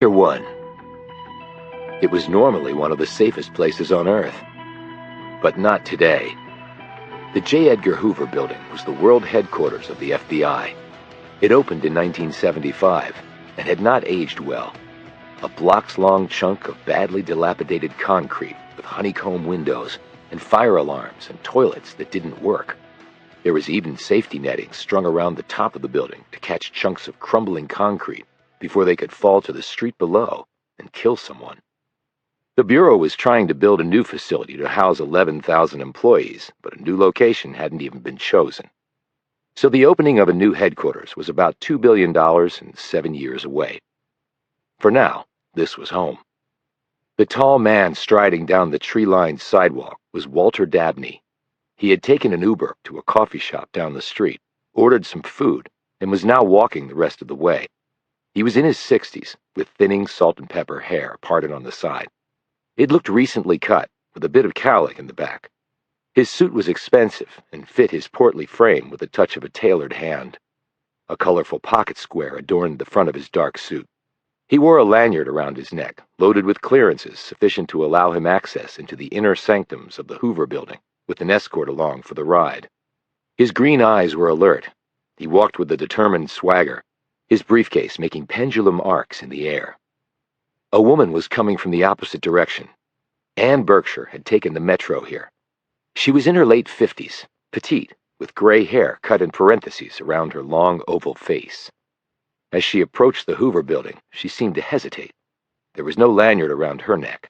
Chapter 1. It was normally one of the safest places on Earth. But not today. The J. Edgar Hoover Building was the world headquarters of the FBI. It opened in 1975 and had not aged well. A blocks-long chunk of badly dilapidated concrete with honeycomb windows and fire alarms and toilets that didn't work. There was even safety netting strung around the top of the building to catch chunks of crumbling concrete before they could fall to the street below and kill someone. The Bureau was trying to build a new facility to house 11,000 employees, but a new location hadn't even been chosen. So the opening of a new headquarters was about $2 billion and 7 years away. For now, this was home. The tall man striding down the tree-lined sidewalk was Walter Dabney. He had taken an Uber to a coffee shop down the street, ordered some food, and was now walking the rest of the way. He was in his 60s, with thinning salt and pepper hair parted on the side. It looked recently cut, with a bit of cowlick in the back. His suit was expensive and fit his portly frame with a touch of a tailored hand. A colorful pocket square adorned the front of his dark suit. He wore a lanyard around his neck, loaded with clearances sufficient to allow him access into the inner sanctums of the Hoover Building, with an escort along for the ride. His green eyes were alert. He walked with a determined swagger, his briefcase making pendulum arcs in the air. A woman was coming from the opposite direction. Anne Berkshire had taken the metro here. She was in her late 50s, petite, with gray hair cut in parentheses around her long oval face. As she approached the Hoover Building, she seemed to hesitate. There was no lanyard around her neck.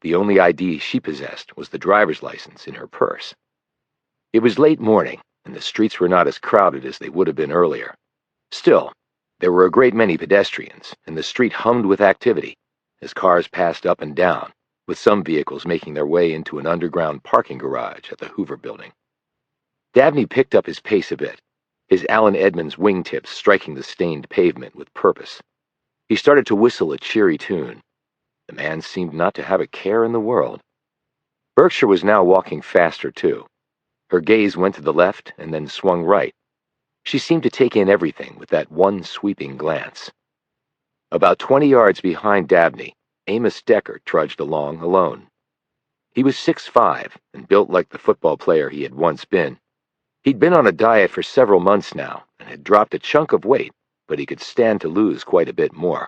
The only ID she possessed was the driver's license in her purse. It was late morning, and the streets were not as crowded as they would have been earlier. Still, there were a great many pedestrians, and the street hummed with activity as cars passed up and down, with some vehicles making their way into an underground parking garage at the Hoover Building. Dabney picked up his pace a bit, his Alan Edmonds wingtips striking the stained pavement with purpose. He started to whistle a cheery tune. The man seemed not to have a care in the world. Berkshire was now walking faster, too. Her gaze went to the left and then swung right. She seemed to take in everything with that one sweeping glance. About 20 yards behind Dabney, Amos Decker trudged along alone. He was 6'5" and built like the football player he had once been. He'd been on a diet for several months now and had dropped a chunk of weight, but he could stand to lose quite a bit more.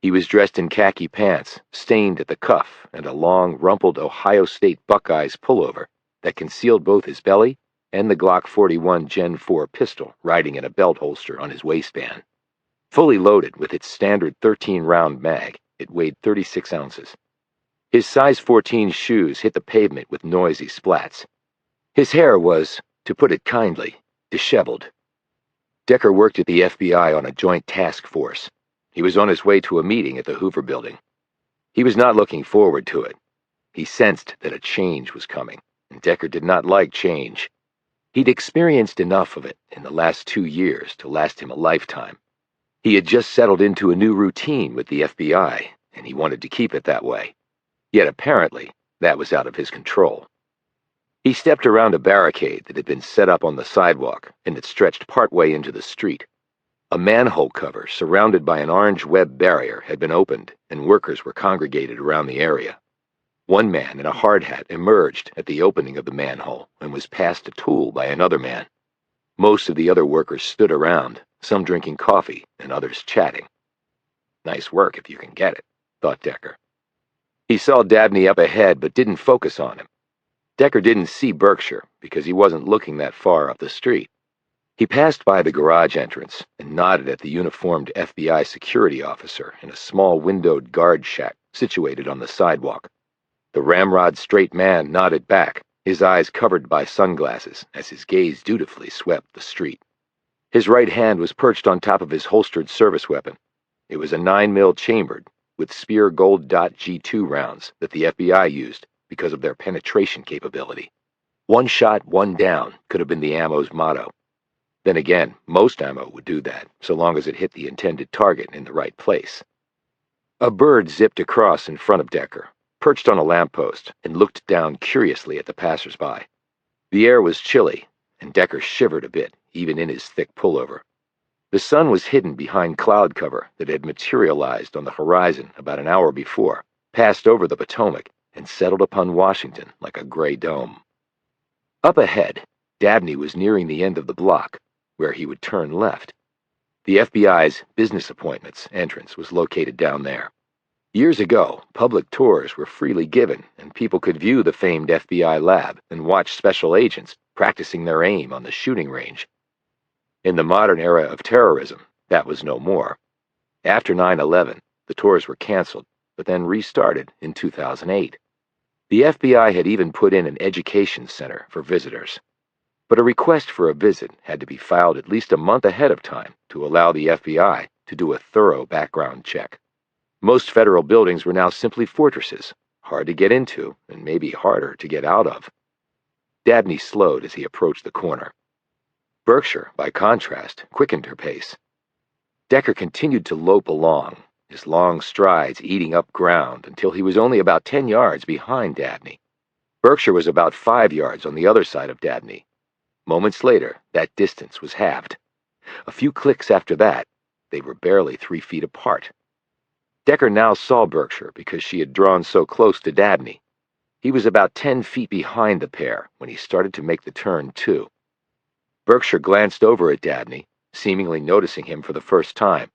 He was dressed in khaki pants, stained at the cuff, and a long, rumpled Ohio State Buckeyes pullover that concealed both his belly and the Glock 41 Gen 4 pistol riding in a belt holster on his waistband. Fully loaded with its standard 13-round mag, it weighed 36 ounces. His size 14 shoes hit the pavement with noisy splats. His hair was, to put it kindly, disheveled. Decker worked at the FBI on a joint task force. He was on his way to a meeting at the Hoover Building. He was not looking forward to it. He sensed that a change was coming, and Decker did not like change. He'd experienced enough of it in the last 2 years to last him a lifetime. He had just settled into a new routine with the FBI, and he wanted to keep it that way. Yet apparently, that was out of his control. He stepped around a barricade that had been set up on the sidewalk and that stretched partway into the street. A manhole cover surrounded by an orange web barrier had been opened, and workers were congregated around the area. One man in a hard hat emerged at the opening of the manhole and was passed a tool by another man. Most of the other workers stood around, some drinking coffee and others chatting. Nice work if you can get it, thought Decker. He saw Dabney up ahead but didn't focus on him. Decker didn't see Berkshire because he wasn't looking that far up the street. He passed by the garage entrance and nodded at the uniformed FBI security officer in a small windowed guard shack situated on the sidewalk. The ramrod-straight man nodded back, his eyes covered by sunglasses as his gaze dutifully swept the street. His right hand was perched on top of his holstered service weapon. It was a 9mm chambered, with Speer Gold Dot G2 rounds that the FBI used because of their penetration capability. One shot, one down could have been the ammo's motto. Then again, most ammo would do that, so long as it hit the intended target in the right place. A bird zipped across in front of Decker, perched on a lamppost, and looked down curiously at the passers-by. The air was chilly, and Decker shivered a bit, even in his thick pullover. The sun was hidden behind cloud cover that had materialized on the horizon about an hour before, passed over the Potomac, and settled upon Washington like a gray dome. Up ahead, Dabney was nearing the end of the block, where he would turn left. The FBI's business appointments entrance was located down there. Years ago, public tours were freely given, and people could view the famed FBI lab and watch special agents practicing their aim on the shooting range. In the modern era of terrorism, that was no more. After 9/11, the tours were canceled, but then restarted in 2008. The FBI had even put in an education center for visitors. But a request for a visit had to be filed at least a month ahead of time to allow the FBI to do a thorough background check. Most federal buildings were now simply fortresses, hard to get into and maybe harder to get out of. Dabney slowed as he approached the corner. Berkshire, by contrast, quickened her pace. Decker continued to lope along, his long strides eating up ground until he was only about 10 yards behind Dabney. Berkshire was about 5 yards on the other side of Dabney. Moments later, that distance was halved. A few clicks after that, they were barely 3 feet apart. Decker now saw Berkshire because she had drawn so close to Dabney. He was about 10 feet behind the pair when he started to make the turn, too. Berkshire glanced over at Dabney, seemingly noticing him for the first time.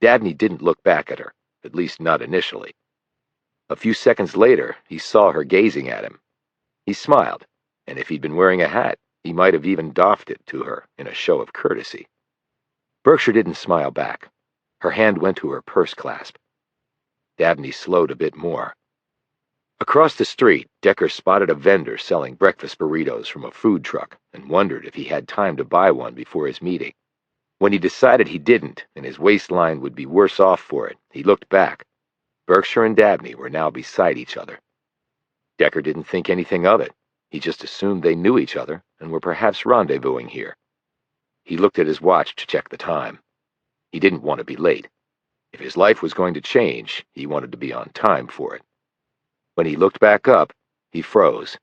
Dabney didn't look back at her, at least not initially. A few seconds later, he saw her gazing at him. He smiled, and if he'd been wearing a hat, he might have even doffed it to her in a show of courtesy. Berkshire didn't smile back. Her hand went to her purse clasp. Dabney slowed a bit more. Across the street, Decker spotted a vendor selling breakfast burritos from a food truck and wondered if he had time to buy one before his meeting. When he decided he didn't, and his waistline would be worse off for it, he looked back. Berkshire and Dabney were now beside each other. Decker didn't think anything of it. He just assumed they knew each other and were perhaps rendezvousing here. He looked at his watch to check the time. He didn't want to be late. If his life was going to change, he wanted to be on time for it. When he looked back up, he froze.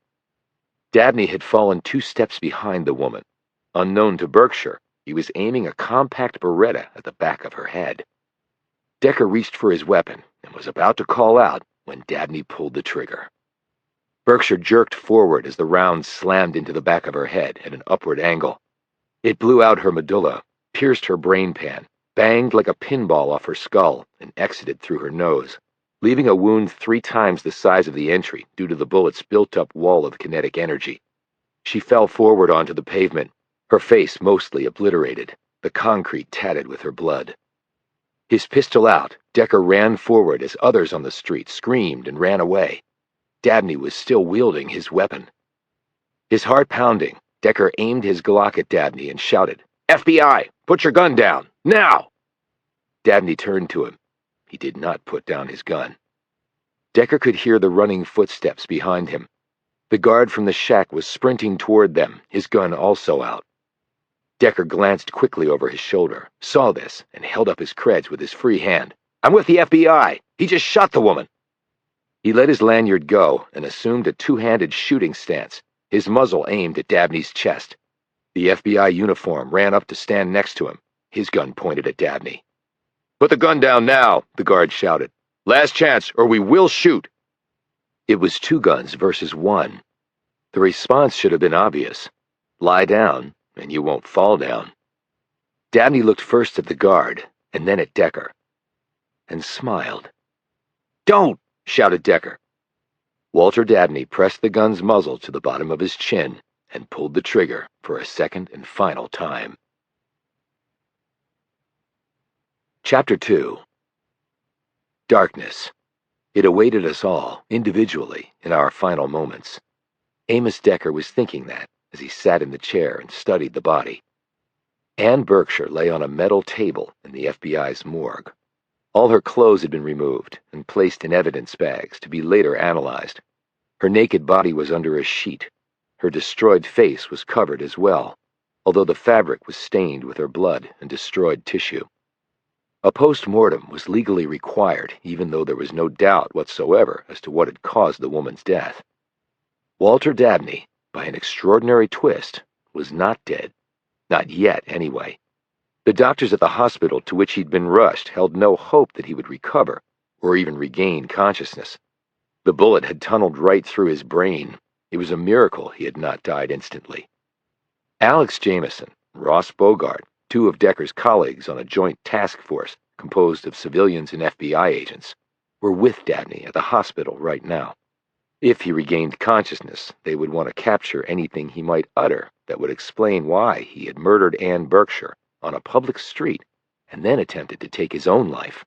Dabney had fallen 2 steps behind the woman. Unknown to Berkshire, he was aiming a compact Beretta at the back of her head. Decker reached for his weapon and was about to call out when Dabney pulled the trigger. Berkshire jerked forward as the round slammed into the back of her head at an upward angle. It blew out her medulla, pierced her brain pan, banged like a pinball off her skull, and exited through her nose, leaving a wound 3 times the size of the entry due to the bullet's built-up wall of kinetic energy. She fell forward onto the pavement, her face mostly obliterated, the concrete tatted with her blood. His pistol out, Decker ran forward as others on the street screamed and ran away. Dabney was still wielding his weapon. His heart pounding, Decker aimed his Glock at Dabney and shouted, "FBI, put your gun down, now!" Dabney turned to him. He did not put down his gun. Decker could hear the running footsteps behind him. The guard from the shack was sprinting toward them, his gun also out. Decker glanced quickly over his shoulder, saw this, and held up his creds with his free hand. "I'm with the FBI! He just shot the woman!" He let his lanyard go and assumed a 2-handed shooting stance, his muzzle aimed at Dabney's chest. The FBI uniform ran up to stand next to him, his gun pointed at Dabney. "Put the gun down now," the guard shouted. "Last chance, or we will shoot." It was 2 guns versus 1. The response should have been obvious. Lie down, and you won't fall down. Dabney looked first at the guard, and then at Decker, and smiled. "Don't!" shouted Decker. Walter Dabney pressed the gun's muzzle to the bottom of his chin and pulled the trigger for a second and final time. Chapter 2. Darkness. It awaited us all, individually, in our final moments. Amos Decker was thinking that as he sat in the chair and studied the body. Anne Berkshire lay on a metal table in the FBI's morgue. All her clothes had been removed and placed in evidence bags to be later analyzed. Her naked body was under a sheet. Her destroyed face was covered as well, although the fabric was stained with her blood and destroyed tissue. A post-mortem was legally required, even though there was no doubt whatsoever as to what had caused the woman's death. Walter Dabney, by an extraordinary twist, was not dead. Not yet, anyway. The doctors at the hospital to which he'd been rushed held no hope that he would recover or even regain consciousness. The bullet had tunneled right through his brain. It was a miracle he had not died instantly. Alex Jamison, Ross Bogart, two of Decker's colleagues on a joint task force composed of civilians and FBI agents, were with Dabney at the hospital right now. If he regained consciousness, they would want to capture anything he might utter that would explain why he had murdered Ann Berkshire on a public street and then attempted to take his own life.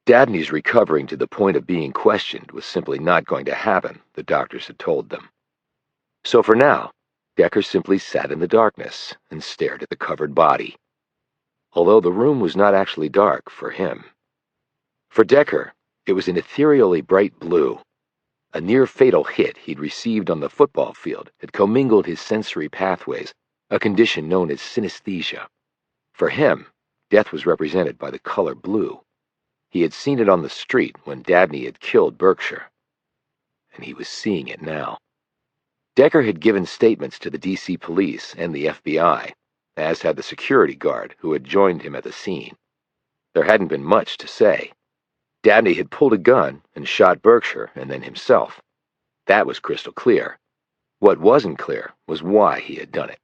Dabney's recovering to the point of being questioned was simply not going to happen, the doctors had told them. So for now, Decker simply sat in the darkness and stared at the covered body. Although the room was not actually dark for him. For Decker, it was an ethereally bright blue. A near-fatal hit he'd received on the football field had commingled his sensory pathways, a condition known as synesthesia. For him, death was represented by the color blue. He had seen it on the street when Dabney had killed Berkshire, and he was seeing it now. Decker had given statements to the D.C. police and the FBI, as had the security guard who had joined him at the scene. There hadn't been much to say. Dabney had pulled a gun and shot Berkshire and then himself. That was crystal clear. What wasn't clear was why he had done it.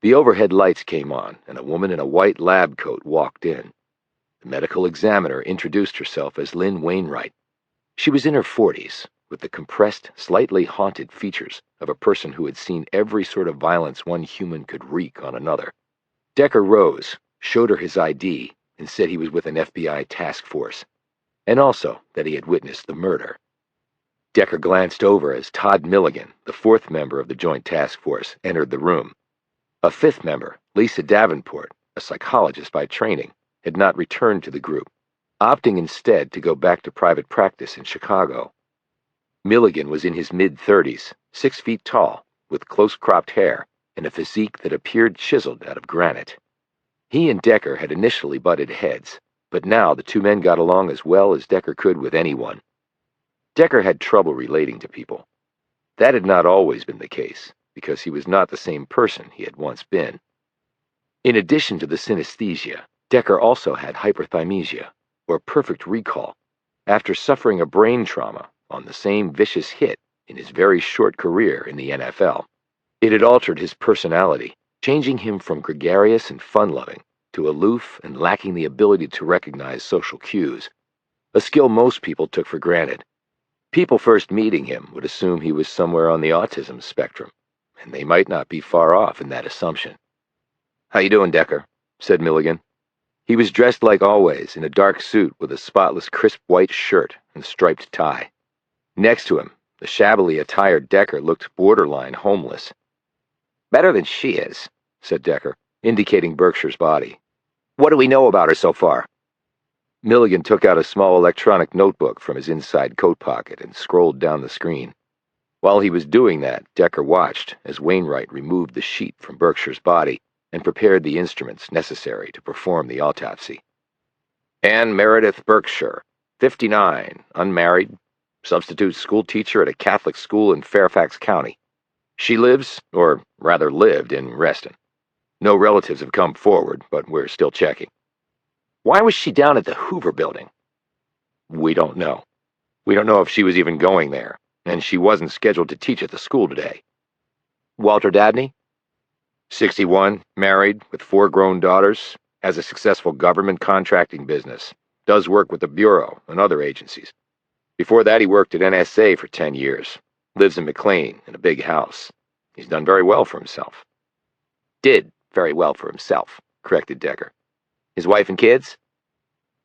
The overhead lights came on, and a woman in a white lab coat walked in. The medical examiner introduced herself as Lynn Wainwright. She was in her 40s, with the compressed, slightly haunted features of a person who had seen every sort of violence one human could wreak on another. Decker rose, showed her his ID, and said he was with an FBI task force, and also that he had witnessed the murder. Decker glanced over as Todd Milligan, the fourth member of the joint task force, entered the room. A fifth member, Lisa Davenport, a psychologist by training, had not returned to the group, opting instead to go back to private practice in Chicago. Milligan was in his mid-30s, 6 feet tall, with close-cropped hair and a physique that appeared chiseled out of granite. He and Decker had initially butted heads, but now the two men got along as well as Decker could with anyone. Decker had trouble relating to people. That had not always been the case, because he was not the same person he had once been. In addition to the synesthesia, Decker also had hyperthymesia, or perfect recall, after suffering a brain trauma on the same vicious hit in his very short career in the NFL. It had altered his personality, changing him from gregarious and fun-loving to aloof and lacking the ability to recognize social cues, a skill most people took for granted. People first meeting him would assume he was somewhere on the autism spectrum, and they might not be far off in that assumption. "How you doing, Decker?" said Milligan. He was dressed like always, in a dark suit with a spotless crisp white shirt and striped tie. Next to him, the shabbily attired Decker looked borderline homeless. "Better than she is," said Decker, indicating Berkshire's body. "What do we know about her so far?" Milligan took out a small electronic notebook from his inside coat pocket and scrolled down the screen. While he was doing that, Decker watched as Wainwright removed the sheet from Berkshire's body and prepared the instruments necessary to perform the autopsy. "Ann Meredith Berkshire, 59, unmarried, substitute school teacher at a Catholic school in Fairfax County. She lives, or rather lived, in Reston. No relatives have come forward, but we're still checking." "Why was she down at the Hoover building?" "We don't know. We don't know if she was even going there, and she wasn't scheduled to teach at the school today." "Walter Dabney?" 61, married, with 4 grown daughters, has a successful government contracting business, does work with the Bureau and other agencies. Before that, he worked at NSA for 10 years, lives in McLean in a big house. He's done very well for himself." "Did very well for himself," corrected Decker. "His wife and kids?"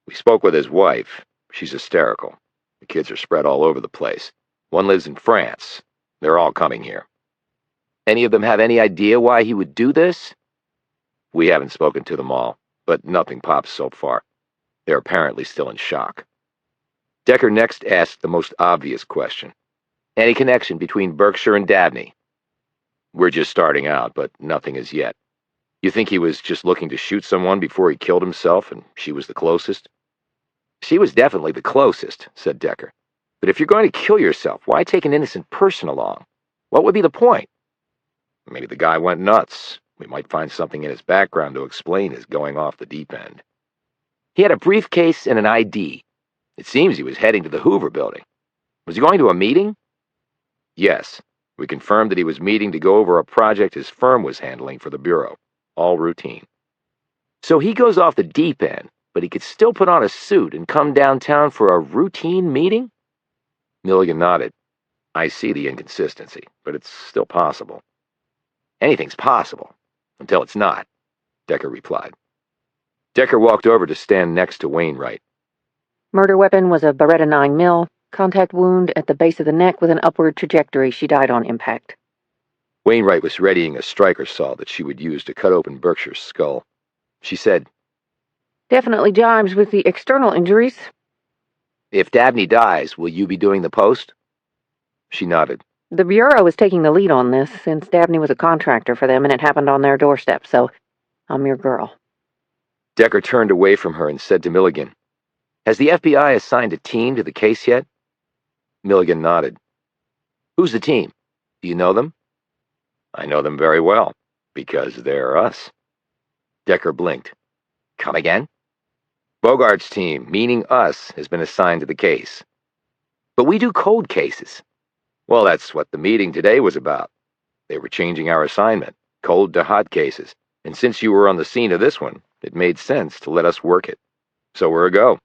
"We spoke with his wife. She's hysterical. The kids are spread all over the place. One lives in France. They're all coming here." "Any of them have any idea why he would do this?" "We haven't spoken to them all, but nothing pops so far. They're apparently still in shock." Decker next asked the most obvious question. "Any connection between Berkshire and Dabney?" "We're just starting out, but nothing as yet. You think he was just looking to shoot someone before he killed himself, and she was the closest?" "She was definitely the closest," said Decker. "But if you're going to kill yourself, why take an innocent person along? What would be the point?" "Maybe the guy went nuts. We might find something in his background to explain his going off the deep end. He had a briefcase and an ID. It seems he was heading to the Hoover building. Was he going to a meeting? Yes. We confirmed that he was meeting to go over a project his firm was handling for the Bureau. All routine. So he goes off the deep end, but he could still put on a suit and come downtown for a routine meeting? Milligan nodded. I see the inconsistency, but it's still possible. Anything's possible, until it's not, Decker replied. Decker walked over to stand next to Wainwright. Murder weapon was a Beretta 9mm, contact wound at the base of the neck with an upward trajectory. She died on impact. Wainwright was readying a striker saw that she would use to cut open Berkshire's skull. She said, Definitely jibes with the external injuries. If Dabney dies, will you be doing the post? She nodded. The Bureau is taking the lead on this, since Dabney was a contractor for them and it happened on their doorstep, so I'm your girl. Decker turned away from her and said to Milligan, Has the FBI assigned a team to the case yet? Milligan nodded. Who's the team? Do you know them? I know them very well, because they're us. Decker blinked. Come again? Bogart's team, meaning us, has been assigned to the case. But we do cold cases. Well, that's what the meeting today was about. They were changing our assignment, cold to hot cases, and since you were on the scene of this one, it made sense to let us work it. So we're a go.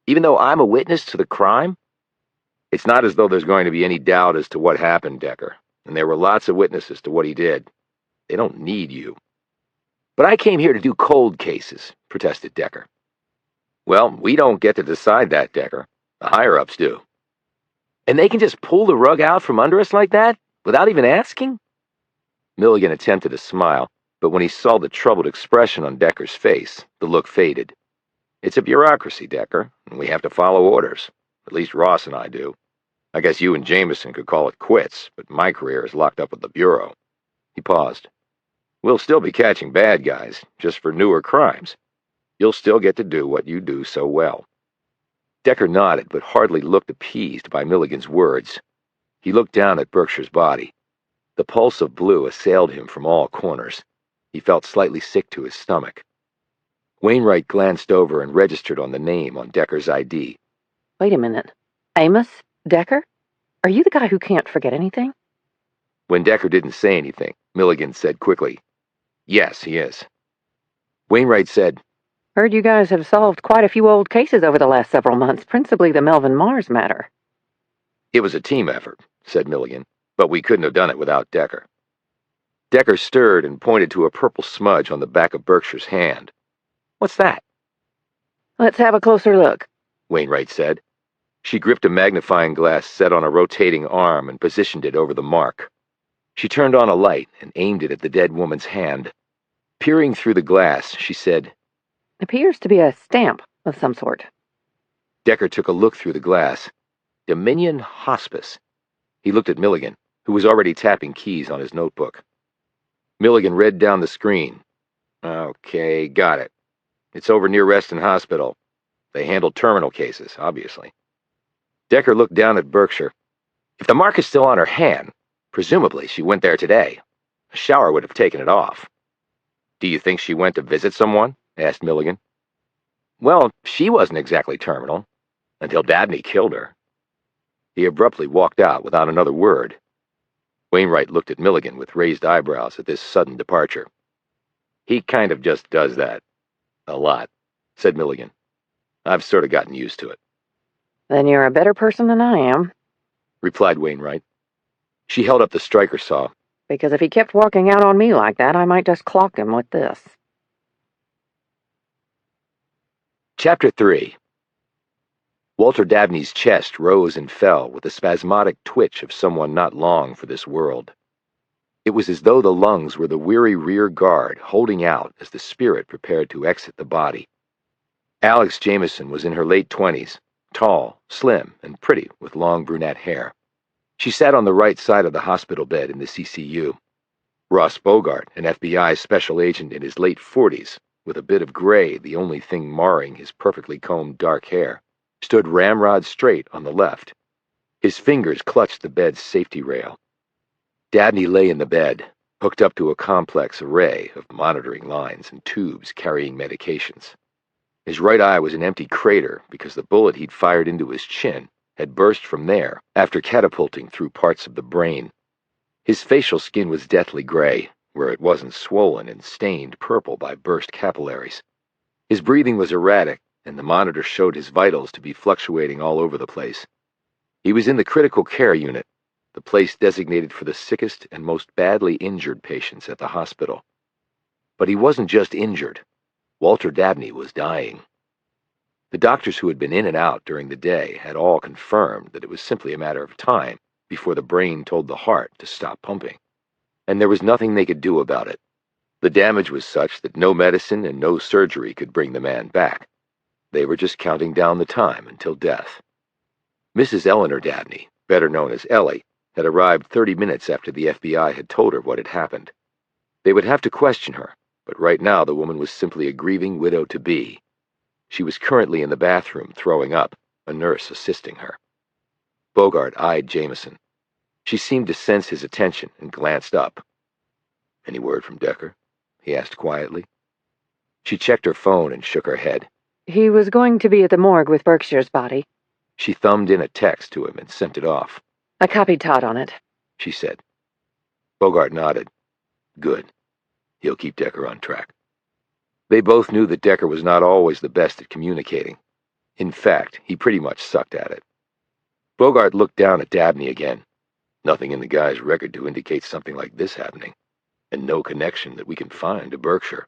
Even though I'm a witness to the crime? It's not as though there's going to be any doubt as to what happened, Decker, and there were lots of witnesses to what he did. They don't need you. But I came here to do cold cases, protested Decker. Well, we don't get to decide that, Decker. The higher-ups do. And they can just pull the rug out from under us like that, without even asking? Milligan attempted to smile, but when he saw the troubled expression on Decker's face, the look faded. It's a bureaucracy, Decker, and we have to follow orders. At least Ross and I do. I guess you and Jamison could call it quits, but my career is locked up with the Bureau. He paused. We'll still be catching bad guys, just for newer crimes. You'll still get to do what you do so well. Decker nodded, but hardly looked appeased by Milligan's words. He looked down at Berkshire's body. The pulse of blue assailed him from all corners. He felt slightly sick to his stomach. Wainwright glanced over and registered on the name on Decker's ID. Wait a minute. Amos Decker? Are you the guy who can't forget anything? When Decker didn't say anything, Milligan said quickly, Yes, he is. Wainwright said, Heard you guys have solved quite a few old cases over the last several months, principally the Melvin Mars matter. It was a team effort, said Milligan, but we couldn't have done it without Decker. Decker stirred and pointed to a purple smudge on the back of Berkshire's hand. What's that? Let's have a closer look, Wainwright said. She gripped a magnifying glass set on a rotating arm and positioned it over the mark. She turned on a light and aimed it at the dead woman's hand. Peering through the glass, she said, Appears to be a stamp of some sort. Decker took a look through the glass. Dominion Hospice. He looked at Milligan, who was already tapping keys on his notebook. Milligan read down the screen. Okay, got it. It's over near Reston Hospital. They handle terminal cases, obviously. Decker looked down at Berkshire. If the mark is still on her hand, presumably she went there today. A shower would have taken it off. Do you think she went to visit someone? Asked Milligan. Well, she wasn't exactly terminal, until Dabney killed her. He abruptly walked out without another word. Wainwright looked at Milligan with raised eyebrows at this sudden departure. He kind of just does that. A lot, said Milligan. I've sort of gotten used to it. Then you're a better person than I am, replied Wainwright. She held up the striker saw. Because if he kept walking out on me like that, I might just clock him with this. Chapter 3. Walter Dabney's chest rose and fell with a spasmodic twitch of someone not long for this world. It was as though the lungs were the weary rear guard holding out as the spirit prepared to exit the body. Alex Jamison was in her late 20s, tall, slim, and pretty with long brunette hair. She sat on the right side of the hospital bed in the CCU. Ross Bogart, an FBI special agent in his late 40s, with a bit of gray the only thing marring his perfectly combed dark hair, stood ramrod straight on the left. His fingers clutched the bed's safety rail. Dabney lay in the bed, hooked up to a complex array of monitoring lines and tubes carrying medications. His right eye was an empty crater because the bullet he'd fired into his chin had burst from there after catapulting through parts of the brain. His facial skin was deathly gray, where it wasn't swollen and stained purple by burst capillaries. His breathing was erratic, and the monitor showed his vitals to be fluctuating all over the place. He was in the critical care unit, the place designated for the sickest and most badly injured patients at the hospital. But he wasn't just injured. Walter Dabney was dying. The doctors who had been in and out during the day had all confirmed that it was simply a matter of time before the brain told the heart to stop pumping. And there was nothing they could do about it. The damage was such that no medicine and no surgery could bring the man back. They were just counting down the time until death. Mrs. Eleanor Dabney, better known as Ellie, had arrived 30 minutes after the FBI had told her what had happened. They would have to question her, but right now the woman was simply a grieving widow-to-be. She was currently in the bathroom throwing up, a nurse assisting her. Bogart eyed Jamison. She seemed to sense his attention and glanced up. "Any word from Decker?" he asked quietly. She checked her phone and shook her head. He was going to be at the morgue with Berkshire's body. She thumbed in a text to him and sent it off. I copied Todd on it, she said. Bogart nodded. Good. He'll keep Decker on track. They both knew that Decker was not always the best at communicating. In fact, he pretty much sucked at it. Bogart looked down at Dabney again. Nothing in the guy's record to indicate something like this happening, and no connection that we can find to Berkshire.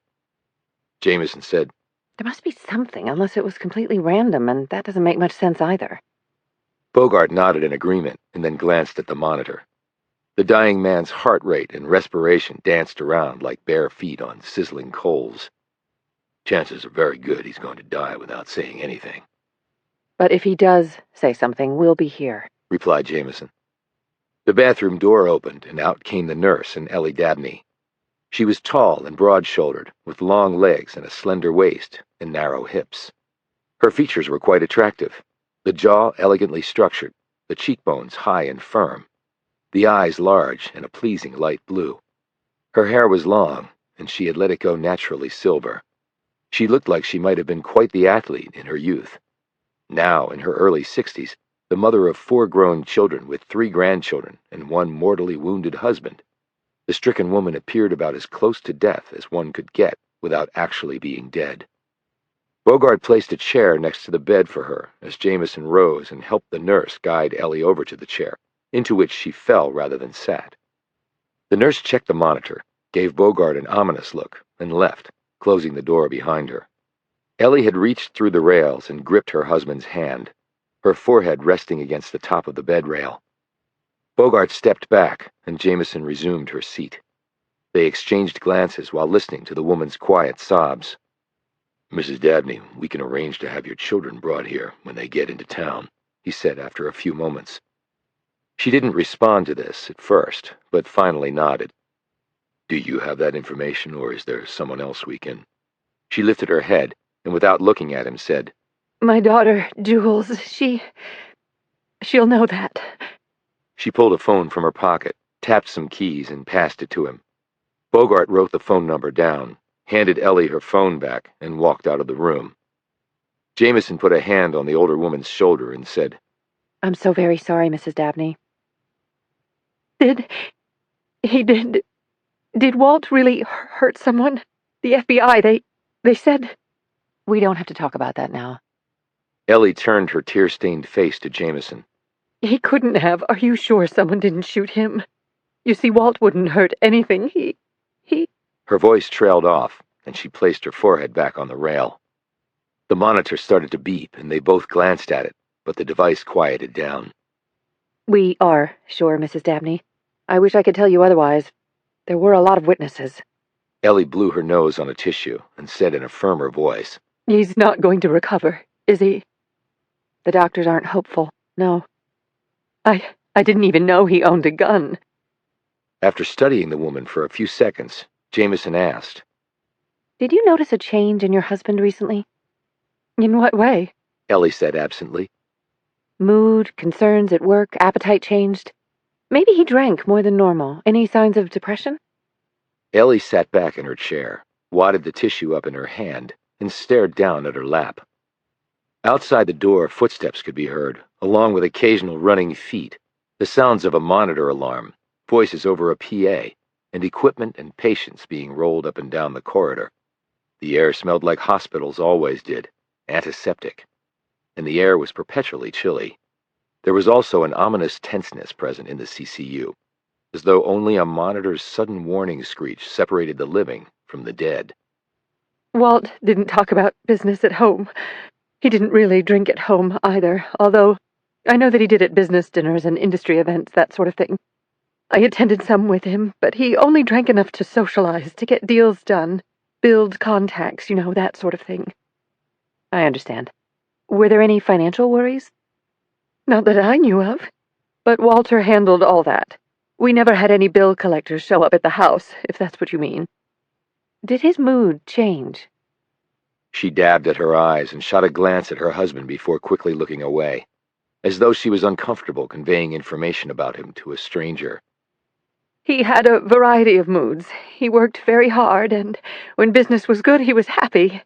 Jamison said, There must be something, unless it was completely random, and that doesn't make much sense either. Bogart nodded in agreement and then glanced at the monitor. The dying man's heart rate and respiration danced around like bare feet on sizzling coals. Chances are very good he's going to die without saying anything. But if he does say something, we'll be here, replied Jamison. The bathroom door opened, and out came the nurse and Ellie Dabney. She was tall and broad-shouldered, with long legs and a slender waist and narrow hips. Her features were quite attractive, the jaw elegantly structured, the cheekbones high and firm, the eyes large and a pleasing light blue. Her hair was long, and she had let it go naturally silver. She looked like she might have been quite the athlete in her youth. Now, in her early 60s, the mother of 4 grown children with 3 grandchildren and 1 mortally wounded husband, the stricken woman appeared about as close to death as one could get without actually being dead. Bogart placed a chair next to the bed for her as Jamison rose and helped the nurse guide Ellie over to the chair, into which she fell rather than sat. The nurse checked the monitor, gave Bogart an ominous look, and left, closing the door behind her. Ellie had reached through the rails and gripped her husband's hand, her forehead resting against the top of the bed rail. Bogart stepped back, and Jamison resumed her seat. They exchanged glances while listening to the woman's quiet sobs. "Mrs. Dabney, we can arrange to have your children brought here when they get into town," he said after a few moments. She didn't respond to this at first, but finally nodded. "Do you have that information, or is there someone else we can—" She lifted her head, and without looking at him said, My daughter, Jules, she'll know that. She pulled a phone from her pocket, tapped some keys, and passed it to him. Bogart wrote the phone number down, handed Ellie her phone back, and walked out of the room. Jamison put a hand on the older woman's shoulder and said, I'm so very sorry, Mrs. Dabney. Did Walt really hurt someone? The FBI, they said... We don't have to talk about that now. Ellie turned her tear-stained face to Jamison. He couldn't have. Are you sure someone didn't shoot him? You see, Walt wouldn't hurt anything. He... Her voice trailed off, and she placed her forehead back on the rail. The monitor started to beep, and they both glanced at it, but the device quieted down. We are sure, Mrs. Dabney. I wish I could tell you otherwise. There were a lot of witnesses. Ellie blew her nose on a tissue and said in a firmer voice, He's not going to recover, is he? The doctors aren't hopeful, no. I didn't even know he owned a gun. After studying the woman for a few seconds, Jamison asked, Did you notice a change in your husband recently? In what way? Ellie said absently. Mood, concerns at work, appetite changed. Maybe he drank more than normal. Any signs of depression? Ellie sat back in her chair, wadded the tissue up in her hand, and stared down at her lap. Outside the door, footsteps could be heard, along with occasional running feet, the sounds of a monitor alarm, voices over a PA, and equipment and patients being rolled up and down the corridor. The air smelled like hospitals always did, antiseptic, and the air was perpetually chilly. There was also an ominous tenseness present in the CCU, as though only a monitor's sudden warning screech separated the living from the dead. Walt didn't talk about business at home. He didn't really drink at home either, although I know that he did at business dinners and industry events, that sort of thing. I attended some with him, but he only drank enough to socialize, to get deals done, build contacts, that sort of thing. I understand. Were there any financial worries? Not that I knew of, but Walter handled all that. We never had any bill collectors show up at the house, if that's what you mean. Did his mood change? She dabbed at her eyes and shot a glance at her husband before quickly looking away, as though she was uncomfortable conveying information about him to a stranger. He had a variety of moods. He worked very hard, and when business was good, he was happy.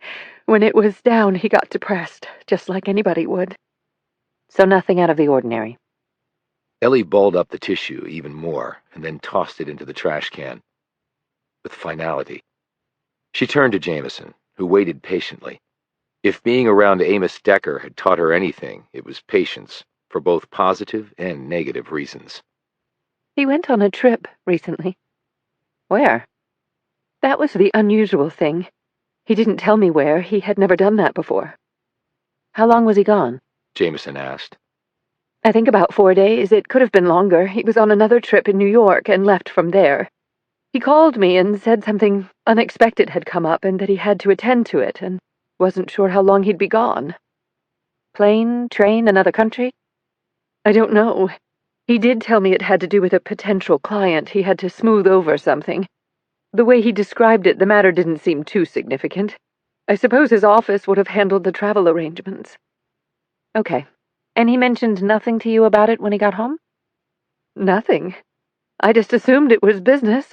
When it was down, he got depressed, just like anybody would. So nothing out of the ordinary. Ellie balled up the tissue even more and then tossed it into the trash can. With finality. She turned to Jamison, who waited patiently. If being around Amos Decker had taught her anything, it was patience, for both positive and negative reasons. He went on a trip recently. Where? That was the unusual thing. He didn't tell me where. He had never done that before. How long was he gone? Jamison asked. I think about 4 days. It could have been longer. He was on another trip in New York and left from there. He called me and said something unexpected had come up and that he had to attend to it and wasn't sure how long he'd be gone. Plane, train, another country? I don't know. He did tell me it had to do with a potential client. He had to smooth over something. The way he described it, the matter didn't seem too significant. I suppose his office would have handled the travel arrangements. Okay. And he mentioned nothing to you about it when he got home? Nothing. I just assumed it was business.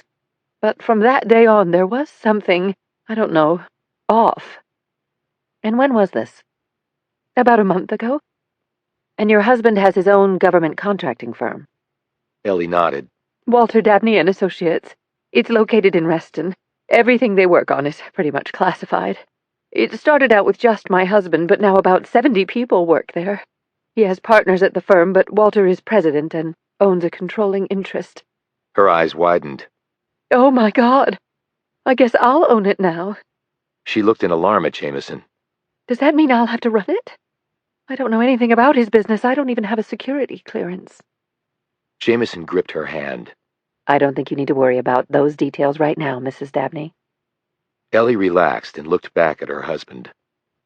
But from that day on, there was something, I don't know, off. And when was this? About a month ago. And your husband has his own government contracting firm? Ellie nodded. Walter Dabney and Associates. It's located in Reston. Everything they work on is pretty much classified. It started out with just my husband, but now about 70 people work there. He has partners at the firm, but Walter is president and owns a controlling interest. Her eyes widened. Oh my God! I guess I'll own it now. She looked in alarm at Jamison. Does that mean I'll have to run it? I don't know anything about his business. I don't even have a security clearance. Jamison gripped her hand. I don't think you need to worry about those details right now, Mrs. Dabney. Ellie relaxed and looked back at her husband.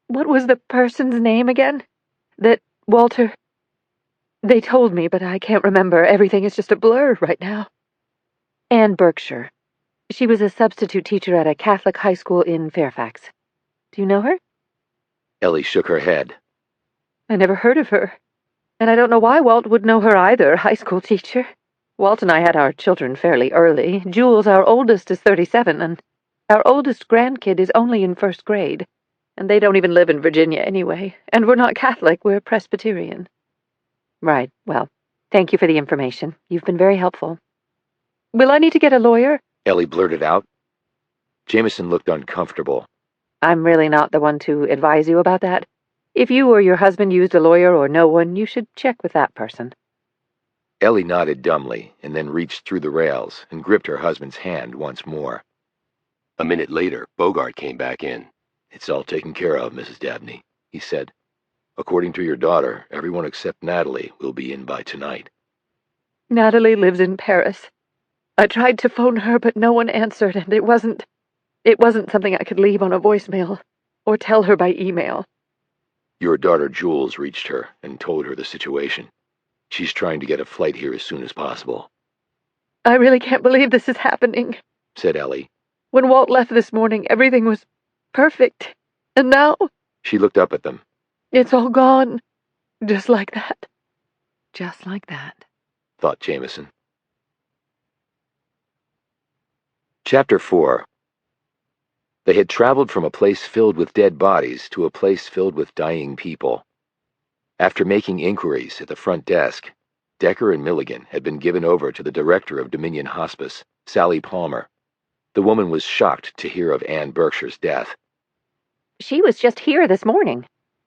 What was the person's name again? That Walter... They told me, but I can't remember. Everything is just a blur right now. Anne Berkshire. She was a substitute teacher at a Catholic high school in Fairfax. Do you know her? Ellie shook her head. I never heard of her. And I don't know why Walt would know her either, high school teacher. Walt and I had our children fairly early. Jules, our oldest, is 37, and our oldest grandkid is only in first grade. And they don't even live in Virginia anyway. And we're not Catholic, we're Presbyterian. Right, well, thank you for the information. You've been very helpful. Will I need to get a lawyer? Ellie blurted out. Jamison looked uncomfortable. I'm really not the one to advise you about that. If you or your husband used a lawyer or no one, you should check with that person. Ellie nodded dumbly and then reached through the rails and gripped her husband's hand once more. A minute later, Bogart came back in. It's all taken care of, Mrs. Dabney, he said. According to your daughter, everyone except Natalie will be in by tonight. Natalie lives in Paris. I tried to phone her, but no one answered, and it wasn't something I could leave on a voicemail or tell her by email. Your daughter Jules reached her and told her the situation. She's trying to get a flight here as soon as possible. I really can't believe this is happening, said Ellie. When Walt left this morning, everything was perfect. And now... She looked up at them. It's all gone. Just like that. Just like that, thought Jamison. Chapter 4. They had traveled from a place filled with dead bodies to a place filled with dying people. After making inquiries at the front desk, Decker and Milligan had been given over to the director of Dominion Hospice, Sally Palmer. The woman was shocked to hear of Anne Berkshire's death. "She was just here this morning,"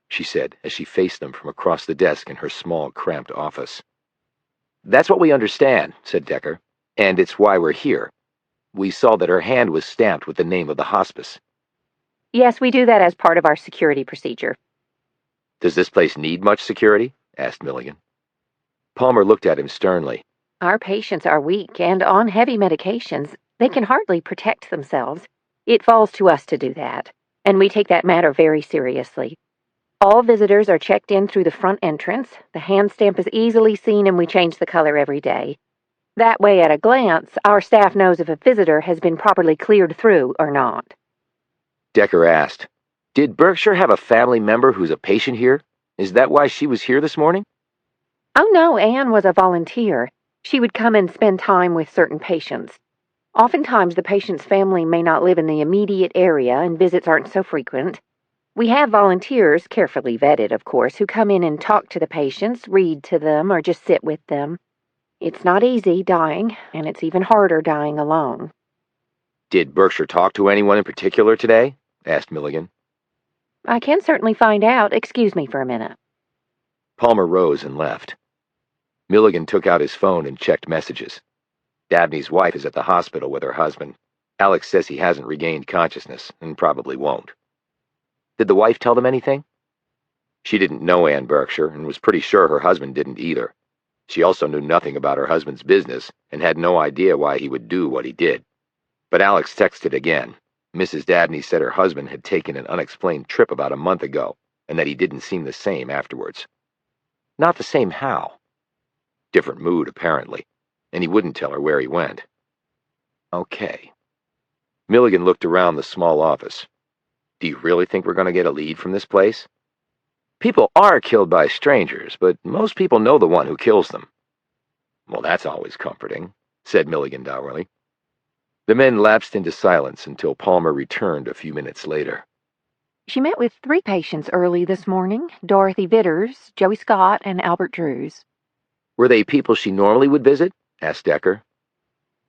she said as she faced them from across the desk in her small, cramped office. "That's what we understand," said Decker, "and it's why we're here. We saw that her hand was stamped with the name of the hospice." "Yes, we do that as part of our security procedure." "Does this place need much security?" asked Milligan. Palmer looked at him sternly. "Our patients are weak and on heavy medications. They can hardly protect themselves. It falls to us to do that, and we take that matter very seriously. All visitors are checked in through the front entrance. The hand stamp is easily seen, and we change the color every day. That way, at a glance, our staff knows if a visitor has been properly cleared through or not." Decker asked, "Did Berkshire have a family member who's a patient here? Is that why she was here this morning?" "Oh, no, Anne was a volunteer. She would come and spend time with certain patients. Oftentimes, the patient's family may not live in the immediate area, and visits aren't so frequent. We have volunteers, carefully vetted, of course, who come in and talk to the patients, read to them, or just sit with them. It's not easy dying, and it's even harder dying alone." "Did Berkshire talk to anyone in particular today?" asked Milligan. "I can certainly find out. Excuse me for a minute." Palmer rose and left. Milligan took out his phone and checked messages. Dabney's wife is at the hospital with her husband. Alex says he hasn't regained consciousness, and probably won't. Did the wife tell them anything? She didn't know Anne Berkshire, and was pretty sure her husband didn't either. She also knew nothing about her husband's business, and had no idea why he would do what he did. But Alex texted again. Mrs. Dabney said her husband had taken an unexplained trip about a month ago, and that he didn't seem the same afterwards. Not the same how? Different mood, apparently, and he wouldn't tell her where he went. Okay. Milligan looked around the small office. "Do you really think we're going to get a lead from this place? People are killed by strangers, but most people know the one who kills them." "Well, that's always comforting," said Milligan dourly. The men lapsed into silence until Palmer returned a few minutes later. "She met with 3 patients early this morning: Dorothy Vitters, Joey Scott, and Albert Drews." "Were they people she normally would visit?" asked Decker.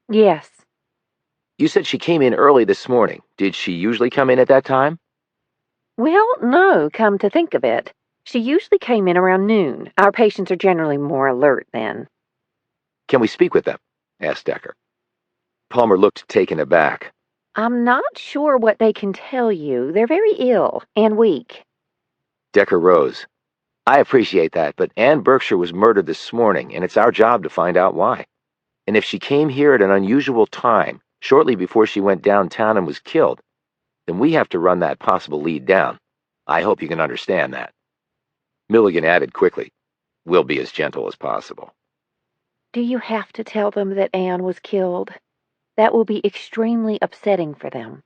"Yes." "You said she came in early this morning. Did she usually come in at that time?" "Well, no, come to think of it. She usually came in around noon. Our patients are generally more alert then." "Can we speak with them?" asked Decker. Palmer looked taken aback. "I'm not sure what they can tell you. They're very ill and weak." Decker rose. "I appreciate that, but Anne Berkshire was murdered this morning, and it's our job to find out why. And if she came here at an unusual time, shortly before she went downtown and was killed, then we have to run that possible lead down. I hope you can understand that." Milligan added quickly, "We'll be as gentle as possible." "Do you have to tell them that Anne was killed? That will be extremely upsetting for them."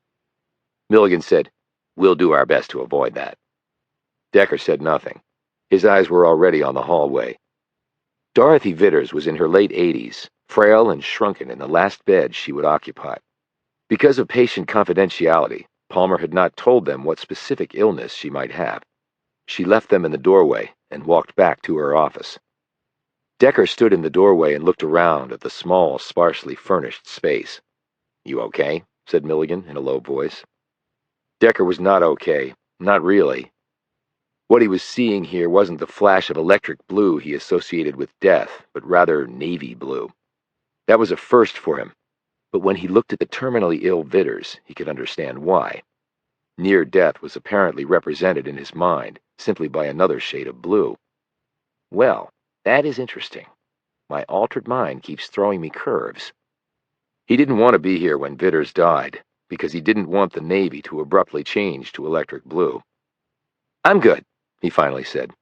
Milligan said, "We'll do our best to avoid that." Decker said nothing. His eyes were already on the hallway. Dorothy Vitters was in her late 80s, frail and shrunken in the last bed she would occupy. Because of patient confidentiality, Palmer had not told them what specific illness she might have. She left them in the doorway and walked back to her office. Decker stood in the doorway and looked around at the small, sparsely furnished space. "You okay?" said Milligan in a low voice. Decker was not okay, not really. What he was seeing here wasn't the flash of electric blue he associated with death, but rather navy blue. That was a first for him, but when he looked at the terminally ill Vitters, he could understand why. Near death was apparently represented in his mind simply by another shade of blue. Well, that is interesting. My altered mind keeps throwing me curves. He didn't want to be here when Vitters died, because he didn't want the Navy to abruptly change to electric blue. "I'm good," he finally said.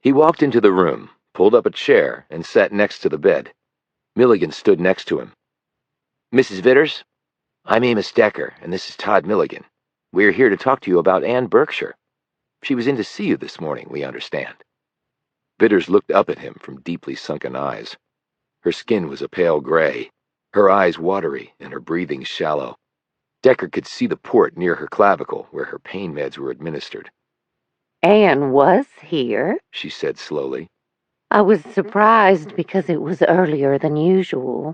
He walked into the room, pulled up a chair, and sat next to the bed. Milligan stood next to him. "Mrs. Vitters, I'm Amos Decker, and this is Todd Milligan. We're here to talk to you about Anne Berkshire. She was in to see you this morning, we understand." Vitters looked up at him from deeply sunken eyes. Her skin was a pale gray. her eyes watery and her breathing shallow. Decker could see the port near her clavicle where her pain meds were administered. Anne was here, She said slowly. I was surprised because it was earlier than usual.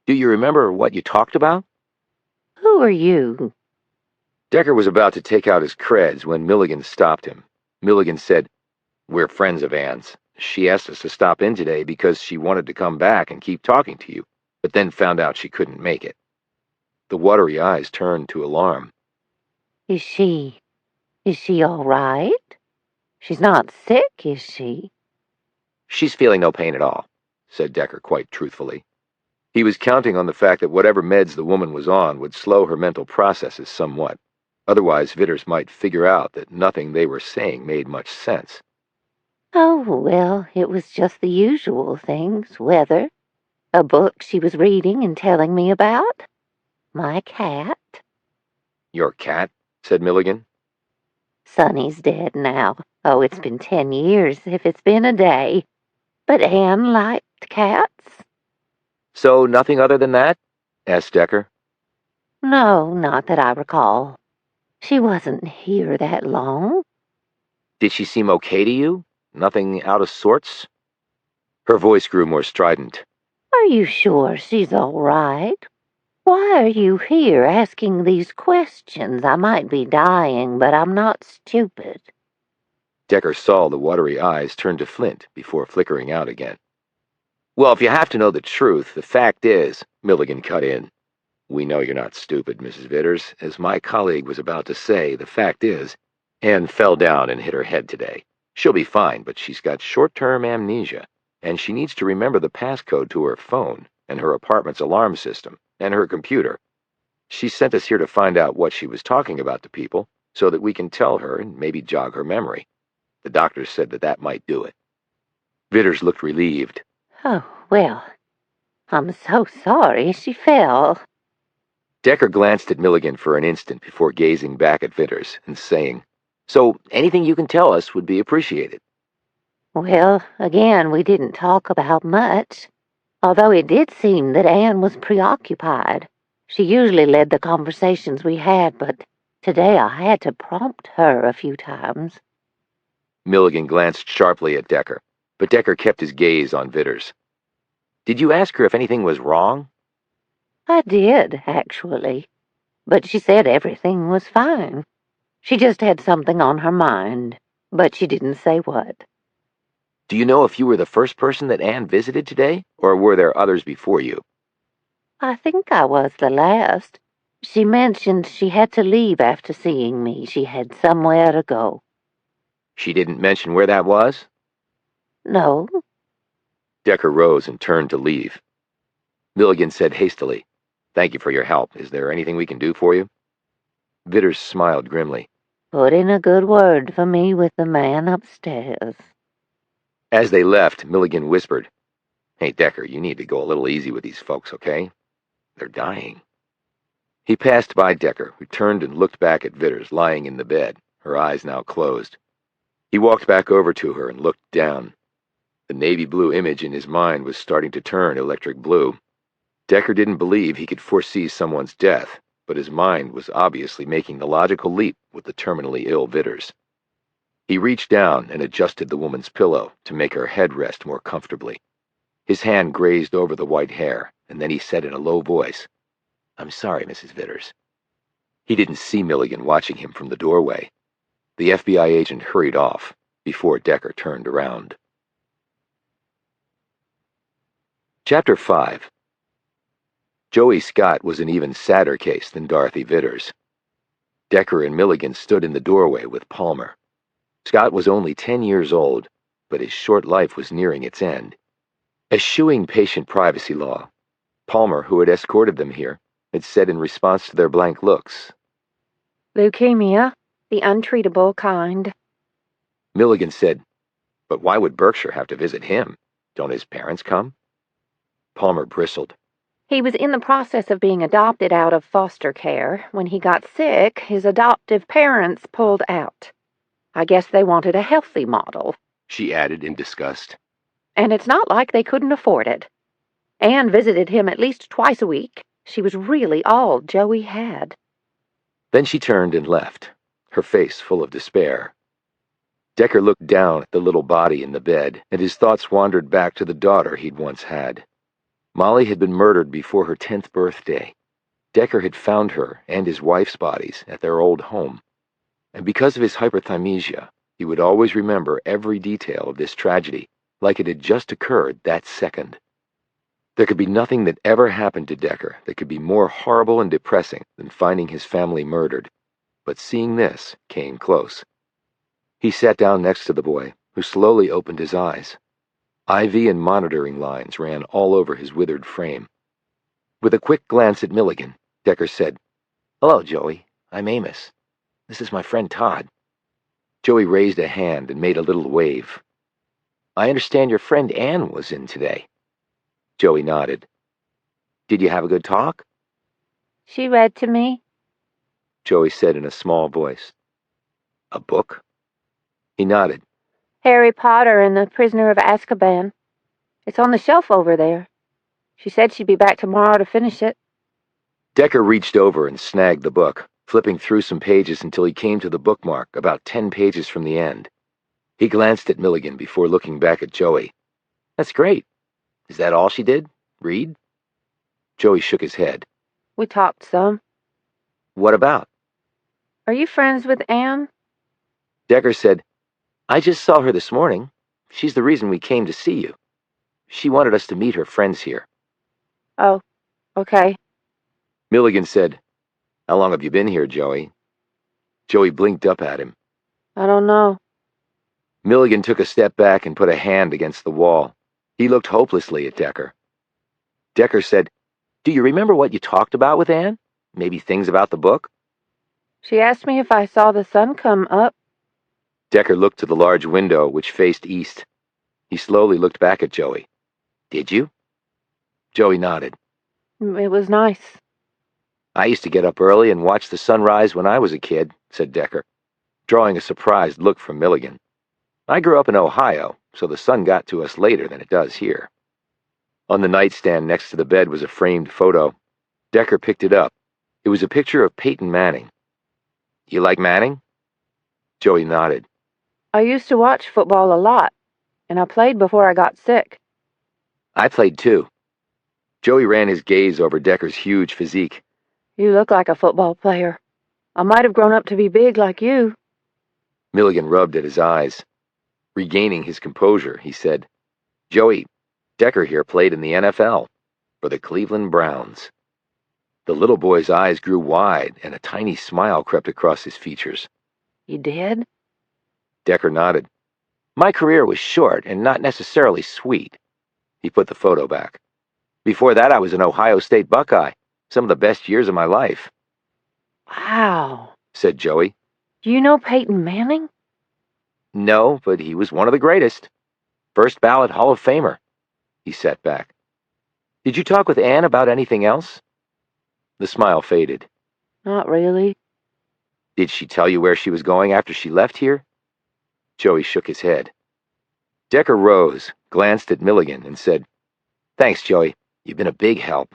Do you remember what you talked about? Who are you? Decker was about to take out his creds when Milligan stopped him. Milligan said, "We're friends of Anne's. She asked us to stop in today because she wanted to come back and keep talking to you, but then found out she couldn't make it." The watery eyes turned to alarm. Is she all right? She's not sick, is she? "She's feeling no pain at all," said Decker quite truthfully. He was counting on the fact that whatever meds the woman was on would slow her mental processes somewhat. Otherwise, Vitters might figure out that nothing they were saying made much sense. Oh, well, it was just the usual things. Weather, a book she was reading and telling me about, my cat. "Your cat?" said Milligan. Sonny's dead now. Oh, it's been 10 years, if it's been a day. But Anne liked cats. "So nothing other than that?" asked Decker. No, not that I recall. She wasn't here that long. "Did she seem okay to you? Nothing out of sorts?" Her voice grew more strident. Are you sure she's all right? Why are you here asking these questions? I might be dying, but I'm not stupid. Decker saw the watery eyes turn to flint before flickering out again. "Well, if you have to know the truth, the fact is," Milligan cut in. "We know you're not stupid, Mrs. Vitters. As my colleague was about to say, the fact is, Anne fell down and hit her head today. She'll be fine, but she's got short-term amnesia, and she needs to remember the passcode to her phone and her apartment's alarm system and her computer. She sent us here to find out what she was talking about to people so that we can tell her and maybe jog her memory. The doctors said that might do it." Vitters looked relieved. Oh, well, I'm so sorry she fell. Decker glanced at Milligan for an instant before gazing back at Vitters and saying, "So anything you can tell us would be appreciated." Well, again, we didn't talk about much, although it did seem that Anne was preoccupied. She usually led the conversations we had, but today I had to prompt her a few times. Milligan glanced sharply at Decker, but Decker kept his gaze on Vitters. "Did you ask her if anything was wrong?" I did, actually, but she said everything was fine. She just had something on her mind, but she didn't say what. "Do you know if you were the first person that Anne visited today, or were there others before you?" I think I was the last. She mentioned she had to leave after seeing me. She had somewhere to go. "She didn't mention where that was?" No, Decker rose and turned to leave. Milligan said hastily, "Thank you for your help. Is there anything we can do for you?" Vitters smiled grimly. put in a good word for me with the man upstairs. As they left, Milligan whispered, "Hey, Decker, you need to go a little easy with these folks, okay? They're dying." He passed by Decker, who turned and looked back at Vitters lying in the bed, her eyes now closed. He walked back over to her and looked down. The navy blue image in his mind was starting to turn electric blue. Decker didn't believe he could foresee someone's death, but his mind was obviously making the logical leap with the terminally ill Vitters. He reached down and adjusted the woman's pillow to make her head rest more comfortably. His hand grazed over the white hair, and then he said in a low voice, "I'm sorry, Mrs. Vitters." He didn't see Milligan watching him from the doorway. The FBI agent hurried off before Decker turned around. Chapter 5. Joey Scott was an even sadder case than Dorothy Vitters. Decker and Milligan stood in the doorway with Palmer. Scott was only 10 years old, but his short life was nearing its end. Eschewing patient privacy law, Palmer, who had escorted them here, had said in response to their blank looks, Leukemia, the untreatable kind. Milligan said, "But why would Berkshire have to visit him? Don't his parents come?" Palmer bristled. He was in the process of being adopted out of foster care. When he got sick, his adoptive parents pulled out. I guess they wanted a healthy model. She added in disgust. And it's not like they couldn't afford it. Anne visited him at least twice a week. She was really all Joey had. Then she turned and left, her face full of despair. Decker looked down at the little body in the bed, and his thoughts wandered back to the daughter he'd once had. Molly had been murdered before her 10th birthday. Decker had found her and his wife's bodies at their old home. And because of his hyperthymesia, he would always remember every detail of this tragedy, like it had just occurred that second. There could be nothing that ever happened to Decker that could be more horrible and depressing than finding his family murdered. But seeing this came close. He sat down next to the boy, who slowly opened his eyes. IV and monitoring lines ran all over his withered frame. With a quick glance at Milligan, Decker said, "Hello, Joey. I'm Amos. This is my friend Todd." Joey raised a hand and made a little wave. "I understand your friend Anne was in today." Joey nodded. "Did you have a good talk?" She read to me, Joey said in a small voice. "A book?" He nodded. Harry Potter and the Prisoner of Azkaban. It's on the shelf over there. She said she'd be back tomorrow to finish it. Decker reached over and snagged the book, flipping through some pages until he came to the bookmark about 10 pages from the end. He glanced at Milligan before looking back at Joey. "That's great. Is that all she did? Read?" Joey shook his head. We talked some. "What about?" Are you friends with Anne? Decker said, "I just saw her this morning. She's the reason we came to see you. She wanted us to meet her friends here." Oh, okay. Milligan said, "How long have you been here, Joey?" Joey blinked up at him. I don't know. Milligan took a step back and put a hand against the wall. He looked hopelessly at Decker. Decker said, "Do you remember what you talked about with Anne? Maybe things about the book?" She asked me if I saw the sun come up. Decker looked to the large window which faced east. He slowly looked back at Joey. "Did you?" Joey nodded. It was nice. "I used to get up early and watch the sunrise when I was a kid," said Decker, drawing a surprised look from Milligan. "I grew up in Ohio, so the sun got to us later than it does here." On the nightstand next to the bed was a framed photo. Decker picked it up. It was a picture of Peyton Manning. "You like Manning?" Joey nodded. I used to watch football a lot, and I played before I got sick. "I played too." Joey ran his gaze over Decker's huge physique. You look like a football player. I might have grown up to be big like you. Milligan rubbed at his eyes. Regaining his composure, he said, "Joey, Decker here played in the NFL for the Cleveland Browns." The little boy's eyes grew wide, and a tiny smile crept across his features. You did? Decker nodded. "My career was short and not necessarily sweet." He put the photo back. "Before that, I was an Ohio State Buckeye. Some of the best years of my life." Wow, said Joey. Do you know Peyton Manning? "No, but he was one of the greatest. First ballot Hall of Famer." He sat back. "Did you talk with Anne about anything else?" The smile faded. Not really. "Did she tell you where she was going after she left here?" Joey shook his head. Decker rose, glanced at Milligan, and said, "Thanks, Joey. You've been a big help."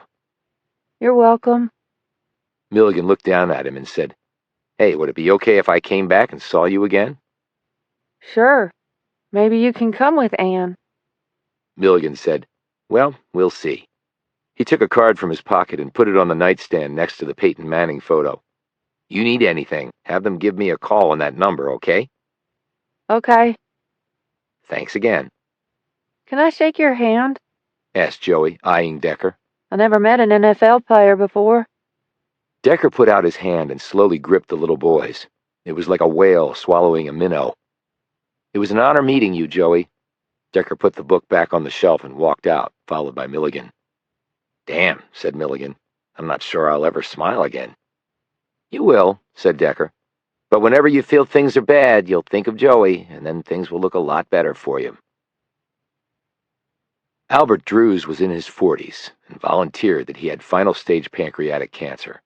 You're welcome. Milligan looked down at him and said, "Hey, would it be okay if I came back and saw you again?" Sure. Maybe you can come with Anne. Milligan said, "Well, we'll see." He took a card from his pocket and put it on the nightstand next to the Peyton Manning photo. "You need anything, have them give me a call on that number, okay?" Okay. "Thanks again," Can I shake your hand? asked Joey, eyeing Decker. I never met an NFL player before. Decker put out his hand and slowly gripped the little boy's. It was like a whale swallowing a minnow. "It was an honor meeting you, Joey." Decker put the book back on the shelf and walked out, followed by Milligan. "Damn," said Milligan. "I'm not sure I'll ever smile again." "You will," said Decker. "But whenever you feel things are bad, you'll think of Joey, and then things will look a lot better for you." Albert Drews was in his 40s and volunteered that he had final-stage pancreatic cancer.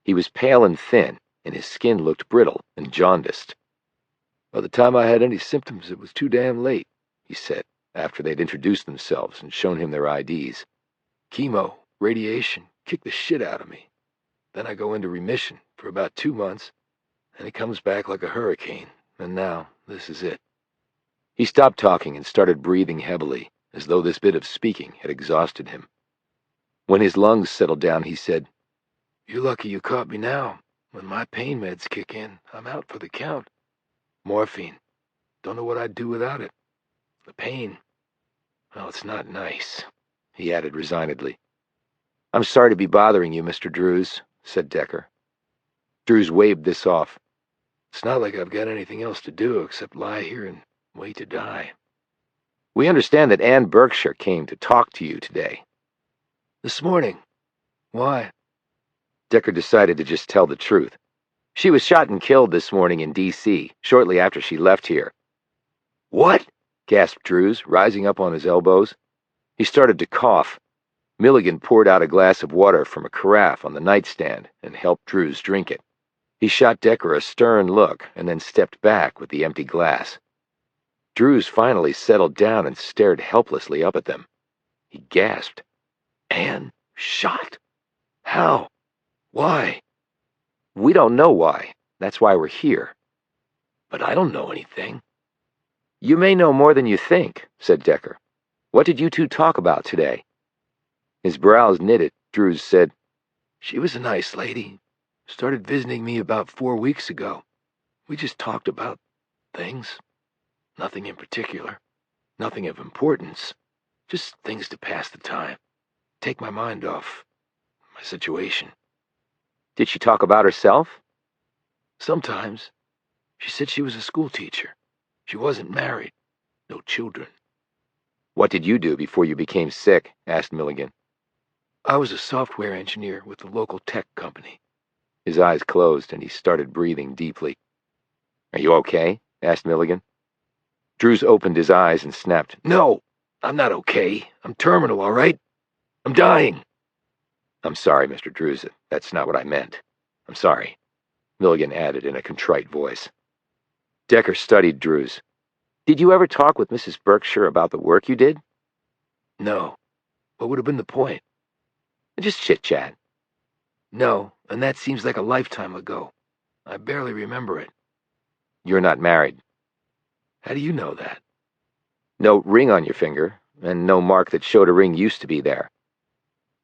He was pale and thin, and his skin looked brittle and jaundiced. "By the time I had any symptoms, it was too damn late," he said, after they'd introduced themselves and shown him their IDs. Chemo, radiation, kick the shit out of me. Then I go into remission for about 2 months, and it comes back like a hurricane, and now this is it." He stopped talking and started breathing heavily, as though this bit of speaking had exhausted him. When his lungs settled down, he said, "You're lucky you caught me now. When my pain meds kick in, I'm out for the count. Morphine. Don't know what I'd do without it. The pain, well, it's not nice," he added resignedly. "I'm sorry to be bothering you, Mr. Drews," said Decker. Drews waved this off. "It's not like I've got anything else to do except lie here and wait to die." "We understand that Ann Berkshire came to talk to you today." "This morning. Why?" Decker decided to just tell the truth. "She was shot and killed this morning in D.C., shortly after she left here." "What?" gasped Drews, rising up on his elbows. He started to cough. Milligan poured out a glass of water from a carafe on the nightstand and helped Drews drink it. He shot Decker a stern look and then stepped back with the empty glass. Drews finally settled down and stared helplessly up at them. He gasped. "Ann shot? How? Why?" "We don't know why. That's why we're here." "But I don't know anything." "You may know more than you think," said Decker. "What did you two talk about today?" His brows knitted. Drews said, "She was a nice lady. Started visiting me about 4 weeks ago. We just talked about things. Nothing in particular. Nothing of importance. Just things to pass the time. Take my mind off my situation." "Did she talk about herself?" "Sometimes. She said she was a school teacher. She wasn't married. No children." "What did you do before you became sick?" asked Milligan. "I was a software engineer with the local tech company." His eyes closed and he started breathing deeply. "Are you okay?" asked Milligan. Drews opened his eyes and snapped, "No, I'm not okay. I'm terminal, all right? I'm dying." "I'm sorry, Mr. Drews. That's not what I meant. I'm sorry," Milligan added in a contrite voice. Decker studied Drews. "Did you ever talk with Mrs. Berkshire about the work you did?" "No. What would have been the point?" "Just chit-chat." "No, and that seems like a lifetime ago. I barely remember it." "You're not married." "How do you know that?" "No ring on your finger, and no mark that showed a ring used to be there."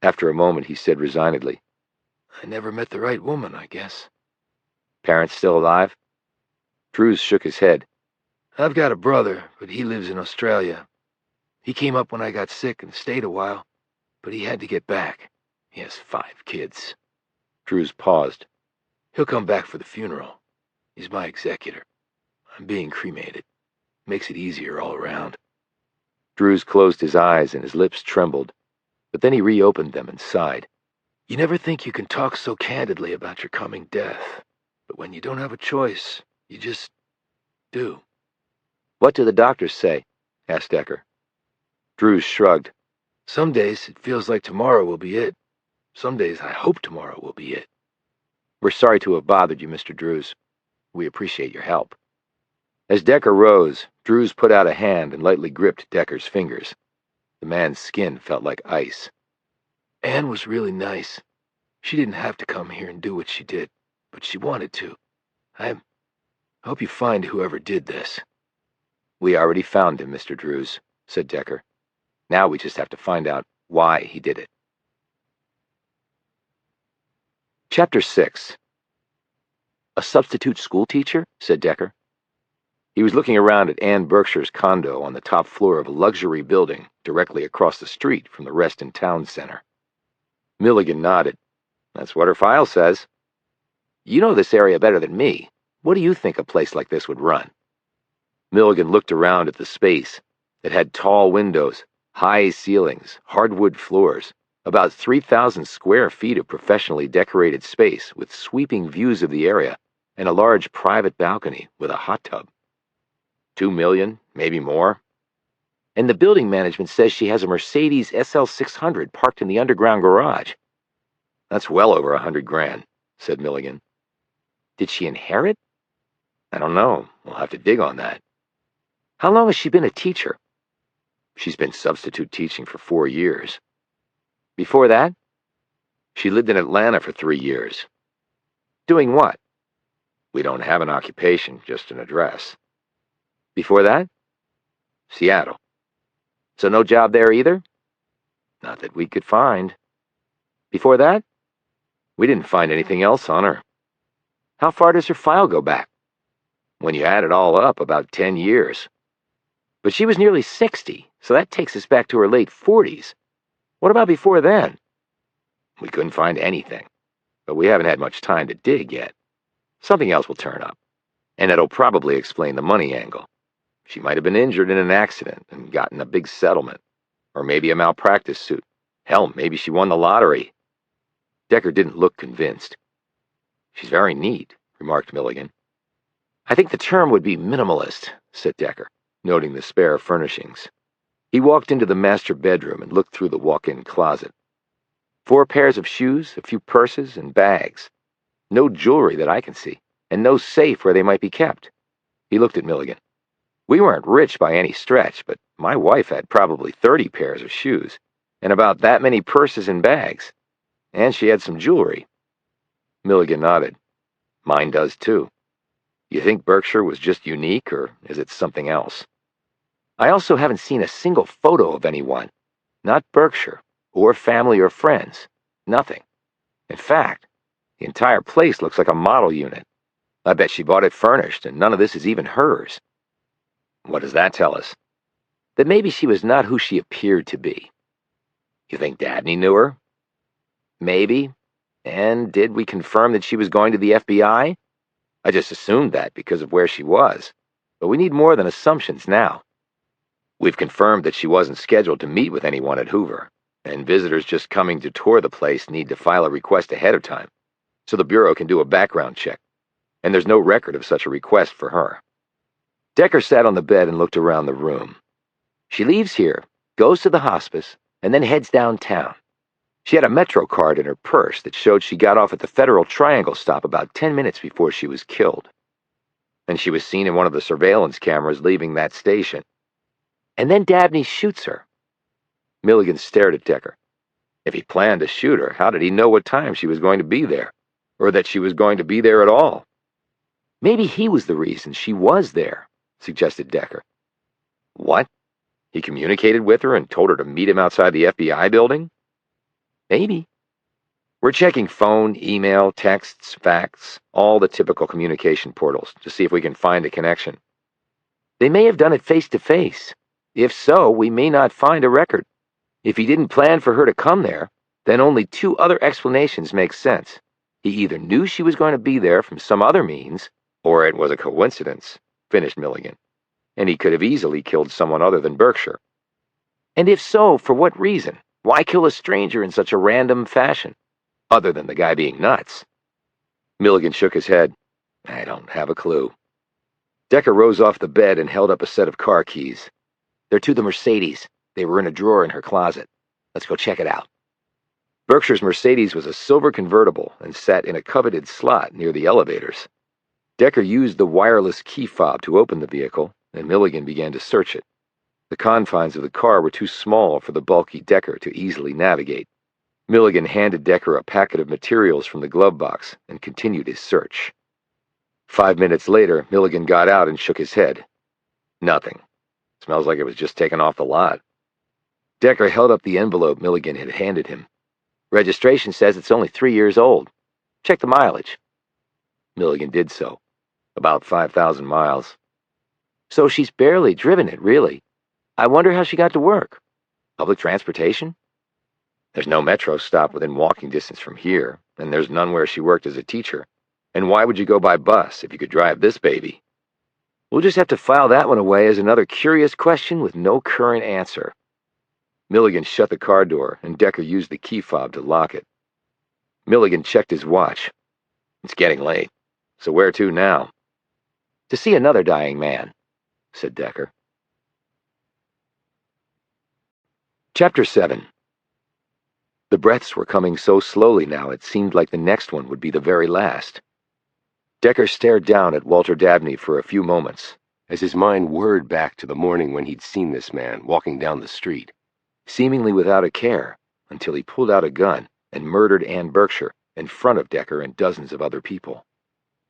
After a moment, he said resignedly, "I never met the right woman, I guess." "Parents still alive?" Drews shook his head. "I've got a brother, but he lives in Australia. He came up when I got sick and stayed a while, but he had to get back. He has 5 kids. Drews paused. "He'll come back for the funeral. He's my executor. I'm being cremated. Makes it easier all around." Drews closed his eyes and his lips trembled, but then he reopened them and sighed. "You never think you can talk so candidly about your coming death, but when you don't have a choice, you just do." "What do the doctors say?" asked Decker. Drews shrugged. "Some days it feels like tomorrow will be it. Some days I hope tomorrow will be it." "We're sorry to have bothered you, Mr. Drews. We appreciate your help." As Decker rose, Drews put out a hand and lightly gripped Decker's fingers. The man's skin felt like ice. "Ann was really nice. She didn't have to come here and do what she did, but she wanted to. I hope you find whoever did this." "We already found him, Mr. Drews," said Decker. "Now we just have to find out why he did it." Chapter 6. "A substitute school teacher?" said Decker. He was looking around at Ann Berkshire's condo on the top floor of a luxury building directly across the street from the Reston Town Center. Milligan nodded. "That's what her file says." "You know this area better than me. What do you think a place like this would run?" Milligan looked around at the space. It had tall windows, high ceilings, hardwood floors, about 3,000 square feet of professionally decorated space with sweeping views of the area, and a large private balcony with a hot tub. 2 million, maybe more. And the building management says she has a Mercedes SL 600 parked in the underground garage. "That's well over $100,000, said Milligan. "Did she inherit?" "I don't know. We'll have to dig on that." "How long has she been a teacher?" "She's been substitute teaching for 4 years. Before that? She lived in Atlanta for 3 years. Doing what? We don't have an occupation, just an address. Before that? Seattle. So no job there either? Not that we could find. Before that? We didn't find anything else on her. How far does her file go back? When you add it all up, about 10 years. But she was nearly 60, so that takes us back to her late 40s. What about before then? We couldn't find anything, but we haven't had much time to dig yet. Something else will turn up, and it'll probably explain the money angle. She might have been injured in an accident and gotten a big settlement, or maybe a malpractice suit. Hell, maybe she won the lottery. Decker didn't look convinced. She's very neat, remarked Milligan. I think the term would be minimalist, said Decker, noting the spare furnishings. He walked into the master bedroom and looked through the walk-in closet. 4 pairs of shoes, a few purses, and bags. No jewelry that I can see, and no safe where they might be kept. He looked at Milligan. We weren't rich by any stretch, but my wife had probably 30 pairs of shoes, and about that many purses and bags. And she had some jewelry. Milligan nodded. Mine does too. You think Berkshire was just unique, or is it something else? I also haven't seen a single photo of anyone. Not Berkshire, or family or friends. Nothing. In fact, the entire place looks like a model unit. I bet she bought it furnished, and none of this is even hers. What does that tell us? That maybe she was not who she appeared to be. You think Dabney knew her? Maybe. And did we confirm that she was going to the FBI? I just assumed that because of where she was. But we need more than assumptions now. We've confirmed that she wasn't scheduled to meet with anyone at Hoover, and visitors just coming to tour the place need to file a request ahead of time, so the Bureau can do a background check, and there's no record of such a request for her. Decker sat on the bed and looked around the room. She leaves here, goes to the hospice, and then heads downtown. She had a Metro card in her purse that showed she got off at the Federal Triangle stop about 10 minutes before she was killed. And she was seen in one of the surveillance cameras leaving that station. And then Dabney shoots her. Milligan stared at Decker. If he planned to shoot her, how did he know what time she was going to be there? Or that she was going to be there at all? Maybe he was the reason she was there, suggested Decker. What? He communicated with her and told her to meet him outside the FBI building? Maybe. We're checking phone, email, texts, fax, all the typical communication portals to see if we can find a connection. They may have done it face-to-face. If so, we may not find a record. If he didn't plan for her to come there, then only 2 other explanations make sense. He either knew she was going to be there from some other means, or it was a coincidence, finished Milligan, and he could have easily killed someone other than Berkshire. And if so, for what reason? Why kill a stranger in such a random fashion, other than the guy being nuts? Milligan shook his head. I don't have a clue. Decker rose off the bed and held up a set of car keys. They're to the Mercedes. They were in a drawer in her closet. Let's go check it out. Berkshire's Mercedes was a silver convertible and sat in a coveted slot near the elevators. Decker used the wireless key fob to open the vehicle, and Milligan began to search it. The confines of the car were too small for the bulky Decker to easily navigate. Milligan handed Decker a packet of materials from the glove box and continued his search. 5 minutes later, Milligan got out and shook his head. Nothing. Smells like it was just taken off the lot. Decker held up the envelope Milligan had handed him. Registration says it's only 3 years old. Check the mileage. Milligan did so. About 5,000 miles. So she's barely driven it, really. I wonder how she got to work. Public transportation? There's no metro stop within walking distance from here, and there's none where she worked as a teacher. And why would you go by bus if you could drive this baby? We'll just have to file that one away as another curious question with no current answer. Milligan shut the car door, and Decker used the key fob to lock it. Milligan checked his watch. It's getting late, so where to now? To see another dying man, said Decker. Chapter 7. The breaths were coming so slowly now it seemed like the next one would be the very last. Decker stared down at Walter Dabney for a few moments, as his mind whirred back to the morning when he'd seen this man walking down the street, seemingly without a care, until he pulled out a gun and murdered Ann Berkshire in front of Decker and dozens of other people.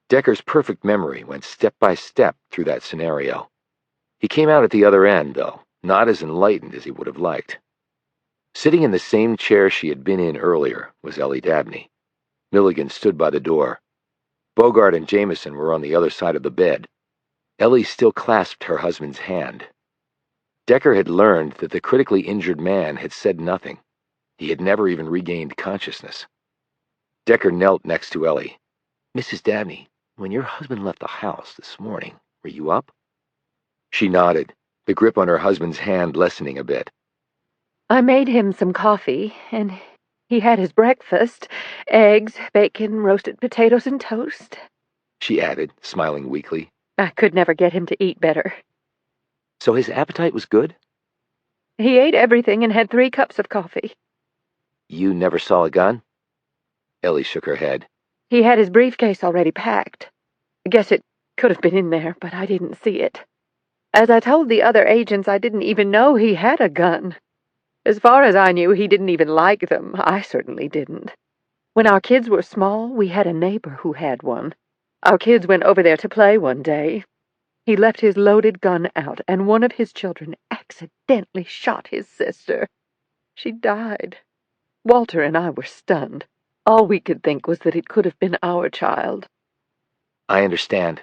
Decker's perfect memory went step by step through that scenario. He came out at the other end, though, not as enlightened as he would have liked. Sitting in the same chair she had been in earlier was Ellie Dabney. Milligan stood by the door. Bogart and Jamison were on the other side of the bed. Ellie still clasped her husband's hand. Decker had learned that the critically injured man had said nothing. He had never even regained consciousness. Decker knelt next to Ellie. "Mrs. Dabney, when your husband left the house this morning, were you up?" She nodded, the grip on her husband's hand lessening a bit. I made him some coffee, and he had his breakfast, eggs, bacon, roasted potatoes, and toast, She added, smiling weakly. I could never get him to eat better. So his appetite was good? He ate everything and had 3 cups of coffee. You never saw a gun? Ellie shook her head. He had his briefcase already packed. I guess it could have been in there, but I didn't see it. As I told the other agents, I didn't even know he had a gun. As far as I knew, he didn't even like them. I certainly didn't. When our kids were small, we had a neighbor who had one. Our kids went over there to play one day. He left his loaded gun out, and one of his children accidentally shot his sister. She died. Walter and I were stunned. All we could think was that it could have been our child. I understand.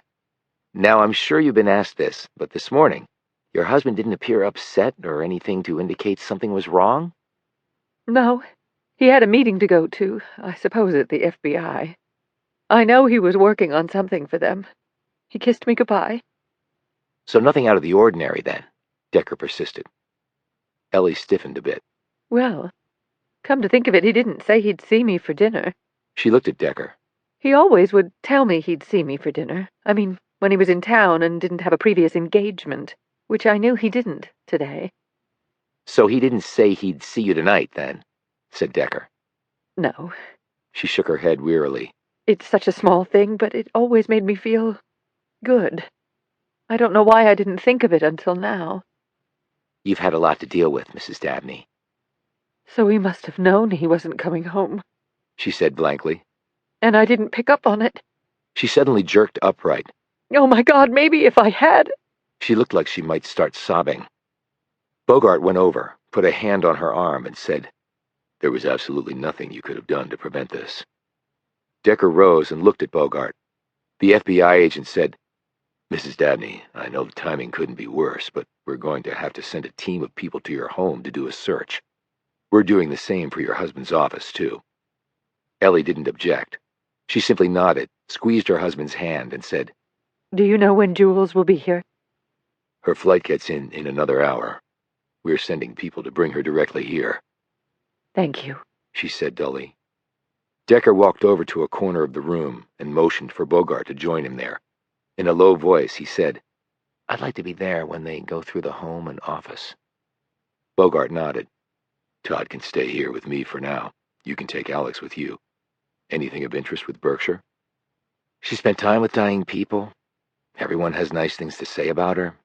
Now, I'm sure you've been asked this, but this morning, your husband didn't appear upset or anything to indicate something was wrong? No, he had a meeting to go to, I suppose at the FBI. I know he was working on something for them. He kissed me goodbye. So nothing out of the ordinary, then, Decker persisted. Ellie stiffened a bit. Well, come to think of it, he didn't say he'd see me for dinner. She looked at Decker. He always would tell me he'd see me for dinner. I mean, when he was in town and didn't have a previous engagement, which I knew he didn't today. So he didn't say he'd see you tonight, then, said Decker. No. She shook her head wearily. It's such a small thing, but it always made me feel good. I don't know why I didn't think of it until now. You've had a lot to deal with, Mrs. Dabney. So he must have known he wasn't coming home. She said blankly. And I didn't pick up on it. She suddenly jerked upright. Oh my God, maybe if I had. She looked like she might start sobbing. Bogart went over, put a hand on her arm, and said, "There was absolutely nothing you could have done to prevent this." Decker rose and looked at Bogart. The FBI agent said, "Mrs. Dabney, I know the timing couldn't be worse, but we're going to have to send a team of people to your home to do a search. We're doing the same for your husband's office, too." Ellie didn't object. She simply nodded, squeezed her husband's hand, and said, Do you know when Jules will be here? "Her flight gets in another hour. We're sending people to bring her directly here." Thank you, she said dully. Decker walked over to a corner of the room and motioned for Bogart to join him there. In a low voice, he said, "I'd like to be there when they go through the home and office." Bogart nodded. "Todd can stay here with me for now. You can take Alex with you. Anything of interest with Berkshire?" "She spent time with dying people. Everyone has nice things to say about her.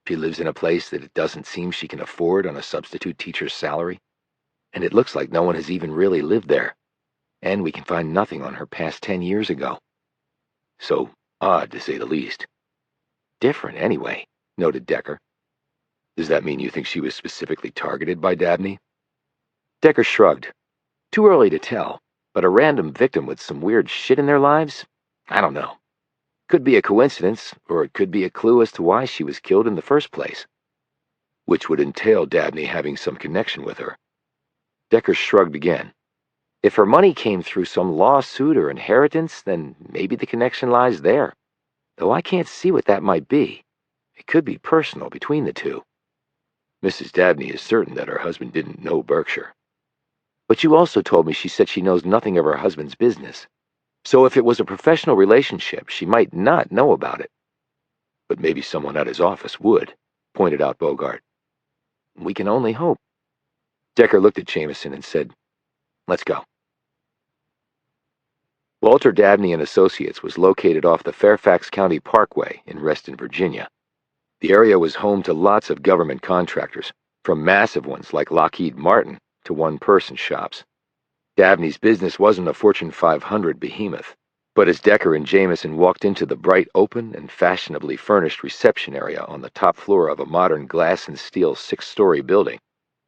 She lives in a place that it doesn't seem she can afford on a substitute teacher's salary. And it looks like no one has even really lived there. And we can find nothing on her past 10 years ago. So odd, to say the least." "Different, anyway," noted Decker. "Does that mean you think she was specifically targeted by Dabney?" Decker shrugged. "Too early to tell, but a random victim with some weird shit in their lives? I don't know. Could be a coincidence, or it could be a clue as to why she was killed in the first place. Which would entail Dabney having some connection with her." Decker shrugged again. "If her money came through some lawsuit or inheritance, then maybe the connection lies there. Though I can't see what that might be. It could be personal between the two. Mrs. Dabney is certain that her husband didn't know Berkshire. But you also told me she said she knows nothing of her husband's business. So if it was a professional relationship, she might not know about it." "But maybe someone at his office would," pointed out Bogart. "We can only hope." Decker looked at Jamison and said, "Let's go." Walter Dabney and Associates was located off the Fairfax County Parkway in Reston, Virginia. The area was home to lots of government contractors, from massive ones like Lockheed Martin to one-person shops. Dabney's business wasn't a Fortune 500 behemoth, but as Decker and Jamison walked into the bright, open, and fashionably furnished reception area on the top floor of a modern glass and steel 6-story building,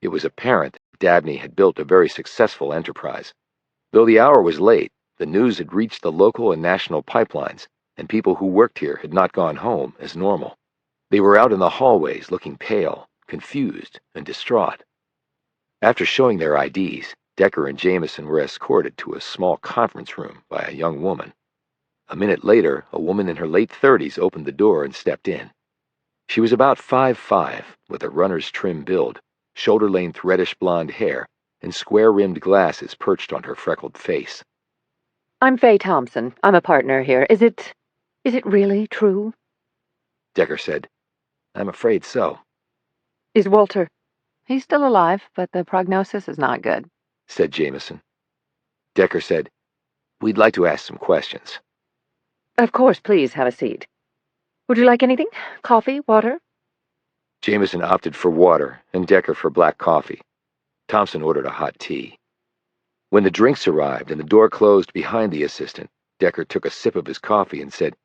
it was apparent that Dabney had built a very successful enterprise. Though the hour was late, the news had reached the local and national pipelines, and people who worked here had not gone home as normal. They were out in the hallways looking pale, confused, and distraught. After showing their IDs, Decker and Jamison were escorted to a small conference room by a young woman. A minute later, a woman in her late 30s opened the door and stepped in. She was about 5'5", with a runner's trim build, shoulder-length reddish blonde hair, and square-rimmed glasses perched on her freckled face. I'm Faye Thompson. I'm a partner here. Is it really true? Decker said, "I'm afraid so," Is Walter? He's still alive, but the prognosis is not good, said Jamison. Decker said, "We'd like to ask some questions." Of course, please have a seat. Would you like anything? Coffee? Water? Jamison opted for water and Decker for black coffee. Thompson ordered a hot tea. When the drinks arrived and the door closed behind the assistant, Decker took a sip of his coffee and said,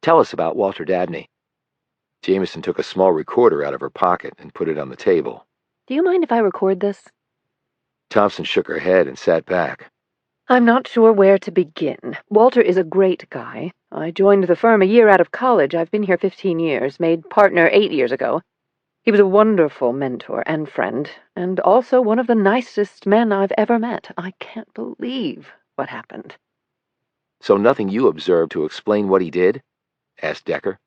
"Tell us about Walter Dabney." Jamison took a small recorder out of her pocket and put it on the table. Do you mind if I record this? Thompson shook her head and sat back. I'm not sure where to begin. Walter is a great guy. I joined the firm a year out of college. I've been here 15 years, made partner 8 years ago. He was a wonderful mentor and friend, and also one of the nicest men I've ever met. I can't believe what happened. "So nothing you observed to explain what he did?" asked Decker.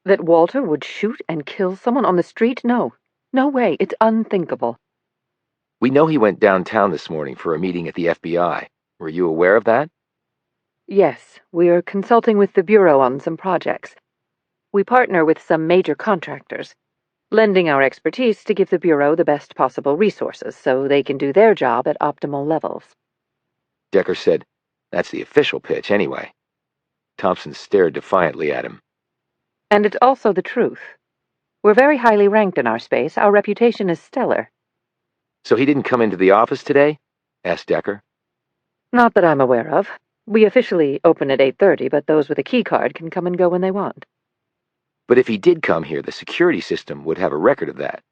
That Walter would shoot and kill someone on the street? No. No way. It's unthinkable. "We know he went downtown this morning for a meeting at the FBI. Were you aware of that?" Yes, we're consulting with the Bureau on some projects. We partner with some major contractors, lending our expertise to give the Bureau the best possible resources so they can do their job at optimal levels. Decker said, "That's the official pitch, anyway." Thompson stared defiantly at him. And it's also the truth. We're very highly ranked in our space. Our reputation is stellar. "So he didn't come into the office today?" asked Decker. Not that I'm aware of. We officially open at 8:30, but those with a key card can come and go when they want. "But if he did come here, the security system would have a record of that."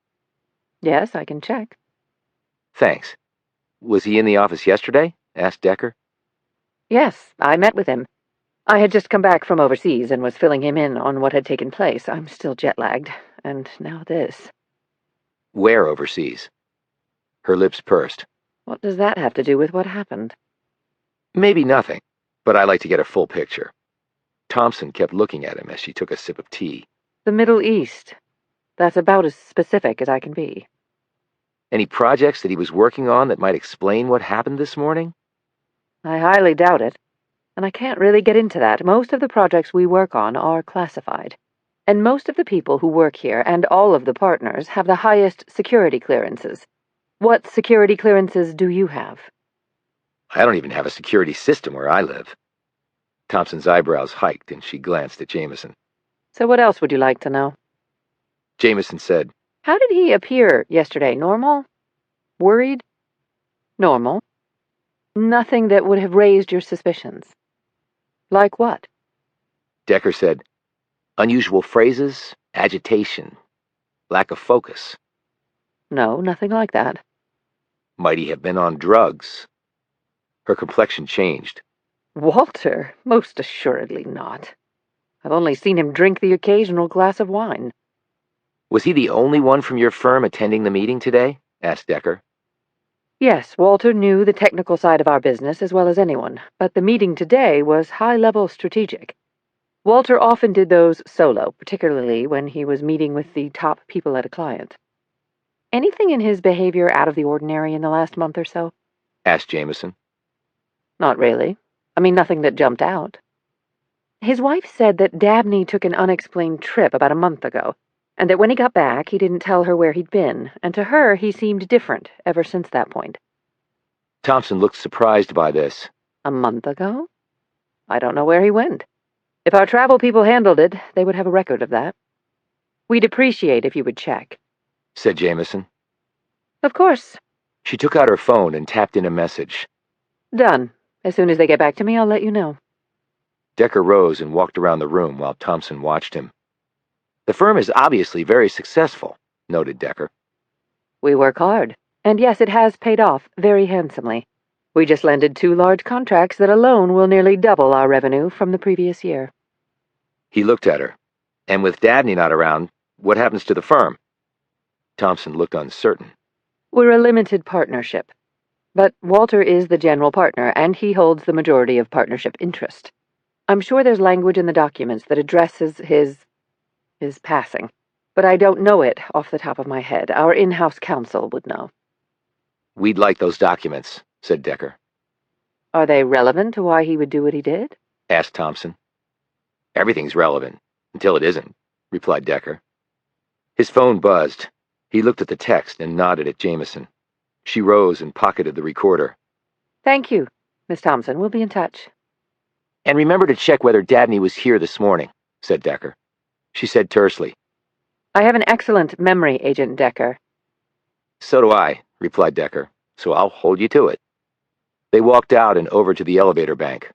Yes, I can check. "Thanks. Was he in the office yesterday?" asked Decker. Yes, I met with him. I had just come back from overseas and was filling him in on what had taken place. I'm still jet-lagged. And now this. "Where overseas?" Her lips pursed. What does that have to do with what happened? "Maybe nothing, but I like to get a full picture." Thompson kept looking at him as she took a sip of tea. The Middle East. That's about as specific as I can be. "Any projects that he was working on that might explain what happened this morning?" I highly doubt it. And I can't really get into that. Most of the projects we work on are classified. And most of the people who work here and all of the partners have the highest security clearances. What security clearances do you have? "I don't even have a security system where I live." Thompson's eyebrows hiked and she glanced at Jamison. So what else would you like to know? Jamison said, How did he appear yesterday? Normal? Worried? Normal. Nothing that would have raised your suspicions. Like what? Decker said, "Unusual phrases, agitation, lack of focus." No, nothing like that. "Might he have been on drugs?" Her complexion changed. Walter? Most assuredly not. I've only seen him drink the occasional glass of wine. "Was he the only one from your firm attending the meeting today?" asked Decker. Yes, Walter knew the technical side of our business as well as anyone, but the meeting today was high-level strategic. Walter often did those solo, particularly when he was meeting with the top people at a client. Anything in his behavior out of the ordinary in the last month or so? asked Jamison. Not really. I mean, nothing that jumped out. His wife said that Dabney took an unexplained trip about a month ago, and that when he got back, he didn't tell her where he'd been, and to her, he seemed different ever since that point. Thompson looked surprised by this. A month ago? I don't know where he went. If our travel people handled it, they would have a record of that. We'd appreciate if you would check. Said Jamison. Of course. She took out her phone and tapped in a message. Done. As soon as they get back to me, I'll let you know. Decker rose and walked around the room while Thompson watched him. The firm is obviously very successful, noted Decker. We work hard. And yes, it has paid off very handsomely. We just landed 2 large contracts that alone will nearly double our revenue from the previous year. He looked at her. And with Dabney not around, what happens to the firm? Thompson looked uncertain. We're a limited partnership. But Walter is the general partner, and he holds the majority of partnership interest. I'm sure there's language in the documents that addresses his passing. But I don't know it off the top of my head. Our in-house counsel would know. We'd like those documents, said Decker. Are they relevant to why he would do what he did? Asked Thompson. Everything's relevant, until it isn't, replied Decker. His phone buzzed. He looked at the text and nodded at Jamison. She rose and pocketed the recorder. Thank you, Miss Thompson. We'll be in touch. And remember to check whether Dabney was here this morning, said Decker. She said tersely. I have an excellent memory, Agent Decker. So do I, replied Decker, so I'll hold you to it. They walked out and over to the elevator bank.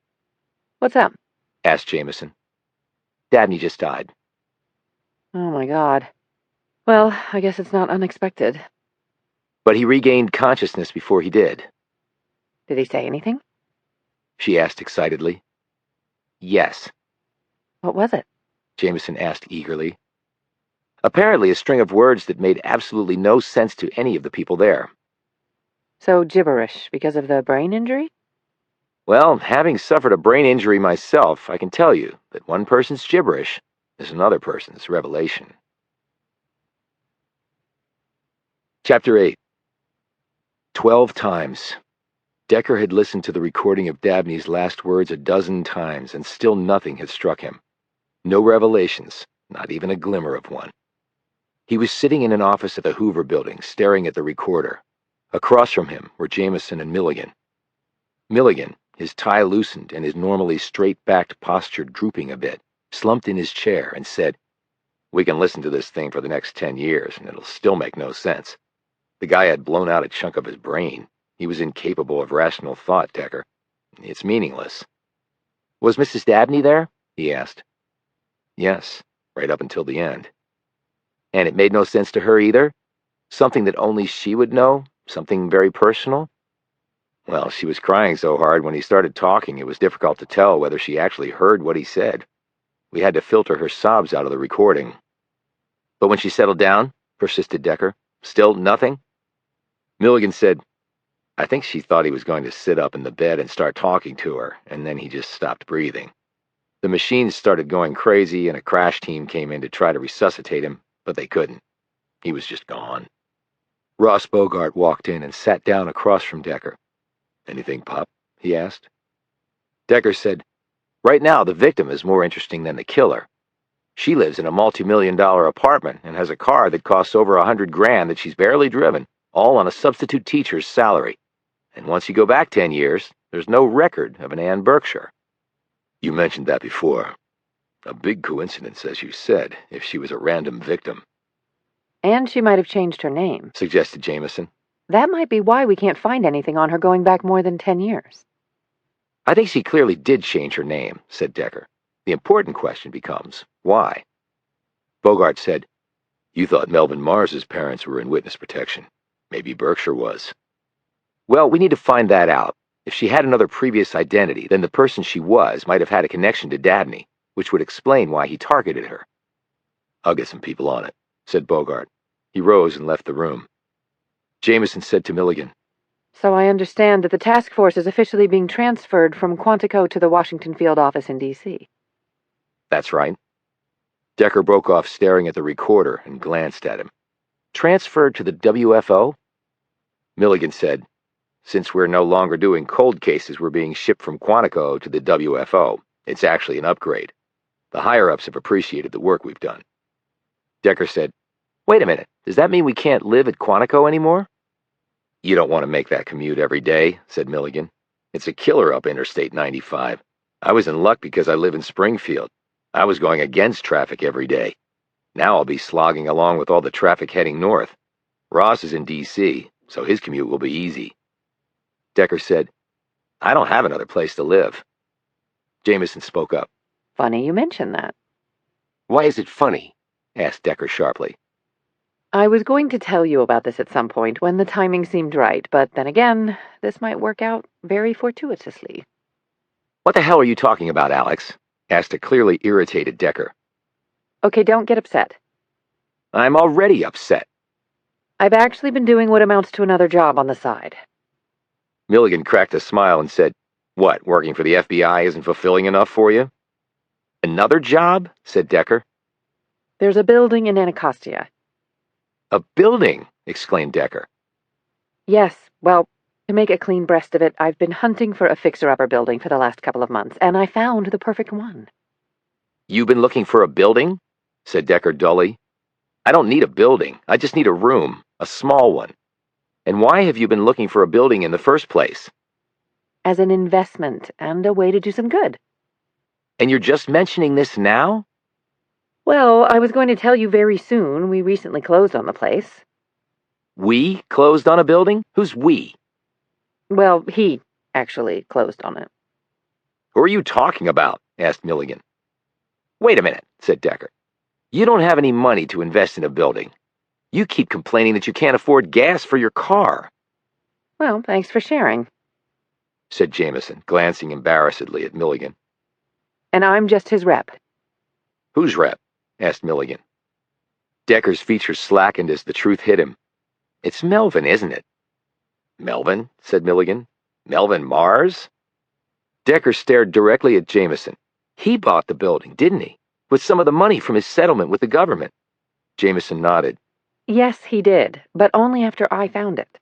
What's up? Asked Jamison. Dabney just died. Oh, my God. Well, I guess it's not unexpected. But he regained consciousness before he did. Did he say anything? She asked excitedly. Yes. What was it? Jamison asked eagerly. Apparently a string of words that made absolutely no sense to any of the people there. So gibberish because of the brain injury? Well, having suffered a brain injury myself, I can tell you that one person's gibberish is another person's revelation. Chapter 8. 12 times. Decker had listened to the recording of Dabney's last words a dozen times, and still nothing had struck him. No revelations, not even a glimmer of one. He was sitting in an office at the Hoover Building, staring at the recorder. Across from him were Jamison and Milligan. Milligan, his tie loosened and his normally straight-backed posture drooping a bit, slumped in his chair and said, "We can listen to this thing for the next 10 years, and it'll still make no sense. The guy had blown out a chunk of his brain. He was incapable of rational thought, Decker. It's meaningless." "Was Mrs. Dabney there?" he asked. "Yes, right up until the end." "And it made no sense to her either? Something that only she would know? Something very personal?" "Well, she was crying so hard when he started talking it was difficult to tell whether she actually heard what he said. We had to filter her sobs out of the recording." "But when she settled down," persisted Decker, "still nothing?" Milligan said, "I think she thought he was going to sit up in the bed and start talking to her, and then he just stopped breathing. The machines started going crazy, and a crash team came in to try to resuscitate him, but they couldn't. He was just gone." Ross Bogart walked in and sat down across from Decker. "Anything, Pop?" he asked. Decker said, "Right now, the victim is more interesting than the killer. She lives in a multi-million-dollar apartment and has a car that costs over $100,000 that she's barely driven, all on a substitute teacher's salary. And once you go back 10 years, there's no record of an Ann Berkshire." "You mentioned that before. A big coincidence, as you said, if she was a random victim." And she might have changed her name, suggested Jamison. That might be why we can't find anything on her going back more than 10 years. "I think she clearly did change her name," said Decker. "The important question becomes, why?" Bogart said, "You thought Melvin Mars's parents were in witness protection. Maybe Berkshire was." "Well, we need to find that out. If she had another previous identity, then the person she was might have had a connection to Dabney, which would explain why he targeted her." "I'll get some people on it," said Bogart. He rose and left the room. Jamison said to Milligan, "So I understand that the task force is officially being transferred from Quantico to the Washington field office in D.C. "That's right." Decker broke off staring at the recorder and glanced at him. "Transferred to the WFO?" Milligan said, "Since we're no longer doing cold cases, we're being shipped from Quantico to the WFO. It's actually an upgrade. The higher-ups have appreciated the work we've done." Decker said, "Wait a minute, does that mean we can't live at Quantico anymore?" "You don't want to make that commute every day," said Milligan. "It's a killer up Interstate 95. I was in luck because I live in Springfield. I was going against traffic every day. Now I'll be slogging along with all the traffic heading north. Ross is in D.C., so his commute will be easy. Decker said, I don't have another place to live. Jamison spoke up. Funny you mention that. Why is it funny? Asked Decker sharply. I was going to tell you about this at some point when the timing seemed right, but then again, this might work out very fortuitously. What the hell are you talking about, Alex? Asked a clearly irritated Decker. Okay, don't get upset. I'm already upset. I've actually been doing what amounts to another job on the side. Milligan cracked a smile and said, What, working for the FBI isn't fulfilling enough for you? Another job? Said Decker. There's a building in Anacostia. A building? Exclaimed Decker. Yes, well, to make a clean breast of it, I've been hunting for a fixer-upper building for the last couple of months, and I found the perfect one. You've been looking for a building? Said Decker dully. I don't need a building. I just need a room, a small one. And why have you been looking for a building in the first place? As an investment and a way to do some good. And you're just mentioning this now? Well, I was going to tell you very soon. We recently closed on the place. We closed on a building? Who's we? Well, he actually closed on it. Who are you talking about? Asked Milligan. Wait a minute, said Decker. You don't have any money to invest in a building. You keep complaining that you can't afford gas for your car. Well, thanks for sharing, said Jamison, glancing embarrassedly at Milligan. And I'm just his rep. Whose rep? Asked Milligan. Decker's features slackened as the truth hit him. It's Melvin, isn't it? Melvin? Said Milligan. Melvin Mars? Decker stared directly at Jamison. He bought the building, didn't he? With some of the money from his settlement with the government. Jamison nodded. Yes, he did, but only after I found it.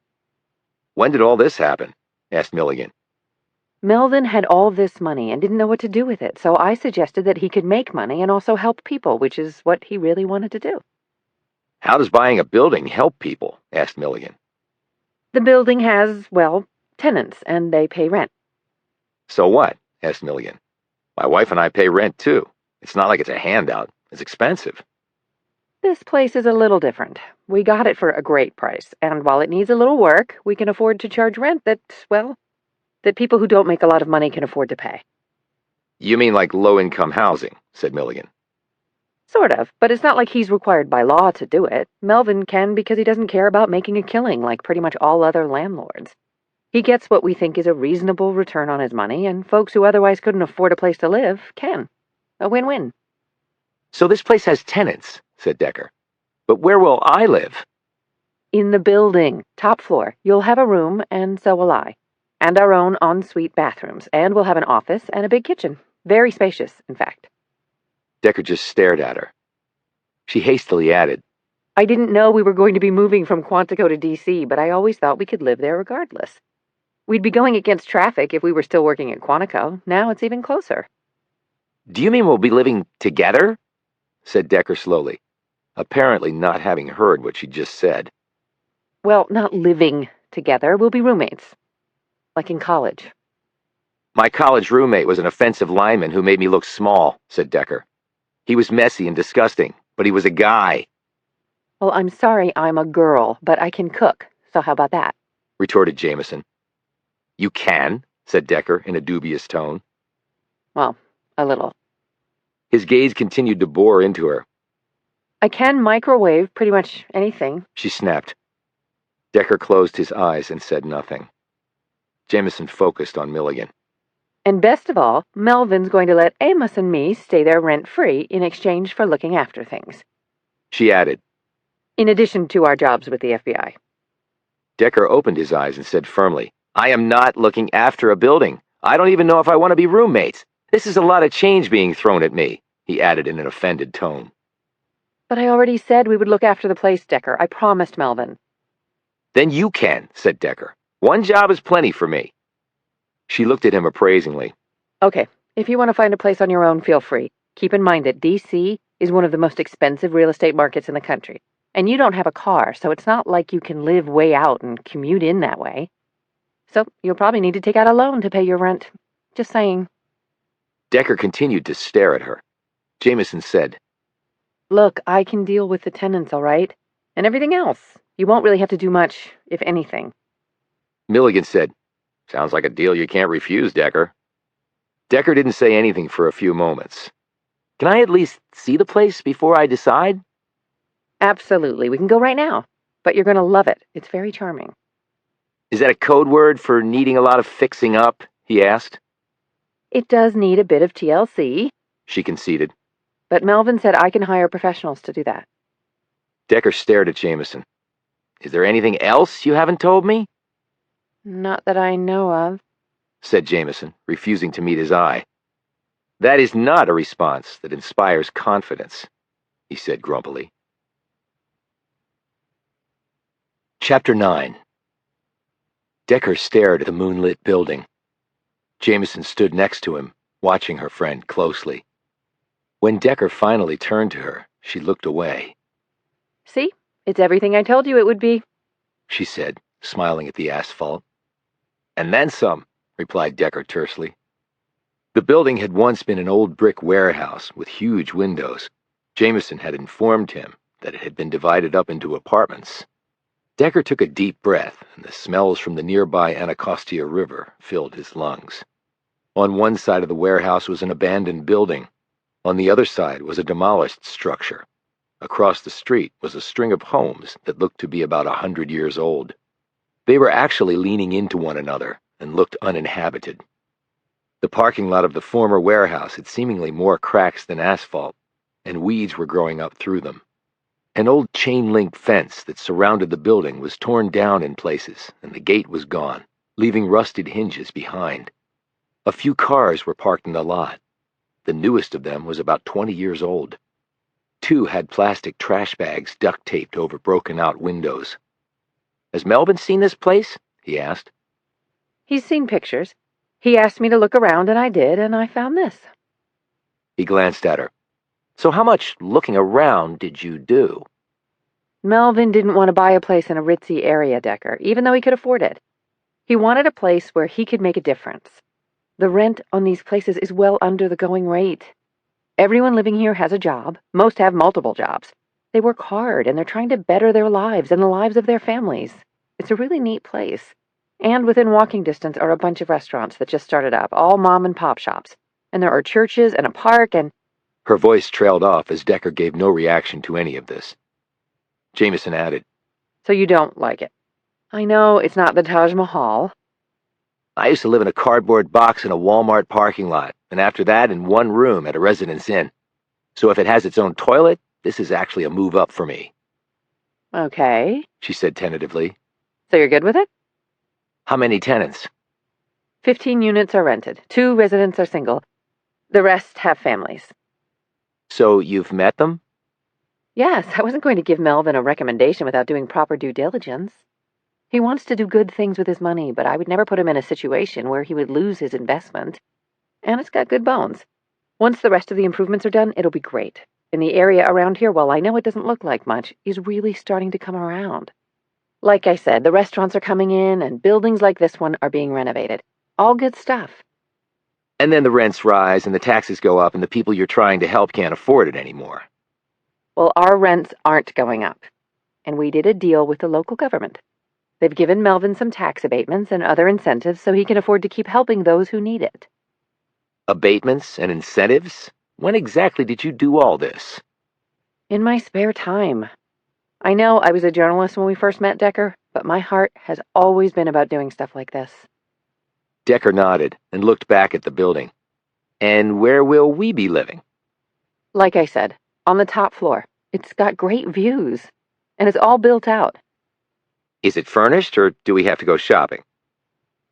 When did all this happen? Asked Milligan. Melvin had all this money and didn't know what to do with it, so I suggested that he could make money and also help people, which is what he really wanted to do. How does buying a building help people? Asked Milligan. The building has, well, tenants, and they pay rent. So what? Asked Milligan. My wife and I pay rent, too. It's not like it's a handout. It's expensive. This place is a little different. We got it for a great price, and while it needs a little work, we can afford to charge rent that people who don't make a lot of money can afford to pay. You mean like low-income housing, said Milligan. Sort of, but it's not like he's required by law to do it. Melvin can because he doesn't care about making a killing like pretty much all other landlords. He gets what we think is a reasonable return on his money, and folks who otherwise couldn't afford a place to live can. A win-win. So this place has tenants, said Decker. But where will I live? In the building, top floor. You'll have a room, and so will I. And our own ensuite bathrooms, and we'll have an office and a big kitchen. Very spacious, in fact. Decker just stared at her. She hastily added, I didn't know we were going to be moving from Quantico to D.C., but I always thought we could live there regardless. We'd be going against traffic if we were still working at Quantico. Now it's even closer. Do you mean we'll be living together? Said Decker slowly, apparently not having heard what she just said. Well, not living together. We'll be roommates. Like in college. My college roommate was an offensive lineman who made me look small, said Decker. He was messy and disgusting, but he was a guy. Well, I'm sorry I'm a girl, but I can cook, so how about that? Retorted Jamison. You can, said Decker in a dubious tone. Well, a little. His gaze continued to bore into her. I can microwave pretty much anything, she snapped. Decker closed his eyes and said nothing. Jamison focused on Milligan. And best of all, Melvin's going to let Amos and me stay there rent-free in exchange for looking after things. She added. In addition to our jobs with the FBI. Decker opened his eyes and said firmly, I am not looking after a building. I don't even know if I want to be roommates. This is a lot of change being thrown at me, he added in an offended tone. But I already said we would look after the place, Decker. I promised Melvin. Then you can, said Decker. One job is plenty for me. She looked at him appraisingly. Okay, if you want to find a place on your own, feel free. Keep in mind that D.C. is one of the most expensive real estate markets in the country. And you don't have a car, so it's not like you can live way out and commute in that way. So you'll probably need to take out a loan to pay your rent. Just saying. Decker continued to stare at her. Jamison said, Look, I can deal with the tenants, all right? And everything else. You won't really have to do much, if anything. Milligan said, "Sounds like a deal you can't refuse, Decker." Decker didn't say anything for a few moments. "Can I at least see the place before I decide?" Absolutely. We can go right now. But you're going to love it. It's very charming. "Is that a code word for needing a lot of fixing up?" he asked. It does need a bit of TLC, She conceded. but Melvin said I can hire professionals to do that. Decker stared at Jamison. "Is there anything else you haven't told me?" Not that I know of, said Jamison, refusing to meet his eye. "That is not a response that inspires confidence," he said grumpily. Chapter 9. Decker stared at the moonlit building. Jamison stood next to him, watching her friend closely. When Decker finally turned to her, she looked away. See? It's everything I told you it would be, she said, smiling at the asphalt. "And then some," replied Decker tersely. The building had once been an old brick warehouse with huge windows. Jamison had informed him that it had been divided up into apartments. Decker took a deep breath, and the smells from the nearby Anacostia River filled his lungs. On one side of the warehouse was an abandoned building. On the other side was a demolished structure. Across the street was a string of homes that looked to be about 100 years old. They were actually leaning into one another and looked uninhabited. The parking lot of the former warehouse had seemingly more cracks than asphalt, and weeds were growing up through them. An old chain-link fence that surrounded the building was torn down in places, and the gate was gone, leaving rusted hinges behind. A few cars were parked in the lot. The newest of them was about 20 years old. 2 had plastic trash bags duct-taped over broken-out windows. "Has Melvin seen this place?" he asked. He's seen pictures. He asked me to look around, and I did, and I found this. He glanced at her. "So how much looking around did you do?" Melvin didn't want to buy a place in a ritzy area, Decker, even though he could afford it. He wanted a place where he could make a difference. The rent on these places is well under the going rate. Everyone living here has a job. Most have multiple jobs. They work hard, and they're trying to better their lives and the lives of their families. It's a really neat place. And within walking distance are a bunch of restaurants that just started up, all mom-and-pop shops. And there are churches and a park and... Her voice trailed off as Decker gave no reaction to any of this. Jamison added, "So you don't like it. I know it's not the Taj Mahal." "I used to live in a cardboard box in a Walmart parking lot, and after that in one room at a Residence Inn. So if it has its own toilet, this is actually a move up for me." Okay, she said tentatively. so you're good with it? "How many tenants?" 15 units are rented. 2 residents are single. The rest have families. "So you've met them?" Yes, I wasn't going to give Melvin a recommendation without doing proper due diligence. He wants to do good things with his money, but I would never put him in a situation where he would lose his investment. And it's got good bones. Once the rest of the improvements are done, it'll be great. And the area around here, while I know it doesn't look like much, is really starting to come around. Like I said, the restaurants are coming in, and buildings like this one are being renovated. All good stuff. "And then the rents rise and the taxes go up and the people you're trying to help can't afford it anymore." Well, our rents aren't going up. And we did a deal with the local government. They've given Melvin some tax abatements and other incentives so he can afford to keep helping those who need it. "Abatements and incentives? When exactly did you do all this?" In my spare time. I know I was a journalist when we first met, Decker, but my heart has always been about doing stuff like this. Decker nodded and looked back at the building. "And where will we be living?" Like I said, on the top floor. It's got great views. And it's all built out. "Is it furnished, or do we have to go shopping?"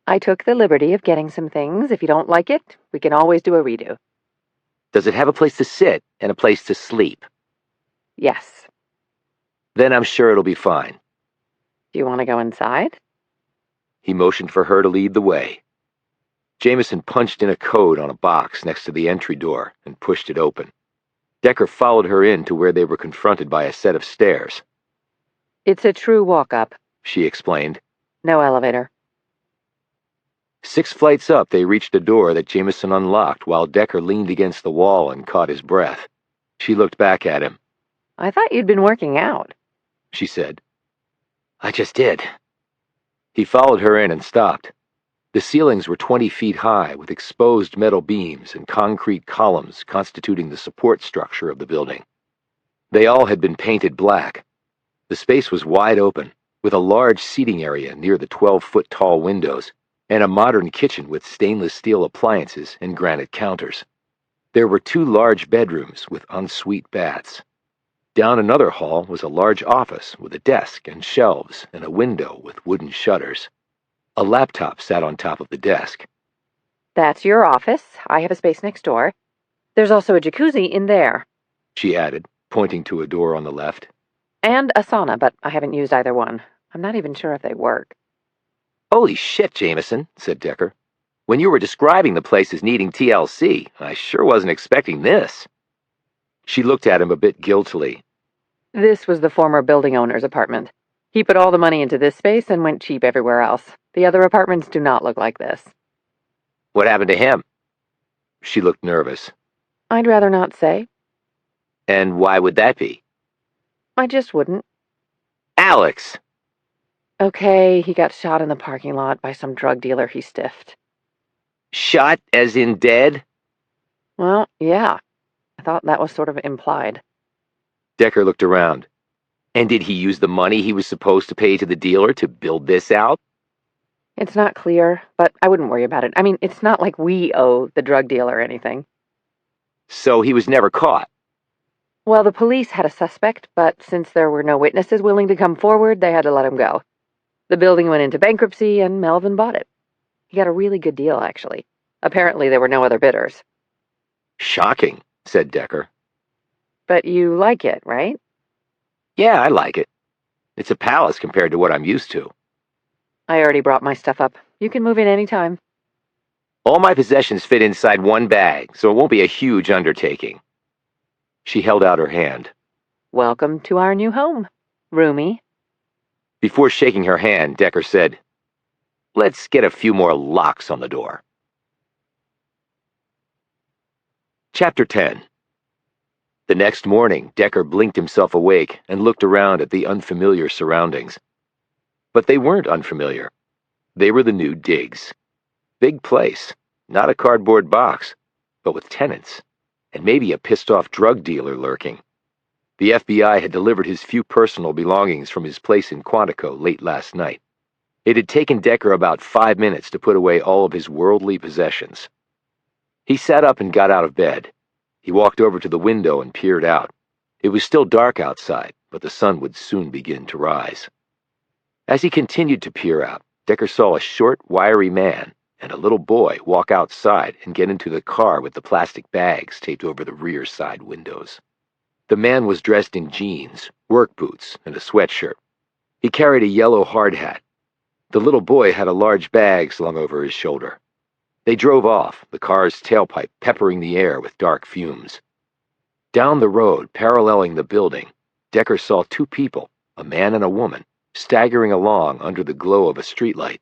I took the liberty of getting some things. If you don't like it, we can always do a redo. "Does it have a place to sit and a place to sleep?" Yes. "Then I'm sure it'll be fine." Do you want to go inside? He motioned for her to lead the way. Jamison punched in a code on a box next to the entry door and pushed it open. Decker followed her in to where they were confronted by a set of stairs. It's a true walk-up. She explained. No elevator. 6 flights up, they reached a door that Jamison unlocked while Decker leaned against the wall and caught his breath. She looked back at him. I thought you'd been working out. She said. I just did. He followed her in and stopped. The ceilings were 20 feet high, with exposed metal beams and concrete columns constituting the support structure of the building. They all had been painted black. The space was wide open, with a large seating area near the 12-foot-tall windows, and a modern kitchen with stainless steel appliances and granite counters. There were 2 large bedrooms with ensuite baths. Down another hall was a large office with a desk and shelves and a window with wooden shutters. A laptop sat on top of the desk. That's your office. I have a space next door. There's also a jacuzzi in there. She added, pointing to a door on the left. And a sauna, but I haven't used either one. I'm not even sure if they work. Holy shit, Jamison, said Decker. When you were describing the place as needing TLC, I sure wasn't expecting this. She looked at him a bit guiltily. This was the former building owner's apartment. He put all the money into this space and went cheap everywhere else. The other apartments do not look like this. What happened to him? She looked nervous. I'd rather not say. And why would that be? I just wouldn't. Alex! Okay, he got shot in the parking lot by some drug dealer he stiffed. Shot as in dead? Well, yeah. I thought that was sort of implied. Decker looked around. And did he use the money he was supposed to pay to the dealer to build this out? It's not clear, but I wouldn't worry about it. I mean, it's not like we owe the drug dealer anything. So he was never caught? Well, the police had a suspect, but since there were no witnesses willing to come forward, they had to let him go. The building went into bankruptcy, and Melvin bought it. He got a really good deal, actually. Apparently, there were no other bidders. Shocking, said Decker. But you like it, right? Yeah, I like it. It's a palace compared to what I'm used to. I already brought my stuff up. You can move in anytime. All my possessions fit inside one bag, so it won't be a huge undertaking. She held out her hand. Welcome to our new home. Roomy. Before shaking her hand, Decker said, "Let's get a few more locks on the door." Chapter 10. The next morning, Decker blinked himself awake and looked around at the unfamiliar surroundings. But they weren't unfamiliar. They were the new digs. Big place, not a cardboard box, but with tenants, and maybe a pissed-off drug dealer lurking. The FBI had delivered his few personal belongings from his place in Quantico late last night. It had taken Decker about 5 minutes to put away all of his worldly possessions. He sat up and got out of bed. He walked over to the window and peered out. It was still dark outside, but the sun would soon begin to rise. As he continued to peer out, Decker saw a short, wiry man and a little boy walk outside and get into the car with the plastic bags taped over the rear side windows. The man was dressed in jeans, work boots, and a sweatshirt. He carried a yellow hard hat. The little boy had a large bag slung over his shoulder. They drove off, the car's tailpipe peppering the air with dark fumes. Down the road, paralleling the building, Decker saw 2 people, a man and a woman, staggering along under the glow of a streetlight.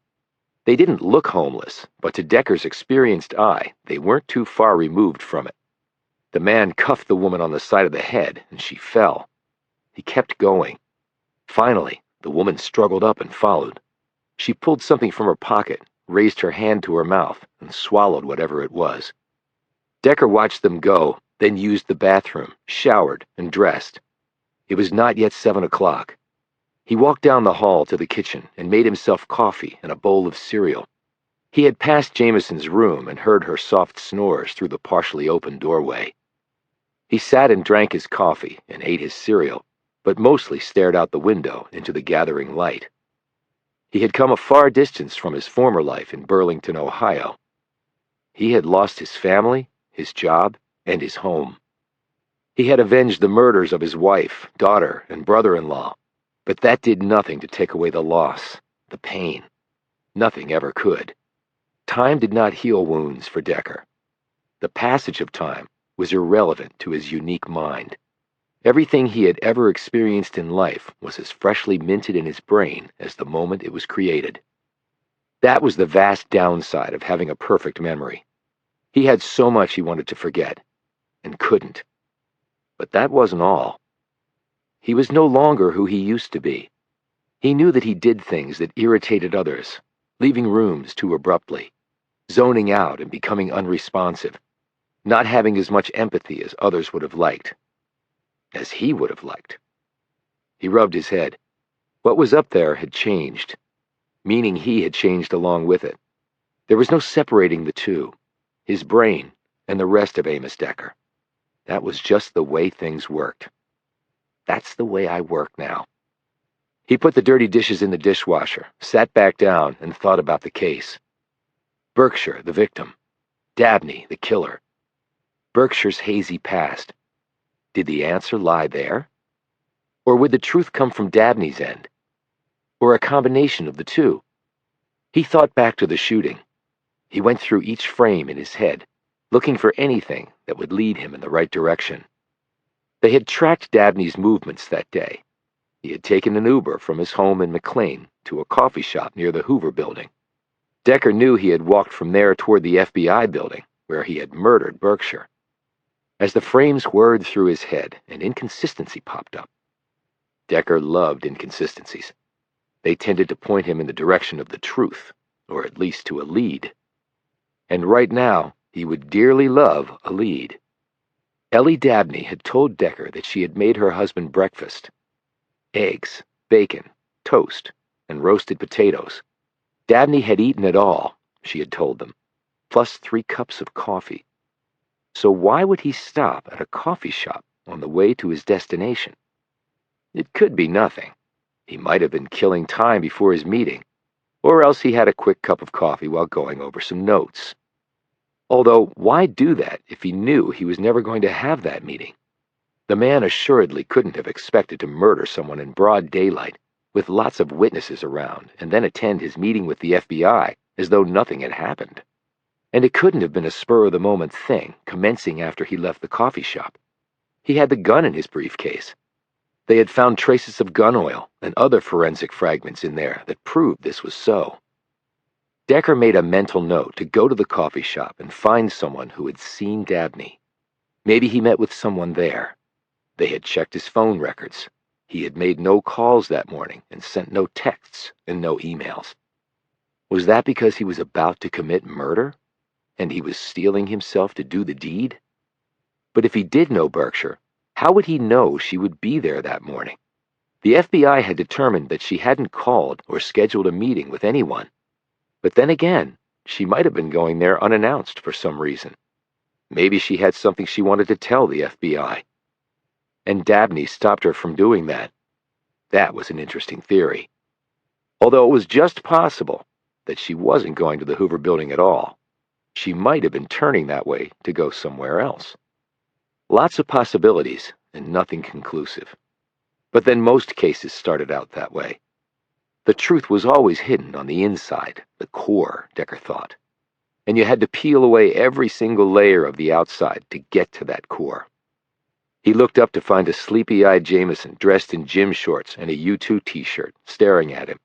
They didn't look homeless, but to Decker's experienced eye, they weren't too far removed from it. The man cuffed the woman on the side of the head, and she fell. He kept going. Finally, the woman struggled up and followed. She pulled something from her pocket, raised her hand to her mouth, and swallowed whatever it was. Decker watched them go, then used the bathroom, showered, and dressed. It was not yet 7 o'clock. He walked down the hall to the kitchen and made himself coffee and a bowl of cereal. He had passed Jamison's room and heard her soft snores through the partially open doorway. He sat and drank his coffee and ate his cereal, but mostly stared out the window into the gathering light. He had come a far distance from his former life in Burlington, Ohio. He had lost his family, his job, and his home. He had avenged the murders of his wife, daughter, and brother-in-law, but that did nothing to take away the loss, the pain. Nothing ever could. Time did not heal wounds for Decker. The passage of time was irrelevant to his unique mind. Everything he had ever experienced in life was as freshly minted in his brain as the moment it was created. That was the vast downside of having a perfect memory. He had so much he wanted to forget, and couldn't. But that wasn't all. He was no longer who he used to be. He knew that he did things that irritated others, leaving rooms too abruptly, zoning out and becoming unresponsive, not having as much empathy as others would have liked, as he would have liked. He rubbed his head. What was up there had changed, meaning he had changed along with it. There was no separating the two, his brain and the rest of Amos Decker. That was just the way things worked. That's the way I work now. He put the dirty dishes in the dishwasher, sat back down, and thought about the case. Berkshire, the victim. Dabney, the killer. Berkshire's hazy past. Did the answer lie there? Or would the truth come from Dabney's end? Or a combination of the two? He thought back to the shooting. He went through each frame in his head, looking for anything that would lead him in the right direction. They had tracked Dabney's movements that day. He had taken an Uber from his home in McLean to a coffee shop near the Hoover building. Decker knew he had walked from there toward the FBI building, where he had murdered Berkshire. As the frames whirred through his head, an inconsistency popped up. Decker loved inconsistencies. They tended to point him in the direction of the truth, or at least to a lead. And right now, he would dearly love a lead. Ellie Dabney had told Decker that she had made her husband breakfast. Eggs, bacon, toast, and roasted potatoes. Dabney had eaten it all, she had told them, plus 3 cups of coffee. So why would he stop at a coffee shop on the way to his destination? It could be nothing. He might have been killing time before his meeting, or else he had a quick cup of coffee while going over some notes. Although, why do that if he knew he was never going to have that meeting? The man assuredly couldn't have expected to murder someone in broad daylight, with lots of witnesses around, and then attend his meeting with the FBI as though nothing had happened. And it couldn't have been a spur-of-the-moment thing, commencing after he left the coffee shop. He had the gun in his briefcase. They had found traces of gun oil and other forensic fragments in there that proved this was so. Decker made a mental note to go to the coffee shop and find someone who had seen Dabney. Maybe he met with someone there. They had checked his phone records. He had made no calls that morning and sent no texts and no emails. Was that because he was about to commit murder? And he was steeling himself to do the deed? But if he did know Berkshire, how would he know she would be there that morning? The FBI had determined that she hadn't called or scheduled a meeting with anyone. But then again, she might have been going there unannounced for some reason. Maybe she had something she wanted to tell the FBI. And Dabney stopped her from doing that. That was an interesting theory. Although it was just possible that she wasn't going to the Hoover building at all. She might have been turning that way to go somewhere else. Lots of possibilities and nothing conclusive. But then most cases started out that way. The truth was always hidden on the inside, the core, Decker thought. And you had to peel away every single layer of the outside to get to that core. He looked up to find a sleepy-eyed Jamison dressed in gym shorts and a U2 t-shirt, staring at him.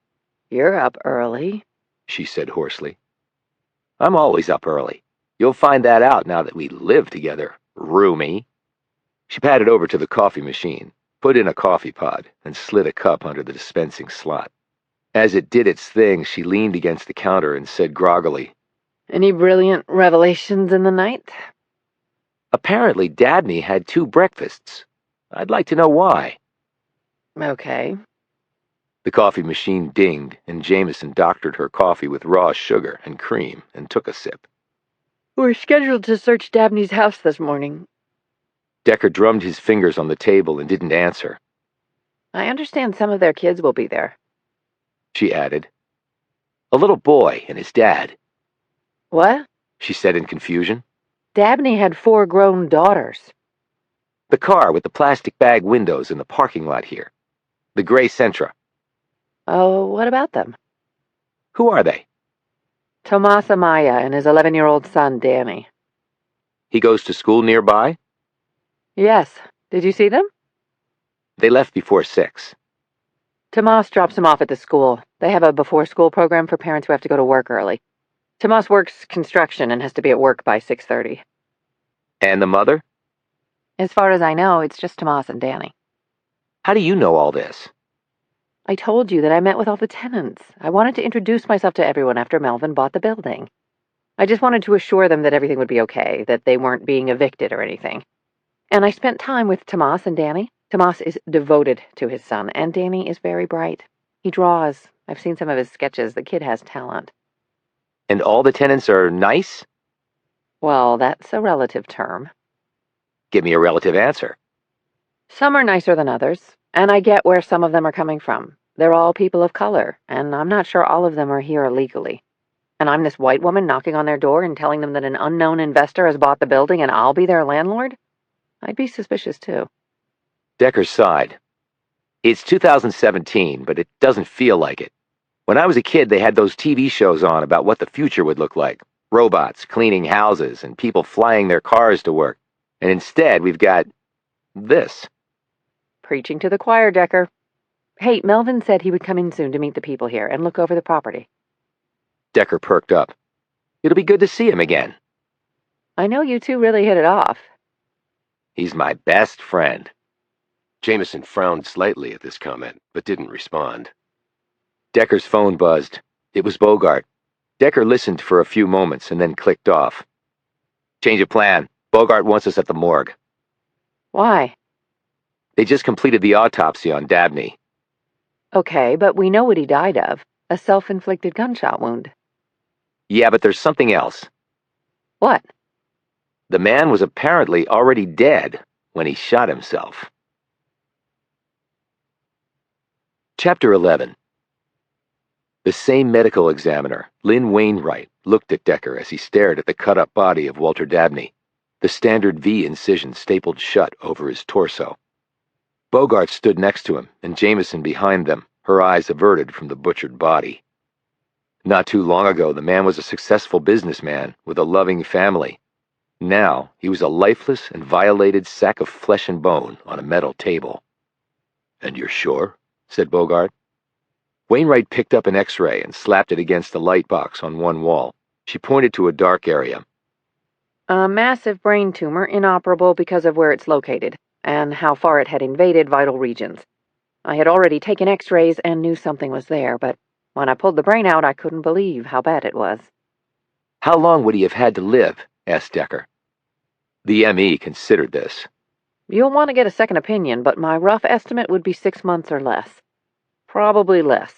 "You're up early," she said hoarsely. "I'm always up early. You'll find that out now that we live together, roomie." She padded over to the coffee machine, put in a coffee pod, and slid a cup under the dispensing slot. As it did its thing, she leaned against the counter and said groggily, "Any brilliant revelations in the night?" "Apparently Dabney had 2 breakfasts. I'd like to know why." Okay. The coffee machine dinged, and Jamison doctored her coffee with raw sugar and cream and took a sip. "We're scheduled to search Dabney's house this morning." Decker drummed his fingers on the table and didn't answer. "I understand some of their kids will be there." She added. "A little boy and his dad," "What?" she said in confusion. "Dabney had 4 grown daughters." "The car with the plastic bag windows in the parking lot here. The gray Sentra." "Oh, what about them?" "Who are they?" "Tomas Amaya and his 11-year-old son, Danny." "He goes to school nearby?" "Yes. Did you see them?" "They left before 6. Tomas drops him off at the school. They have a before-school program for parents who have to go to work early. Tomas works construction and has to be at work by 6:30. "And the mother?" As far as I know, it's just Tomas and Danny." "How do you know all this?" I told you that I met with all the tenants. I wanted to introduce myself to everyone after Melvin bought the building. I just wanted to assure them that everything would be okay, that they weren't being evicted or anything. And I spent time with Tomas and Danny. Tomas is devoted to his son, and Danny is very bright. He draws. I've seen some of his sketches. The kid has talent. And all the tenants are nice? Well, that's a relative term. Give me a relative answer. Some are nicer than others, and I get where some of them are coming from. They're all people of color, and I'm not sure all of them are here illegally. And I'm this white woman knocking on their door and telling them that an unknown investor has bought the building and I'll be their landlord? I'd be suspicious, too. Decker sighed. It's 2017, but it doesn't feel like it. When I was a kid, they had those TV shows on about what the future would look like. Robots cleaning houses and people flying their cars to work. And instead, we've got this. Preaching to the choir, Decker. Hey, Melvin said he would come in soon to meet the people here and look over the property. Decker perked up. It'll be good to see him again. I know you two really hit it off. He's my best friend. Jamison frowned slightly at this comment, but didn't respond. Decker's phone buzzed. It was Bogart. Decker listened for a few moments and then clicked off. Change of plan. Bogart wants us at the morgue. Why? They just completed the autopsy on Dabney. Okay, but we know what he died of. A self-inflicted gunshot wound. Yeah, but there's something else. What? The man was apparently already dead when he shot himself. Chapter 11. The same medical examiner, Lynn Wainwright, looked at Decker as he stared at the cut-up body of Walter Dabney, the standard V incision stapled shut over his torso. Bogart stood next to him, and Jamison behind them, her eyes averted from the butchered body. Not too long ago, the man was a successful businessman with a loving family. Now, he was a lifeless and violated sack of flesh and bone on a metal table. "And you're sure?" said Bogart. Wainwright picked up an X-ray and slapped it against the light box on one wall. She pointed to a dark area. A massive brain tumor, inoperable because of where it's located, and how far it had invaded vital regions. I had already taken X-rays and knew something was there, but when I pulled the brain out, I couldn't believe how bad it was. How long would he have had to live? Asked Decker. The M.E. considered this. You'll want to get a second opinion, but my rough estimate would be 6 months or less. Probably less,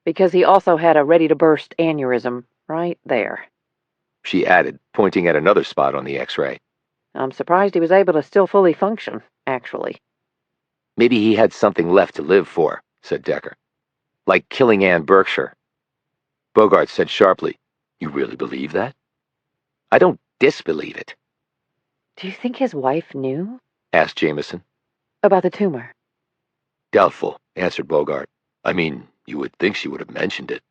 because he also had a ready-to-burst aneurysm right there. She added, pointing at another spot on the X-ray. I'm surprised he was able to still fully function, actually. Maybe he had something left to live for, said Decker. Like killing Ann Berkshire. Bogart said sharply, "You really believe that?" "I don't disbelieve it." Do you think his wife knew? Asked Jamison. About the tumor? Doubtful, answered Bogart. I mean, you would think she would have mentioned it.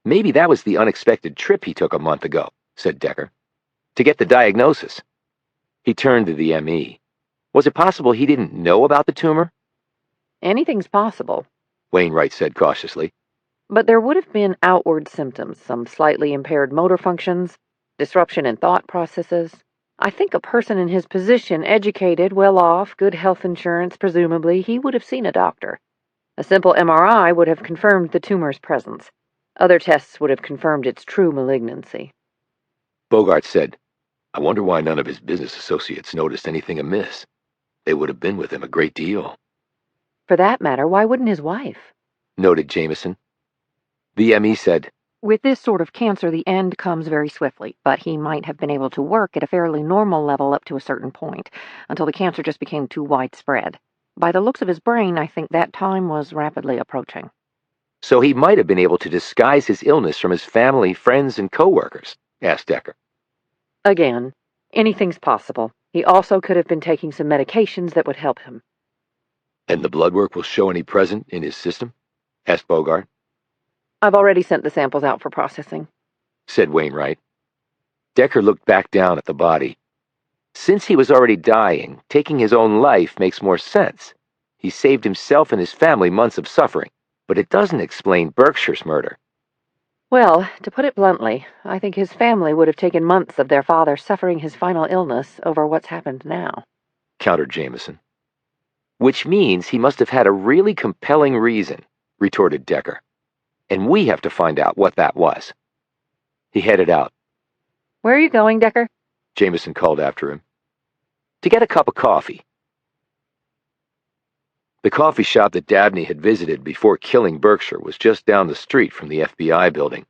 Maybe that was the unexpected trip he took a month ago, said Decker. To get the diagnosis. He turned to the M.E. Was it possible he didn't know about the tumor? Anything's possible, Wainwright said cautiously. but there would have been outward symptoms, some slightly impaired motor functions, disruption in thought processes. I think a person in his position, educated, well-off, good health insurance, presumably, he would have seen a doctor. A simple MRI would have confirmed the tumor's presence. Other tests would have confirmed its true malignancy. Bogart said, I wonder why none of his business associates noticed anything amiss. They would have been with him a great deal. For that matter, why wouldn't his wife? Noted Jamison. The M.E. said, With this sort of cancer, the end comes very swiftly, but he might have been able to work at a fairly normal level up to a certain point, until the cancer just became too widespread. By the looks of his brain, I think that time was rapidly approaching. So he might have been able to disguise his illness from his family, friends, and co-workers, asked Decker. Again, anything's possible. He also could have been taking some medications that would help him. And the blood work will show any present in his system? Asked Bogart. I've already sent the samples out for processing, said Wainwright. Decker looked back down at the body. Since he was already dying, taking his own life makes more sense. He saved himself and his family months of suffering, but it doesn't explain Berkshire's murder. Well, to put it bluntly, I think his family would have taken months of their father suffering his final illness over what's happened now, countered Jamison. Which means he must have had a really compelling reason. retorted Decker. "And we have to find out what that was." He headed out. Where are you going, Decker? Jamison called after him. "To get a cup of coffee." The coffee shop that Dabney had visited before killing Berkshire was just down the street from the FBI building.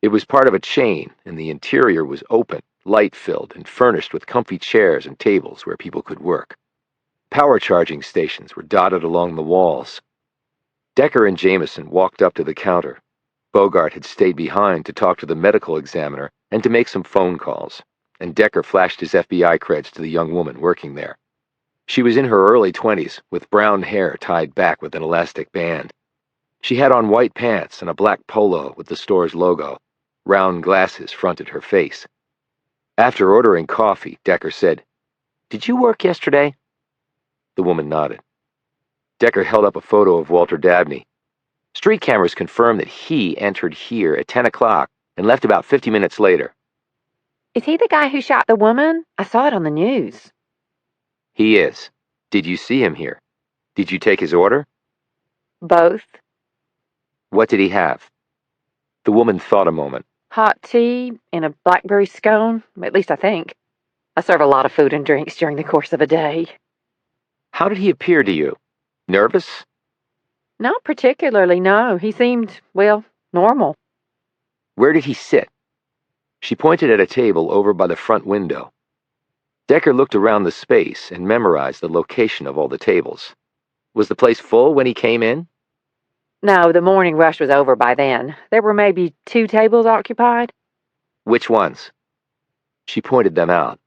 It was part of a chain, and the interior was open, light-filled, and furnished with comfy chairs and tables where people could work. Power charging stations were dotted along the walls. Decker and Jamison walked up to the counter. Bogart had stayed behind to talk to the medical examiner and to make some phone calls, and Decker flashed his FBI creds to the young woman working there. She was in her early 20s, with brown hair tied back with an elastic band. She had on white pants and a black polo with the store's logo. Round glasses fronted her face. After ordering coffee, Decker said, "Did you work yesterday?" The woman nodded. Decker held up a photo of Walter Dabney. "Street cameras confirm that he entered here at 10 o'clock and left about 50 minutes later." Is he the guy who shot the woman? I saw it on the news. "He is. Did you see him here? Did you take his order?" Both. "What did he have?" The woman thought a moment. Hot tea and a blackberry scone, at least I think. I serve a lot of food and drinks during the course of a day. "How did he appear to you? Nervous?" Not particularly, no. He seemed, well, normal. "Where did he sit?" She pointed at a table over by the front window. Decker looked around the space and memorized the location of all the tables. Was the place full when he came in? No, the morning rush was over by then. There were maybe 2 tables occupied. "Which ones?" She pointed them out.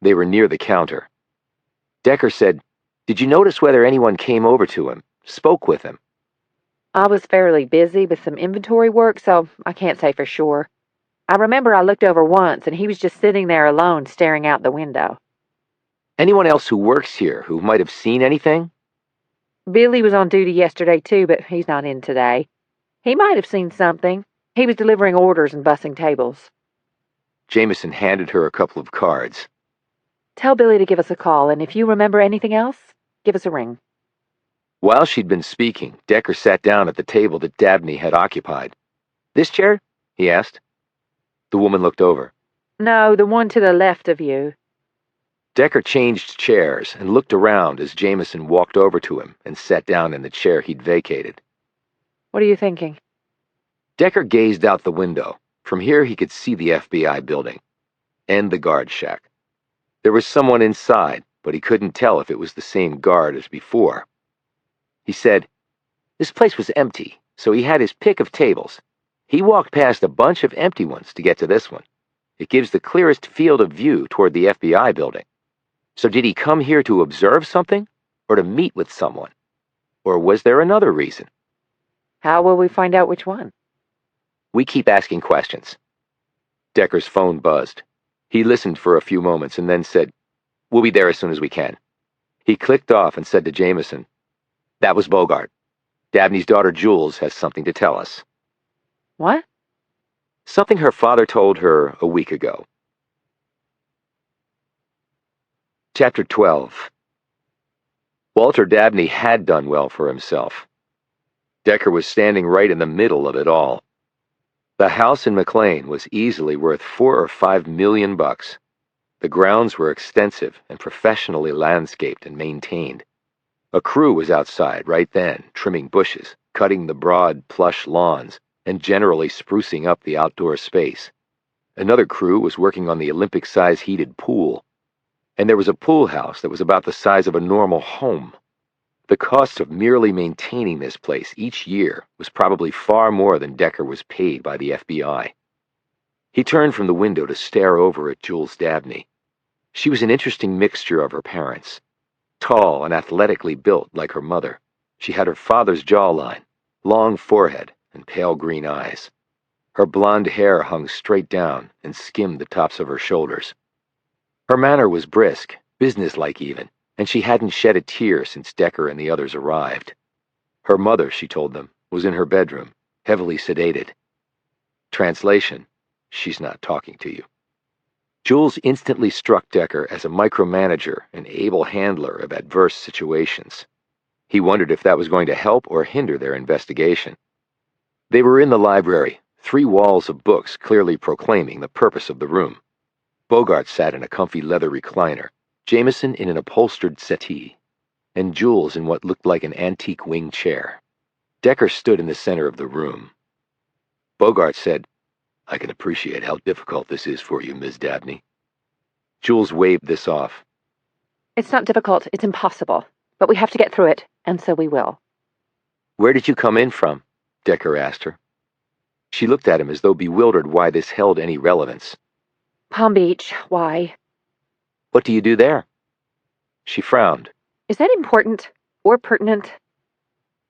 They were near the counter. Decker said, "Did you notice whether anyone came over to him, spoke with him?" I was fairly busy with some inventory work, so I can't say for sure. I remember I looked over once, and he was just sitting there alone, staring out the window. "Anyone else who works here who might have seen anything?" Billy was on duty yesterday, too, but he's not in today. He might have seen something. He was delivering orders and bussing tables. Jamison handed her a couple of cards. Tell Billy to give us a call, and if you remember anything else, give us a ring. While she'd been speaking, Decker sat down at the table that Dabney had occupied. "This chair?" he asked. The woman looked over. No, the one to the left of you. Decker changed chairs and looked around as Jamison walked over to him and sat down in the chair he'd vacated. What are you thinking? Decker gazed out the window. From here he could see the FBI building and the guard shack. There was someone inside, but he couldn't tell if it was the same guard as before. He said, "This place was empty, so he had his pick of tables. He walked past a bunch of empty ones to get to this one. It gives the clearest field of view toward the FBI building. So did he come here to observe something, or to meet with someone? Or was there another reason?" How will we find out which one? "We keep asking questions." Decker's phone buzzed. He listened for a few moments and then said, "We'll be there as soon as we can." He clicked off and said to Jamison, "That was Bogart. Dabney's daughter Jules has something to tell us." What? Something her father told her a week ago. Chapter 12. Walter Dabney had done well for himself. Decker was standing right in the middle of it all. The house in McLean was easily worth $4 or $5 million. The grounds were extensive and professionally landscaped and maintained. A crew was outside right then, trimming bushes, cutting the broad, plush lawns, and generally sprucing up the outdoor space. Another crew was working on the Olympic-size heated pool. And there was a pool house that was about the size of a normal home. The cost of merely maintaining this place each year was probably far more than Decker was paid by the FBI. He turned from the window to stare over at Jules Dabney. She was an interesting mixture of her parents. Tall and athletically built like her mother, she had her father's jawline, long forehead, and pale green eyes. Her blonde hair hung straight down and skimmed the tops of her shoulders. Her manner was brisk, businesslike even, and she hadn't shed a tear since Decker and the others arrived. Her mother, she told them, was in her bedroom, heavily sedated. Translation: she's not talking to you. Jules instantly struck Decker as a micromanager and able handler of adverse situations. He wondered if that was going to help or hinder their investigation. They were in the library, 3 walls of books clearly proclaiming the purpose of the room. Bogart sat in a comfy leather recliner, Jamison in an upholstered settee, and Jules in what looked like an antique wing chair. Decker stood in the center of the room. Bogart said, "I can appreciate how difficult this is for you, Ms. Dabney." Jules waved this off. It's not difficult, it's impossible. But we have to get through it, and so we will. "Where did you come in from?" Decker asked her. She looked at him as though bewildered why this held any relevance. Palm Beach, why? "What do you do there?" She frowned. Is that important or pertinent?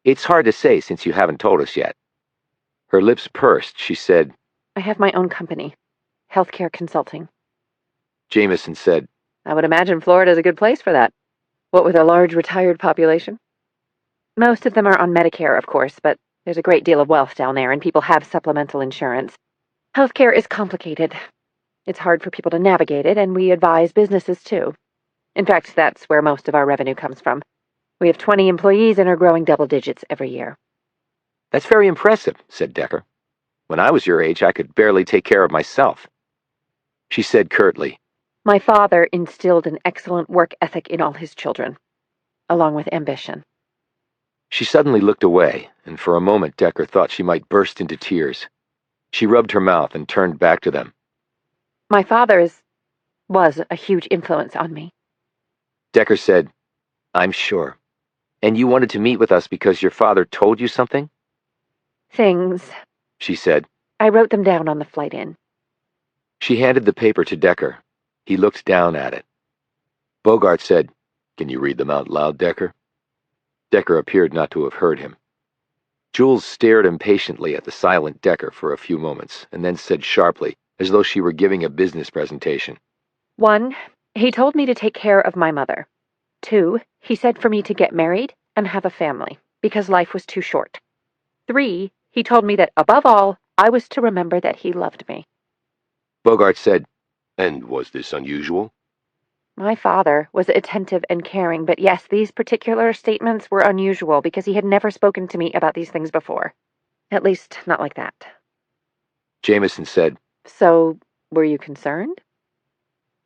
"It's hard to say since you haven't told us yet." Her lips pursed. She said, I have my own company, healthcare consulting. Jamison said, I would imagine Florida's a good place for that. What with a large retired population? Most of them are on Medicare, of course, but there's a great deal of wealth down there, and people have supplemental insurance. Healthcare is complicated. It's hard for people to navigate it, and we advise businesses too. In fact, that's where most of our revenue comes from. We have 20 employees and are growing double digits every year. "That's very impressive," said Decker. "When I was your age, I could barely take care of myself." She said curtly, My father instilled an excellent work ethic in all his children, along with ambition. She suddenly looked away, and for a moment Decker thought she might burst into tears. She rubbed her mouth and turned back to them. My father was a huge influence on me. Decker said, "I'm sure. And you wanted to meet with us because your father told you something?" Things. She said. I wrote them down on the flight in. She handed the paper to Decker. He looked down at it. Bogart said, "Can you read them out loud, Decker?" Decker appeared not to have heard him. Jules stared impatiently at the silent Decker for a few moments, and then said sharply, as though she were giving a business presentation. 1, he told me to take care of my mother. 2, he said for me to get married and have a family, because life was too short. 3, he told me that, above all, I was to remember that he loved me. Bogart said, "And was this unusual?" My father was attentive and caring, but yes, these particular statements were unusual because he had never spoken to me about these things before. At least, not like that. Jamison said, So, were you concerned?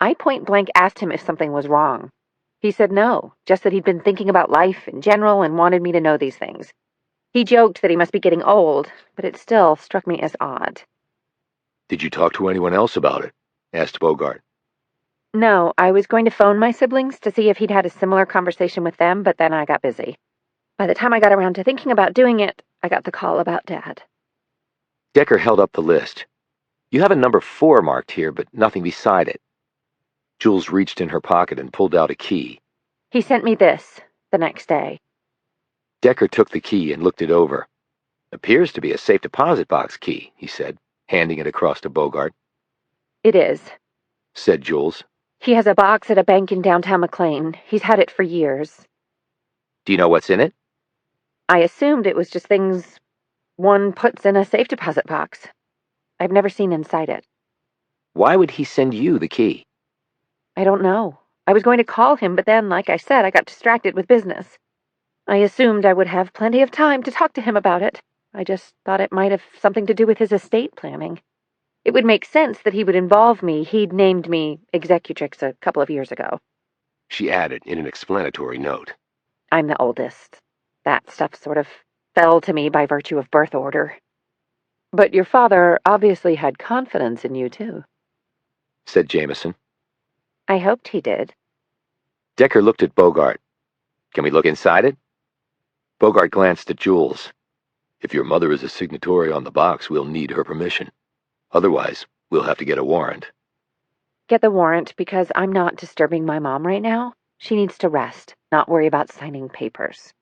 I point blank asked him if something was wrong. He said no, just that he'd been thinking about life in general and wanted me to know these things. He joked that he must be getting old, but it still struck me as odd. "Did you talk to anyone else about it?" asked Bogart. No, I was going to phone my siblings to see if he'd had a similar conversation with them, but then I got busy. By the time I got around to thinking about doing it, I got the call about Dad. Decker held up the list. "You have a number 4 marked here, but nothing beside it." Jules reached in her pocket and pulled out a key. He sent me this the next day. Decker took the key and looked it over. "Appears to be a safe deposit box key," he said, handing it across to Bogart. It is, Said Jules. He has a box at a bank in downtown McLean. He's had it for years. "Do you know what's in it?" I assumed it was just things one puts in a safe deposit box. I've never seen inside it. "Why would he send you the key?" I don't know. I was going to call him, but then, like I said, I got distracted with business. I assumed I would have plenty of time to talk to him about it. I just thought it might have something to do with his estate planning. It would make sense that he would involve me. He'd named me executrix a couple of years ago. She added in an explanatory note. I'm the oldest. That stuff sort of fell to me by virtue of birth order. But your father obviously had confidence in you, too. Said Jamison. I hoped he did. Decker looked at Bogart. "Can we look inside it?" Bogart glanced at Jules. "If your mother is a signatory on the box, we'll need her permission. Otherwise, we'll have to get a warrant." Get the warrant because I'm not disturbing my mom right now. She needs to rest, not worry about signing papers.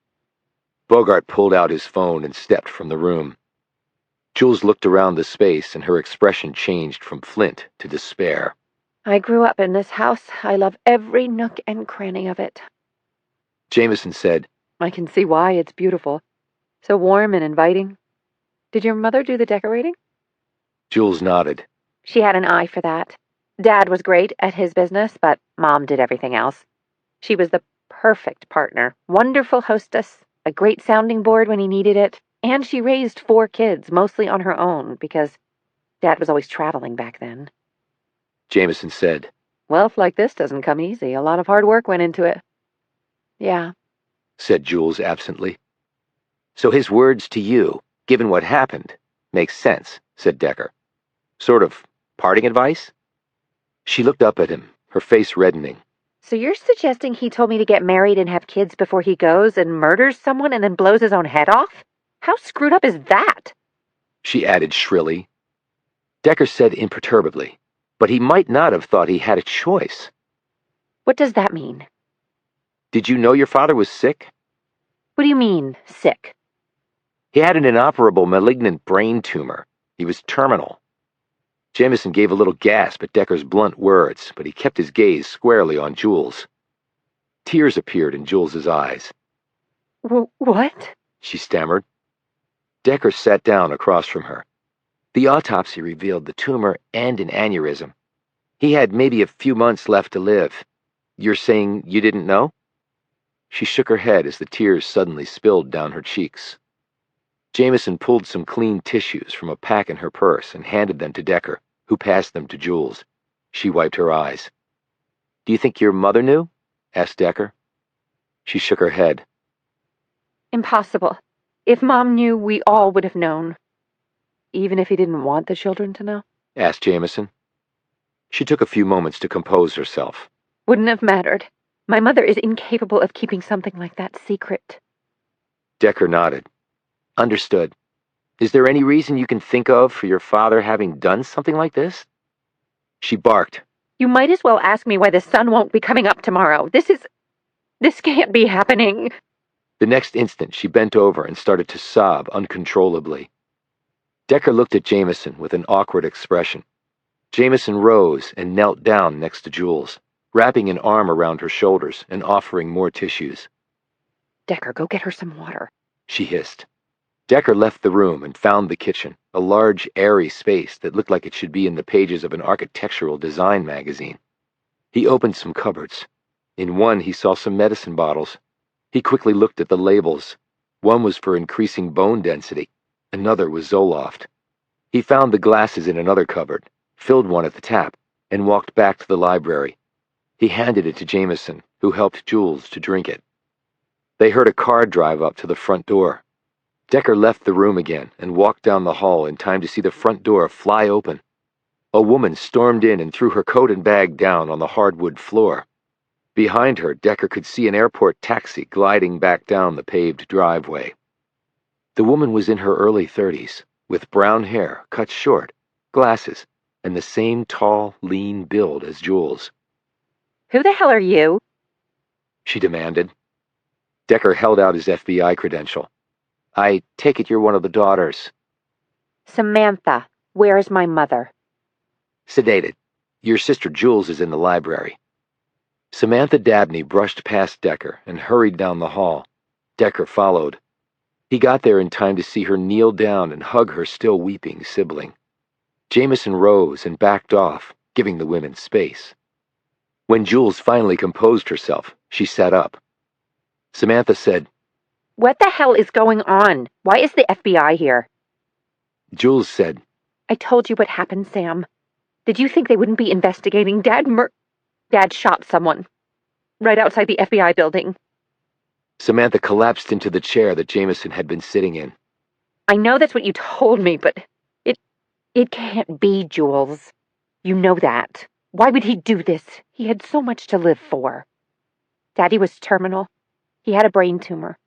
Bogart pulled out his phone and stepped from the room. Jules looked around the space and her expression changed from flint to despair. I grew up in this house. I love every nook and cranny of it. Jamison said, I can see why. It's beautiful. So warm and inviting. Did your mother do the decorating? Jules nodded. She had an eye for that. Dad was great at his business, but Mom did everything else. She was the Perfect partner. Wonderful hostess. A great sounding board when he needed it. And she raised 4 kids, mostly on her own, because Dad was always traveling back then. Jamison said. Wealth like this doesn't come easy. A lot of hard work went into it. Yeah, said Jules absently. So his words to you, given what happened, makes sense, said Decker. Sort of parting advice? She looked up at him, her face reddening. So you're suggesting he told me to get married and have kids before he goes and murders someone and then blows his own head off? How screwed up is that? She added shrilly. Decker said imperturbably, but he might not have thought he had a choice. What does that mean? Did you know your father was sick? What do you mean, sick? He had an inoperable malignant brain tumor. He was terminal. Jamison gave a little gasp at Decker's blunt words, but he kept his gaze squarely on Jules. Tears appeared in Jules's eyes. What? She stammered. Decker sat down across from her. The autopsy revealed the tumor and an aneurysm. He had maybe a few months left to live. You're saying you didn't know? She shook her head as the tears suddenly spilled down her cheeks. Jamison pulled some clean tissues from a pack in her purse and handed them to Decker, who passed them to Jules. She wiped her eyes. Do you think your mother knew? Asked Decker. She shook her head. Impossible. If Mom knew, we all would have known. Even if he didn't want the children to know? Asked Jamison. She took a few moments to compose herself. Wouldn't have mattered. My mother is incapable of keeping something like that secret. Decker nodded. Understood. Is there any reason you can think of for your father having done something like this? She barked. You might as well ask me why the sun won't be coming up tomorrow. This can't be happening. The next instant, she bent over and started to sob uncontrollably. Decker looked at Jamison with an awkward expression. Jamison rose and knelt down next to Jules, wrapping an arm around her shoulders and offering more tissues. Decker, go get her some water, she hissed. Decker left the room and found the kitchen, a large, airy space that looked like it should be in the pages of an architectural design magazine. He opened some cupboards. In one, he saw some medicine bottles. He quickly looked at the labels. One was for increasing bone density. Another was Zoloft. He found the glasses in another cupboard, filled one at the tap, and walked back to the library. He handed it to Jamison, who helped Jules to drink it. They heard a car drive up to the front door. Decker left the room again and walked down the hall in time to see the front door fly open. A woman stormed in and threw her coat and bag down on the hardwood floor. Behind her, Decker could see an airport taxi gliding back down the paved driveway. The woman was in her early 30s, with brown hair cut short, glasses, and the same tall, lean build as Jules. Who the hell are you? She demanded. Decker held out his FBI credential. I take it you're one of the daughters. Samantha, where is my mother? Sedated. Your sister Jules is in the library. Samantha Dabney brushed past Decker and hurried down the hall. Decker followed. He got there in time to see her kneel down and hug her still weeping sibling. Jamison rose and backed off, giving the women space. When Jules finally composed herself, she sat up. Samantha said, What the hell is going on? Why is the FBI here? Jules said, I told you what happened, Sam. Did you think they wouldn't be investigating? Dad shot someone. Right outside the FBI building. Samantha collapsed into the chair that Jamison had been sitting in. I know that's what you told me, but it can't be, Jules. You know that. Why would he do this? He had so much to live for. Daddy was terminal. He had a brain tumor.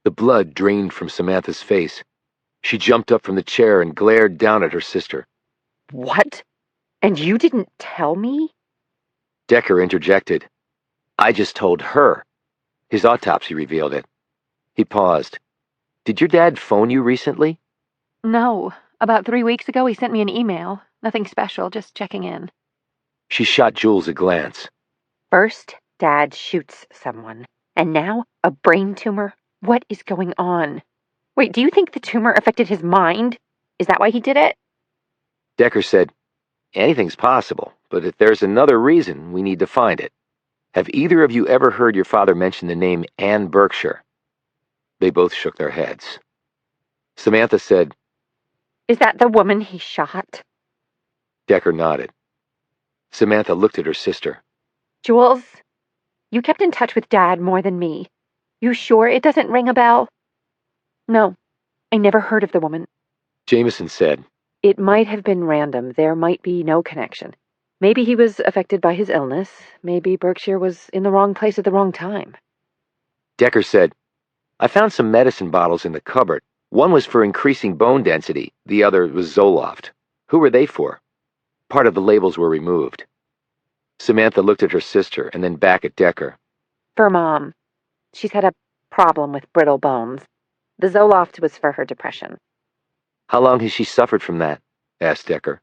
The blood drained from Samantha's face. She jumped up from the chair and glared down at her sister. What? And you didn't tell me? Decker interjected. I just told her. His autopsy revealed it. He paused. Did your dad phone you recently? No. About 3 weeks ago, he sent me an email. Nothing special, just checking in. She shot Jules a glance. First, Dad shoots someone. And now, a brain tumor? What is going on? Wait, do you think the tumor affected his mind? Is that why he did it? Decker said, anything's possible, but if there's another reason, we need to find it. Have either of you ever heard your father mention the name Anne Berkshire? They both shook their heads. Samantha said, Is that the woman he shot? Decker nodded. Samantha looked at her sister. Jules, you kept in touch with Dad more than me. You sure it doesn't ring a bell? No, I never heard of the woman. Jamison said, It might have been random. There might be no connection. Maybe he was affected by his illness. Maybe Berkshire was in the wrong place at the wrong time. Decker said, I found some medicine bottles in the cupboard. One was for increasing bone density. The other was Zoloft. Who were they for? Part of the labels were removed. Samantha looked at her sister and then back at Decker. For Mom. She's had a problem with brittle bones. The Zoloft was for her depression. How long has she suffered from that? Asked Decker.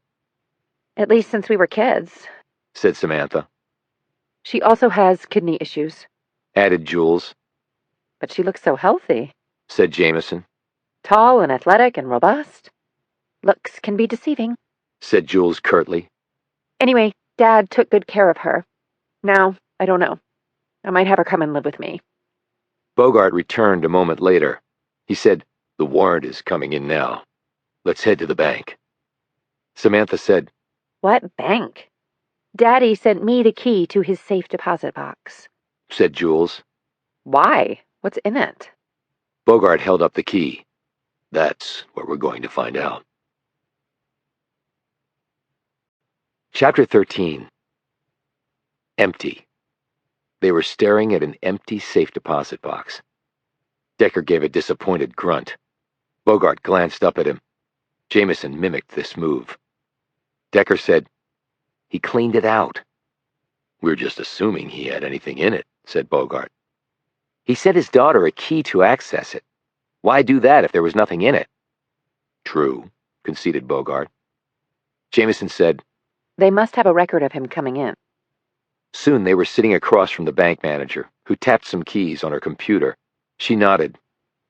At least since we were kids, Said Samantha. She also has kidney issues. Added Jules. But she looks so healthy. Said Jamison. Tall and athletic and robust. Looks can be deceiving. Said Jules curtly. Anyway, Dad took good care of her. Now, I don't know. I might have her come and live with me. Bogart returned a moment later. He said, The warrant is coming in now. Let's head to the bank. Samantha said, What bank? Daddy sent me the key to his safe deposit box. Said Jules. Why? What's in it? Bogart held up the key. That's what we're going to find out. Chapter 13. Empty. They were staring at an empty safe deposit box. Decker gave a disappointed grunt. Bogart glanced up at him. Jamison mimicked this move. Decker said, He cleaned it out. We're just assuming he had anything in it, said Bogart. He sent his daughter a key to access it. Why do that if there was nothing in it? True, conceded Bogart. Jamison said, They must have a record of him coming in. Soon they were sitting across from the bank manager, who tapped some keys on her computer. She nodded.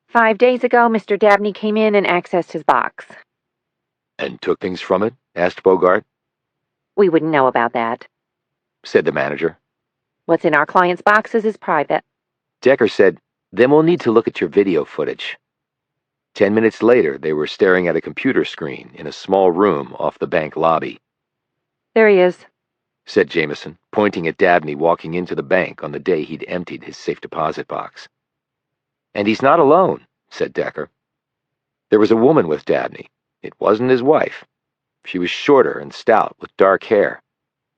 5 days ago, Mr. Dabney came in and accessed his box. And took things from it? Asked Bogart. We wouldn't know about that. Said the manager. What's in our client's boxes is private. Decker said, Then we'll need to look at your video footage. 10 minutes later, they were staring at a computer screen in a small room off the bank lobby. There he is, Said Jamison, pointing at Dabney walking into the bank on the day he'd emptied his safe deposit box. And he's not alone, said Decker. There was a woman with Dabney. It wasn't his wife. She was shorter and stout with dark hair.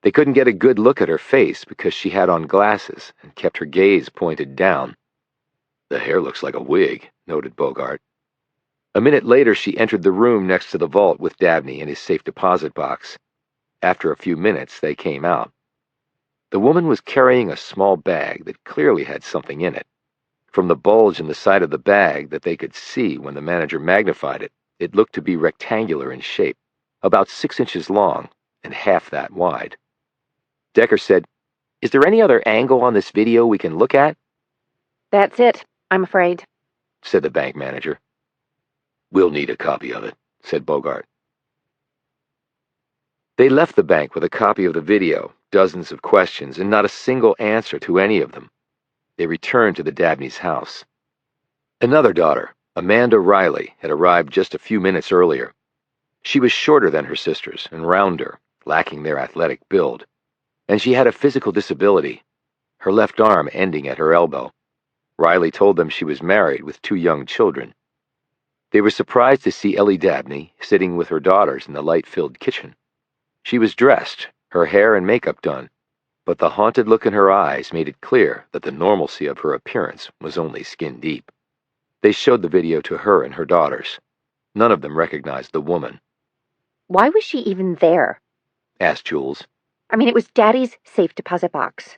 They couldn't get a good look at her face because she had on glasses and kept her gaze pointed down. The hair looks like a wig, noted Bogart. A minute later, she entered the room next to the vault with Dabney and his safe deposit box. After a few minutes, they came out. The woman was carrying a small bag that clearly had something in it. From the bulge in the side of the bag that they could see when the manager magnified it, it looked to be rectangular in shape, about 6 inches long and half that wide. Decker said, Is there any other angle on this video we can look at? That's it, I'm afraid, Said the bank manager. We'll need a copy of it, said Bogart. They left the bank with a copy of the video, dozens of questions, and not a single answer to any of them. They returned to the Dabneys' house. Another daughter, Amanda Riley, had arrived just a few minutes earlier. She was shorter than her sisters and rounder, lacking their athletic build. And she had a physical disability, her left arm ending at her elbow. Riley told them she was married with 2 young children. They were surprised to see Ellie Dabney sitting with her daughters in the light-filled kitchen. She was dressed, her hair and makeup done, but the haunted look in her eyes made it clear that the normalcy of her appearance was only skin deep. They showed the video to her and her daughters. None of them recognized the woman. Why was she even there? Asked Jules. I mean, it was Daddy's safe deposit box.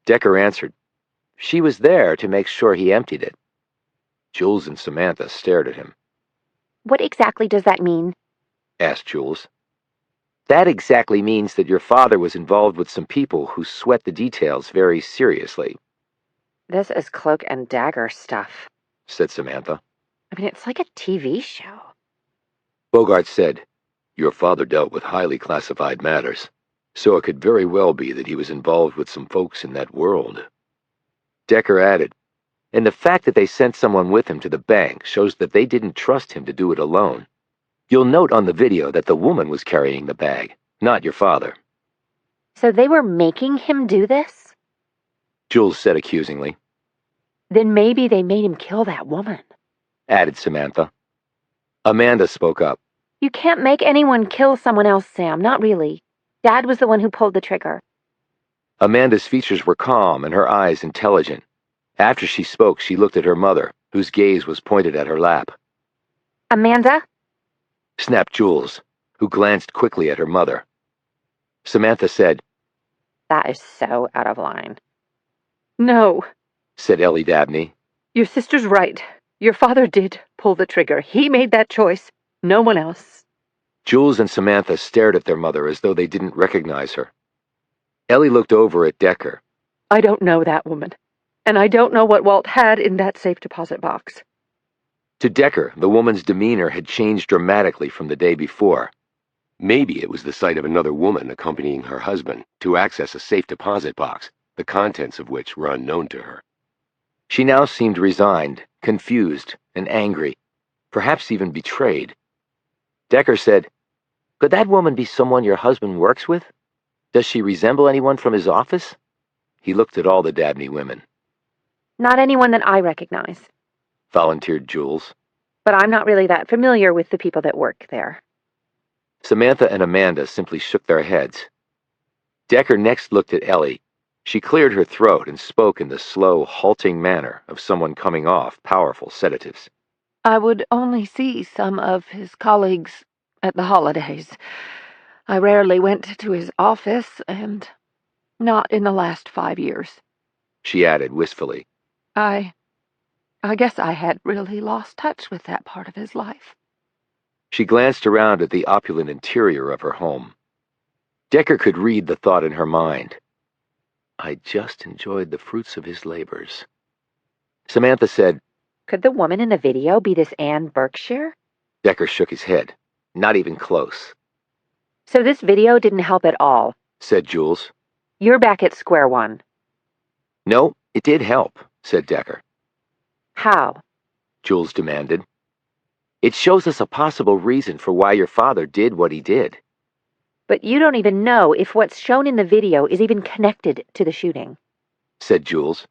Decker answered. She was there to make sure he emptied it. Jules and Samantha stared at him. What exactly does that mean? Asked Jules. That exactly means that your father was involved with some people who sweat the details very seriously. This is cloak and dagger stuff, Said Samantha. I mean, it's like a TV show. Bogart said, Your father dealt with highly classified matters. So it could very well be that he was involved with some folks in that world. Decker added, and the fact that they sent someone with him to the bank shows that they didn't trust him to do it alone. You'll note on the video that the woman was carrying the bag, not your father. So they were making him do this? Jules said accusingly. Then maybe they made him kill that woman, Added Samantha. Amanda spoke up. You can't make anyone kill someone else, Sam, not really. Dad was the one who pulled the trigger. Amanda's features were calm and her eyes intelligent. After she spoke, she looked at her mother, whose gaze was pointed at her lap. Amanda? Snapped Jules, who glanced quickly at her mother. Samantha said, That is so out of line. No, said Ellie Dabney. your sister's right. Your father did pull the trigger. He made that choice. No one else. Jules and Samantha stared at their mother as though they didn't recognize her. Ellie looked over at Decker. I don't know that woman. And I don't know what Walt had in that safe deposit box. To Decker, the woman's demeanor had changed dramatically from the day before. Maybe it was the sight of another woman accompanying her husband to access a safe deposit box, the contents of which were unknown to her. She now seemed resigned, confused, and angry, perhaps even betrayed. Decker said, Could that woman be someone your husband works with? Does she resemble anyone from his office? He looked at all the Dabney women. Not anyone that I recognize. Volunteered Jules. But I'm not really that familiar with the people that work there. Samantha and Amanda simply shook their heads. Decker next looked at Ellie. She cleared her throat and spoke in the slow, halting manner of someone coming off powerful sedatives. I would only see some of his colleagues at the holidays. I rarely went to his office, and not in the last 5 years. She added wistfully. I guess I had really lost touch with that part of his life. She glanced around at the opulent interior of her home. Decker could read the thought in her mind. I just enjoyed the fruits of his labors. Samantha said, Could the woman in the video be this Anne Berkshire? Decker shook his head. Not even close. So this video didn't help at all, Said Jules. You're back at square one. No, it did help, said Decker. How? Jules demanded. It shows us a possible reason for why your father did what he did. But you don't even know if what's shown in the video is even connected to the shooting, Said Jules.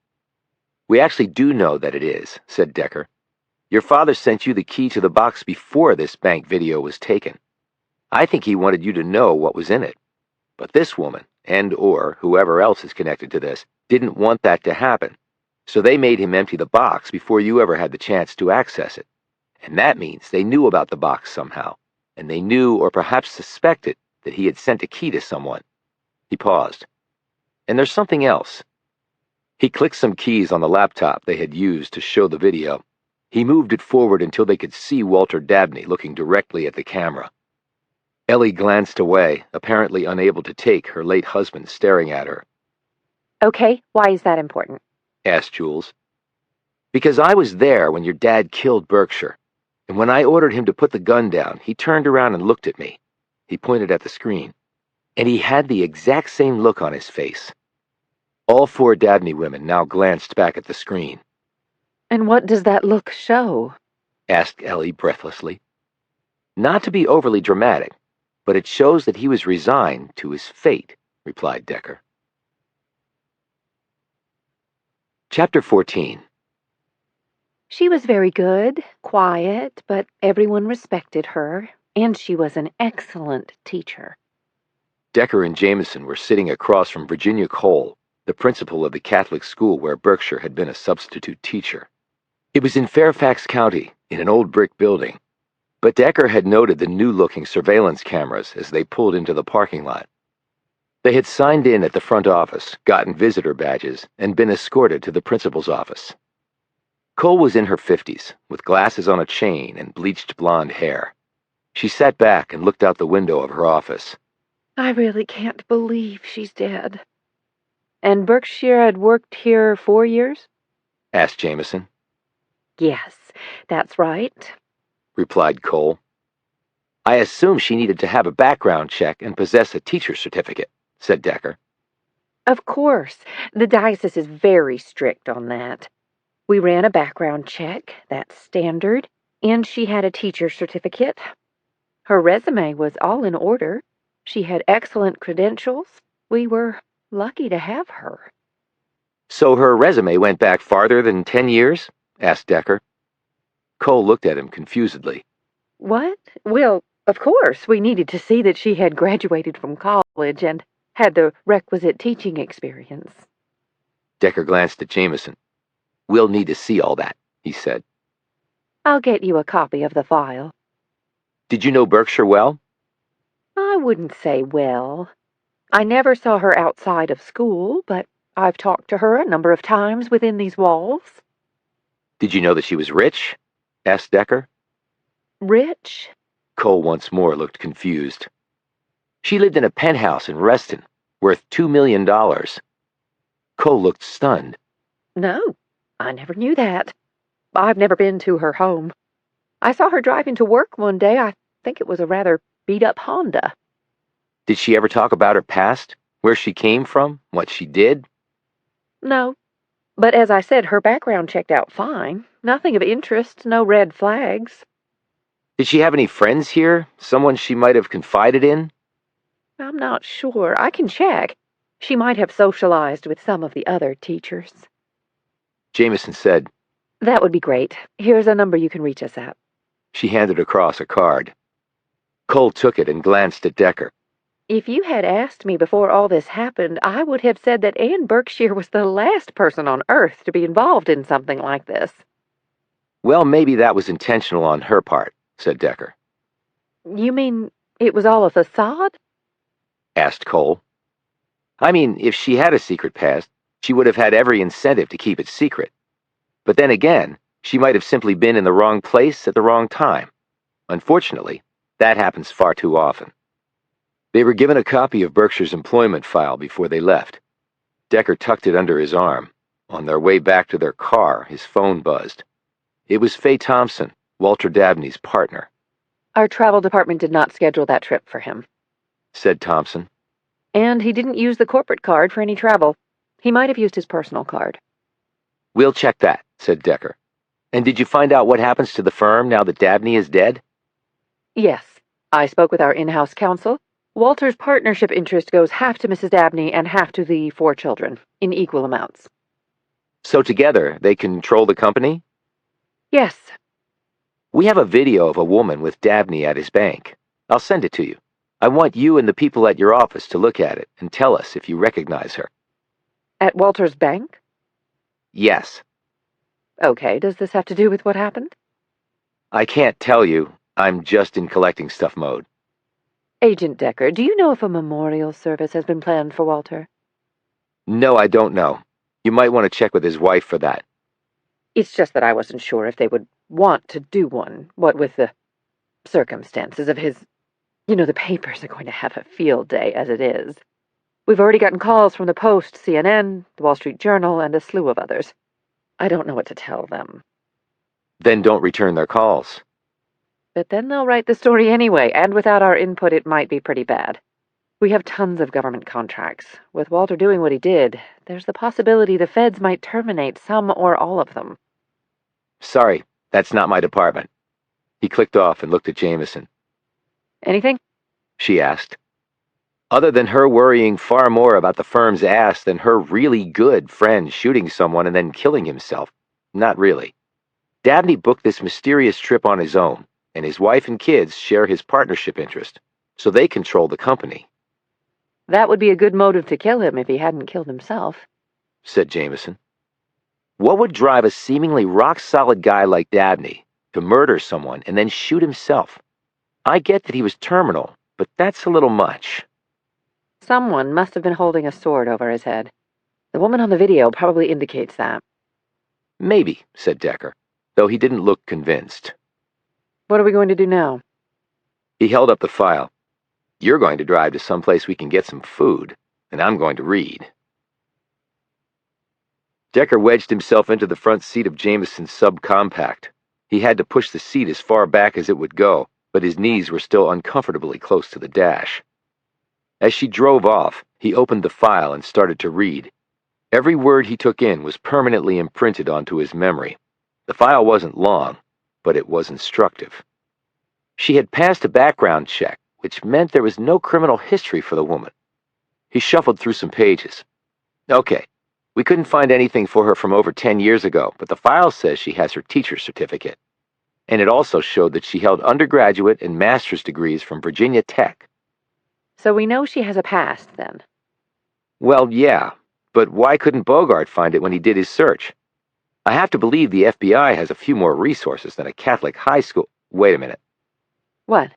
We actually do know that it is, said Decker. Your father sent you the key to the box before this bank video was taken. I think he wanted you to know what was in it. But this woman, and/or whoever else is connected to this, didn't want that to happen. So they made him empty the box before you ever had the chance to access it. And that means they knew about the box somehow, and they knew or perhaps suspected that he had sent a key to someone. He paused. And there's something else. He clicked some keys on the laptop they had used to show the video. He moved it forward until they could see Walter Dabney looking directly at the camera. Ellie glanced away, apparently unable to take her late husband staring at her. Okay, why is that important? Asked Jules. Because I was there when your dad killed Berkshire, and when I ordered him to put the gun down, he turned around and looked at me. He pointed at the screen, and he had the exact same look on his face. All 4 Dabney women now glanced back at the screen. And what does that look show? Asked Ellie breathlessly. Not to be overly dramatic, but it shows that he was resigned to his fate, replied Decker. Chapter 14. She was very good, quiet, but everyone respected her, and she was an excellent teacher. Decker and Jamison were sitting across from Virginia Cole, the principal of the Catholic school where Berkshire had been a substitute teacher. It was in Fairfax County, in an old brick building, but Decker had noted the new-looking surveillance cameras as they pulled into the parking lot. They had signed in at the front office, gotten visitor badges, and been escorted to the principal's office. Cole was in her 50s, with glasses on a chain and bleached blonde hair. She sat back and looked out the window of her office. I really can't believe she's dead. And Berkshire had worked here 4 years? Asked Jamison. Yes, that's right. Replied Cole. I assume she needed to have a background check and possess a teacher's certificate, said Decker. Of course. The diocese is very strict on that. We ran a background check, that's standard, and she had a teacher's certificate. Her resume was all in order. She had excellent credentials. We were lucky to have her. So her resume went back farther than 10 years? Asked Decker. Cole looked at him confusedly. What? Well, of course, we needed to see that she had graduated from college and had the requisite teaching experience. Decker glanced at Jamison. We'll need to see all that, he said. I'll get you a copy of the file. Did you know Berkshire well? I wouldn't say well. I never saw her outside of school, but I've talked to her a number of times within these walls. Did you know that she was rich? Asked Decker. Rich? Cole once more looked confused. She lived in a penthouse in Reston, worth $2 million. Cole looked stunned. No, I never knew that. I've never been to her home. I saw her driving to work one day. I think it was a rather beat-up Honda. Did she ever talk about her past? Where she came from? What she did? No, but as I said, her background checked out fine. Nothing of interest, no red flags. Did she have any friends here? Someone she might have confided in? I'm not sure. I can check. She might have socialized with some of the other teachers. Jamison said. That would be great. Here's a number you can reach us at. She handed across a card. Cole took it and glanced at Decker. If you had asked me before all this happened, I would have said that Anne Berkshire was the last person on Earth to be involved in something like this. Well, maybe that was intentional on her part, said Decker. You mean it was all a facade? Asked Cole. I mean, if she had a secret past, she would have had every incentive to keep it secret. But then again, she might have simply been in the wrong place at the wrong time. Unfortunately, that happens far too often. They were given a copy of Berkshire's employment file before they left. Decker tucked it under his arm. On their way back to their car, his phone buzzed. It was Faye Thompson, Walter Dabney's partner. Our travel department did not schedule that trip for him, said Thompson. And he didn't use the corporate card for any travel. He might have used his personal card. We'll check that, said Decker. And did you find out what happens to the firm now that Dabney is dead? Yes. I spoke with our in-house counsel. Walter's partnership interest goes half to Mrs. Dabney and half to the 4 children, in equal amounts. So together, they control the company? Yes. We have a video of a woman with Dabney at his bank. I'll send it to you. I want you and the people at your office to look at it and tell us if you recognize her. At Walter's bank? Yes. Okay, does this have to do with what happened? I can't tell you. I'm just in collecting stuff mode. Agent Decker, do you know if a memorial service has been planned for Walter? No, I don't know. You might want to check with his wife for that. It's just that I wasn't sure if they would want to do one, what with the circumstances of his... You know, the papers are going to have a field day as it is. We've already gotten calls from the Post, CNN, the Wall Street Journal, and a slew of others. I don't know what to tell them. Then don't return their calls. But then they'll write the story anyway, and without our input it might be pretty bad. We have tons of government contracts. With Walter doing what he did, there's the possibility the feds might terminate some or all of them. Sorry, that's not my department. He clicked off and looked at Jamison. Anything? She asked. Other than her worrying far more about the firm's ass than her really good friend shooting someone and then killing himself, not really. Dabney booked this mysterious trip on his own, and his wife and kids share his partnership interest, so they control the company. That would be a good motive to kill him if he hadn't killed himself, said Jamison. What would drive a seemingly rock-solid guy like Dabney to murder someone and then shoot himself? I get that he was terminal, but that's a little much. Someone must have been holding a sword over his head. The woman on the video probably indicates that. Maybe, said Decker, though he didn't look convinced. What are we going to do now? He held up the file. You're going to drive to someplace we can get some food, and I'm going to read. Decker wedged himself into the front seat of Jamison's subcompact. He had to push the seat as far back as it would go, but his knees were still uncomfortably close to the dash. As she drove off, he opened the file and started to read. Every word he took in was permanently imprinted onto his memory. The file wasn't long, but it was instructive. She had passed a background check, which meant there was no criminal history for the woman. He shuffled through some pages. Okay, we couldn't find anything for her from over 10 years ago, but the file says she has her teacher's certificate. And it also showed that she held undergraduate and master's degrees from Virginia Tech. So we know she has a past, then. Well, yeah, but why couldn't Bogart find it when he did his search? I have to believe the FBI has a few more resources than a Catholic high school. Wait a minute. What?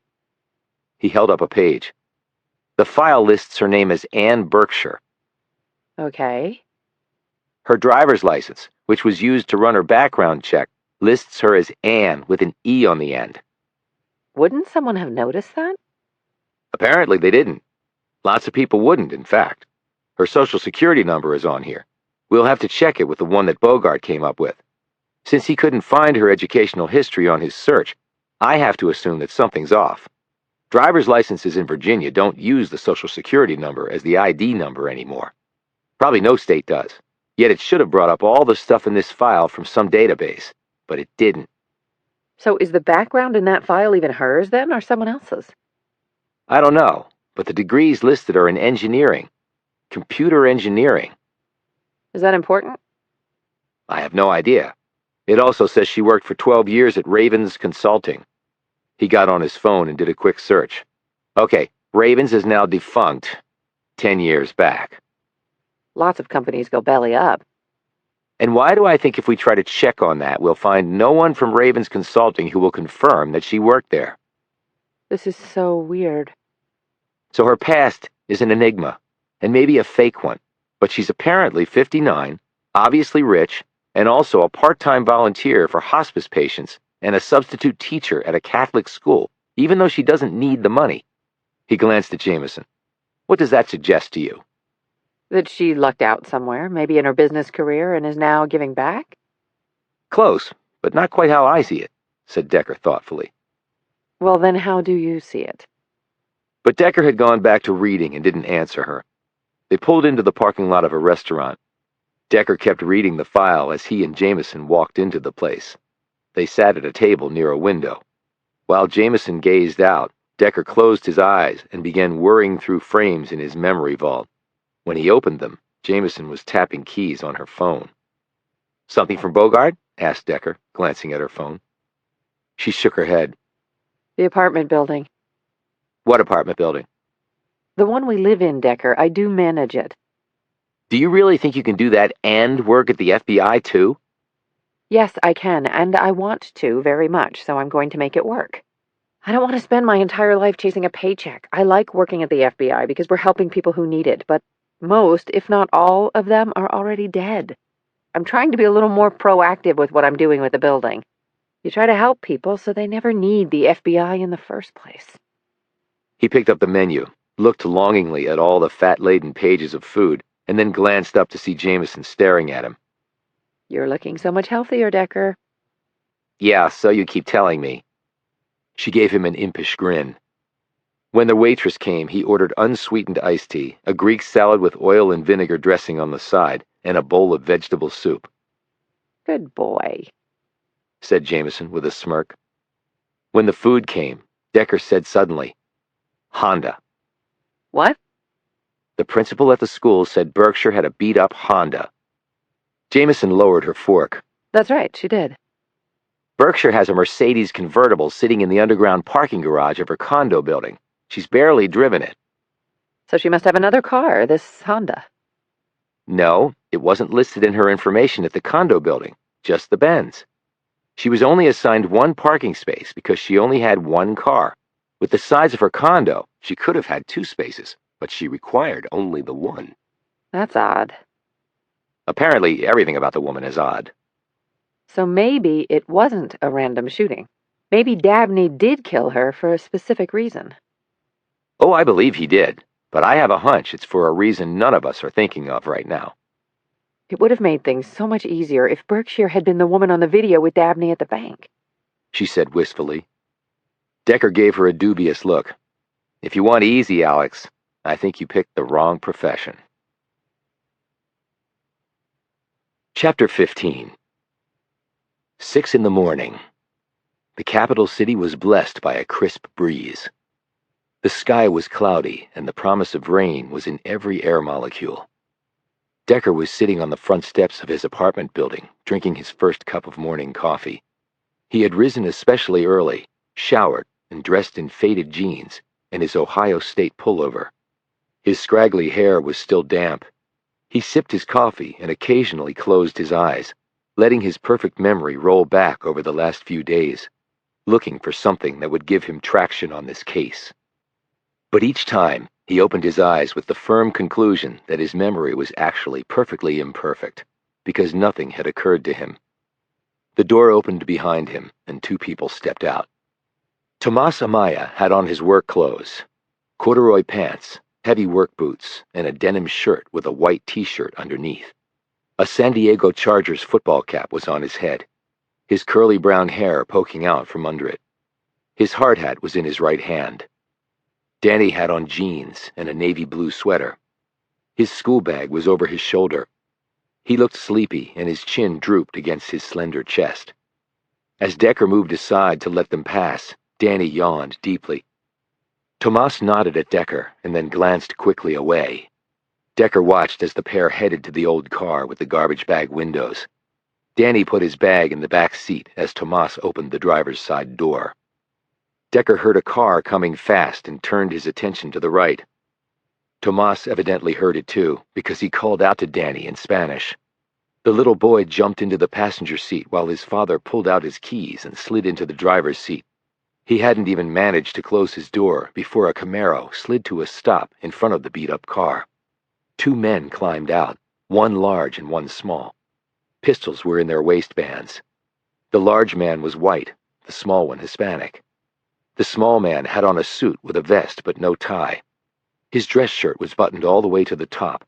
He held up a page. The file lists her name as Anne Berkshire. Okay. Her driver's license, which was used to run her background check, lists her as Anne with an E on the end. Wouldn't someone have noticed that? Apparently they didn't. Lots of people wouldn't, in fact. Her social security number is on here. We'll have to check it with the one that Bogart came up with. Since he couldn't find her educational history on his search, I have to assume that something's off. Driver's licenses in Virginia don't use the social security number as the ID number anymore. Probably no state does. Yet it should have brought up all the stuff in this file from some database, but it didn't. So is the background in that file even hers, then, or someone else's? I don't know, but the degrees listed are in engineering. Computer engineering. Is that important? I have no idea. It also says she worked for 12 years at Ravens Consulting. He got on his phone and did a quick search. Okay, Ravens is now defunct. 10 years back. Lots of companies go belly up. And why do I think if we try to check on that, we'll find no one from Ravens Consulting who will confirm that she worked there? This is so weird. So her past is an enigma, and maybe a fake one, but she's apparently 59, obviously rich, and also a part-time volunteer for hospice patients and a substitute teacher at a Catholic school, even though she doesn't need the money. He glanced at Jamison. What does that suggest to you? That she lucked out somewhere, maybe in her business career, and is now giving back? Close, but not quite how I see it, said Decker thoughtfully. Well, then how do you see it? But Decker had gone back to reading and didn't answer her. They pulled into the parking lot of a restaurant. Decker kept reading the file as he and Jamison walked into the place. They sat at a table near a window. While Jamison gazed out, Decker closed his eyes and began whirring through frames in his memory vault. When he opened them, Jamison was tapping keys on her phone. Something from Bogart? Asked Decker, glancing at her phone. She shook her head. The apartment building. What apartment building? The one we live in, Decker. I do manage it. Do you really think you can do that and work at the FBI, too? Yes, I can, and I want to very much, so I'm going to make it work. I don't want to spend my entire life chasing a paycheck. I like working at the FBI because we're helping people who need it, but most, if not all, of them are already dead. I'm trying to be a little more proactive with what I'm doing with the building. You try to help people so they never need the FBI in the first place. He picked up the menu, looked longingly at all the fat-laden pages of food, and then glanced up to see Jamison staring at him. You're looking so much healthier, Decker. Yeah, so you keep telling me. She gave him an impish grin. When the waitress came, he ordered unsweetened iced tea, a Greek salad with oil and vinegar dressing on the side, and a bowl of vegetable soup. Good boy, said Jamison with a smirk. When the food came, Decker said suddenly, Honda. What? The principal at the school said Berkshire had a beat-up Honda. Jamison lowered her fork. That's right, she did. Berkshire has a Mercedes convertible sitting in the underground parking garage of her condo building. She's barely driven it. So she must have another car, this Honda. No, it wasn't listed in her information at the condo building, just the Benz. She was only assigned one parking space because she only had one car. With the size of her condo, she could have had 2 spaces, but she required only the one. That's odd. Apparently, everything about the woman is odd. So maybe it wasn't a random shooting. Maybe Dabney did kill her for a specific reason. Oh, I believe he did, but I have a hunch it's for a reason none of us are thinking of right now. It would have made things so much easier if Berkshire had been the woman on the video with Dabney at the bank, she said wistfully. Decker gave her a dubious look. If you want easy, Alex, I think you picked the wrong profession. Chapter 15. 6 in the morning. The capital city was blessed by a crisp breeze. The sky was cloudy, and the promise of rain was in every air molecule. Decker was sitting on the front steps of his apartment building, drinking his first cup of morning coffee. He had risen especially early, showered, and dressed in faded jeans and his Ohio State pullover. His scraggly hair was still damp. He sipped his coffee and occasionally closed his eyes, letting his perfect memory roll back over the last few days, looking for something that would give him traction on this case. But each time, he opened his eyes with the firm conclusion that his memory was actually perfectly imperfect, because nothing had occurred to him. The door opened behind him, and 2 people stepped out. Tomas Amaya had on his work clothes, corduroy pants, heavy work boots, and a denim shirt with a white t-shirt underneath. A San Diego Chargers football cap was on his head, his curly brown hair poking out from under it. His hard hat was in his right hand. Danny had on jeans and a navy blue sweater. His school bag was over his shoulder. He looked sleepy, and his chin drooped against his slender chest. As Decker moved aside to let them pass, Danny yawned deeply. Tomas nodded at Decker and then glanced quickly away. Decker watched as the pair headed to the old car with the garbage bag windows. Danny put his bag in the back seat as Tomas opened the driver's side door. Decker heard a car coming fast and turned his attention to the right. Tomas evidently heard it too, because he called out to Danny in Spanish. The little boy jumped into the passenger seat while his father pulled out his keys and slid into the driver's seat. He hadn't even managed to close his door before a Camaro slid to a stop in front of the beat-up car. 2 men climbed out, one large and one small. Pistols were in their waistbands. The large man was white, the small one Hispanic. The small man had on a suit with a vest but no tie. His dress shirt was buttoned all the way to the top.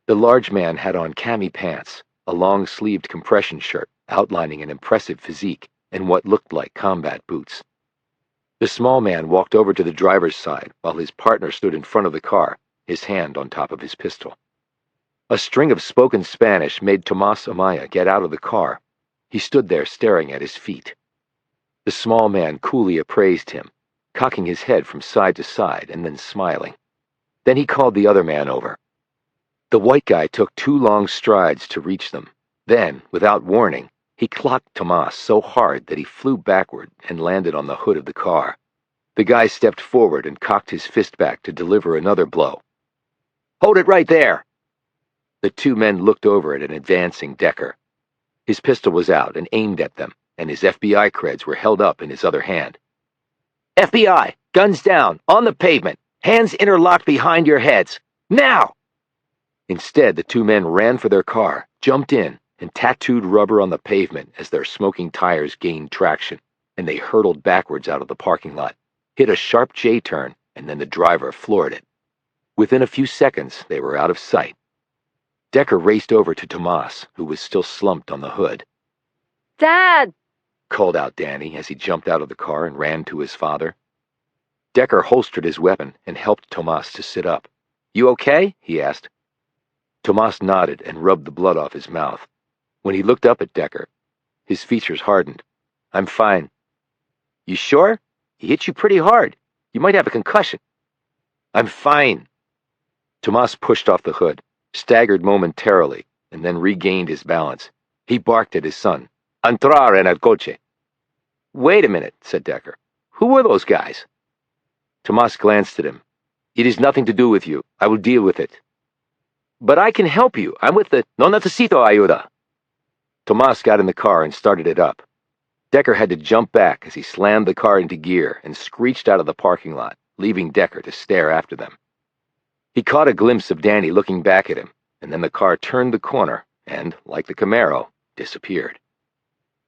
The large man had on cami pants, a long-sleeved compression shirt outlining an impressive physique, and what looked like combat boots. The small man walked over to the driver's side while his partner stood in front of the car, his hand on top of his pistol. A string of spoken Spanish made Tomas Amaya get out of the car. He stood there staring at his feet. The small man coolly appraised him, cocking his head from side to side and then smiling. Then he called the other man over. The white guy took 2 long strides to reach them. Then, without warning, he clocked Tomas so hard that he flew backward and landed on the hood of the car. The guy stepped forward and cocked his fist back to deliver another blow. "Hold it right there!" The 2 men looked over at an advancing Decker. His pistol was out and aimed at them, and his FBI creds were held up in his other hand. "FBI, guns down, on the pavement, hands interlocked behind your heads. Now!" Instead, the 2 men ran for their car, jumped in, and tattooed rubber on the pavement as their smoking tires gained traction, and they hurtled backwards out of the parking lot, hit a sharp J-turn, and then the driver floored it. Within a few seconds, they were out of sight. Decker raced over to Tomas, who was still slumped on the hood. "Dad!" called out Danny as he jumped out of the car and ran to his father. Decker holstered his weapon and helped Tomas to sit up. "You okay?" he asked. Tomas nodded and rubbed the blood off his mouth. When he looked up at Decker, his features hardened. "I'm fine." "You sure? He hit you pretty hard. You might have a concussion." "I'm fine." Tomas pushed off the hood, staggered momentarily, and then regained his balance. He barked at his son. "Entrar en el coche." "Wait a minute," said Decker. "Who were those guys?" Tomas glanced at him. "It is nothing to do with you. I will deal with it." "But I can help you. I'm with the... No necesito ayuda." Tomas got in the car and started it up. Decker had to jump back as he slammed the car into gear and screeched out of the parking lot, leaving Decker to stare after them. He caught a glimpse of Danny looking back at him, and then the car turned the corner and, like the Camaro, disappeared.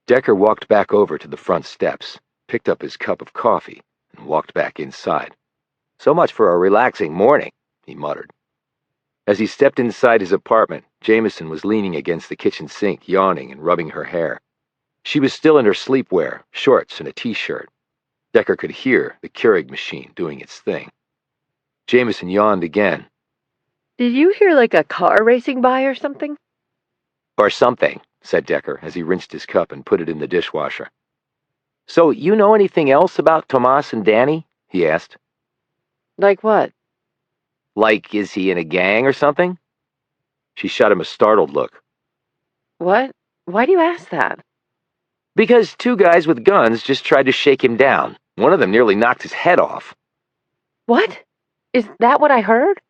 Decker walked back over to the front steps, picked up his cup of coffee, and walked back inside. "So much for a relaxing morning," he muttered. As he stepped inside his apartment, Jamison was leaning against the kitchen sink, yawning and rubbing her hair. She was still in her sleepwear, shorts and a t-shirt. Decker could hear the Keurig machine doing its thing. Jamison yawned again. Did you hear like a car racing by or something? Or something, said Decker as he rinsed his cup and put it in the dishwasher. So you know anything else about Tomas and Danny? He asked. Like what? Like, is he in a gang or something? She shot him a startled look. What? Why do you ask that? Because two guys with guns just tried to shake him down. One of them nearly knocked his head off. What? Is that what I heard?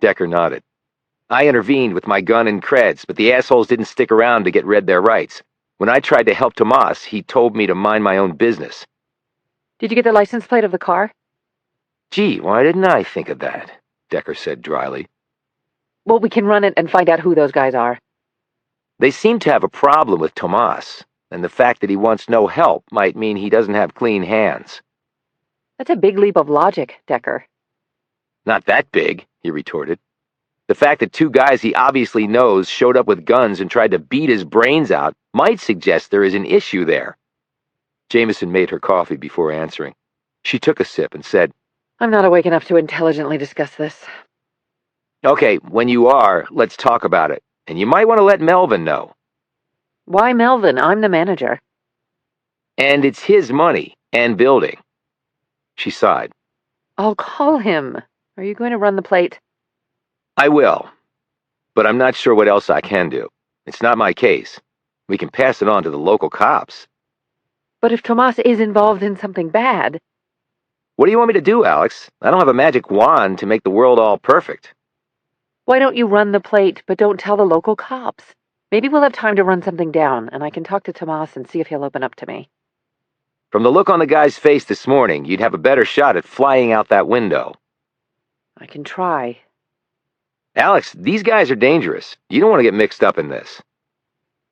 Decker nodded. I intervened with my gun and creds, but the assholes didn't stick around to get read their rights. When I tried to help Tomas, he told me to mind my own business. Did you get the license plate of the car? Gee, why didn't I think of that? Decker said dryly. Well, we can run it and find out who those guys are. They seem to have a problem with Tomas, and the fact that he wants no help might mean he doesn't have clean hands. That's a big leap of logic, Decker. Not that big, he retorted. The fact that two guys he obviously knows showed up with guns and tried to beat his brains out might suggest there is an issue there. Jamison made her coffee before answering. She took a sip and said, I'm not awake enough to intelligently discuss this. Okay, when you are, let's talk about it. And you might want to let Melvin know. Why Melvin? I'm the manager. And it's his money and building. She sighed. I'll call him. Are you going to run the plate? I will. But I'm not sure what else I can do. It's not my case. We can pass it on to the local cops. But if Tomas is involved in something bad... What do you want me to do, Alex? I don't have a magic wand to make the world all perfect. Why don't you run the plate, but don't tell the local cops? Maybe we'll have time to run something down, and I can talk to Tomas and see if he'll open up to me. From the look on the guy's face this morning, you'd have a better shot at flying out that window. I can try. Alex, these guys are dangerous. You don't want to get mixed up in this.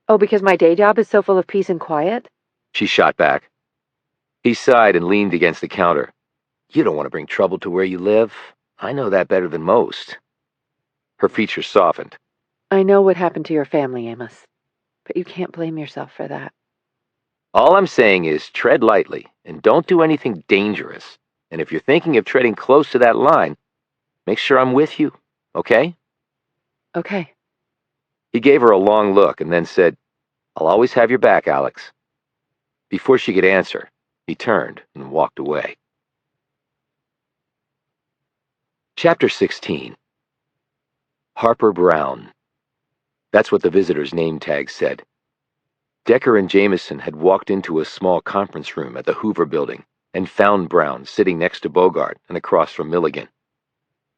Oh, because my day job is so full of peace and quiet? She shot back. He sighed and leaned against the counter. You don't want to bring trouble to where you live. I know that better than most. Her features softened. I know what happened to your family, Amos. But you can't blame yourself for that. All I'm saying is tread lightly and don't do anything dangerous. And if you're thinking of treading close to that line, make sure I'm with you, okay? Okay. He gave her a long look and then said, I'll always have your back, Alex. Before she could answer, he turned and walked away. Chapter 16. Harper Brown. That's what the visitor's name tag said. Decker and Jamison had walked into a small conference room at the Hoover Building and found Brown sitting next to Bogart and across from Milligan.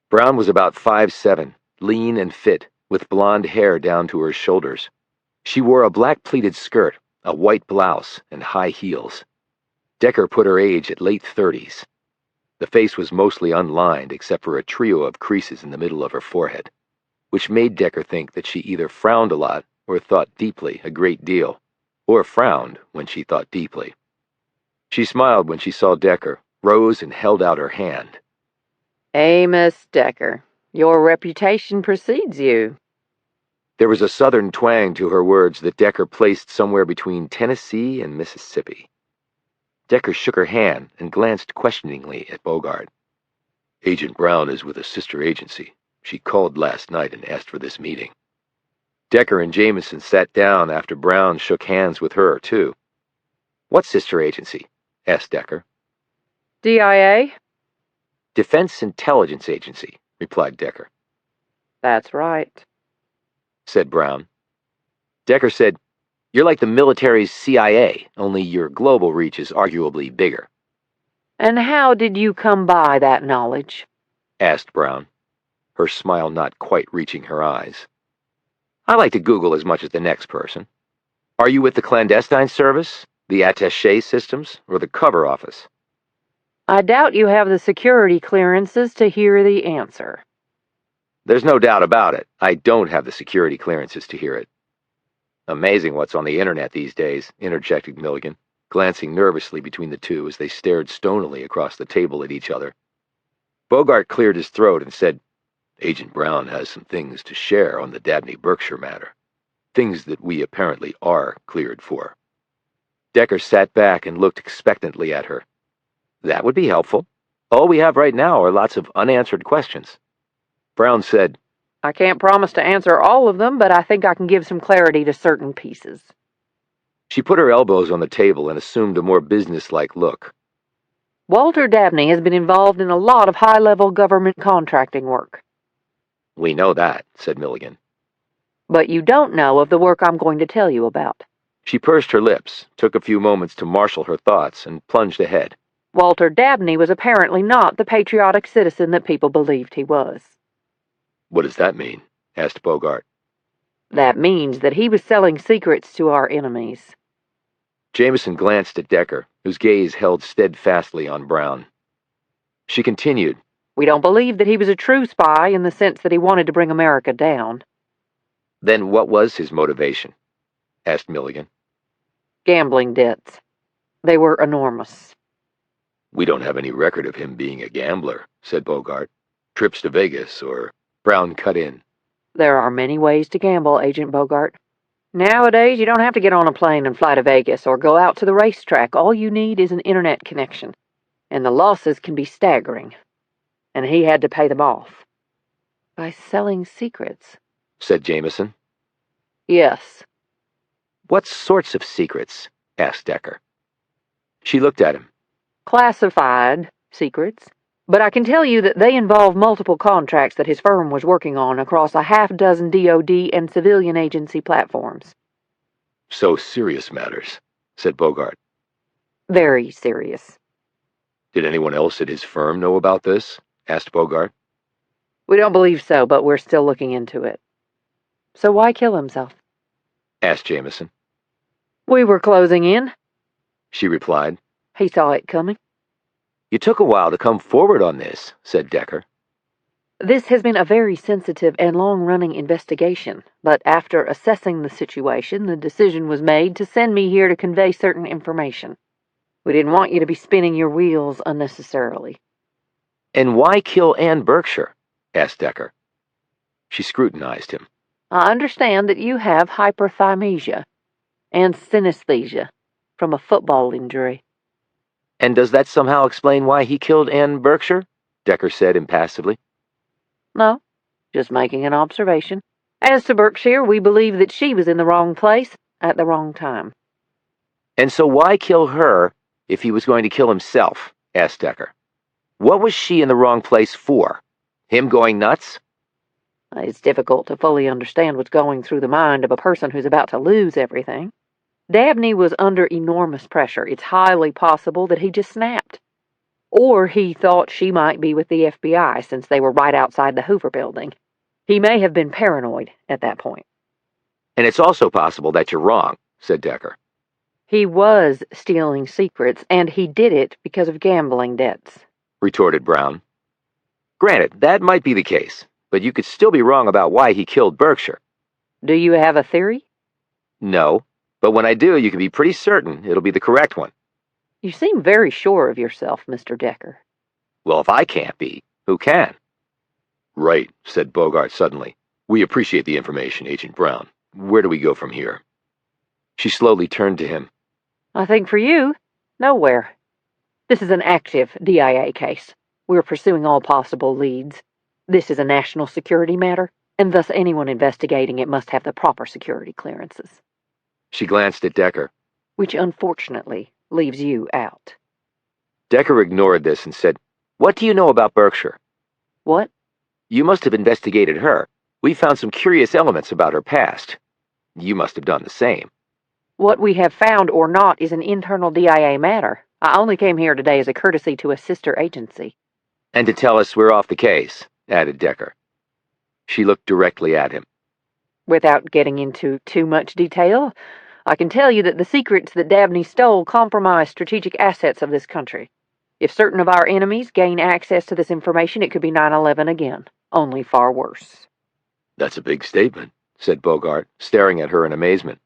Brown was about 5'7", lean and fit, with blonde hair down to her shoulders. She wore a black pleated skirt, a white blouse, and high heels. Decker put her age at late 30s. The face was mostly unlined except for a trio of creases in the middle of her forehead, which made Decker think that she either frowned a lot or thought deeply a great deal, or frowned when she thought deeply. She smiled when she saw Decker, rose and held out her hand. Amos Decker, your reputation precedes you. There was a southern twang to her words that Decker placed somewhere between Tennessee and Mississippi. Decker shook her hand and glanced questioningly at Bogart. Agent Brown is with a sister agency. She called last night and asked for this meeting. Decker and Jamison sat down after Brown shook hands with her, too. What sister agency? Asked Decker. DIA? Defense Intelligence Agency, replied Decker. That's right, said Brown. Decker said, You're like the military's CIA, only your global reach is arguably bigger. And how did you come by that knowledge? Asked Brown, her smile not quite reaching her eyes. I like to Google as much as the next person. Are you with the clandestine service, the attaché systems, or the cover office? I doubt you have the security clearances to hear the answer. There's no doubt about it. I don't have the security clearances to hear it. Amazing what's on the internet these days, interjected Milligan, glancing nervously between the two as they stared stonily across the table at each other. Bogart cleared his throat and said, Agent Brown has some things to share on the Dabney Berkshire matter. Things that we apparently are cleared for. Decker sat back and looked expectantly at her. That would be helpful. All we have right now are lots of unanswered questions. Brown said, I can't promise to answer all of them, but I think I can give some clarity to certain pieces. She put her elbows on the table and assumed a more businesslike look. Walter Dabney has been involved in a lot of high-level government contracting work. We know that, said Milligan. But you don't know of the work I'm going to tell you about. She pursed her lips, took a few moments to marshal her thoughts, and plunged ahead. Walter Dabney was apparently not the patriotic citizen that people believed he was. What does that mean? Asked Bogart. That means that he was selling secrets to our enemies. Jamison glanced at Decker, whose gaze held steadfastly on Brown. She continued, We don't believe that he was a true spy in the sense that he wanted to bring America down. Then what was his motivation? Asked Milligan. Gambling debts. They were enormous. We don't have any record of him being a gambler, said Bogart. Trips to Vegas, or... Brown cut in. There are many ways to gamble, Agent Bogart. Nowadays, you don't have to get on a plane and fly to Vegas or go out to the racetrack. All you need is an internet connection. And the losses can be staggering. And he had to pay them off. By selling secrets, Said Jamison. yes. What sorts of secrets? Asked Decker. She looked at him. Classified secrets. But I can tell you that they involve multiple contracts that his firm was working on across a half-dozen DoD and civilian agency platforms. So serious matters, said Bogart. Very serious. Did anyone else at his firm know about this? Asked Bogart. We don't believe so, but we're still looking into it. So why kill himself? Asked Jamison. We were closing in. She replied. He saw it coming. You took a while to come forward on this, said Decker. This has been a very sensitive and long-running investigation, but after assessing the situation, the decision was made to send me here to convey certain information. We didn't want you to be spinning your wheels unnecessarily. And why kill Ann Berkshire? Asked Decker. She scrutinized him. I understand that you have hyperthymesia and synesthesia from a football injury. And does that somehow explain why he killed Ann Berkshire? Decker said impassively. No, just making an observation. As to Berkshire, we believe that she was in the wrong place at the wrong time. And so why kill her if he was going to kill himself? Asked Decker. What was she in the wrong place for? Him going nuts? It's difficult to fully understand what's going through the mind of a person who's about to lose everything. Dabney was under enormous pressure. It's highly possible that he just snapped. Or he thought she might be with the FBI since they were right outside the Hoover building. He may have been paranoid at that point. And it's also possible that you're wrong, said Decker. He was stealing secrets, and he did it because of gambling debts, Retorted Brown. Granted, that might be the case, but you could still be wrong about why he killed Berkshire. Do you have a theory? No, but when I do, you can be pretty certain it'll be the correct one. You seem very sure of yourself, Mr. Decker. Well, if I can't be, who can? Right, said Bogart suddenly. We appreciate the information, Agent Brown. Where do we go from here? She slowly turned to him. I think for you, nowhere. This is an active DIA case. We're pursuing all possible leads. This is a national security matter, and thus anyone investigating it must have the proper security clearances. She glanced at Decker. Which unfortunately leaves you out. Decker ignored this and said, What do you know about Berkshire? What? You must have investigated her. We found some curious elements about her past. You must have done the same. What we have found or not is an internal DIA matter. I only came here today as a courtesy to a sister agency. And to tell us we're off the case, added Decker. She looked directly at him. Without getting into too much detail, I can tell you that the secrets that Dabney stole compromise strategic assets of this country. If certain of our enemies gain access to this information, it could be 9/11 again, only far worse. That's a big statement, said Bogart, staring at her in amazement.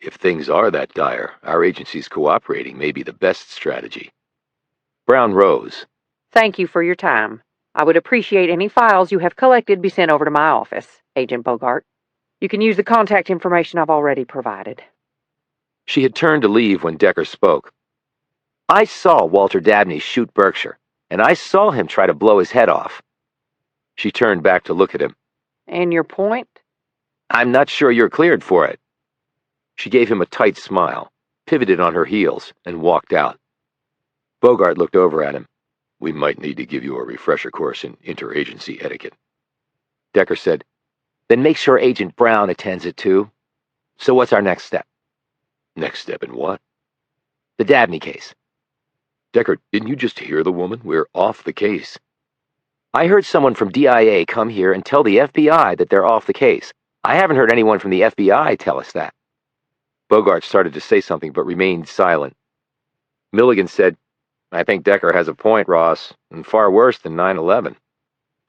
If things are that dire, our agencies cooperating may be the best strategy. Brown rose. Thank you for your time. I would appreciate any files you have collected be sent over to my office, Agent Bogart. You can use the contact information I've already provided. She had turned to leave when Decker spoke. I saw Walter Dabney shoot Berkshire. and I saw him try to blow his head off." She turned back to look at him. And your point? "I'm not sure you're cleared for it." She gave him a tight smile, pivoted on her heels, and walked out. Bogart looked over at him. "We might need to give you a refresher course in interagency etiquette." Decker said, "Then make sure Agent Brown attends it too. So what's our next step?" "Next step in what?" "The Dabney case." "Decker, didn't you just hear the woman? We're off the case." "I heard someone from DIA come here and tell the FBI that they're off the case. I haven't heard anyone from the FBI tell us that." Bogart started to say something but remained silent. Milligan said, "I think Decker has a point, Ross, and far worse than 9/11.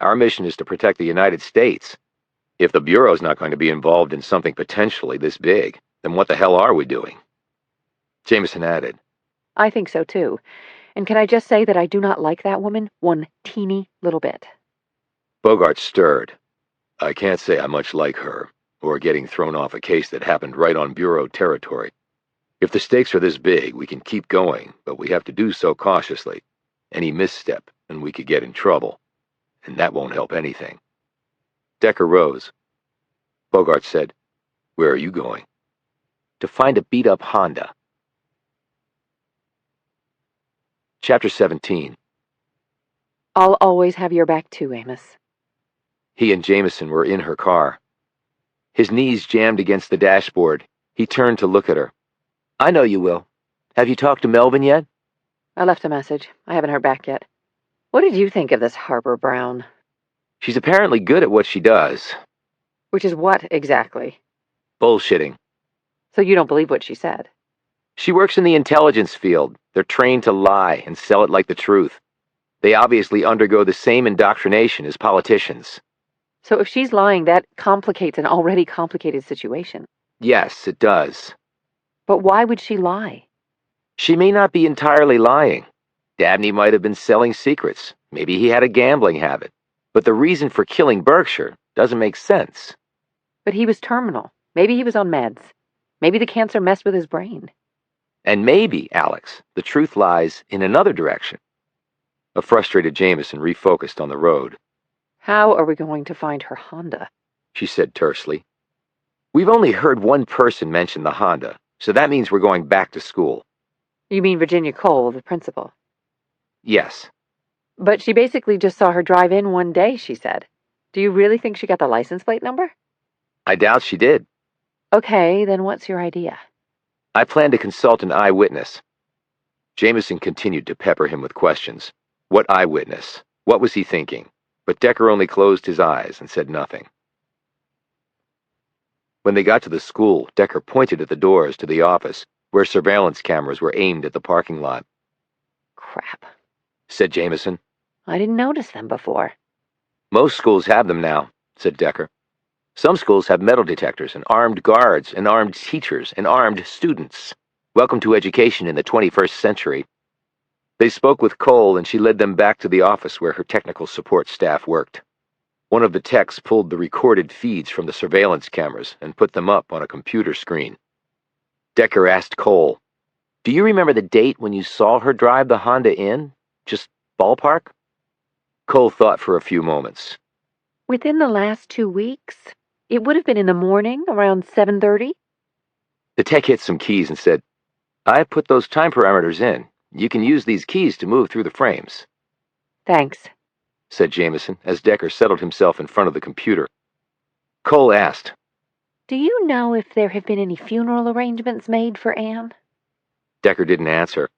Our mission is to protect the United States. If the Bureau's not going to be involved in something potentially this big, then what the hell are we doing?" Jamison added, I think so too. And can I just say that I do not like that woman one teeny little bit. Bogart stirred. "I can't say I much like her, or getting thrown off a case that happened right on Bureau territory. If the stakes are this big, we can keep going, but we have to do so cautiously. Any misstep, and we could get in trouble. And that won't help anything." Decker rose. Bogart said, "Where are you going?" "To find a beat-up Honda." Chapter 17. I'll always have your back too, Amos. He and Jamison were in her car. His knees jammed against the dashboard. He turned to look at her. "I know you will. Have you talked to Melvin yet?" I left a message. I haven't heard back yet. What did you think of this Harper Brown? "She's apparently good at what she does." Which is what exactly? "Bullshitting." So you don't believe what she said? "She works in the intelligence field. They're trained to lie and sell it like the truth. They obviously undergo the same indoctrination as politicians." So if she's lying, that complicates an already complicated situation. "Yes, it does." But why would she lie? "She may not be entirely lying. Dabney might have been selling secrets. Maybe he had a gambling habit. But the reason for killing Berkshire doesn't make sense." But he was terminal. Maybe he was on meds. Maybe the cancer messed with his brain. "And maybe, Alex, the truth lies in another direction." A frustrated Jamison refocused on the road. How are we going to find her Honda? She said tersely. "We've only heard one person mention the Honda, so that means we're going back to school." You mean Virginia Cole, the principal? "Yes." But she basically just saw her drive in one day, she said. Do you really think she got the license plate number? "I doubt she did." Okay, then what's your idea? "I plan to consult an eyewitness." Jamison continued to pepper him with questions. What eyewitness? What was he thinking? But Decker only closed his eyes and said nothing. When they got to the school, Decker pointed at the doors to the office, where surveillance cameras were aimed at the parking lot. Crap, said Jamison. I didn't notice them before. "Most schools have them now," said Decker. "Some schools have metal detectors and armed guards and armed teachers and armed students. Welcome to education in the 21st century." They spoke with Cole, and she led them back to the office where her technical support staff worked. One of the techs pulled the recorded feeds from the surveillance cameras and put them up on a computer screen. Decker asked Cole, "Do you remember the date when you saw her drive the Honda in? Just ballpark?" Cole thought for a few moments. Within the last 2 weeks. It would have been in the morning, around 7:30. The tech hit some keys and said, "I put those time parameters in. You can use these keys to move through the frames." Thanks, said Jamison, as Decker settled himself in front of the computer. Cole asked, Do you know if there have been any funeral arrangements made for Anne? Decker didn't answer.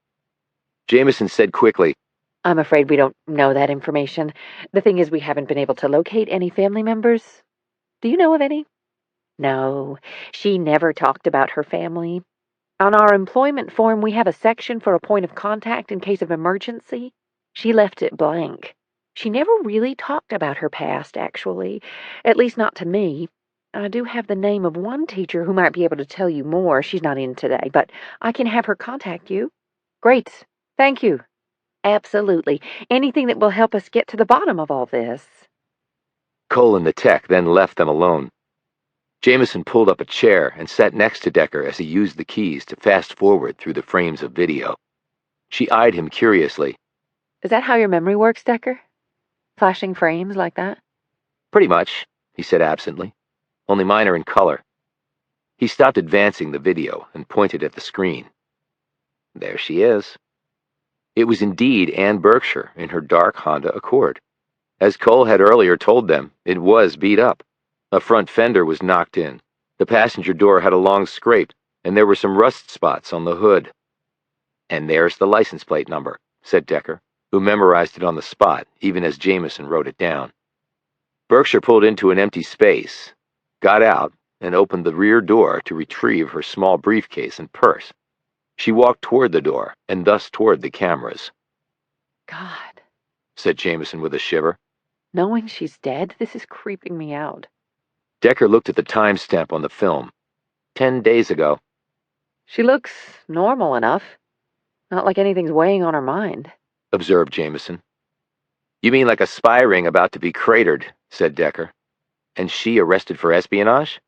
Jamison said quickly, I'm afraid we don't know that information. The thing is, we haven't been able to locate any family members. Do you know of any? No, she never talked about her family. On our employment form, we have a section for a point of contact in case of emergency. She left it blank. She never really talked about her past, actually. At least not to me. I do have the name of one teacher who might be able to tell you more. She's not in today, but I can have her contact you. Great. Thank you. Absolutely. Anything that will help us get to the bottom of all this. Cole and the tech then left them alone. Jamison pulled up a chair and sat next to Decker as he used the keys to fast forward through the frames of video. She eyed him curiously. Is that how your memory works, Decker? Flashing frames like that? Pretty much, he said absently. Only mine are in color. He stopped advancing the video and pointed at the screen. There she is. It was indeed Anne Berkshire in her dark Honda Accord. As Cole had earlier told them, it was beat up. A front fender was knocked in. The passenger door had a long scrape, and there were some rust spots on the hood. And there's the license plate number, said Decker, who memorized it on the spot, even as Jamison wrote it down. Berkshire pulled into an empty space, got out, and opened the rear door to retrieve her small briefcase and purse. She walked toward the door, and thus toward the cameras. God, said Jamison with a shiver. knowing she's dead, this is creeping me out. Decker looked at the timestamp on the film. 10 days ago. She looks normal enough. Not like anything's weighing on her mind, observed Jamison. You mean like a spy ring about to be cratered, said Decker. And she arrested for espionage?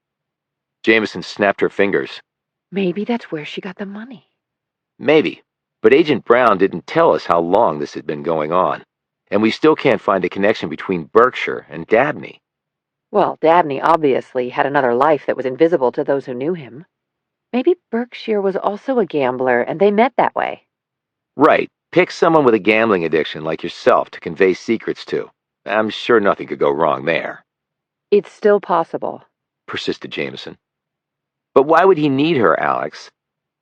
Jamison snapped her fingers. Maybe that's where she got the money. Maybe, but Agent Brown didn't tell us how long this had been going on, and we still can't find a connection between Berkshire and Dabney. Well, Dabney obviously had another life that was invisible to those who knew him. Maybe Berkshire was also a gambler, and they met that way. Right. Pick someone with a gambling addiction like yourself to convey secrets to. I'm sure nothing could go wrong there. It's still possible, persisted Jamison. But why would he need her, Alex?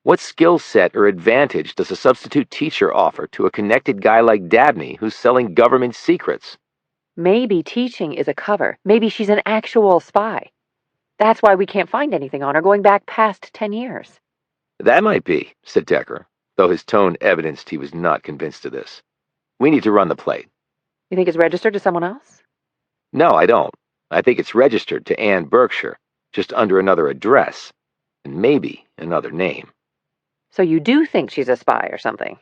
What skill set or advantage does a substitute teacher offer to a connected guy like Dabney who's selling government secrets? Maybe teaching is a cover. Maybe she's an actual spy. That's why we can't find anything on her going back past 10 years. That might be, said Decker, though his tone evidenced he was not convinced of this. We need to run the plate. You think it's registered to someone else? No, I don't. I think it's registered to Anne Berkshire, just under another address, and maybe another name. So you do think she's a spy or something?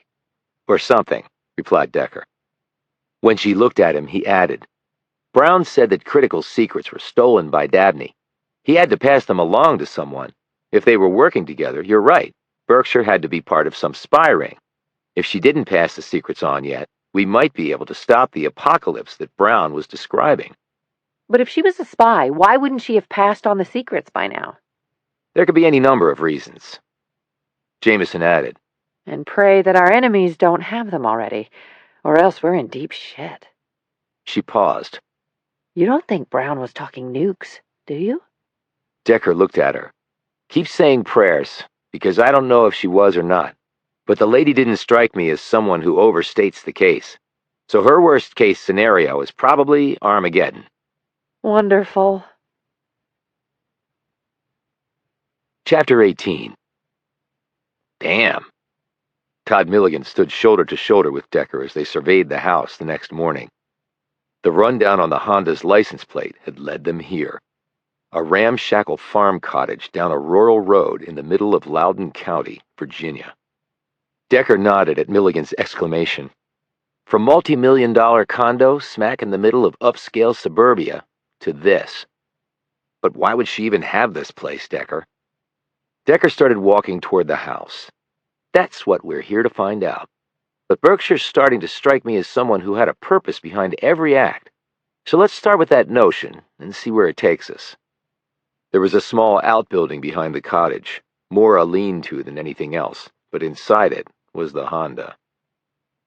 Or something, replied Decker. When she looked at him, he added, Brown said that critical secrets were stolen by Dabney. He had to pass them along to someone. If they were working together, you're right. Berkshire had to be part of some spy ring. If she didn't pass the secrets on yet, we might be able to stop the apocalypse that Brown was describing. But if she was a spy, why wouldn't she have passed on the secrets by now? There could be any number of reasons. Jamison added, And pray that our enemies don't have them already, or else we're in deep shit. She paused. You don't think Brown was talking nukes, do you? Decker looked at her. Keep saying prayers, because I don't know if she was or not. But the lady didn't strike me as someone who overstates the case. So her worst-case scenario is probably Armageddon. Wonderful. Chapter 18. Damn. Todd Milligan stood shoulder to shoulder with Decker as they surveyed the house the next morning. The rundown on the Honda's license plate had led them here. A ramshackle farm cottage down a rural road in the middle of Loudoun County, Virginia. Decker nodded at Milligan's exclamation. From multi-million-dollar condo smack in the middle of upscale suburbia to this. But why would she even have this place, Decker? Decker started walking toward the house. That's what we're here to find out. But Berkshire's starting to strike me as someone who had a purpose behind every act. So let's start with that notion and see where it takes us. There was a small outbuilding behind the cottage, more a lean-to than anything else, but inside it was the Honda.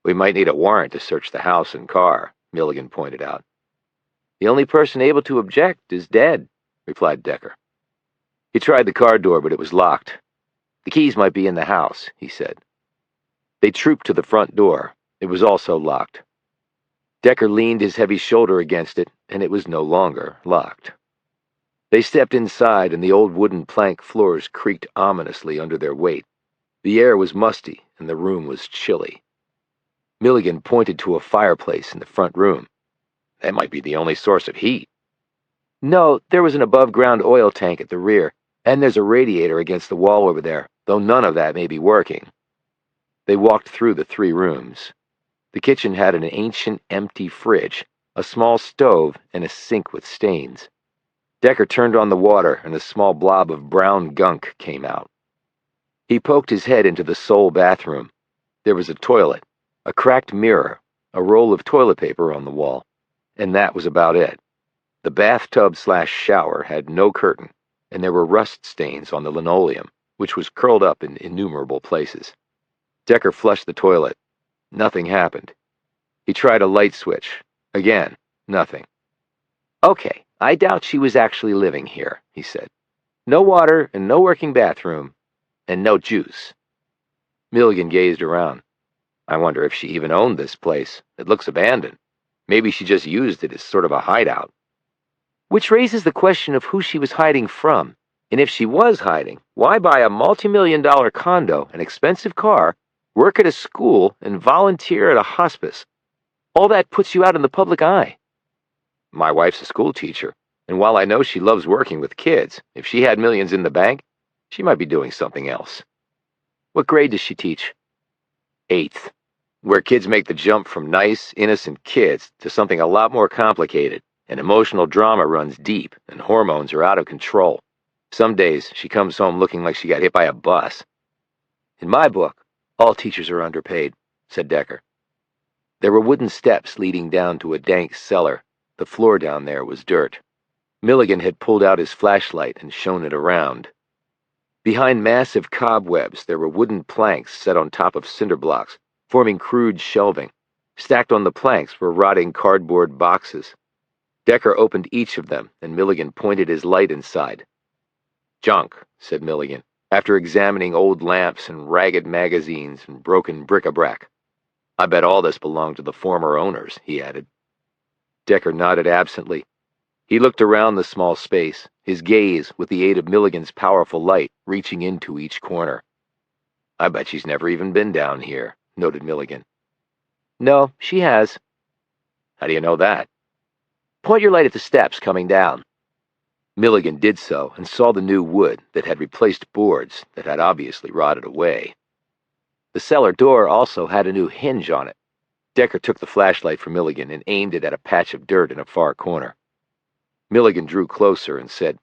We might need a warrant to search the house and car, Milligan pointed out. The only person able to object is dead, replied Decker. He tried the car door, but it was locked. The keys might be in the house, he said. They trooped to the front door. It was also locked. Decker leaned his heavy shoulder against it, and it was no longer locked. They stepped inside, and the old wooden plank floors creaked ominously under their weight. The air was musty, and the room was chilly. Milligan pointed to a fireplace in the front room. That might be the only source of heat. No, there was an above-ground oil tank at the rear, and there's a radiator against the wall over there, though none of that may be working. They walked through the 3 rooms. The kitchen had an ancient, empty fridge, a small stove, and a sink with stains. Decker turned on the water, and a small blob of brown gunk came out. He poked his head into the sole bathroom. There was a toilet, a cracked mirror, a roll of toilet paper on the wall, and that was about it. The bathtub/shower had no curtain, and there were rust stains on the linoleum, which was curled up in innumerable places. Decker flushed the toilet. Nothing happened. He tried a light switch. Again, nothing. "Okay, I doubt she was actually living here," he said. "No water and no working bathroom, and no juice." Milligan gazed around. "I wonder if she even owned this place. It looks abandoned. Maybe she just used it as sort of a hideout." Which raises the question of who she was hiding from. And if she was hiding, why buy a multi-million-dollar condo, an expensive car, work at a school, and volunteer at a hospice? All that puts you out in the public eye. My wife's a school teacher, and while I know she loves working with kids, if she had millions in the bank, she might be doing something else. What grade does she teach? 8th, where kids make the jump from nice, innocent kids to something a lot more complicated, and emotional drama runs deep, and hormones are out of control. Some days, she comes home looking like she got hit by a bus. "In my book, all teachers are underpaid," said Decker. There were wooden steps leading down to a dank cellar. The floor down there was dirt. Milligan had pulled out his flashlight and shone it around. Behind massive cobwebs, there were wooden planks set on top of cinder blocks, forming crude shelving. Stacked on the planks were rotting cardboard boxes. Decker opened each of them, and Milligan pointed his light inside. "Junk," said Milligan, after examining old lamps and ragged magazines and broken bric-a-brac. "I bet all this belonged to the former owners," he added. Decker nodded absently. He looked around the small space, his gaze, with the aid of Milligan's powerful light, reaching into each corner. "I bet she's never even been down here," noted Milligan. "No, she has." "How do you know that?" "Point your light at the steps coming down." Milligan did so and saw the new wood that had replaced boards that had obviously rotted away. The cellar door also had a new hinge on it. Decker took the flashlight from Milligan and aimed it at a patch of dirt in a far corner. Milligan drew closer and said,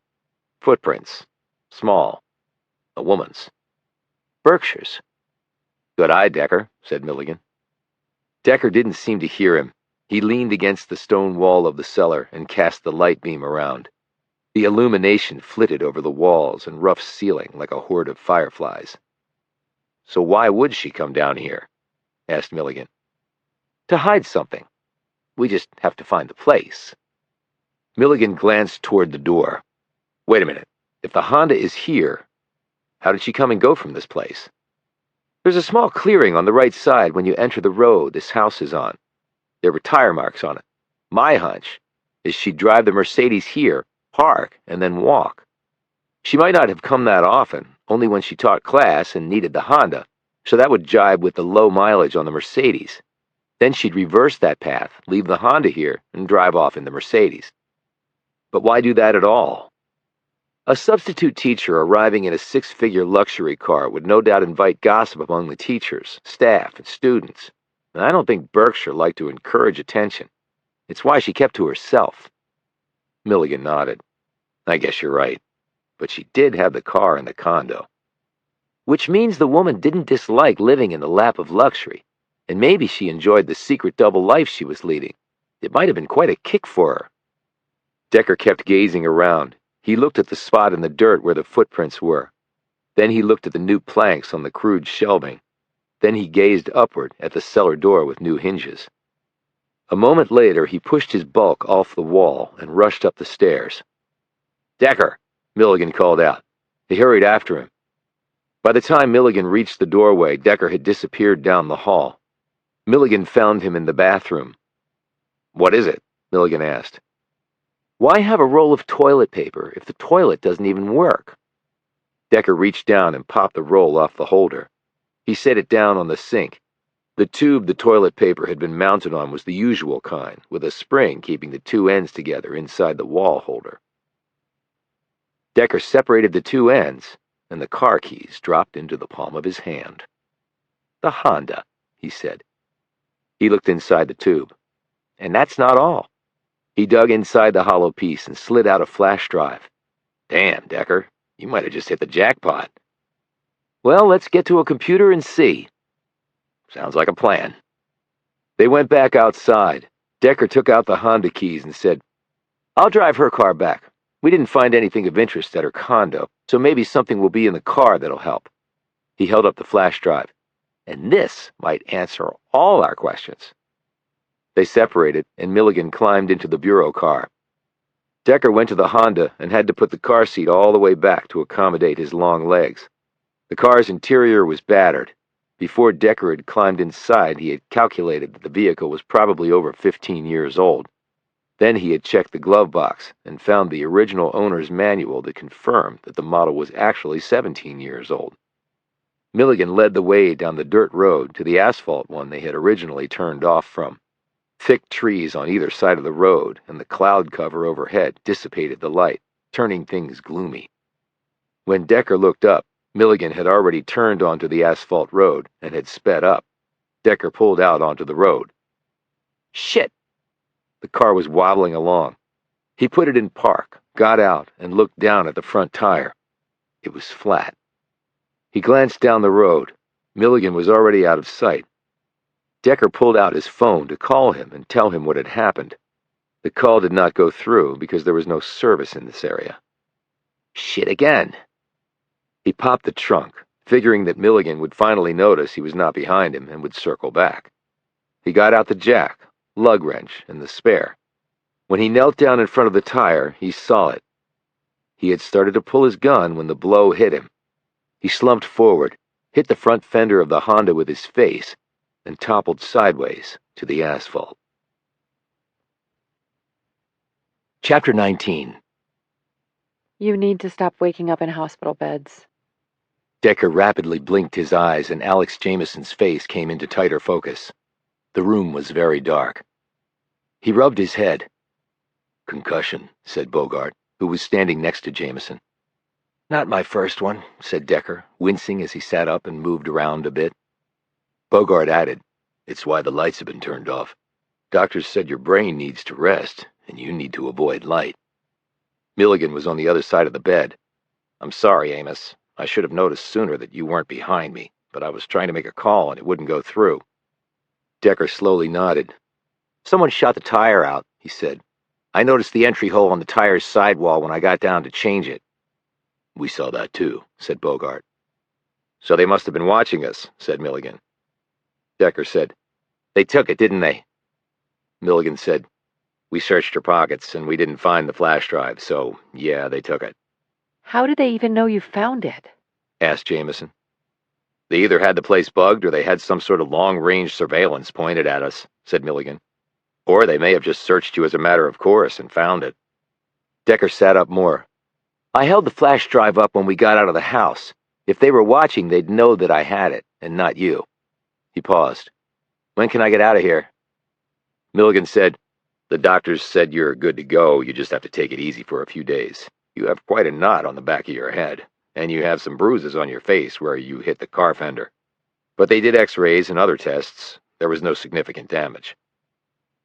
"Footprints. Small. A woman's. Berkshire's." "Good eye, Decker," said Milligan. Decker didn't seem to hear him. He leaned against the stone wall of the cellar and cast the light beam around. The illumination flitted over the walls and rough ceiling like a horde of fireflies. "So why would she come down here?" asked Milligan. "To hide something. We just have to find the place." Milligan glanced toward the door. "Wait a minute. If the Honda is here, how did she come and go from this place? There's a small clearing on the right side when you enter the road this house is on. There were tire marks on it. My hunch is she'd drive the Mercedes here, park, and then walk. She might not have come that often, only when she taught class and needed the Honda, so that would jibe with the low mileage on the Mercedes. Then she'd reverse that path, leave the Honda here, and drive off in the Mercedes. But why do that at all? A substitute teacher arriving in a 6-figure luxury car would no doubt invite gossip among the teachers, staff, and students. And I don't think Berkshire liked to encourage attention. It's why she kept to herself." Milligan nodded. "I guess you're right. But she did have the car and the condo. Which means the woman didn't dislike living in the lap of luxury, and maybe she enjoyed the secret double life she was leading. It might have been quite a kick for her." Decker kept gazing around. He looked at the spot in the dirt where the footprints were. Then he looked at the new planks on the crude shelving. Then he gazed upward at the cellar door with new hinges. A moment later, he pushed his bulk off the wall and rushed up the stairs. "Decker!" Milligan called out. He hurried after him. By the time Milligan reached the doorway, Decker had disappeared down the hall. Milligan found him in the bathroom. "What is it?" Milligan asked. "Why have a roll of toilet paper if the toilet doesn't even work?" Decker reached down and popped the roll off the holder. He set it down on the sink. The tube the toilet paper had been mounted on was the usual kind, with a spring keeping the two ends together inside the wall holder. Decker separated the two ends, and the car keys dropped into the palm of his hand. "The Honda," he said. He looked inside the tube. "And that's not all." He dug inside the hollow piece and slid out a flash drive. "Damn, Decker, you might have just hit the jackpot." "Well, let's get to a computer and see." "Sounds like a plan." They went back outside. Decker took out the Honda keys and said, "I'll drive her car back. We didn't find anything of interest at her condo, so maybe something will be in the car that'll help." He held up the flash drive. "And this might answer all our questions." They separated, and Milligan climbed into the bureau car. Decker went to the Honda and had to put the car seat all the way back to accommodate his long legs. The car's interior was battered. Before Decker had climbed inside, he had calculated that the vehicle was probably over 15 years old. Then he had checked the glove box and found the original owner's manual that confirmed that the model was actually 17 years old. Milligan led the way down the dirt road to the asphalt one they had originally turned off from. Thick trees on either side of the road and the cloud cover overhead dissipated the light, turning things gloomy. When Decker looked up, Milligan had already turned onto the asphalt road and had sped up. Decker pulled out onto the road. "Shit!" The car was wobbling along. He put it in park, got out, and looked down at the front tire. It was flat. He glanced down the road. Milligan was already out of sight. Decker pulled out his phone to call him and tell him what had happened. The call did not go through because there was no service in this area. Shit again. He popped the trunk, figuring that Milligan would finally notice he was not behind him and would circle back. He got out the jack, lug wrench, and the spare. When he knelt down in front of the tire, he saw it. He had started to pull his gun when the blow hit him. He slumped forward, hit the front fender of the Honda with his face, and toppled sideways to the asphalt. Chapter 19. You need to stop waking up in hospital beds. Decker rapidly blinked his eyes, and Alex Jamison's face came into tighter focus. The room was very dark. He rubbed his head. "Concussion," said Bogart, who was standing next to Jamison. "Not my first one," said Decker, wincing as he sat up and moved around a bit. Bogart added, "It's why the lights have been turned off. Doctors said your brain needs to rest, and you need to avoid light." Milligan was on the other side of the bed. "I'm sorry, Amos. I should have noticed sooner that you weren't behind me, but I was trying to make a call and it wouldn't go through." Decker slowly nodded. "Someone shot the tire out," he said. "I noticed the entry hole on the tire's sidewall when I got down to change it." "We saw that too," said Bogart. "So they must have been watching us," said Milligan. Decker said, "They took it, didn't they?" Milligan said, "We searched her pockets and we didn't find the flash drive, so yeah, they took it." How did they even know you found it? Asked Jamison. "They either had the place bugged or they had some sort of long-range surveillance pointed at us," said Milligan. "Or they may have just searched you as a matter of course and found it." Decker sat up more. "I held the flash drive up when we got out of the house. If they were watching, they'd know that I had it, and not you." He paused. "When can I get out of here?" Milligan said, "The doctors said you're good to go. You just have to take it easy for a few days. You have quite a knot on the back of your head, and you have some bruises on your face where you hit the car fender. But they did x-rays and other tests. There was no significant damage."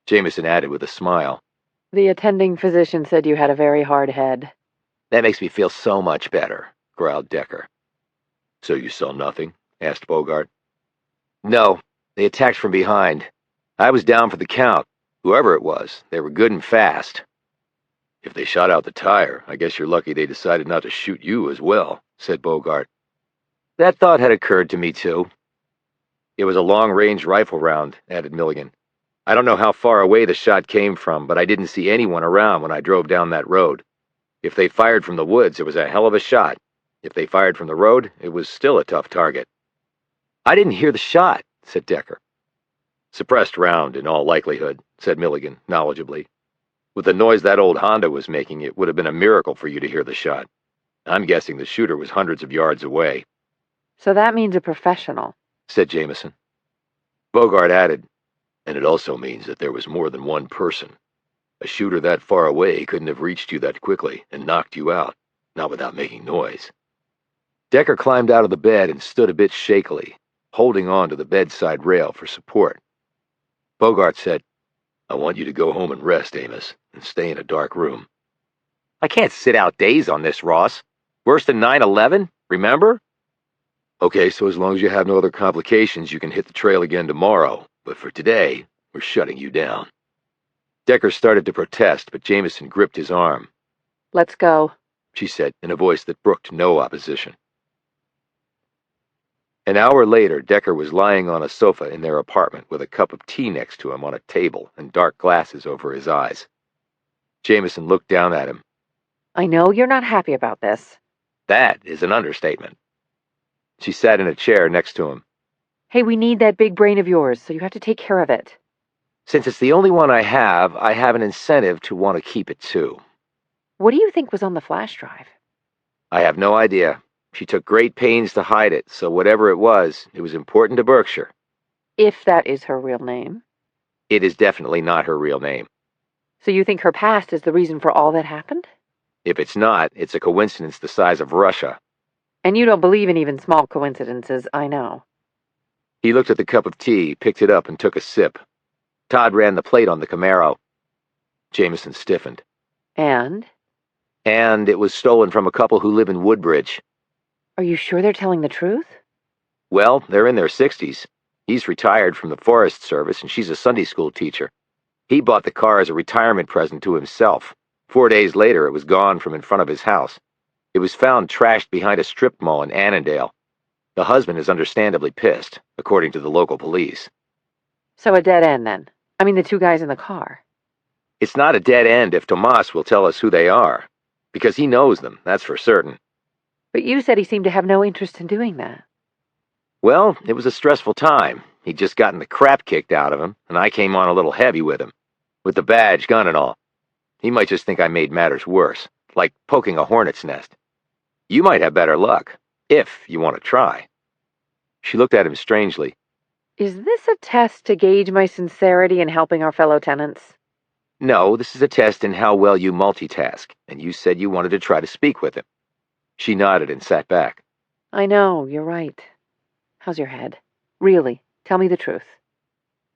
Jamison added with a smile, The attending physician said you had a very hard head. "That makes me feel so much better," growled Decker. "So you saw nothing?" asked Bogart. "No, they attacked from behind. I was down for the count. Whoever it was, they were good and fast." "If they shot out the tire, I guess you're lucky they decided not to shoot you as well," said Bogart. "That thought had occurred to me, too." "It was a long-range rifle round," added Milligan. "I don't know how far away the shot came from, but I didn't see anyone around when I drove down that road. If they fired from the woods, it was a hell of a shot. If they fired from the road, it was still a tough target." "I didn't hear the shot," said Decker. "Suppressed round, in all likelihood," said Milligan, knowledgeably. "With the noise that old Honda was making, it would have been a miracle for you to hear the shot. I'm guessing the shooter was hundreds of yards away." So that means a professional. Said Jamison. Bogart added, "And it also means that there was more than one person. A shooter that far away couldn't have reached you that quickly and knocked you out, not without making noise." Decker climbed out of the bed and stood a bit shakily, holding on to the bedside rail for support. Bogart said, "I want you to go home and rest, Amos, and stay in a dark room." "I can't sit out days on this, Ross. Worse than 9/11, remember?" "Okay, so as long as you have no other complications, you can hit the trail again tomorrow. But for today, We're shutting you down. Decker started to protest, but Jamison gripped his arm. Let's go, she said in a voice that brooked no opposition. An hour later, Decker was lying on a sofa in their apartment with a cup of tea next to him on a table and dark glasses over his eyes. Jamison looked down at him. I know you're not happy about this. That is an understatement. She sat in a chair next to him. Hey, we need that big brain of yours, so you have to take care of it. Since it's the only one I have an incentive to want to keep it too. What do you think was on the flash drive? I have no idea. She took great pains to hide it, so whatever it was important to Berkshire. If that is her real name. It is definitely not her real name. So you think her past is the reason for all that happened? If it's not, it's a coincidence the size of Russia. And you don't believe in even small coincidences, I know. He looked at the cup of tea, picked it up, and took a sip. Todd ran the plate on the Camaro. Jamison stiffened. And? And it was stolen from a couple who live in Woodbridge. Are you sure they're telling the truth? Well, they're in their 60s. He's retired from the Forest Service, and she's a Sunday school teacher. He bought the car as a retirement present to himself. 4 days later, it was gone from in front of his house. It was found trashed behind a strip mall in Annandale. The husband is understandably pissed, according to the local police. So a dead end, then. I mean, the two guys in the car. It's not a dead end if Tomas will tell us who they are, because he knows them, that's for certain. But you said he seemed to have no interest in doing that. Well, it was a stressful time. He'd just gotten the crap kicked out of him, and I came on a little heavy with him, with the badge, gun and all. He might just think I made matters worse, like poking a hornet's nest. You might have better luck, if you want to try. She looked at him strangely. Is this a test to gauge my sincerity in helping our fellow tenants? No, this is a test in how well you multitask, and you said you wanted to try to speak with him. She nodded and sat back. I know, you're right. How's your head? Really, tell me the truth.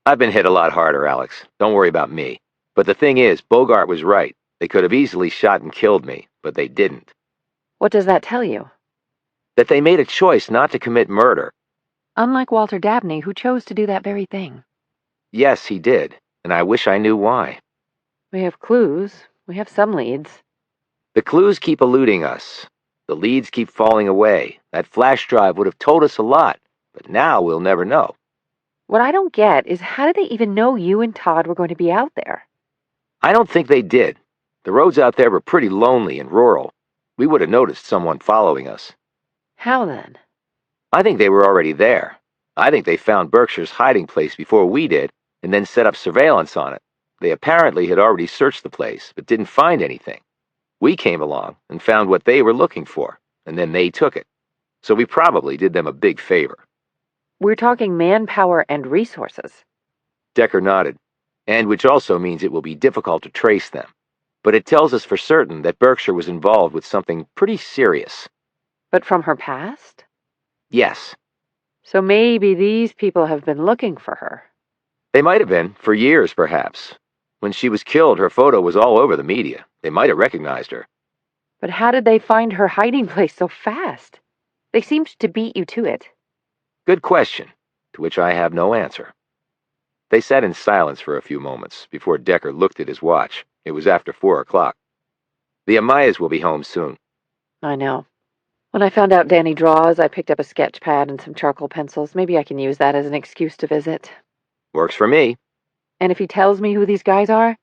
I've been hit a lot harder, Alex. Don't worry about me. But the thing is, Bogart was right. They could have easily shot and killed me, but they didn't. What does that tell you? That they made a choice not to commit murder. Unlike Walter Dabney, who chose to do that very thing. Yes, he did, and I wish I knew why. We have clues. We have some leads. The clues keep eluding us. The leads keep falling away. That flash drive would have told us a lot, but now we'll never know. What I don't get is how did they even know you and Todd were going to be out there? I don't think they did. The roads out there were pretty lonely and rural. We would have noticed someone following us. How then? I think they were already there. I think they found Berkshire's hiding place before we did, and then set up surveillance on it. They apparently had already searched the place, but didn't find anything. We came along and found what they were looking for, and then they took it. So we probably did them a big favor. We're talking manpower and resources. Decker nodded, and which also means it will be difficult to trace them. But it tells us for certain that Berkshire was involved with something pretty serious. But from her past? Yes. So maybe these people have been looking for her. They might have been, for years perhaps. When she was killed, her photo was all over the media. They might have recognized her. But how did they find her hiding place so fast? They seemed to beat you to it. Good question, to which I have no answer. They sat in silence for a few moments before Decker looked at his watch. It was after 4 o'clock. The Amayas will be home soon. I know. When I found out Danny draws, I picked up a sketch pad and some charcoal pencils. Maybe I can use that as an excuse to visit. Works for me. And if he tells me who these guys are?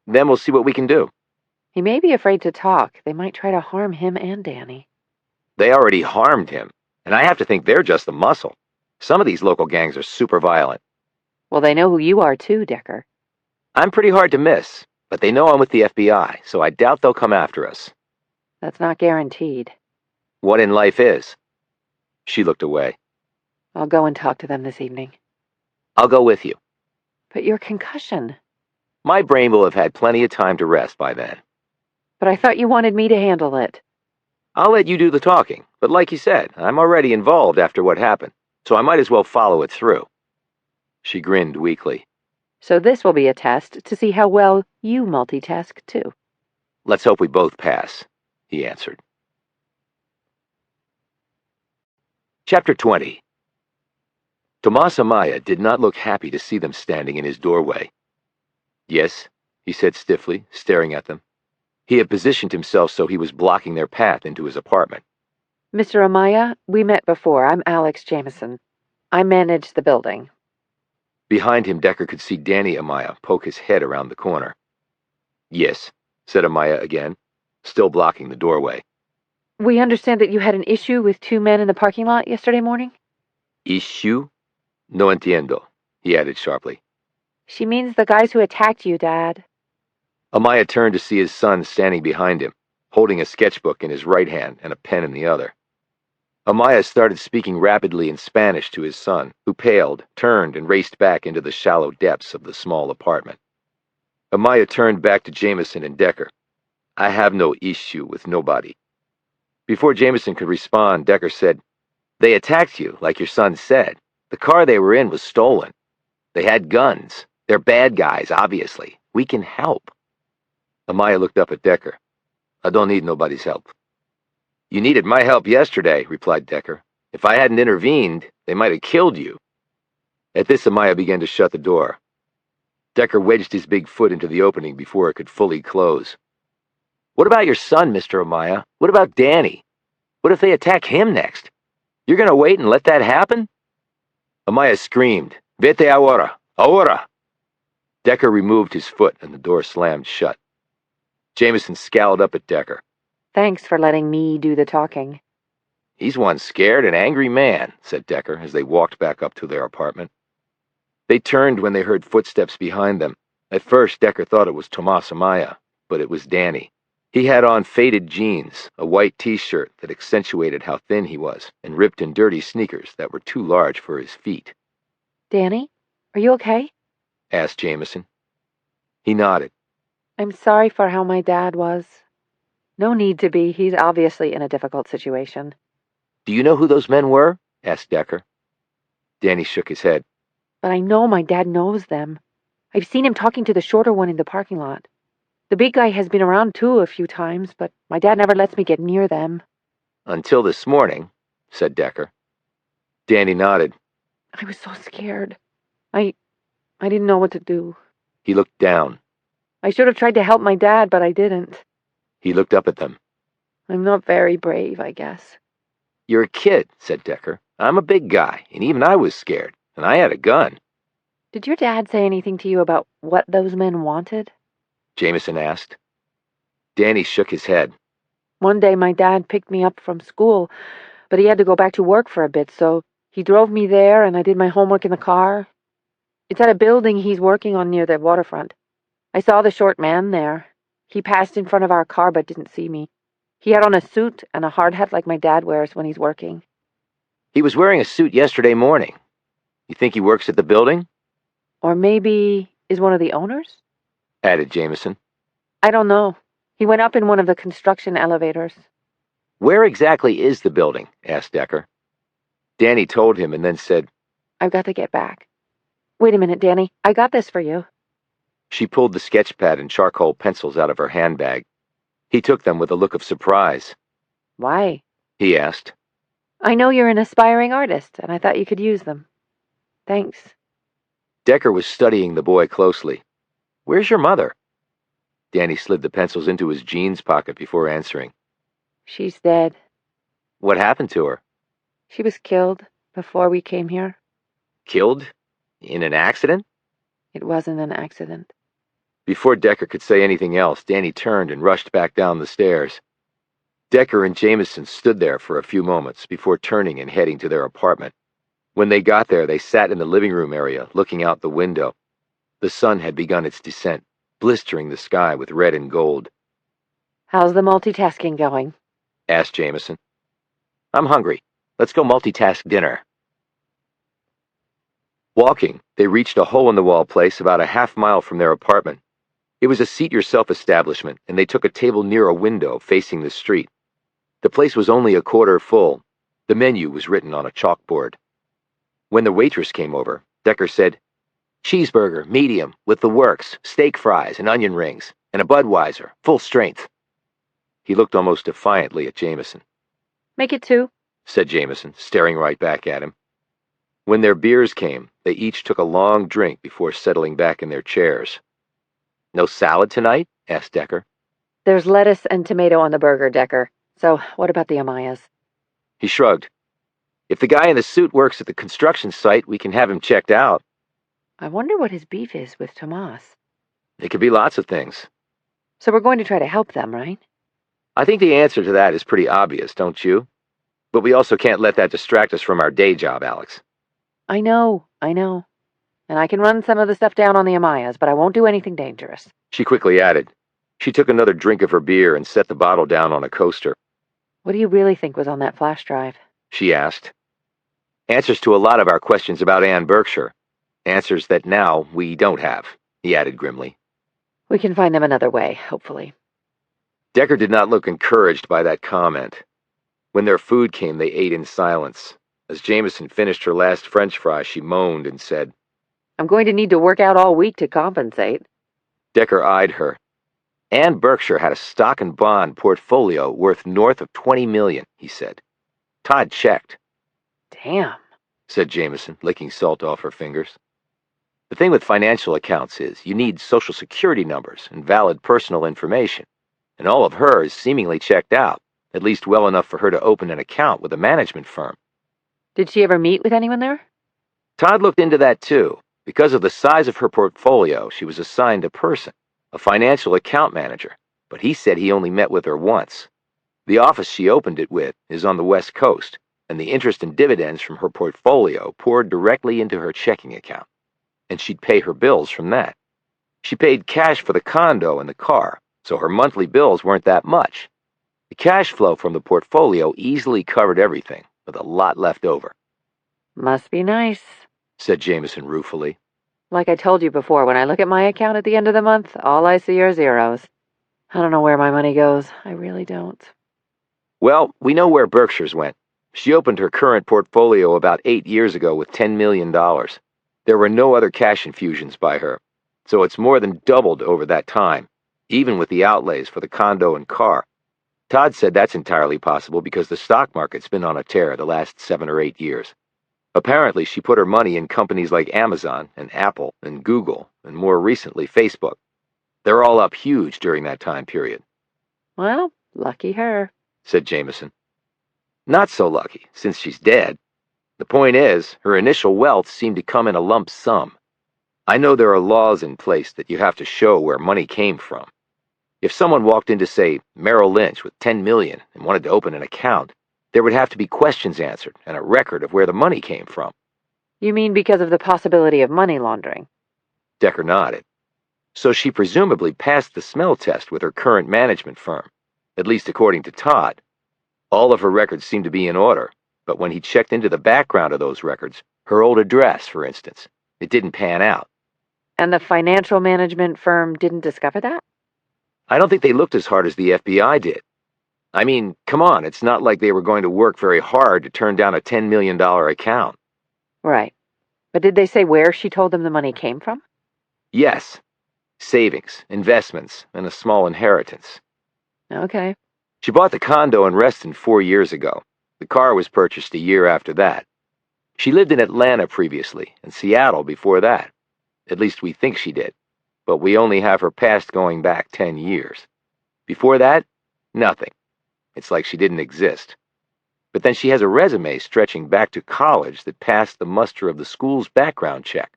Then we'll see what we can do. He may be afraid to talk. They might try to harm him and Danny. They already harmed him, and I have to think they're just the muscle. Some of these local gangs are super violent. Well, they know who you are too, Decker. I'm pretty hard to miss, but they know I'm with the FBI, so I doubt they'll come after us. That's not guaranteed. What in life is? She looked away. I'll go and talk to them this evening. I'll go with you. But your concussion. My brain will have had plenty of time to rest by then. But I thought you wanted me to handle it. I'll let you do the talking, but like you said, I'm already involved after what happened, so I might as well follow it through. She grinned weakly. So this will be a test to see how well you multitask too. Let's hope we both pass, he answered. Chapter 20. Tomas Amaya did not look happy to see them standing in his doorway. "Yes," he said stiffly, staring at them. He had positioned himself so he was blocking their path into his apartment. Mr. Amaya, we met before. I'm Alex Jamison. I manage the building. Behind him, Decker could see Danny Amaya poke his head around the corner. "Yes," said Amaya again, still blocking the doorway. We understand that you had an issue with two men in the parking lot yesterday morning? "Issue? No entiendo," he added sharply. She means the guys who attacked you, Dad. Amaya turned to see his son standing behind him, holding a sketchbook in his right hand and a pen in the other. Amaya started speaking rapidly in Spanish to his son, who paled, turned, and raced back into the shallow depths of the small apartment. Amaya turned back to Jamison and Decker. "I have no issue with nobody." Before Jamison could respond, Decker said, "They attacked you, like your son said. The car they were in was stolen. They had guns. They're bad guys, obviously. We can help." Amaya looked up at Decker. "I don't need nobody's help." "You needed my help yesterday," replied Decker. "If I hadn't intervened, they might have killed you." At this, Amaya began to shut the door. Decker wedged his big foot into the opening before it could fully close. "What about your son, Mr. Amaya? What about Danny? What if they attack him next? You're going to wait and let that happen?" Amaya screamed, "Vete ahora! Ahora!" Decker removed his foot and the door slammed shut. Jamison scowled up at Decker. Thanks for letting me do the talking. "He's one scared and angry man," said Decker as they walked back up to their apartment. They turned when they heard footsteps behind them. At first, Decker thought it was Tomas Amaya, but it was Danny. He had on faded jeans, a white t-shirt that accentuated how thin he was, and ripped and dirty sneakers that were too large for his feet. Danny, are you okay? Asked Jamison. He nodded. I'm sorry for how my dad was. No need to be. He's obviously in a difficult situation. "Do you know who those men were?" asked Decker. Danny shook his head. But I know my dad knows them. I've seen him talking to the shorter one in the parking lot. The big guy has been around too a few times, but my dad never lets me get near them. "Until this morning," said Decker. Danny nodded. I was so scared. I didn't know what to do. He looked down. I should have tried to help my dad, but I didn't. He looked up at them. I'm not very brave, I guess. "You're a kid," said Decker. "I'm a big guy, and even I was scared, and I had a gun." Did your dad say anything to you about what those men wanted? Jamison asked. Danny shook his head. One day my dad picked me up from school, but he had to go back to work for a bit, so he drove me there and I did my homework in the car. It's at a building he's working on near the waterfront. I saw the short man there. He passed in front of our car but didn't see me. He had on a suit and a hard hat like my dad wears when he's working. "He was wearing a suit yesterday morning. You think he works at the building?" Or maybe is one of the owners? Added Jamison. I don't know. He went up in one of the construction elevators. "Where exactly is the building?" asked Decker. Danny told him and then said, I've got to get back. Wait a minute, Danny. I got this for you. She pulled the sketch pad and charcoal pencils out of her handbag. He took them with a look of surprise. Why? He asked. I know you're an aspiring artist, and I thought you could use them. Thanks. Decker was studying the boy closely. "Where's your mother?" Danny slid the pencils into his jeans pocket before answering. She's dead. "What happened to her?" She was killed before we came here. "Killed? In an accident?" It wasn't an accident. Before Decker could say anything else, Danny turned and rushed back down the stairs. Decker and Jamison stood there for a few moments before turning and heading to their apartment. When they got there, they sat in the living room area, looking out the window. The sun had begun its descent, blistering the sky with red and gold. How's the multitasking going? Asked Jamison. "I'm hungry. Let's go multitask dinner." Walking, they reached a hole-in-the-wall place about a half-mile from their apartment. It was a seat-yourself establishment, and they took a table near a window facing the street. The place was only a quarter full. The menu was written on a chalkboard. When the waitress came over, Decker said, "Cheeseburger, medium, with the works, steak fries and onion rings, and a Budweiser, full strength." He looked almost defiantly at Jamison. Make it 2. Said Jamison, staring right back at him. When their beers came, they each took a long drink before settling back in their chairs. "No salad tonight?" asked Decker. There's lettuce and tomato on the burger, Decker. So what about the Amayas? He shrugged. "If the guy in the suit works at the construction site, we can have him checked out." I wonder what his beef is with Tomas. "It could be lots of things." So we're going to try to help them, right? "I think the answer to that is pretty obvious, don't you? But we also can't let that distract us from our day job, Alex." I know. And I can run some of the stuff down on the Amayas, but I won't do anything dangerous. She quickly added. She took another drink of her beer and set the bottle down on a coaster. What do you really think was on that flash drive? She asked. "Answers to a lot of our questions about Ann Berkshire. Answers that now we don't have," he added grimly. We can find them another way, hopefully. Decker did not look encouraged by that comment. When their food came, they ate in silence. As Jamison finished her last French fry, she moaned and said, I'm going to need to work out all week to compensate. Decker eyed her. Ann Berkshire had a stock and bond portfolio worth north of $20 million, he said. Todd checked. Damn, said Jamison, licking salt off her fingers. The thing with financial accounts is you need social security numbers and valid personal information, and all of her is seemingly checked out, at least well enough for her to open an account with a management firm. Did she ever meet with anyone there? Todd looked into that too. Because of the size of her portfolio, she was assigned a person, a financial account manager, but he said he only met with her once. The office she opened it with is on the West Coast, and the interest and dividends from her portfolio poured directly into her checking account, and she'd pay her bills from that. She paid cash for the condo and the car, so her monthly bills weren't that much. The cash flow from the portfolio easily covered everything, with a lot left over. Must be nice, said Jamison ruefully. Like I told you before, when I look at my account at the end of the month, all I see are zeros. I don't know where my money goes. I really don't. Well, we know where Berkshire's went. She opened her current portfolio about 8 years ago with $10 million. There were no other cash infusions by her, so it's more than doubled over that time, even with the outlays for the condo and car. Todd said that's entirely possible because the stock market's been on a tear the last 7 or 8 years. Apparently, she put her money in companies like Amazon and Apple and Google and more recently Facebook. They're all up huge during that time period. Well, lucky her, said Jamison. Not so lucky, since she's dead. The point is, her initial wealth seemed to come in a lump sum. I know there are laws in place that you have to show where money came from. If someone walked into, say, Merrill Lynch with $10 million and wanted to open an account, there would have to be questions answered and a record of where the money came from. You mean because of the possibility of money laundering? Decker nodded. So she presumably passed the smell test with her current management firm, at least according to Todd. All of her records seemed to be in order, but when he checked into the background of those records, her old address, for instance, it didn't pan out. And the financial management firm didn't discover that? I don't think they looked as hard as the FBI did. I mean, come on, it's not like they were going to work very hard to turn down a $10 million account. Right. But did they say where she told them the money came from? Yes. Savings, investments, and a small inheritance. Okay. She bought the condo in Reston 4 years ago. The car was purchased a year after that. She lived in Atlanta previously, and Seattle before that. At least we think she did. But we only have her past going back 10 years. Before that, nothing. It's like she didn't exist. But then she has a resume stretching back to college that passed the muster of the school's background check.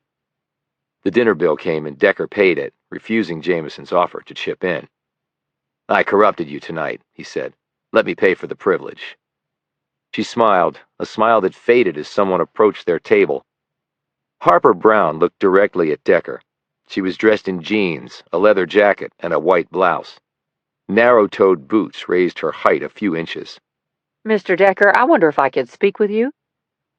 The dinner bill came and Decker paid it, refusing Jamison's offer to chip in. I corrupted you tonight, he said. Let me pay for the privilege. She smiled, a smile that faded as someone approached their table. Harper Brown looked directly at Decker. She was dressed in jeans, a leather jacket, and a white blouse. Narrow-toed boots raised her height a few inches. Mr. Decker, I wonder if I could speak with you?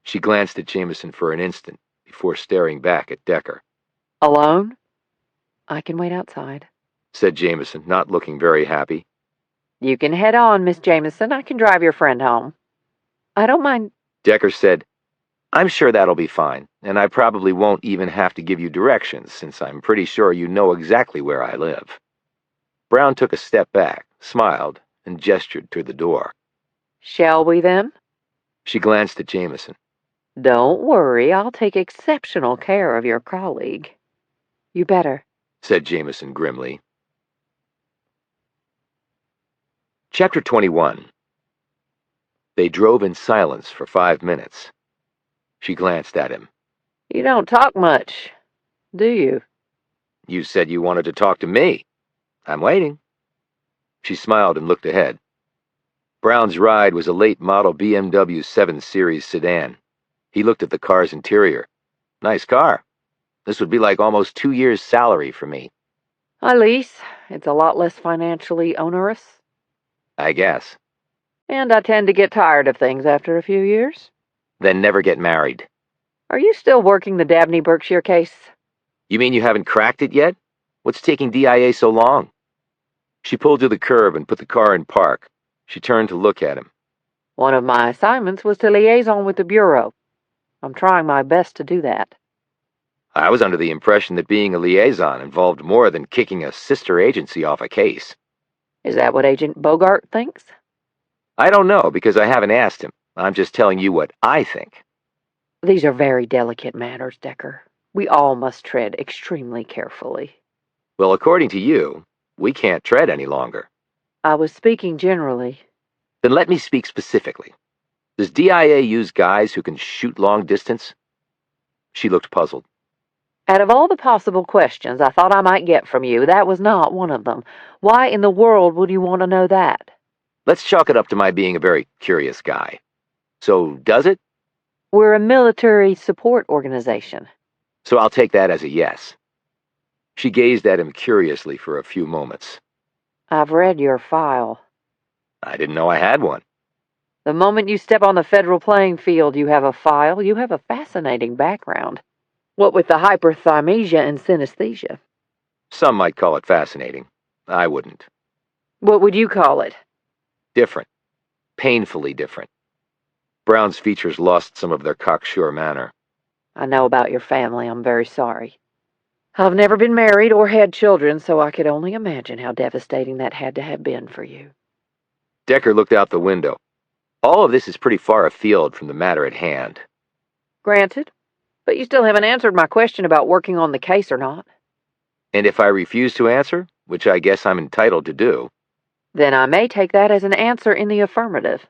She glanced at Jamison for an instant, before staring back at Decker. Alone? I can wait outside, said Jamison, not looking very happy. You can head on, Miss Jamison. I can drive your friend home. I don't mind. Decker said, I'm sure that'll be fine, and I probably won't even have to give you directions, since I'm pretty sure you know exactly where I live. Brown took a step back, smiled, and gestured to the door. Shall we then? She glanced at Jamison. Don't worry, I'll take exceptional care of your colleague. You better, said Jamison grimly. Chapter 21. They drove in silence for 5 minutes. She glanced at him. You don't talk much, do you? You said you wanted to talk to me. I'm waiting. She smiled and looked ahead. Brown's ride was a late model BMW 7 Series sedan. He looked at the car's interior. Nice car. This would be like almost 2 years' salary for me. I lease. It's a lot less financially onerous. I guess. And I tend to get tired of things after a few years. Then never get married. Are you still working the Dabney Berkshire case? You mean you haven't cracked it yet? What's taking DIA so long? She pulled to the curb and put the car in park. She turned to look at him. One of my assignments was to liaison with the Bureau. I'm trying my best to do that. I was under the impression that being a liaison involved more than kicking a sister agency off a case. Is that what Agent Bogart thinks? I don't know, because I haven't asked him. I'm just telling you what I think. These are very delicate matters, Decker. We all must tread extremely carefully. Well, according to you, we can't tread any longer. I was speaking generally. Then let me speak specifically. Does DIA use guys who can shoot long distance? She looked puzzled. Out of all the possible questions I thought I might get from you, that was not one of them. Why in the world would you want to know that? Let's chalk it up to my being a very curious guy. So, does it? We're a military support organization. So I'll take that as a yes. She gazed at him curiously for a few moments. I've read your file. I didn't know I had one. The moment you step on the federal playing field, you have a file. You have a fascinating background. What with the hyperthymesia and synesthesia. Some might call it fascinating. I wouldn't. What would you call it? Different. Painfully different. Brown's features lost some of their cocksure manner. I know about your family. I'm very sorry. I've never been married or had children, so I could only imagine how devastating that had to have been for you. Decker looked out the window. All of this is pretty far afield from the matter at hand. Granted, but you still haven't answered my question about working on the case or not. And if I refuse to answer, which I guess I'm entitled to do, then I may take that as an answer in the affirmative.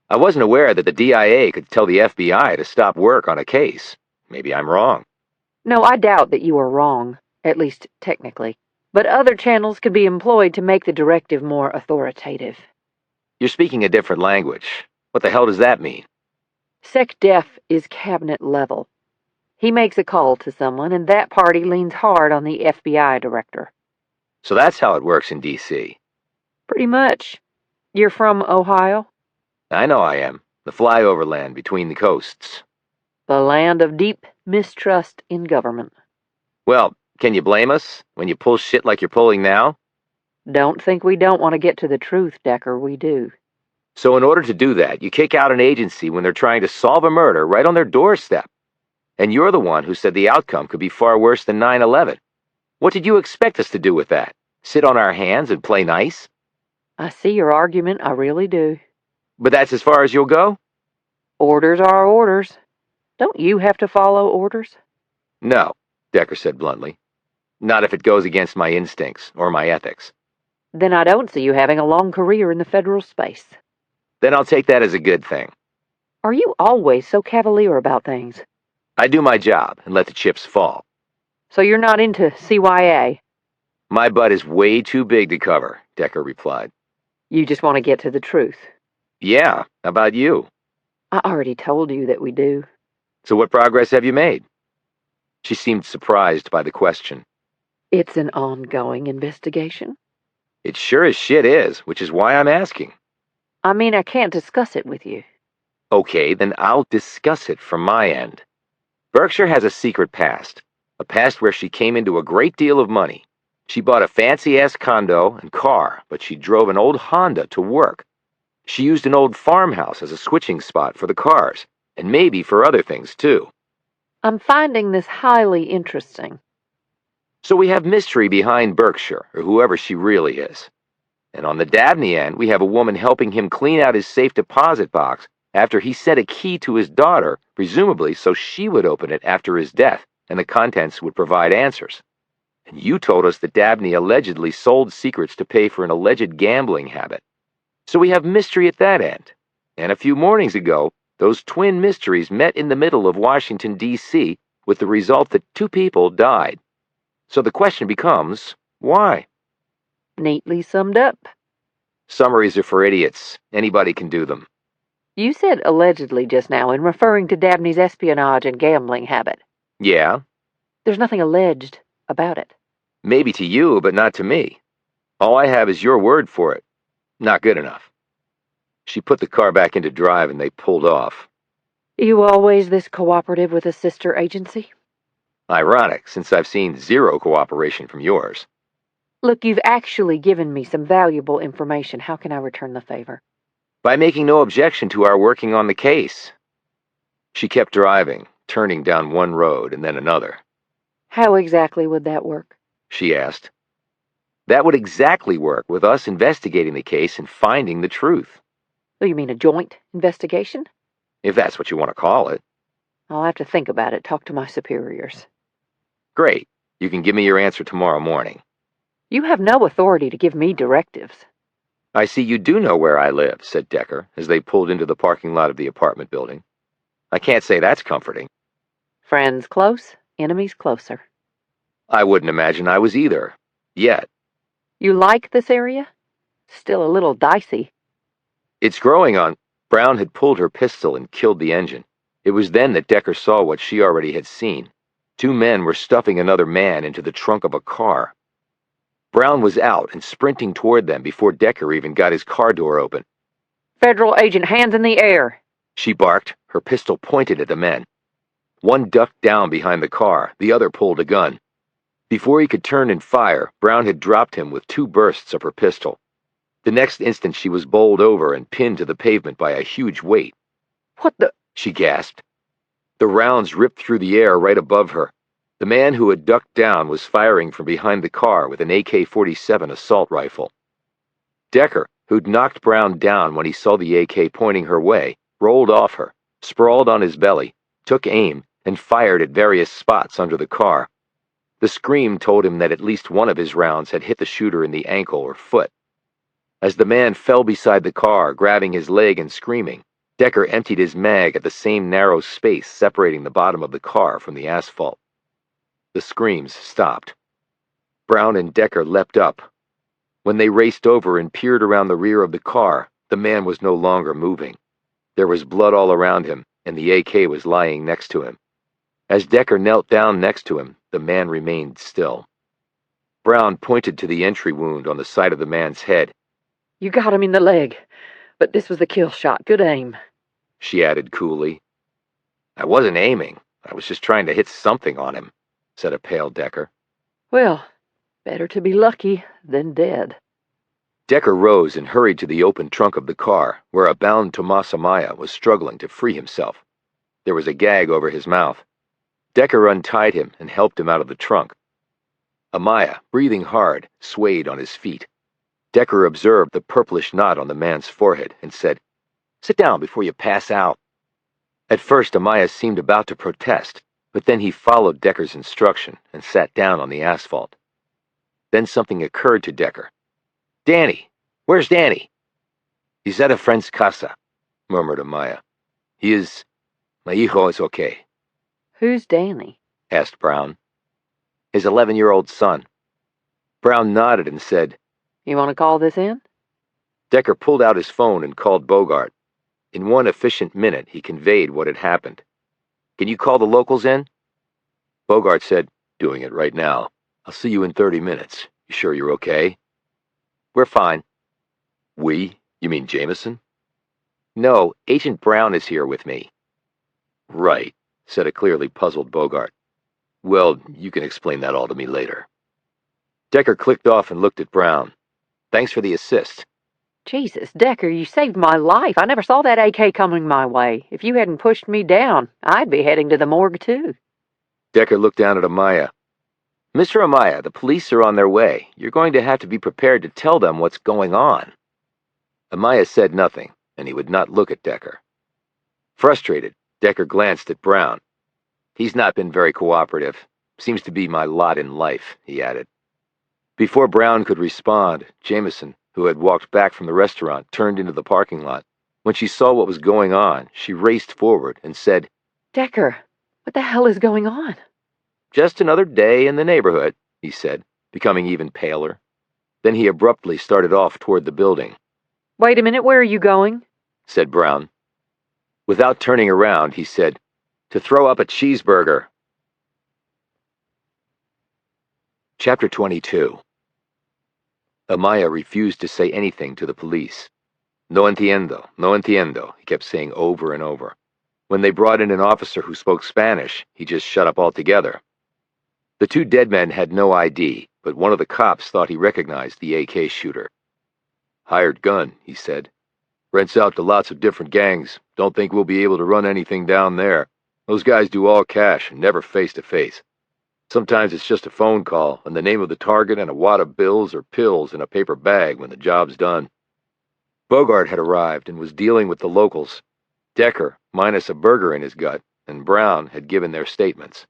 I wasn't aware that the DIA could tell the FBI to stop work on a case. Maybe I'm wrong. No, I doubt that you are wrong, at least technically. But other channels could be employed to make the directive more authoritative. You're speaking a different language. What the hell does that mean? SecDef is cabinet level. He makes a call to someone, and that party leans hard on the FBI director. So that's how it works in D.C. Pretty much. You're from Ohio? I know I am. The flyover land between the coasts. The land of deep mistrust in government. Well, can you blame us when you pull shit like you're pulling now? Don't think we don't want to get to the truth, Decker. We do. So in order to do that, you kick out an agency when they're trying to solve a murder right on their doorstep. And you're the one who said the outcome could be far worse than 9/11. What did you expect us to do with that? Sit on our hands and play nice? I see your argument, I really do. But that's as far as you'll go? Orders are orders. Don't you have to follow orders? No, Decker said bluntly. Not if it goes against my instincts or my ethics. Then I don't see you having a long career in the federal space. Then I'll take that as a good thing. Are you always so cavalier about things? I do my job and let the chips fall. So you're not into CYA? My butt is way too big to cover, Decker replied. You just want to get to the truth. Yeah, how about you? I already told you that we do. So what progress have you made? She seemed surprised by the question. It's an ongoing investigation. It sure as shit is, which is why I'm asking. I mean, I can't discuss it with you. Okay, then I'll discuss it from my end. Berkshire has a secret past. A past where she came into a great deal of money. She bought a fancy-ass condo and car, but she drove an old Honda to work. She used an old farmhouse as a switching spot for the cars, and maybe for other things, too. I'm finding this highly interesting. So we have mystery behind Berkshire, or whoever she really is. And on the Dabney end, we have a woman helping him clean out his safe deposit box after he sent a key to his daughter, presumably so she would open it after his death, and the contents would provide answers. And you told us that Dabney allegedly sold secrets to pay for an alleged gambling habit. So we have mystery at that end. And a few mornings ago, those twin mysteries met in the middle of Washington, D.C., with the result that 2 people died. So the question becomes, why? Neatly summed up. Summaries are for idiots. Anybody can do them. You said allegedly just now in referring to Dabney's espionage and gambling habit. Yeah, There's nothing alleged about it. maybe to you, but not to me. All I have is your word for it. Not good enough. She put the car back into drive and they pulled off. You always this cooperative with a sister agency? Ironic, since I've seen 0 cooperation from yours. Look, you've actually given me some valuable information. How can I return the favor? By making no objection to our working on the case. She kept driving, turning down one road and then another. How exactly would that work? She asked. That would exactly work with us investigating the case and finding the truth. Oh, you mean a joint investigation? If that's what you want to call it. I'll have to think about it. Talk to my superiors. Great. You can give me your answer tomorrow morning. You have no authority to give me directives. I see you do know where I live, said Decker, as they pulled into the parking lot of the apartment building. I can't say that's comforting. Friends close, enemies closer. I wouldn't imagine I was either. Yet. You like this area? Still a little dicey. It's growing on. Brown had pulled her pistol and killed the engine. It was then that Decker saw what she already had seen. 2 men were stuffing another man into the trunk of a car. Brown was out and sprinting toward them before Decker even got his car door open. Federal agent, hands in the air. She barked, her pistol pointed at the men. One ducked down behind the car, the other pulled a gun. Before he could turn and fire, Brown had dropped him with 2 bursts of her pistol. The next instant she was bowled over and pinned to the pavement by a huge weight. What the? She gasped. The rounds ripped through the air right above her. The man who had ducked down was firing from behind the car with an AK-47 assault rifle. Decker, who'd knocked Brown down when he saw the AK pointing her way, rolled off her, sprawled on his belly, took aim, and fired at various spots under the car. The scream told him that at least one of his rounds had hit the shooter in the ankle or foot. As the man fell beside the car, grabbing his leg and screaming, Decker emptied his mag at the same narrow space separating the bottom of the car from the asphalt. The screams stopped. Brown and Decker leapt up. When they raced over and peered around the rear of the car, the man was no longer moving. There was blood all around him, and the AK was lying next to him. As Decker knelt down next to him, the man remained still. Brown pointed to the entry wound on the side of the man's head. You got him in the leg, but this was the kill shot. Good aim. She added coolly. I wasn't aiming. I was just trying to hit something on him, said a pale Decker. Well, better to be lucky than dead. Decker rose and hurried to the open trunk of the car, where a bound Tomas Amaya was struggling to free himself. There was a gag over his mouth. Decker untied him and helped him out of the trunk. Amaya, breathing hard, swayed on his feet. Decker observed the purplish knot on the man's forehead and said, "Sit down before you pass out." At first, Amaya seemed about to protest, but then he followed Decker's instruction and sat down on the asphalt. Then something occurred to Decker. "Danny! Where's Danny?" "He's at a friend's casa," murmured Amaya. "He is... My hijo is okay." Who's Danny? Asked Brown. "His 11-year-old son." Brown nodded and said, You want to call this in? Decker pulled out his phone and called Bogart. In one efficient minute, he conveyed what had happened. "Can you call the locals in?" Bogart said, "Doing it right now. I'll see you in 30 minutes. You sure you're okay?" "We're fine." "We? You mean Jamison?" "No, Agent Brown is here with me." "Right," said a clearly puzzled Bogart. "Well, you can explain that all to me later." Decker clicked off and looked at Brown. "Thanks for the assist." Jesus, Decker, you saved my life. I never saw that AK coming my way. If you hadn't pushed me down, I'd be heading to the morgue, too. Decker looked down at Amaya. "Mr. Amaya, the police are on their way. You're going to have to be prepared to tell them what's going on." Amaya said nothing, and he would not look at Decker. Frustrated, Decker glanced at Brown. "He's not been very cooperative. Seems to be my lot in life," he added. Before Brown could respond, Jamison, who had walked back from the restaurant, turned into the parking lot. When she saw what was going on, she raced forward and said, Decker, what the hell is going on? "Just another day in the neighborhood," he said, becoming even paler. Then he abruptly started off toward the building. Wait a minute, where are you going? Said Brown. Without turning around, he said, "To throw up a cheeseburger." Chapter 22. Amaya refused to say anything to the police. "No entiendo, no entiendo," he kept saying over and over. When they brought in an officer who spoke Spanish, he just shut up altogether. The two dead men had no ID, but one of the cops thought he recognized the AK shooter. "Hired gun," he said. "Rents out to lots of different gangs. Don't think we'll be able to run anything down there. Those guys do all cash and never face-to-face. Sometimes it's just a phone call and the name of the target and a wad of bills or pills in a paper bag when the job's done." Bogart had arrived and was dealing with the locals. Decker, minus a burger in his gut, and Brown had given their statements.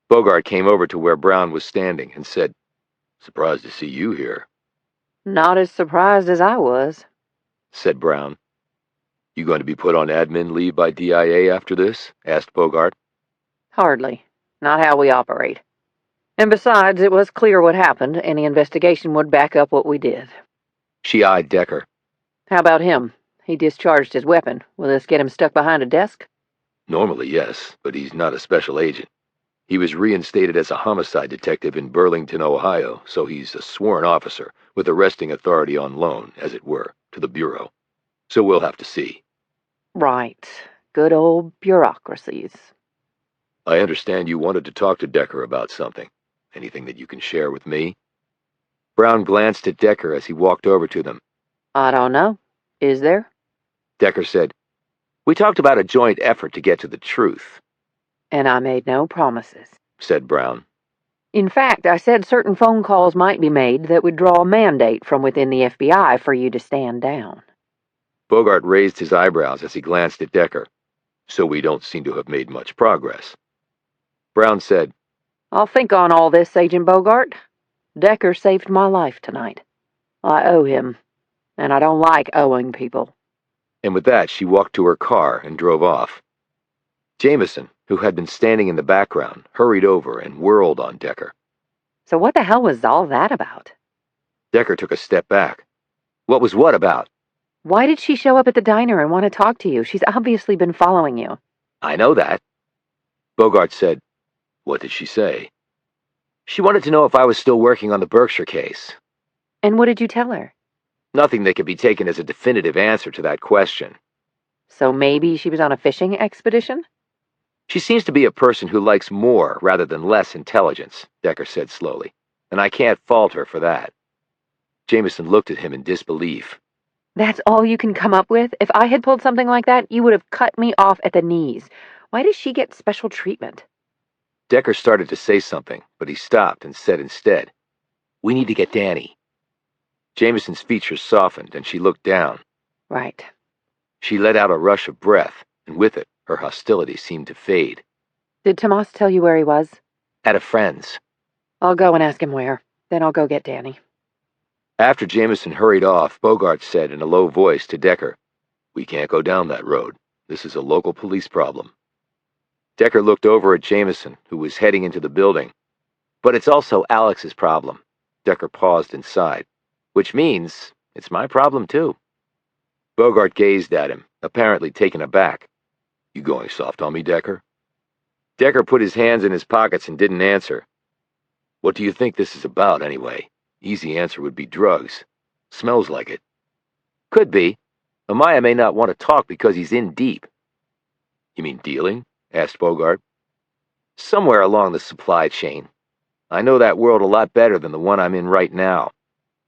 Bogart came over to where Brown was standing and said, "Surprised to see you here," Not as surprised as I was. said Brown. "You going to be put on admin leave by DIA after this?" asked Bogart. Hardly. Not how we operate. And besides, it was clear what happened. Any investigation would back up what we did. She eyed Decker. How about him? He discharged his weapon. Will this get him stuck behind a desk? "Normally, yes, but he's not a special agent. He was reinstated as a homicide detective in Burlington, Ohio, so he's a sworn officer with arresting authority on loan, as it were, to the Bureau. So we'll have to see." Right. Good old bureaucracies. "I understand you wanted to talk to Decker about something. Anything that you can share with me?" Brown glanced at Decker as he walked over to them. I don't know. Is there? Decker said, "We talked about a joint effort to get to the truth," And I made no promises. said Brown. In fact, I said certain phone calls might be made that would draw a mandate from within the FBI for you to stand down. Bogart raised his eyebrows as he glanced at Decker. "So we don't seem to have made much progress." Brown said, I'll think on all this, Agent Bogart. Decker saved my life tonight. I owe him, and I don't like owing people. and with that she walked to her car and drove off. Jamison, who had been standing in the background, hurried over and whirled on Decker. So what the hell was all that about? Decker took a step back. "What was what about?" Why did she show up at the diner and want to talk to you? She's obviously been following you. "I know that." Bogart said, "What did she say?" "She wanted to know if I was still working on the Berkshire case." And what did you tell her? Nothing that could be taken as a definitive answer to that question. So maybe she was on a fishing expedition? "She seems to be a person who likes more rather than less intelligence," Decker said slowly, "and I can't fault her for that." Jamison looked at him in disbelief. That's all you can come up with? If I had pulled something like that, you would have cut me off at the knees. Why does she get special treatment? Decker started to say something, but he stopped and said instead, "We need to get Danny." Jamison's features softened, and she looked down. Right. She let out a rush of breath, and with it, her hostility seemed to fade. Did Tomas tell you where he was? "At a friend's." I'll go and ask him where. Then I'll go get Danny. After Jamison hurried off, Bogart said in a low voice to Decker, "We can't go down that road. This is a local police problem." Decker looked over at Jamison, who was heading into the building. "But it's also Alex's problem." Decker paused and sighed. "Which means it's my problem, too." Bogart gazed at him, apparently taken aback. "You going soft on me, Decker?" Decker put his hands in his pockets and didn't answer. "What do you think this is about, anyway? Easy answer would be drugs. Smells like it." "Could be. Amaya may not want to talk because he's in deep." "You mean dealing?" asked Bogart. "Somewhere along the supply chain. I know that world a lot better than the one I'm in right now.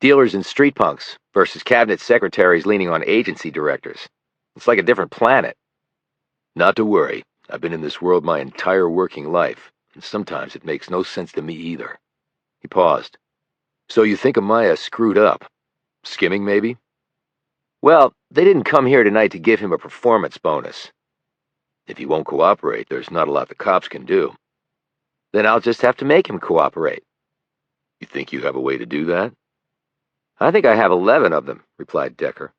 Dealers and street punks versus cabinet secretaries leaning on agency directors. It's like a different planet." "Not to worry. I've been in this world my entire working life, and sometimes it makes no sense to me either." He paused. "So you think Amaya screwed up? Skimming, maybe?" "Well, they didn't come here tonight to give him a performance bonus." If he won't cooperate, there's not a lot the cops can do. Then I'll just have to make him cooperate. You think you have a way to do that? I think I have 11 of them, replied Decker.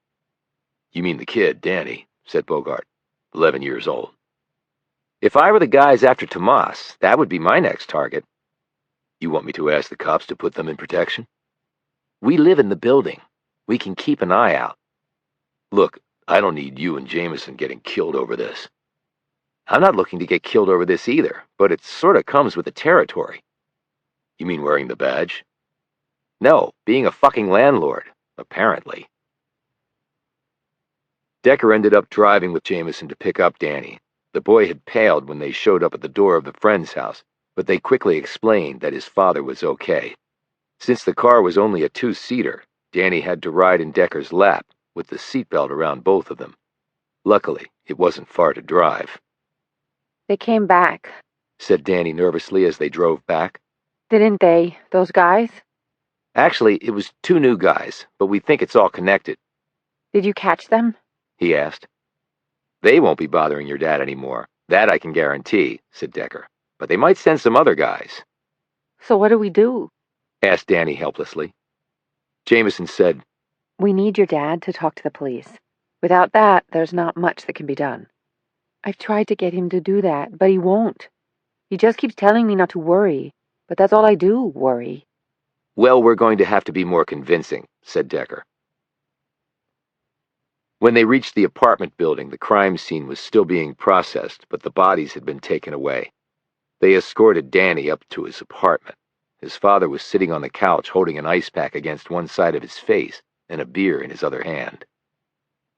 You mean the kid, Danny, said Bogart, 11 years old. If I were the guys after Tomas, that would be my next target. You want me to ask the cops to put them in protection? We live in the building. We can keep an eye out. Look, I don't need you and Jamison getting killed over this. I'm not looking to get killed over this either, but it sort of comes with the territory. You mean wearing the badge? No, being a fucking landlord, apparently. Decker ended up driving with Jamison to pick up Danny. The boy had paled when they showed up at the door of the friend's house, but they quickly explained that his father was okay. Since the car was only a two-seater, Danny had to ride in Decker's lap, with the seatbelt around both of them. Luckily, it wasn't far to drive. They came back, said Danny nervously as they drove back. didn't they, those guys? Actually, it was 2 new guys, but we think it's all connected. Did you catch them? He asked. They won't be bothering your dad anymore. That I can guarantee, said Decker. But they might send some other guys. So what do we do? Asked Danny helplessly. Jamison said, We need your dad to talk to the police. Without that, there's not much that can be done. I've tried to get him to do that, but he won't. He just keeps telling me not to worry, but that's all I do, worry. Well, we're going to have to be more convincing, said Decker. When they reached the apartment building, the crime scene was still being processed, but the bodies had been taken away. They escorted Danny up to his apartment. His father was sitting on the couch holding an ice pack against one side of his face and a beer in his other hand.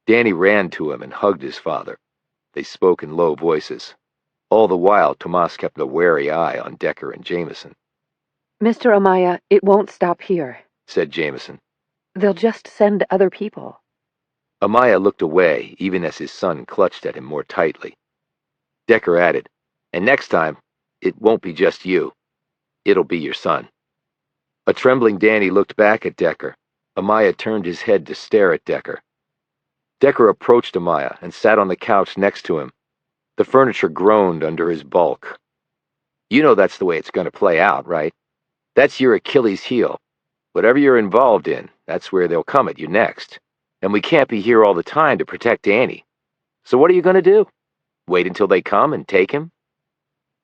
Danny ran to him and hugged his father. They spoke in low voices. All the while, Tomas kept a wary eye on Decker and Jamison. Mr. Amaya, it won't stop here, said Jamison. They'll just send other people. Amaya looked away, even as his son clutched at him more tightly. Decker added, and next time, it won't be just you. It'll be your son. A trembling Danny looked back at Decker. Amaya turned his head to stare at Decker. Decker approached Amaya and sat on the couch next to him. The furniture groaned under his bulk. You know that's the way it's going to play out, right? That's your Achilles heel. Whatever you're involved in, that's where they'll come at you next. And we can't be here all the time to protect Danny. So what are you going to do? Wait until they come and take him?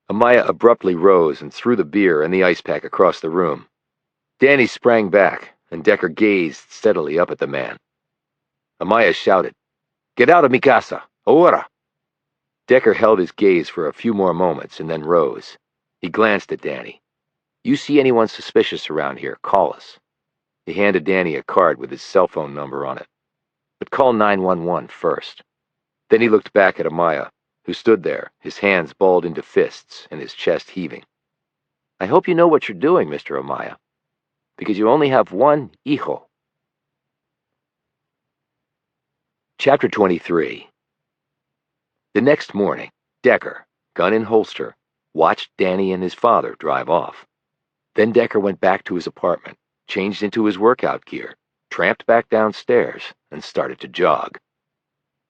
Amaya abruptly rose and threw the beer and the ice pack across the room. Danny sprang back, and Decker gazed steadily up at the man. Amaya shouted, Get out of mi casa, ahora! Decker held his gaze for a few more moments and then rose. He glanced at Danny. You see anyone suspicious around here, call us. He handed Danny a card with his cell phone number on it. But call 911 first. Then he looked back at Amaya, who stood there, his hands balled into fists and his chest heaving. I hope you know what you're doing, Mr. Amaya, because you only have one hijo. Chapter 23. The next morning, Decker, gun in holster, watched Danny and his father drive off. Then Decker went back to his apartment, changed into his workout gear, tramped back downstairs, and started to jog.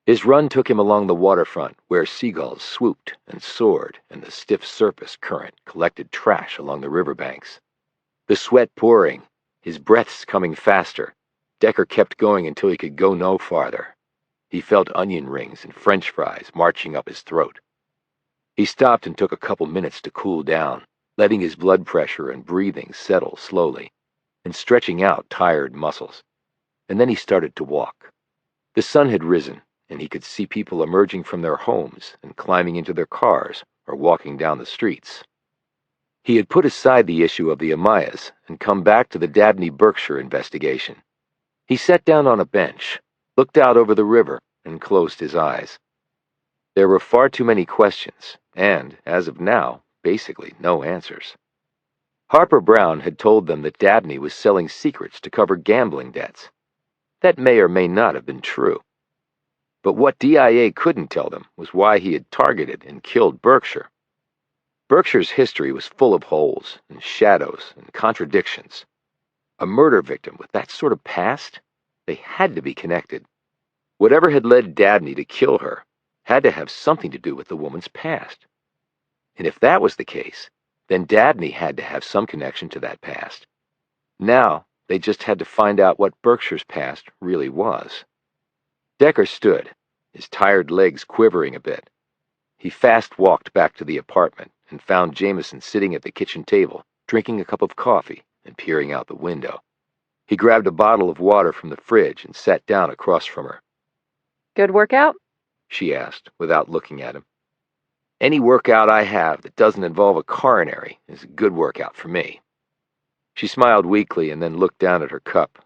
His run took him along the waterfront, where seagulls swooped and soared, and the stiff surface current collected trash along the riverbanks. The sweat pouring, his breaths coming faster, Decker kept going until he could go no farther. He felt onion rings and French fries marching up his throat. He stopped and took a couple minutes to cool down, letting his blood pressure and breathing settle slowly, and stretching out tired muscles. And then he started to walk. The sun had risen, and he could see people emerging from their homes and climbing into their cars or walking down the streets. He had put aside the issue of the Amayas and come back to the Dabney Berkshire investigation. He sat down on a bench, looked out over the river, and closed his eyes. There were far too many questions, and, as of now, basically no answers. Harper Brown had told them that Dabney was selling secrets to cover gambling debts. That may or may not have been true. But what DIA couldn't tell them was why he had targeted and killed Berkshire. Berkshire's history was full of holes and shadows and contradictions. A murder victim with that sort of past? They had to be connected. Whatever had led Dabney to kill her had to have something to do with the woman's past. And if that was the case, then Dabney had to have some connection to that past. Now, they just had to find out what Berkshire's past really was. Decker stood, his tired legs quivering a bit. He fast walked back to the apartment and found Jamison sitting at the kitchen table, drinking a cup of coffee and peering out the window. He grabbed a bottle of water from the fridge and sat down across from her. Good workout? She asked, without looking at him. Any workout I have that doesn't involve a coronary is a good workout for me. She smiled weakly and then looked down at her cup.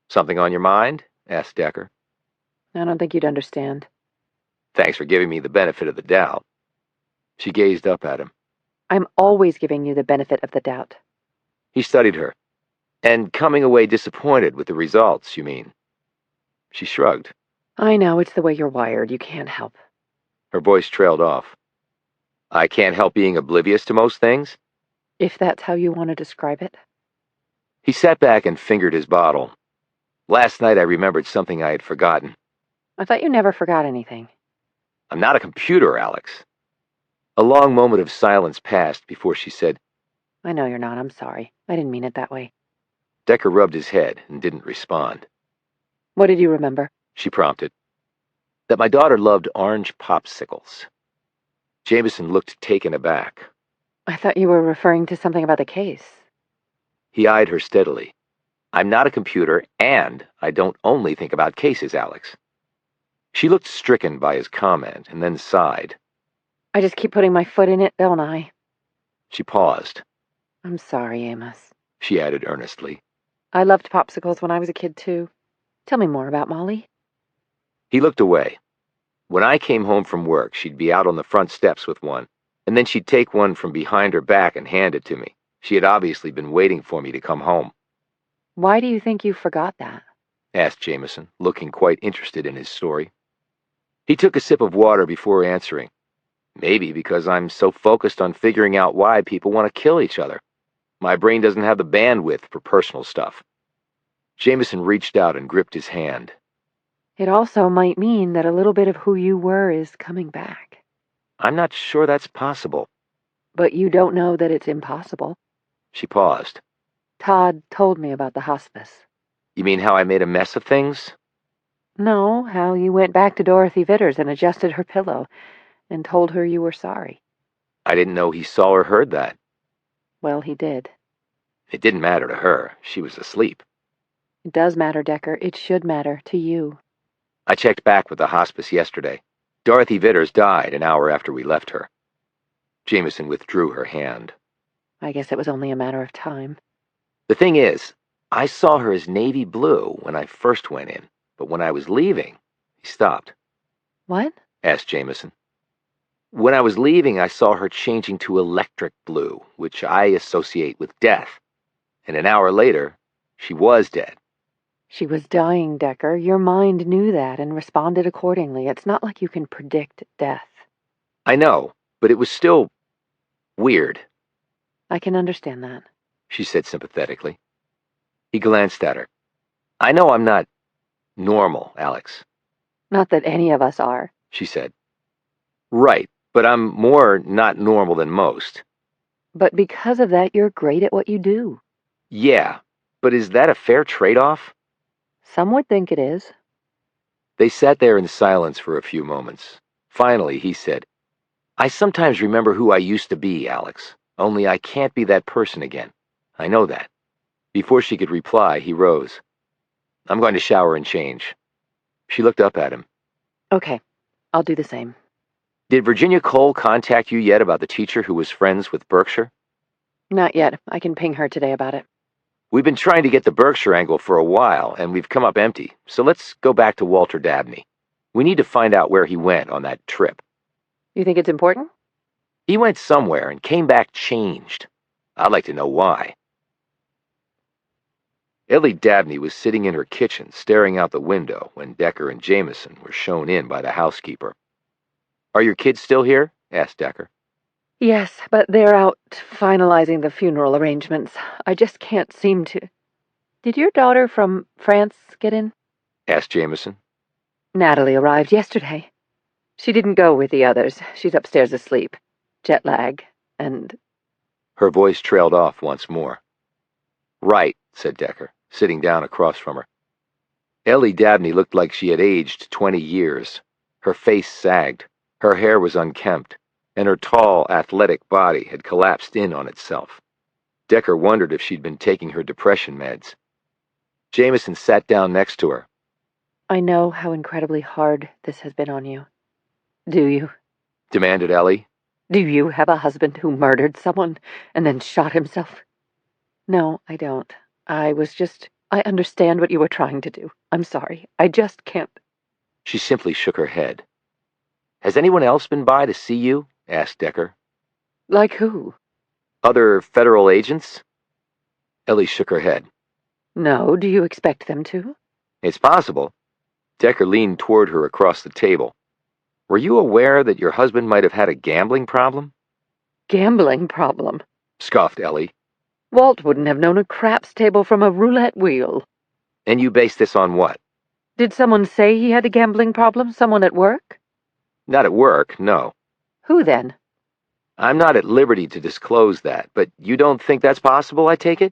Something on your mind? Asked Decker. I don't think you'd understand. Thanks for giving me the benefit of the doubt. She gazed up at him. I'm always giving you the benefit of the doubt. He studied her. And coming away disappointed with the results, you mean? She shrugged. I know, it's the way you're wired. You can't help. Her voice trailed off. I can't help being oblivious to most things? If that's how you want to describe it. He sat back and fingered his bottle. Last night I remembered something I had forgotten. I thought you never forgot anything. I'm not a computer, Alex. A long moment of silence passed before she said, I know you're not. I'm sorry. I didn't mean it that way. Decker rubbed his head and didn't respond. What did you remember? She prompted. That my daughter loved orange popsicles. Jamison looked taken aback. I thought you were referring to something about the case. He eyed her steadily. I'm not a computer, and I don't only think about cases, Alex. She looked stricken by his comment and then sighed. I just keep putting my foot in it, don't I? She paused. I'm sorry, Amos. She added earnestly. I loved popsicles when I was a kid, too. Tell me more about Molly. He looked away. When I came home from work, she'd be out on the front steps with one, and then she'd take one from behind her back and hand it to me. She had obviously been waiting for me to come home. Why do you think you forgot that? Asked Jamison, looking quite interested in his story. He took a sip of water before answering. Maybe because I'm so focused on figuring out why people want to kill each other. My brain doesn't have the bandwidth for personal stuff. Jamison reached out and gripped his hand. It also might mean that a little bit of who you were is coming back. I'm not sure that's possible. But you don't know that it's impossible. She paused. Todd told me about the hospice. You mean how I made a mess of things? No, how you went back to Dorothy Vitters and adjusted her pillow and told her you were sorry. I didn't know he saw or heard that. Well, he did. It didn't matter to her. She was asleep. It does matter, Decker. It should matter to you. I checked back with the hospice yesterday. Dorothy Vitters died an hour after we left her. Jamison withdrew her hand. I guess it was only a matter of time. The thing is, I saw her as navy blue when I first went in, but when I was leaving, he stopped. What? Asked Jamison. When I was leaving, I saw her changing to electric blue, which I associate with death. And an hour later, she was dead. She was dying, Decker. Your mind knew that and responded accordingly. It's not like you can predict death. I know, but it was still weird. I can understand that, she said sympathetically. He glanced at her. I know I'm not normal, Alex. Not that any of us are, she said. Right, but I'm more not normal than most. But because of that, you're great at what you do. Yeah, but is that a fair trade-off? Some would think it is. They sat there in silence for a few moments. Finally, he said, I sometimes remember who I used to be, Alex. Only I can't be that person again. I know that. Before she could reply, he rose. I'm going to shower and change. She looked up at him. Okay, I'll do the same. Did Virginia Cole contact you yet about the teacher who was friends with Berkshire? Not yet. I can ping her today about it. We've been trying to get the Berkshire angle for a while, and we've come up empty, so let's go back to Walter Dabney. We need to find out where he went on that trip. You think it's important? He went somewhere and came back changed. I'd like to know why. Ellie Dabney was sitting in her kitchen, staring out the window when Decker and Jamison were shown in by the housekeeper. Are your kids still here? Asked Decker. Yes, but they're out finalizing the funeral arrangements. I just can't seem to... Did your daughter from France get in? Asked Jamison. Natalie arrived yesterday. She didn't go with the others. She's upstairs asleep. Jet lag, and... Her voice trailed off once more. Right, said Decker, sitting down across from her. Ellie Dabney looked like she had aged 20 years. Her face sagged, her hair was unkempt, and her tall, athletic body had collapsed in on itself. Decker wondered if she'd been taking her depression meds. Jamison sat down next to her. I know how incredibly hard this has been on you. Do you? Demanded Ellie. Do you have a husband who murdered someone and then shot himself? No, I don't. I understand what you were trying to do. I'm sorry. I just can't. She simply shook her head. Has anyone else been by to see you? Asked Decker. Like who? Other federal agents? Ellie shook her head. No, do you expect them to? It's possible. Decker leaned toward her across the table. Were you aware that your husband might have had a gambling problem? Gambling problem? Scoffed Ellie. Walt wouldn't have known a craps table from a roulette wheel. And you base this on what? Did someone say he had a gambling problem? Someone at work? Not at work, no. Who then? I'm not at liberty to disclose that, but you don't think that's possible, I take it?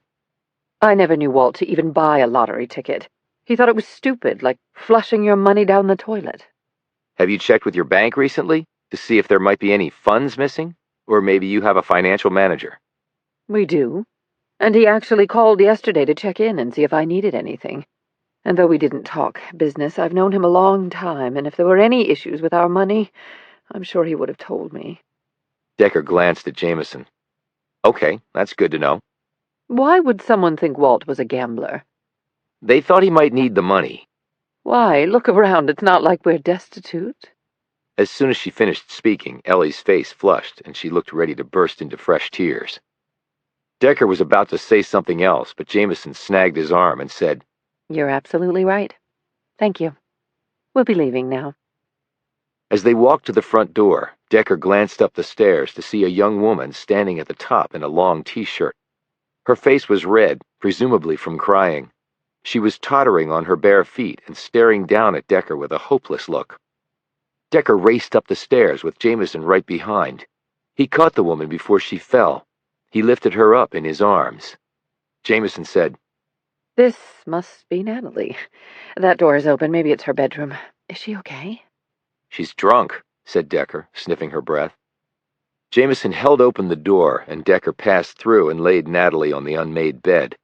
I never knew Walt to even buy a lottery ticket. He thought it was stupid, like flushing your money down the toilet. Have you checked with your bank recently to see if there might be any funds missing? Or maybe you have a financial manager? We do. And he actually called yesterday to check in and see if I needed anything. And though we didn't talk business, I've known him a long time, and if there were any issues with our money, I'm sure he would have told me. Decker glanced at Jamison. Okay, that's good to know. Why would someone think Walt was a gambler? They thought he might need the money. Why, look around, it's not like we're destitute. As soon as she finished speaking, Ellie's face flushed, and she looked ready to burst into fresh tears. Decker was about to say something else, but Jamison snagged his arm and said, You're absolutely right. Thank you. We'll be leaving now. As they walked to the front door, Decker glanced up the stairs to see a young woman standing at the top in a long t-shirt. Her face was red, presumably from crying. She was tottering on her bare feet and staring down at Decker with a hopeless look. Decker raced up the stairs with Jamison right behind. He caught the woman before she fell. He lifted her up in his arms. Jamison said, This must be Natalie. That door is open. Maybe it's her bedroom. Is she okay? She's drunk, said Decker, sniffing her breath. Jamison held open the door, and Decker passed through and laid Natalie on the unmade bed.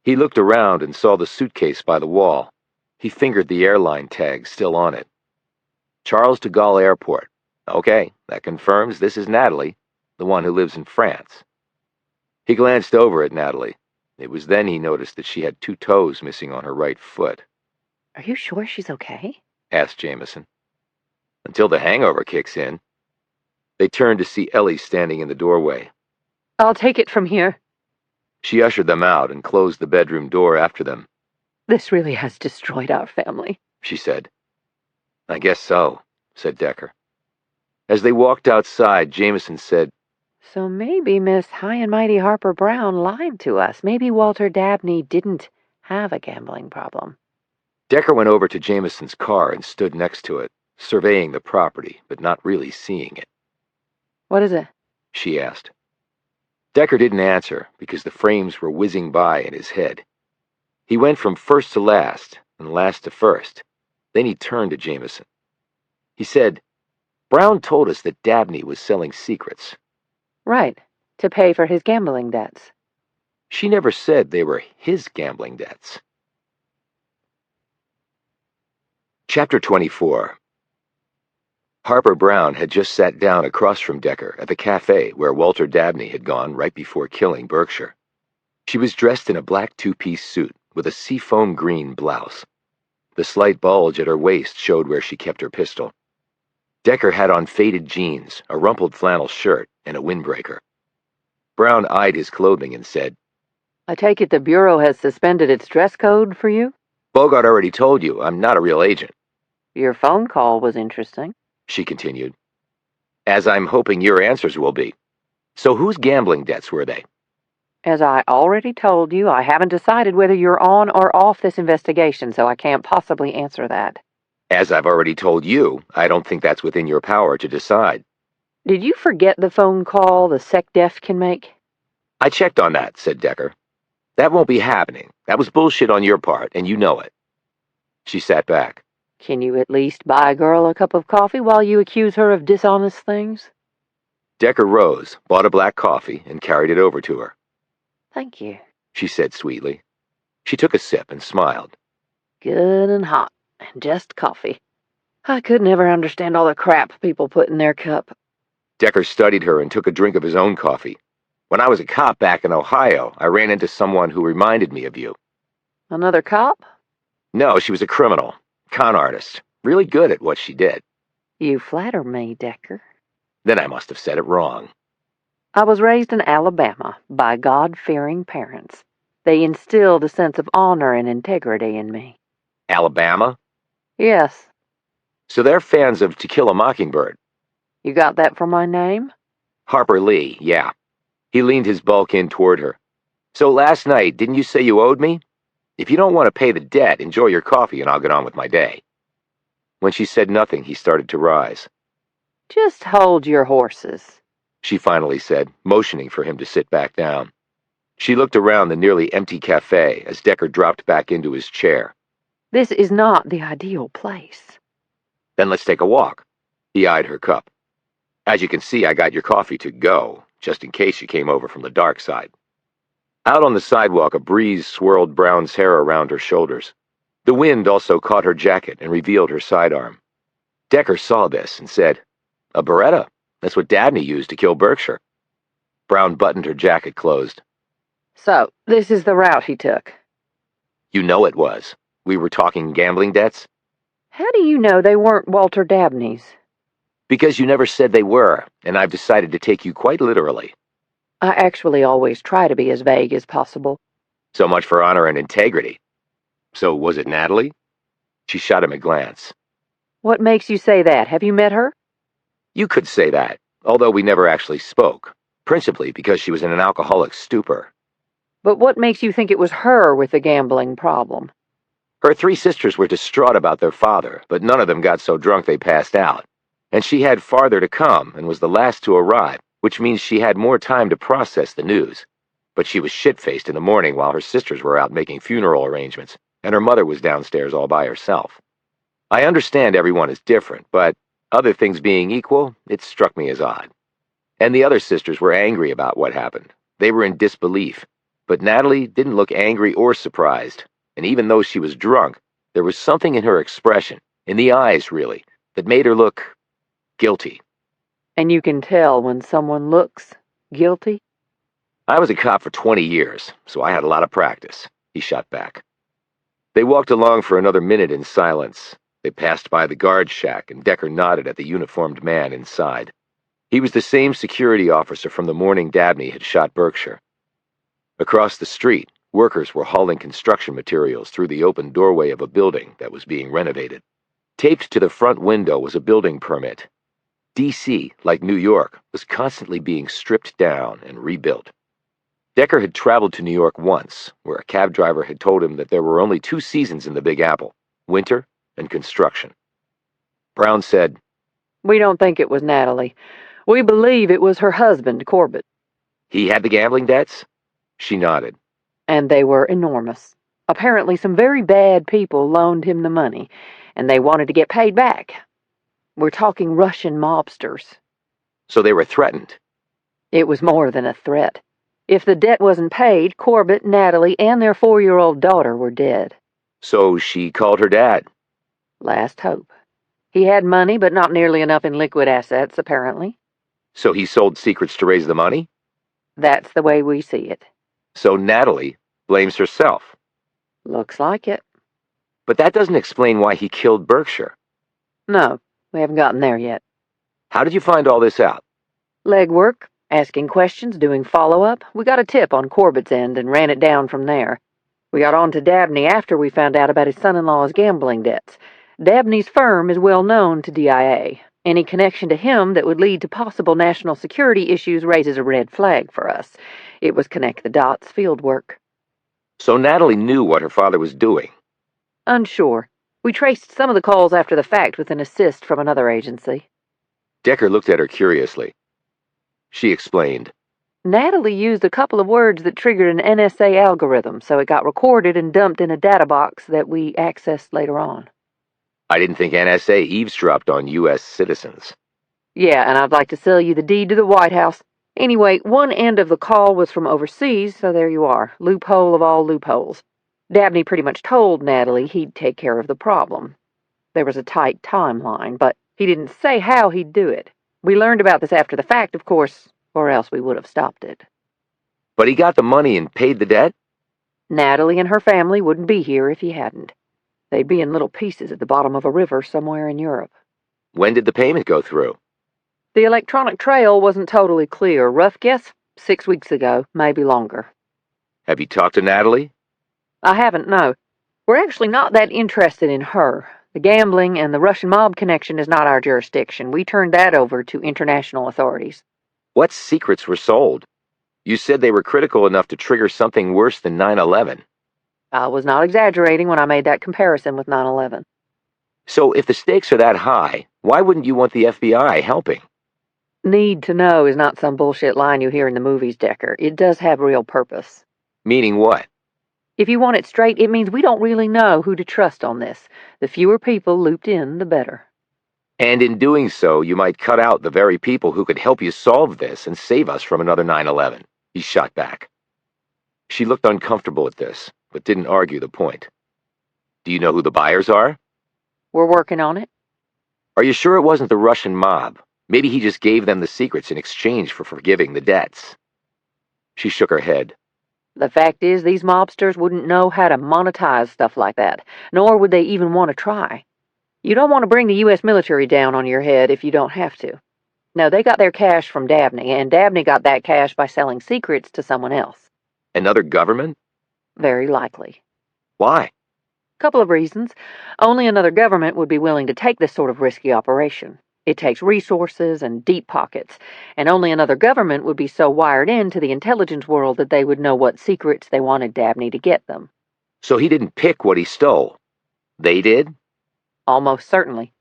He looked around and saw the suitcase by the wall. He fingered the airline tag still on it. Charles de Gaulle Airport. Okay, that confirms this is Natalie, the one who lives in France. He glanced over at Natalie. It was then he noticed that she had 2 toes missing on her right foot. Are you sure she's okay? Asked Jamison. Until the hangover kicks in. They turned to see Ellie standing in the doorway. I'll take it from here. She ushered them out and closed the bedroom door after them. This really has destroyed our family, she said. I guess so, said Decker. As they walked outside, Jamison said, So maybe Miss High and Mighty Harper Brown lied to us. Maybe Walter Dabney didn't have a gambling problem. Decker went over to Jamison's car and stood next to it, surveying the property, but not really seeing it. What is it? She asked. Decker didn't answer because the frames were whizzing by in his head. He went from first to last, and last to first. Then he turned to Jamison. He said, Brown told us that Dabney was selling secrets. Right, to pay for his gambling debts. She never said they were his gambling debts. Chapter 24. Harper Brown had just sat down across from Decker at the cafe where Walter Dabney had gone right before killing Berkshire. She was dressed in a black 2-piece suit with a seafoam green blouse. The slight bulge at her waist showed where she kept her pistol. Decker had on faded jeans, a rumpled flannel shirt, and a windbreaker. Brown eyed his clothing and said, I take it the Bureau has suspended its dress code for you? Bogart already told you I'm not a real agent. Your phone call was interesting, she continued. As I'm hoping your answers will be. So whose gambling debts were they? As I already told you, I haven't decided whether you're on or off this investigation, so I can't possibly answer that. As I've already told you, I don't think that's within your power to decide. Did you forget the phone call the SecDef can make? I checked on that, said Decker. That won't be happening. That was bullshit on your part, and you know it. She sat back. Can you at least buy a girl a cup of coffee while you accuse her of dishonest things? Decker rose, bought a black coffee, and carried it over to her. Thank you. She said sweetly. She took a sip and smiled. Good and hot, and just coffee. I could never understand all the crap people put in their cup. Decker studied her and took a drink of his own coffee. When I was a cop back in Ohio, I ran into someone who reminded me of you. Another cop? No, she was a criminal, con artist, really good at what she did. You flatter me, Decker. Then I must have said it wrong. I was raised in Alabama by God-fearing parents. They instilled a sense of honor and integrity in me. Alabama? Yes. So they're fans of To Kill a Mockingbird. You got that from my name? Harper Lee, yeah. He leaned his bulk in toward her. So last night, didn't you say you owed me? If you don't want to pay the debt, enjoy your coffee and I'll get on with my day. When she said nothing, he started to rise. Just hold your horses, She finally said, motioning for him to sit back down. She looked around the nearly empty cafe as Decker dropped back into his chair. This is not the ideal place. Then let's take a walk. He eyed her cup. As you can see, I got your coffee to go, just in case you came over from the dark side. Out on the sidewalk, a breeze swirled Brown's hair around her shoulders. The wind also caught her jacket and revealed her sidearm. Decker saw this and said, "A Beretta. That's what Dabney used to kill Berkshire." Brown buttoned her jacket closed. So, this is the route he took. You know it was. We were talking gambling debts? How do you know they weren't Walter Dabney's? Because you never said they were, and I've decided to take you quite literally. I actually always try to be as vague as possible. So much for honor and integrity. So was it Natalie? She shot him a glance. What makes you say that? Have you met her? You could say that, although we never actually spoke, principally because she was in an alcoholic stupor. But what makes you think it was her with the gambling problem? Her 3 sisters were distraught about their father, but none of them got so drunk they passed out. And she had farther to come and was the last to arrive, which means she had more time to process the news. But she was shit-faced in the morning while her sisters were out making funeral arrangements, and her mother was downstairs all by herself. I understand everyone is different, but other things being equal, it struck me as odd. And the other sisters were angry about what happened. They were in disbelief. But Natalie didn't look angry or surprised, and even though she was drunk, there was something in her expression, in the eyes really, that made her look guilty. And you can tell when someone looks guilty? I was a cop for 20 years, so I had a lot of practice, he shot back. They walked along for another minute in silence. They passed by the guard shack, and Decker nodded at the uniformed man inside. He was the same security officer from the morning Dabney had shot Berkshire. Across the street, workers were hauling construction materials through the open doorway of a building that was being renovated. Taped to the front window was a building permit. D.C., like New York, was constantly being stripped down and rebuilt. Decker had traveled to New York once, where a cab driver had told him that there were only 2 seasons in the Big Apple, winter and construction. Brown said, We don't think it was Natalie. We believe it was her husband, Corbett. "He had the gambling debts?" She nodded. And they were enormous. Apparently some very bad people loaned him the money, and they wanted to get paid back. We're talking Russian mobsters. So they were threatened. It was more than a threat. If the debt wasn't paid, Corbett, Natalie, and their 4-year-old daughter were dead. So she called her dad. Last hope. He had money, but not nearly enough in liquid assets, apparently. So he sold secrets to raise the money? That's the way we see it. So Natalie blames herself. Looks like it. But that doesn't explain why he killed Berkshire. No, we haven't gotten there yet. How did you find all this out? Legwork, asking questions, doing follow-up. We got a tip on Corbett's end and ran it down from there. We got on to Dabney after we found out about his son-in-law's gambling debts. Dabney's firm is well known to DIA. Any connection to him that would lead to possible national security issues raises a red flag for us. It was connect-the-dots field work. So Natalie knew what her father was doing. Unsure. We traced some of the calls after the fact with an assist from another agency. Decker looked at her curiously. She explained. Natalie used a couple of words that triggered an NSA algorithm, so it got recorded and dumped in a data box that we accessed later on. I didn't think NSA eavesdropped on U.S. citizens. Yeah, and I'd like to sell you the deed to the White House. Anyway, one end of the call was from overseas, so there you are. Loophole of all loopholes. Dabney pretty much told Natalie he'd take care of the problem. There was a tight timeline, but he didn't say how he'd do it. We learned about this after the fact, of course, or else we would have stopped it. But he got the money and paid the debt? Natalie and her family wouldn't be here if he hadn't. They'd be in little pieces at the bottom of a river somewhere in Europe. When did the payment go through? The electronic trail wasn't totally clear. Rough guess, 6 weeks ago, maybe longer. Have you talked to Natalie? I haven't, no. We're actually not that interested in her. The gambling and the Russian mob connection is not our jurisdiction. We turned that over to international authorities. What secrets were sold? You said they were critical enough to trigger something worse than 9/11. I was not exaggerating when I made that comparison with 9/11. So if the stakes are that high, why wouldn't you want the FBI helping? Need to know is not some bullshit line you hear in the movies, Decker. It does have real purpose. Meaning what? If you want it straight, it means we don't really know who to trust on this. The fewer people looped in, the better. And in doing so, you might cut out the very people who could help you solve this and save us from another 9/11. He shot back. She looked uncomfortable at this, but didn't argue the point. Do you know who the buyers are? We're working on it. Are you sure it wasn't the Russian mob? Maybe he just gave them the secrets in exchange for forgiving the debts. She shook her head. The fact is, these mobsters wouldn't know how to monetize stuff like that, nor would they even want to try. You don't want to bring the U.S. military down on your head if you don't have to. No, they got their cash from Dabney, and Dabney got that cash by selling secrets to someone else. Another government? Very likely. Why? Couple of reasons. Only another government would be willing to take this sort of risky operation. It takes resources and deep pockets, and only another government would be so wired into the intelligence world that they would know what secrets they wanted Dabney to get them. So he didn't pick what he stole. They did? Almost certainly.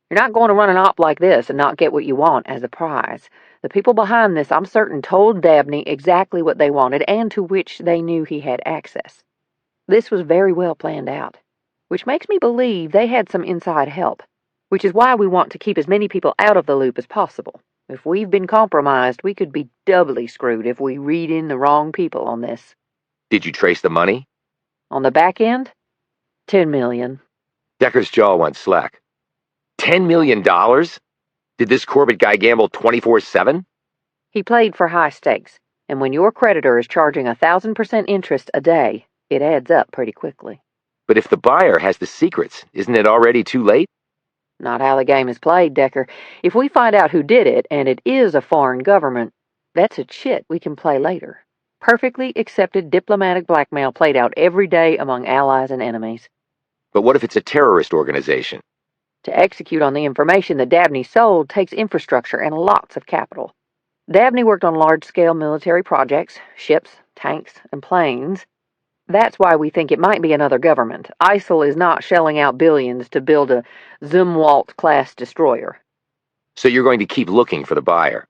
You're not going to run an op like this and not get what you want as a prize. The people behind this, I'm certain, told Dabney exactly what they wanted and to which they knew he had access. This was very well planned out, which makes me believe they had some inside help, which is why we want to keep as many people out of the loop as possible. If we've been compromised, we could be doubly screwed if we read in the wrong people on this. Did you trace the money? On the back end, $10 million. Decker's jaw went slack. $10 million? Did this Corbett guy gamble 24/7? He played for high stakes, and when your creditor is charging 1,000% interest a day, it adds up pretty quickly. But if the buyer has the secrets, isn't it already too late? Not how the game is played, Decker. If we find out who did it, and it is a foreign government, that's a chit we can play later. Perfectly accepted diplomatic blackmail played out every day among allies and enemies. But what if it's a terrorist organization? To execute on the information that Dabney sold takes infrastructure and lots of capital. Dabney worked on large-scale military projects, ships, tanks, and planes. That's why we think it might be another government. ISIL is not shelling out billions to build a Zumwalt-class destroyer. So you're going to keep looking for the buyer?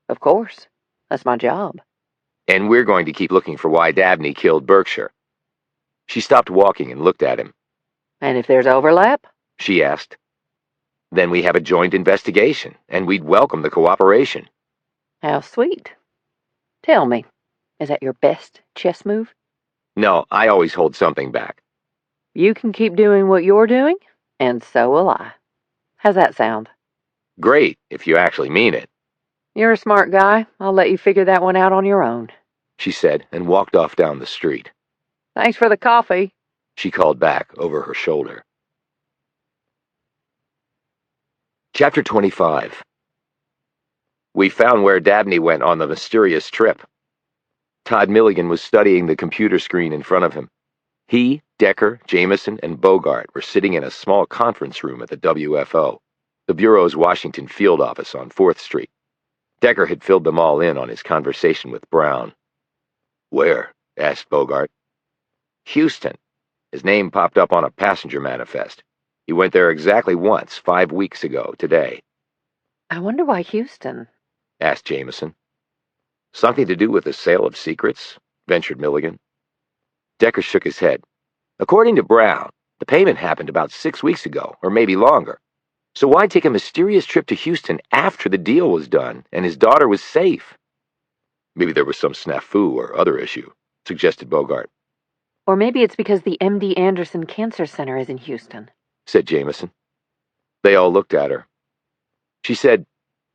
Of course. That's my job. And we're going to keep looking for why Dabney killed Berkshire. She stopped walking and looked at him. And if there's overlap? She asked. Then we have a joint investigation, and we'd welcome the cooperation. How sweet. Tell me, is that your best chess move? No, I always hold something back. You can keep doing what you're doing, and so will I. How's that sound? Great, if you actually mean it. You're a smart guy. I'll let you figure that one out on your own, She said, and walked off down the street. Thanks for the coffee, She called back over her shoulder. Chapter 25. We found where Dabney went on the mysterious trip. Todd Milligan was studying the computer screen in front of him. He, Decker, Jamison, and Bogart were sitting in a small conference room at the WFO, the Bureau's Washington field office on 4th Street. Decker had filled them all in on his conversation with Brown. "Where?" asked Bogart. "Houston." His name popped up on a passenger manifest. He went there exactly once, 5 weeks ago, today. I wonder why Houston? Asked Jamison. Something to do with the sale of secrets? Ventured Milligan. Decker shook his head. According to Brown, the payment happened about 6 weeks ago, or maybe longer. So why take a mysterious trip to Houston after the deal was done and his daughter was safe? Maybe there was some snafu or other issue, suggested Bogart. Or maybe it's because the MD Anderson Cancer Center is in Houston, said Jamison. They all looked at her. She said,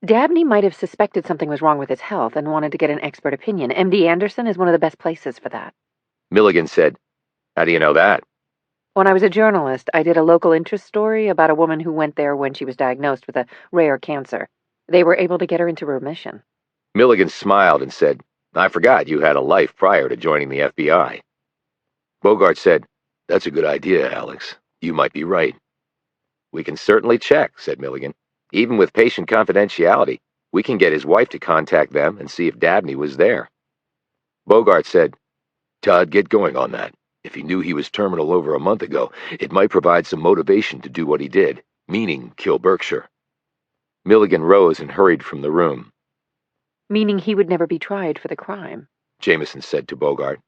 Dabney might have suspected something was wrong with his health and wanted to get an expert opinion. MD Anderson is one of the best places for that. Milligan said, How do you know that? When I was a journalist, I did a local interest story about a woman who went there when she was diagnosed with a rare cancer. They were able to get her into remission. Milligan smiled and said, I forgot you had a life prior to joining the FBI. Bogart said, That's a good idea, Alex. You might be right. We can certainly check, said Milligan. Even with patient confidentiality, we can get his wife to contact them and see if Dabney was there. Bogart said, Todd, get going on that. If he knew he was terminal over a month ago, it might provide some motivation to do what he did, meaning kill Berkshire. Milligan rose and hurried from the room. Meaning he would never be tried for the crime, Jamison said to Bogart.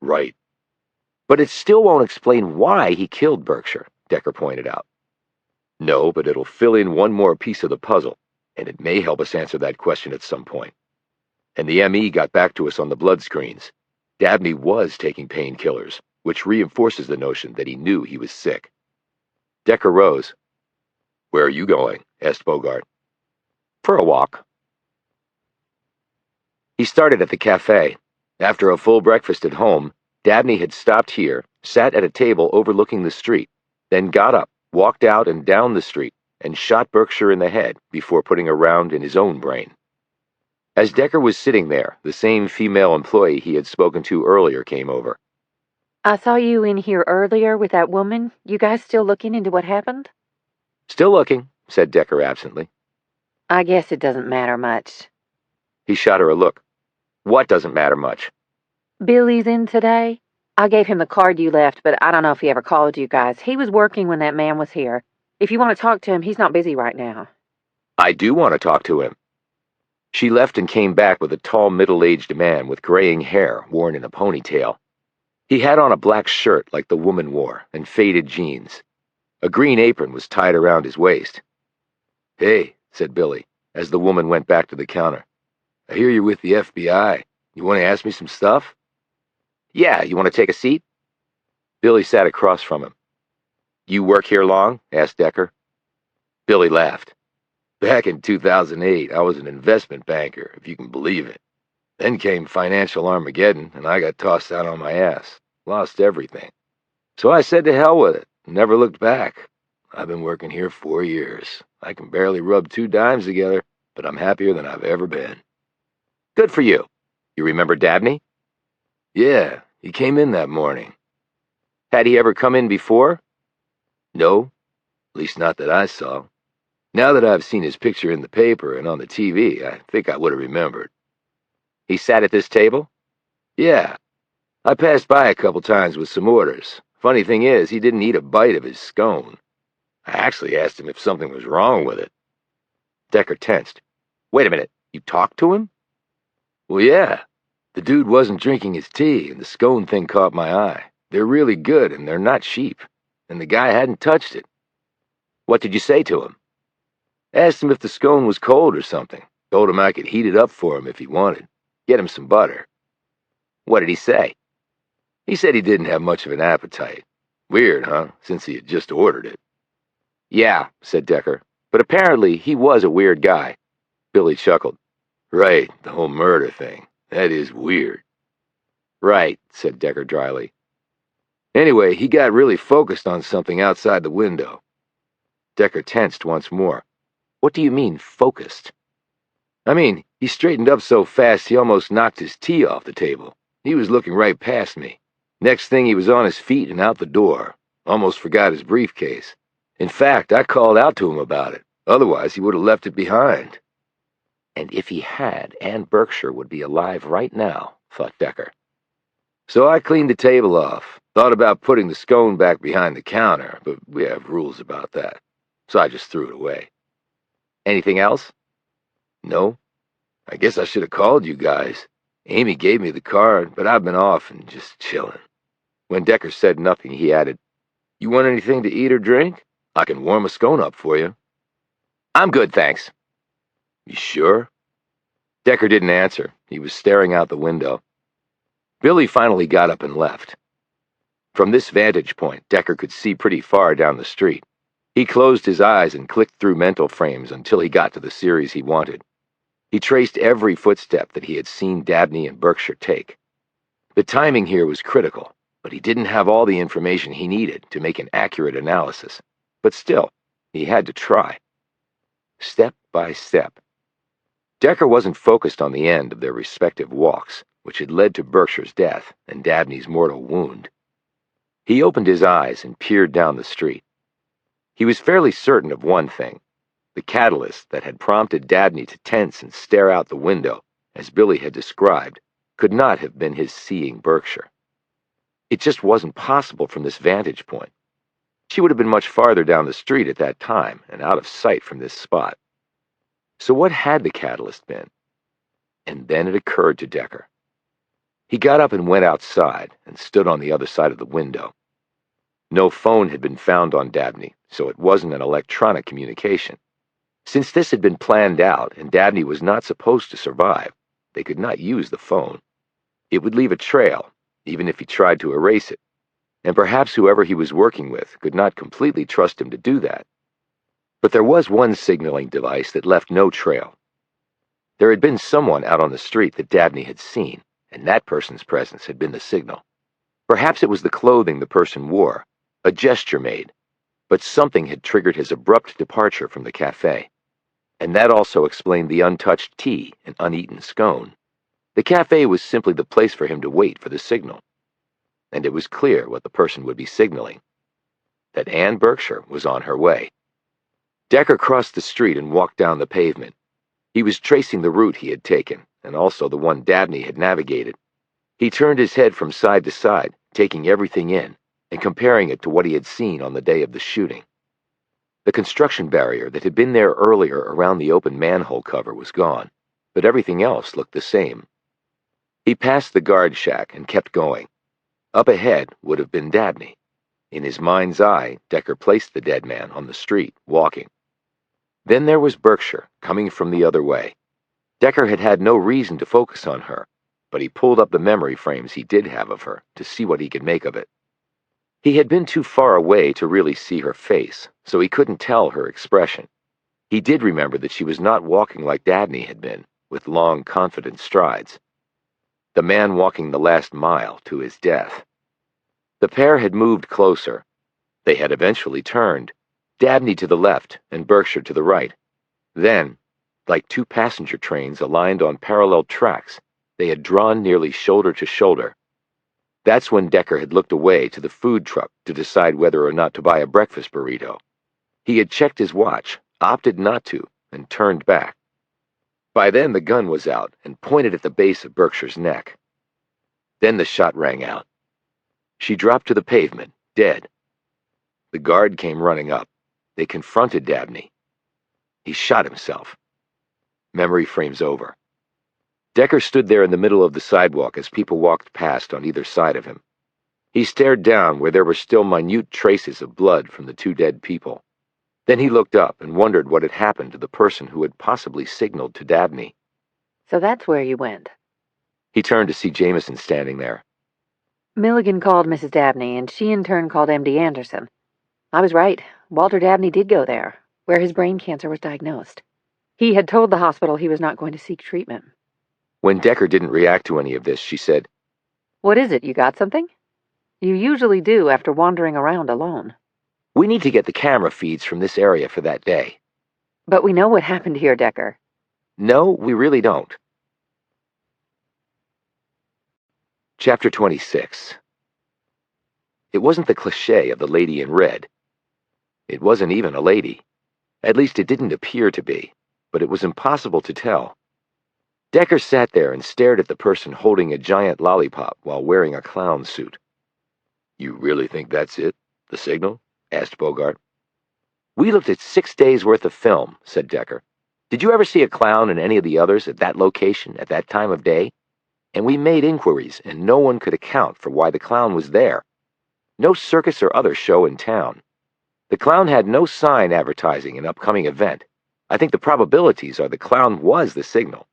Right. But it still won't explain why he killed Berkshire, Decker pointed out. No, but it'll fill in one more piece of the puzzle, and it may help us answer that question at some point. And the ME got back to us on the blood screens. Dabney was taking painkillers, which reinforces the notion that he knew he was sick. Decker rose. Where are you going? Asked Bogart. For a walk. He started at the cafe. After a full breakfast at home, Dabney had stopped here, sat at a table overlooking the street, then got up, walked out and down the street, and shot Berkshire in the head before putting a round in his own brain. As Decker was sitting there, the same female employee he had spoken to earlier came over. I saw you in here earlier with that woman. You guys still looking into what happened? Still looking, said Decker absently. I guess it doesn't matter much. He shot her a look. What doesn't matter much? Billy's in today. I gave him the card you left, but I don't know if he ever called you guys. He was working when that man was here. If you want to talk to him, he's not busy right now. I do want to talk to him. She left and came back with a tall, middle-aged man with graying hair worn in a ponytail. He had on a black shirt like the woman wore and faded jeans. A green apron was tied around his waist. Hey, said Billy, as the woman went back to the counter. I hear you're with the FBI. You want to ask me some stuff? Yeah, you want to take a seat? Billy sat across from him. You work here long? Asked Decker. Billy laughed. Back in 2008, I was an investment banker, if you can believe it. Then came financial Armageddon, and I got tossed out on my ass. Lost everything. So I said to hell with it, never looked back. I've been working here 4 years. I can barely rub 2 dimes together, but I'm happier than I've ever been. Good for you. You remember Dabney? Yeah, he came in that morning. Had he ever come in before? No, at least not that I saw. Now that I've seen his picture in the paper and on the TV, I think I would have remembered. He sat at this table? Yeah. I passed by a couple times with some orders. Funny thing is, he didn't eat a bite of his scone. I actually asked him if something was wrong with it. Decker tensed. Wait a minute, you talked to him? Well, yeah. The dude wasn't drinking his tea, and the scone thing caught my eye. They're really good, and they're not cheap. And the guy hadn't touched it. What did you say to him? Asked him if the scone was cold or something. Told him I could heat it up for him if he wanted. Get him some butter. What did he say? He said he didn't have much of an appetite. Weird, huh? Since he had just ordered it. Yeah, said Decker. But apparently he was a weird guy. Billy chuckled. Right, the whole murder thing. That is weird. Right, said Decker dryly. Anyway, he got really focused on something outside the window. Decker tensed once more. What do you mean, focused? I mean, he straightened up so fast he almost knocked his tea off the table. He was looking right past me. Next thing he was on his feet and out the door. Almost forgot his briefcase. In fact, I called out to him about it. Otherwise, he would have left it behind. And if he had, Ann Berkshire would be alive right now, thought Decker. So I cleaned the table off. Thought about putting the scone back behind the counter, but we have rules about that, so I just threw it away. Anything else? No. I guess I should have called you guys. Amy gave me the card, but I've been off and just chilling. When Decker said nothing, he added, You want anything to eat or drink? I can warm a scone up for you. I'm good, thanks. You sure? Decker didn't answer. He was staring out the window. Billy finally got up and left. From this vantage point, Decker could see pretty far down the street. He closed his eyes and clicked through mental frames until he got to the series he wanted. He traced every footstep that he had seen Dabney and Berkshire take. The timing here was critical, but he didn't have all the information he needed to make an accurate analysis. But still, he had to try. Step by step. Decker wasn't focused on the end of their respective walks, which had led to Berkshire's death and Dabney's mortal wound. He opened his eyes and peered down the street. He was fairly certain of one thing. The catalyst that had prompted Dabney to tense and stare out the window, as Billy had described, could not have been his seeing Berkshire. It just wasn't possible from this vantage point. She would have been much farther down the street at that time and out of sight from this spot. So what had the catalyst been? And then it occurred to Decker. He got up and went outside and stood on the other side of the window. No phone had been found on Dabney, so it wasn't an electronic communication. Since this had been planned out and Dabney was not supposed to survive, they could not use the phone. It would leave a trail, even if he tried to erase it, and perhaps whoever he was working with could not completely trust him to do that. But there was one signaling device that left no trail. There had been someone out on the street that Dabney had seen, and that person's presence had been the signal. Perhaps it was the clothing the person wore, a gesture made, but something had triggered his abrupt departure from the cafe. And that also explained the untouched tea and uneaten scone. The cafe was simply the place for him to wait for the signal. And it was clear what the person would be signaling: that Anne Berkshire was on her way. Decker crossed the street and walked down the pavement. He was tracing the route he had taken, and also the one Dabney had navigated. He turned his head from side to side, taking everything in, and comparing it to what he had seen on the day of the shooting. The construction barrier that had been there earlier around the open manhole cover was gone, but everything else looked the same. He passed the guard shack and kept going. Up ahead would have been Dabney. In his mind's eye, Decker placed the dead man on the street, walking. Then there was Berkshire, coming from the other way. Decker had had no reason to focus on her, but he pulled up the memory frames he did have of her to see what he could make of it. He had been too far away to really see her face, so he couldn't tell her expression. He did remember that she was not walking like Dabney had been, with long, confident strides. The man walking the last mile to his death. The pair had moved closer. They had eventually turned, Dabney to the left and Berkshire to the right. Then, like two passenger trains aligned on parallel tracks, they had drawn nearly shoulder to shoulder. That's when Decker had looked away to the food truck to decide whether or not to buy a breakfast burrito. He had checked his watch, opted not to, and turned back. By then the gun was out and pointed at the base of Berkshire's neck. Then the shot rang out. She dropped to the pavement, dead. The guard came running up. They confronted Dabney. He shot himself. Memory frames over. Decker stood there in the middle of the sidewalk as people walked past on either side of him. He stared down where there were still minute traces of blood from the two dead people. Then he looked up and wondered what had happened to the person who had possibly signaled to Dabney. So that's where you went. He turned to see Jamison standing there. Milligan called Mrs. Dabney, and she in turn called M.D. Anderson. I was right. Walter Dabney did go there, where his brain cancer was diagnosed. He had told the hospital he was not going to seek treatment. When Decker didn't react to any of this, she said, What is it, you got something? You usually do after wandering around alone. We need to get the camera feeds from this area for that day. But we know what happened here, Decker. No, we really don't. Chapter 26. It wasn't the cliché of the lady in red. It wasn't even a lady. At least it didn't appear to be, but it was impossible to tell. Decker sat there and stared at the person holding a giant lollipop while wearing a clown suit. You really think that's it? The signal? Asked Bogart. We looked at 6 days' worth of film, said Decker. Did you ever see a clown in any of the others at that location at that time of day? And we made inquiries, and no one could account for why the clown was there. No circus or other show in town. The clown had no sign advertising an upcoming event. I think the probabilities are the clown was the signal.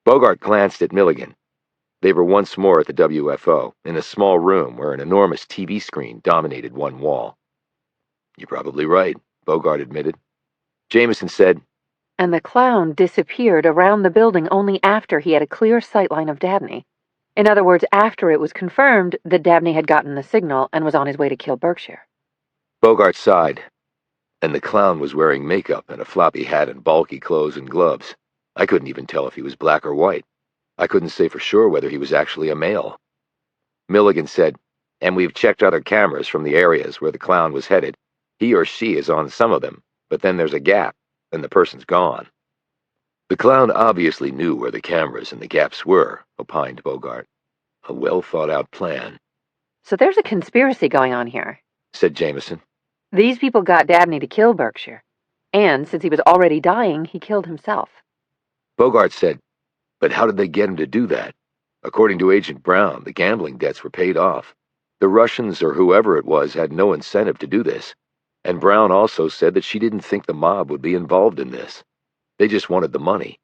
Bogart glanced at Milligan. They were once more at the WFO, in a small room where an enormous TV screen dominated one wall. You're probably right, Bogart admitted. Jamison said, And the clown disappeared around the building only after he had a clear sightline of Dabney. In other words, after it was confirmed that Dabney had gotten the signal and was on his way to kill Berkshire. Bogart sighed. And the clown was wearing makeup and a floppy hat and bulky clothes and gloves. I couldn't even tell if he was black or white. I couldn't say for sure whether he was actually a male. Milligan said, and we've checked other cameras from the areas where the clown was headed. He or she is on some of them, but then there's a gap, and the person's gone. The clown obviously knew where the cameras and the gaps were, opined Bogart. A well-thought-out plan. So there's a conspiracy going on here, said Jamison. These people got Dabney to kill Berkshire. And since he was already dying, he killed himself. Bogart said, But how did they get him to do that? According to Agent Brown, the gambling debts were paid off. The Russians or whoever it was had no incentive to do this. And Brown also said that she didn't think the mob would be involved in this. They just wanted the money.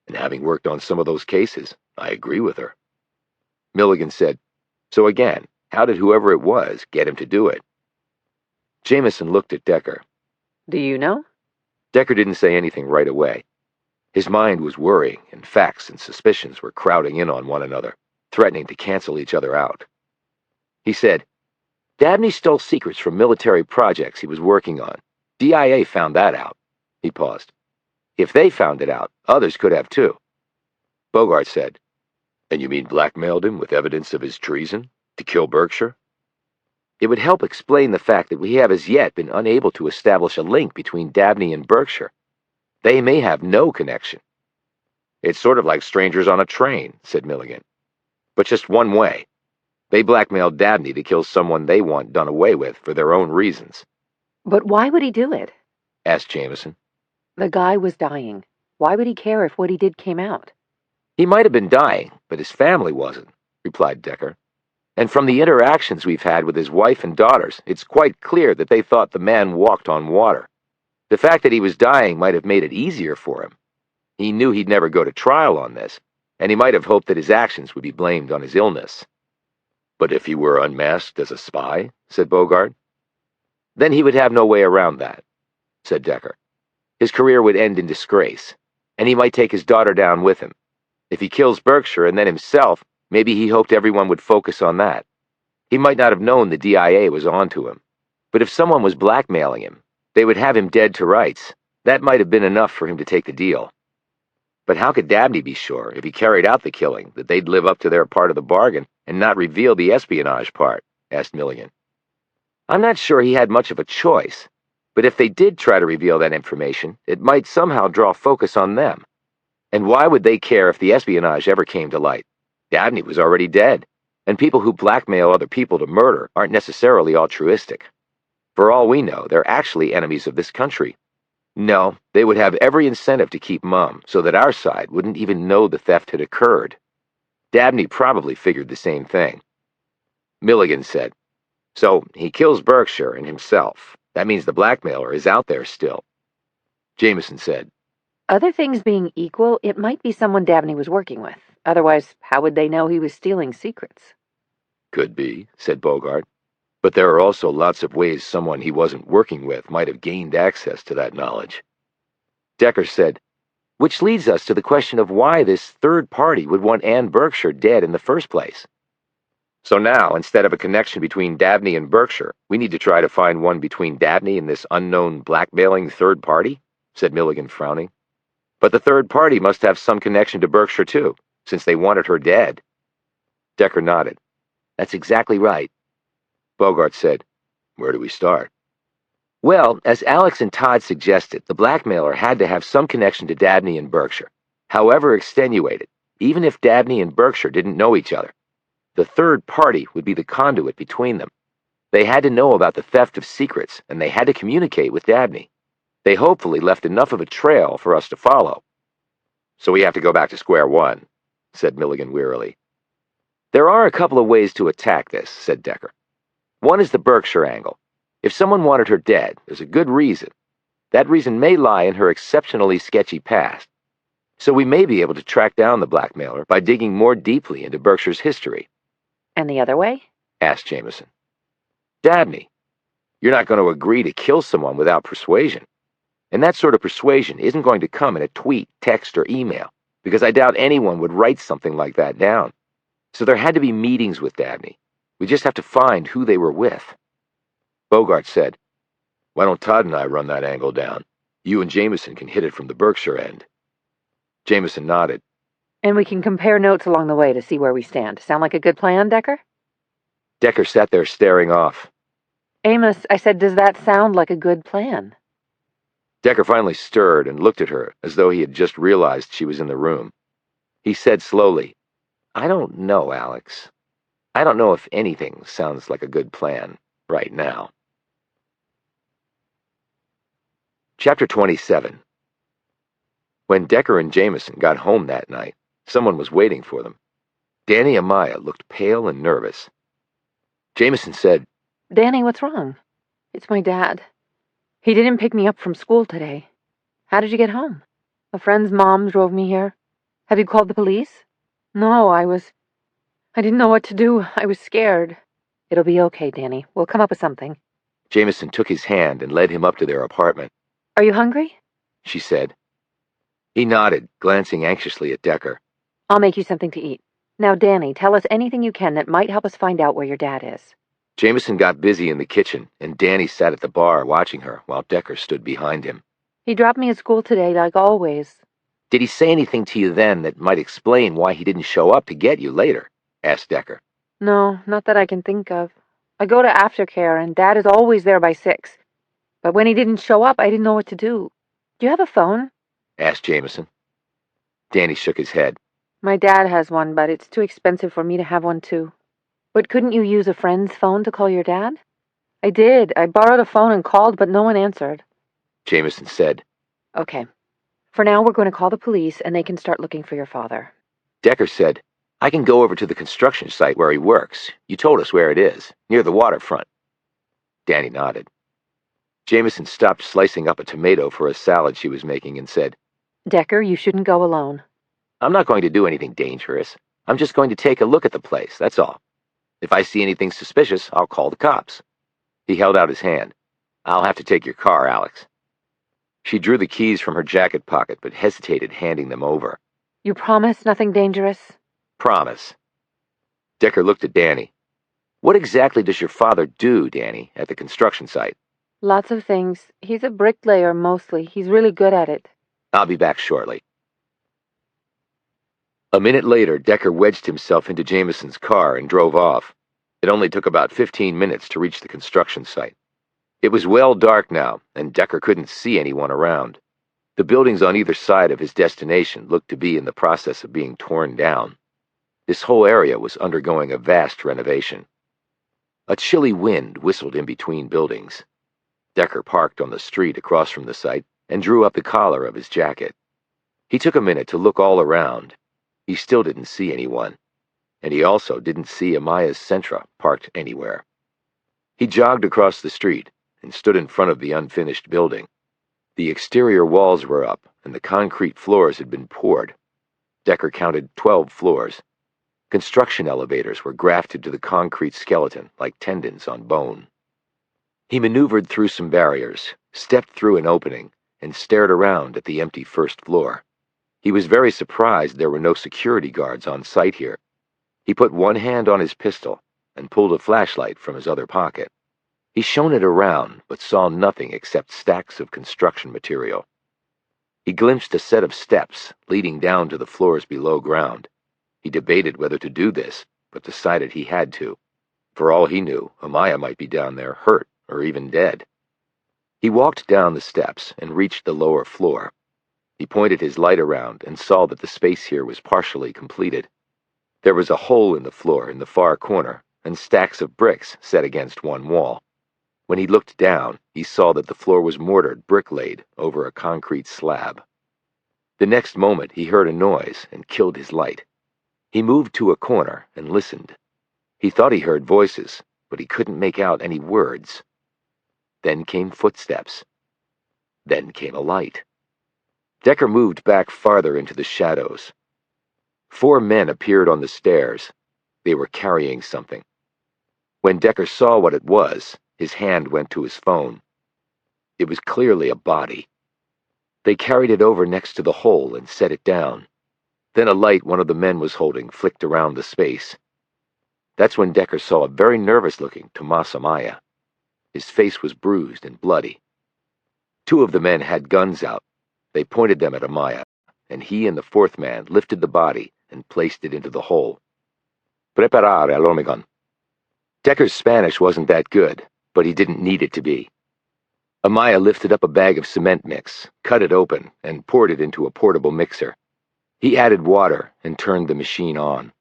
And having worked on some of those cases, I agree with her. Milligan said, So again, how did whoever it was get him to do it? Jamison looked at Decker. Do you know? Decker didn't say anything right away. His mind was worrying, and facts and suspicions were crowding in on one another, threatening to cancel each other out. He said, Dabney stole secrets from military projects he was working on. DIA found that out. He paused. If they found it out, others could have too. Bogart said, And you mean blackmailed him with evidence of his treason? To kill Berkshire? It would help explain the fact that we have as yet been unable to establish a link between Dabney and Berkshire. They may have no connection. It's sort of like strangers on a train, said Milligan. But just one way. They blackmailed Dabney to kill someone they want done away with for their own reasons. But why would he do it? Asked Jamison. The guy was dying. Why would he care if what he did came out? He might have been dying, but his family wasn't, replied Decker. And from the interactions we've had with his wife and daughters, it's quite clear that they thought the man walked on water. The fact that he was dying might have made it easier for him. He knew he'd never go to trial on this, and he might have hoped that his actions would be blamed on his illness. But if he were unmasked as a spy, said Bogart. Then he would have no way around that, said Decker. His career would end in disgrace, and he might take his daughter down with him. If he kills Berkshire and then himself, maybe he hoped everyone would focus on that. He might not have known the DIA was onto him. But if someone was blackmailing him, they would have him dead to rights. That might have been enough for him to take the deal. But how could Dabney be sure, if he carried out the killing, that they'd live up to their part of the bargain and not reveal the espionage part? Asked Milligan. I'm not sure he had much of a choice, but if they did try to reveal that information, it might somehow draw focus on them. And why would they care if the espionage ever came to light? Dabney was already dead, and people who blackmail other people to murder aren't necessarily altruistic. For all we know, they're actually enemies of this country. No, they would have every incentive to keep mum, so that our side wouldn't even know the theft had occurred. Dabney probably figured the same thing. Milligan said, So he kills Berkshire and himself. That means the blackmailer is out there still. Jamison said, Other things being equal, it might be someone Dabney was working with. Otherwise, how would they know he was stealing secrets? Could be, said Bogart. But there are also lots of ways someone he wasn't working with might have gained access to that knowledge. Decker said, Which leads us to the question of why this third party would want Anne Berkshire dead in the first place. So now, instead of a connection between Dabney and Berkshire, we need to try to find one between Dabney and this unknown blackmailing third party, said Milligan, frowning. But the third party must have some connection to Berkshire too, since they wanted her dead. Decker nodded. That's exactly right. Bogart said, Where do we start? Well, as Alex and Todd suggested, the blackmailer had to have some connection to Dabney and Berkshire, however extenuated, even if Dabney and Berkshire didn't know each other. The third party would be the conduit between them, They had to know about the theft of secrets, and they had to communicate with Dabney. They hopefully left enough of a trail for us to follow. So we have to go back to square one, said Milligan wearily. There are a couple of ways to attack this, said Decker. One is the Berkshire angle. If someone wanted her dead, there's a good reason. That reason may lie in her exceptionally sketchy past. So we may be able to track down the blackmailer by digging more deeply into Berkshire's history. And the other way? Asked Jamison. Dabney, you're not going to agree to kill someone without persuasion. And that sort of persuasion isn't going to come in a tweet, text, or email, because I doubt anyone would write something like that down. So there had to be meetings with Dabney. We just have to find who they were with. Bogart said, Why don't Todd and I run that angle down? You and Jamison can hit it from the Berkshire end. Jamison nodded. And we can compare notes along the way to see where we stand. Sound like a good plan, Decker? Decker sat there staring off. Amos, I said, does that sound like a good plan? Decker finally stirred and looked at her as though he had just realized she was in the room. He said slowly, I don't know, Alex. I don't know if anything sounds like a good plan right now. Chapter 27. When Decker and Jamison got home that night, someone was waiting for them. Danny Amaya looked pale and nervous. Jamison said, Danny, what's wrong? It's my dad. He didn't pick me up from school today. How did you get home? A friend's mom drove me here. Have you called the police? No, I didn't know what to do. I was scared. It'll be okay, Danny. We'll come up with something. Jamison took his hand and led him up to their apartment. Are you hungry? She said. He nodded, glancing anxiously at Decker. I'll make you something to eat. Now, Danny, tell us anything you can that might help us find out where your dad is. Jamison got busy in the kitchen, and Danny sat at the bar watching her while Decker stood behind him. He dropped me at school today, like always. Did he say anything to you then that might explain why he didn't show up to get you later? Asked Decker. No, not that I can think of. I go to aftercare, and Dad is always there by 6. But when he didn't show up, I didn't know what to do. Do you have a phone? Asked Jamison. Danny shook his head. My dad has one, but it's too expensive for me to have one too. But couldn't you use a friend's phone to call your dad? I did. I borrowed a phone and called, but no one answered. Jamison said. Okay. For now, we're going to call the police, and they can start looking for your father. Decker said, I can go over to the construction site where he works. You told us where it is, near the waterfront. Danny nodded. Jamison stopped slicing up a tomato for a salad she was making and said, Decker, you shouldn't go alone. I'm not going to do anything dangerous. I'm just going to take a look at the place, that's all. If I see anything suspicious, I'll call the cops. He held out his hand. I'll have to take your car, Alex. She drew the keys from her jacket pocket, but hesitated handing them over. You promise nothing dangerous? Promise. Decker looked at Danny. What exactly does your father do, Danny, at the construction site? Lots of things. He's a bricklayer mostly. He's really good at it. I'll be back shortly. A minute later, Decker wedged himself into Jamison's car and drove off. It only took about 15 minutes to reach the construction site. It was well dark now, and Decker couldn't see anyone around. The buildings on either side of his destination looked to be in the process of being torn down. This whole area was undergoing a vast renovation. A chilly wind whistled in between buildings. Decker parked on the street across from the site and drew up the collar of his jacket. He took a minute to look all around. He still didn't see anyone, and he also didn't see Amaya's Sentra parked anywhere. He jogged across the street and stood in front of the unfinished building. The exterior walls were up, and the concrete floors had been poured. Decker counted 12 floors. Construction elevators were grafted to the concrete skeleton like tendons on bone. He maneuvered through some barriers, stepped through an opening, and stared around at the empty first floor. He was very surprised there were no security guards on site here. He put one hand on his pistol and pulled a flashlight from his other pocket. He shone it around, but saw nothing except stacks of construction material. He glimpsed a set of steps leading down to the floors below ground. He debated whether to do this, but decided he had to. For all he knew, Amaya might be down there hurt or even dead. He walked down the steps and reached the lower floor. He pointed his light around and saw that the space here was partially completed. There was a hole in the floor in the far corner, and stacks of bricks set against one wall. When he looked down, he saw that the floor was mortared, brick-laid, over a concrete slab. The next moment, he heard a noise and killed his light. He moved to a corner and listened. He thought he heard voices, but he couldn't make out any words. Then came footsteps. Then came a light. Decker moved back farther into the shadows. 4 men appeared on the stairs. They were carrying something. When Decker saw what it was, his hand went to his phone. It was clearly a body. They carried it over next to the hole and set it down. Then a light one of the men was holding flicked around the space. That's when Decker saw a very nervous-looking Tomas Amaya. His face was bruised and bloody. 2 of the men had guns out. They pointed them at Amaya, and he and the 4th man lifted the body and placed it into the hole. Preparar el hormigón. Decker's Spanish wasn't that good, but he didn't need it to be. Amaya lifted up a bag of cement mix, cut it open, and poured it into a portable mixer. He added water and turned the machine on.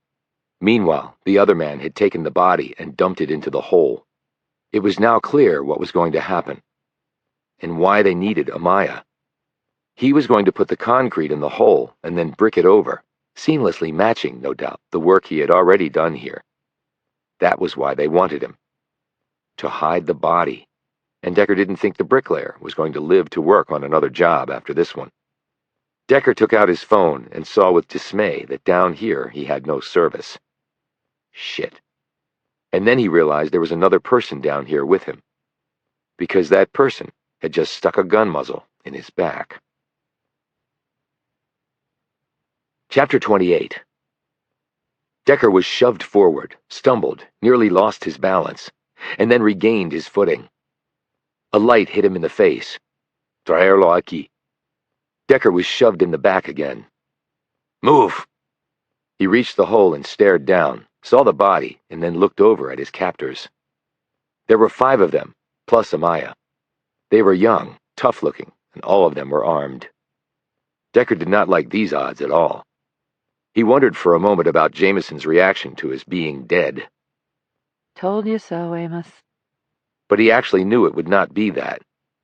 Meanwhile, the other man had taken the body and dumped it into the hole. It was now clear what was going to happen, and why they needed Amaya. He was going to put the concrete in the hole and then brick it over, seamlessly matching, no doubt, the work he had already done here. That was why they wanted him. To hide the body. And Decker didn't think the bricklayer was going to live to work on another job after this one. Decker took out his phone and saw with dismay that down here he had no service. Shit. And then he realized there was another person down here with him. Because that person had just stuck a gun muzzle in his back. Chapter 28. Decker was shoved forward, stumbled, nearly lost his balance, and then regained his footing. A light hit him in the face. Traerlo aquí. Decker was shoved in the back again. Move! He reached the hole and stared down, saw the body, and then looked over at his captors. There were 5 of them, plus Amaya. They were young, tough-looking, and all of them were armed. Decker did not like these odds at all. He wondered for a moment about Jamison's reaction to his being dead. Told you so, Amos. But he actually knew it would not be that.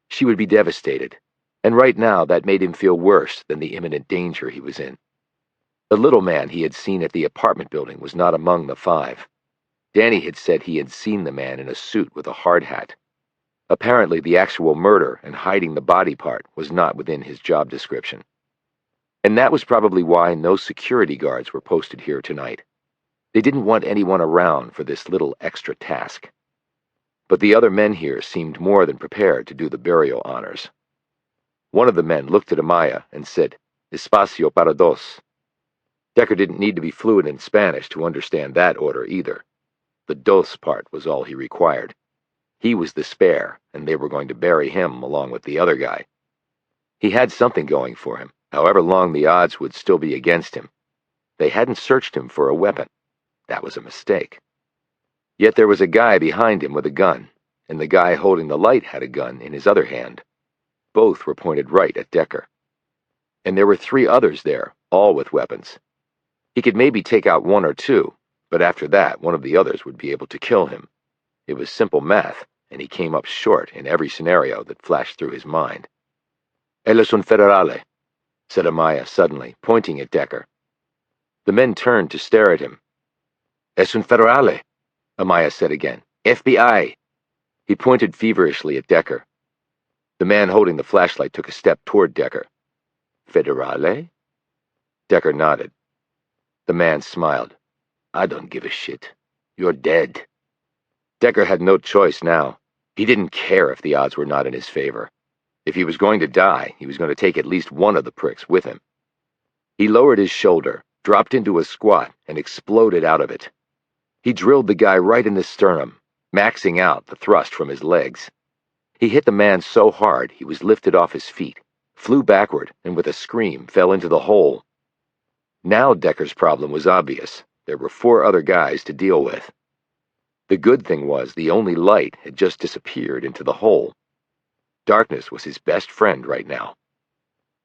She would be devastated, and right now that made him feel worse than the imminent danger he was in. The little man he had seen at the apartment building was not among the 5. Danny had said he had seen the man in a suit with a hard hat. Apparently the actual murder and hiding the body part was not within his job description. And that was probably why no security guards were posted here tonight. They didn't want anyone around for this little extra task. But the other men here seemed more than prepared to do the burial honors. One of the men looked at Amaya and said, Espacio para dos. Decker didn't need to be fluent in Spanish to understand that order either. The dos part was all he required. He was the spare, and they were going to bury him along with the other guy. He had something going for him, however long the odds would still be against him. They hadn't searched him for a weapon. That was a mistake. Yet there was a guy behind him with a gun, and the guy holding the light had a gun in his other hand. Both were pointed right at Decker. And there were 3 others there, all with weapons. He could maybe take out 1 or 2, but after that, one of the others would be able to kill him. It was simple math, and he came up short in every scenario that flashed through his mind. Él es un federale, said Amaya suddenly, pointing at Decker. The men turned to stare at him. Es un federale, Amaya said again. FBI. He pointed feverishly at Decker. The man holding the flashlight took a step toward Decker. Federale? Decker nodded. The man smiled. I don't give a shit. You're dead. Decker had no choice now. He didn't care if the odds were not in his favor. If he was going to die, he was going to take at least one of the pricks with him. He lowered his shoulder, dropped into a squat, and exploded out of it. He drilled the guy right in the sternum, maxing out the thrust from his legs. He hit the man so hard he was lifted off his feet, flew backward, and with a scream fell into the hole. Now Decker's problem was obvious. There were 4 other guys to deal with. The good thing was the only light had just disappeared into the hole. Darkness was his best friend right now.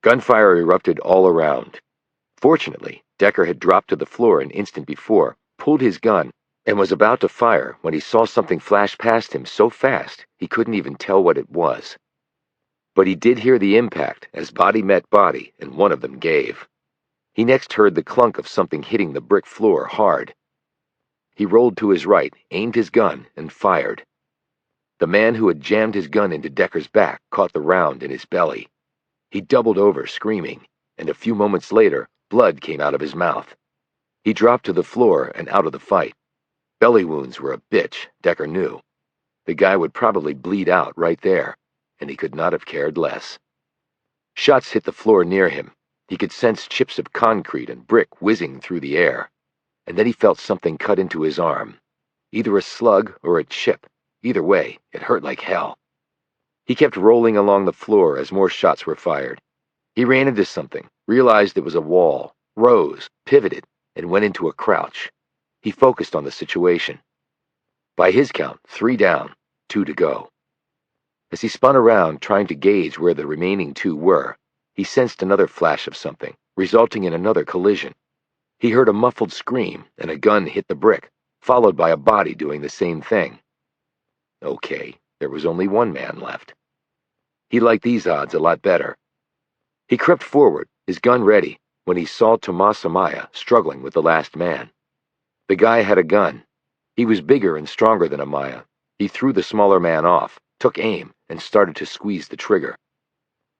Gunfire erupted all around. Fortunately, Decker had dropped to the floor an instant before, pulled his gun, and was about to fire when he saw something flash past him so fast he couldn't even tell what it was. But he did hear the impact as body met body, and one of them gave. He next heard the clunk of something hitting the brick floor hard. He rolled to his right, aimed his gun, and fired. The man who had jammed his gun into Decker's back caught the round in his belly. He doubled over, screaming, and a few moments later, blood came out of his mouth. He dropped to the floor and out of the fight. Belly wounds were a bitch, Decker knew. The guy would probably bleed out right there, and he could not have cared less. Shots hit the floor near him. He could sense chips of concrete and brick whizzing through the air. And then he felt something cut into his arm. Either a slug or a chip. Either way, it hurt like hell. He kept rolling along the floor as more shots were fired. He ran into something, realized it was a wall, rose, pivoted, and went into a crouch. He focused on the situation. By his count, 3 down, 2 to go. As he spun around, trying to gauge where the remaining 2 were, he sensed another flash of something, resulting in another collision. He heard a muffled scream, and a gun hit the brick, followed by a body doing the same thing. Okay, there was only 1 man left. He liked these odds a lot better. He crept forward, his gun ready, when he saw Tomas Amaya struggling with the last man. The guy had a gun. He was bigger and stronger than Amaya. He threw the smaller man off, took aim, and started to squeeze the trigger.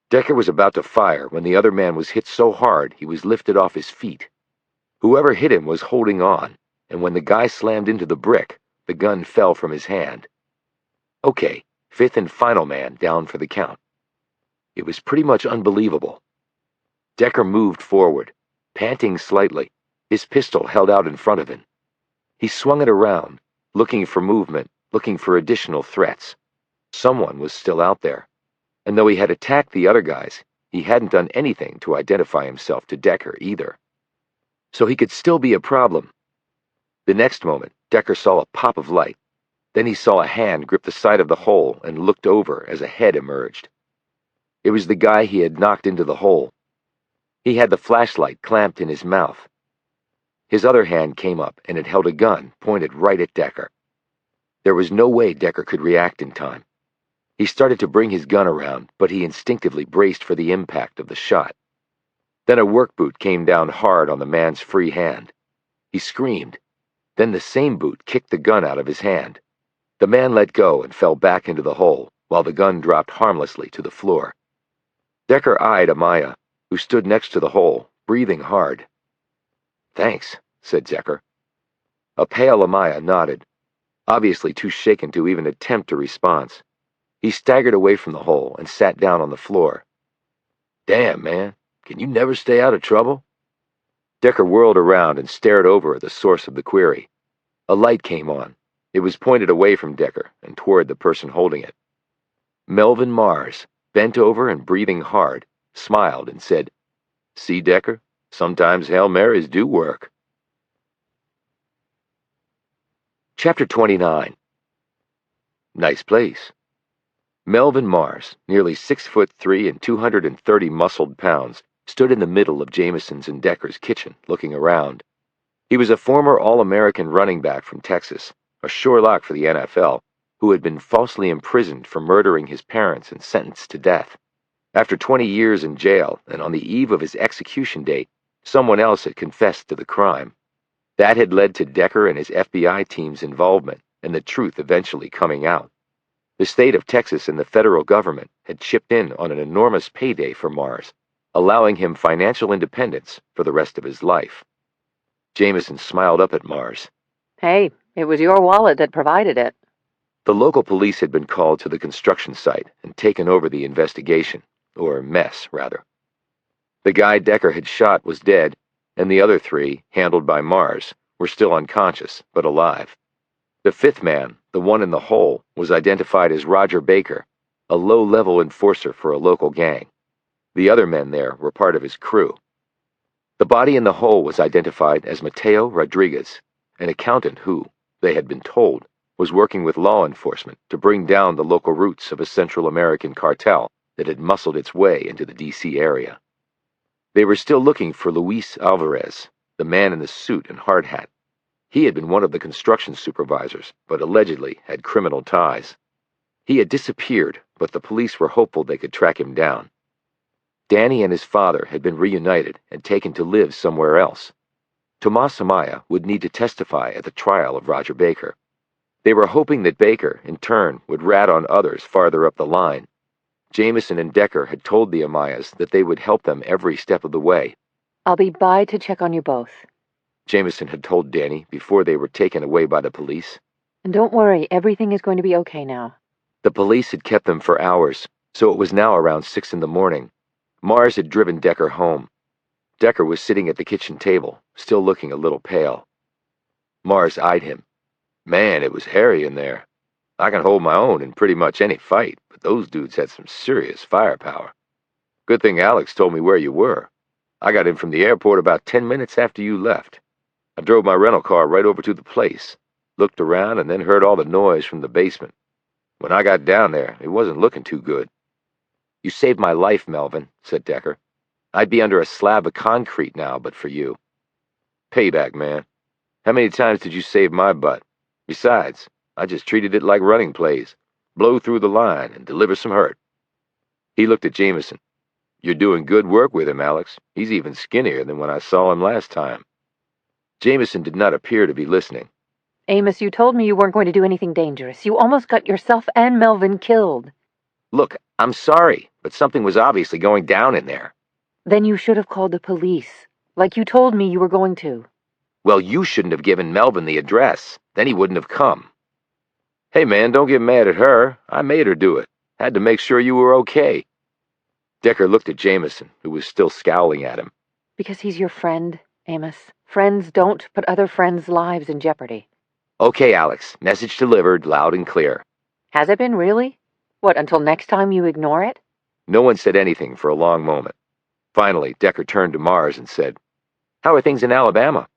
Decker was about to fire when the other man was hit so hard he was lifted off his feet. Whoever hit him was holding on, and when the guy slammed into the brick, the gun fell from his hand. Okay, 5th and final man down for the count. It was pretty much unbelievable. Decker moved forward, panting slightly, his pistol held out in front of him. He swung it around, looking for movement, looking for additional threats. Someone was still out there, and though he had attacked the other guys, he hadn't done anything to identify himself to Decker either. So he could still be a problem. The next moment, Decker saw a pop of light. Then he saw a hand grip the side of the hole and looked over as a head emerged. It was the guy he had knocked into the hole. He had the flashlight clamped in his mouth. His other hand came up and it held a gun pointed right at Decker. There was no way Decker could react in time. He started to bring his gun around, but he instinctively braced for the impact of the shot. Then a work boot came down hard on the man's free hand. He screamed. Then the same boot kicked the gun out of his hand. The man let go and fell back into the hole, while the gun dropped harmlessly to the floor. Decker eyed Amaya, who stood next to the hole, breathing hard. "Thanks," said Decker. A pale Amaya nodded, obviously too shaken to even attempt a response. He staggered away from the hole and sat down on the floor. "Damn, man, can you never stay out of trouble?" Decker whirled around and stared over at the source of the query. A light came on. It was pointed away from Decker and toward the person holding it. Melvin Mars, bent over and breathing hard, smiled and said, "See, Decker, sometimes Hail Marys do work." Chapter 29. Nice place. Melvin Mars, nearly 6'3" and 230 muscled pounds, stood in the middle of Jamison's and Decker's kitchen, looking around. He was a former All-American running back from Texas, a sure lock for the NFL, who had been falsely imprisoned for murdering his parents and sentenced to death. After 20 years in jail, and on the eve of his execution date, someone else had confessed to the crime. That had led to Decker and his FBI team's involvement, and the truth eventually coming out. The state of Texas and the federal government had chipped in on an enormous payday for Mars, allowing him financial independence for the rest of his life. Jamison smiled up at Mars. Hey, it was your wallet that provided it. The local police had been called to the construction site and taken over the investigation, or mess, rather. The guy Decker had shot was dead, and the other 3, handled by Mars, were still unconscious, but alive. The 5th man, the one in the hole, was identified as Roger Baker, a low-level enforcer for a local gang. The other men there were part of his crew. The body in the hole was identified as Mateo Rodriguez, an accountant who, they had been told, was working with law enforcement to bring down the local roots of a Central American cartel that had muscled its way into the D.C. area. They were still looking for Luis Alvarez, the man in the suit and hard hat. He had been one of the construction supervisors, but allegedly had criminal ties. He had disappeared, but the police were hopeful they could track him down. Danny and his father had been reunited and taken to live somewhere else. Tomas Amaya would need to testify at the trial of Roger Baker. They were hoping that Baker, in turn, would rat on others farther up the line. Jamison and Decker had told the Amayas that they would help them every step of the way. I'll be by to check on you both. Jamison had told Danny before they were taken away by the police. And don't worry, everything is going to be okay now. The police had kept them for hours, so it was now around 6 in the morning. Mars had driven Decker home. Decker was sitting at the kitchen table, still looking a little pale. Mars eyed him. Man, it was hairy in there. I can hold my own in pretty much any fight, but those dudes had some serious firepower. Good thing Alex told me where you were. I got in from the airport about 10 minutes after you left. I drove my rental car right over to the place, looked around, and then heard all the noise from the basement. When I got down there, it wasn't looking too good. You saved my life, Melvin, said Decker. I'd be under a slab of concrete now, but for you. Payback, man. How many times did you save my butt? Besides, I just treated it like running plays. Blow through the line and deliver some hurt. He looked at Jamison. You're doing good work with him, Alex. He's even skinnier than when I saw him last time. Jamison did not appear to be listening. Amos, you told me you weren't going to do anything dangerous. You almost got yourself and Melvin killed. Look, I'm sorry, but something was obviously going down in there. Then you should have called the police, like you told me you were going to. Well, you shouldn't have given Melvin the address. Then he wouldn't have come. Hey, man, don't get mad at her. I made her do it. Had to make sure you were okay. Decker looked at Jamison, who was still scowling at him. Because he's your friend, Amos. Friends don't put other friends' lives in jeopardy. Okay, Alex. Message delivered, loud and clear. Has it been really? What, until next time you ignore it? No one said anything for a long moment. Finally, Decker turned to Mars and said, How are things in Alabama?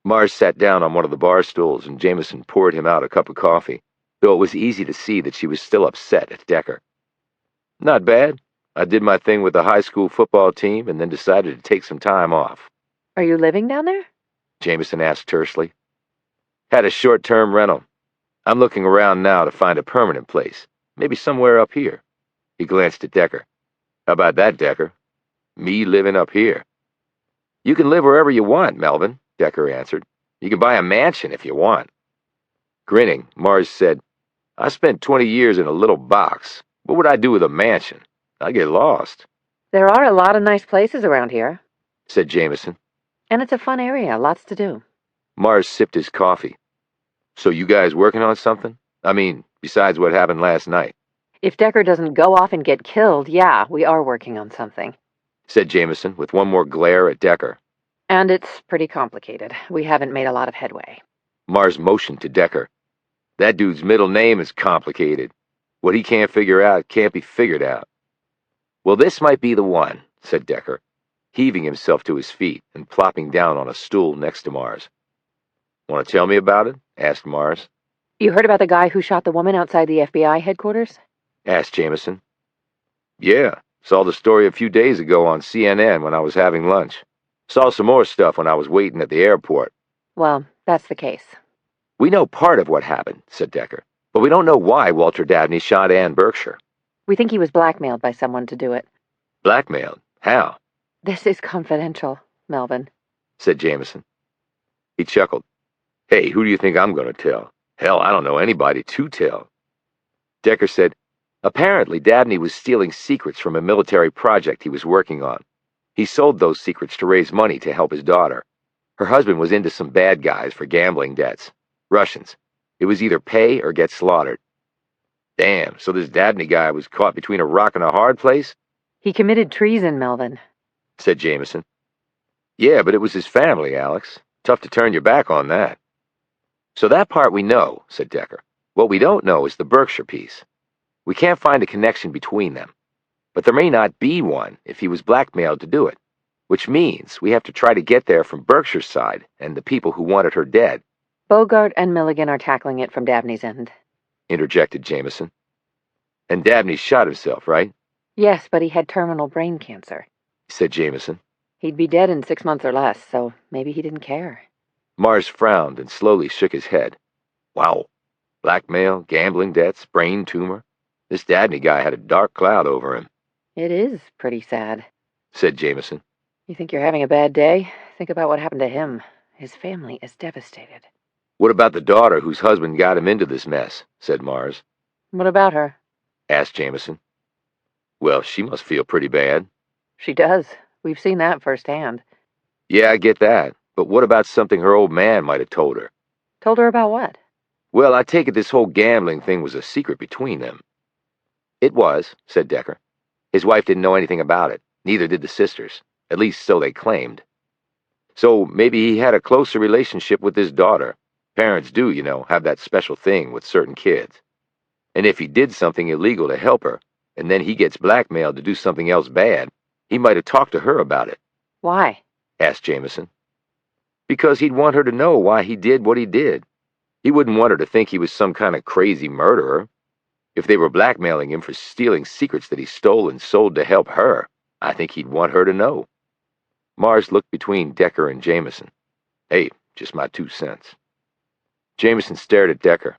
Mars sat down on one of the bar stools and Jamison poured him out a cup of coffee, though it was easy to see that she was still upset at Decker. Not bad. I did my thing with the high school football team and then decided to take some time off. Are you living down there? Jamison asked tersely. Had a short-term rental. I'm looking around now to find a permanent place, maybe somewhere up here. He glanced at Decker. How about that, Decker? Me living up here. You can live wherever you want, Melvin, Decker answered. You can buy a mansion if you want. Grinning, Mars said, I spent 20 years in a little box. What would I do with a mansion? I'd get lost. There are a lot of nice places around here, said Jamison. and it's a fun area, lots to do. Mars sipped his coffee. So you guys working on something? I mean, besides what happened last night? If Decker doesn't go off and get killed, yeah, we are working on something. Said Jamison, with one more glare at Decker. And it's pretty complicated. We haven't made a lot of headway. Mars motioned to Decker. That dude's middle name is complicated. What he can't figure out can't be figured out. Well, this might be the one, said Decker, heaving himself to his feet and plopping down on a stool next to Mars. Want to tell me about it? Asked Mars. You heard about the guy who shot the woman outside the FBI headquarters? Asked Jamison. Yeah, saw the story a few days ago on CNN when I was having lunch. Saw some more stuff when I was waiting at the airport. Well, that's the case. We know part of what happened, said Decker, but we don't know why Walter Dabney shot Ann Berkshire. We think he was blackmailed by someone to do it. Blackmailed? How? This is confidential, Melvin, said Jamison. He chuckled. Hey, who do you think I'm going to tell? Hell, I don't know anybody to tell. Decker said, apparently Dabney was stealing secrets from a military project he was working on. He sold those secrets to raise money to help his daughter. Her husband was into some bad guys for gambling debts. Russians. It was either pay or get slaughtered. Damn, so this Dabney guy was caught between a rock and a hard place? He committed treason, Melvin, said Jamison. Yeah, but it was his family, Alex. Tough to turn your back on that. So that part we know, said Decker. What we don't know is the Berkshire piece. We can't find a connection between them. But there may not be one if he was blackmailed to do it, which means we have to try to get there from Berkshire's side and the people who wanted her dead. Bogart and Milligan are tackling it from Dabney's end, interjected Jamison. And Dabney shot himself, right? Yes, but he had terminal brain cancer, said Jamison. He'd be dead in 6 months or less, so maybe he didn't care. Mars frowned and slowly shook his head. Wow. Blackmail, gambling debts, brain tumor. This Dabney guy had a dark cloud over him. It is pretty sad, said Jamison. You think you're having a bad day? Think about what happened to him. His family is devastated. What about the daughter whose husband got him into this mess? Said Mars. What about her? Asked Jamison. Well, she must feel pretty bad. She does. We've seen that firsthand. Yeah, I get that. But what about something her old man might have told her? Told her about what? Well, I take it this whole gambling thing was a secret between them. It was, said Decker. His wife didn't know anything about it. Neither did the sisters. At least so they claimed. So maybe he had a closer relationship with his daughter. Parents do, you know, have that special thing with certain kids. And if he did something illegal to help her, and then he gets blackmailed to do something else bad, he might have talked to her about it. Why? Asked Jamison. Because he'd want her to know why he did what he did. He wouldn't want her to think he was some kind of crazy murderer. If they were blackmailing him for stealing secrets that he stole and sold to help her, I think he'd want her to know. Mars looked between Decker and Jamison. Hey, just my 2 cents. Jamison stared at Decker.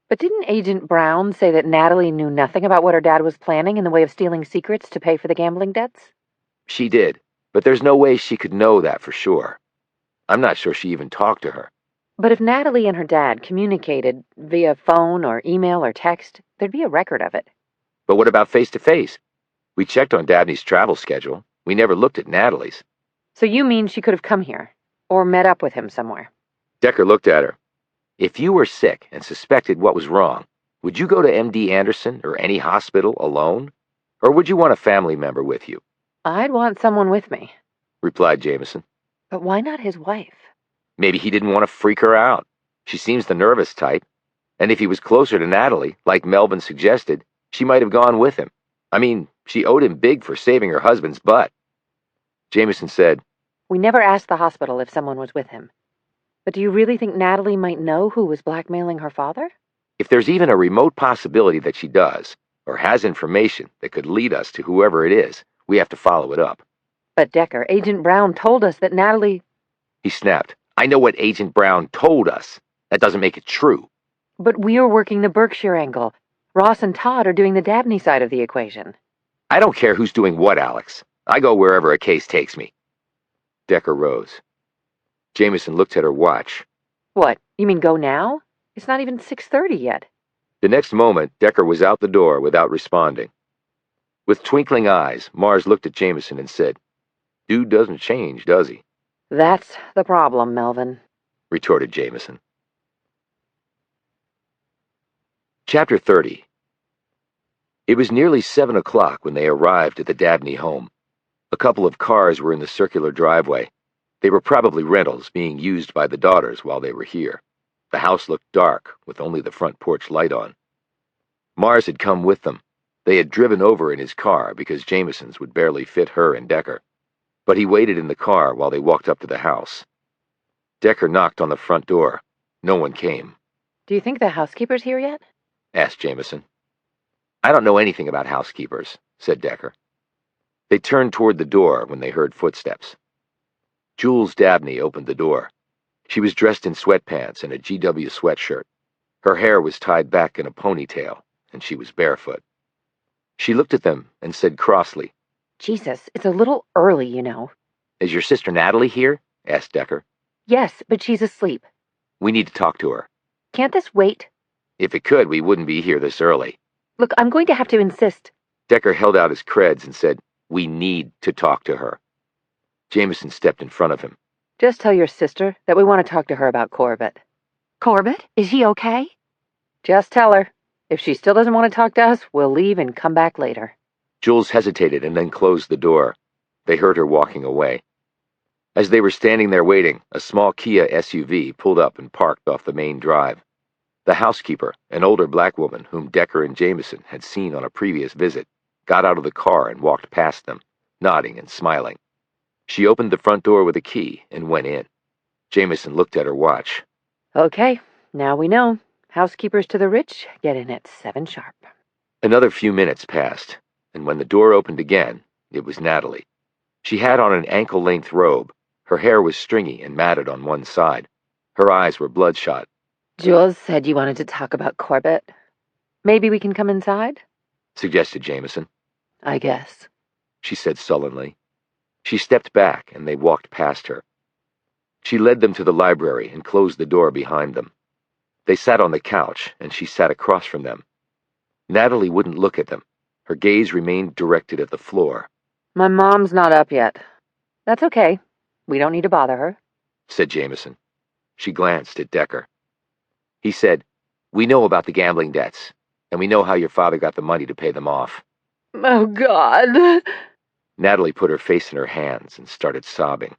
But didn't Agent Brown say that Natalie knew nothing about what her dad was planning in the way of stealing secrets to pay for the gambling debts? She did, but there's no way she could know that for sure. I'm not sure she even talked to her. But if Natalie and her dad communicated via phone or email or text, there'd be a record of it. But what about face-to-face? We checked on Dabney's travel schedule. We never looked at Natalie's. So you mean she could have come here? Or met up with him somewhere? Decker looked at her. If you were sick and suspected what was wrong, would you go to MD Anderson or any hospital alone? Or would you want a family member with you? I'd want someone with me, replied Jamison. But why not his wife? Maybe he didn't want to freak her out. She seems the nervous type. And if he was closer to Natalie, like Melvin suggested, she might have gone with him. I mean, she owed him big for saving her husband's butt. Jamison said, We never asked the hospital if someone was with him. But do you really think Natalie might know who was blackmailing her father? If there's even a remote possibility that she does, or has information that could lead us to whoever it is, we have to follow it up. But Decker, Agent Brown told us that Natalie... He snapped. I know what Agent Brown told us. That doesn't make it true. But we're working the Berkshire angle. Ross and Todd are doing the Dabney side of the equation. I don't care who's doing what, Alex. I go wherever a case takes me. Decker rose. Jamison looked at her watch. What, you mean go now? It's not even 6:30 yet. The next moment, Decker was out the door without responding. With twinkling eyes, Mars looked at Jamison and said, Dude doesn't change, does he? That's the problem, Melvin, retorted Jamison. Chapter 30. It was nearly 7 o'clock when they arrived at the Dabney home. A couple of cars were in the circular driveway. They were probably rentals being used by the daughters while they were here. The house looked dark, with only the front porch light on. Mars had come with them. They had driven over in his car because Jamison's would barely fit her and Decker. But he waited in the car while they walked up to the house. Decker knocked on the front door. No one came. Do you think the housekeeper's here yet? Asked Jamison. I don't know anything about housekeepers, said Decker. They turned toward the door when they heard footsteps. Jules Dabney opened the door. She was dressed in sweatpants and a GW sweatshirt. Her hair was tied back in a ponytail, and she was barefoot. She looked at them and said crossly, Jesus, it's a little early, you know. Is your sister Natalie here? Asked Decker. Yes, but she's asleep. We need to talk to her. Can't this wait? If it could, we wouldn't be here this early. Look, I'm going to have to insist. Decker held out his creds and said, We need to talk to her. Jamison stepped in front of him. Just tell your sister that we want to talk to her about Corbett. Corbett? Is he okay? Just tell her. If she still doesn't want to talk to us, we'll leave and come back later. Jules hesitated and then closed the door. They heard her walking away. As they were standing there waiting, a small Kia SUV pulled up and parked off the main drive. The housekeeper, an older black woman whom Decker and Jamison had seen on a previous visit, got out of the car and walked past them, nodding and smiling. She opened the front door with a key and went in. Jamison looked at her watch. Okay, now we know. Housekeepers to the rich get in at 7 sharp. Another few minutes passed, and when the door opened again, it was Natalie. She had on an ankle-length robe. Her hair was stringy and matted on one side. Her eyes were bloodshot. Jules said you wanted to talk about Corbett. Maybe we can come inside? Suggested Jamison. I guess, she said sullenly. She stepped back, and they walked past her. She led them to the library and closed the door behind them. They sat on the couch, and she sat across from them. Natalie wouldn't look at them. Her gaze remained directed at the floor. My mom's not up yet. That's okay. We don't need to bother her, said Jamison. She glanced at Decker. He said, "We know about the gambling debts, and we know how your father got the money to pay them off." Oh, God. Natalie put her face in her hands and started sobbing.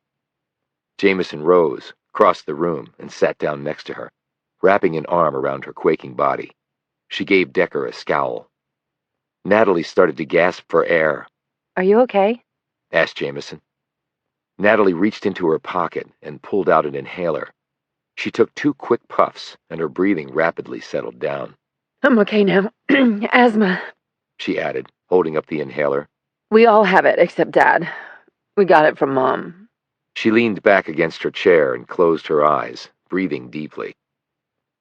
Jamison rose, crossed the room, and sat down next to her, wrapping an arm around her quaking body. She gave Decker a scowl. Natalie started to gasp for air. Are you okay? Asked Jamison. Natalie reached into her pocket and pulled out an inhaler. She took 2 quick puffs, and her breathing rapidly settled down. I'm okay now. Asthma. She added, holding up the inhaler. We all have it, except Dad. We got it from Mom. She leaned back against her chair and closed her eyes, breathing deeply.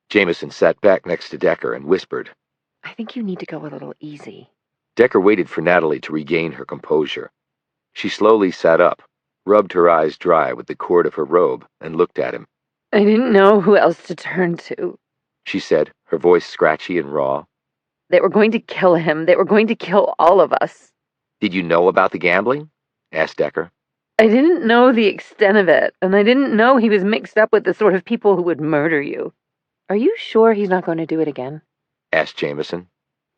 Jamison sat back next to Decker and whispered, I think you need to go a little easy. Decker waited for Natalie to regain her composure. She slowly sat up, rubbed her eyes dry with the cord of her robe, and looked at him. I didn't know who else to turn to, she said, her voice scratchy and raw. They were going to kill him. They were going to kill all of us. Did you know about the gambling? Asked Decker. I didn't know the extent of it, and I didn't know he was mixed up with the sort of people who would murder you. Are you sure he's not going to do it again? Asked Jamison.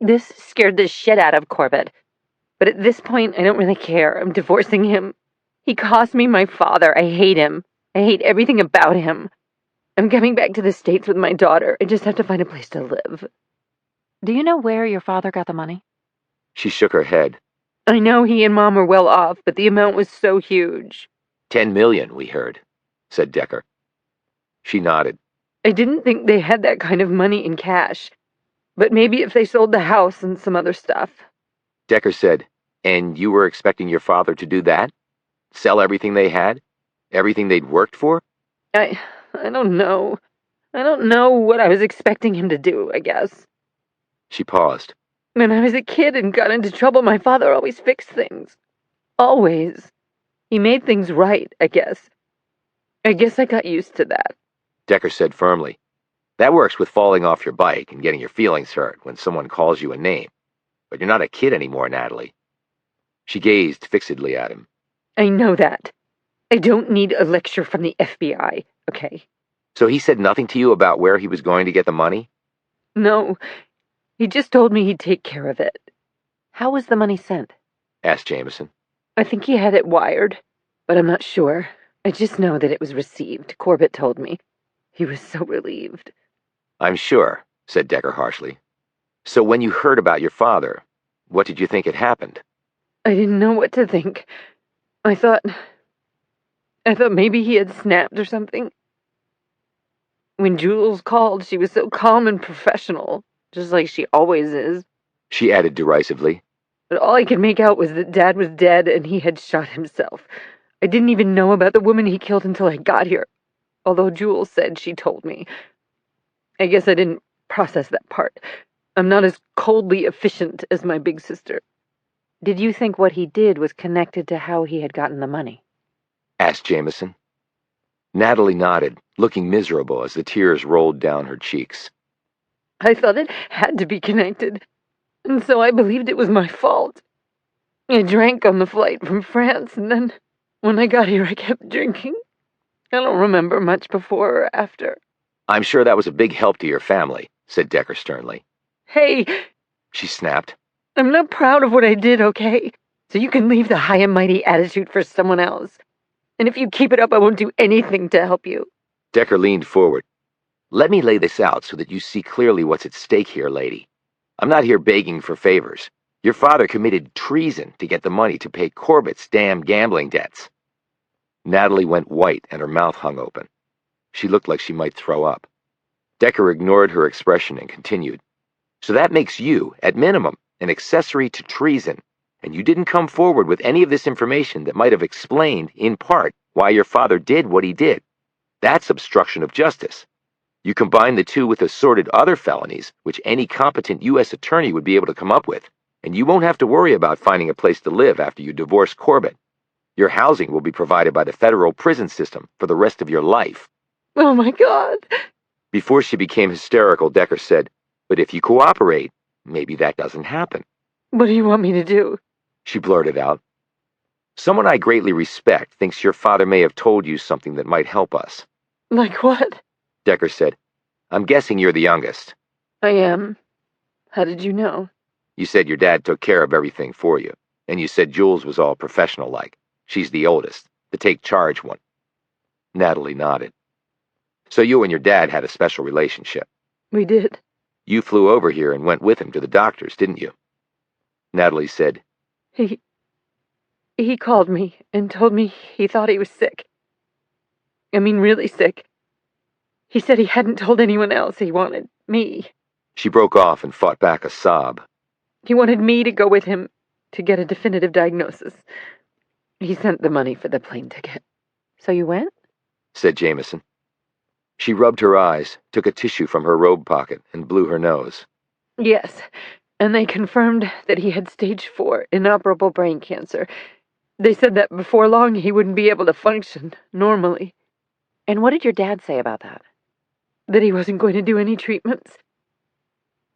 This scared the shit out of Corbett. But at this point, I don't really care. I'm divorcing him. He cost me my father. I hate him. I hate everything about him. I'm coming back to the States with my daughter. I just have to find a place to live. Do you know where your father got the money? She shook her head. I know he and Mom were well off, but the amount was so huge. $10 million, we heard, said Decker. She nodded. I didn't think they had that kind of money in cash. But maybe if they sold the house and some other stuff. Decker said, and you were expecting your father to do that? Sell everything they had? Everything they'd worked for? I don't know. I don't know what I was expecting him to do, I guess. She paused. When I was a kid and got into trouble, my father always fixed things. Always. He made things right, I guess. I guess I got used to that. Decker said firmly. That works with falling off your bike and getting your feelings hurt when someone calls you a name. But you're not a kid anymore, Natalie. She gazed fixedly at him. I know that. I don't need a lecture from the FBI, okay? So he said nothing to you about where he was going to get the money? No. He just told me he'd take care of it. How was the money sent? Asked Jamison. I think he had it wired, but I'm not sure. I just know that it was received. Corbett told me. He was so relieved. I'm sure, said Decker harshly. So when you heard about your father, what did you think had happened? I didn't know what to think. I thought maybe he had snapped or something. When Jules called, she was so calm and professional, just like she always is. She added derisively. But all I could make out was that Dad was dead and he had shot himself. I didn't even know about the woman he killed until I got here, although Jules said she told me. I guess I didn't process that part. I'm not as coldly efficient as my big sister. Did you think what he did was connected to how he had gotten the money? Asked Jamison. Natalie nodded, looking miserable as the tears rolled down her cheeks. I thought it had to be connected, and so I believed it was my fault. I drank on the flight from France, and then when I got here I kept drinking. I don't remember much before or after. I'm sure that was a big help to your family, said Decker sternly. Hey, she snapped. I'm not proud of what I did, okay? So you can leave the high and mighty attitude for someone else. And if you keep it up, I won't do anything to help you. Decker leaned forward. Let me lay this out so that you see clearly what's at stake here, lady. I'm not here begging for favors. Your father committed treason to get the money to pay Corbett's damn gambling debts. Natalie went white and her mouth hung open. She looked like she might throw up. Decker ignored her expression and continued. So that makes you, at minimum, an accessory to treason, and you didn't come forward with any of this information that might have explained, in part, why your father did what he did. That's obstruction of justice. You combine the two with assorted other felonies, which any competent U.S. attorney would be able to come up with, and you won't have to worry about finding a place to live after you divorce Corbett. Your housing will be provided by the federal prison system for the rest of your life. Oh, my God. Before she became hysterical, Decker said, "But if you cooperate, maybe that doesn't happen." What do you want me to do? She blurted out. "Someone I greatly respect thinks your father may have told you something that might help us." Like what? Decker said, "I'm guessing you're the youngest." I am. How did you know? "You said your dad took care of everything for you, and you said Jules was all professional-like. She's the oldest, the take-charge one." Natalie nodded. "So you and your dad had a special relationship." We did. "You flew over here and went with him to the doctor's, didn't you?" Natalie said, He called me and told me he thought he was sick. I mean, really sick. He said he hadn't told anyone else. He wanted me. She broke off and fought back a sob. He wanted me to go with him to get a definitive diagnosis. He sent the money for the plane ticket. So you went? Said Jamison. She rubbed her eyes, took a tissue from her robe pocket, and blew her nose. Yes, and they confirmed that he had stage 4 inoperable brain cancer. They said that before long he wouldn't be able to function normally. And what did your dad say about that? That he wasn't going to do any treatments.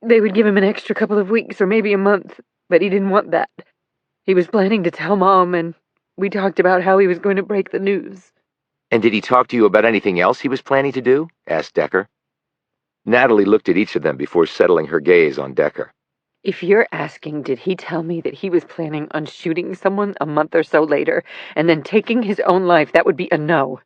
They would give him an extra couple of weeks or maybe a month, but he didn't want that. He was planning to tell Mom, and we talked about how he was going to break the news. "And did he talk to you about anything else he was planning to do?" asked Decker. Natalie looked at each of them before settling her gaze on Decker. If you're asking, did he tell me that he was planning on shooting someone a month or so later and then taking his own life, that would be a no.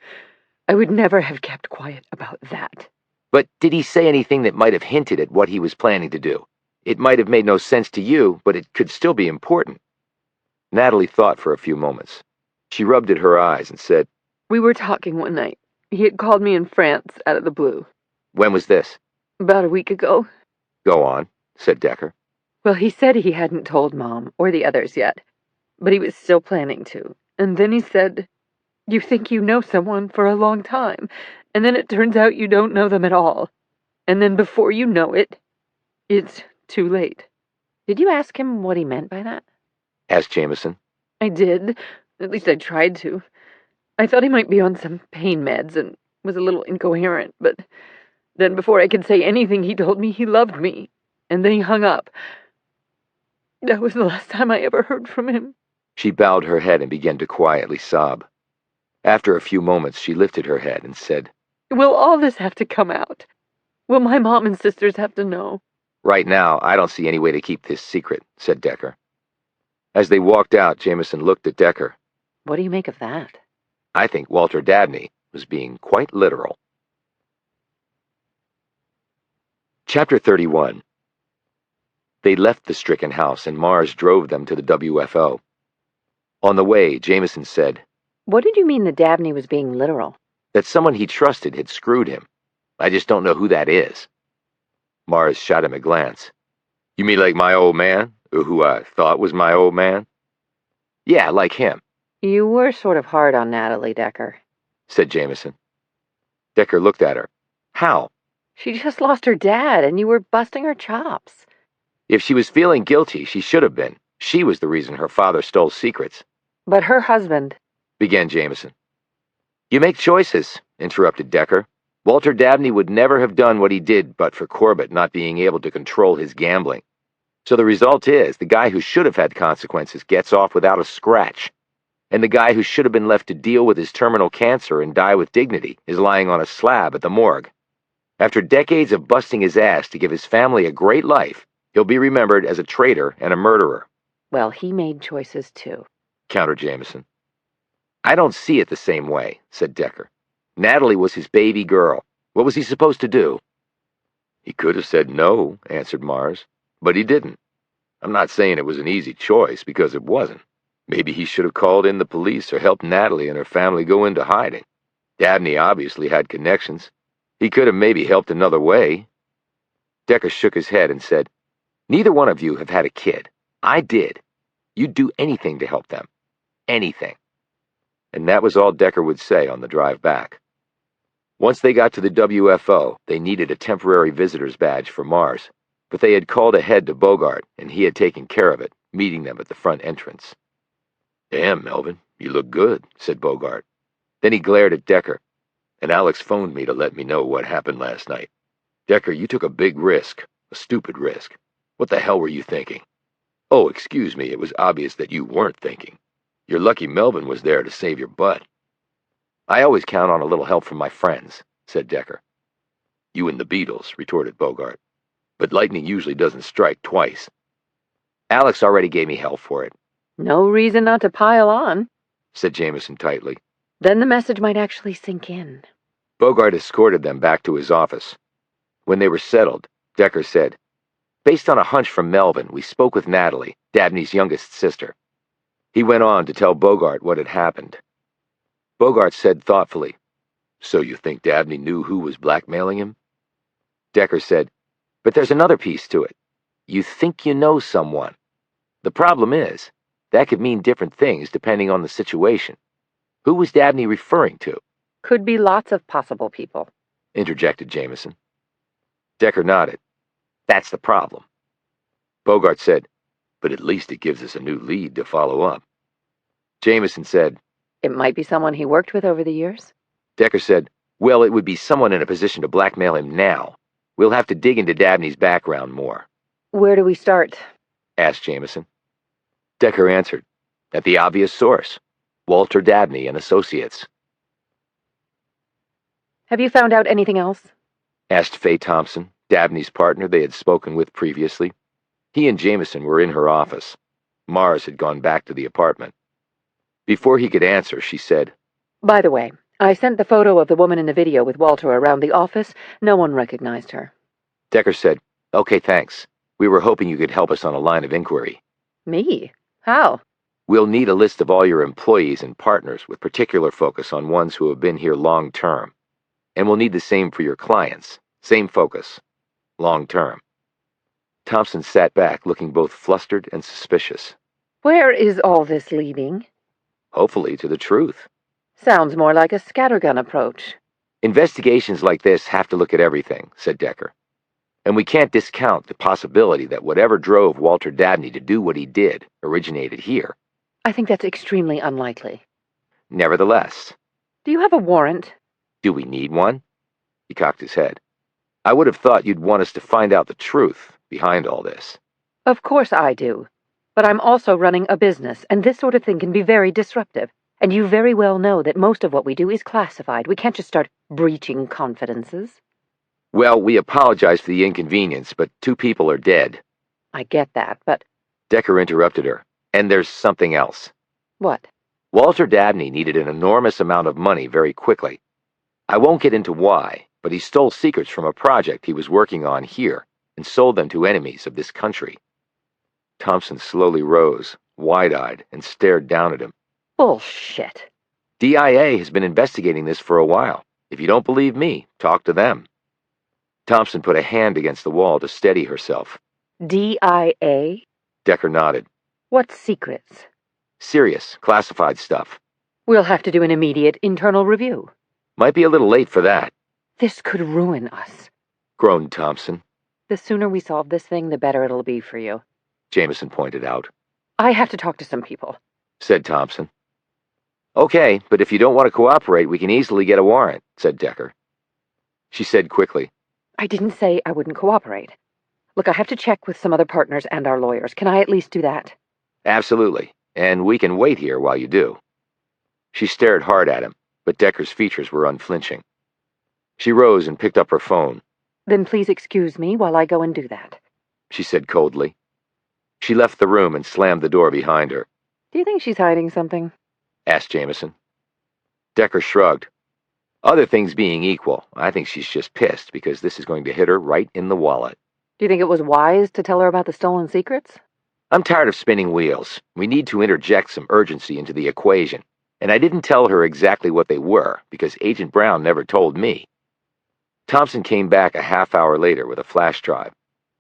I would never have kept quiet about that. "But did he say anything that might have hinted at what he was planning to do? It might have made no sense to you, but it could still be important." Natalie thought for a few moments. She rubbed at her eyes and said, We were talking one night. He had called me in France out of the blue. "When was this?" About a week ago. "Go on," said Decker. Well, he said he hadn't told Mom or the others yet, but he was still planning to. And then he said, you think you know someone for a long time, and then it turns out you don't know them at all. And then before you know it, it's too late. Did you ask him what he meant by that? Asked Jamison. I did. At least I tried to. I thought he might be on some pain meds and was a little incoherent, but then before I could say anything, he told me he loved me, and then he hung up. That was the last time I ever heard from him. She bowed her head and began to quietly sob. After a few moments, she lifted her head and said, Will all this have to come out? Will my mom and sisters have to know? "Right now, I don't see any way to keep this secret," said Decker. As they walked out, Jamison looked at Decker. What do you make of that? "I think Walter Dabney was being quite literal." Chapter 31. They left the stricken house, and Mars drove them to the WFO. On the way, Jamison said, What did you mean that Dabney was being literal? "That someone he trusted had screwed him. I just don't know who that is." Mars shot him a glance. "You mean like my old man? Or who I thought was my old man?" "Yeah, like him," You were sort of hard on Natalie, Decker. said Jamison. Decker looked at her. "How?" She just lost her dad, and you were busting her chops. "If she was feeling guilty, she should have been. She was the reason her father stole secrets," But her husband... began Jamison. "You make choices," interrupted Decker. "Walter Dabney would never have done what he did but for Corbett not being able to control his gambling. So the result is, the guy who should have had consequences gets off without a scratch. And the guy who should have been left to deal with his terminal cancer and die with dignity is lying on a slab at the morgue. After decades of busting his ass to give his family a great life, he'll be remembered as a traitor and a murderer." Well, he made choices too. Countered Jamison. "I don't see it the same way," said Decker. "Natalie was his baby girl. What was he supposed to do?" "He could have said no," answered Mars, "but he didn't. I'm not saying it was an easy choice, because it wasn't. Maybe he should have called in the police or helped Natalie and her family go into hiding. Dabney obviously had connections. He could have maybe helped another way." Decker shook his head and said, "Neither one of you have had a kid. I did. You'd do anything to help them. Anything." And that was all Decker would say on the drive back. Once they got to the WFO, they needed a temporary visitor's badge for Mars, but they had called ahead to Bogart, and he had taken care of it, meeting them at the front entrance. Damn, Melvin, you look good, said Bogart. Then he glared at Decker. And Alex phoned me to let me know what happened last night. Decker, you took a big risk, a stupid risk. What the hell were you thinking? Oh, excuse me, it was obvious that you weren't thinking. You're lucky Melvin was there to save your butt. I always count on a little help from my friends, said Decker. You and the Beatles, retorted Bogart. But lightning usually doesn't strike twice. Alex already gave me hell for it. No reason not to pile on, said Jamison tightly. Then the message might actually sink in. Bogart escorted them back to his office. When they were settled, Decker said, based on a hunch from Melvin, we spoke with Natalie, Dabney's youngest sister. He went on to tell Bogart what had happened. Bogart said thoughtfully, so you think Dabney knew who was blackmailing him? Decker said, but there's another piece to it. You think you know someone. The problem is, that could mean different things depending on the situation. Who was Dabney referring to? Could be lots of possible people, interjected Jamison. Decker nodded. That's the problem. Bogart said, but at least it gives us a new lead to follow up. Jamison said, it might be someone he worked with over the years. Decker said, well, it would be someone in a position to blackmail him now. We'll have to dig into Dabney's background more. Where do we start? asked Jamison. Decker answered, at the obvious source. Walter Dabney and Associates. Have you found out anything else? asked Faye Thompson, Dabney's partner they had spoken with previously. He and Jamison were in her office. Mars had gone back to the apartment. Before he could answer, she said, by the way, I sent the photo of the woman in the video with Walter around the office. No one recognized her. Decker said, okay, thanks. We were hoping you could help us on a line of inquiry. Me? How? We'll need a list of all your employees and partners with particular focus on ones who have been here long term. And we'll need the same for your clients. Same focus. Long term. Thompson sat back, looking both flustered and suspicious. Where is all this leading? Hopefully to the truth. Sounds more like a scattergun approach. Investigations like this have to look at everything, said Decker. And we can't discount the possibility that whatever drove Walter Dabney to do what he did originated here. I think that's extremely unlikely. Nevertheless. Do you have a warrant? Do we need one? He cocked his head. I would have thought you'd want us to find out the truth behind all this. Of course I do. But I'm also running a business, and this sort of thing can be very disruptive. And you very well know that most of what we do is classified. We can't just start breaching confidences. Well, we apologize for the inconvenience, but 2 people are dead. I get that, but... Decker interrupted her. And there's something else. What? Walter Dabney needed an enormous amount of money very quickly. I won't get into why, but he stole secrets from a project he was working on here and sold them to enemies of this country. Thompson slowly rose, wide-eyed, and stared down at him. Bullshit. DIA has been investigating this for a while. If you don't believe me, talk to them. Thompson put a hand against the wall to steady herself. DIA? Decker nodded. What secrets? Serious, classified stuff. We'll have to do an immediate internal review. Might be a little late for that. This could ruin us, groaned Thompson. The sooner we solve this thing, the better it'll be for you, Jamison pointed out. I have to talk to some people, said Thompson. Okay, but if you don't want to cooperate, we can easily get a warrant, said Decker. She said quickly, I didn't say I wouldn't cooperate. Look, I have to check with some other partners and our lawyers. Can I at least do that? Absolutely, and we can wait here while you do. She stared hard at him, but Decker's features were unflinching. She rose and picked up her phone. Then please excuse me while I go and do that, she said coldly. She left the room and slammed the door behind her. Do you think she's hiding something? asked Jamison. Decker shrugged. Other things being equal, I think she's just pissed because this is going to hit her right in the wallet. Do you think it was wise to tell her about the stolen secrets? I'm tired of spinning wheels. We need to interject some urgency into the equation. And I didn't tell her exactly what they were, because Agent Brown never told me. Thompson came back a half hour later with a flash drive.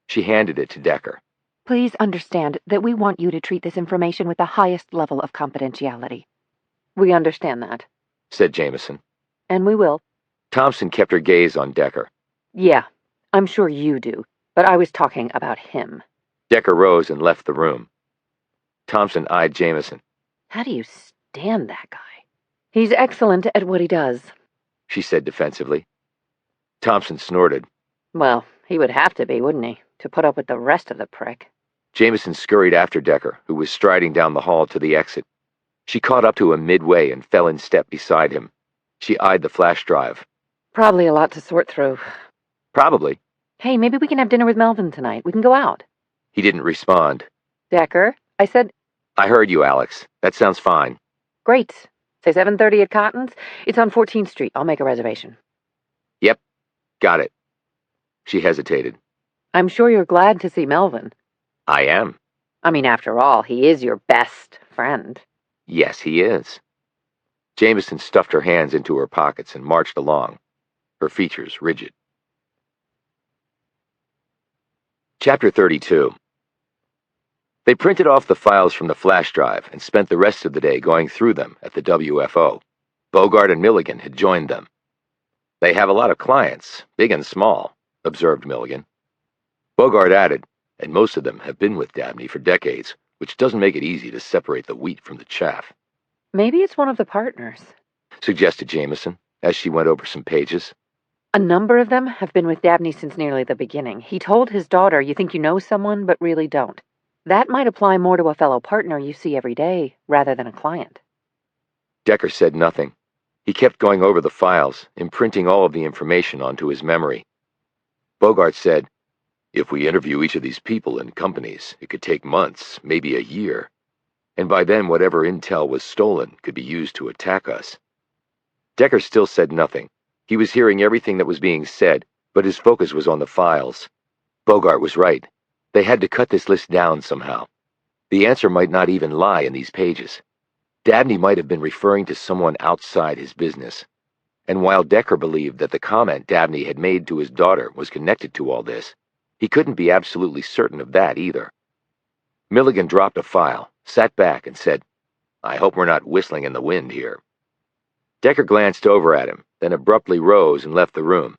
She handed it to Decker. Please understand that we want you to treat this information with the highest level of confidentiality. We understand that, said Jamison. And we will. Thompson kept her gaze on Decker. Yeah, I'm sure you do, but I was talking about him. Decker rose and left the room. Thompson eyed Jamison. How do you stand that guy? He's excellent at what he does, She said defensively. Thompson snorted. Well, he would have to be, wouldn't he, to put up with the rest of the prick? Jamison scurried after Decker, who was striding down the hall to the exit. She caught up to him midway and fell in step beside him. She eyed the flash drive. Probably a lot to sort through. Probably. Hey, maybe we can have dinner with Melvin tonight. We can go out. He didn't respond. Decker, I said... I heard you, Alex. That sounds fine. Great. Say 7:30 at Cotton's. It's on 14th Street. I'll make a reservation. Yep. Got it. She hesitated. I'm sure you're glad to see Melvin. I am. I mean, after all, he is your best friend. Yes, he is. Jamison stuffed her hands into her pockets and marched along, her features rigid. Chapter 32. They printed off the files from the flash drive and spent the rest of the day going through them at the WFO. Bogart and Milligan had joined them. They have a lot of clients, big and small, observed Milligan. Bogart added, and most of them have been with Dabney for decades, which doesn't make it easy to separate the wheat from the chaff. Maybe it's one of the partners, suggested Jamison, as she went over some pages. A number of them have been with Dabney since nearly the beginning. He told his daughter, you think you know someone, but really don't. That might apply more to a fellow partner you see every day, rather than a client. Decker said nothing. He kept going over the files, imprinting all of the information onto his memory. Bogart said, if we interview each of these people and companies, it could take months, maybe a year. And by then whatever intel was stolen could be used to attack us. Decker still said nothing. He was hearing everything that was being said, but his focus was on the files. Bogart was right. They had to cut this list down somehow. The answer might not even lie in these pages. Dabney might have been referring to someone outside his business. And while Decker believed that the comment Dabney had made to his daughter was connected to all this, he couldn't be absolutely certain of that either. Milligan dropped a file, sat back, and said, I hope we're not whistling in the wind here. Decker glanced over at him, then abruptly rose and left the room.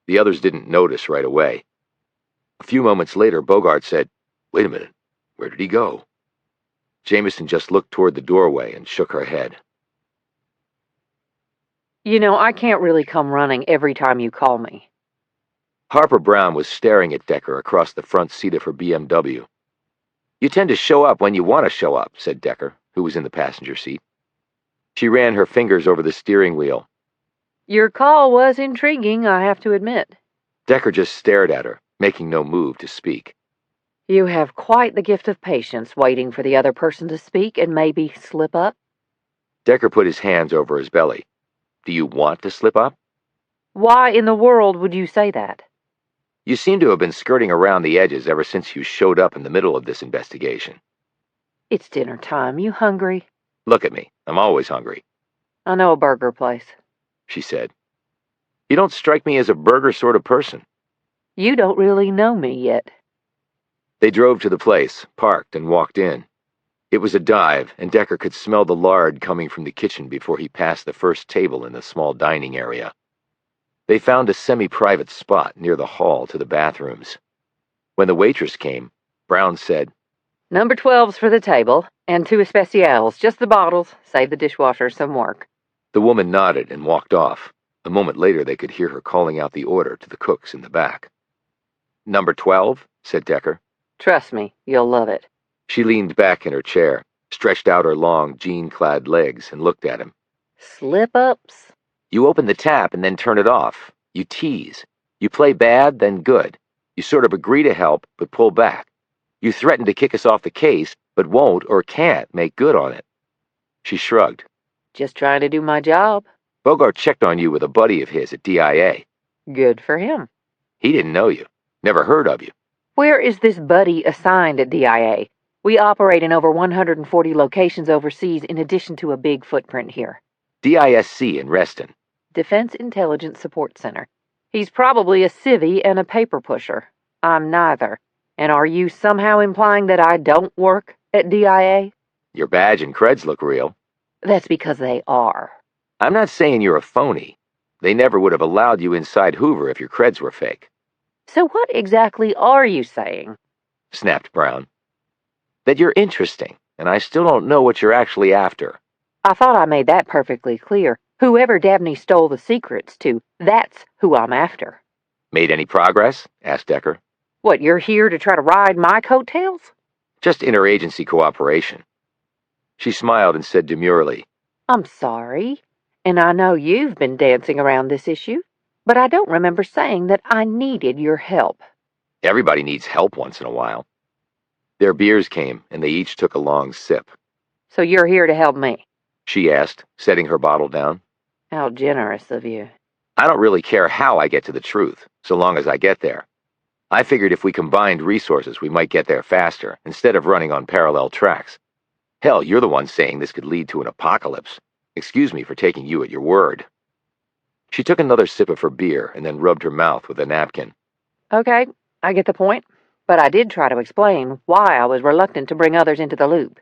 The others didn't notice right away. A few moments later, Bogart said, Wait a minute, where did he go? Jamison just looked toward the doorway and shook her head. You know, I can't really come running every time you call me. Harper Brown was staring at Decker across the front seat of her BMW. You tend to show up when you want to show up, said Decker, who was in the passenger seat. She ran her fingers over the steering wheel. Your call was intriguing, I have to admit. Decker just stared at her, making no move to speak. You have quite the gift of patience, waiting for the other person to speak and maybe slip up. Decker put his hands over his belly. Do you want to slip up? Why in the world would you say that? You seem to have been skirting around the edges ever since you showed up in the middle of this investigation. It's dinner time. You hungry? Look at me. I'm always hungry. I know a burger place, she said. You don't strike me as a burger sort of person. You don't really know me yet. They drove to the place, parked, and walked in. It was a dive, and Decker could smell the lard coming from the kitchen before he passed the first table in the small dining area. They found a semi-private spot near the hall to the bathrooms. When the waitress came, Brown said, Number 12's for the table, and 2 especials, just the bottles, save the dishwasher some work. The woman nodded and walked off. A moment later they could hear her calling out the order to the cooks in the back. Number 12, said Decker. Trust me, you'll love it. She leaned back in her chair, stretched out her long, jean-clad legs, and looked at him. Slip-ups? You open the tap and then turn it off. You tease. You play bad, then good. You sort of agree to help, but pull back. You threaten to kick us off the case, but won't or can't make good on it. She shrugged. Just trying to do my job. Bogart checked on you with a buddy of his at DIA. Good for him. He didn't know you. Never heard of you. Where is this buddy assigned at DIA? We operate in over 140 locations overseas in addition to a big footprint here. DISC in Reston. Defense Intelligence Support Center. He's probably a civvy and a paper pusher. I'm neither. And are you somehow implying that I don't work at DIA? Your badge and creds look real. That's because they are. I'm not saying you're a phony. They never would have allowed you inside Hoover if your creds were fake. So what exactly are you saying? Snapped Brown. That you're interesting, and I still don't know what you're actually after. I thought I made that perfectly clear. Whoever Dabney stole the secrets to, that's who I'm after. Made any progress? Asked Decker. What, you're here to try to ride my coattails? Just interagency cooperation. She smiled and said demurely, I'm sorry, and I know you've been dancing around this issue, but I don't remember saying that I needed your help. Everybody needs help once in a while. Their beers came, and they each took a long sip. So you're here to help me? She asked, setting her bottle down. How generous of you. I don't really care how I get to the truth, so long as I get there. I figured if we combined resources, we might get there faster, instead of running on parallel tracks. Hell, you're the one saying this could lead to an apocalypse. Excuse me for taking you at your word. She took another sip of her beer and then rubbed her mouth with a napkin. Okay, I get the point, but I did try to explain why I was reluctant to bring others into the loop.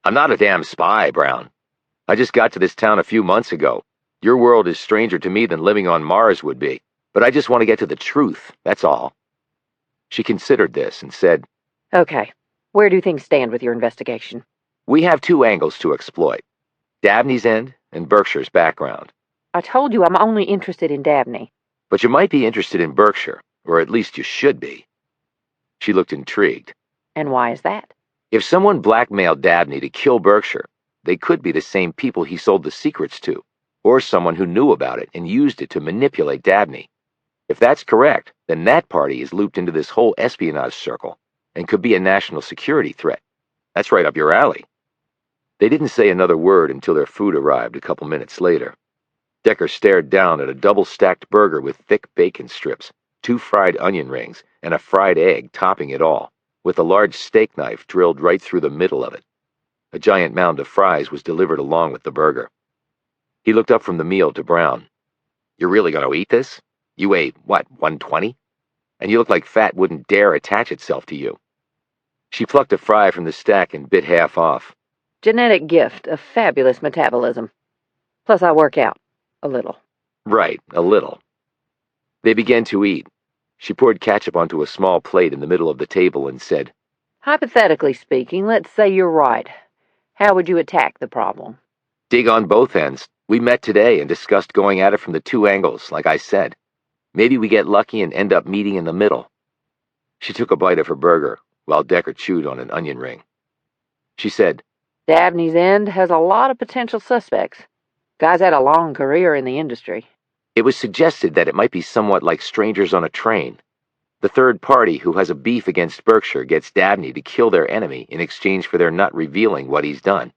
I'm not a damn spy, Brown. I just got to this town a few months ago. Your world is stranger to me than living on Mars would be, but I just want to get to the truth, that's all. She considered this and said, Okay, where do things stand with your investigation? We have two angles to exploit. Dabney's end and Berkshire's background. I told you I'm only interested in Dabney. But you might be interested in Berkshire, or at least you should be. She looked intrigued. And why is that? If someone blackmailed Dabney to kill Berkshire, they could be the same people he sold the secrets to, or someone who knew about it and used it to manipulate Dabney. If that's correct, then that party is looped into this whole espionage circle and could be a national security threat. That's right up your alley. They didn't say another word until their food arrived a couple minutes later. Decker stared down at a double-stacked burger with thick bacon strips, 2 fried onion rings, and a fried egg topping it all, with a large steak knife drilled right through the middle of it. A giant mound of fries was delivered along with the burger. He looked up from the meal to Brown. You're really going to eat this? You weigh, what, 120? And you look like fat wouldn't dare attach itself to you. She plucked a fry from the stack and bit half off. Genetic gift of fabulous metabolism. Plus I work out. A little. Right, a little. They began to eat. She poured ketchup onto a small plate in the middle of the table and said, Hypothetically speaking, let's say you're right. How would you attack the problem? Dig on both ends. We met today and discussed going at it from the 2 angles, like I said. Maybe we get lucky and end up meeting in the middle. She took a bite of her burger, while Decker chewed on an onion ring. She said, Dabney's End has a lot of potential suspects. Guy's had a long career in the industry. It was suggested that it might be somewhat like strangers on a train. The third party who has a beef against Berkshire gets Dabney to kill their enemy in exchange for their not revealing what he's done.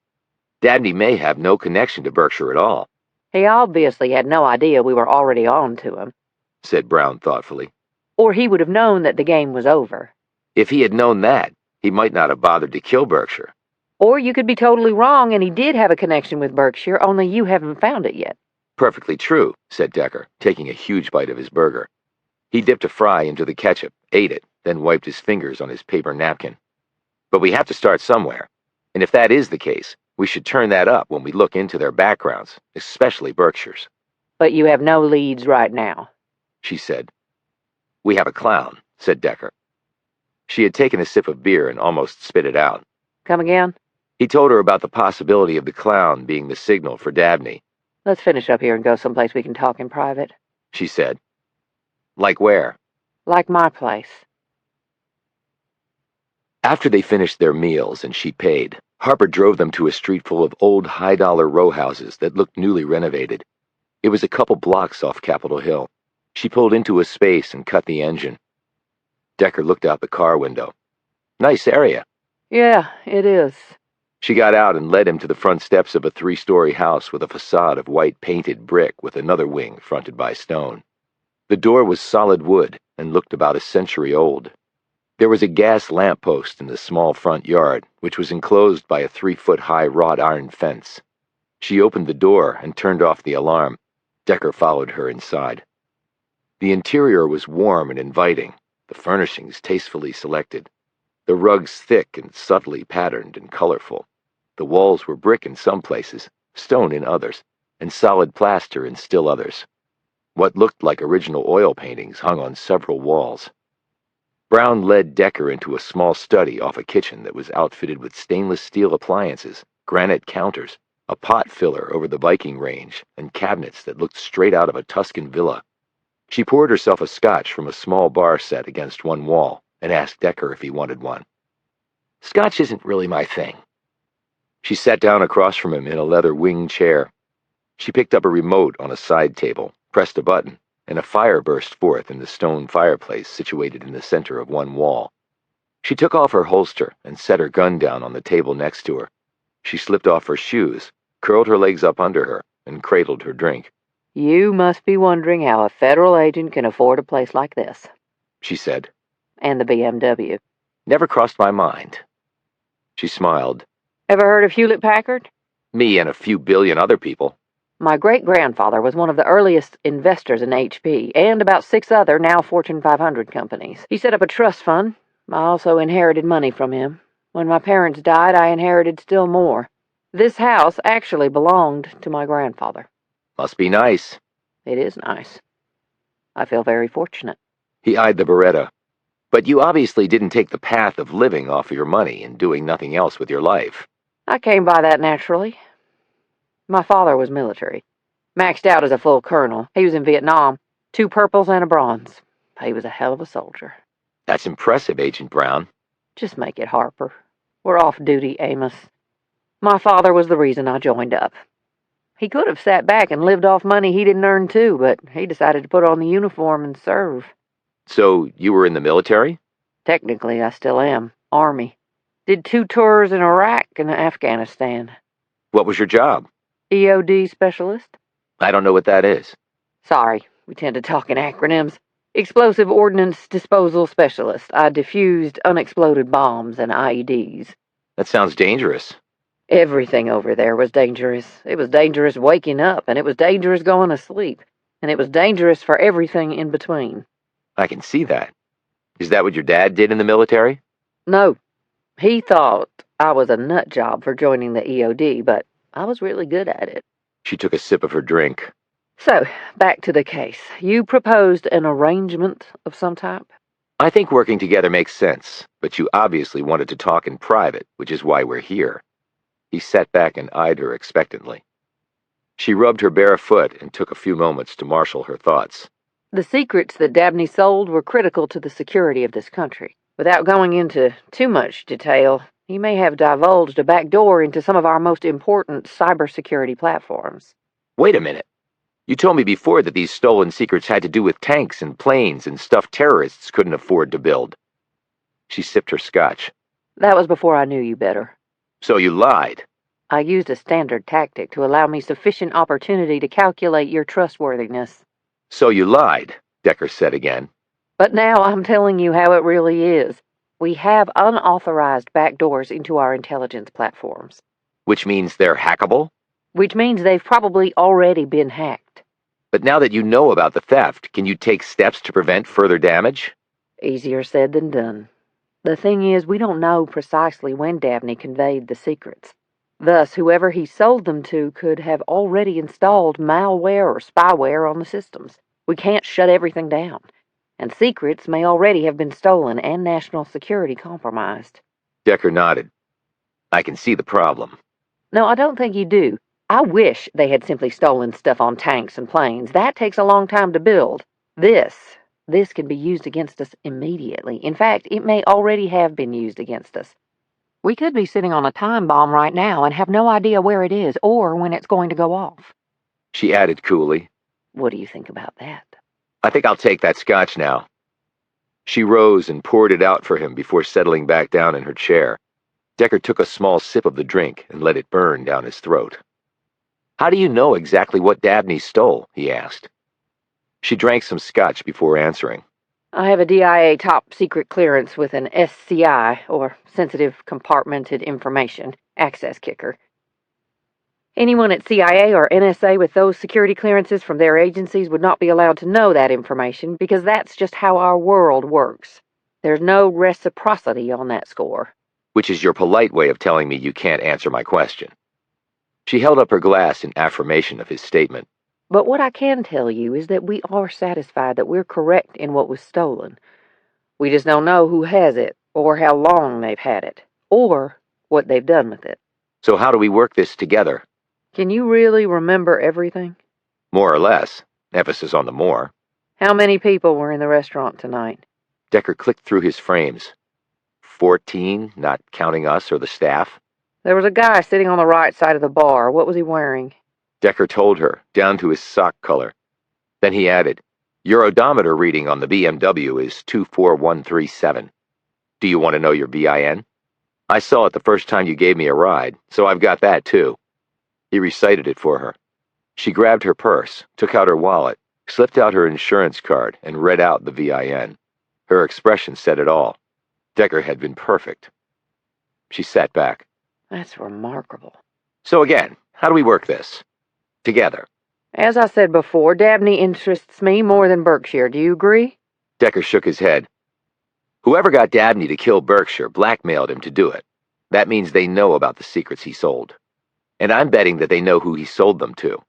Dabney may have no connection to Berkshire at all. He obviously had no idea we were already on to him. Said Brown thoughtfully. Or he would have known that the game was over. If he had known that, he might not have bothered to kill Berkshire. Or you could be totally wrong and he did have a connection with Berkshire, only you haven't found it yet. Perfectly true, said Decker, taking a huge bite of his burger. He dipped a fry into the ketchup, ate it, then wiped his fingers on his paper napkin. But we have to start somewhere. And if that is the case, we should turn that up when we look into their backgrounds, especially Berkshire's. But you have no leads right now, she said. We have a clown, said Decker. She had taken a sip of beer and almost spit it out. Come again? He told her about the possibility of the clown being the signal for Dabney. Let's finish up here and go someplace we can talk in private. She said. Like where? Like my place. After they finished their meals and she paid, Harper drove them to a street full of old high-dollar row houses that looked newly renovated. It was a couple blocks off Capitol Hill. She pulled into a space and cut the engine. Decker looked out the car window. Nice area. Yeah, it is. She got out and led him to the front steps of a 3-story house with a facade of white painted brick with another wing fronted by stone. The door was solid wood and looked about a century old. There was a gas lamp post in the small front yard, which was enclosed by a 3-foot-high wrought iron fence. She opened the door and turned off the alarm. Decker followed her inside. The interior was warm and inviting, the furnishings tastefully selected, the rugs thick and subtly patterned and colorful. The walls were brick in some places, stone in others, and solid plaster in still others. What looked like original oil paintings hung on several walls. Brown led Decker into a small study off a kitchen that was outfitted with stainless steel appliances, granite counters, a pot filler over the Viking range, and cabinets that looked straight out of a Tuscan villa. She poured herself a scotch from a small bar set against one wall and asked Decker if he wanted one. Scotch isn't really my thing. She sat down across from him in a leather wing chair. She picked up a remote on a side table, pressed a button, and a fire burst forth in the stone fireplace situated in the center of one wall. She took off her holster and set her gun down on the table next to her. She slipped off her shoes, curled her legs up under her, and cradled her drink. You must be wondering how a federal agent can afford a place like this, she said. And the BMW. Never crossed my mind. She smiled. Ever heard of Hewlett-Packard? Me and a few billion other people. My great-grandfather was one of the earliest investors in HP, and about 6 other, now Fortune 500 companies. He set up a trust fund. I also inherited money from him. When my parents died, I inherited still more. This house actually belonged to my grandfather. Must be nice. It is nice. I feel very fortunate. He eyed the Beretta. But you obviously didn't take the path of living off of your money and doing nothing else with your life. I came by that naturally. My father was military. Maxed out as a full colonel. He was in Vietnam. 2 purples and a bronze. He was a hell of a soldier. That's impressive, Agent Brown. Just make it Harper. We're off duty, Amos. My father was the reason I joined up. He could have sat back and lived off money he didn't earn too, but he decided to put on the uniform and serve. So you were in the military? Technically, I still am. Army. Did 2 tours in Iraq and Afghanistan. What was your job? EOD specialist? I don't know what that is. Sorry, we tend to talk in acronyms. Explosive Ordnance Disposal Specialist. I diffused unexploded bombs and IEDs. That sounds dangerous. Everything over there was dangerous. It was dangerous waking up, and it was dangerous going to sleep, and it was dangerous for everything in between. I can see that. Is that what your dad did in the military? No. He thought I was a nut job for joining the EOD, but I was really good at it. She took a sip of her drink. So, back to the case. You proposed an arrangement of some type? I think working together makes sense, but you obviously wanted to talk in private, which is why we're here. He sat back and eyed her expectantly. She rubbed her bare foot and took a few moments to marshal her thoughts. The secrets that Dabney sold were critical to the security of this country. Without going into too much detail, he may have divulged a back door into some of our most important cybersecurity platforms. Wait a minute. You told me before that these stolen secrets had to do with tanks and planes and stuff terrorists couldn't afford to build. She sipped her scotch. That was before I knew you better. So you lied. I used a standard tactic to allow me sufficient opportunity to calculate your trustworthiness. So you lied, Decker said again. But now I'm telling you how it really is. We have unauthorized backdoors into our intelligence platforms. Which means they're hackable? Which means they've probably already been hacked. But now that you know about the theft, can you take steps to prevent further damage? Easier said than done. The thing is, we don't know precisely when Dabney conveyed the secrets. Thus, whoever he sold them to could have already installed malware or spyware on the systems. We can't shut everything down. And secrets may already have been stolen and national security compromised. Decker nodded. I can see the problem. No, I don't think you do. I wish they had simply stolen stuff on tanks and planes. That takes a long time to build. This can be used against us immediately. In fact, it may already have been used against us. We could be sitting on a time bomb right now and have no idea where it is or when it's going to go off. She added coolly. What do you think about that? I think I'll take that scotch now. She rose and poured it out for him before settling back down in her chair. Decker took a small sip of the drink and let it burn down his throat. How do you know exactly what Dabney stole? He asked. She drank some scotch before answering. I have a DIA top secret clearance with an SCI, or Sensitive Compartmented Information, access kicker. Anyone at CIA or NSA with those security clearances from their agencies would not be allowed to know that information because that's just how our world works. There's no reciprocity on that score. Which is your polite way of telling me you can't answer my question. She held up her glass in affirmation of his statement. But what I can tell you is that we are satisfied that we're correct in what was stolen. We just don't know who has it, or how long they've had it, or what they've done with it. So how do we work this together? Can you really remember everything? More or less. Emphasis on the more. How many people were in the restaurant tonight? Decker clicked through his frames. 14, not counting us or the staff. There was a guy sitting on the right side of the bar. What was he wearing? Decker told her, down to his sock color. Then he added, "Your odometer reading on the BMW is 24137. Do you want to know your BIN? I saw it the first time you gave me a ride, so I've got that too." He recited it for her. She grabbed her purse, took out her wallet, slipped out her insurance card, and read out the VIN. Her expression said it all. Decker had been perfect. She sat back. That's remarkable. So again, how do we work this? Together. As I said before, Dabney interests me more than Berkshire. Do you agree? Decker shook his head. Whoever got Dabney to kill Berkshire blackmailed him to do it. That means they know about the secrets he sold. And I'm betting that they know who he sold them to.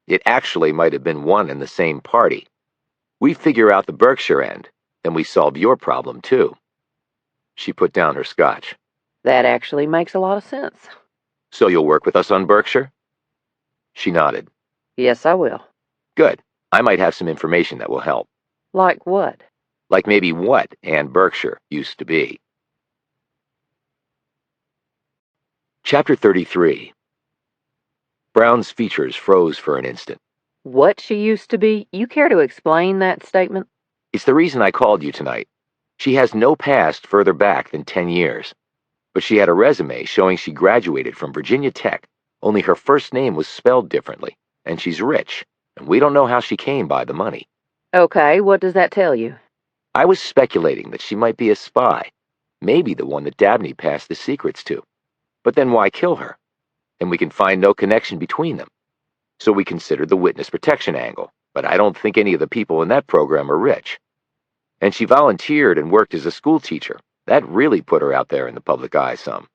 It actually might have been one and the same party. We figure out the Berkshire end, then we solve your problem too. She put down her scotch. That actually makes a lot of sense. So you'll work with us on Berkshire? She nodded. Yes, I will. Good. I might have some information that will help. Like what? Like maybe what Ann Berkshire used to be. Chapter 33. Brown's features froze for an instant. What she used to be? You care to explain that statement? It's the reason I called you tonight. She has no past further back than 10 years. But she had a resume showing she graduated from Virginia Tech, only her first name was spelled differently, and she's rich, and we don't know how she came by the money. Okay, what does that tell you? I was speculating that she might be a spy, maybe the one that Dabney passed the secrets to. But then why kill her? And we can find no connection between them. So we considered the witness protection angle, but I don't think any of the people in that program are rich. And she volunteered and worked as a school teacher. That really put her out there in the public eye some.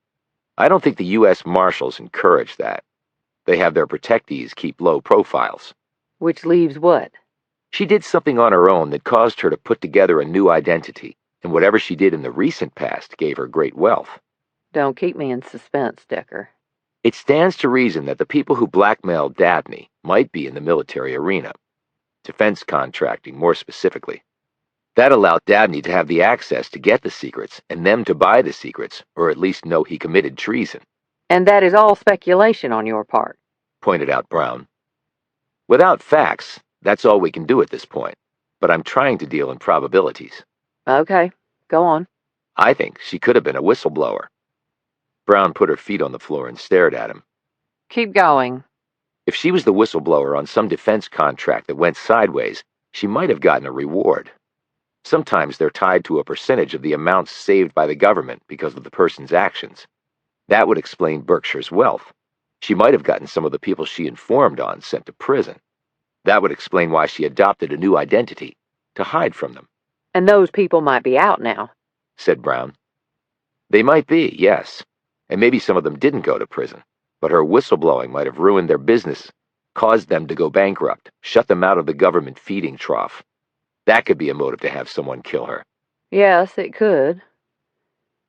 I don't think the U.S. Marshals encourage that. They have their protectees keep low profiles. Which leaves what? She did something on her own that caused her to put together a new identity, and whatever she did in the recent past gave her great wealth. Don't keep me in suspense, Decker. It stands to reason that the people who blackmailed Dabney might be in the military arena. Defense contracting, more specifically. That allowed Dabney to have the access to get the secrets, and them to buy the secrets, or at least know he committed treason. And that is all speculation on your part, Pointed out Brown. Without facts, that's all we can do at this point, but I'm trying to deal in probabilities. Okay, go on. I think she could have been a whistleblower. Brown put her feet on the floor and stared at him. Keep going. If she was the whistleblower on some defense contract that went sideways, she might have gotten a reward. Sometimes they're tied to a percentage of the amounts saved by the government because of the person's actions. That would explain Berkshire's wealth. She might have gotten some of the people she informed on sent to prison. That would explain why she adopted a new identity, to hide from them. And those people might be out now, Said Brown. They might be, yes. And maybe some of them didn't go to prison. But her whistleblowing might have ruined their business, caused them to go bankrupt, shut them out of the government feeding trough. That could be a motive to have someone kill her. Yes, it could.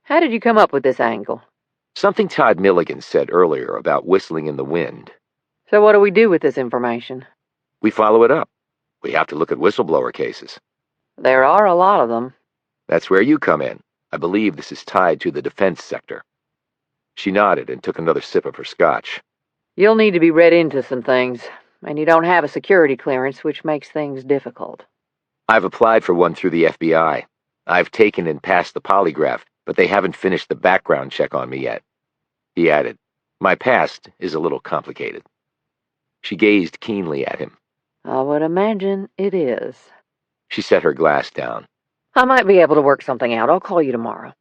How did you come up with this angle? Something Todd Milligan said earlier about whistling in the wind. So what do we do with this information? We follow it up. We have to look at whistleblower cases. There are a lot of them. That's where you come in. I believe this is tied to the defense sector. She nodded and took another sip of her scotch. You'll need to be read into some things, and you don't have a security clearance, which makes things difficult. I've applied for one through the FBI. I've taken and passed the polygraph, but they haven't finished the background check on me yet. He added, My past is a little complicated. She gazed keenly at him. I would imagine it is. She set her glass down. I might be able to work something out. I'll call you tomorrow.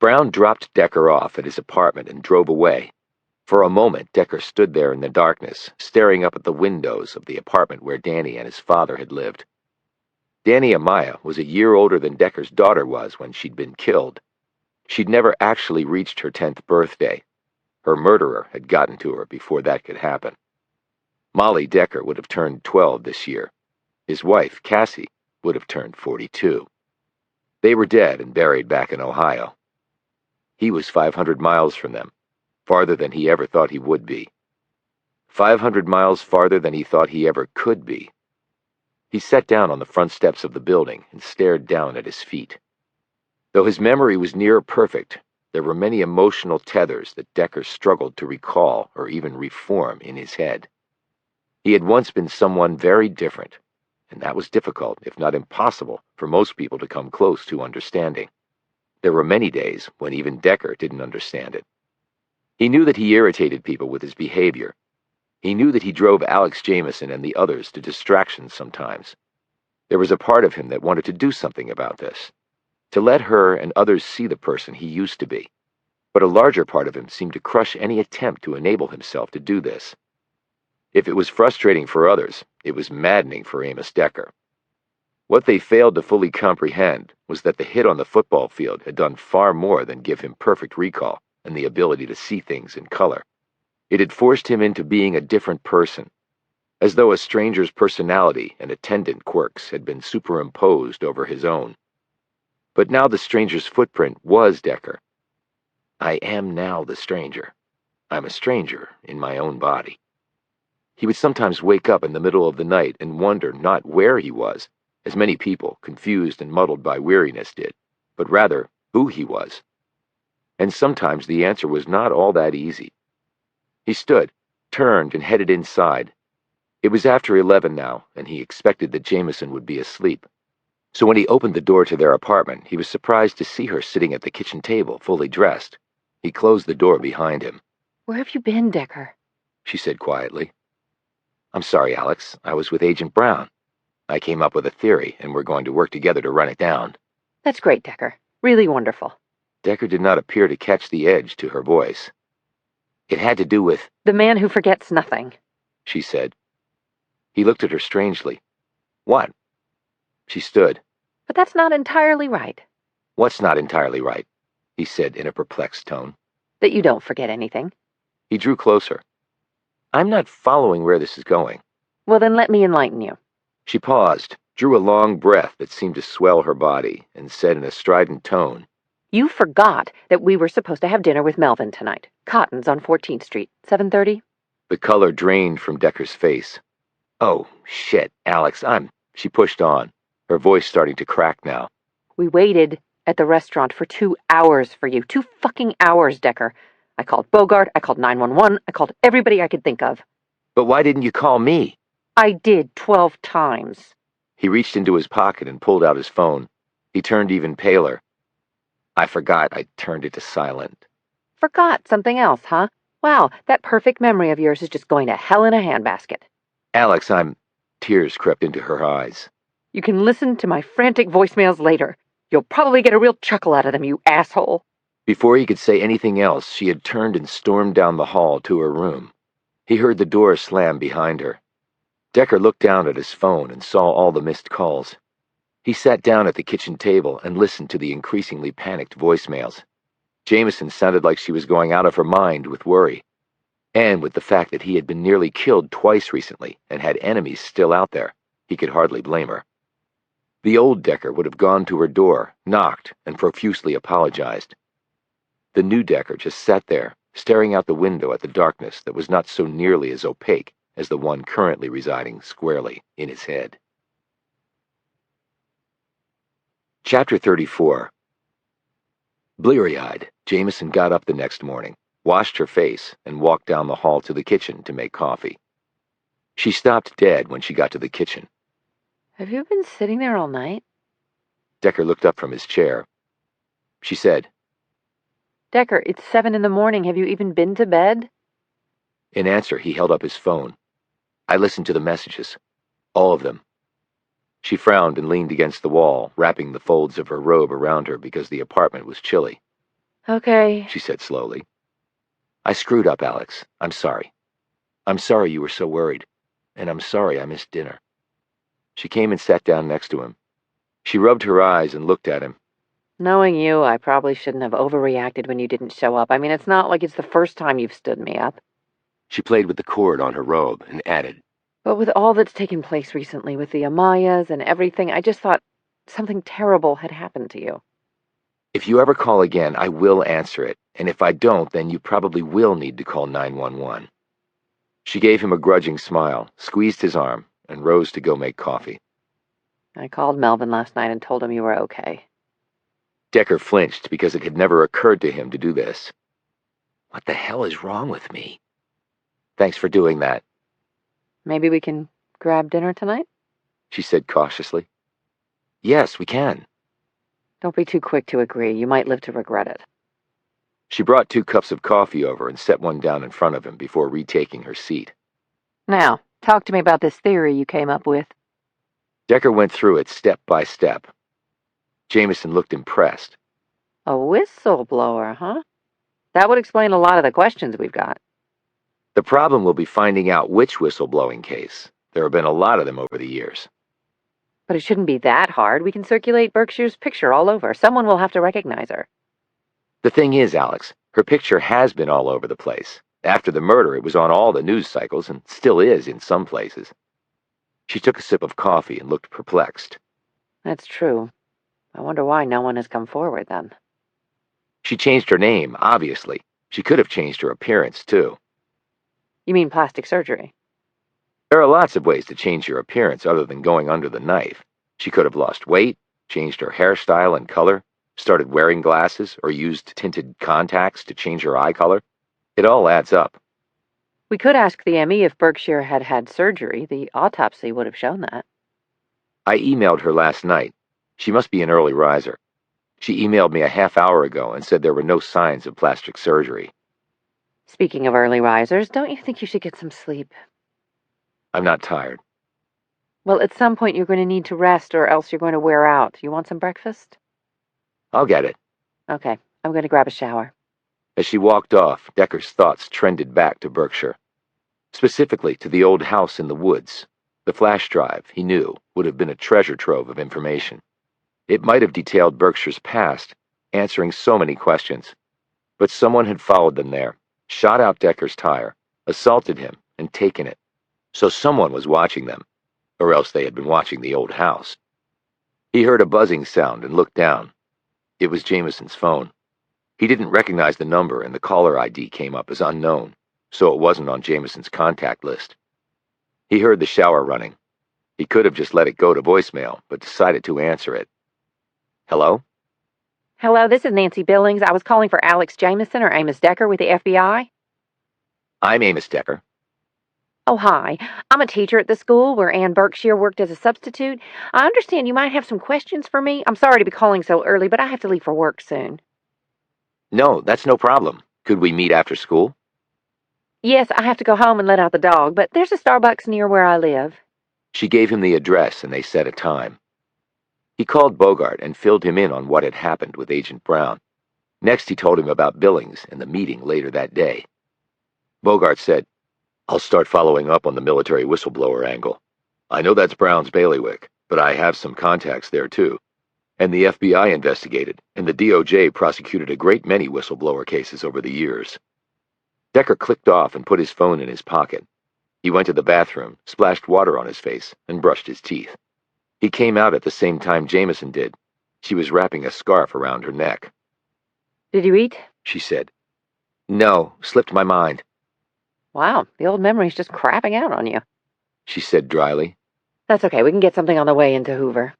Brown dropped Decker off at his apartment and drove away. For a moment, Decker stood there in the darkness, staring up at the windows of the apartment where Danny and his father had lived. Danny Amaya was a year older than Decker's daughter was when she'd been killed. She'd never actually reached her 10th birthday. Her murderer had gotten to her before that could happen. Molly Decker would have turned 12 this year. His wife, Cassie, would have turned 42. They were dead and buried back in Ohio. He was 500 miles from them, farther than he ever thought he would be. 500 miles farther than he thought he ever could be. He sat down on the front steps of the building and stared down at his feet. Though his memory was near perfect, there were many emotional tethers that Decker struggled to recall or even reform in his head. He had once been someone very different, and that was difficult, if not impossible, for most people to come close to understanding. There were many days when even Decker didn't understand it. He knew that he irritated people with his behavior. He knew that he drove Alex Jamison and the others to distractions sometimes. There was a part of him that wanted to do something about this, to let her and others see the person he used to be. But a larger part of him seemed to crush any attempt to enable himself to do this. If it was frustrating for others, it was maddening for Amos Decker. What they failed to fully comprehend was that the hit on the football field had done far more than give him perfect recall and the ability to see things in color. It had forced him into being a different person, as though a stranger's personality and attendant quirks had been superimposed over his own. But now the stranger's footprint was Decker. I am now the stranger. I'm a stranger in my own body. He would sometimes wake up in the middle of the night and wonder not where he was, as many people, confused and muddled by weariness, did, but rather who he was. And sometimes the answer was not all that easy. He stood, turned, and headed inside. It was after 11 now, and he expected that Jamison would be asleep. So when he opened the door to their apartment, he was surprised to see her sitting at the kitchen table, fully dressed. He closed the door behind him. Where have you been, Decker? She said quietly. I'm sorry, Alex. I was with Agent Brown. I came up with a theory, and we're going to work together to run it down. That's great, Decker. Really wonderful. Decker did not appear to catch the edge to her voice. It had to do with... The man who forgets nothing, she said. He looked at her strangely. What? She stood. But that's not entirely right. What's not entirely right? He said in a perplexed tone. That you don't forget anything. He drew closer. I'm not following where this is going. Well, then let me enlighten you. She paused, drew a long breath that seemed to swell her body, and said in a strident tone, You forgot that we were supposed to have dinner with Melvin tonight. Cotton's on 14th Street, 7:30. The color drained from Decker's face. Oh, shit, Alex, She pushed on, her voice starting to crack now. We waited at the restaurant for 2 hours for you. 2 fucking hours, Decker. I called Bogart, I called 911, I called everybody I could think of. But why didn't you call me? I did 12 times. He reached into his pocket and pulled out his phone. He turned even paler. I forgot I turned it to silent. Forgot something else, huh? Wow, that perfect memory of yours is just going to hell in a handbasket. Alex, Tears crept into her eyes. You can listen to my frantic voicemails later. You'll probably get a real chuckle out of them, you asshole. Before he could say anything else, she had turned and stormed down the hall to her room. He heard the door slam behind her. Decker looked down at his phone and saw all the missed calls. He sat down at the kitchen table and listened to the increasingly panicked voicemails. Jamison sounded like she was going out of her mind with worry, and with the fact that he had been nearly killed twice recently and had enemies still out there, he could hardly blame her. The old Decker would have gone to her door, knocked, and profusely apologized. The new Decker just sat there, staring out the window at the darkness that was not so nearly as opaque as the one currently residing squarely in his head. Chapter 34. Bleary-eyed, Jamison got up the next morning, washed her face, and walked down the hall to the kitchen to make coffee. She stopped dead when she got to the kitchen. Have you been sitting there all night? Decker looked up from his chair. She said, Decker, it's 7 in the morning. Have you even been to bed? In answer, he held up his phone. I listened to the messages. All of them. She frowned and leaned against the wall, wrapping the folds of her robe around her because the apartment was chilly. Okay, She said slowly. I screwed up, Alex. I'm sorry. I'm sorry you were so worried. And I'm sorry I missed dinner. She came and sat down next to him. She rubbed her eyes and looked at him. Knowing you, I probably shouldn't have overreacted when you didn't show up. I mean, it's not like it's the first time you've stood me up. She played with the cord on her robe and added, But with all that's taken place recently with the Amayas and everything, I just thought something terrible had happened to you. "If you ever call again, I will answer it, and if I don't, then you probably will need to call 911. She gave him a grudging smile, squeezed his arm, and rose to go make coffee. I called Melvin last night and told him you were okay. Decker flinched because it had never occurred to him to do this. What the hell is wrong with me? Thanks for doing that, Maybe we can grab dinner tonight? she said cautiously. Yes, we can. Don't be too quick to agree. You might live to regret it. She brought 2 cups of coffee over and set one down in front of him before retaking her seat. Now, talk to me about this theory you came up with. Decker went through it step by step. Jamison looked impressed. A whistleblower, huh? That would explain a lot of the questions we've got. The problem will be finding out which whistleblowing case. There have been a lot of them over the years. But it shouldn't be that hard. We can circulate Berkshire's picture all over. Someone will have to recognize her. The thing is, Alex, her picture has been all over the place. After the murder, it was on all the news cycles and still is in some places. She took a sip of coffee and looked perplexed. That's true. I wonder why no one has come forward then. She changed her name, obviously. She could have changed her appearance, too. You mean plastic surgery? There are lots of ways to change your appearance other than going under the knife. She could have lost weight, changed her hairstyle and color, started wearing glasses, or used tinted contacts to change her eye color. It all adds up. We could ask the ME if Berkshire had had surgery. The autopsy would have shown that. I emailed her last night. She must be an early riser. She emailed me a half hour ago and said there were no signs of plastic surgery. Speaking of early risers, don't you think you should get some sleep? I'm not tired. Well, at some point you're going to need to rest or else you're going to wear out. You want some breakfast? I'll get it. Okay, I'm going to grab a shower. As she walked off, Decker's thoughts trended back to Berkshire. Specifically to the old house in the woods. The flash drive, he knew, would have been a treasure trove of information. It might have detailed Berkshire's past, answering so many questions. But someone had followed them there, shot out Decker's tire, assaulted him, and taken it. So someone was watching them, or else they had been watching the old house. He heard a buzzing sound and looked down. It was Jamison's phone. He didn't recognize the number and the caller ID came up as unknown, so it wasn't on Jamison's contact list. He heard the shower running. He could have just let it go to voicemail, but decided to answer it. Hello? Hello, this is Nancy Billings. I was calling for Alex Jamison or Amos Decker with the FBI. I'm Amos Decker. Oh, hi. I'm a teacher at the school where Ann Berkshire worked as a substitute. I understand you might have some questions for me. I'm sorry to be calling so early, but I have to leave for work soon. No, that's no problem. Could we meet after school? Yes, I have to go home and let out the dog, but there's a Starbucks near where I live. She gave him the address and they set a time. He called Bogart and filled him in on what had happened with Agent Brown. Next, he told him about Billings and the meeting later that day. Bogart said, I'll start following up on the military whistleblower angle. I know that's Brown's bailiwick, but I have some contacts there too. And the FBI investigated, and the DOJ prosecuted a great many whistleblower cases over the years. Decker clicked off and put his phone in his pocket. He went to the bathroom, splashed water on his face, and brushed his teeth. He came out at the same time Jamison did. She was wrapping a scarf around her neck. Did you eat? She said. No, slipped my mind, Wow, the old memory's just crapping out on you. she said dryly. That's okay, we can get something on the way into Hoover.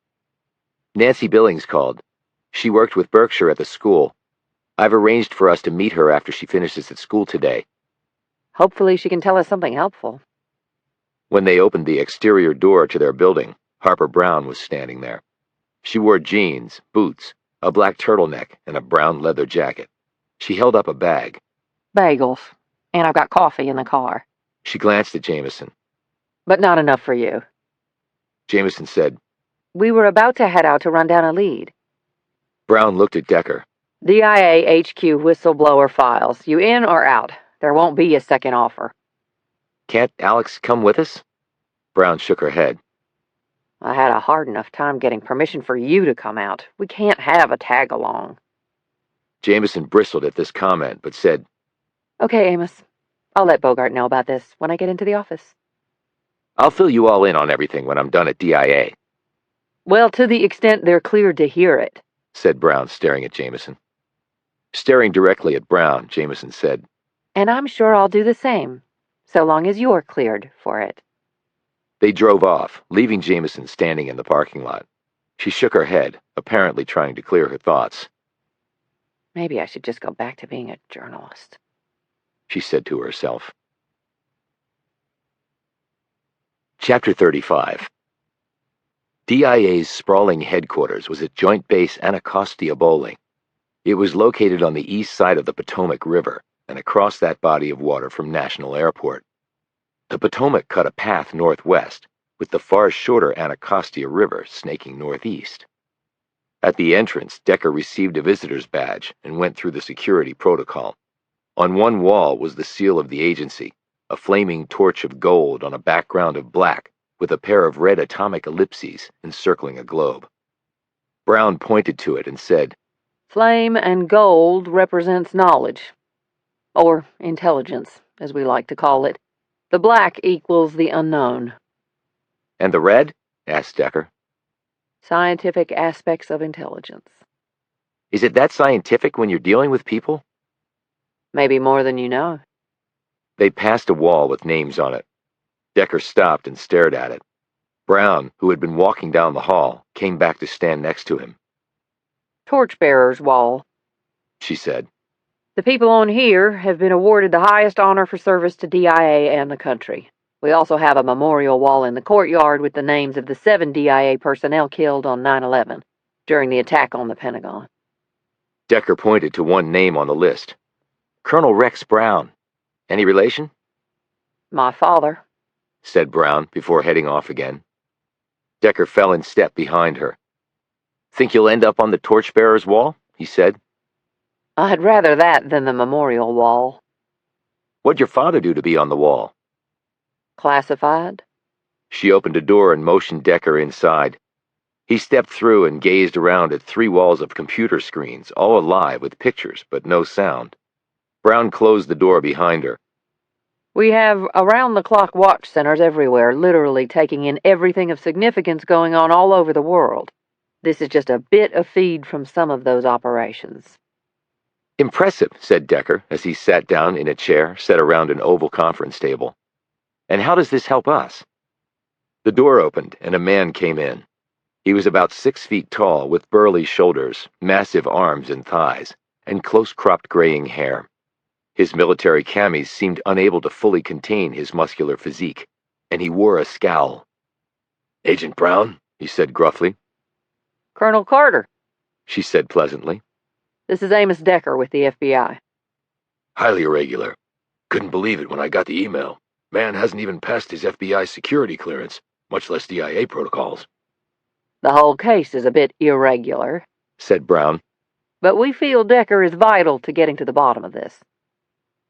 Nancy Billings called. She worked with Berkshire at the school. I've arranged for us to meet her after she finishes at school today. Hopefully she can tell us something helpful. When they opened the exterior door to their building, Harper Brown was standing there. She wore jeans, boots, a black turtleneck, and a brown leather jacket. She held up a bag. Bagels. And I've got coffee in the car. She glanced at Jamison. But not enough for you. Jamison said, We were about to head out to run down a lead. Brown looked at Decker. DIA HQ whistleblower files. You in or out? There won't be a second offer. Can't Alex come with us? Brown shook her head. I had a hard enough time getting permission for you to come out. We can't have a tag-along. Jamison bristled at this comment, but said, Okay, Amos. I'll let Bogart know about this when I get into the office. I'll fill you all in on everything when I'm done at DIA, Well, to the extent they're cleared to hear it. said Brown, staring at Jamison. Staring directly at Brown, Jamison said, And I'm sure I'll do the same, so long as you're cleared for it. They drove off, leaving Jamison standing in the parking lot. She shook her head, apparently trying to clear her thoughts. Maybe I should just go back to being a journalist, she said to herself. Chapter 35. DIA's sprawling headquarters was at Joint Base Anacostia Bowling. It was located on the east side of the Potomac River and across that body of water from National Airport. The Potomac cut a path northwest, with the far shorter Anacostia River snaking northeast. At the entrance, Decker received a visitor's badge and went through the security protocol. On one wall was the seal of the agency, a flaming torch of gold on a background of black, with a pair of red atomic ellipses encircling a globe. Brown pointed to it and said, Flame and gold represents knowledge, or intelligence, as we like to call it. The black equals the unknown. And the red? Asked Decker. Scientific aspects of intelligence. Is it that scientific when you're dealing with people? Maybe more than you know. They passed a wall with names on it. Decker stopped and stared at it. Brown, who had been walking down the hall, came back to stand next to him. Torchbearer's Wall, she said. The people on here have been awarded the highest honor for service to DIA and the country. We also have a memorial wall in the courtyard with the names of the 7 DIA personnel killed on 9/11 during the attack on the Pentagon. Decker pointed to one name on the list. Colonel Rex Brown. Any relation? My father, said Brown before heading off again. Decker fell in step behind her. Think you'll end up on the torchbearer's wall? He said. I'd rather that than the memorial wall. What'd your father do to be on the wall? Classified? She opened a door and motioned Decker inside. He stepped through and gazed around at 3 walls of computer screens, all alive with pictures, but no sound. Brown closed the door behind her. We have around-the-clock watch centers everywhere, literally taking in everything of significance going on all over the world. This is just a bit of feed from some of those operations. Impressive, said Decker as he sat down in a chair set around an oval conference table. And how does this help us? The door opened and a man came in. He was about 6 feet tall with burly shoulders, massive arms and thighs, and close-cropped graying hair. His military camis seemed unable to fully contain his muscular physique, and he wore a scowl. Agent Brown, he said gruffly. Colonel Carter, she said pleasantly. This is Amos Decker with the FBI. Highly irregular. Couldn't believe it when I got the email. Man hasn't even passed his FBI security clearance, much less DIA protocols. The whole case is a bit irregular, said Brown. But we feel Decker is vital to getting to the bottom of this.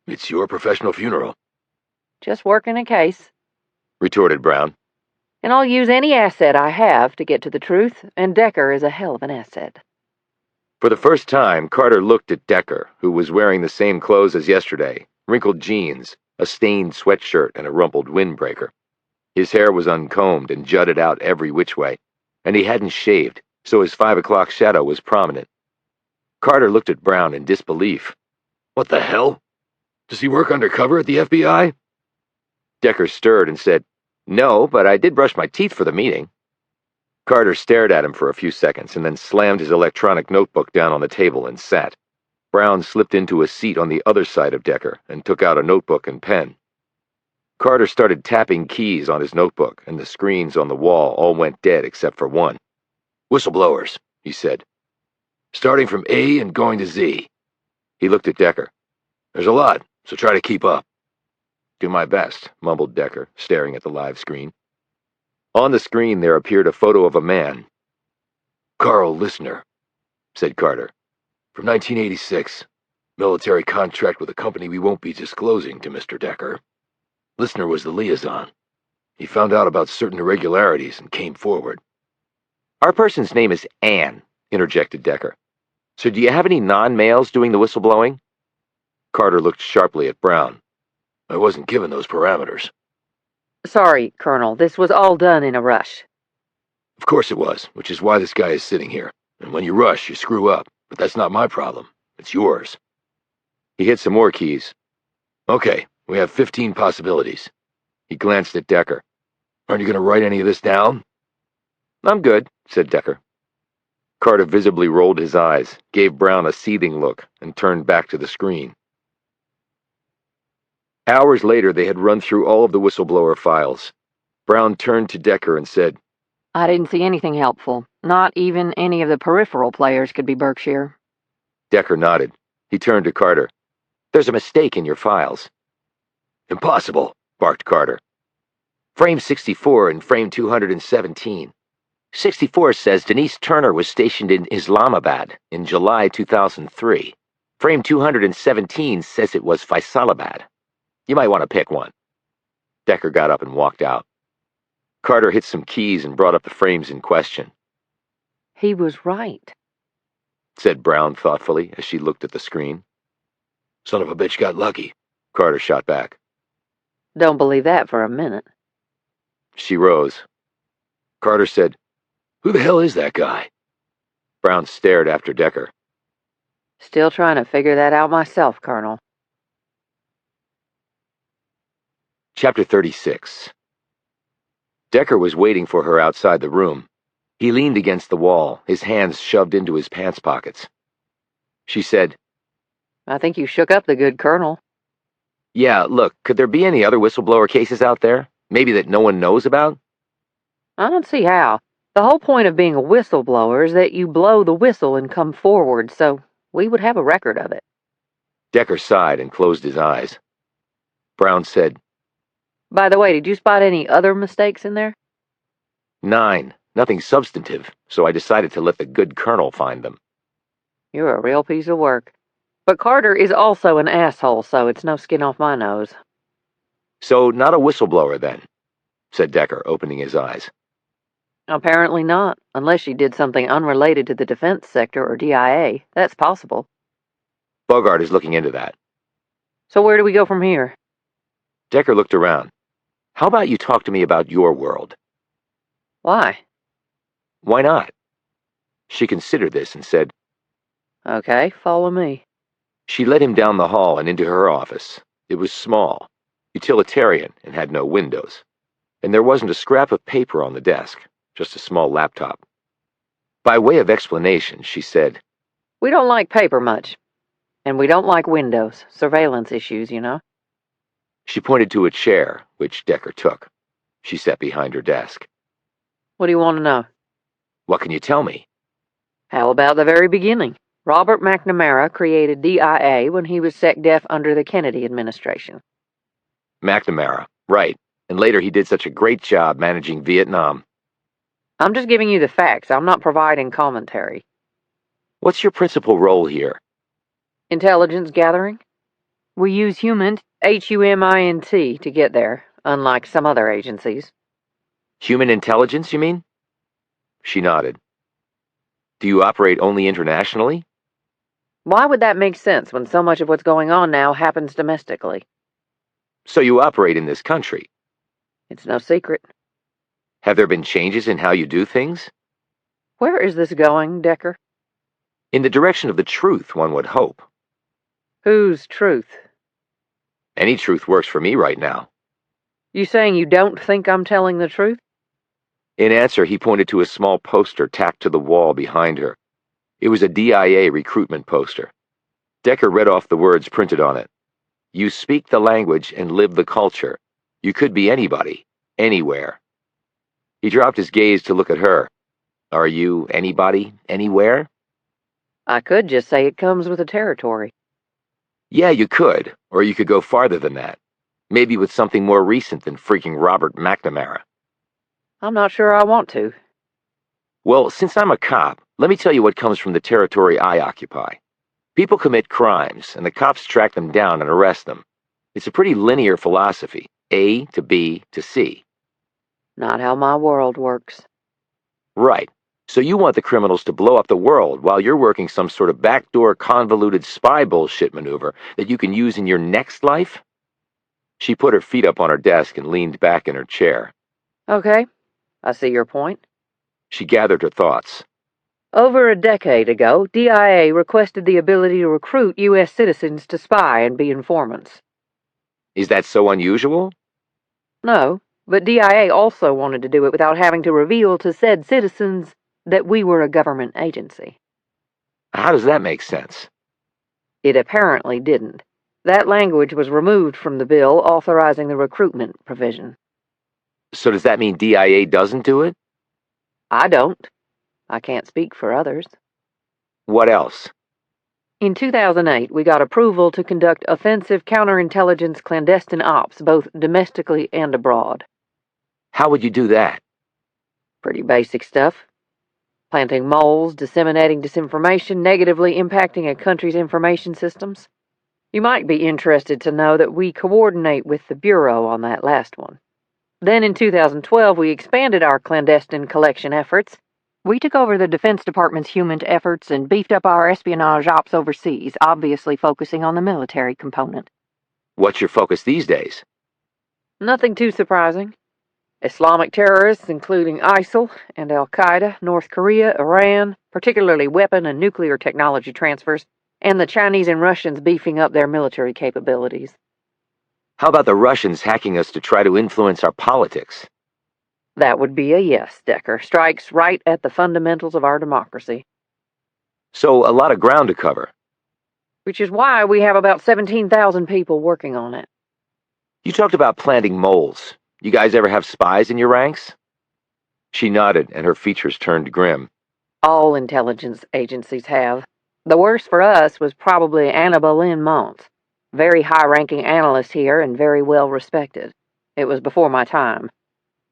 It's your professional funeral. Just working a case, retorted Brown. And I'll use any asset I have to get to the truth, and Decker is a hell of an asset. For the first time, Carter looked at Decker, who was wearing the same clothes as yesterday, wrinkled jeans, a stained sweatshirt, and a rumpled windbreaker. His hair was uncombed and jutted out every which way, and he hadn't shaved, so his 5 o'clock shadow was prominent. Carter looked at Brown in disbelief. What the hell? Does he work undercover at the FBI? Decker stirred and said, No, but I did brush my teeth for the meeting. Carter stared at him for a few seconds and then slammed his electronic notebook down on the table and sat. Brown slipped into a seat on the other side of Decker and took out a notebook and pen. Carter started tapping keys on his notebook, and the screens on the wall all went dead except for one. Whistleblowers, he said. Starting from A and going to Z. He looked at Decker. There's a lot, so try to keep up. Do my best, mumbled Decker, staring at the live screen. On the screen there appeared a photo of a man. Carl Lissner, said Carter. From 1986. Military contract with a company we won't be disclosing to Mr. Decker. Lissner was the liaison. He found out about certain irregularities and came forward. Our person's name is Ann, interjected Decker. So do you have any non-males doing the whistleblowing? Carter looked sharply at Brown. I wasn't given those parameters. Sorry, Colonel, this was all done in a rush. Of course it was, which is why this guy is sitting here. And when you rush, you screw up. But that's not my problem. It's yours. He hit some more keys. Okay, we have 15 possibilities. He glanced at Decker. Aren't you going to write any of this down? I'm good, said Decker. Carter visibly rolled his eyes, gave Brown a seething look, and turned back to the screen. Hours later, they had run through all of the whistleblower files. Brown turned to Decker and said, I didn't see anything helpful. Not even any of the peripheral players could be Berkshire. Decker nodded. He turned to Carter. There's a mistake in your files. Impossible, barked Carter. Frame 64 and frame 217. 64 says Denise Turner was stationed in Islamabad in July 2003. Frame 217 says it was Faisalabad. You might want to pick one. Decker got up and walked out. Carter hit some keys and brought up the frames in question. He was right, said Brown thoughtfully as she looked at the screen. Son of a bitch got lucky, Carter shot back. Don't believe that for a minute. She rose. Carter said, Who the hell is that guy? Brown stared after Decker. Still trying to figure that out myself, Colonel. Chapter 36. Decker was waiting for her outside the room. He leaned against the wall, his hands shoved into his pants pockets. She said, I think you shook up the good Colonel. Yeah, look, could there be any other whistleblower cases out there? Maybe that no one knows about? I don't see how. The whole point of being a whistleblower is that you blow the whistle and come forward, so we would have a record of it. Decker sighed and closed his eyes. Brown said, By the way, did you spot any other mistakes in there? 9. Nothing substantive, so I decided to let the good Colonel find them. You're a real piece of work. But Carter is also an asshole, so it's no skin off my nose. So not a whistleblower then, said Decker, opening his eyes. Apparently not, unless she did something unrelated to the defense sector or DIA. That's possible. Bogart is looking into that. So where do we go from here? Decker looked around. How about you talk to me about your world? Why? Why not? She considered this and said, Okay, follow me. She led him down the hall and into her office. It was small, utilitarian, and had no windows. And there wasn't a scrap of paper on the desk, just a small laptop. By way of explanation, she said, We don't like paper much. And we don't like windows. Surveillance issues, you know. She pointed to a chair, which Decker took. She sat behind her desk. What do you want to know? What can you tell me? How about the very beginning? Robert McNamara created DIA when he was SecDef under the Kennedy administration. McNamara, right. And later he did such a great job managing Vietnam. I'm just giving you the facts. I'm not providing commentary. What's your principal role here? Intelligence gathering. We use HUMINT, H-U-M-I-N-T, to get there, unlike some other agencies. Human intelligence, you mean? She nodded. Do you operate only internationally? Why would that make sense when so much of what's going on now happens domestically? So you operate in this country? It's no secret. Have there been changes in how you do things? Where is this going, Decker? In the direction of the truth, one would hope. Whose truth? Any truth works for me right now. You saying you don't think I'm telling the truth? In answer, he pointed to a small poster tacked to the wall behind her. It was a DIA recruitment poster. Decker read off the words printed on it. You speak the language and live the culture. You could be anybody, anywhere. He dropped his gaze to look at her. Are you anybody, anywhere? I could just say it comes with the territory. Yeah, you could, or you could go farther than that. Maybe with something more recent than freaking Robert McNamara. I'm not sure I want to. Well, since I'm a cop, let me tell you what comes from the territory I occupy. People commit crimes, and the cops track them down and arrest them. It's a pretty linear philosophy, A to B to C. Not how my world works. Right. So you want the criminals to blow up the world while you're working some sort of backdoor convoluted spy bullshit maneuver that you can use in your next life? She put her feet up on her desk and leaned back in her chair. Okay, I see your point. She gathered her thoughts. Over a decade ago, DIA requested the ability to recruit U.S. citizens to spy and be informants. Is that so unusual? No, but DIA also wanted to do it without having to reveal to said citizens that we were a government agency. How does that make sense? It apparently didn't. That language was removed from the bill authorizing the recruitment provision. So does that mean DIA doesn't do it? I don't. I can't speak for others. What else? In 2008, we got approval to conduct offensive counterintelligence clandestine ops, both domestically and abroad. How would you do that? Pretty basic stuff. Planting moles, disseminating disinformation, negatively impacting a country's information systems. You might be interested to know that we coordinate with the Bureau on that last one. Then in 2012, we expanded our clandestine collection efforts. We took over the Defense Department's human efforts and beefed up our espionage ops overseas, obviously focusing on the military component. What's your focus these days? Nothing too surprising. Islamic terrorists, including ISIL and Al-Qaeda, North Korea, Iran, particularly weapon and nuclear technology transfers, and the Chinese and Russians beefing up their military capabilities. How about the Russians hacking us to try to influence our politics? That would be a yes, Decker. Strikes right at the fundamentals of our democracy. So a lot of ground to cover. Which is why we have about 17,000 people working on it. You talked about planting moles. You guys ever have spies in your ranks? She nodded, and her features turned grim. All intelligence agencies have. The worst for us was probably Anna Boleyn Mont. Very high-ranking analyst here and very well respected. It was before my time.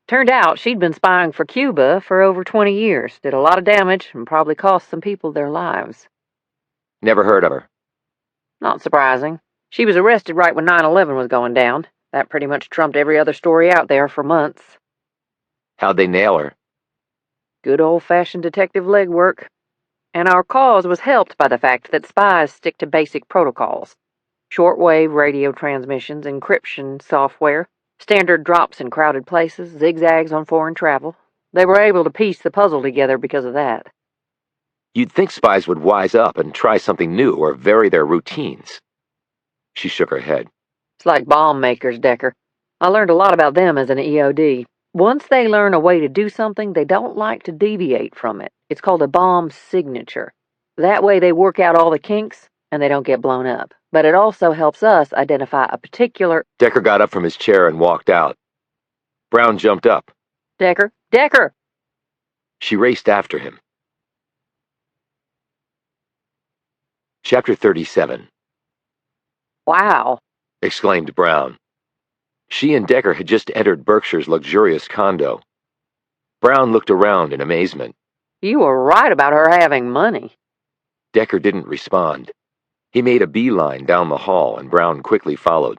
Turned out she'd been spying for Cuba for over 20 years, did a lot of damage, and probably cost some people their lives. Never heard of her. Not surprising. She was arrested right when 9/11 was going down. That pretty much trumped every other story out there for months. How'd they nail her? Good old-fashioned detective legwork. And our cause was helped by the fact that spies stick to basic protocols. Shortwave radio transmissions, encryption software, standard drops in crowded places, zigzags on foreign travel. They were able to piece the puzzle together because of that. You'd think spies would wise up and try something new or vary their routines. She shook her head. It's like bomb makers, Decker. I learned a lot about them as an EOD. Once they learn a way to do something, they don't like to deviate from it. It's called a bomb signature. That way they work out all the kinks and they don't get blown up. But it also helps us identify a particular... Decker got up from his chair and walked out. Brown jumped up. Decker! Decker! She raced after him. Chapter 37. Wow! Exclaimed Brown. She and Decker had just entered Berkshire's luxurious condo. Brown looked around in amazement. You were right about her having money. Decker didn't respond. He made a beeline down the hall, and Brown quickly followed.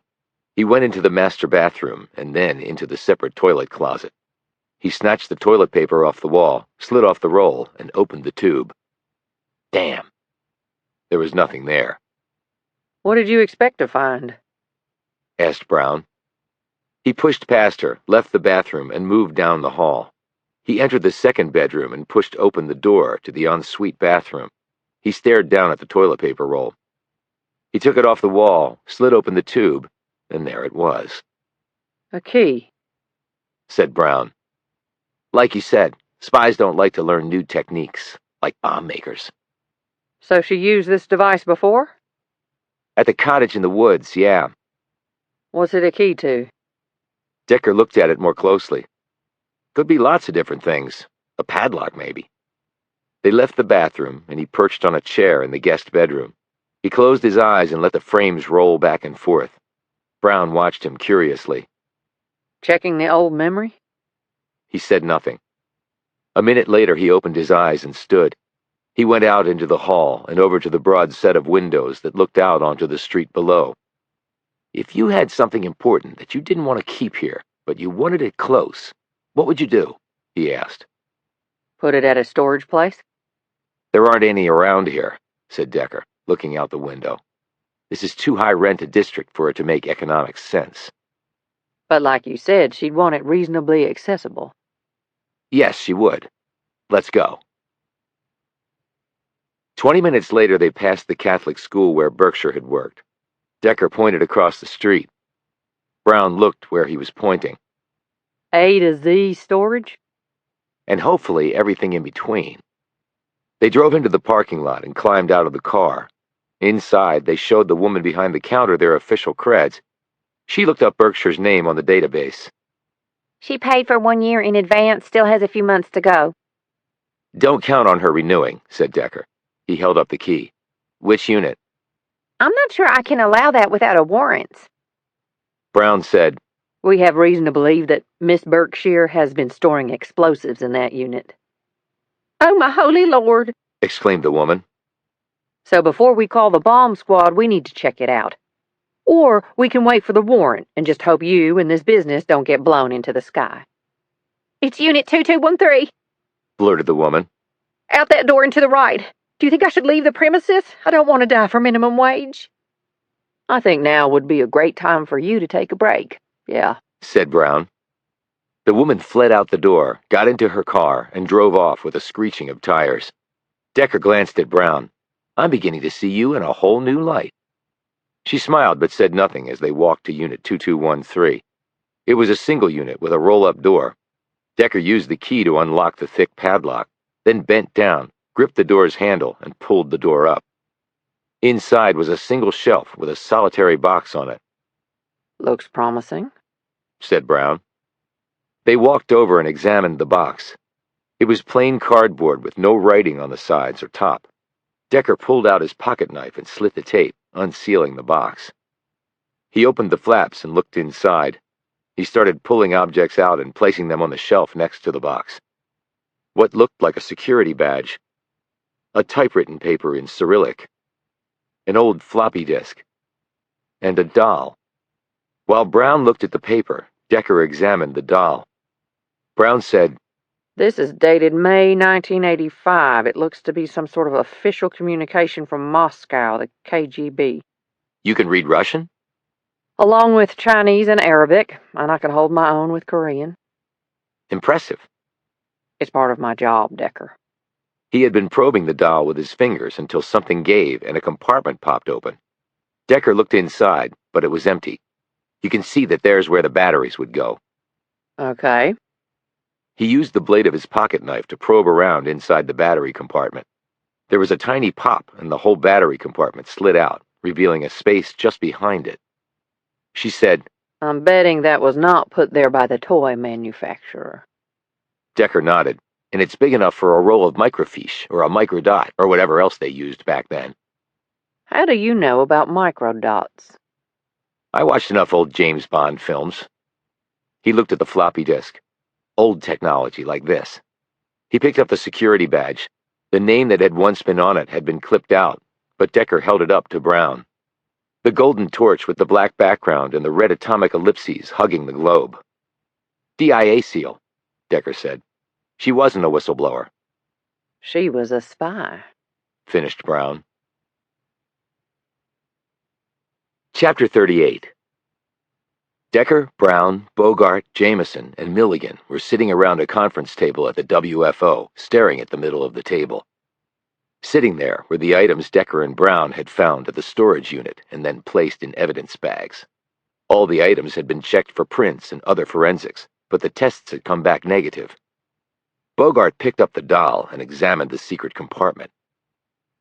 He went into the master bathroom, and then into the separate toilet closet. He snatched the toilet paper off the wall, slid off the roll, and opened the tube. Damn! There was nothing there. What did you expect to find? Asked Brown. He pushed past her, left the bathroom, and moved down the hall. He entered the second bedroom and pushed open the door to the ensuite bathroom. He stared down at the toilet paper roll. He took it off the wall, slid open the tube, and there it was. A key, said Brown. Like you said, spies don't like to learn new techniques, like bomb makers. So she used this device before? At the cottage in the woods, yeah. What's it a key to? Decker looked at it more closely. Could be lots of different things. A padlock, maybe. They left the bathroom, and he perched on a chair in the guest bedroom. He closed his eyes and let the frames roll back and forth. Brown watched him curiously. Checking the old memory? He said nothing. A minute later, he opened his eyes and stood. He went out into the hall and over to the broad set of windows that looked out onto the street below. If you had something important that you didn't want to keep here, but you wanted it close, what would you do? He asked. Put it at a storage place? There aren't any around here, said Decker, looking out the window. This is too high rent a district for it to make economic sense. But like you said, she'd want it reasonably accessible. Yes, she would. Let's go. 20 minutes later, they passed the Catholic school where Berkshire had worked. Decker pointed across the street. Brown looked where he was pointing. A to Z storage? And hopefully everything in between. They drove into the parking lot and climbed out of the car. Inside, they showed the woman behind the counter their official creds. She looked up Berkshire's name on the database. She paid for 1 year in advance, still has a few months to go. Don't count on her renewing, said Decker. He held up the key. Which unit? I'm not sure I can allow that without a warrant. Brown said, We have reason to believe that Miss Berkshire has been storing explosives in that unit. Oh, my holy Lord! exclaimed the woman. So before we call the bomb squad, we need to check it out. Or we can wait for the warrant and just hope you and this business don't get blown into the sky. It's Unit 2213. Blurted the woman. Out that door and to the right. Do you think I should leave the premises? I don't want to die for minimum wage. I think now would be a great time for you to take a break. Yeah, said Brown. The woman fled out the door, got into her car, and drove off with a screeching of tires. Decker glanced at Brown. I'm beginning to see you in a whole new light. She smiled but said nothing as they walked to Unit 2213. It was a single unit with a roll-up door. Decker used the key to unlock the thick padlock, then bent down, gripped the door's handle, and pulled the door up. Inside was a single shelf with a solitary box on it. looks promising, said Brown. They walked over and examined the box. It was plain cardboard with no writing on the sides or top. Decker pulled out his pocket knife and slit the tape, unsealing the box. He opened the flaps and looked inside. He started pulling objects out and placing them on the shelf next to the box. What looked like a security badge. A typewritten paper in Cyrillic. An old floppy disk. And a doll. While Brown looked at the paper, Decker examined the doll. Brown said, This is dated May 1985. It looks to be some sort of official communication from Moscow, the KGB. You can read Russian? Along with Chinese and Arabic, and I can hold my own with Korean. Impressive. It's part of my job, Decker. He had been probing the doll with his fingers until something gave and a compartment popped open. Decker looked inside, but it was empty. You can see that there's where the batteries would go. Okay. He used the blade of his pocket knife to probe around inside the battery compartment. There was a tiny pop, and the whole battery compartment slid out, revealing a space just behind it. She said, I'm betting that was not put there by the toy manufacturer. Decker nodded, and it's big enough for a roll of microfiche or a microdot or whatever else they used back then. How do you know about microdots? I watched enough old James Bond films. He looked at the floppy disk. Old technology like this. He picked up the security badge. The name that had once been on it had been clipped out, but Decker held it up to Brown. The golden torch with the black background and the red atomic ellipses hugging the globe. DIA seal, Decker said. She wasn't a whistleblower. She was a spy, finished Brown. Chapter 38. Decker, Brown, Bogart, Jamison, and Milligan were sitting around a conference table at the WFO, staring at the middle of the table. Sitting there were the items Decker and Brown had found at the storage unit and then placed in evidence bags. All the items had been checked for prints and other forensics, but the tests had come back negative. Bogart picked up the doll and examined the secret compartment.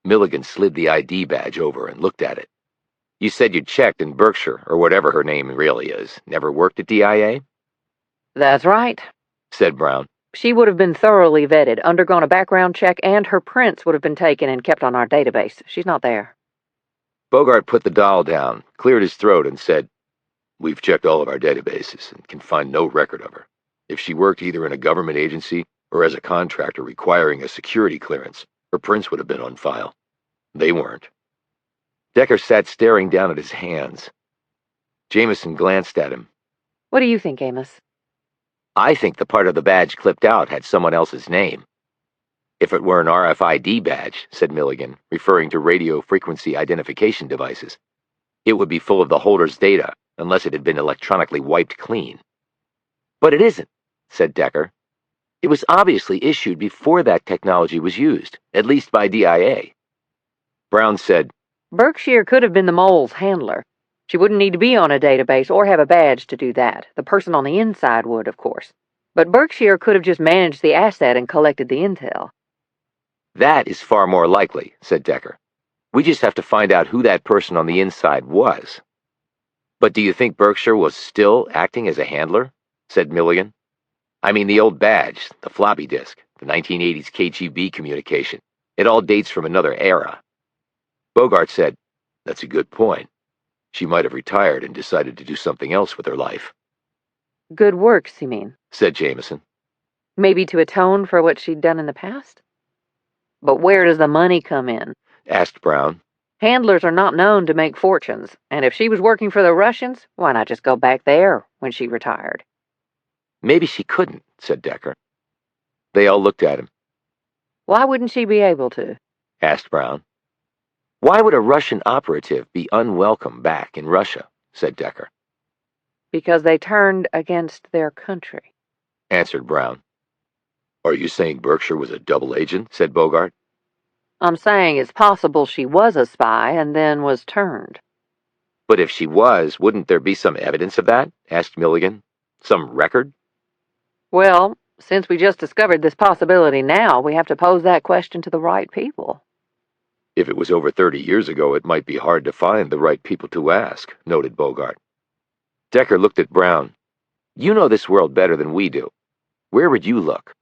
Milligan slid the ID badge over and looked at it. You said you checked and Berkshire, or whatever her name really is, never worked at DIA? That's right, said Brown. She would have been thoroughly vetted, undergone a background check, and her prints would have been taken and kept on our database. She's not there. Bogart put the doll down, cleared his throat, and said, We've checked all of our databases and can find no record of her. If she worked either in a government agency or as a contractor requiring a security clearance, her prints would have been on file. They weren't. Decker sat staring down at his hands. Jamison glanced at him. What do you think, Amos? I think the part of the badge clipped out had someone else's name. If it were an RFID badge, said Milligan, referring to radio frequency identification devices, it would be full of the holder's data, unless it had been electronically wiped clean. But it isn't, said Decker. It was obviously issued before that technology was used, at least by DIA. Brown said, Berkshire could have been the mole's handler. She wouldn't need to be on a database or have a badge to do that. The person on the inside would, of course. But Berkshire could have just managed the asset and collected the intel. That is far more likely, said Decker. We just have to find out who that person on the inside was. But do you think Berkshire was still acting as a handler? Said Milligan. I mean the old badge, the floppy disk, the 1980s KGB communication. It all dates from another era. Bogart said, That's a good point. She might have retired and decided to do something else with her life. Good works, you mean? Said Jamison. Maybe to atone for what she'd done in the past? But where does the money come in? Asked Brown. Handlers are not known to make fortunes, and if she was working for the Russians, why not just go back there when she retired? Maybe she couldn't, said Decker. They all looked at him. Why wouldn't she be able to? Asked Brown. Why would a Russian operative be unwelcome back in Russia? Said Decker. Because they turned against their country. Answered Brown. Are you saying Berkshire was a double agent? Said Bogart. I'm saying it's possible she was a spy and then was turned. But if she was, wouldn't there be some evidence of that? Asked Milligan. Some record? Well, since we just discovered this possibility now, we have to pose that question to the right people. If it was over 30 years ago, it might be hard to find the right people to ask, noted Bogart. Decker looked at Brown. You know this world better than we do. Where would you look?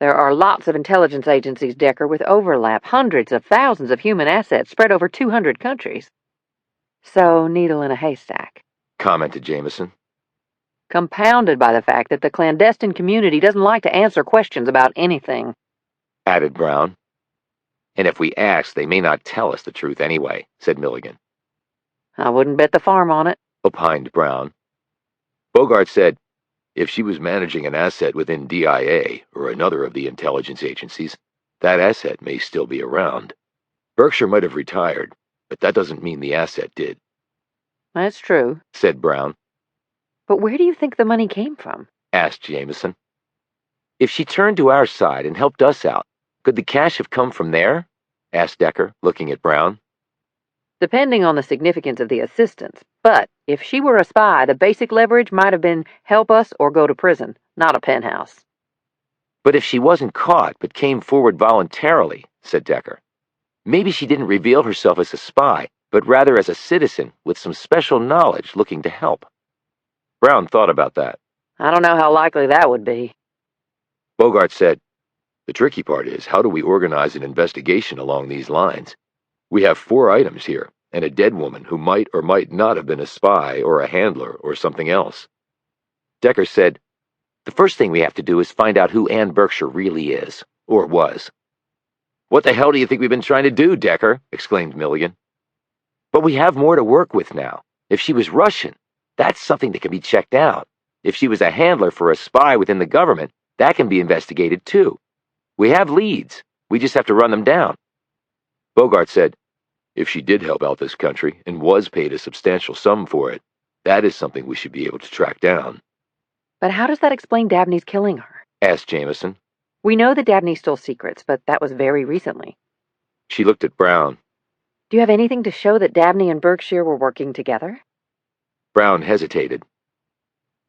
There are lots of intelligence agencies, Decker, with overlap, hundreds of thousands of human assets spread over 200 countries. So, needle in a haystack. Commented Jamison. Compounded by the fact that the clandestine community doesn't like to answer questions about anything. Added Brown. And if we ask, they may not tell us the truth anyway, said Milligan. I wouldn't bet the farm on it, opined Brown. Bogart said, if she was managing an asset within DIA or another of the intelligence agencies, that asset may still be around. Berkshire might have retired, but that doesn't mean the asset did. That's true, said Brown. But where do you think the money came from? Asked Jamison. If she turned to our side and helped us out, could the cash have come from there? Asked Decker, looking at Brown. Depending on the significance of the assistance. But if she were a spy, the basic leverage might have been help us or go to prison, not a penthouse. But if she wasn't caught but came forward voluntarily, said Decker, maybe she didn't reveal herself as a spy, but rather as a citizen with some special knowledge looking to help. Brown thought about that. I don't know how likely that would be. Bogart said, the tricky part is, how do we organize an investigation along these lines? We have 4 items here, and a dead woman who might or might not have been a spy or a handler or something else. Decker said, the first thing we have to do is find out who Anne Berkshire really is, or was. What the hell do you think we've been trying to do, Decker? Exclaimed Milligan. But we have more to work with now. If she was Russian, that's something that can be checked out. If she was a handler for a spy within the government, that can be investigated too. We have leads. We just have to run them down. Bogart said, if she did help out this country and was paid a substantial sum for it, that is something we should be able to track down. But how does that explain Dabney's killing her? Asked Jamison. We know that Dabney stole secrets, but that was very recently. She looked at Brown. Do you have anything to show that Dabney and Berkshire were working together? Brown hesitated.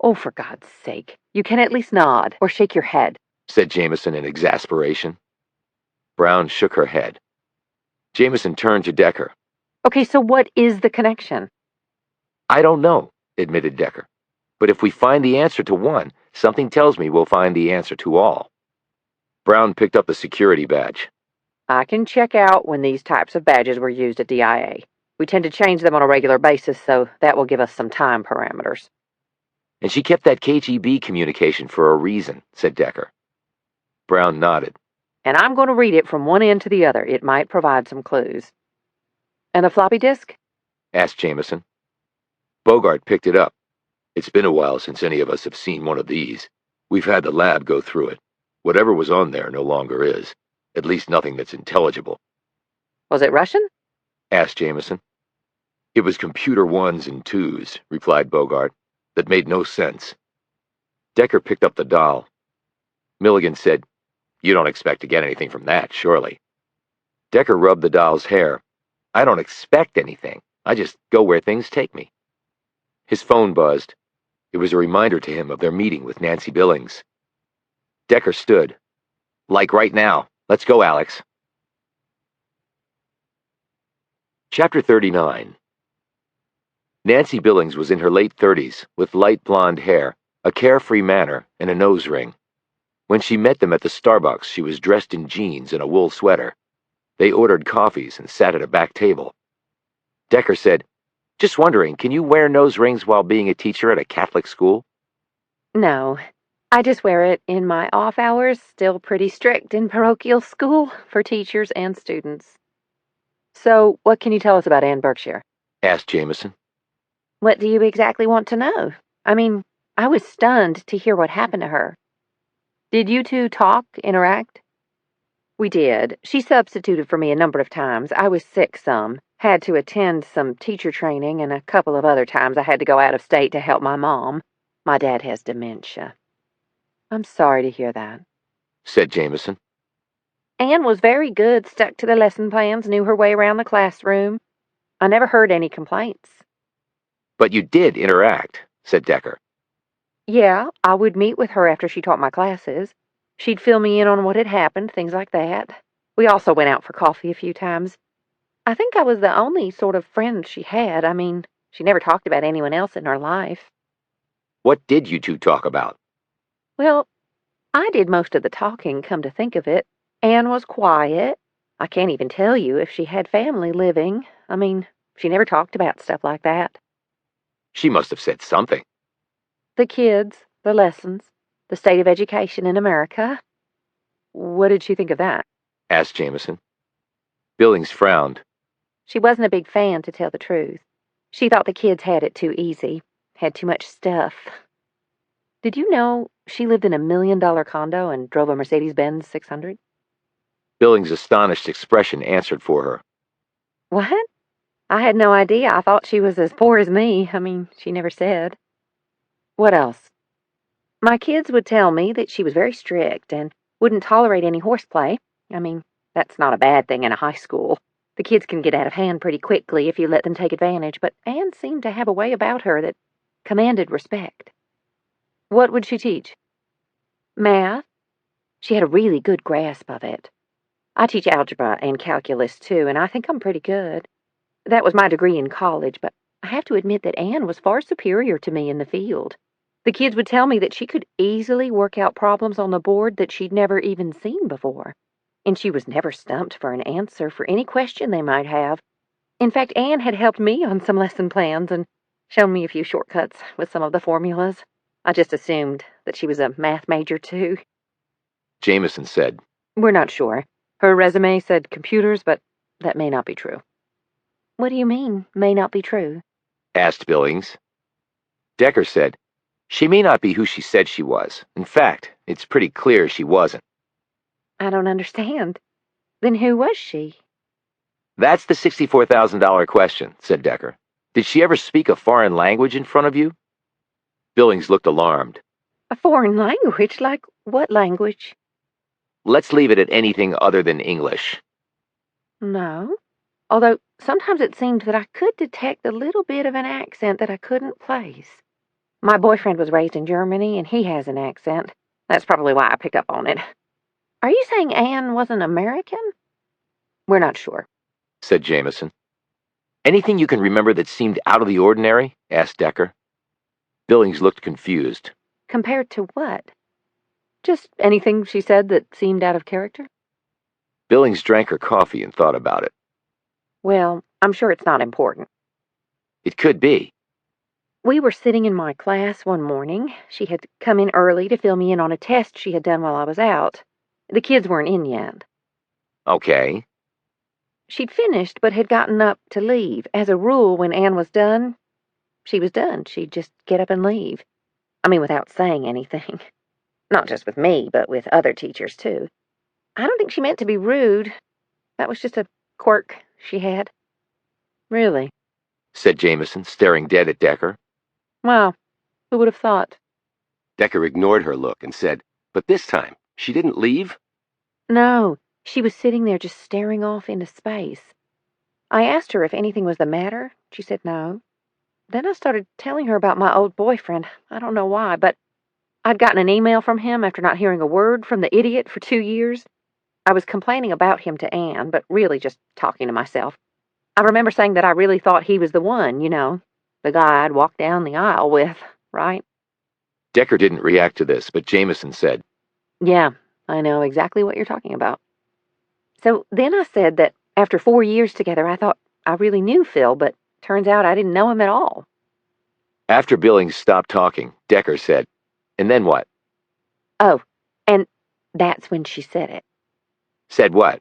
Oh, for God's sake. You can at least nod or shake your head, said Jamison in exasperation. Brown shook her head. Jamison turned to Decker. Okay, so what is the connection? I don't know, admitted Decker. But if we find the answer to one, something tells me we'll find the answer to all. Brown picked up the security badge. I can check out when these types of badges were used at DIA. We tend to change them on a regular basis, so that will give us some time parameters. And she kept that KGB communication for a reason, said Decker. Brown nodded. And I'm going to read it from one end to the other. It might provide some clues. And the floppy disk? Asked Jamison. Bogart picked it up. It's been a while since any of us have seen one of these. We've had the lab go through it. Whatever was on there no longer is. At least nothing that's intelligible. Was it Russian? Asked Jamison. It was computer ones and twos, replied Bogart. That made no sense. Decker picked up the doll. Milligan said, "You don't expect to get anything from that, surely." Decker rubbed the doll's hair. "I don't expect anything. I just go where things take me." His phone buzzed. It was a reminder to him of their meeting with Nancy Billings. Decker stood. "Like right now. Let's go, Alex." Chapter 39. Nancy Billings was in her late 30s, with light blonde hair, a carefree manner, and a nose ring. When she met them at the Starbucks, she was dressed in jeans and a wool sweater. They ordered coffees and sat at a back table. Decker said, "Just wondering, can you wear nose rings while being a teacher at a Catholic school?" No, I just wear it in my off hours, still pretty strict in parochial school for teachers and students. So, what can you tell us about Ann Berkshire? asked Jamison. What do you exactly want to know? I mean, I was stunned to hear what happened to her. Did you two talk, interact? We did. She substituted for me a number of times. I was sick some, had to attend some teacher training, and a couple of other times I had to go out of state to help my mom. My dad has dementia. I'm sorry to hear that, said Jamison. Anne was very good, stuck to the lesson plans, knew her way around the classroom. I never heard any complaints. But you did interact, said Decker. Yeah, I would meet with her after she taught my classes. She'd fill me in on what had happened, things like that. We also went out for coffee a few times. I think I was the only sort of friend she had. I mean, she never talked about anyone else in her life. What did you two talk about? Well, I did most of the talking, come to think of it. Anne was quiet. I can't even tell you if she had family living. I mean, she never talked about stuff like that. She must have said something. The kids, the lessons, the state of education in America. What did she think of that? Asked Jamison. Billings frowned. She wasn't a big fan, to tell the truth. She thought the kids had it too easy, had too much stuff. Did you know she lived in a $1 million condo and drove a Mercedes-Benz 600? Billings' astonished expression answered for her. What? I had no idea. I thought she was as poor as me. I mean, she never said. What else? My kids would tell me that she was very strict and wouldn't tolerate any horseplay. I mean, that's not a bad thing in a high school. The kids can get out of hand pretty quickly if you let them take advantage, but Anne seemed to have a way about her that commanded respect. What would she teach? Math. She had a really good grasp of it. I teach algebra and calculus, too, and I think I'm pretty good. That was my degree in college, but I have to admit that Anne was far superior to me in the field. The kids would tell me that she could easily work out problems on the board that she'd never even seen before. And she was never stumped for an answer for any question they might have. In fact, Anne had helped me on some lesson plans and shown me a few shortcuts with some of the formulas. I just assumed that she was a math major, too. Jamison said, "We're not sure. Her resume said computers, but that may not be true." What do you mean, may not be true? asked Billings. Decker said, "She may not be who she said she was. In fact, it's pretty clear she wasn't." I don't understand. Then who was she? "That's the $64,000 question," said Decker. "Did she ever speak a foreign language in front of you?" Billings looked alarmed. A foreign language? Like what language? "Let's leave it at anything other than English." No. Although sometimes it seemed that I could detect a little bit of an accent that I couldn't place. My boyfriend was raised in Germany, and he has an accent. That's probably why I picked up on it. Are you saying Anne wasn't American? We're not sure, said Jamison. "Anything you can remember that seemed out of the ordinary?" asked Decker. Billings looked confused. Compared to what? Just anything she said that seemed out of character. Billings drank her coffee and thought about it. Well, I'm sure it's not important. It could be. We were sitting in my class one morning. She had come in early to fill me in on a test she had done while I was out. The kids weren't in yet. Okay. She'd finished, but had gotten up to leave. As a rule, when Anne was done, she was done. She'd just get up and leave. I mean, without saying anything. Not just with me, but with other teachers, too. I don't think she meant to be rude. That was just a quirk she had. Really? said Jamison, staring dead at Decker. Wow, who would have thought? Decker ignored her look and said, "But this time, she didn't leave?" No, she was sitting there just staring off into space. I asked her if anything was the matter. She said no. Then I started telling her about my old boyfriend. I don't know why, but I'd gotten an email from him after not hearing a word from the idiot for 2 years. I was complaining about him to Anne, but really just talking to myself. I remember saying that I really thought he was the one, the guy I'd walk down the aisle with, right? Decker didn't react to this, but Jamison said, Yeah, I know exactly what you're talking about. So then I said that after 4 years together, I thought I really knew Phil, but turns out I didn't know him at all. After Billings stopped talking, Decker said, "And then what?" Oh, and that's when she said it. Said what?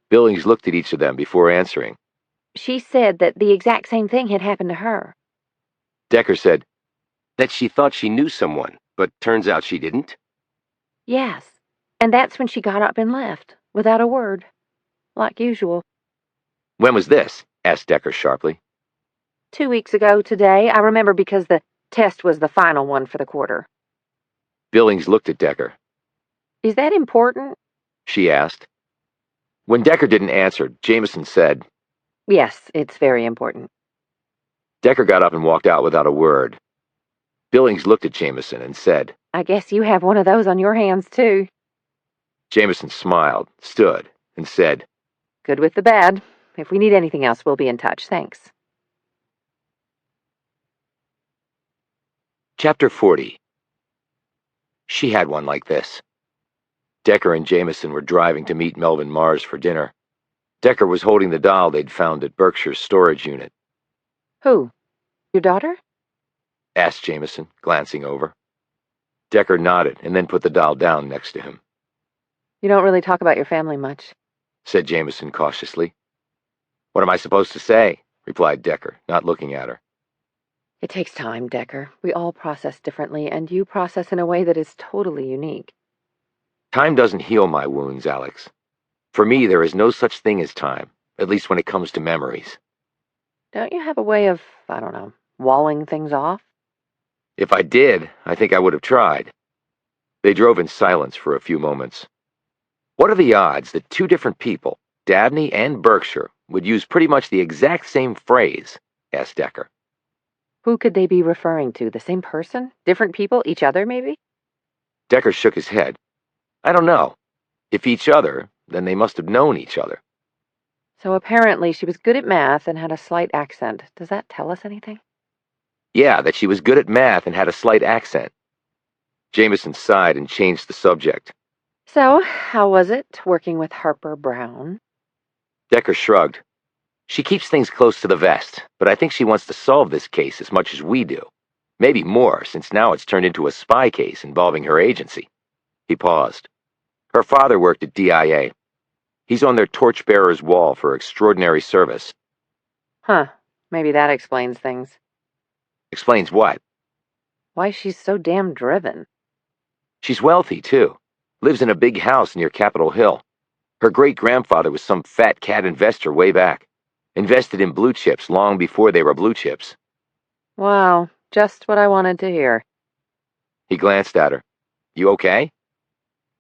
Billings looked at each of them before answering. She said that the exact same thing had happened to her. Decker said, "That she thought she knew someone, but turns out she didn't?" Yes, and that's when she got up and left, without a word, like usual. "When was this?" asked Decker sharply. 2 weeks ago today, I remember because the test was the final one for the quarter. Billings looked at Decker. Is that important? She asked. When Decker didn't answer, Jamison said, Yes, it's very important. Decker got up and walked out without a word. Billings looked at Jamison and said, I guess you have one of those on your hands, too. Jamison smiled, stood, and said, Good with the bad. If we need anything else, we'll be in touch. Thanks. Chapter 40. She had one like this. Decker and Jamison were driving to meet Melvin Mars for dinner. Decker was holding the doll they'd found at Berkshire's storage unit. Who? Your daughter? Asked Jamison, glancing over. Decker nodded and then put the doll down next to him. You don't really talk about your family much, said Jamison cautiously. What am I supposed to say? Replied Decker, not looking at her. It takes time, Decker. We all process differently, and you process in a way that is totally unique. Time doesn't heal my wounds, Alex. For me, there is no such thing as time, at least when it comes to memories. Don't you have a way of, I don't know, walling things off? If I did, I think I would have tried. They drove in silence for a few moments. What are the odds that two different people, Dabney and Berkshire, would use pretty much the exact same phrase? Asked Decker. Who could they be referring to? The same person? Different people? Each other, maybe? Decker shook his head. I don't know. If each other, then they must have known each other. So apparently she was good at math and had a slight accent. Does that tell us anything? Yeah, that she was good at math and had a slight accent. Jamison sighed and changed the subject. So, how was it, working with Harper Brown? Decker shrugged. She keeps things close to the vest, but I think she wants to solve this case as much as we do. Maybe more, since now it's turned into a spy case involving her agency. He paused. Her father worked at DIA. He's on their torchbearer's wall for extraordinary service. Huh, maybe that explains things. Explains what? Why she's so damn driven. She's wealthy, too. Lives in a big house near Capitol Hill. Her great-grandfather was some fat cat investor way back. Invested in blue chips long before they were blue chips. Wow, just what I wanted to hear. He glanced at her. You okay?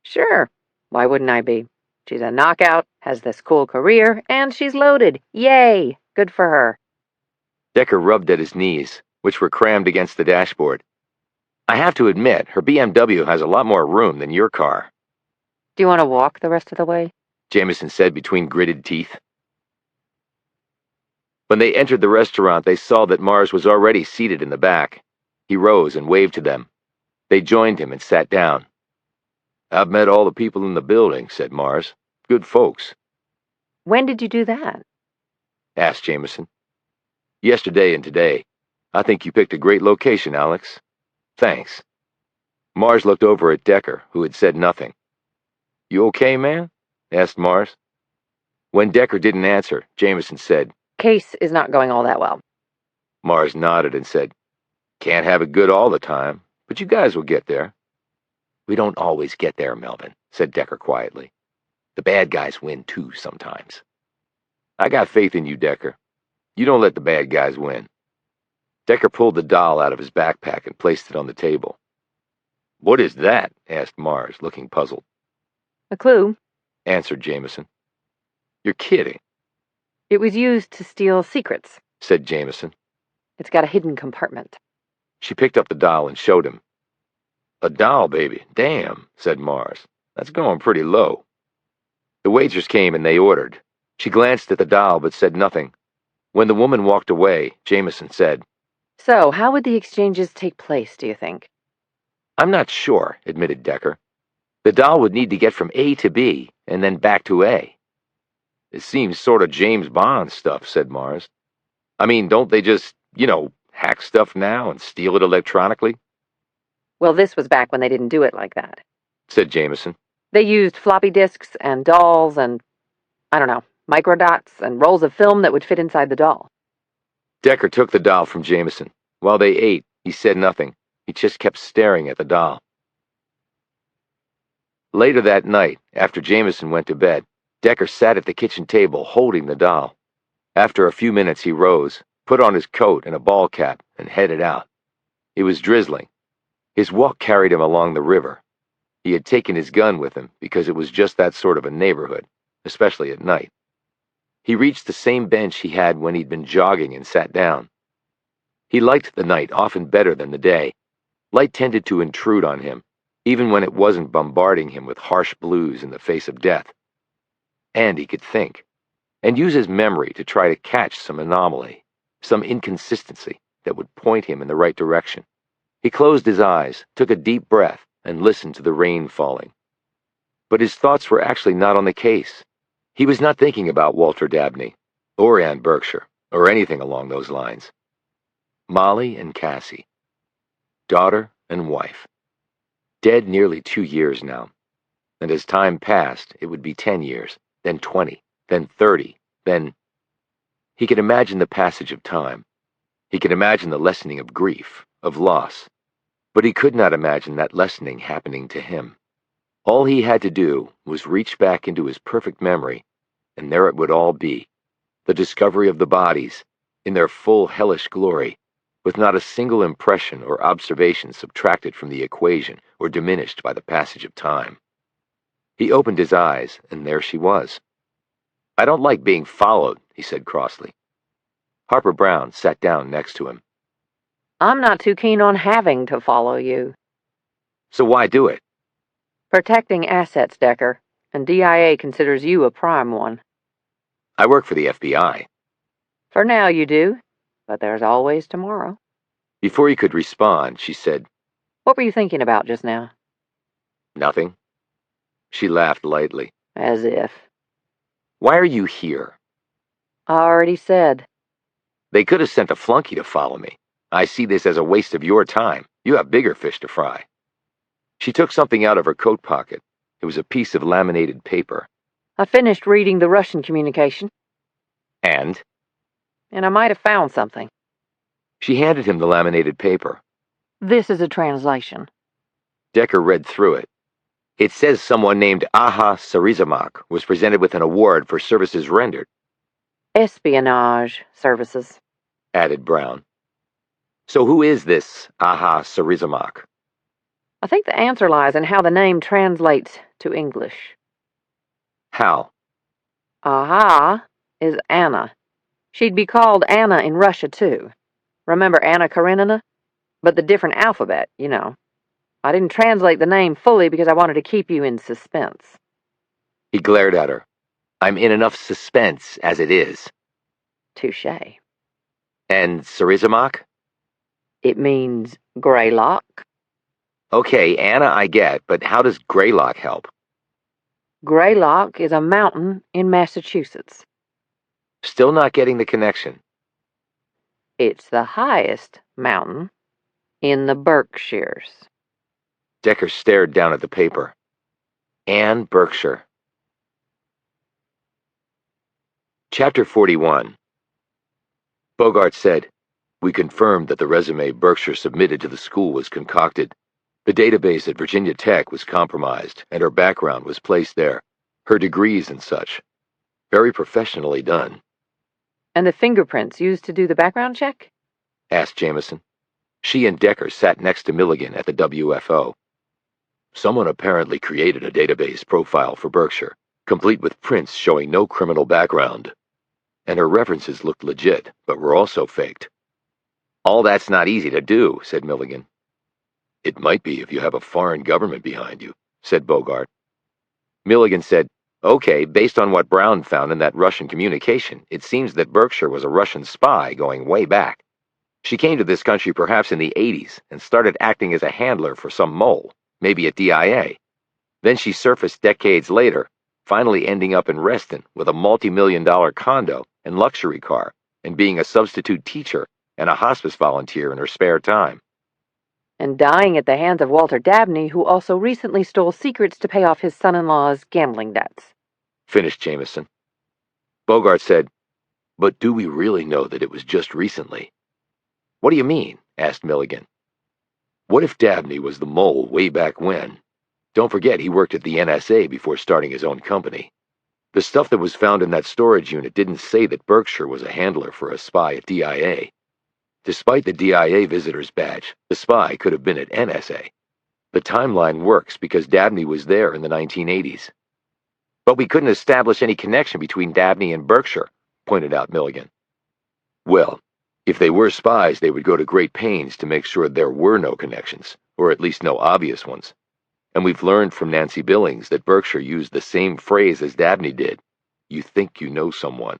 Sure, why wouldn't I be? She's a knockout, has this cool career, and she's loaded. Yay! Good for her. Decker rubbed at his knees, which were crammed against the dashboard. I have to admit, her BMW has a lot more room than your car. Do you want to walk the rest of the way? Jamison said between gritted teeth. When they entered the restaurant, they saw that Mars was already seated in the back. He rose and waved to them. They joined him and sat down. I've met all the people in the building, said Mars. Good folks. When did you do that? Asked Jamison. Yesterday and today. I think you picked a great location, Alex. Thanks. Mars looked over at Decker, who had said nothing. You okay, man? Asked Mars. When Decker didn't answer, Jamison said, Case is not going all that well. Mars nodded and said, Can't have it good all the time, but you guys will get there. We don't always get there, Melvin, said Decker quietly. The bad guys win too sometimes. I got faith in you, Decker. You don't let the bad guys win. Decker pulled the doll out of his backpack and placed it on the table. What is that? Asked Mars, looking puzzled. A clue. Answered Jamison. You're kidding, It was used to steal secrets. said Jamison. It's got a hidden compartment. She picked up the doll and showed him. A doll, baby. Damn, said Mars. That's going pretty low. The waitress came and they ordered. She glanced at the doll but said nothing. When the woman walked away, Jamison said, So, how would the exchanges take place, do you think? I'm not sure, admitted Decker. The doll would need to get from A to B and then back to A. It seems sort of James Bond stuff, said Mars. I mean, don't they just, hack stuff now and steal it electronically? Well, this was back when they didn't do it like that. Said Jamison. They used floppy disks and dolls and, microdots and rolls of film that would fit inside the doll. Decker took the doll from Jamison. While they ate, he said nothing. He just kept staring at the doll. Later that night, after Jamison went to bed, Decker sat at the kitchen table holding the doll. After a few minutes, he rose, put on his coat and a ball cap, and headed out. It was drizzling. His walk carried him along the river. He had taken his gun with him because it was just that sort of a neighborhood, especially at night. He reached the same bench he had when he'd been jogging and sat down. He liked the night often better than the day. Light tended to intrude on him, even when it wasn't bombarding him with harsh blues in the face of death. And he could think, and use his memory to try to catch some anomaly, some inconsistency that would point him in the right direction. He closed his eyes, took a deep breath, and listened to the rain falling. But his thoughts were actually not on the case. He was not thinking about Walter Dabney, or Ann Berkshire, or anything along those lines. Molly and Cassie. Daughter and wife. Dead nearly 2 years now. And as time passed, it would be 10 years, then 20, then 30, then... He could imagine the passage of time. He could imagine the lessening of grief, of loss. But he could not imagine that lessening happening to him. All he had to do was reach back into his perfect memory, and there it would all be. The discovery of the bodies, in their full hellish glory, with not a single impression or observation subtracted from the equation or diminished by the passage of time. He opened his eyes, and there she was. I don't like being followed, he said crossly. Harper Brown sat down next to him. I'm not too keen on having to follow you. So why do it? Protecting assets, Decker, and DIA considers you a prime one. I work for the FBI. For now you do, but there's always tomorrow. Before he could respond, she said, What were you thinking about just now? Nothing. She laughed lightly. As if. Why are you here? I already said. They could have sent a flunky to follow me. I see this as a waste of your time. You have bigger fish to fry. She took something out of her coat pocket. It was a piece of laminated paper. I finished reading the Russian communication. And I might have found something. she handed him the laminated paper. This is a translation. Decker read through it. It says someone named Aha Sarizamak was presented with an award for services rendered, Espionage services. added Brown. So who is this Aha Sarizamak? I think the answer lies in how the name translates to English. How? Aha is Anna. She'd be called Anna in Russia, too. Remember Anna Karenina? But the different alphabet, you know. I didn't translate the name fully because I wanted to keep you in suspense. He glared at her. I'm in enough suspense as it is. Touché. And Sarizamak? It means Greylock. Okay, Anna I get, but how does Greylock help? Greylock is a mountain in Massachusetts. Still not getting the connection. It's the highest mountain in the Berkshires. Decker stared down at the paper. Ann Berkshire. Chapter 41. Bogart said, We confirmed that the resume Berkshire submitted to the school was concocted. The database at Virginia Tech was compromised, and her background was placed there, her degrees and such. Very professionally done. And the fingerprints used to do the background check? Asked Jamison. She and Decker sat next to Milligan at the WFO. Someone apparently created a database profile for Berkshire, complete with prints showing no criminal background. And her references looked legit, but were also faked. All that's not easy to do, said Milligan. It might be if you have a foreign government behind you, said Bogart. Milligan said, okay, based on what Brown found in that Russian communication, it seems that Berkshire was a Russian spy going way back. She came to this country perhaps in the 80s and started acting as a handler for some mole, maybe at DIA. Then she surfaced decades later, finally ending up in Reston with a multi-million-dollar condo and luxury car, and being a substitute teacher and a hospice volunteer in her spare time. And dying at the hands of Walter Dabney, who also recently stole secrets to pay off his son-in-law's gambling debts. Finished Jamison. Bogart said, but do we really know that it was just recently? What do you mean? Asked Milligan. What if Dabney was the mole way back when? Don't forget he worked at the NSA before starting his own company. The stuff that was found in that storage unit didn't say that Berkshire was a handler for a spy at DIA. Despite the DIA visitor's badge, the spy could have been at NSA. The timeline works because Dabney was there in the 1980s. But we couldn't establish any connection between Dabney and Berkshire, pointed out Milligan. Well, if they were spies, they would go to great pains to make sure there were no connections, or at least no obvious ones. And we've learned from Nancy Billings that Berkshire used the same phrase as Dabney did. You think you know someone.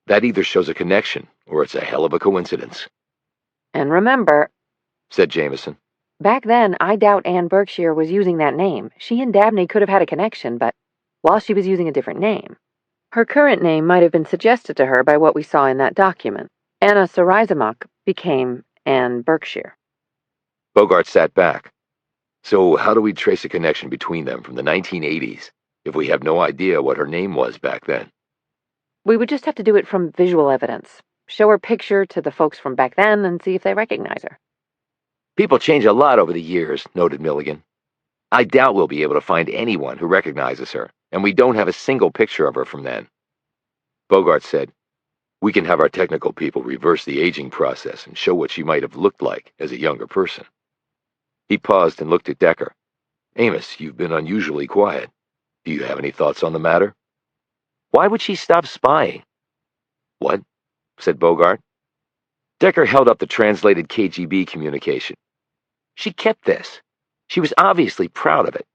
That either shows a connection, or it's a hell of a coincidence. And remember, said Jamison, back then I doubt Anne Berkshire was using that name. She and Dabney could have had a connection, but while she was using a different name. Her current name might have been suggested to her by what we saw in that document. Anna Saraizamuk became Anne Berkshire. Bogart sat back. So how do we trace a connection between them from the 1980s if we have no idea what her name was back then? We would just have to do it from visual evidence. Show her picture to the folks from back then and see if they recognize her. People change a lot over the years, noted Milligan. I doubt we'll be able to find anyone who recognizes her, and we don't have a single picture of her from then. Bogart said, we can have our technical people reverse the aging process and show what she might have looked like as a younger person. He paused and looked at Decker. Amos, you've been unusually quiet. Do you have any thoughts on the matter? Why would she stop spying? What? Said Bogart. Decker held up the translated KGB communication. She kept this. She was obviously proud of it.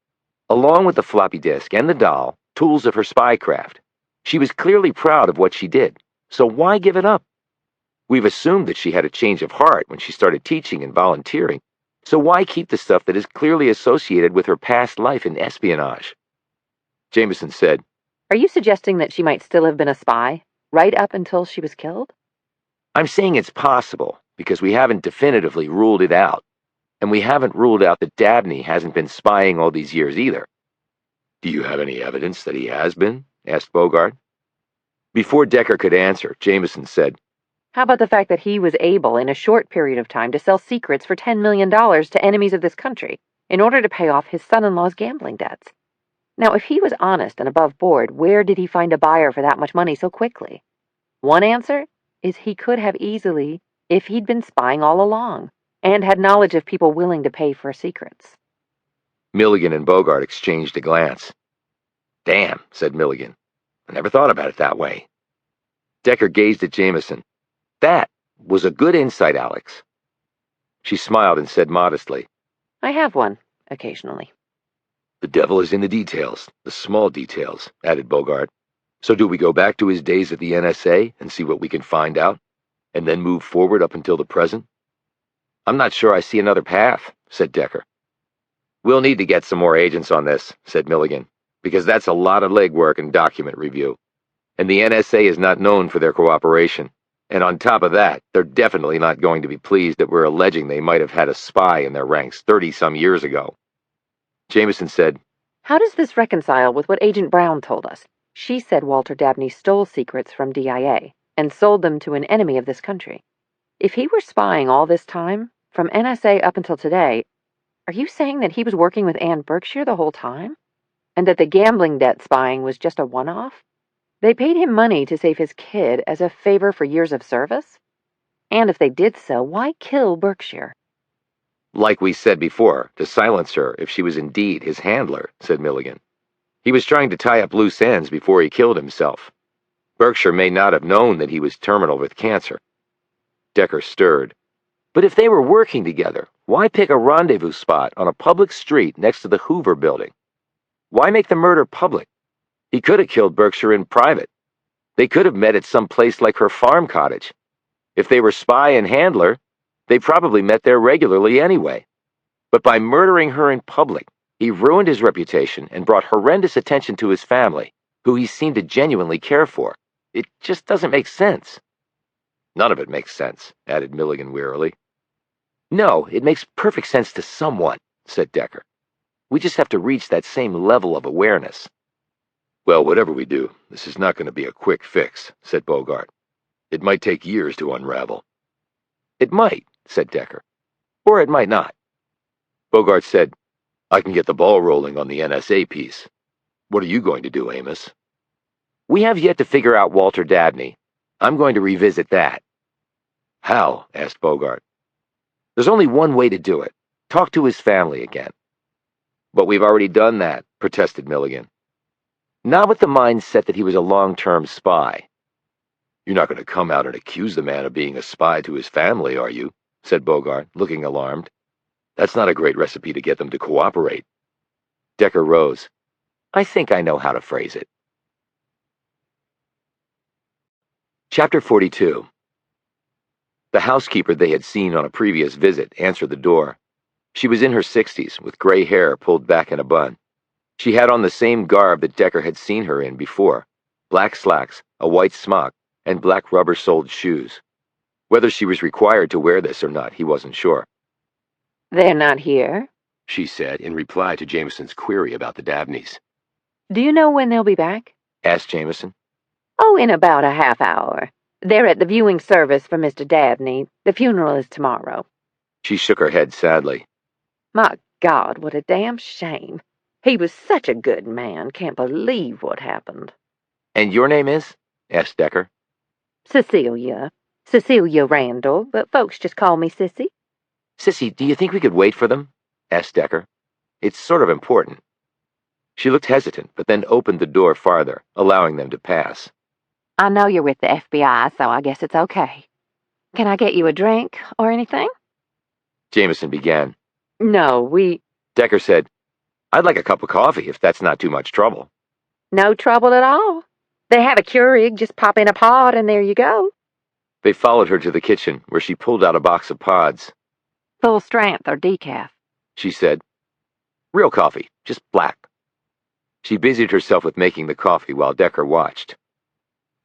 Along with the floppy disk and the doll, tools of her spycraft. She was clearly proud of what she did, so why give it up? We've assumed that she had a change of heart when she started teaching and volunteering, so why keep the stuff that is clearly associated with her past life in espionage? Jamison said, Are you suggesting that she might still have been a spy, right up until she was killed? I'm saying it's possible, because we haven't definitively ruled it out. And we haven't ruled out that Dabney hasn't been spying all these years either. Do you have any evidence that he has been? Asked Bogart. Before Decker could answer, Jamison said, How about the fact that he was able, in a short period of time, to sell secrets for $10 million to enemies of this country in order to pay off his son-in-law's gambling debts? Now, if he was honest and above board, where did he find a buyer for that much money so quickly? One answer is he could have easily, if he'd been spying all along, and had knowledge of people willing to pay for secrets. Milligan and Bogart exchanged a glance. Damn, said Milligan. I never thought about it that way. Decker gazed at Jamison. That was a good insight, Alex. She smiled and said modestly, I have one, occasionally. The devil is in the details, the small details, added Bogart. So do we go back to his days at the NSA and see what we can find out, and then move forward up until the present? I'm not sure I see another path, said Decker. We'll need to get some more agents on this, said Milligan, because that's a lot of legwork and document review. And the NSA is not known for their cooperation. And on top of that, they're definitely not going to be pleased that we're alleging they might have had a spy in their ranks 30-some years ago. Jamison said, How does this reconcile with what Agent Brown told us? She said Walter Dabney stole secrets from DIA and sold them to an enemy of this country. If he were spying all this time, from NSA up until today, are you saying that he was working with Anne Berkshire the whole time? And that the gambling debt spying was just a one-off? They paid him money to save his kid as a favor for years of service? And if they did so, why kill Berkshire? Like we said before, to silence her if she was indeed his handler, said Milligan. He was trying to tie up loose ends before he killed himself. Berkshire may not have known that he was terminal with cancer. Decker stirred. But if they were working together, why pick a rendezvous spot on a public street next to the Hoover building? Why make the murder public? He could have killed Berkshire in private. They could have met at some place like her farm cottage. If they were spy and handler, they probably met there regularly anyway. But by murdering her in public, he ruined his reputation and brought horrendous attention to his family, who he seemed to genuinely care for. It just doesn't make sense. None of it makes sense, added Milligan wearily. No, it makes perfect sense to someone, said Decker. We just have to reach that same level of awareness. Well, whatever we do, this is not going to be a quick fix, said Bogart. It might take years to unravel. It might, said Decker. Or it might not. Bogart said, I can get the ball rolling on the NSA piece. What are you going to do, Amos? We have yet to figure out Walter Dabney. I'm going to revisit that. How? Asked Bogart. There's only one way to do it. Talk to his family again. But we've already done that, protested Milligan. Not with the mindset that he was a long-term spy. You're not going to come out and accuse the man of being a spy to his family, are you? Said Bogart, looking alarmed. That's not a great recipe to get them to cooperate. Decker rose. I think I know how to phrase it. Chapter 42. The housekeeper they had seen on a previous visit answered the door. She was in her 60s, with gray hair pulled back in a bun. She had on the same garb that Decker had seen her in before, black slacks, a white smock, and black rubber-soled shoes. Whether she was required to wear this or not, he wasn't sure. They're not here, she said in reply to Jamison's query about the Dabneys. Do you know when they'll be back? Asked Jamison. Oh, in about a half hour. They're at the viewing service for Mr. Dabney. The funeral is tomorrow. She shook her head sadly. My God, what a damn shame. He was such a good man. Can't believe what happened. And your name is? Asked Decker. Cecilia. Cecilia Randall, but folks just call me Sissy. Sissy, do you think we could wait for them? Asked Decker. It's sort of important. She looked hesitant, but then opened the door farther, allowing them to pass. I know you're with the FBI, so I guess it's okay. Can I get you a drink or anything? Jamison began. No, Decker said, I'd like a cup of coffee if that's not too much trouble. No trouble at all. They have a Keurig, just pop in a pod and there you go. They followed her to the kitchen, where she pulled out a box of pods. Full strength or decaf? She said. Real coffee, just black. She busied herself with making the coffee while Decker watched.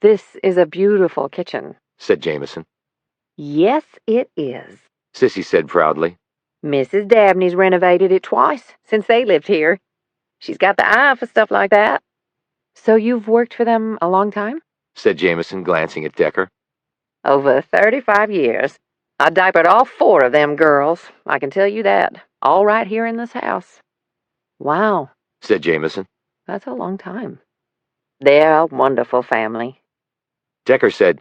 This is a beautiful kitchen, said Jamison. Yes, it is, Sissy said proudly. Mrs. Dabney's renovated it twice since they lived here. She's got the eye for stuff like that. So you've worked for them a long time? Said Jamison, glancing at Decker. Over 35 years. I diapered all 4 of them girls, I can tell you that, all right here in this house. Wow, said Jamison. That's a long time. They're a wonderful family. Decker said,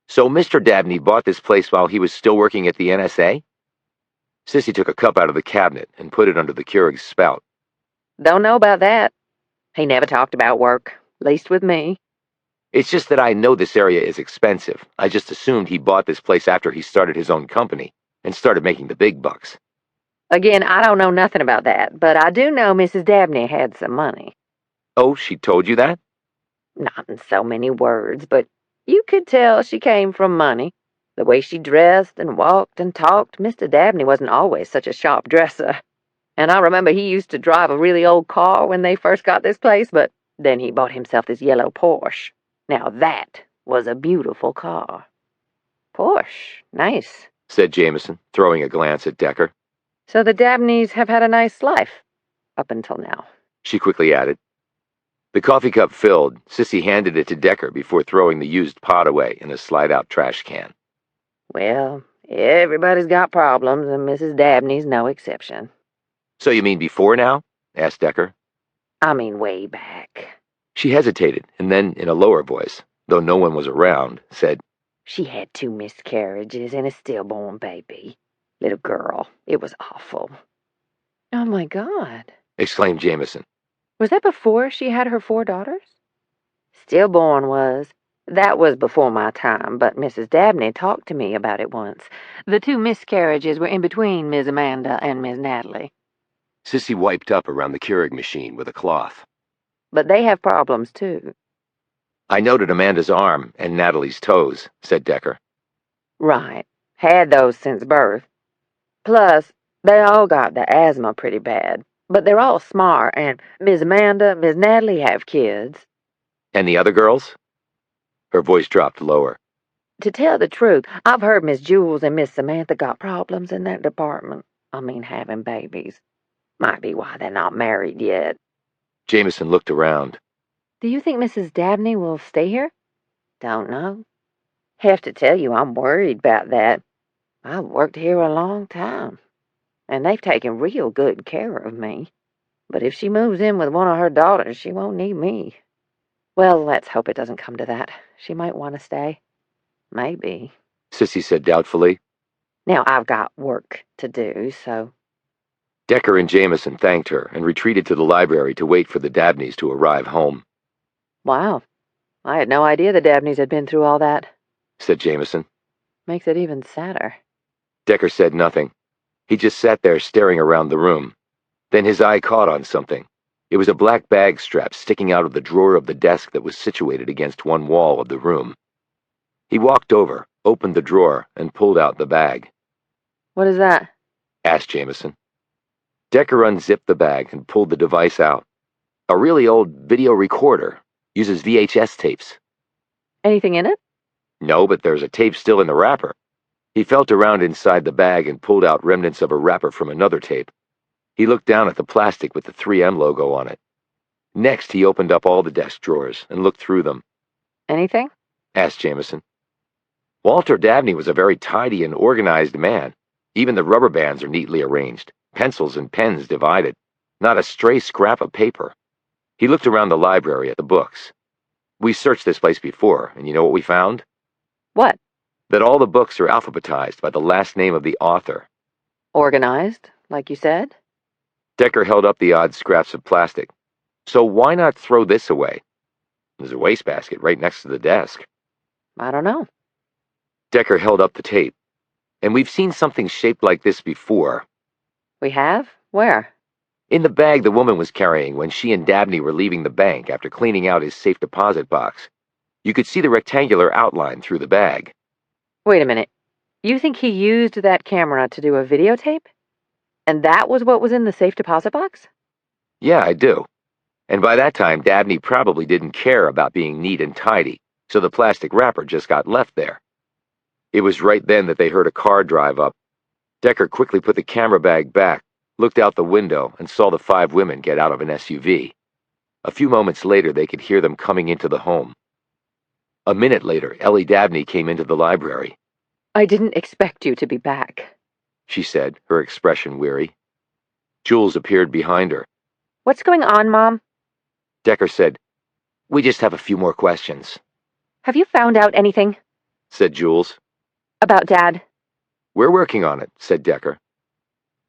So Mr. Dabney bought this place while he was still working at the NSA? Sissy took a cup out of the cabinet and put it under the Keurig's spout. Don't know about that. He never talked about work, least with me. It's just that I know this area is expensive. I just assumed he bought this place after he started his own company and started making the big bucks. Again, I don't know nothing about that, but I do know Mrs. Dabney had some money. Oh, she told you that? Not in so many words, but you could tell she came from money. The way she dressed and walked and talked, Mr. Dabney wasn't always such a sharp dresser. And I remember he used to drive a really old car when they first got this place, but then he bought himself this yellow Porsche. Now that was a beautiful car. Porsche, nice, said Jamison, throwing a glance at Decker. So the Dabneys have had a nice life, up until now, she quickly added. The coffee cup filled, Sissy handed it to Decker before throwing the used pot away in a slide-out trash can. Well, everybody's got problems, and Mrs. Dabney's no exception. So you mean before now? Asked Decker. I mean way back. She hesitated, and then, in a lower voice, though no one was around, said, She had 2 miscarriages and a stillborn baby. Little girl. It was awful. Oh, my God. exclaimed Jamison. Was that before she had her 4 daughters? Stillborn was. That was before my time, but Mrs. Dabney talked to me about it once. The 2 miscarriages were in between Miss Amanda and Miss Natalie. Sissy wiped up around the Keurig machine with a cloth. But they have problems, too. I noted Amanda's arm and Natalie's toes, said Decker. Right. Had those since birth. Plus, they all got the asthma pretty bad. But they're all smart, and Miss Amanda, Miss Natalie have kids. And the other girls? Her voice dropped lower. To tell the truth, I've heard Miss Jules and Miss Samantha got problems in that department. I mean, having babies. Might be why they're not married yet. Jamison looked around. Do you think Mrs. Dabney will stay here? Don't know. Have to tell you, I'm worried about that. I've worked here a long time, and they've taken real good care of me. But if she moves in with one of her daughters, she won't need me. Well, let's hope it doesn't come to that. She might want to stay. Maybe. Sissy said doubtfully. Now I've got work to do, so... Decker and Jamison thanked her and retreated to the library to wait for the Dabneys to arrive home. Wow. I had no idea the Dabneys had been through all that, said Jamison. Makes it even sadder. Decker said nothing. He just sat there staring around the room. Then his eye caught on something. It was a black bag strap sticking out of the drawer of the desk that was situated against one wall of the room. He walked over, opened the drawer, and pulled out the bag. What is that? asked Jamison. Decker unzipped the bag and pulled the device out. A really old video recorder. Uses VHS tapes. Anything in it? No, but there's a tape still in the wrapper. He felt around inside the bag and pulled out remnants of a wrapper from another tape. He looked down at the plastic with the 3M logo on it. Next, he opened up all the desk drawers and looked through them. Anything? asked Jamison. Walter Dabney was a very tidy and organized man. Even the rubber bands are neatly arranged, pencils and pens divided. Not a stray scrap of paper. He looked around the library at the books. We searched this place before, and you know what we found? What? That all the books are alphabetized by the last name of the author. Organized, like you said? Decker held up the odd scraps of plastic. So why not throw this away? There's a wastebasket right next to the desk. I don't know. Decker held up the tape. And we've seen something shaped like this before. We have? Where? In the bag the woman was carrying when she and Dabney were leaving the bank after cleaning out his safe deposit box. You could see the rectangular outline through the bag. Wait a minute. You think he used that camera to do a videotape? And that was what was in the safe deposit box? Yeah, I do. And by that time, Dabney probably didn't care about being neat and tidy, so the plastic wrapper just got left there. It was right then that they heard a car drive up. Decker quickly put the camera bag back, looked out the window, and saw the 5 women get out of an SUV. A few moments later, they could hear them coming into the home. A minute later, Ellie Dabney came into the library. I didn't expect you to be back, she said, her expression weary. Jules appeared behind her. What's going on, Mom? Decker said, We just have a few more questions. Have you found out anything? Said Jules. About Dad? We're working on it, said Decker.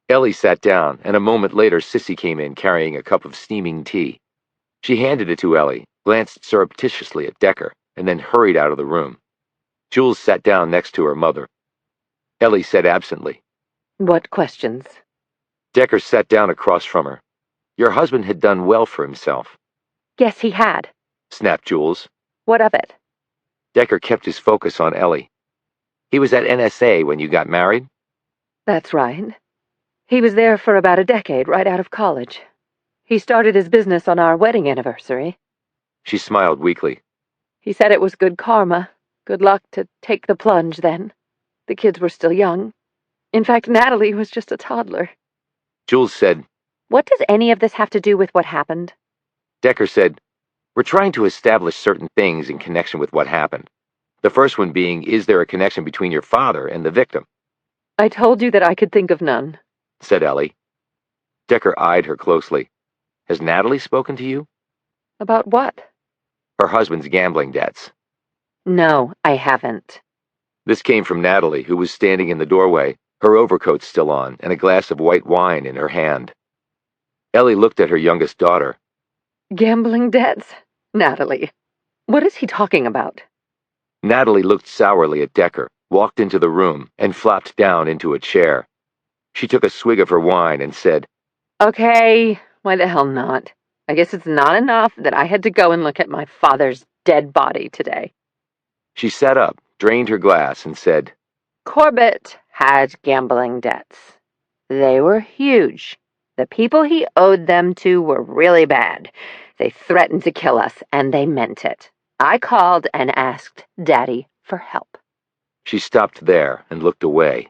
Ellie sat down, and a moment later Sissy came in carrying a cup of steaming tea. She handed it to Ellie, glanced surreptitiously at Decker, and then hurried out of the room. Jules sat down next to her mother. Ellie said absently, What questions? Decker sat down across from her. Your husband had done well for himself. Yes, he had. Snapped Jules. What of it? Decker kept his focus on Ellie. He was at NSA when you got married? That's right. He was there for about a decade, right out of college. He started his business on our wedding anniversary. She smiled weakly. He said it was good karma. Good luck to take the plunge then. The kids were still young. In fact, Natalie was just a toddler. Jules said, What does any of this have to do with what happened? Decker said, We're trying to establish certain things in connection with what happened. The first one being, is there a connection between your father and the victim? I told you that I could think of none, said Ellie. Decker eyed her closely. Has Natalie spoken to you? About what? Her husband's gambling debts. No, I haven't. This came from Natalie, who was standing in the doorway, her overcoat still on, and a glass of white wine in her hand. Ellie looked at her youngest daughter. Gambling debts? Natalie, what is he talking about? Natalie looked sourly at Decker, walked into the room, and flopped down into a chair. She took a swig of her wine and said, Okay, why the hell not? I guess it's not enough that I had to go and look at my father's dead body today. She sat up, drained her glass, and said, Corbett had gambling debts. They were huge. The people he owed them to were really bad. They threatened to kill us, and they meant it. I called and asked Daddy for help. She stopped there and looked away.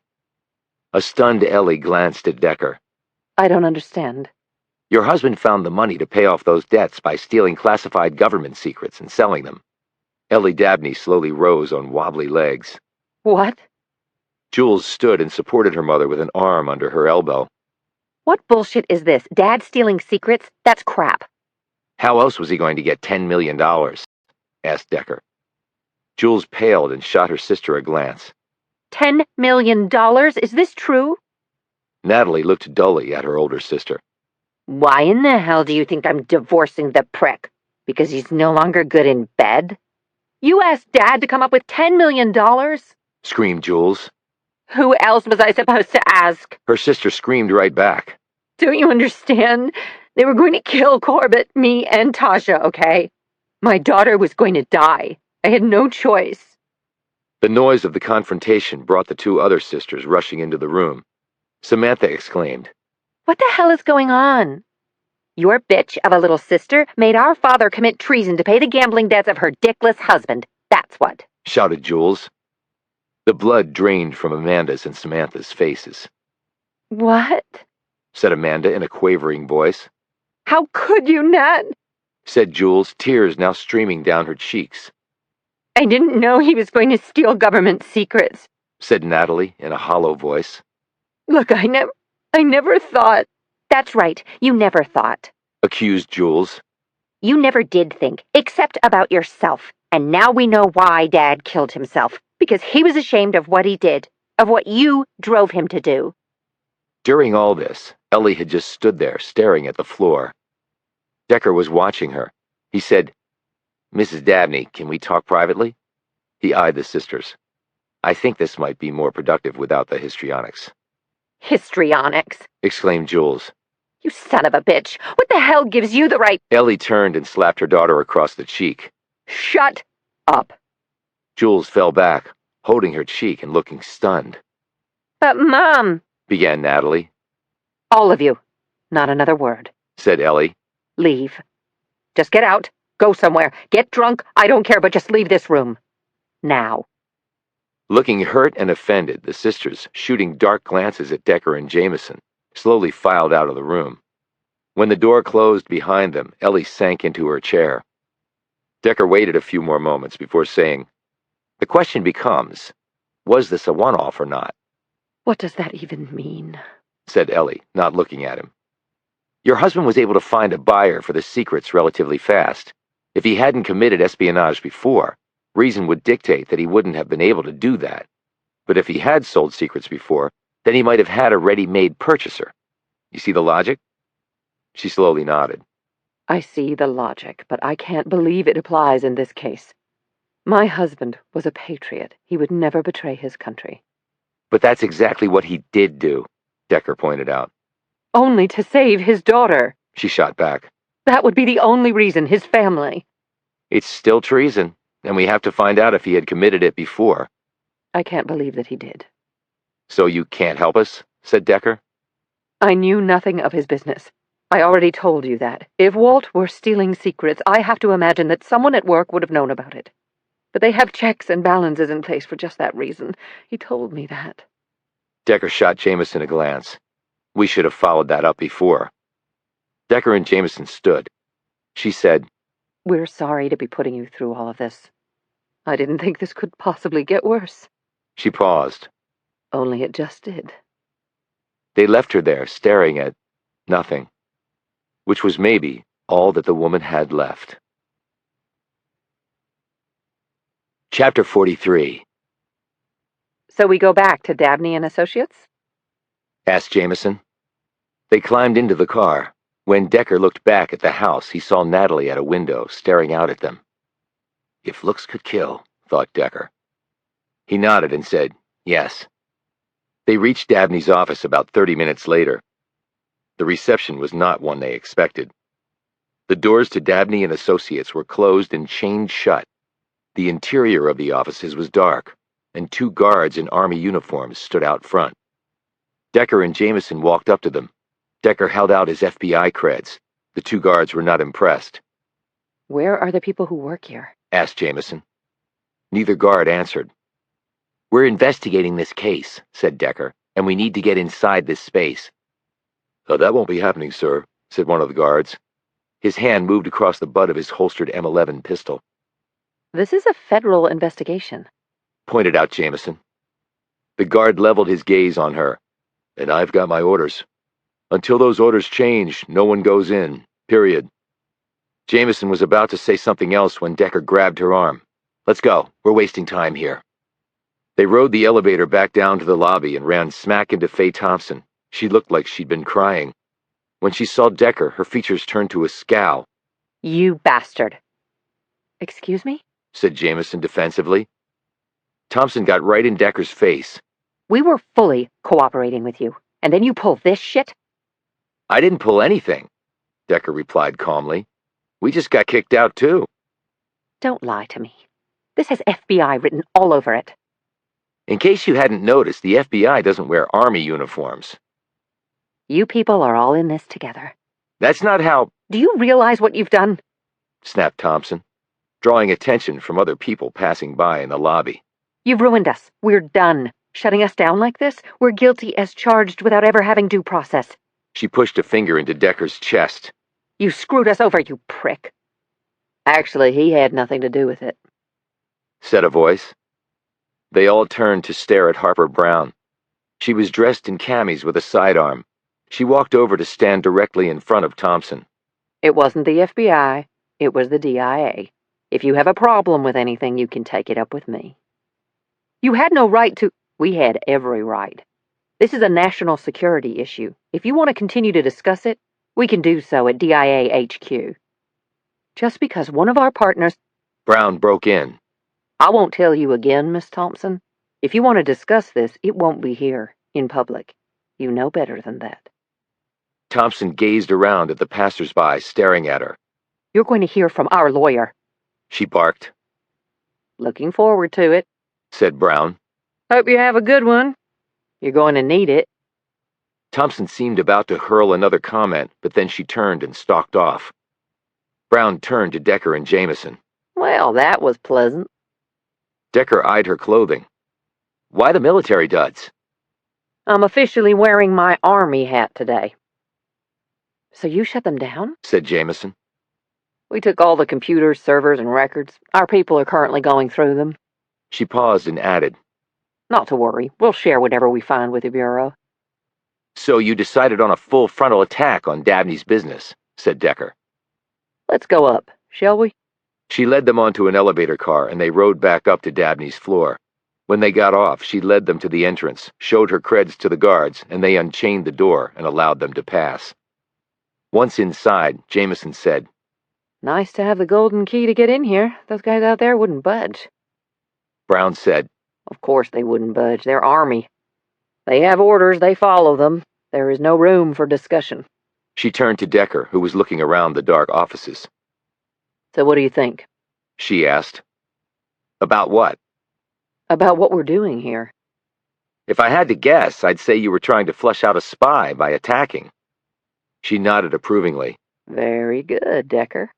A stunned Ellie glanced at Decker. I don't understand. Your husband found the money to pay off those debts by stealing classified government secrets and selling them. Ellie Dabney slowly rose on wobbly legs. What? Jules stood and supported her mother with an arm under her elbow. What bullshit is this? Dad stealing secrets? That's crap. How else was he going to get $10 million? Asked Decker. Jules paled and shot her sister a glance. $10 million? Is this true? Natalie looked dully at her older sister. Why in the hell do you think I'm divorcing the prick? Because he's no longer good in bed? You asked Dad to come up with $10 million? Screamed Jules. Who else was I supposed to ask? Her sister screamed right back. Don't you understand? They were going to kill Corbett, me, and Tasha, okay? My daughter was going to die. I had no choice. The noise of the confrontation brought the two other sisters rushing into the room. Samantha exclaimed, What the hell is going on? Your bitch of a little sister made our father commit treason to pay the gambling debts of her dickless husband. That's what. shouted Jules. The blood drained from Amanda's and Samantha's faces. What? Said Amanda in a quavering voice. How could you, Nat? Said Jules, tears now streaming down her cheeks. I didn't know he was going to steal government secrets. Said Natalie in a hollow voice. Look, I never thought. That's right, you never thought. Accused Jules. You never did think, except about yourself. And now we know why Dad killed himself. Because he was ashamed of what he did, of what you drove him to do. During all this, Ellie had just stood there staring at the floor. Decker was watching her. He said, Mrs. Dabney, can we talk privately? He eyed the sisters. I think this might be more productive without the histrionics. Histrionics, Exclaimed Jules. you son of a bitch. What the hell gives you the right? Ellie turned and slapped her daughter across the cheek. Shut up. Jules fell back, holding her cheek and looking stunned. But Mom, Began Natalie. all of you, not another word. Said Ellie. Leave. Just get out. Go somewhere. Get drunk. I don't care, but just leave this room. Now. Looking hurt and offended, the sisters, shooting dark glances at Decker and Jamison, slowly filed out of the room. When the door closed behind them, Ellie sank into her chair. Decker waited a few more moments before saying, The question becomes, was this a one-off or not? What does that even mean? Said Ellie, not looking at him. Your husband was able to find a buyer for the secrets relatively fast. If he hadn't committed espionage before, reason would dictate that he wouldn't have been able to do that. But if he had sold secrets before, then he might have had a ready-made purchaser. You see the logic? She slowly nodded. I see the logic, but I can't believe it applies in this case. My husband was a patriot. He would never betray his country. But that's exactly what he did do, Decker pointed out. Only to save his daughter. She shot back. That would be the only reason, his family. It's still treason, and we have to find out if he had committed it before. I can't believe that he did. So you can't help us? Said Decker. I knew nothing of his business. I already told you that. If Walt were stealing secrets, I have to imagine that someone at work would have known about it. But they have checks and balances in place for just that reason. He told me that. Decker shot Jamison a glance. We should have followed that up before. Decker and Jamison stood. She said, We're sorry to be putting you through all of this. I didn't think this could possibly get worse. She paused. Only it just did. They left her there, staring at nothing, which was maybe all that the woman had left. Chapter 43. So we go back to Dabney and Associates? Asked Jamison. They climbed into the car. When Decker looked back at the house, he saw Natalie at a window, staring out at them. If looks could kill, thought Decker. He nodded and said, yes. They reached Dabney's office about 30 minutes later. The reception was not one they expected. The doors to Dabney and Associates were closed and chained shut. The interior of the offices was dark, and 2 guards in army uniforms stood out front. Decker and Jamison walked up to them. Decker held out his FBI creds. The 2 guards were not impressed. Where are the people who work here? Asked Jamison. Neither guard answered. We're investigating this case, said Decker, and we need to get inside this space. That won't be happening, sir, said one of the guards. His hand moved across the butt of his holstered M11 pistol. This is a federal investigation, pointed out Jamison. The guard leveled his gaze on her. And I've got my orders. Until those orders change, no one goes in, period. Jamison was about to say something else when Decker grabbed her arm. Let's go, we're wasting time here. They rode the elevator back down to the lobby and ran smack into Faye Thompson. She looked like she'd been crying. When she saw Decker, her features turned to a scowl. You bastard. Excuse me? Said Jamison defensively. Thompson got right in Decker's face. We were fully cooperating with you, and then you pull this shit? I didn't pull anything, Decker replied calmly. We just got kicked out too. Don't lie to me. This has FBI written all over it. In case you hadn't noticed, the FBI doesn't wear army uniforms. You people are all in this together. That's not how... Do you realize what you've done? Snapped Thompson, drawing attention from other people passing by in the lobby. You've ruined us. We're done. Shutting us down like this? We're guilty as charged without ever having due process. She pushed a finger into Decker's chest. You screwed us over, you prick. Actually, he had nothing to do with it, said a voice. They all turned to stare at Harper Brown. She was dressed in camis with a sidearm. She walked over to stand directly in front of Thompson. It wasn't the FBI. It was the DIA. If you have a problem with anything, you can take it up with me. You had no right to... We had every right. This is a national security issue. If you want to continue to discuss it, we can do so at DIA HQ. Just because one of our partners... Brown broke in. I won't tell you again, Miss Thompson. If you want to discuss this, it won't be here, in public. You know better than that. Thompson gazed around at the passers-by, staring at her. You're going to hear from our lawyer, she barked. Looking forward to it, said Brown. Hope you have a good one. You're going to need it. Thompson seemed about to hurl another comment, but then she turned and stalked off. Brown turned to Decker and Jamison. Well, that was pleasant. Decker eyed her clothing. Why the military duds? I'm officially wearing my army hat today. So you shut them down? Said Jamison. We took all the computers, servers, and records. Our people are currently going through them. She paused and added, Not to worry. We'll share whatever we find with the Bureau. So you decided on a full frontal attack on Dabney's business, said Decker. Let's go up, shall we? She led them onto an elevator car, and they rode back up to Dabney's floor. When they got off, she led them to the entrance, showed her creds to the guards, and they unchained the door and allowed them to pass. Once inside, Jamison said, Nice to have the golden key to get in here. Those guys out there wouldn't budge. Brown said, Of course they wouldn't budge. They're army. They have orders, they follow them. There is no room for discussion. She turned to Decker, who was looking around the dark offices. So what do you think? She asked. About what? About what we're doing here. If I had to guess, I'd say you were trying to flush out a spy by attacking. She nodded approvingly. Very good, Decker.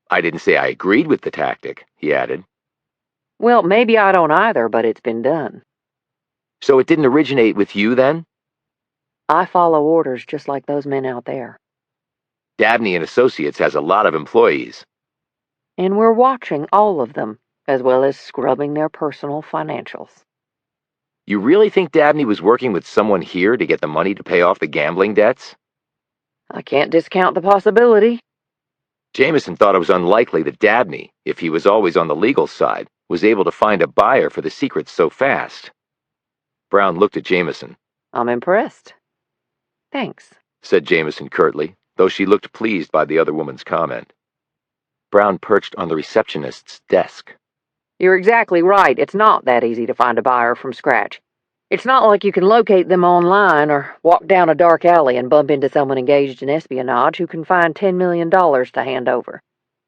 I didn't say I agreed with the tactic, he added. Well, maybe I don't either, but it's been done. So it didn't originate with you, then? I follow orders just like those men out there. Dabney and Associates has a lot of employees. And we're watching all of them, as well as scrubbing their personal financials. You really think Dabney was working with someone here to get the money to pay off the gambling debts? I can't discount the possibility. Jamison thought it was unlikely that Dabney, if he was always on the legal side, was able to find a buyer for the secrets so fast. Brown looked at Jamison. I'm impressed. Thanks, said Jamison curtly, though she looked pleased by the other woman's comment. Brown perched on the receptionist's desk. You're exactly right. It's not that easy to find a buyer from scratch. It's not like you can locate them online or walk down a dark alley and bump into someone engaged in espionage who can find $10 million to hand over.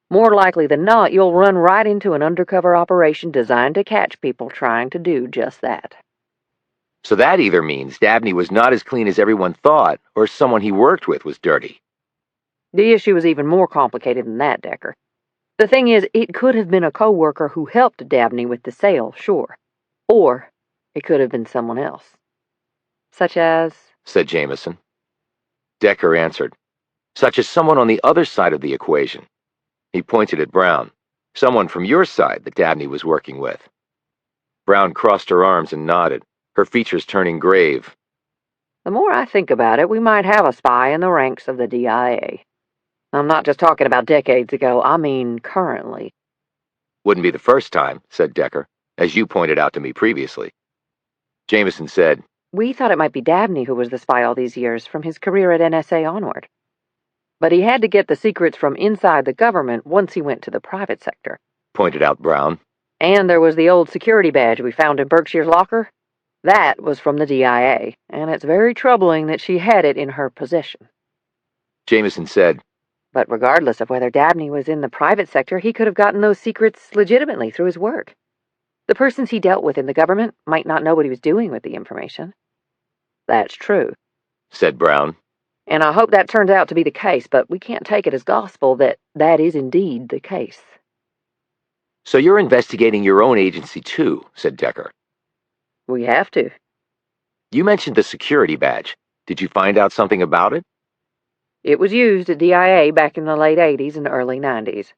More likely than not, you'll run right into an undercover operation designed to catch people trying to do just that. So that either means Dabney was not as clean as everyone thought, or someone he worked with was dirty. The issue is even more complicated than that, Decker. The thing is, it could have been a co-worker who helped Dabney with the sale, sure. Or it could have been someone else. Such as? Said Jamison. Decker answered. Such as someone on the other side of the equation. He pointed at Brown. Someone from your side that Dabney was working with. Brown crossed her arms and nodded, her features turning grave. The more I think about it, we might have a spy in the ranks of the DIA. I'm not just talking about decades ago, I mean currently. Wouldn't be the first time, said Decker, as you pointed out to me previously. Jamison said, We thought it might be Dabney who was the spy all these years, from his career at NSA onward. But he had to get the secrets from inside the government once he went to the private sector. Pointed out Brown. And there was the old security badge we found in Berkshire's locker. That was from the DIA, and it's very troubling that she had it in her possession. Jamison said, But regardless of whether Dabney was in the private sector, he could have gotten those secrets legitimately through his work. The persons he dealt with in the government might not know what he was doing with the information. That's true, said Brown. And I hope that turns out to be the case, but we can't take it as gospel that that is indeed the case. So you're investigating your own agency too, said Decker. We have to. You mentioned the security badge. Did you find out something about it? It was used at DIA back in the late 80s and early 90s.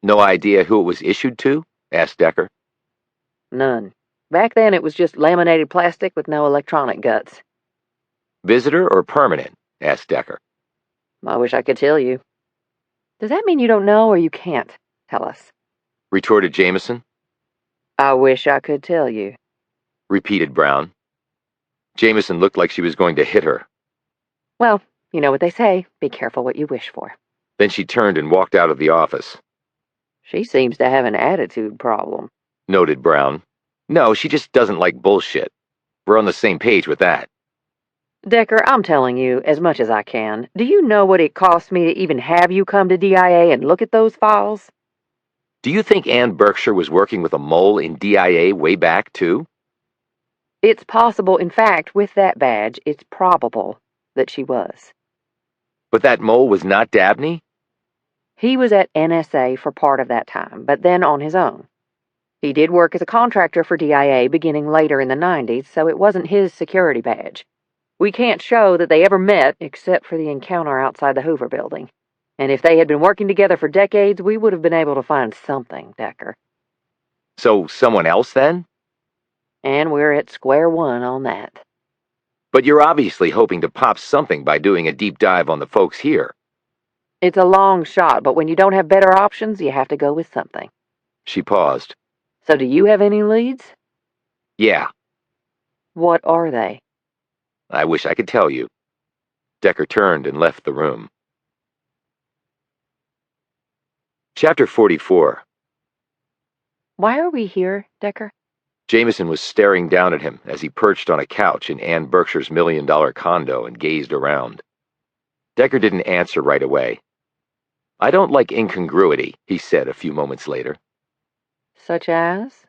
No idea who it was issued to? Asked Decker. None. Back then it was just laminated plastic with no electronic guts. Visitor or permanent? Asked Decker. I wish I could tell you. Does that mean you don't know or you can't tell us? Retorted Jamison. I wish I could tell you. Repeated Brown. Jamison looked like she was going to hit her. Well, you know what they say, be careful what you wish for. Then she turned and walked out of the office. She seems to have an attitude problem, noted Brown. No, she just doesn't like bullshit. We're on the same page with that. Decker, I'm telling you as much as I can. Do you know what it cost me to even have you come to DIA and look at those files? Do you think Ann Berkshire was working with a mole in DIA way back, too? It's possible, in fact, with that badge, it's probable that she was. But that mole was not Dabney? He was at NSA for part of that time, but then on his own. He did work as a contractor for DIA beginning later in the 90s, so it wasn't his security badge. We can't show that they ever met except for the encounter outside the Hoover building. And if they had been working together for decades, we would have been able to find something, Decker. So someone else, then? And we're at square one on that. But you're obviously hoping to pop something by doing a deep dive on the folks here. It's a long shot, but when you don't have better options, you have to go with something. She paused. So do you have any leads? Yeah. What are they? I wish I could tell you. Decker turned and left the room. Chapter 44. Why are we here, Decker? Jamison was staring down at him as he perched on a couch in Ann Berkshire's $1 million condo and gazed around. Decker didn't answer right away. I don't like incongruity, he said a few moments later. Such as?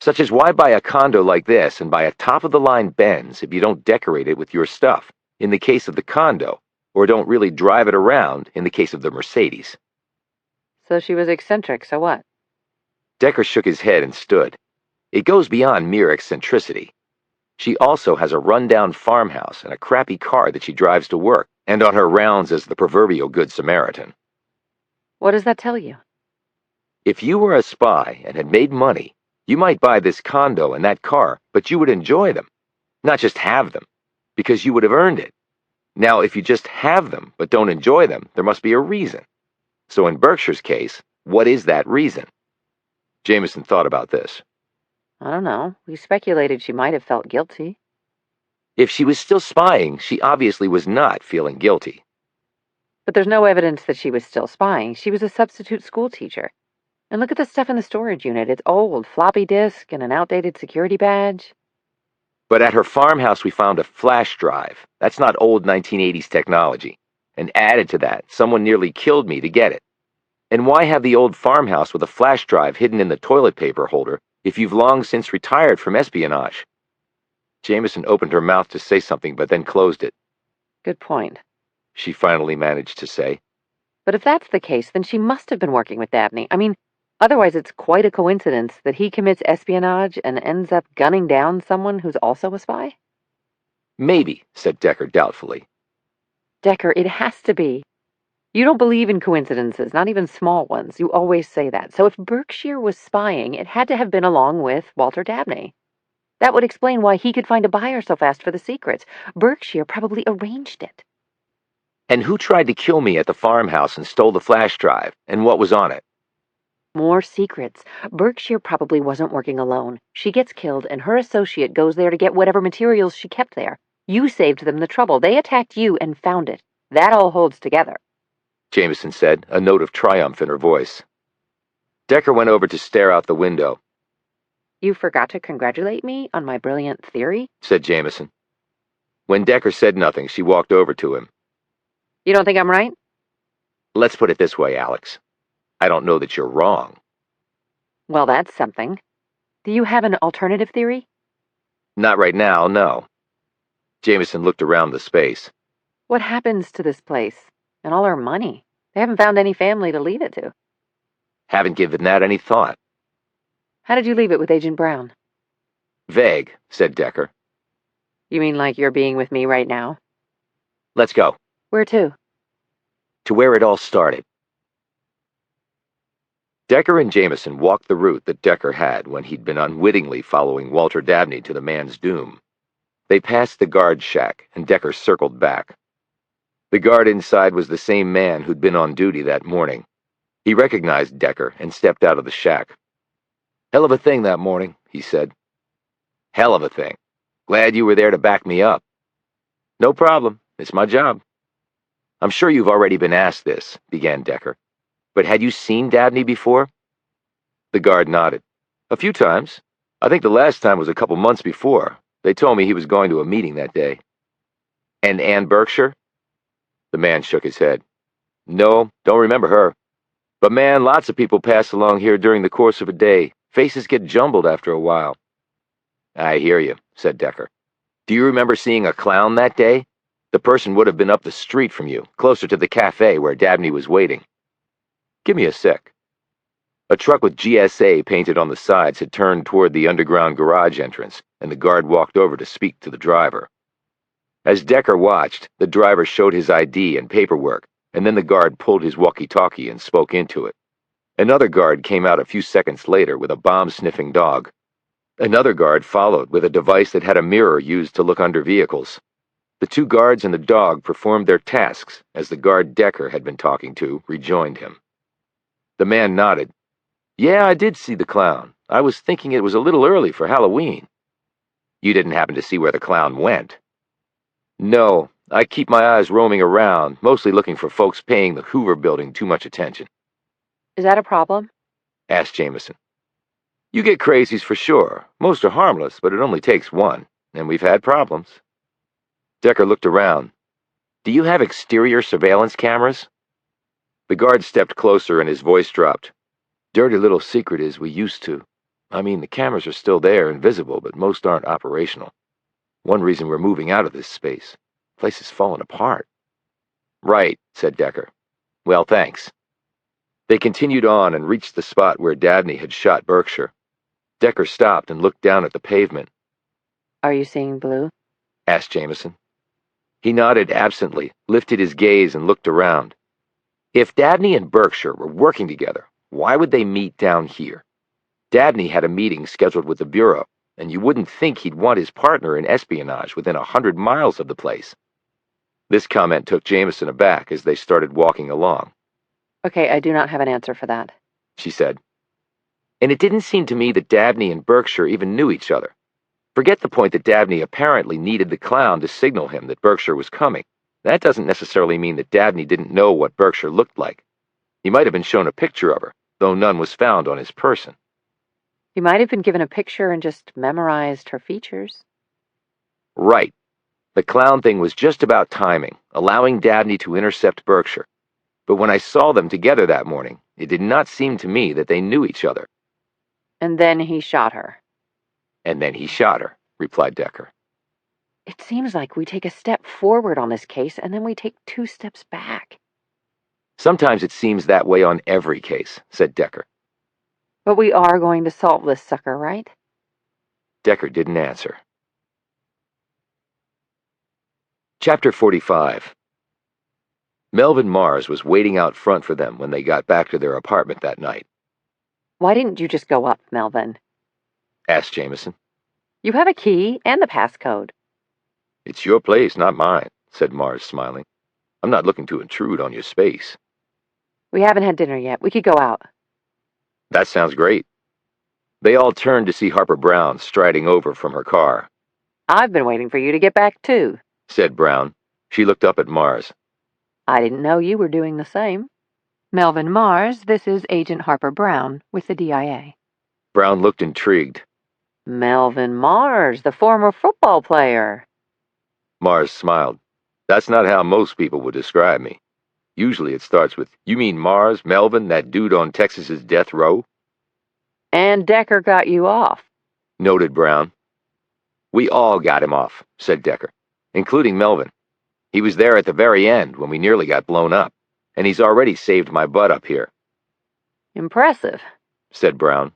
Such as why buy a condo like this and buy a top-of-the-line Benz if you don't decorate it with your stuff, in the case of the condo, or don't really drive it around in the case of the Mercedes. So she was eccentric, so what? Decker shook his head and stood. It goes beyond mere eccentricity. She also has a rundown farmhouse and a crappy car that she drives to work, and on her rounds as the proverbial Good Samaritan. What does that tell you? If you were a spy and had made money, you might buy this condo and that car, but you would enjoy them, not just have them, because you would have earned it. Now, if you just have them but don't enjoy them, there must be a reason. So in Berkshire's case, what is that reason? Jamison thought about this. I don't know. We speculated she might have felt guilty. If she was still spying, she obviously was not feeling guilty. But there's no evidence that she was still spying. She was a substitute school teacher. And look at the stuff in the storage unit. It's old, floppy disk, and an outdated security badge. But at her farmhouse we found a flash drive. That's not old 1980s technology. And added to that, someone nearly killed me to get it. And why have the old farmhouse with a flash drive hidden in the toilet paper holder if you've long since retired from espionage? Jamison opened her mouth to say something, but then closed it. Good point. She finally managed to say. But if that's the case, then she must have been working with Dabney. I mean, otherwise it's quite a coincidence that he commits espionage and ends up gunning down someone who's also a spy? Maybe, said Decker doubtfully. Decker, it has to be. You don't believe in coincidences, not even small ones. You always say that. So if Berkshire was spying, it had to have been along with Walter Dabney. That would explain why he could find a buyer so fast for the secrets. Berkshire probably arranged it. And who tried to kill me at the farmhouse and stole the flash drive, and what was on it? More secrets. Berkshire probably wasn't working alone. She gets killed, and her associate goes there to get whatever materials she kept there. You saved them the trouble. They attacked you and found it. That all holds together. Jamison said, a note of triumph in her voice. Decker went over to stare out the window. You forgot to congratulate me on my brilliant theory? Said Jamison. When Decker said nothing, she walked over to him. You don't think I'm right? Let's put it this way, Alex. I don't know that you're wrong. Well, that's something. Do you have an alternative theory? Not right now, no. Jamison looked around the space. What happens to this place? And all our money? They haven't found any family to leave it to. Haven't given that any thought. How did you leave it with Agent Brown? Vague, said Decker. You mean like you're being with me right now? Let's go. Where to? To where it all started. Decker and Jamison walked the route that Decker had when he'd been unwittingly following Walter Dabney to the man's doom. They passed the guard shack, and Decker circled back. The guard inside was the same man who'd been on duty that morning. He recognized Decker and stepped out of the shack. Hell of a thing that morning, he said. Hell of a thing. Glad you were there to back me up. No problem. It's my job. I'm sure you've already been asked this, began Decker. But had you seen Dabney before? The guard nodded. A few times. I think the last time was a couple months before. They told me he was going to a meeting that day. And Ann Berkshire? The man shook his head. No, don't remember her. But man, lots of people pass along here during the course of a day. Faces get jumbled after a while. I hear you, said Decker. Do you remember seeing a clown that day? The person would have been up the street from you, closer to the cafe where Dabney was waiting. Give me a sec. A truck with GSA painted on the sides had turned toward the underground garage entrance, and the guard walked over to speak to the driver. As Decker watched, the driver showed his ID and paperwork, and then the guard pulled his walkie-talkie and spoke into it. Another guard came out a few seconds later with a bomb-sniffing dog. Another guard followed with a device that had a mirror used to look under vehicles. The two guards and the dog performed their tasks as the guard Decker had been talking to rejoined him. The man nodded. Yeah, I did see the clown. I was thinking it was a little early for Halloween. You didn't happen to see where the clown went? No, I keep my eyes roaming around, mostly looking for folks paying the Hoover building too much attention. Is that a problem? Asked Jamison. You get crazies for sure. Most are harmless, but it only takes one, and we've had problems. Decker looked around. Do you have exterior surveillance cameras? The guard stepped closer and his voice dropped. Dirty little secret is we used to. I mean, the cameras are still there and visible, but most aren't operational. One reason we're moving out of this space. The place is falling apart. Right, said Decker. Well, thanks. They continued on and reached the spot where Dabney had shot Berkshire. Decker stopped and looked down at the pavement. Are you seeing blue? Asked Jamison. He nodded absently, lifted his gaze and looked around. If Dabney and Berkshire were working together, why would they meet down here? Dabney had a meeting scheduled with the Bureau, and you wouldn't think he'd want his partner in espionage within 100 miles of the place. This comment took Jamison aback as they started walking along. Okay, I do not have an answer for that, she said. And it didn't seem to me that Dabney and Berkshire even knew each other. Forget the point that Dabney apparently needed the clown to signal him that Berkshire was coming. That doesn't necessarily mean that Dabney didn't know what Berkshire looked like. He might have been shown a picture of her, though none was found on his person. He might have been given a picture and just memorized her features. Right. The clown thing was just about timing, allowing Dabney to intercept Berkshire. But when I saw them together that morning, it did not seem to me that they knew each other. And then he shot her. And then he shot her, replied Decker. It seems like we take a step forward on this case and then we take 2 steps back. Sometimes it seems that way on every case, said Decker. But we are going to solve this sucker, right? Decker didn't answer. Chapter 45. Melvin Mars was waiting out front for them when they got back to their apartment that night. Why didn't you just go up, Melvin? Asked Jamison. You have a key and the passcode. It's your place, not mine, said Mars, smiling. I'm not looking to intrude on your space. We haven't had dinner yet. We could go out. That sounds great. They all turned to see Harper Brown striding over from her car. I've been waiting for you to get back, too, said Brown. She looked up at Mars. I didn't know you were doing the same. Melvin Mars, this is Agent Harper Brown with the DIA. Brown looked intrigued. Melvin Mars, the former football player. Mars smiled. That's not how most people would describe me. Usually it starts with, you mean Mars, Melvin, that dude on Texas's death row? And Decker got you off, noted Brown. We all got him off, said Decker, including Melvin. He was there at the very end when we nearly got blown up, and he's already saved my butt up here. Impressive, said Brown.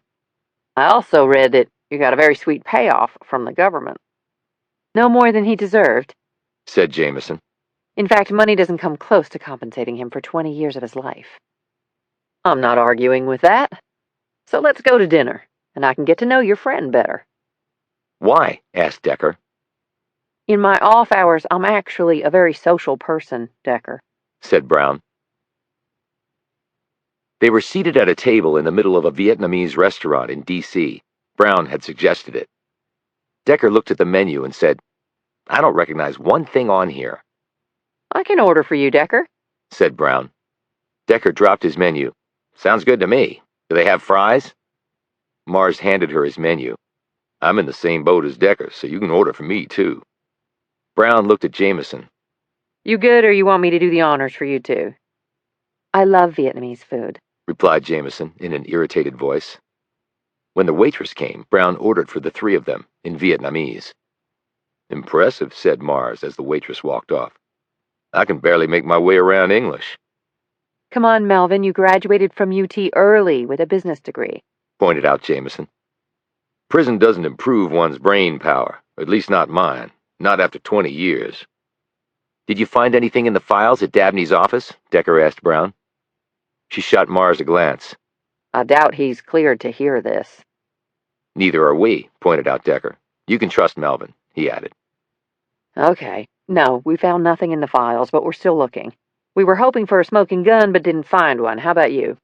I also read that you got a very sweet payoff from the government. No more than he deserved, said Jamison. In fact, money doesn't come close to compensating him for 20 years of his life. I'm not arguing with that. So let's go to dinner, and I can get to know your friend better. Why? Asked Decker. In my off hours, I'm actually a very social person, Decker, said Brown. They were seated at a table in the middle of a Vietnamese restaurant in D.C. Brown had suggested it. Decker looked at the menu and said, I don't recognize one thing on here. I can order for you, Decker, said Brown. Decker dropped his menu. Sounds good to me. Do they have fries? Mars handed her his menu. I'm in the same boat as Decker, so you can order for me, too. Brown looked at Jamison. You good, or you want me to do the honors for you, too? I love Vietnamese food, replied Jamison in an irritated voice. When the waitress came, Brown ordered for the 3 of them, in Vietnamese. Impressive, said Mars as the waitress walked off. I can barely make my way around English. Come on, Melvin, you graduated from UT early with a business degree, pointed out Jamison. Prison doesn't improve one's brain power, at least not mine, not after 20 years. Did you find anything in the files at Dabney's office? Decker asked Brown. She shot Mars a glance. I doubt he's cleared to hear this. Neither are we, pointed out Decker. You can trust Melvin, he added. Okay. No, we found nothing in the files, but we're still looking. We were hoping for a smoking gun, but didn't find one. How about you?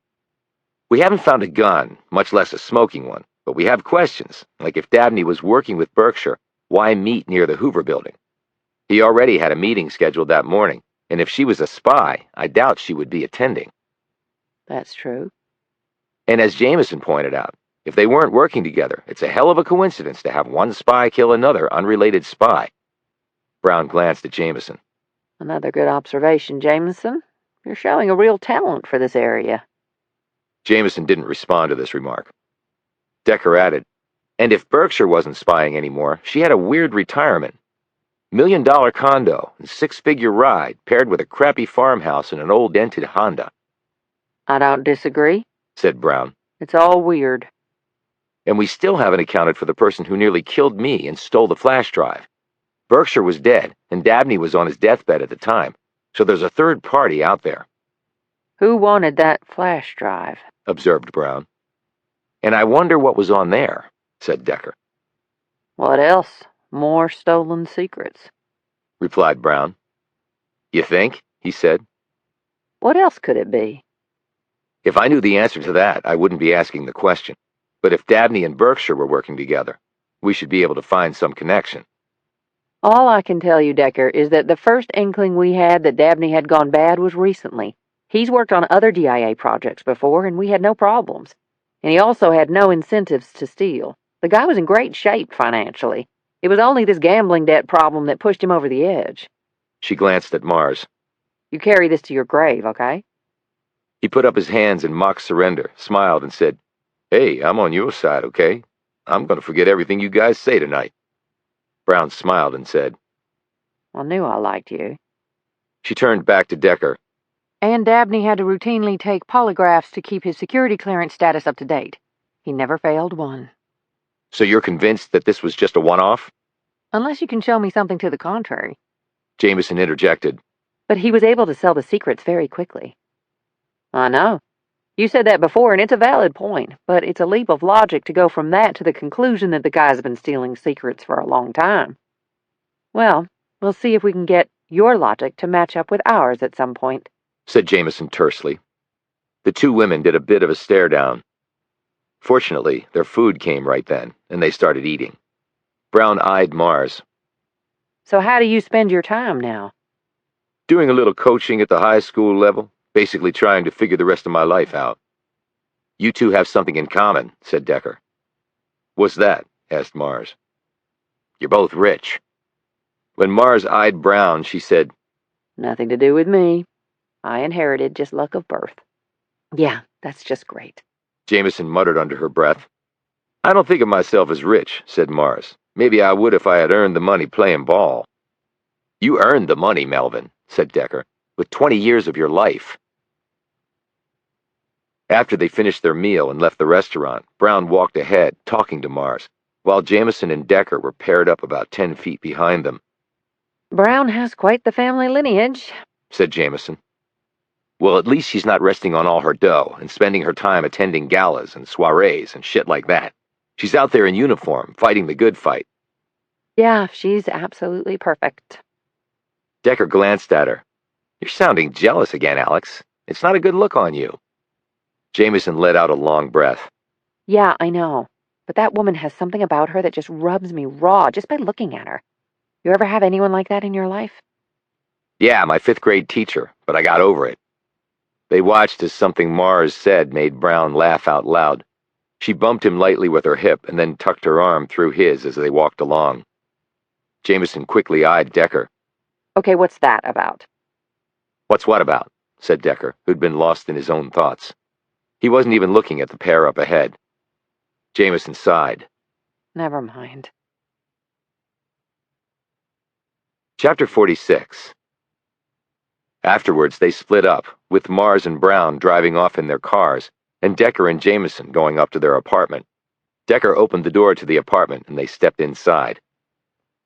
We haven't found a gun, much less a smoking one, but we have questions, like if Dabney was working with Berkshire, why meet near the Hoover building? He already had a meeting scheduled that morning, and if she was a spy, I doubt she would be attending. That's true. And as Jamison pointed out, if they weren't working together, it's a hell of a coincidence to have one spy kill another unrelated spy. Brown glanced at Jamison. Another good observation, Jamison. You're showing a real talent for this area. Jamison didn't respond to this remark. Decker added, and if Berkshire wasn't spying anymore, she had a weird retirement. $1 million condo and 6-figure ride paired with a crappy farmhouse and an old dented Honda. I don't disagree, said Brown. It's all weird. And we still haven't accounted for the person who nearly killed me and stole the flash drive. Berkshire was dead, and Dabney was on his deathbed at the time, so there's a third party out there. Who wanted that flash drive? Observed Brown. And I wonder what was on there, said Decker. What else? More stolen secrets, replied Brown. You think? He said. What else could it be? If I knew the answer to that, I wouldn't be asking the question. But if Dabney and Berkshire were working together, we should be able to find some connection. All I can tell you, Decker, is that the first inkling we had that Dabney had gone bad was recently. He's worked on other DIA projects before, and we had no problems. And he also had no incentives to steal. The guy was in great shape financially. It was only this gambling debt problem that pushed him over the edge. She glanced at Mars. You carry this to your grave, okay? He put up his hands in mock surrender, smiled, and said, "Hey, I'm on your side, okay? I'm going to forget everything you guys say tonight." Brown smiled and said, I knew I liked you. She turned back to Decker. And Dabney had to routinely take polygraphs to keep his security clearance status up to date. He never failed one. "So you're convinced that this was just a one-off?" Unless you can show me something to the contrary. Jamison interjected. But he was able to sell the secrets very quickly. I know. You said that before, and it's a valid point, but it's a leap of logic to go from that to the conclusion that the guy's been stealing secrets for a long time. Well, we'll see if we can get your logic to match up with ours at some point, Said Jamison tersely. The two women did a bit of a stare down. Fortunately, their food came right then, and they started eating. Brown eyed Mars. So how do you spend your time now? Doing a little coaching at the high school level, basically trying to figure the rest of my life out. You two have something in common, said Decker. What's that? Asked Mars. You're both rich. When Mars eyed Brown, she said, Nothing to do with me. I inherited just luck of birth. Yeah, that's just great. Jamison muttered under her breath. I don't think of myself as rich, said Mars. Maybe I would if I had earned the money playing ball. You earned the money, Melvin, said Decker, with 20 years of your life. After they finished their meal and left the restaurant, Brown walked ahead, talking to Mars, while Jamison and Decker were paired up about 10 feet behind them. Brown has quite the family lineage, said Jamison. Well, at least she's not resting on all her dough and spending her time attending galas and soirees and shit like that. She's out there in uniform, fighting the good fight. Yeah, she's absolutely perfect. Decker glanced at her. You're sounding jealous again, Alex. It's not a good look on you. Jamison let out a long breath. Yeah, I know. But that woman has something about her that just rubs me raw just by looking at her. You ever have anyone like that in your life? Yeah, my 5th grade teacher, but I got over it. They watched as something Mars said made Brown laugh out loud. She bumped him lightly with her hip and then tucked her arm through his as they walked along. Jamison quickly eyed Decker. Okay, what's that about? What's what about? Said Decker, who'd been lost in his own thoughts. He wasn't even looking at the pair up ahead. Jamison sighed. Never mind. Chapter 46. Afterwards, they split up, with Mars and Brown driving off in their cars, and Decker and Jamison going up to their apartment. Decker opened the door to the apartment, and they stepped inside.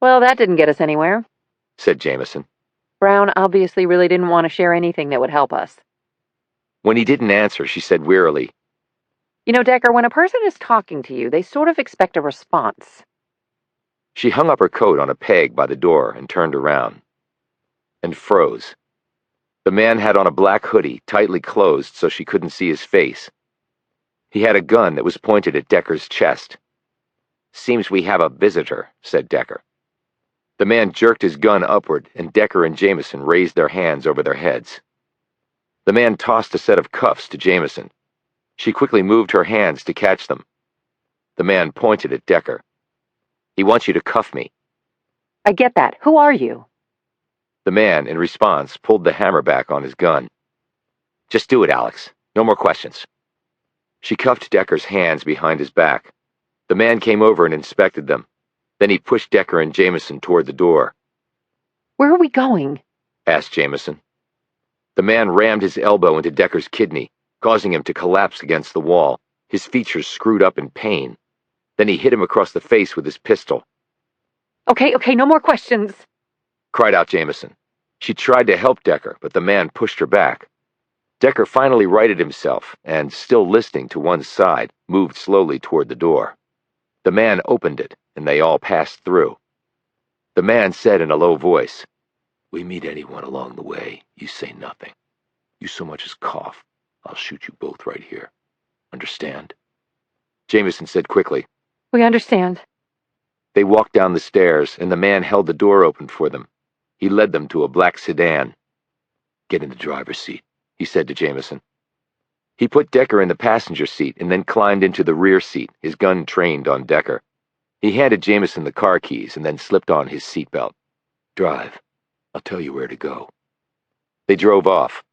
Well, that didn't get us anywhere, said Jamison. Brown obviously really didn't want to share anything that would help us. When he didn't answer, she said wearily, You know, Decker, when a person is talking to you, they sort of expect a response. She hung up her coat on a peg by the door and turned around. And froze. The man had on a black hoodie, tightly closed so she couldn't see his face. He had a gun that was pointed at Decker's chest. Seems we have a visitor, said Decker. The man jerked his gun upward, and Decker and Jamison raised their hands over their heads. The man tossed a set of cuffs to Jamison. She quickly moved her hands to catch them. The man pointed at Decker. He wants you to cuff me. I get that. Who are you? The man, in response, pulled the hammer back on his gun. Just do it, Alex. No more questions. She cuffed Decker's hands behind his back. The man came over and inspected them. Then he pushed Decker and Jamison toward the door. Where are we going? Asked Jamison. The man rammed his elbow into Decker's kidney, causing him to collapse against the wall, his features screwed up in pain. Then he hit him across the face with his pistol. Okay, no more questions, cried out Jamison. She tried to help Decker, but the man pushed her back. Decker finally righted himself and, still listening to one side, moved slowly toward the door. The man opened it, and they all passed through. The man said in a low voice, We meet anyone along the way, you say nothing. You so much as cough, I'll shoot you both right here. Understand? Jamison said quickly. We understand. They walked down the stairs, and the man held the door open for them. He led them to a black sedan. Get in the driver's seat, he said to Jamison. He put Decker in the passenger seat and then climbed into the rear seat, his gun trained on Decker. He handed Jamison the car keys and then slipped on his seatbelt. Drive. I'll tell you where to go. They drove off.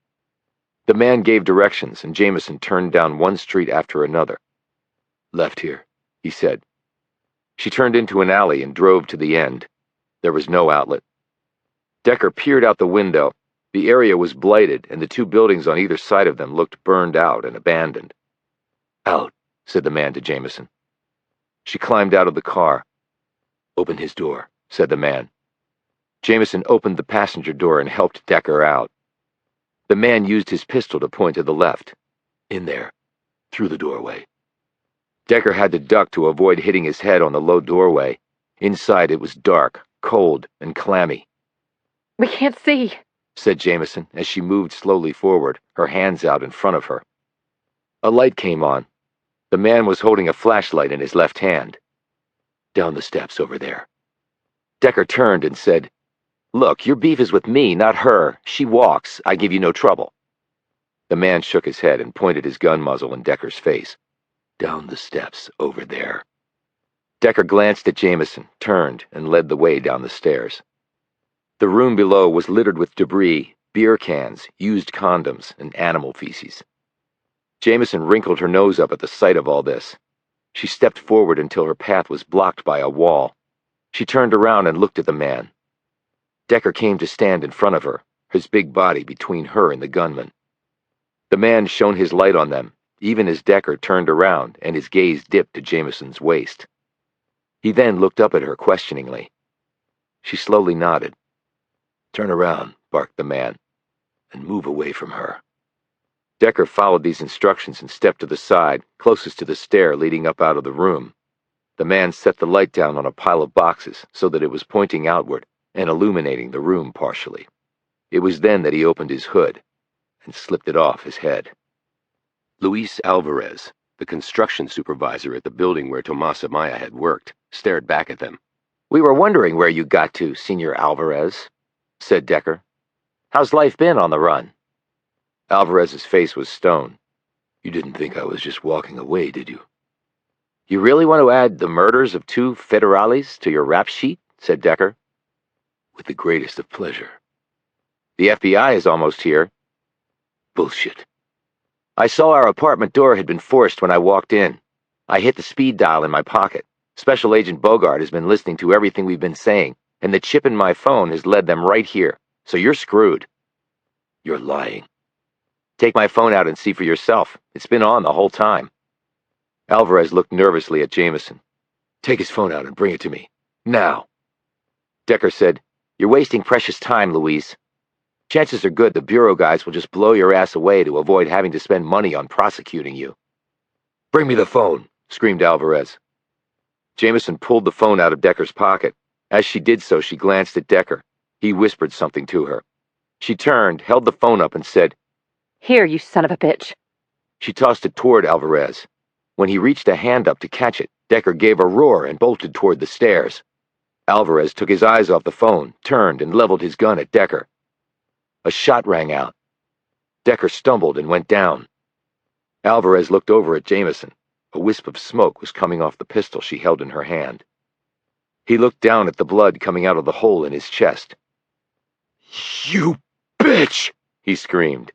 The man gave directions, and Jamison turned down one street after another. Left here, he said. She turned into an alley and drove to the end. There was no outlet. Decker peered out the window. The area was blighted, and the two buildings on either side of them looked burned out and abandoned. Out, said the man to Jamison. She climbed out of the car. Open his door, said the man. Jamison opened the passenger door and helped Decker out. The man used his pistol to point to the left. In there, through the doorway. Decker had to duck to avoid hitting his head on the low doorway. Inside it was dark, cold, and clammy. We can't see, said Jamison as she moved slowly forward, her hands out in front of her. A light came on. The man was holding a flashlight in his left hand. Down the steps over there. Decker turned and said, Look, your beef is with me, not her. She walks. I give you no trouble. The man shook his head and pointed his gun muzzle in Decker's face. Down the steps over there. Decker glanced at Jamison, turned, and led the way down the stairs. The room below was littered with debris, beer cans, used condoms, and animal feces. Jamison wrinkled her nose up at the sight of all this. She stepped forward until her path was blocked by a wall. She turned around and looked at the man. Decker came to stand in front of her, his big body between her and the gunman. The man shone his light on them, even as Decker turned around and his gaze dipped to Jamison's waist. He then looked up at her questioningly. She slowly nodded. Turn around, barked the man, and move away from her. Decker followed these instructions and stepped to the side, closest to the stair leading up out of the room. The man set the light down on a pile of boxes so that it was pointing outward and illuminating the room partially. It was then that he opened his hood and slipped it off his head. Luis Alvarez, the construction supervisor at the building where Tomas Amaya had worked, stared back at them. We were wondering where you got to, Senor Alvarez, said Decker. How's life been on the run? Alvarez's face was stone. You didn't think I was just walking away, did you? You really want to add the murders of 2 federales to your rap sheet? Said Decker. With the greatest of pleasure. The FBI is almost here. Bullshit. I saw our apartment door had been forced when I walked in. I hit the speed dial in my pocket. Special Agent Bogart has been listening to everything we've been saying, and the chip in my phone has led them right here, so you're screwed. You're lying. Take my phone out and see for yourself. It's been on the whole time. Alvarez looked nervously at Jamison. Take his phone out and bring it to me. Now. Decker said, You're wasting precious time, Luis. Chances are good the Bureau guys will just blow your ass away to avoid having to spend money on prosecuting you. Bring me the phone, screamed Alvarez. Jamison pulled the phone out of Decker's pocket. As she did so, she glanced at Decker. He whispered something to her. She turned, held the phone up, and said, Here, you son of a bitch. She tossed it toward Alvarez. When he reached a hand up to catch it, Decker gave a roar and bolted toward the stairs. Alvarez took his eyes off the phone, turned, and leveled his gun at Decker. A shot rang out. Decker stumbled and went down. Alvarez looked over at Jamison. A wisp of smoke was coming off the pistol she held in her hand. He looked down at the blood coming out of the hole in his chest. You bitch! He screamed.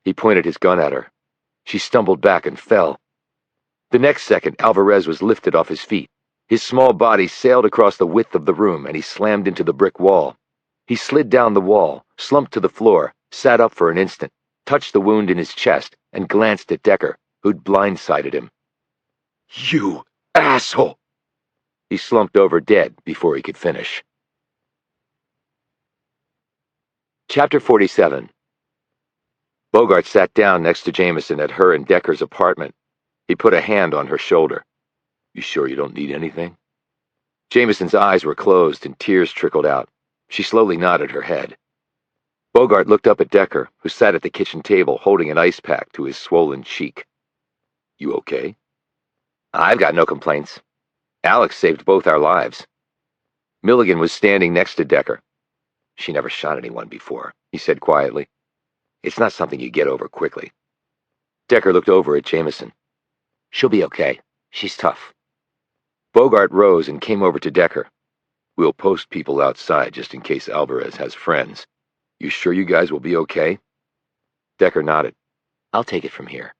He pointed his gun at her. She stumbled back and fell. The next second, Alvarez was lifted off his feet. His small body sailed across the width of the room, and he slammed into the brick wall. He slid down the wall, slumped to the floor, sat up for an instant, touched the wound in his chest, and glanced at Decker, who'd blindsided him. You asshole! He slumped over dead before he could finish. Chapter 47. Bogart sat down next to Jamison at her and Decker's apartment. He put a hand on her shoulder. You sure you don't need anything? Jamison's eyes were closed and tears trickled out. She slowly nodded her head. Bogart looked up at Decker, who sat at the kitchen table holding an ice pack to his swollen cheek. You okay? I've got no complaints. Alex saved both our lives. Milligan was standing next to Decker. She never shot anyone before, he said quietly. It's not something you get over quickly. Decker looked over at Jamison. She'll be okay. She's tough. Bogart rose and came over to Decker. We'll post people outside just in case Alvarez has friends. You sure you guys will be okay? Decker nodded. I'll take it from here.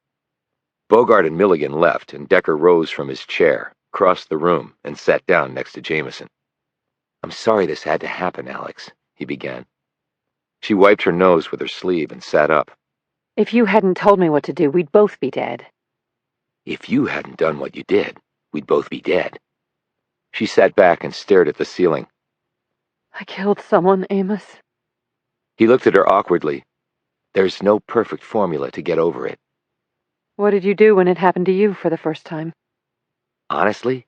Bogart and Milligan left, and Decker rose from his chair, crossed the room, and sat down next to Jamison. I'm sorry this had to happen, Alex, he began. She wiped her nose with her sleeve and sat up. If you hadn't told me what to do, we'd both be dead. If you hadn't done what you did, we'd both be dead. She sat back and stared at the ceiling. I killed someone, Amos. He looked at her awkwardly. There's no perfect formula to get over it. What did you do when it happened to you for the first time? Honestly?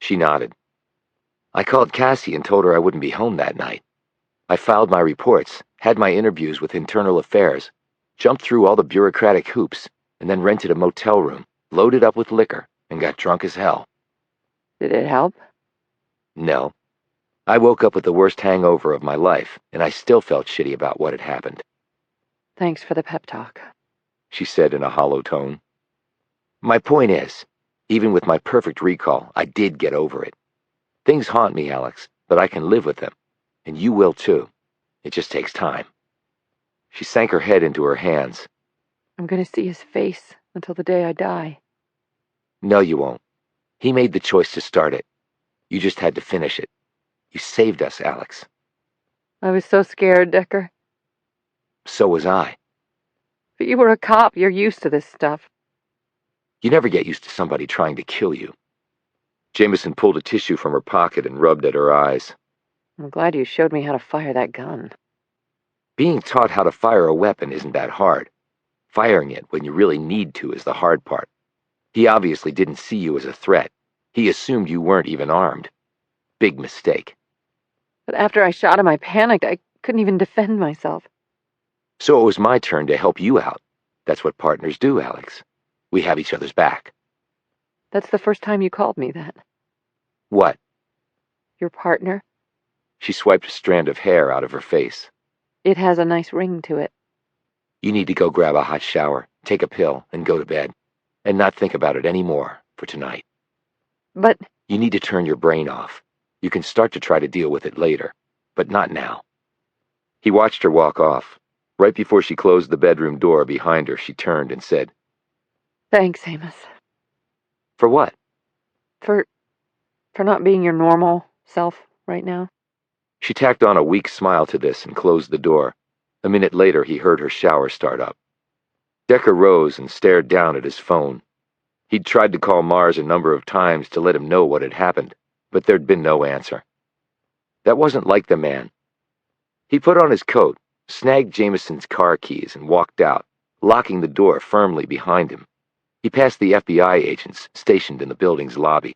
She nodded. I called Cassie and told her I wouldn't be home that night. I filed my reports, had my interviews with Internal Affairs, jumped through all the bureaucratic hoops, and then rented a motel room, loaded up with liquor, and got drunk as hell. Did it help? No. I woke up with the worst hangover of my life, and I still felt shitty about what had happened. Thanks for the pep talk, she said in a hollow tone. My point is, even with my perfect recall, I did get over it. Things haunt me, Alex, but I can live with them, and you will too. It just takes time. She sank her head into her hands. I'm going to see his face until the day I die. No, you won't. He made the choice to start it. You just had to finish it. You saved us, Alex. I was so scared, Decker. So was I. But you were a cop. You're used to this stuff. You never get used to somebody trying to kill you. Jamison pulled a tissue from her pocket and rubbed at her eyes. I'm glad you showed me how to fire that gun. Being taught how to fire a weapon isn't that hard. Firing it when you really need to is the hard part. He obviously didn't see you as a threat. He assumed you weren't even armed. Big mistake. But after I shot him, I panicked. I couldn't even defend myself. So it was my turn to help you out. That's what partners do, Alex. We have each other's back. That's the first time you called me that. What? Your partner? She swiped a strand of hair out of her face. It has a nice ring to it. You need to go grab a hot shower, take a pill, and go to bed. And not think about it anymore for tonight. But you need to turn your brain off. You can start to try to deal with it later, but not now. He watched her walk off. Right before she closed the bedroom door behind her, she turned and said, Thanks, Amos. For what? For not being your normal self right now. She tacked on a weak smile to this and closed the door. A minute later, he heard her shower start up. Decker rose and stared down at his phone. He'd tried to call Mars a number of times to let him know what had happened, but there'd been no answer. That wasn't like the man. He put on his coat, snagged Jamison's car keys, and walked out, locking the door firmly behind him. He passed the FBI agents stationed in the building's lobby.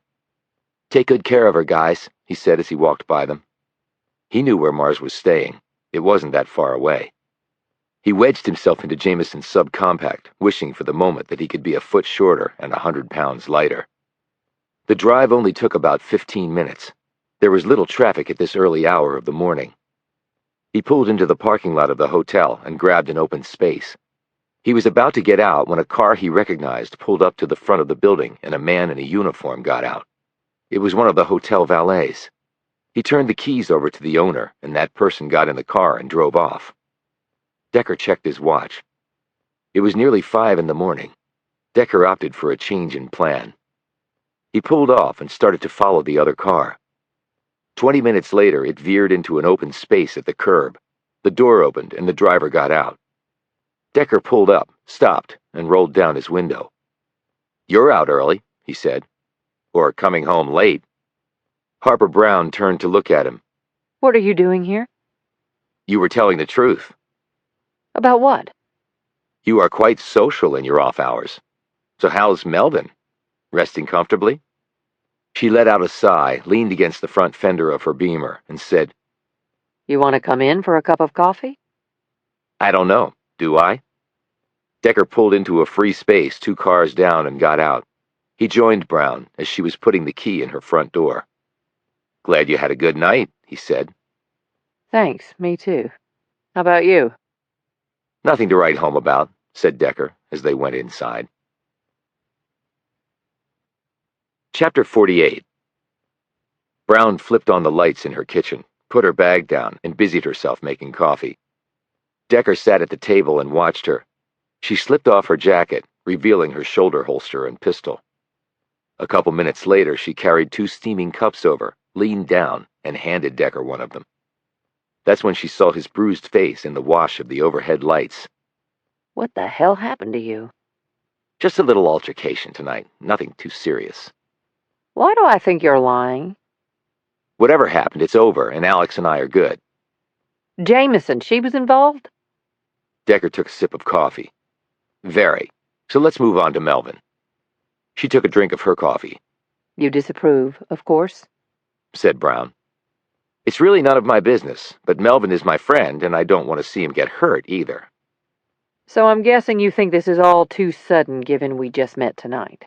Take good care of her, guys, he said as he walked by them. He knew where Mars was staying. It wasn't that far away. He wedged himself into Jamison's subcompact, wishing for the moment that he could be a foot shorter and 100 pounds lighter. The drive only took about 15 minutes. There was little traffic at this early hour of the morning. He pulled into the parking lot of the hotel and grabbed an open space. He was about to get out when a car he recognized pulled up to the front of the building and a man in a uniform got out. It was one of the hotel valets. He turned the keys over to the owner, and that person got in the car and drove off. Decker checked his watch. It was nearly 5 in the morning. Decker opted for a change in plan. He pulled off and started to follow the other car. 20 minutes later, it veered into an open space at the curb. The door opened and the driver got out. Decker pulled up, stopped, and rolled down his window. "You're out early," he said. "Or coming home late." Harper Brown turned to look at him. What are you doing here? "You were telling the truth. About what? You are quite social in your off hours. So how's Melvin? Resting comfortably?" She let out a sigh, leaned against the front fender of her Beamer, and said, You want to come in for a cup of coffee? "I don't know. Do I?" Decker pulled into a free space 2 cars down and got out. He joined Brown as she was putting the key in her front door. "Glad you had a good night," he said. Thanks, me too. How about you? "Nothing to write home about," said Decker as they went inside. Chapter 48. Brown flipped on the lights in her kitchen, put her bag down, and busied herself making coffee. Decker sat at the table and watched her. She slipped off her jacket, revealing her shoulder holster and pistol. A couple minutes later, she carried 2 steaming cups over, leaned down, and handed Decker one of them. That's when she saw his bruised face in the wash of the overhead lights. What the hell happened to you? "Just a little altercation tonight, nothing too serious." Why do I think you're lying? "Whatever happened, it's over, and Alex and I are good." Jamison, she was involved? Decker took a sip of coffee. "Very. So let's move on to Melvin." She took a drink of her coffee. You disapprove, of course. Said Brown. "It's really none of my business, but Melvin is my friend, and I don't want to see him get hurt either." So I'm guessing you think this is all too sudden given we just met tonight.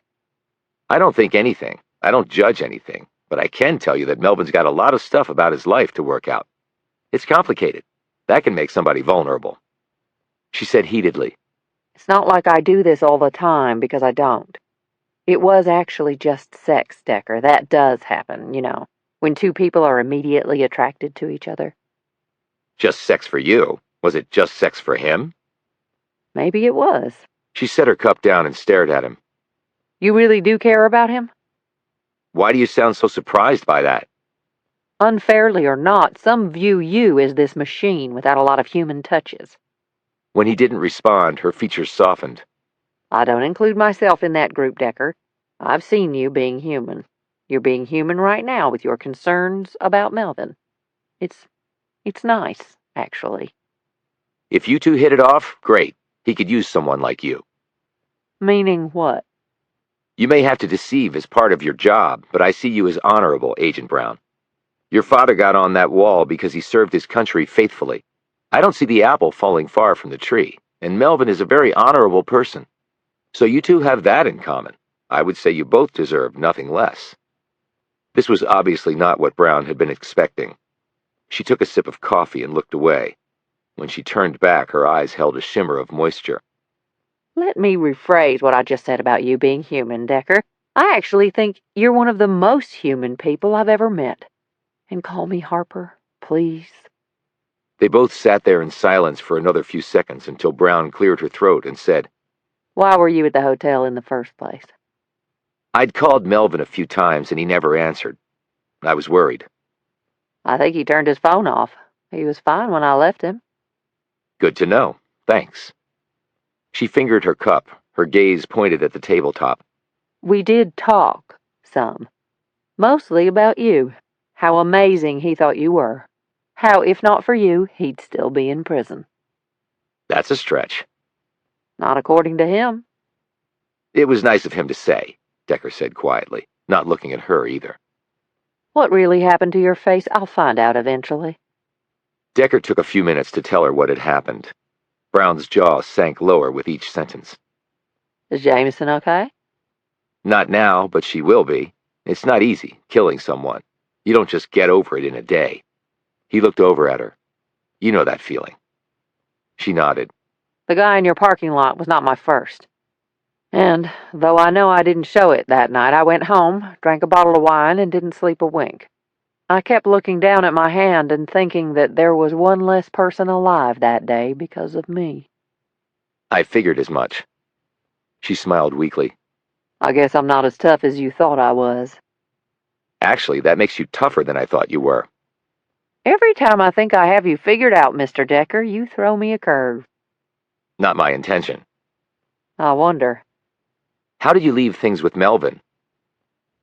"I don't think anything. I don't judge anything, but I can tell you that Melvin's got a lot of stuff about his life to work out. It's complicated. That can make somebody vulnerable." She said heatedly, It's not like I do this all the time, because I don't. It was actually just sex, Decker. That does happen, when 2 people are immediately attracted to each other. "Just sex for you? Was it just sex for him?" Maybe it was. She set her cup down and stared at him. You really do care about him? "Why do you sound so surprised by that?" Unfairly or not, some view you as this machine without a lot of human touches. When he didn't respond, her features softened. I don't include myself in that group, Decker. I've seen you being human. You're being human right now with your concerns about Melvin. It's nice, actually. "If you 2 hit it off, great. He could use someone like you." Meaning what? "You may have to deceive as part of your job, but I see you as honorable, Agent Brown. Your father got on that wall because he served his country faithfully. I don't see the apple falling far from the tree, and Melvin is a very honorable person. So you 2 have that in common. I would say you both deserve nothing less." This was obviously not what Brown had been expecting. She took a sip of coffee and looked away. When she turned back, her eyes held a shimmer of moisture. Let me rephrase what I just said about you being human, Decker. I actually think you're one of the most human people I've ever met. And call me Harper, please. They both sat there in silence for another few seconds until Brown cleared her throat and said, Why were you at the hotel in the first place? "I'd called Melvin a few times and he never answered. I was worried." I think he turned his phone off. He was fine when I left him. "Good to know. Thanks." She fingered her cup, her gaze pointed at the tabletop. We did talk, some. Mostly about you. How amazing he thought you were. How, if not for you, he'd still be in prison. "That's a stretch." Not according to him. "It was nice of him to say," Decker said quietly, not looking at her either. What really happened to your face, I'll find out eventually. Decker took a few minutes to tell her what had happened. Brown's jaw sank lower with each sentence. Is Jamison okay? "Not now, but she will be. It's not easy, killing someone. You don't just get over it in a day." He looked over at her. "You know that feeling." She nodded. The guy in your parking lot was not my first. And, though I know I didn't show it that night, I went home, drank a bottle of wine, and didn't sleep a wink. I kept looking down at my hand and thinking that there was one less person alive that day because of me. "I figured as much." She smiled weakly. I guess I'm not as tough as you thought I was. "Actually, that makes you tougher than I thought you were." Every time I think I have you figured out, Mr. Decker, you throw me a curve. "Not my intention." I wonder. "How did you leave things with Melvin?"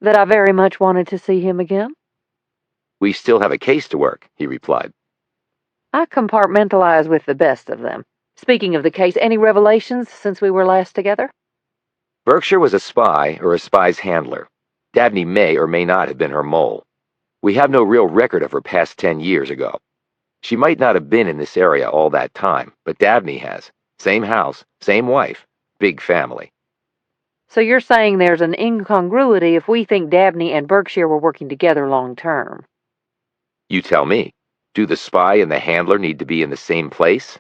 That I very much wanted to see him again. "We still have a case to work," he replied. I compartmentalize with the best of them. Speaking of the case, any revelations since we were last together? Berkshire was a spy or a spy's handler. Dabney may or may not have been her mole. We have no real record of her past 10 years ago. She might not have been in this area all that time, but Dabney has. Same house, same wife, big family. So you're saying there's an incongruity if we think Dabney and Berkshire were working together long term? You tell me. Do the spy and the handler need to be in the same place?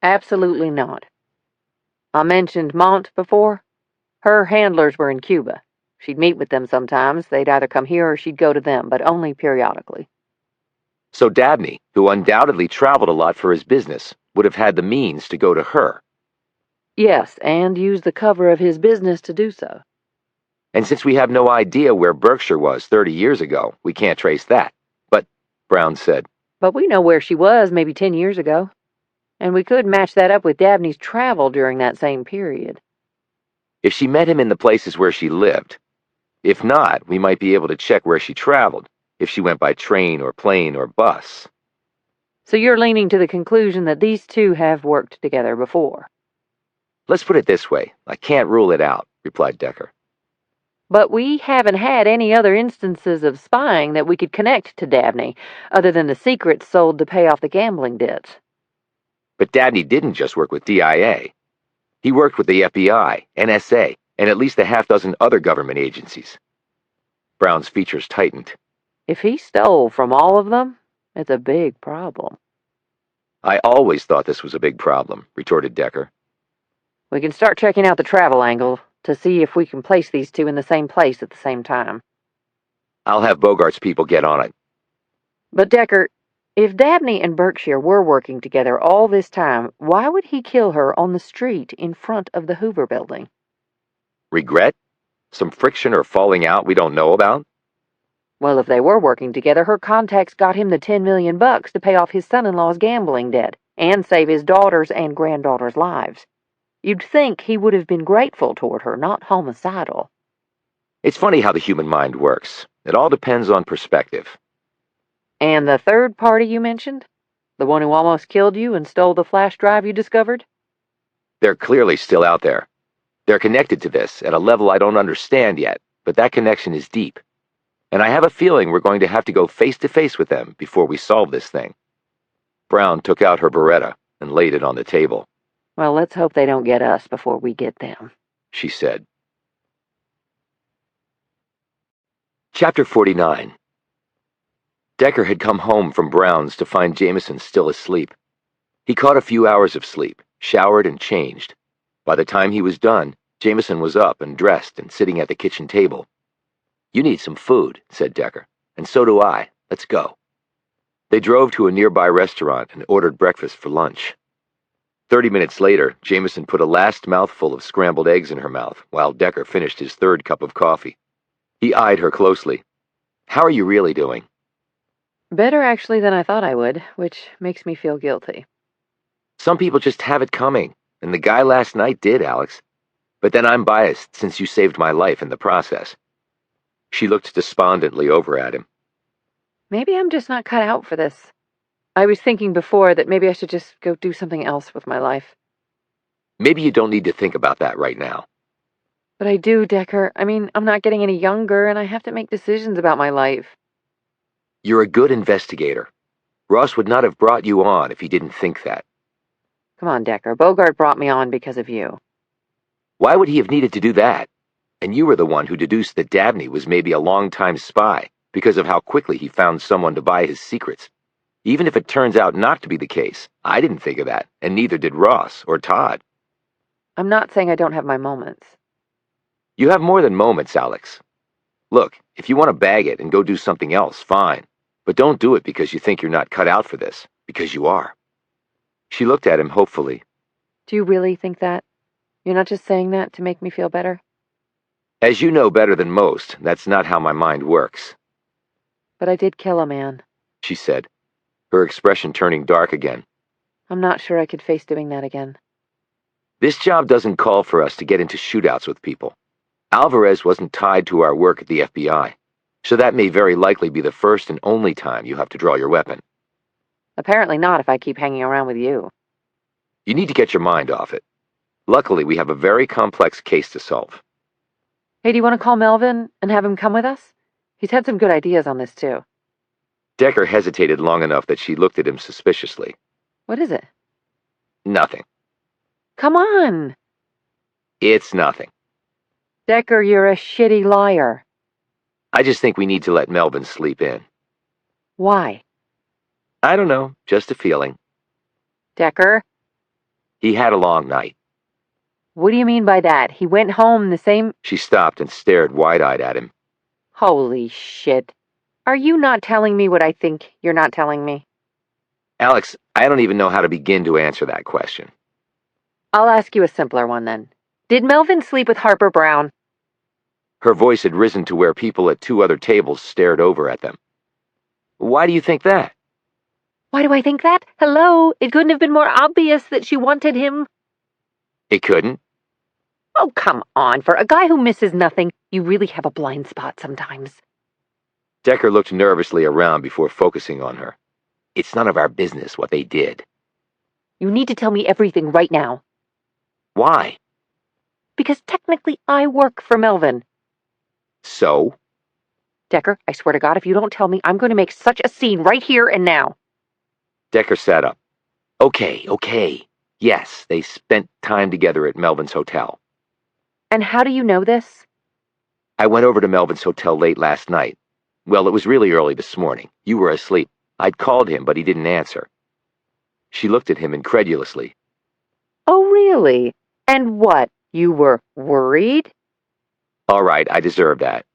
Absolutely not. I mentioned Mont before. Her handlers were in Cuba. She'd meet with them sometimes. They'd either come here or she'd go to them, but only periodically. So Dabney, who undoubtedly traveled a lot for his business, would have had the means to go to her. Yes, and use the cover of his business to do so. And since we have no idea where Berkshire was 30 years ago, we can't trace that. But, Brown said, But we know where she was maybe 10 years ago. And we could match that up with Dabney's travel during that same period. if she met him in the places where she lived. If not, we might be able to check where she traveled, if she went by train or plane or bus. So you're leaning to the conclusion that these two have worked together before. Let's put it this way. I can't rule it out, replied Decker. But we haven't had any other instances of spying that we could connect to Dabney, other than the secrets sold to pay off the gambling debts. But Dabney didn't just work with DIA. He worked with the FBI, NSA, and at least a half-dozen other government agencies. Brown's features tightened. If he stole from all of them, it's a big problem. I always thought this was a big problem, retorted Decker. We can start checking out the travel angle to see if we can place these two in the same place at the same time. I'll have Bogart's people get on it. But Decker, if Dabney and Berkshire were working together all this time, why would he kill her on the street in front of the Hoover building? Regret? Some friction or falling out we don't know about? Well, if they were working together, her contacts got him the $10 million to pay off his son-in-law's gambling debt and save his daughter's and granddaughter's lives. You'd think he would have been grateful toward her, not homicidal. It's funny how the human mind works. It all depends on perspective. And the third party you mentioned? The one who almost killed you and stole the flash drive you discovered? They're clearly still out there. They're connected to this at a level I don't understand yet, but that connection is deep. And I have a feeling we're going to have to go face-to-face with them before we solve this thing. Brown took out her Beretta and laid it on the table. Well, let's hope they don't get us before we get them, she said. Chapter 49. Decker had come home from Brown's to find Jamison still asleep. He caught a few hours of sleep, showered and changed. By the time he was done, Jamison was up and dressed and sitting at the kitchen table. You need some food, said Decker, and so do I. Let's go. They drove to a nearby restaurant and ordered breakfast for lunch. 30 minutes later, Jamison put a last mouthful of scrambled eggs in her mouth, while Decker finished his third cup of coffee. He eyed her closely. How are you really doing? Better, actually, than I thought I would, which makes me feel guilty. Some people just have it coming, and the guy last night did, Alex. But then I'm biased, since you saved my life in the process. She looked despondently over at him. Maybe I'm just not cut out for this. I was thinking before that maybe I should just go do something else with my life. Maybe you don't need to think about that right now. But I do, Decker. I mean, I'm not getting any younger, and I have to make decisions about my life. You're a good investigator. Ross would not have brought you on if he didn't think that. Come on, Decker. Bogart brought me on because of you. Why would he have needed to do that? And you were the one who deduced that Dabney was maybe a long-time spy because of how quickly he found someone to buy his secrets. Even if it turns out not to be the case, I didn't think of that, and neither did Ross or Todd. I'm not saying I don't have my moments. You have more than moments, Alex. Look, if you want to bag it and go do something else, fine. But don't do it because you think you're not cut out for this, because you are. She looked at him hopefully. Do you really think that? You're not just saying that to make me feel better? As you know better than most, that's not how my mind works. But I did kill a man, she said, her expression turning dark again. I'm not sure I could face doing that again. This job doesn't call for us to get into shootouts with people. Alvarez wasn't tied to our work at the FBI, so that may very likely be the first and only time you have to draw your weapon. Apparently not if I keep hanging around with you. You need to get your mind off it. Luckily, we have a very complex case to solve. Hey, do you want to call Melvin and have him come with us? He's had some good ideas on this, too. Decker hesitated long enough that she looked at him suspiciously. What is it? Nothing. Come on! It's nothing. Decker, you're a shitty liar. I just think we need to let Melvin sleep in. Why? I don't know, just a feeling. Decker? He had a long night. What do you mean by that? He went home the same... She stopped and stared wide-eyed at him. Holy shit. Are you not telling me what I think you're not telling me? Alex, I don't even know how to begin to answer that question. I'll ask you a simpler one then. Did Melvin sleep with Harper Brown? Her voice had risen to where people at 2 other tables stared over at them. Why do you think that? Why do I think that? Hello? It couldn't have been more obvious that she wanted him. It couldn't. Oh, come on. For a guy who misses nothing, you really have a blind spot sometimes. Decker looked nervously around before focusing on her. It's none of our business what they did. You need to tell me everything right now. Why? Because technically I work for Melvin. So? Decker, I swear to God, if you don't tell me, I'm going to make such a scene right here and now. Decker sat up. Okay. Yes, they spent time together at Melvin's hotel. And how do you know this? I went over to Melvin's hotel late last night. Well, it was really early this morning. You were asleep. I'd called him, but he didn't answer. She looked at him incredulously. Oh, really? And what? You were worried? All right, I deserve that.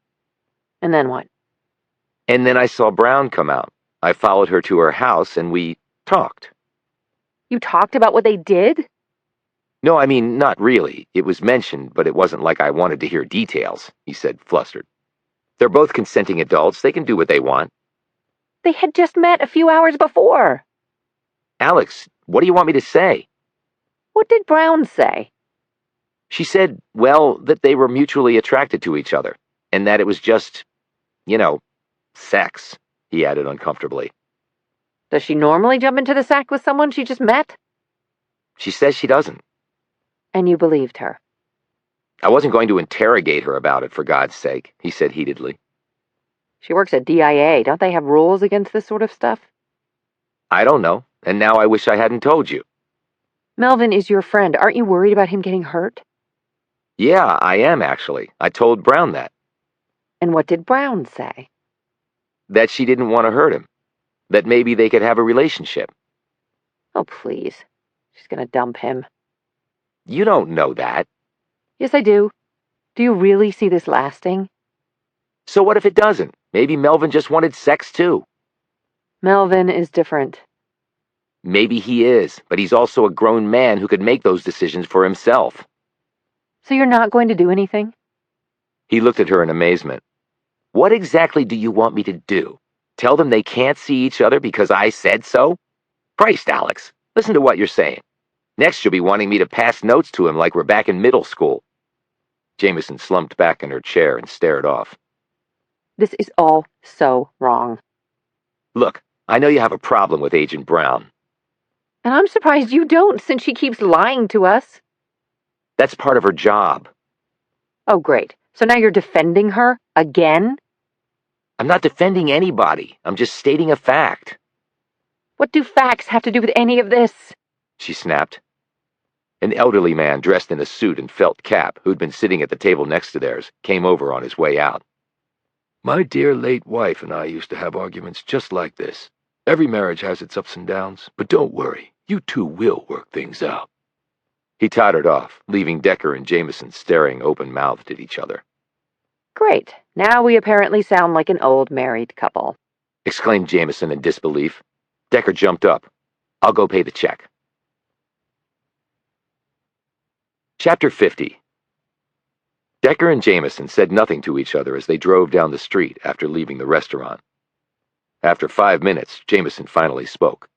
And then what? And then I saw Brown come out. I followed her to her house and we talked. You talked about what they did? No, I mean, not really. It was mentioned, but it wasn't like I wanted to hear details, he said, flustered. They're both consenting adults. They can do what they want. They had just met a few hours before. Alex, what do you want me to say? What did Brown say? She said, well, that they were mutually attracted to each other, and that it was just, sex, he added uncomfortably. Does she normally jump into the sack with someone she just met? She says she doesn't. And you believed her? I wasn't going to interrogate her about it, for God's sake, he said heatedly. She works at DIA. Don't they have rules against this sort of stuff? I don't know, and now I wish I hadn't told you. Melvin is your friend. Aren't you worried about him getting hurt? Yeah, I am, actually. I told Brown that. And what did Brown say? That she didn't want to hurt him. That maybe they could have a relationship. Oh, please. She's gonna dump him. You don't know that. Yes, I do. Do you really see this lasting? So what if it doesn't? Maybe Melvin just wanted sex, too. Melvin is different. Maybe he is, but he's also a grown man who could make those decisions for himself. So you're not going to do anything? He looked at her in amazement. What exactly do you want me to do? Tell them they can't see each other because I said so? Christ, Alex, listen to what you're saying. Next you'll be wanting me to pass notes to him like we're back in middle school. Jamison slumped back in her chair and stared off. This is all so wrong. Look, I know you have a problem with Agent Brown. And I'm surprised you don't, since she keeps lying to us. That's part of her job. Oh, great. So now you're defending her? Again? I'm not defending anybody. I'm just stating a fact. What do facts have to do with any of this? She snapped. An elderly man dressed in a suit and felt cap, who'd been sitting at the table next to theirs, came over on his way out. My dear late wife and I used to have arguments just like this. Every marriage has its ups and downs, but don't worry, you two will work things out. He tottered off, leaving Decker and Jamison staring open-mouthed at each other. Great. Now we apparently sound like an old married couple. Exclaimed Jamison in disbelief. Decker jumped up. I'll go pay the check. Chapter 50. Decker and Jamison said nothing to each other as they drove down the street after leaving the restaurant. After 5 minutes, Jamison finally spoke.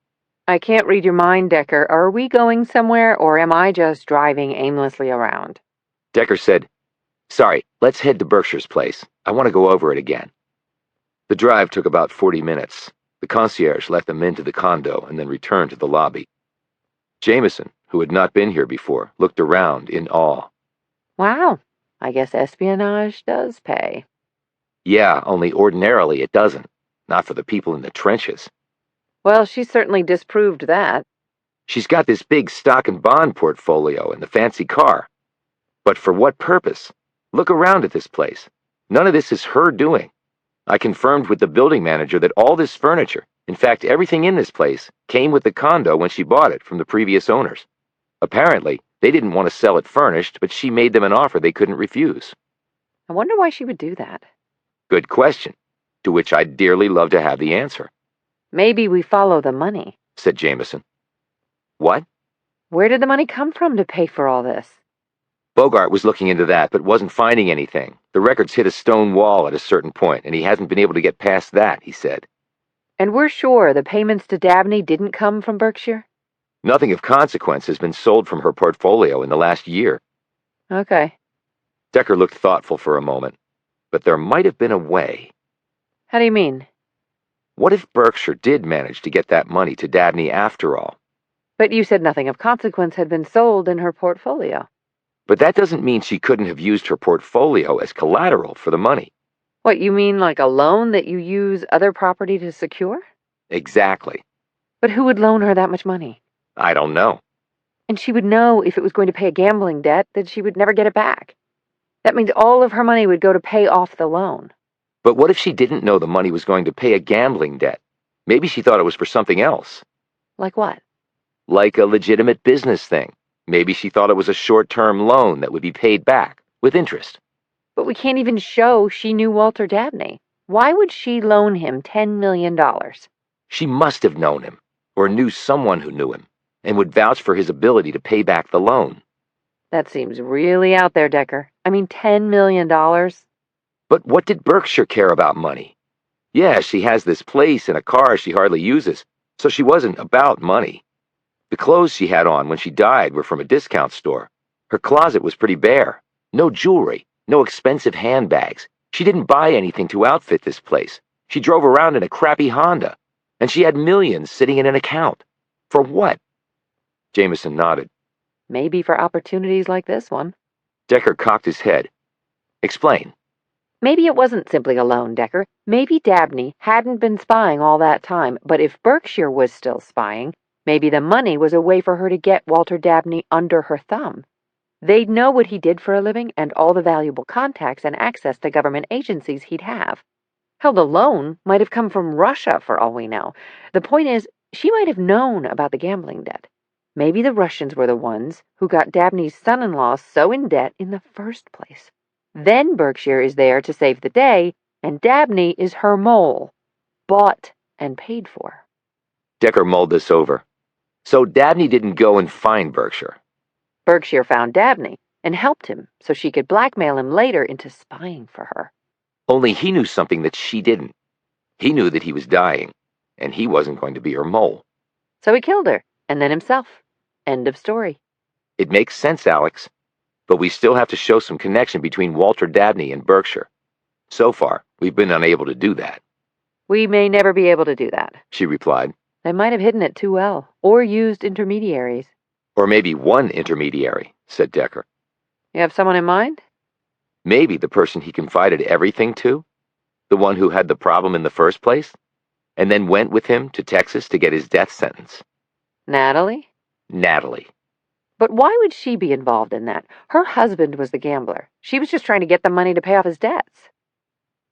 I can't read your mind, Decker. Are we going somewhere, or am I just driving aimlessly around? Decker said, Sorry, let's head to Berkshire's place. I want to go over it again. The drive took about 40 minutes. The concierge let them into the condo and then returned to the lobby. Jamison, who had not been here before, looked around in awe. Wow, I guess espionage does pay. Yeah, only ordinarily it doesn't. Not for the people in the trenches. Well, she certainly disproved that. She's got this big stock and bond portfolio and the fancy car. But for what purpose? Look around at this place. None of this is her doing. I confirmed with the building manager that all this furniture, in fact everything in this place, came with the condo when she bought it from the previous owners. Apparently, they didn't want to sell it furnished, but she made them an offer they couldn't refuse. I wonder why she would do that. Good question, to which I'd dearly love to have the answer. Maybe we follow the money, said Jamison. What? Where did the money come from to pay for all this? Bogart was looking into that, but wasn't finding anything. The records hit a stone wall at a certain point, and he hasn't been able to get past that, he said. And we're sure the payments to Dabney didn't come from Berkshire? Nothing of consequence has been sold from her portfolio in the last year. Okay. Decker looked thoughtful for a moment, but there might have been a way. How do you mean? What if Berkshire did manage to get that money to Dabney after all? But you said nothing of consequence had been sold in her portfolio. But that doesn't mean she couldn't have used her portfolio as collateral for the money. What, you mean like a loan that you use other property to secure? Exactly. But who would loan her that much money? I don't know. And she would know if it was going to pay a gambling debt that she would never get it back. That means all of her money would go to pay off the loan. But what if she didn't know the money was going to pay a gambling debt? Maybe she thought it was for something else. Like what? Like a legitimate business thing. Maybe she thought it was a short-term loan that would be paid back, with interest. But we can't even show she knew Walter Dabney. Why would she loan him $10 million? She must have known him, or knew someone who knew him, and would vouch for his ability to pay back the loan. That seems really out there, Decker. I mean, $10 million. But what did Berkshire care about money? Yeah, she has this place and a car she hardly uses, so she wasn't about money. The clothes she had on when she died were from a discount store. Her closet was pretty bare. No jewelry, no expensive handbags. She didn't buy anything to outfit this place. She drove around in a crappy Honda, and she had millions sitting in an account. For what? Jamison nodded. Maybe for opportunities like this one. Decker cocked his head. Explain. Maybe it wasn't simply a loan, Decker. Maybe Dabney hadn't been spying all that time, but if Berkshire was still spying, maybe the money was a way for her to get Walter Dabney under her thumb. They'd know what he did for a living and all the valuable contacts and access to government agencies he'd have. Hell, the loan might have come from Russia for all we know. The point is, she might have known about the gambling debt. Maybe the Russians were the ones who got Dabney's son-in-law so in debt in the first place. Then Berkshire is there to save the day, and Dabney is her mole, bought and paid for. Decker mulled this over. So Dabney didn't go and find Berkshire. Berkshire found Dabney and helped him so she could blackmail him later into spying for her. Only he knew something that she didn't. He knew that he was dying, and he wasn't going to be her mole. So he killed her, and then himself. End of story. It makes sense, Alex. But we still have to show some connection between Walter Dabney and Berkshire. So far, we've been unable to do that. We may never be able to do that, she replied. They might have hidden it too well, or used intermediaries. Or maybe one intermediary, said Decker. You have someone in mind? Maybe the person he confided everything to? The one who had the problem in the first place? And then went with him to Texas to get his death sentence. Natalie? Natalie. But why would she be involved in that? Her husband was the gambler. She was just trying to get the money to pay off his debts.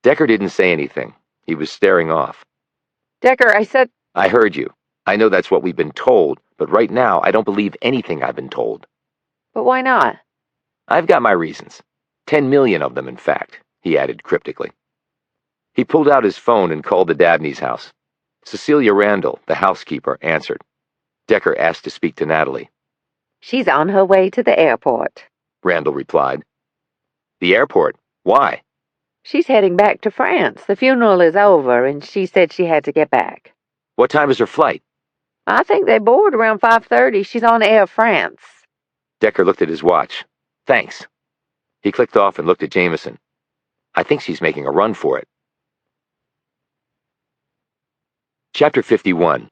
Decker didn't say anything. He was staring off. Decker, I said... I heard you. I know that's what we've been told, but right now I don't believe anything I've been told. But why not? I've got my reasons. 10 million of them, in fact, he added cryptically. He pulled out his phone and called the Dabneys' house. Cecilia Randall, the housekeeper, answered. Decker asked to speak to Natalie. She's on her way to the airport, Randall replied. The airport? Why? She's heading back to France. The funeral is over, and she said she had to get back. What time is her flight? I think they board around 5:30. She's on Air France. Decker looked at his watch. Thanks. He clicked off and looked at Jamison. I think she's making a run for it. Chapter 51.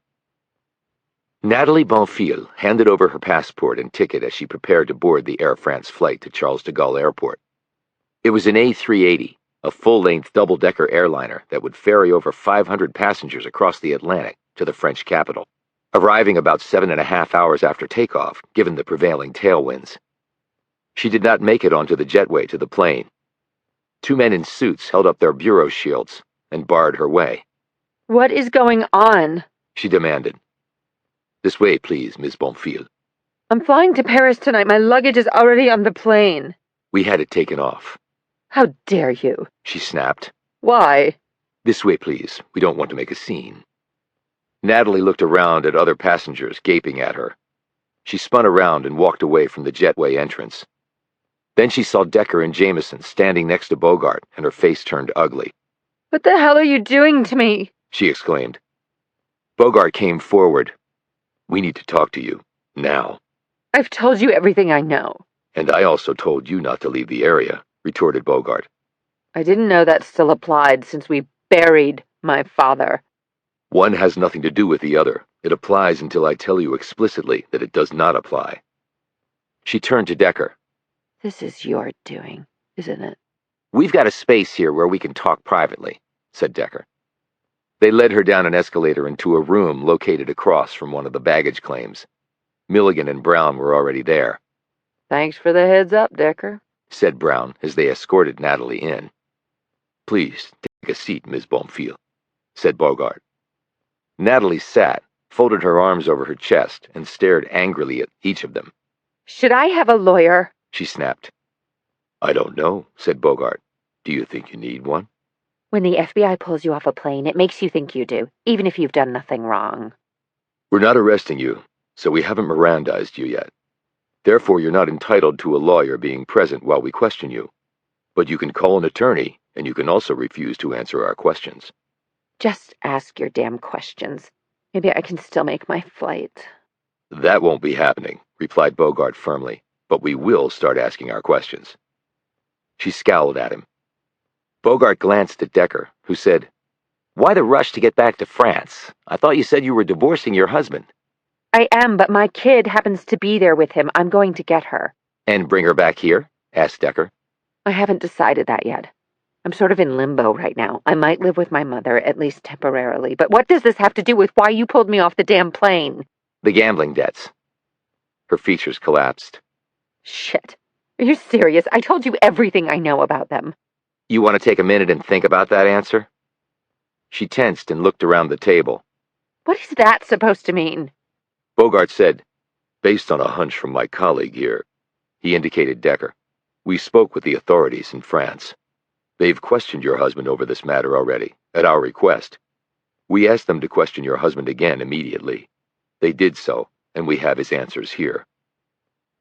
Natalie Bonfil handed over her passport and ticket as she prepared to board the Air France flight to Charles de Gaulle Airport. It was an A380, a full-length double-decker airliner that would ferry over 500 passengers across the Atlantic to the French capital, arriving about 7.5 hours after takeoff, given the prevailing tailwinds. She did not make it onto the jetway to the plane, Two men in suits held up their bureau shields and barred her way. What is going on? She demanded. This way, please, Miss Bonfils. I'm flying to Paris tonight. My luggage is already on the plane. We had it taken off. How dare you? She snapped. Why? This way, please. We don't want to make a scene. Natalie looked around at other passengers gaping at her. She spun around and walked away from the jetway entrance. Then she saw Decker and Jamison standing next to Bogart, and her face turned ugly. What the hell are you doing to me? She exclaimed. Bogart came forward. We need to talk to you, now. I've told you everything I know. And I also told you not to leave the area, retorted Bogart. I didn't know that still applied since we buried my father. One has nothing to do with the other. It applies until I tell you explicitly that it does not apply. She turned to Decker. This is your doing, isn't it? We've got a space here where we can talk privately, said Decker. They led her down an escalator into a room located across from one of the baggage claims. Milligan and Brown were already there. Thanks for the heads up, Decker, said Brown as they escorted Natalie in. Please, take a seat, Miss Bonfils, said Bogart. Natalie sat, folded her arms over her chest, and stared angrily at each of them. Should I have a lawyer? She snapped. I don't know, said Bogart. Do you think you need one? When the FBI pulls you off a plane, it makes you think you do, even if you've done nothing wrong. We're not arresting you, so we haven't Mirandized you yet. Therefore, you're not entitled to a lawyer being present while we question you. But you can call an attorney, and you can also refuse to answer our questions. Just ask your damn questions. Maybe I can still make my flight. That won't be happening, replied Bogart firmly, but we will start asking our questions. She scowled at him. Bogart glanced at Decker, who said, Why the rush to get back to France? I thought you said you were divorcing your husband. I am, but my kid happens to be there with him. I'm going to get her. And bring her back here? Asked Decker. I haven't decided that yet. I'm sort of in limbo right now. I might live with my mother, at least temporarily, but what does this have to do with why you pulled me off the damn plane? The gambling debts. Her features collapsed. Shit. Are you serious? I told you everything I know about them. You want to take a minute and think about that answer? She tensed and looked around the table. What is that supposed to mean? Bogart said, Based on a hunch from my colleague here, he indicated Decker. We spoke with the authorities in France. They've questioned your husband over this matter already, at our request. We asked them to question your husband again immediately. They did so, and we have his answers here.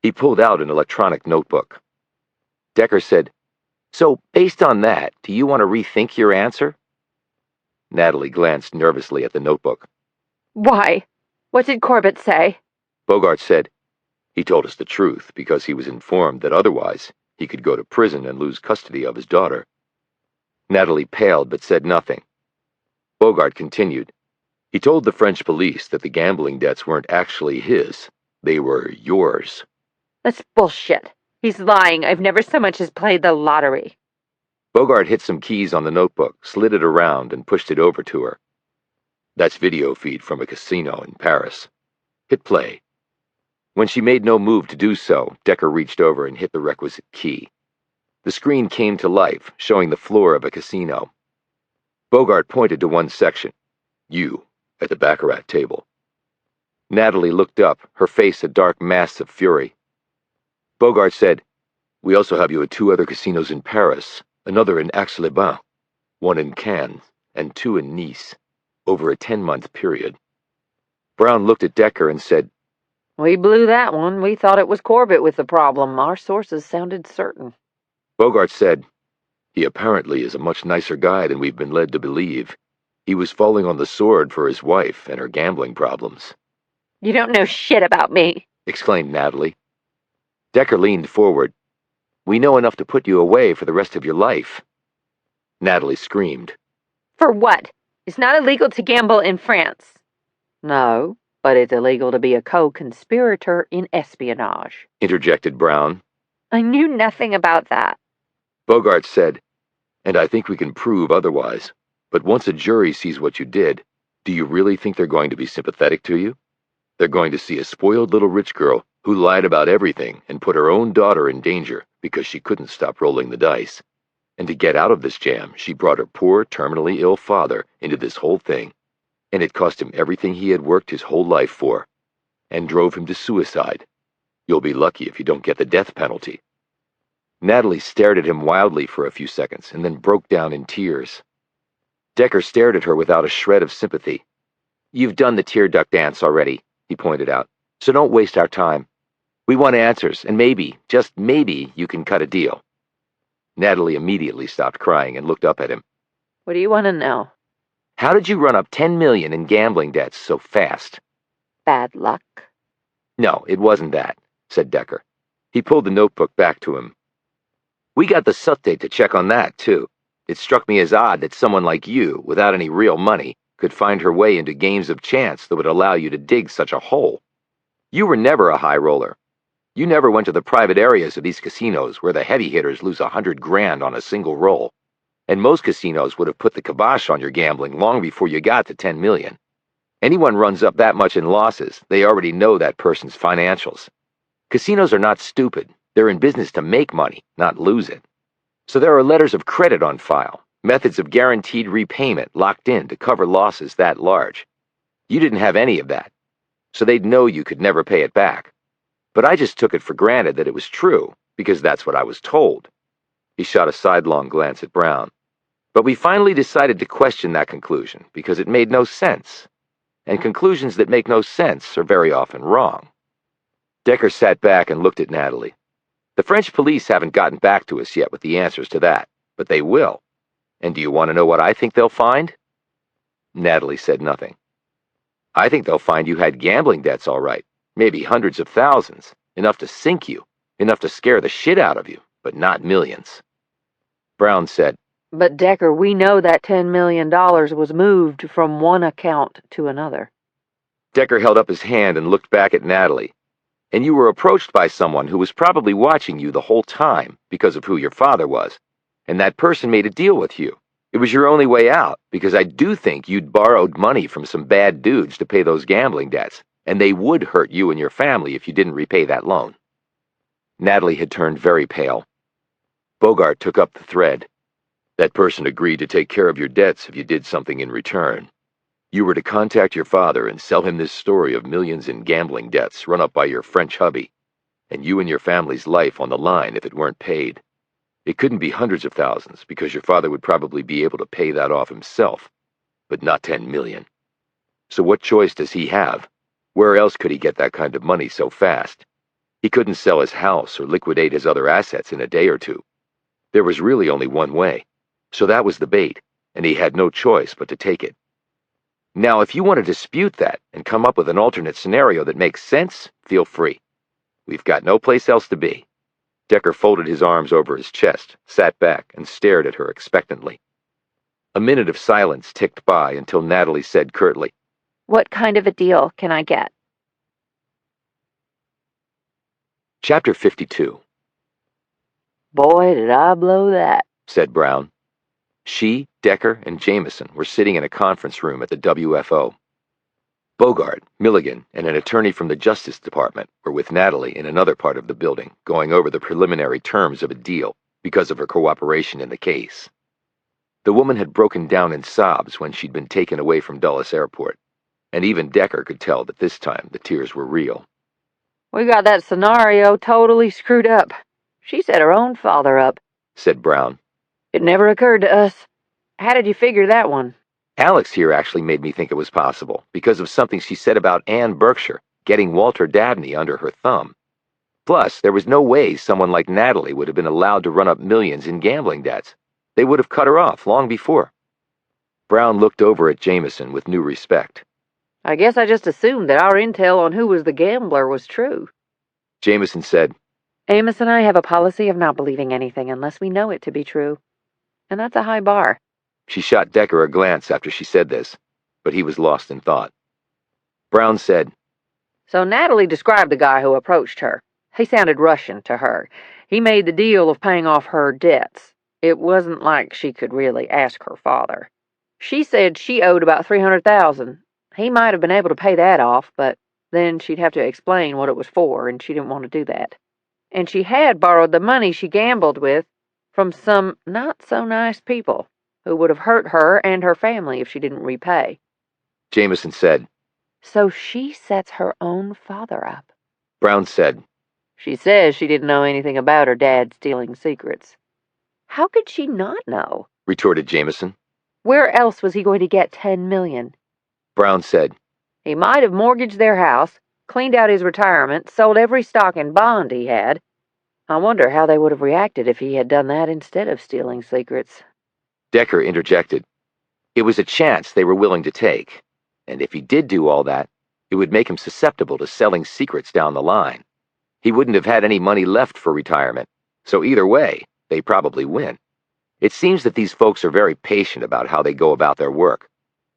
He pulled out an electronic notebook. Decker said, So, based on that, do you want to rethink your answer? Natalie glanced nervously at the notebook. Why? What did Corbett say? Bogart said, He told us the truth because he was informed that otherwise he could go to prison and lose custody of his daughter. Natalie paled but said nothing. Bogart continued. He told the French police that the gambling debts weren't actually his. They were yours. That's bullshit. He's lying. I've never so much as played the lottery. Bogart hit some keys on the notebook, slid it around, and pushed it over to her. That's video feed from a casino in Paris. Hit play. When she made no move to do so, Decker reached over and hit the requisite key. The screen came to life, showing the floor of a casino. Bogart pointed to one section. You, at the baccarat table. Natalie looked up, her face a dark mass of fury. Bogart said, We also have you at 2 other casinos in Paris, another in Aix-les-Bains, 1 in Cannes, and 2 in Nice, over a 10-month period. Brown looked at Decker and said, We blew that one. We thought it was Corbett with the problem. Our sources sounded certain. Bogart said, He apparently is a much nicer guy than we've been led to believe. He was falling on the sword for his wife and her gambling problems. You don't know shit about me, exclaimed Natalie. Decker leaned forward. We know enough to put you away for the rest of your life. Natalie screamed. For what? It's not illegal to gamble in France. No, but it's illegal to be a co-conspirator in espionage, interjected Brown. I knew nothing about that. Bogart said, And I think we can prove otherwise. But once a jury sees what you did, do you really think they're going to be sympathetic to you? They're going to see a spoiled little rich girl who lied about everything and put her own daughter in danger because she couldn't stop rolling the dice. And to get out of this jam, she brought her poor, terminally ill father into this whole thing. And it cost him everything he had worked his whole life for. And drove him to suicide. You'll be lucky if you don't get the death penalty. Natalie stared at him wildly for a few seconds and then broke down in tears. Decker stared at her without a shred of sympathy. "You've done the tear duct dance already," he pointed out, "so don't waste our time. We want answers, and maybe, just maybe, you can cut a deal." Natalie immediately stopped crying and looked up at him. What do you want to know? "How did you run up $10 million in gambling debts so fast?" Bad luck. "No, it wasn't that," said Decker. He pulled the notebook back to him. "We got the Sute to check on that, too. It struck me as odd that someone like you, without any real money, could find her way into games of chance that would allow you to dig such a hole. You were never a high roller. You never went to the private areas of these casinos where the heavy hitters lose $100,000 on a single roll. And most casinos would have put the kibosh on your gambling long before you got to $10 million. Anyone runs up that much in losses, they already know that person's financials. Casinos are not stupid. They're in business to make money, not lose it. So there are letters of credit on file, methods of guaranteed repayment locked in to cover losses that large. You didn't have any of that, so they'd know you could never pay it back. But I just took it for granted that it was true, because that's what I was told." He shot a sidelong glance at Brown. "But we finally decided to question that conclusion, because it made no sense. And conclusions that make no sense are very often wrong." Decker sat back and looked at Natalie. "The French police haven't gotten back to us yet with the answers to that, but they will. And do you want to know what I think they'll find?" Natalie said nothing. "I think they'll find you had gambling debts all right, maybe hundreds of thousands, enough to sink you, enough to scare the shit out of you, but not millions." Brown said, But Decker, we know that $10 million was moved from one account to another. Decker held up his hand and looked back at Natalie. "And you were approached by someone who was probably watching you the whole time because of who your father was. And that person made a deal with you. It was your only way out, because I do think you'd borrowed money from some bad dudes to pay those gambling debts, and they would hurt you and your family if you didn't repay that loan." Natalie had turned very pale. Bogart took up the thread. "That person agreed to take care of your debts if you did something in return. You were to contact your father and sell him this story of millions in gambling debts run up by your French hubby, and you and your family's life on the line if it weren't paid. It couldn't be hundreds of thousands, because your father would probably be able to pay that off himself, but not $10 million. So what choice does he have? Where else could he get that kind of money so fast? He couldn't sell his house or liquidate his other assets in a day or two. There was really only one way. So that was the bait, and he had no choice but to take it. Now, if you want to dispute that and come up with an alternate scenario that makes sense, feel free. We've got no place else to be." Decker folded his arms over his chest, sat back, and stared at her expectantly. A minute of silence ticked by until Natalie said curtly, What kind of a deal can I get? Chapter 52. Boy, did I blow that, said Brown. She, Decker, and Jamison were sitting in a conference room at the WFO. Bogart, Milligan, and an attorney from the Justice Department were with Natalie in another part of the building, going over the preliminary terms of a deal because of her cooperation in the case. The woman had broken down in sobs when she'd been taken away from Dulles Airport, and even Decker could tell that this time the tears were real. We got that scenario totally screwed up. She set her own father up, said Brown. It never occurred to us. How did you figure that one? Alex here actually made me think it was possible because of something she said about Ann Berkshire getting Walter Dabney under her thumb. Plus, there was no way someone like Natalie would have been allowed to run up millions in gambling debts. They would have cut her off long before. Brown looked over at Jamison with new respect. I guess I just assumed that our intel on who was the gambler was true. Jamison said, Amos and I have a policy of not believing anything unless we know it to be true. And that's a high bar. She shot Decker a glance after she said this, but he was lost in thought. Brown said, So Natalie described the guy who approached her. He sounded Russian to her. He made the deal of paying off her debts. It wasn't like she could really ask her father. She said she owed about $300,000. He might have been able to pay that off, but then she'd have to explain what it was for, and she didn't want to do that. And she had borrowed the money she gambled with. from some not-so-nice people who would have hurt her and her family if she didn't repay. Jamison said. So she sets her own father up. Brown said. She says she didn't know anything about her dad stealing secrets. How could she not know? Retorted Jamison. Where else was he going to get $10 million? Brown said. He might have mortgaged their house, cleaned out his retirement, sold every stock and bond he had. I wonder how they would have reacted if he had done that instead of stealing secrets. Decker interjected. It was a chance they were willing to take, and if he did do all that, it would make him susceptible to selling secrets down the line. He wouldn't have had any money left for retirement, so either way, they probably win. It seems that these folks are very patient about how they go about their work.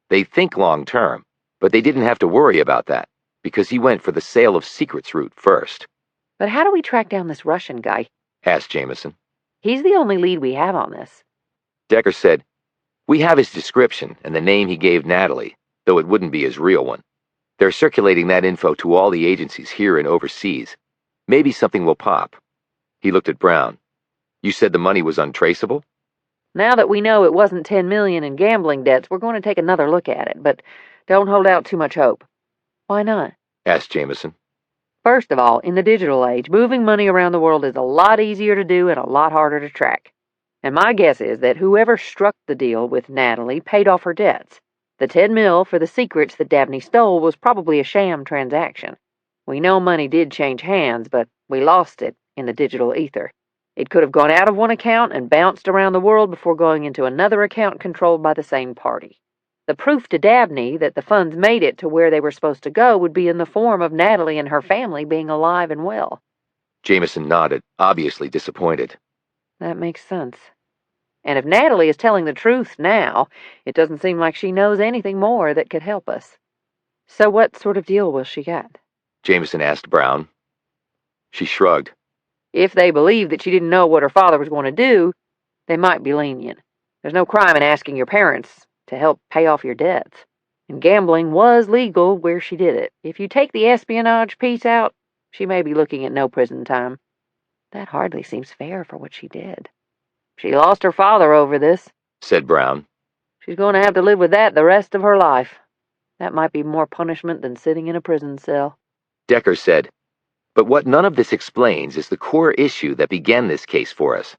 They think long term, but they didn't have to worry about that, because he went for the sale of secrets route first. But how do we track down this Russian guy? Asked Jamison. He's the only lead we have on this. Decker said, We have his description and the name he gave Natalie, though it wouldn't be his real one. They're circulating that info to all the agencies here and overseas. Maybe something will pop. He looked at Brown. You said the money was untraceable? Now that we know it wasn't $10 million in gambling debts, we're going to take another look at it, but don't hold out too much hope. Why not? Asked Jamison. First of all, in the digital age, moving money around the world is a lot easier to do and a lot harder to track. And my guess is that whoever struck the deal with Natalie paid off her debts. The $10 million for the secrets that Dabney stole was probably a sham transaction. We know money did change hands, but we lost it in the digital ether. It could have gone out of one account and bounced around the world before going into another account controlled by the same party. The proof to Dabney that the funds made it to where they were supposed to go would be in the form of Natalie and her family being alive and well. Jamison nodded, obviously disappointed. That makes sense. And if Natalie is telling the truth now, it doesn't seem like she knows anything more that could help us. So what sort of deal will she get? Jamison asked Brown. She shrugged. If they believe that she didn't know what her father was going to do, they might be lenient. There's no crime in asking your parents to help pay off your debts. And gambling was legal where she did it. If you take the espionage piece out, she may be looking at no prison time. That hardly seems fair for what she did. She lost her father over this, said Brown. She's going to have to live with that the rest of her life. That might be more punishment than sitting in a prison cell. Decker said, But what none of this explains is the core issue that began this case for us.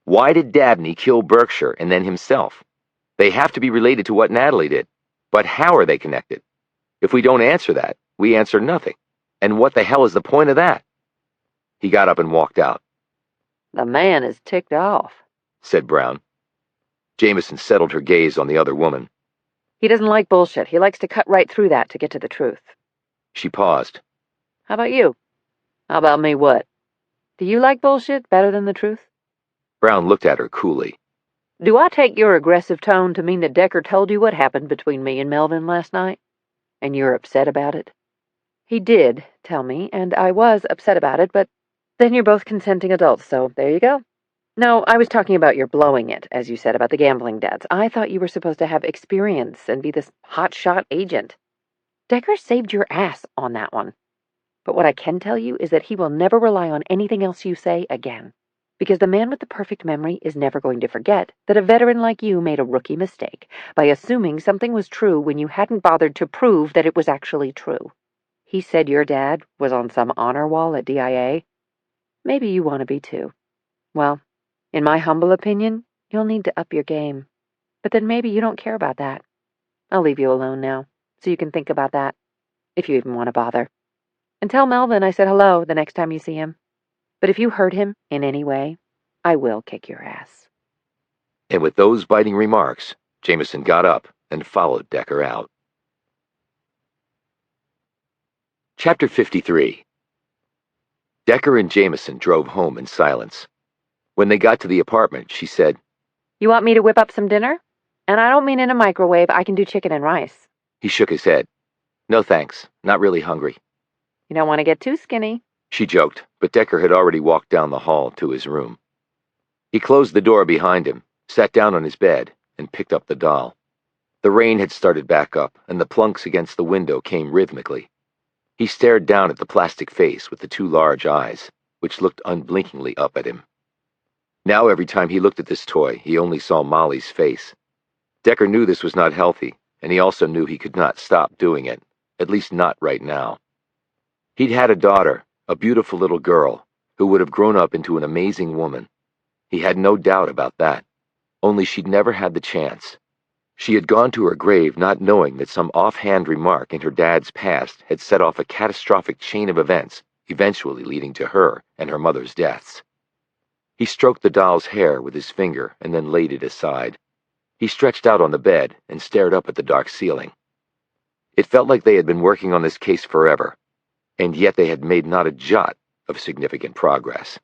Why did Dabney kill Berkshire and then himself? They have to be related to what Natalie did. But how are they connected? If we don't answer that, we answer nothing. And what the hell is the point of that? He got up and walked out. The man is ticked off, said Brown. Jamison settled her gaze on the other woman. He doesn't like bullshit. He likes to cut right through that to get to the truth. She paused. How about you? How about me what? Do you like bullshit better than the truth? Brown looked at her coolly. Do I take your aggressive tone to mean that Decker told you what happened between me and Melvin last night? And you're upset about it? He did tell me, and I was upset about it, but then you're both consenting adults, so there you go. No, I was talking about your blowing it, as you said, about the gambling debts. I thought you were supposed to have experience and be this hotshot agent. Decker saved your ass on that one. But what I can tell you is that he will never rely on anything else you say again. Because the man with the perfect memory is never going to forget that a veteran like you made a rookie mistake by assuming something was true when you hadn't bothered to prove that it was actually true. He said your dad was on some honor wall at DIA. Maybe you want to be too. Well, in my humble opinion, you'll need to up your game. But then maybe you don't care about that. I'll leave you alone now, so you can think about that, if you even want to bother. And tell Melvin I said hello the next time you see him. But if you hurt him in any way, I will kick your ass. And with those biting remarks, Jamison got up and followed Decker out. Chapter 53. Decker and Jamison drove home in silence. When they got to the apartment, she said, You want me to whip up some dinner? And I don't mean in a microwave. I can do chicken and rice. He shook his head. No thanks, not really hungry. You don't want to get too skinny. She joked, but Decker had already walked down the hall to his room. He closed the door behind him, sat down on his bed, and picked up the doll. The rain had started back up, and the plunks against the window came rhythmically. He stared down at the plastic face with the two large eyes, which looked unblinkingly up at him. Now every time he looked at this toy, he only saw Molly's face. Decker knew this was not healthy, and he also knew he could not stop doing it, at least not right now. He'd had a daughter, a beautiful little girl, who would have grown up into an amazing woman. He had no doubt about that, only she'd never had the chance. She had gone to her grave not knowing that some offhand remark in her dad's past had set off a catastrophic chain of events, eventually leading to her and her mother's deaths. He stroked the doll's hair with his finger and then laid it aside. He stretched out on the bed and stared up at the dark ceiling. It felt like they had been working on this case forever, and yet they had made not a jot of significant progress.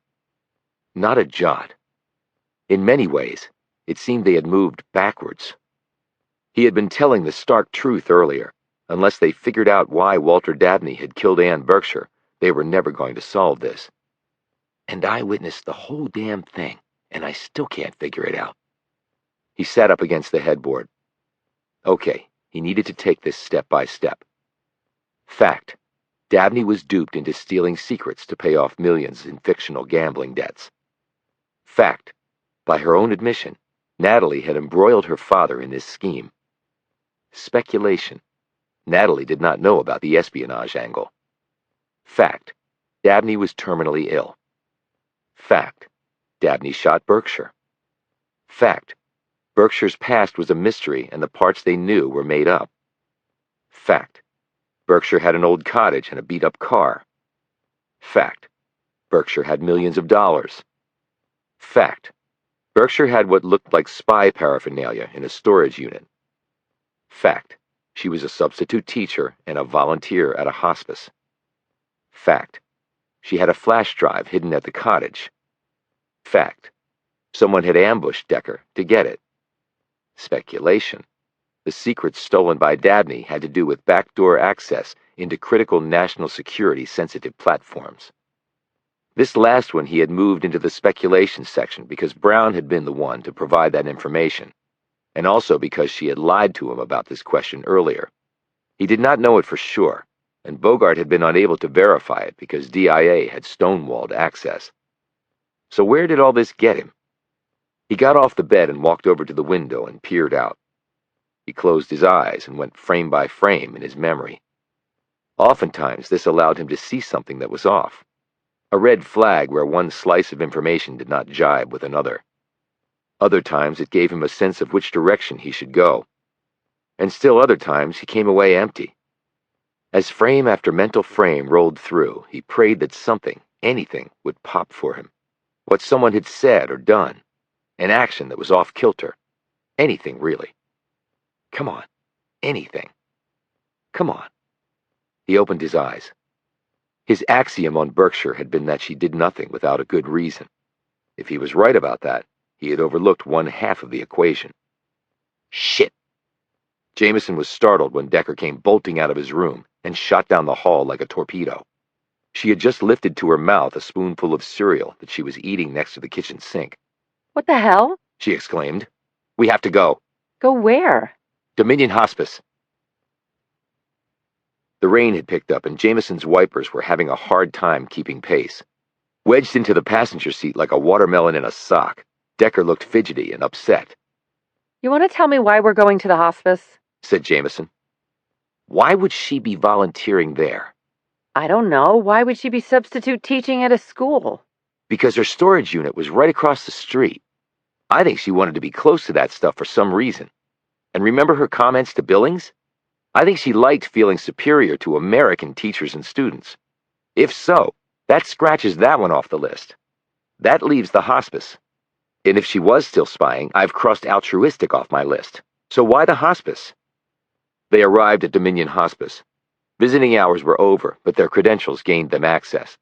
Not a jot. In many ways, it seemed they had moved backwards. He had been telling the stark truth earlier. Unless they figured out why Walter Dabney had killed Ann Berkshire, they were never going to solve this. And I witnessed the whole damn thing, and I still can't figure it out. He sat up against the headboard. Okay, he needed to take this step by step. Fact. Dabney was duped into stealing secrets to pay off millions in fictional gambling debts. Fact. By her own admission, Natalie had embroiled her father in this scheme. Speculation. Natalie did not know about the espionage angle. Fact. Dabney was terminally ill. Fact. Dabney shot Berkshire. Fact. Berkshire's past was a mystery and the parts they knew were made up. Fact. Berkshire had an old cottage and a beat-up car. Fact. Berkshire had millions of dollars. Fact. Berkshire had what looked like spy paraphernalia in a storage unit. Fact. She was a substitute teacher and a volunteer at a hospice. Fact. She had a flash drive hidden at the cottage. Fact. Someone had ambushed Decker to get it. Speculation. The secrets stolen by Dabney had to do with backdoor access into critical national security sensitive platforms. This last one he had moved into the speculation section because Brown had been the one to provide that information, and also because she had lied to him about this question earlier. He did not know it for sure, and Bogart had been unable to verify it because DIA had stonewalled access. So where did all this get him? He got off the bed and walked over to the window and peered out. He closed his eyes and went frame by frame in his memory. Oftentimes this allowed him to see something that was off. A red flag where one slice of information did not jibe with another. Other times it gave him a sense of which direction he should go. And still other times he came away empty. As frame after mental frame rolled through, he prayed that something, anything, would pop for him. What someone had said or done. An action that was off-kilter. Anything, really. Come on. Anything. Come on. He opened his eyes. His axiom on Berkshire had been that she did nothing without a good reason. If he was right about that, he had overlooked one half of the equation. Shit! Jamison was startled when Decker came bolting out of his room and shot down the hall like a torpedo. She had just lifted to her mouth a spoonful of cereal that she was eating next to the kitchen sink. What the hell? She exclaimed. We have to go. Go where? Dominion Hospice. The rain had picked up and Jamison's wipers were having a hard time keeping pace. Wedged into the passenger seat like a watermelon in a sock, Decker looked fidgety and upset. You want to tell me why we're going to the hospice? Said Jamison. Why would she be volunteering there? I don't know. Why would she be substitute teaching at a school? Because her storage unit was right across the street. I think she wanted to be close to that stuff for some reason. And remember her comments to Billings? I think she liked feeling superior to American teachers and students. If so, that scratches that one off the list. That leaves the hospice. And if she was still spying, I've crossed altruistic off my list. So why the hospice? They arrived at Dominion Hospice. Visiting hours were over, but their credentials gained them access.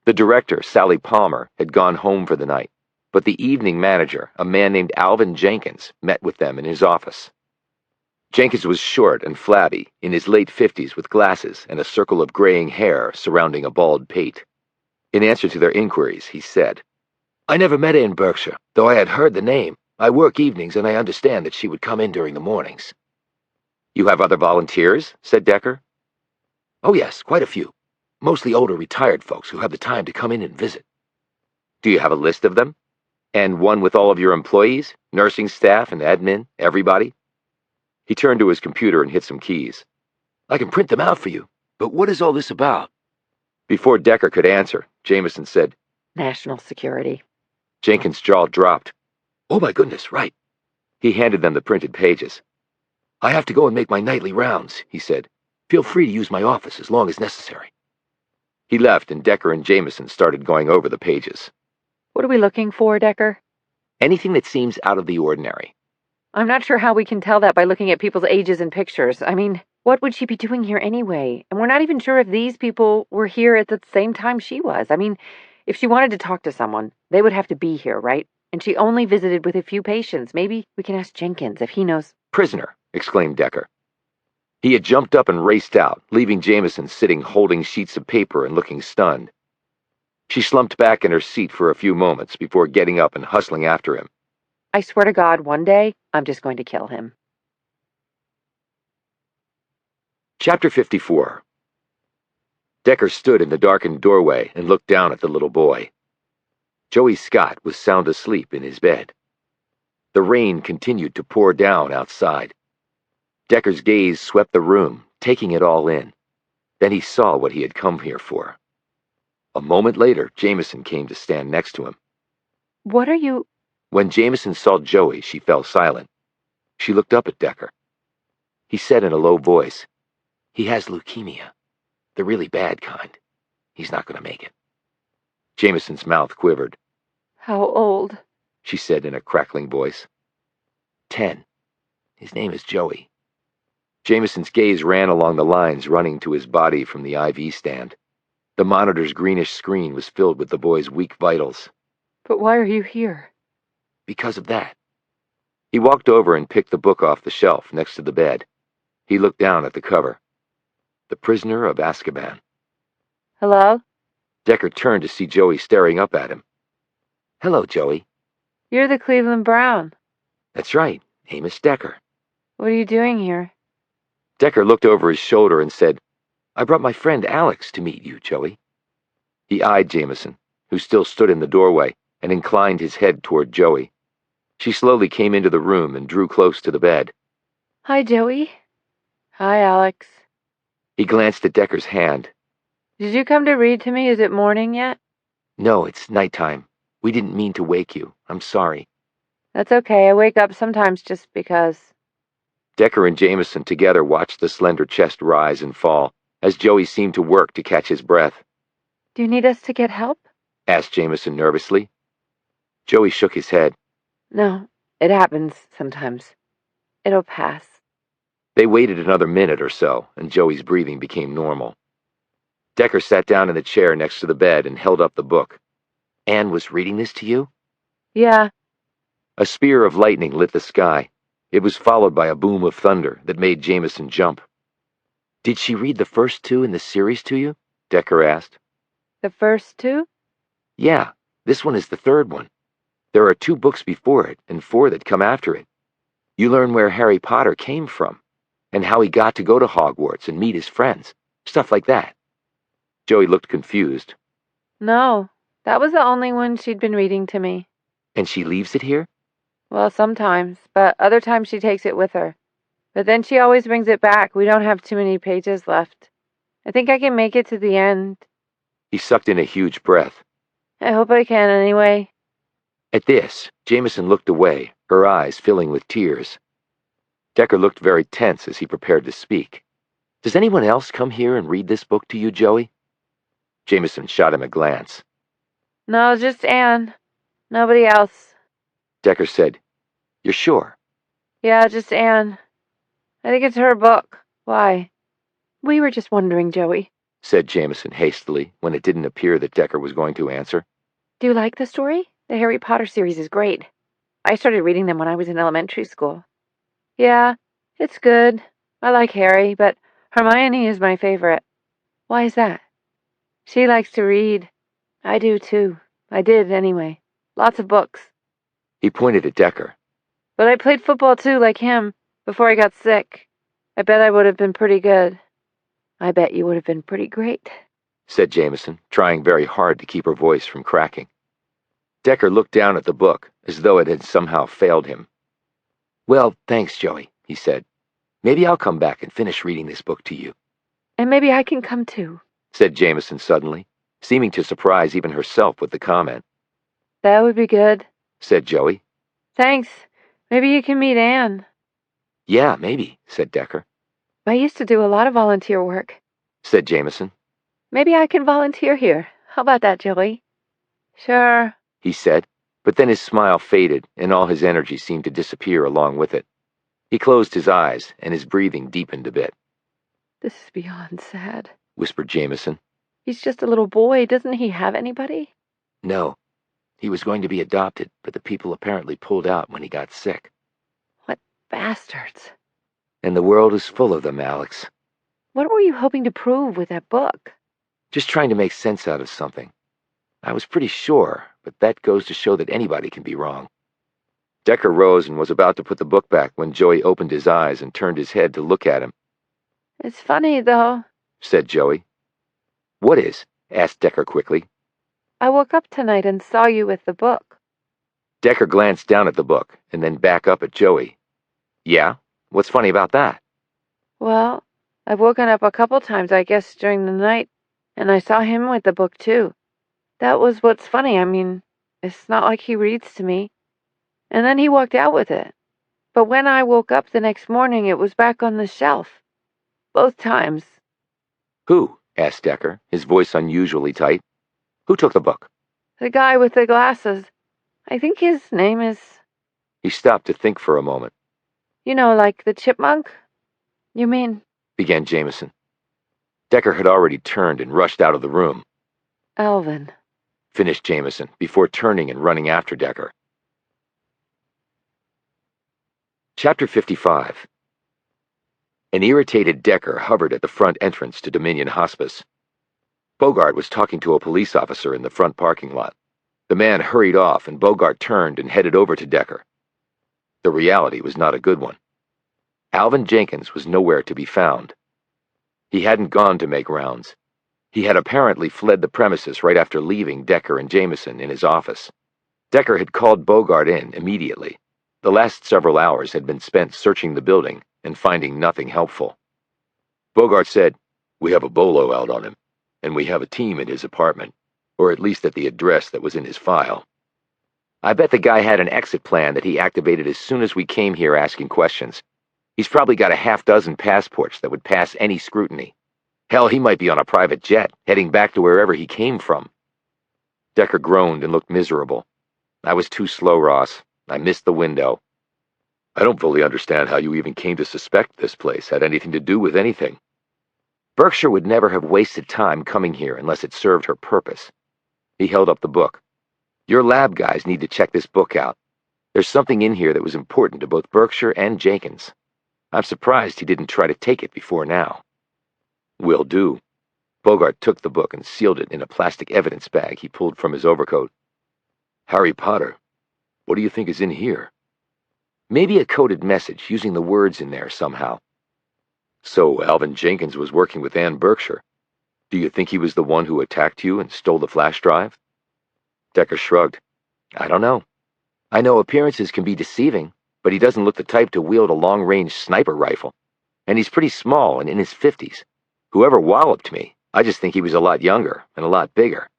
The director, Sally Palmer, had gone home for the night, but the evening manager, a man named Alvin Jenkins, met with them in his office. Jenkins was short and flabby, in his late 50s with glasses and a circle of graying hair surrounding a bald pate. In answer to their inquiries, he said, I never met Ann Berkshire, though I had heard the name. I work evenings and I understand that she would come in during the mornings. You have other volunteers? Said Decker. Oh yes, quite a few. Mostly older retired folks who have the time to come in and visit. Do you have a list of them? And one with all of your employees, nursing staff and admin, everybody? He turned to his computer and hit some keys. I can print them out for you, but what is all this about? Before Decker could answer, Jamison said, National security. Jenkins' jaw dropped. Oh my goodness, right. He handed them the printed pages. I have to go and make my nightly rounds, he said. Feel free to use my office as long as necessary. He left, and Decker and Jamison started going over the pages. What are we looking for, Decker? Anything that seems out of the ordinary. I'm not sure how we can tell that by looking at people's ages and pictures. I mean, what would she be doing here anyway? And we're not even sure if these people were here at the same time she was. I mean, if she wanted to talk to someone, they would have to be here, right? And she only visited with a few patients. Maybe we can ask Jenkins if he knows. Prisoner, exclaimed Decker. He had jumped up and raced out, leaving Jamison sitting holding sheets of paper and looking stunned. She slumped back in her seat for a few moments before getting up and hustling after him. I swear to God, one day, I'm just going to kill him. Chapter 54. Decker stood in the darkened doorway and looked down at the little boy. Joey Scott was sound asleep in his bed. The rain continued to pour down outside. Decker's gaze swept the room, taking it all in. Then he saw what he had come here for. A moment later, Jamison came to stand next to him. What are you... When Jamison saw Joey, she fell silent. She looked up at Decker. He said in a low voice, He has leukemia. The really bad kind. He's not going to make it. Jamison's mouth quivered. How old? She said in a crackling voice. 10. His name is Joey. Jamison's gaze ran along the lines running to his body from the IV stand. The monitor's greenish screen was filled with the boy's weak vitals. But why are you here? Because of that. He walked over and picked the book off the shelf next to the bed. He looked down at the cover. The Prisoner of Azkaban. Hello? Decker turned to see Joey staring up at him. Hello, Joey. You're the Cleveland Brown. That's right, Amos Decker. What are you doing here? Decker looked over his shoulder and said, I brought my friend Alex to meet you, Joey. He eyed Jamison, who still stood in the doorway, and inclined his head toward Joey. She slowly came into the room and drew close to the bed. Hi, Joey. Hi, Alex. He glanced at Decker's hand. Did you come to read to me? Is it morning yet? No, it's nighttime. We didn't mean to wake you. I'm sorry. That's okay. I wake up sometimes just because. Decker and Jamison together watched the slender chest rise and fall, as Joey seemed to work to catch his breath. Do you need us to get help? Asked Jamison nervously. Joey shook his head. No, it happens sometimes. It'll pass. They waited another minute or so, and Joey's breathing became normal. Decker sat down in the chair next to the bed and held up the book. Anne was reading this to you? Yeah. A spear of lightning lit the sky. It was followed by a boom of thunder that made Jamison jump. Did she read the first 2 in the series to you? Decker asked. The first 2? Yeah, this one is the 3rd one. There are 2 books before it and 4 that come after it. You learn where Harry Potter came from, and how he got to go to Hogwarts and meet his friends. Stuff like that. Joey looked confused. No, that was the only one she'd been reading to me. And she leaves it here? Well, sometimes, but other times she takes it with her. But then she always brings it back. We don't have too many pages left. I think I can make it to the end. He sucked in a huge breath. I hope I can anyway. At this, Jamison looked away, her eyes filling with tears. Decker looked very tense as he prepared to speak. Does anyone else come here and read this book to you, Joey? Jamison shot him a glance. No, just Anne. Nobody else. Decker said, You're sure? Yeah, just Anne. I think it's her book. Why? We were just wondering, Joey, said Jamison hastily when it didn't appear that Decker was going to answer. Do you like the story? The Harry Potter series is great. I started reading them when I was in elementary school. Yeah, it's good. I like Harry, but Hermione is my favorite. Why is that? She likes to read. I do too. I did anyway. Lots of books. He pointed at Decker. But I played football too, like him, before I got sick. I bet I would have been pretty good. I bet you would have been pretty great, said Jamison, trying very hard to keep her voice from cracking. Decker looked down at the book, as though it had somehow failed him. "Well, thanks, Joey," he said. "Maybe I'll come back and finish reading this book to you." And maybe I can come too, said Jamison suddenly, seeming to surprise even herself with the comment. That would be good, said Joey. Thanks. Maybe you can meet Anne. Yeah, maybe, said Decker. I used to do a lot of volunteer work, said Jamison. Maybe I can volunteer here. How about that, Joey? Sure, he said, but then his smile faded and all his energy seemed to disappear along with it. He closed his eyes and his breathing deepened a bit. This is beyond sad, whispered Jamison. He's just a little boy. Doesn't he have anybody? No. He was going to be adopted, but the people apparently pulled out when he got sick. What bastards. And the world is full of them, Alex. What were you hoping to prove with that book? Just trying to make sense out of something. I was pretty sure, but that goes to show that anybody can be wrong. Decker rose and was about to put the book back when Joey opened his eyes and turned his head to look at him. It's funny, though, said Joey. What is? Asked Decker quickly. I woke up tonight and saw you with the book. Decker glanced down at the book and then back up at Joey. Yeah? What's funny about that? Well, I've woken up a couple times, I guess, during the night, and I saw him with the book, too. That was what's funny. I mean, it's not like he reads to me. And then he walked out with it. But when I woke up the next morning, it was back on the shelf. Both times. Who? Asked Decker, his voice unusually tight. Who took the book? The guy with the glasses. I think his name is... He stopped to think for a moment. You know, like the chipmunk? You mean... began Jamison. Decker had already turned and rushed out of the room. Alvin. Finished Jamison before turning and running after Decker. Chapter 55. An irritated Decker hovered at the front entrance to Dominion Hospice. Bogart was talking to a police officer in the front parking lot. The man hurried off and Bogart turned and headed over to Decker. The reality was not a good one. Alvin Jenkins was nowhere to be found. He hadn't gone to make rounds. He had apparently fled the premises right after leaving Decker and Jamison in his office. Decker had called Bogart in immediately. The last several hours had been spent searching the building and finding nothing helpful. Bogart said, "We have a bolo out on him, and we have a team in his apartment, or at least at the address that was in his file. I bet the guy had an exit plan that he activated as soon as we came here asking questions. He's probably got a half-dozen passports that would pass any scrutiny. Hell, he might be on a private jet, heading back to wherever he came from." Decker groaned and looked miserable. "I was too slow, Ross. I missed the window." "I don't fully understand how you even came to suspect this place had anything to do with anything." "Berkshire would never have wasted time coming here unless it served her purpose." He held up the book. "Your lab guys need to check this book out. There's something in here that was important to both Berkshire and Jenkins. I'm surprised he didn't try to take it before now." "Will do." Bogart took the book and sealed it in a plastic evidence bag he pulled from his overcoat. "Harry Potter. What do you think is in here?" "Maybe a coded message using the words in there somehow." "So Alvin Jenkins was working with Anne Berkshire. Do you think he was the one who attacked you and stole the flash drive?" Decker shrugged. "I don't know. I know appearances can be deceiving, but he doesn't look the type to wield a long-range sniper rifle. And he's pretty small and in his 50s. Whoever walloped me, I just think he was a lot younger and a lot bigger.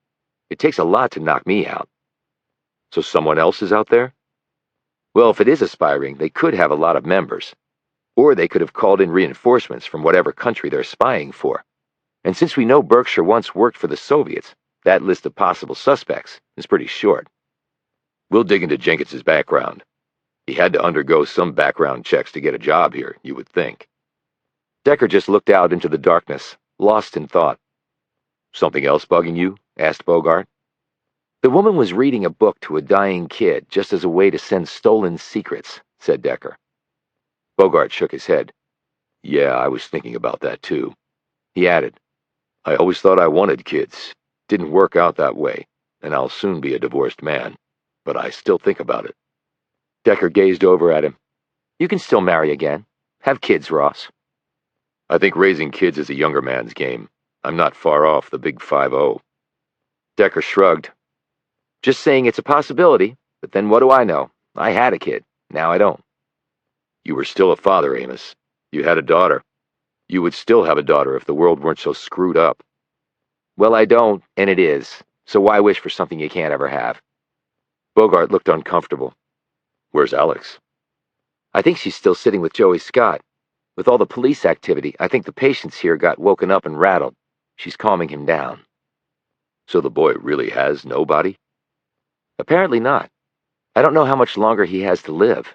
It takes a lot to knock me out." "So someone else is out there?" "Well, if it is a spy ring, they could have a lot of members. Or they could have called in reinforcements from whatever country they're spying for. And since we know Berkshire once worked for the Soviets, that list of possible suspects is pretty short. We'll dig into Jenkins's background. He had to undergo some background checks to get a job here, you would think." Decker just looked out into the darkness, lost in thought. "Something else bugging you?" asked Bogart. "The woman was reading a book to a dying kid just as a way to send stolen secrets," said Decker. Bogart shook his head. "Yeah, I was thinking about that too." He added, "I always thought I wanted kids. Didn't work out that way, and I'll soon be a divorced man. But I still think about it." Decker gazed over at him. "You can still marry again. Have kids, Ross." "I think raising kids is a younger man's game. I'm not far off the big 50. Decker shrugged. Just saying it's a possibility, but then what do I know? I had a kid. Now I don't. You were still a father, Amos. You had a daughter. You would still have a daughter if the world weren't so screwed up. Well, I don't, and it is. So why wish for something you can't ever have? Bogart looked uncomfortable. Where's Alex? I think she's still sitting with Joey Scott. With all the police activity, I think the patients here got woken up and rattled. She's calming him down. So the boy really has nobody? Apparently not. I don't know how much longer he has to live.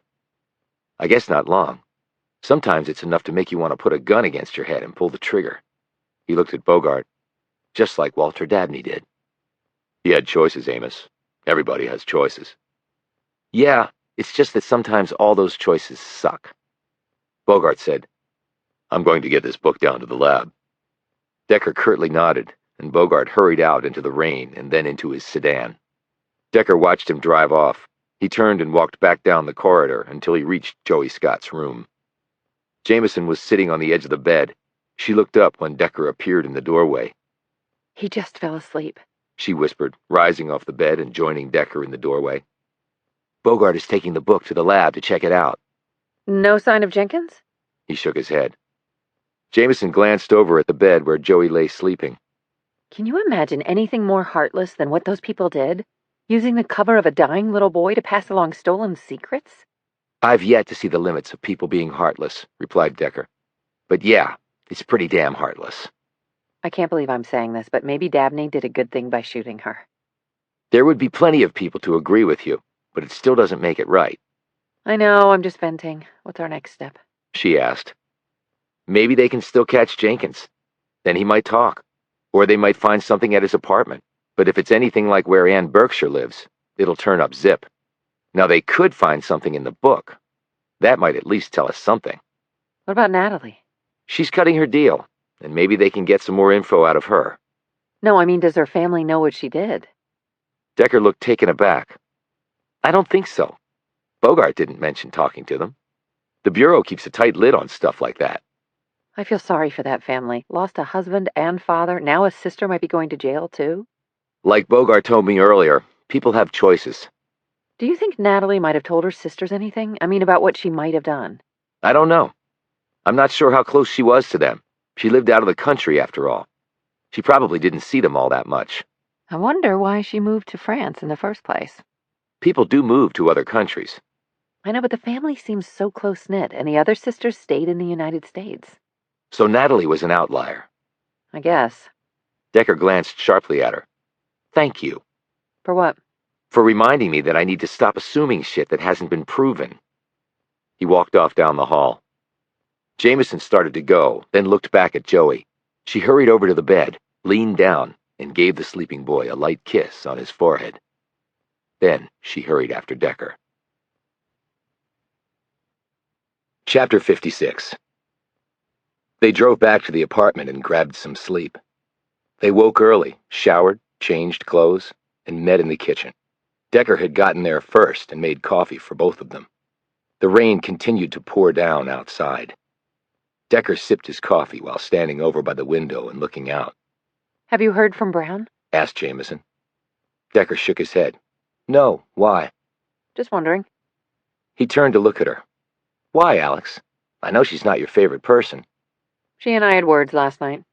I guess not long. Sometimes it's enough to make you want to put a gun against your head and pull the trigger. He looked at Bogart, just like Walter Dabney did. He had choices, Amos. Everybody has choices. Yeah, it's just that sometimes all those choices suck. Bogart said, I'm going to get this book down to the lab. Decker curtly nodded, and Bogart hurried out into the rain and then into his sedan. Decker watched him drive off. He turned and walked back down the corridor until he reached Joey Scott's room. Jamison was sitting on the edge of the bed. She looked up when Decker appeared in the doorway. He just fell asleep, she whispered, rising off the bed and joining Decker in the doorway. Bogart is taking the book to the lab to check it out. No sign of Jenkins? He shook his head. Jamison glanced over at the bed where Joey lay sleeping. Can you imagine anything more heartless than what those people did? Using the cover of a dying little boy to pass along stolen secrets? I've yet to see the limits of people being heartless, replied Decker. But yeah, it's pretty damn heartless. I can't believe I'm saying this, but maybe Dabney did a good thing by shooting her. There would be plenty of people to agree with you, but it still doesn't make it right. I know, I'm just venting. What's our next step? She asked. Maybe they can still catch Jenkins. Then he might talk. Or they might find something at his apartment. But if it's anything like where Ann Berkshire lives, it'll turn up zip. Now they could find something in the book. That might at least tell us something. What about Natalie? She's cutting her deal, and maybe they can get some more info out of her. No, I mean, does her family know what she did? Decker looked taken aback. I don't think so. Bogart didn't mention talking to them. The Bureau keeps a tight lid on stuff like that. I feel sorry for that family. Lost a husband and father. Now a sister might be going to jail, too. Like Bogart told me earlier, people have choices. Do you think Natalie might have told her sisters anything? I mean, about what she might have done? I don't know. I'm not sure how close she was to them. She lived out of the country, after all. She probably didn't see them all that much. I wonder why she moved to France in the first place. People do move to other countries. I know, but the family seems so close-knit, and the other sisters stayed in the United States. So Natalie was an outlier. I guess. Decker glanced sharply at her. Thank you. For what? For reminding me that I need to stop assuming shit that hasn't been proven. He walked off down the hall. Jamison started to go, then looked back at Joey. She hurried over to the bed, leaned down, and gave the sleeping boy a light kiss on his forehead. Then she hurried after Decker. Chapter 56. They drove back to the apartment and grabbed some sleep. They woke early, showered, changed clothes, and met in the kitchen. Decker had gotten there first and made coffee for both of them. The rain continued to pour down outside. Decker sipped his coffee while standing over by the window and looking out. Have you heard from Brown? Asked Jamison. Decker shook his head. No, why? Just wondering. He turned to look at her. Why, Alex? I know she's not your favorite person. She and I had words last night.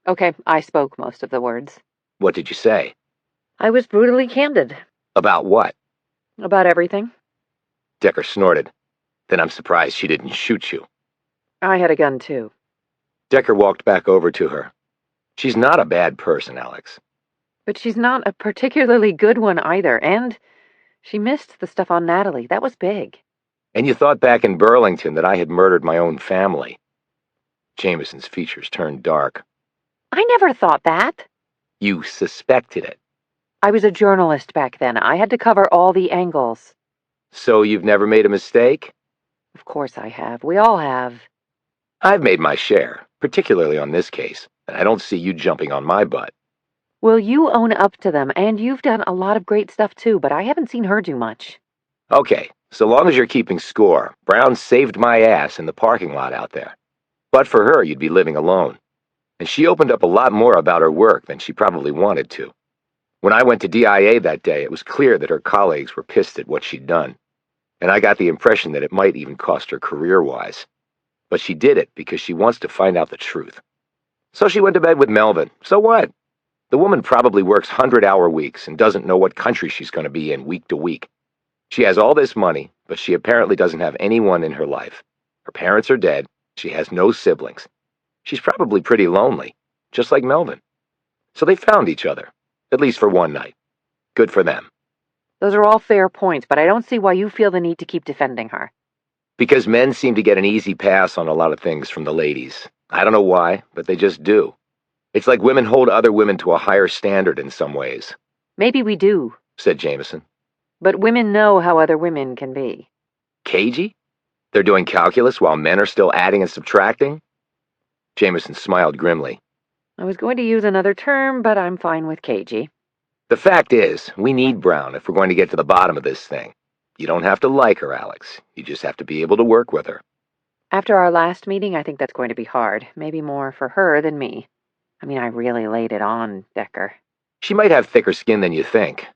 Okay, I spoke most of the words. What did you say? I was brutally candid. About what? About everything. Decker snorted. Then I'm surprised she didn't shoot you. I had a gun, too. Decker walked back over to her. She's not a bad person, Alex. But she's not a particularly good one either, and she missed the stuff on Natalie. That was big. And you thought back in Burlington that I had murdered my own family. Jamison's features turned dark. I never thought that. You suspected it. I was a journalist back then. I had to cover all the angles. So you've never made a mistake? Of course I have. We all have. I've made my share, particularly on this case, and I don't see you jumping on my butt. Well, you own up to them, and you've done a lot of great stuff too, but I haven't seen her do much. Okay, so long as you're keeping score, Brown saved my ass in the parking lot out there. But for her, you'd be living alone. And she opened up a lot more about her work than she probably wanted to. When I went to DIA that day, it was clear that her colleagues were pissed at what she'd done, and I got the impression that it might even cost her career-wise. But she did it because she wants to find out the truth. So she went to bed with Melvin. So what? The woman probably works 100-hour weeks and doesn't know what country she's going to be in week to week. She has all this money, but she apparently doesn't have anyone in her life. Her parents are dead. She has no siblings. She's probably pretty lonely, just like Melvin. So they found each other, at least for one night. Good for them. Those are all fair points, but I don't see why you feel the need to keep defending her. Because men seem to get an easy pass on a lot of things from the ladies. I don't know why, but they just do. It's like women hold other women to a higher standard in some ways. Maybe we do, said Jamison. But women know how other women can be. Cagey? They're doing calculus while men are still adding and subtracting? Jamison smiled grimly. I was going to use another term, but I'm fine with cagey. The fact is, we need Brown if we're going to get to the bottom of this thing. You don't have to like her, Alex. You just have to be able to work with her. After our last meeting, I think that's going to be hard. Maybe more for her than me. I mean, I really laid it on, Decker. She might have thicker skin than you think.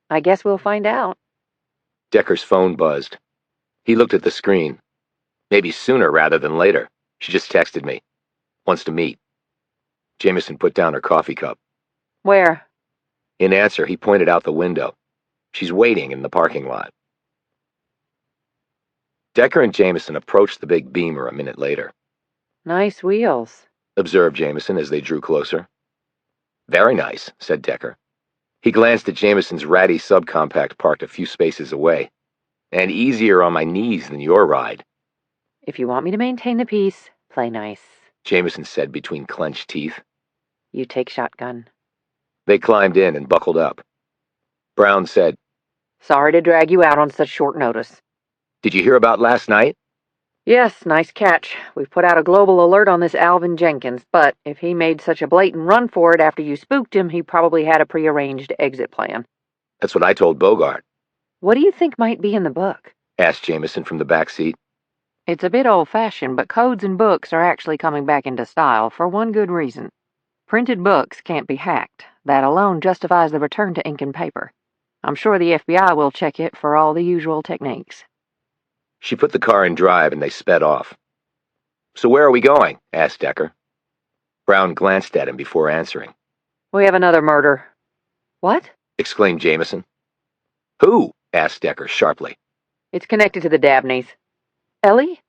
I guess we'll find out. Decker's phone buzzed. He looked at the screen. Maybe sooner rather than later. She just texted me. Wants to meet. Jamison put down her coffee cup. Where? In answer, he pointed out the window. She's waiting in the parking lot. Decker and Jamison approached the big Beamer a minute later. Nice wheels, observed Jamison as they drew closer. Very nice, said Decker. He glanced at Jamison's ratty subcompact parked a few spaces away. And easier on my knees than your ride. If you want me to maintain the peace, play nice, Jamison said between clenched teeth. You take shotgun. They climbed in and buckled up. Brown said, Sorry to drag you out on such short notice. Did you hear about last night? Yes, nice catch. We've put out a global alert on this Alvin Jenkins, but if he made such a blatant run for it after you spooked him, he probably had a prearranged exit plan. That's what I told Bogart. What do you think might be in the book? Asked Jamison from the back seat. It's a bit old-fashioned, but codes and books are actually coming back into style for one good reason. Printed books can't be hacked. That alone justifies the return to ink and paper. I'm sure the FBI will check it for all the usual techniques. She put the car in drive and they sped off. So where are we going? Asked Decker. Brown glanced at him before answering. We have another murder. What? Exclaimed Jamison. Who? Asked Decker sharply. It's connected to the Dabneys. Ellie?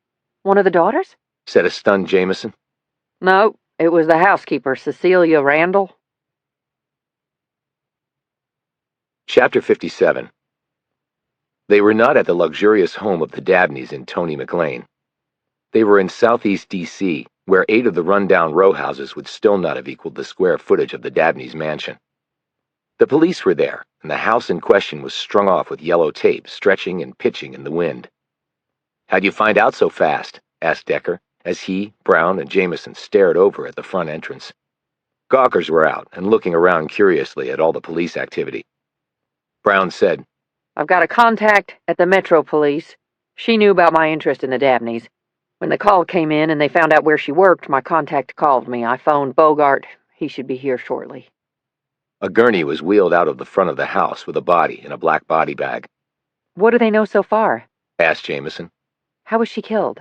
One of the daughters? Said a stunned Jamison. No, it was the housekeeper, Cecilia Randall. Chapter 57. They were not at the luxurious home of the Dabneys in Tony McLean. They were in southeast D.C., where 8 of the rundown row houses would still not have equaled the square footage of the Dabneys' mansion. The police were there, and the house in question was strung off with yellow tape, stretching and pitching in the wind. How'd you find out so fast? Asked Decker, as he, Brown, and Jamison stared over at the front entrance. Gawkers were out and looking around curiously at all the police activity. Brown said, I've got a contact at the Metro Police. She knew about my interest in the Dabneys. When the call came in and they found out where she worked, my contact called me. I phoned Bogart. He should be here shortly. A gurney was wheeled out of the front of the house with a body in a black body bag. What do they know so far? Asked Jamison. How was she killed?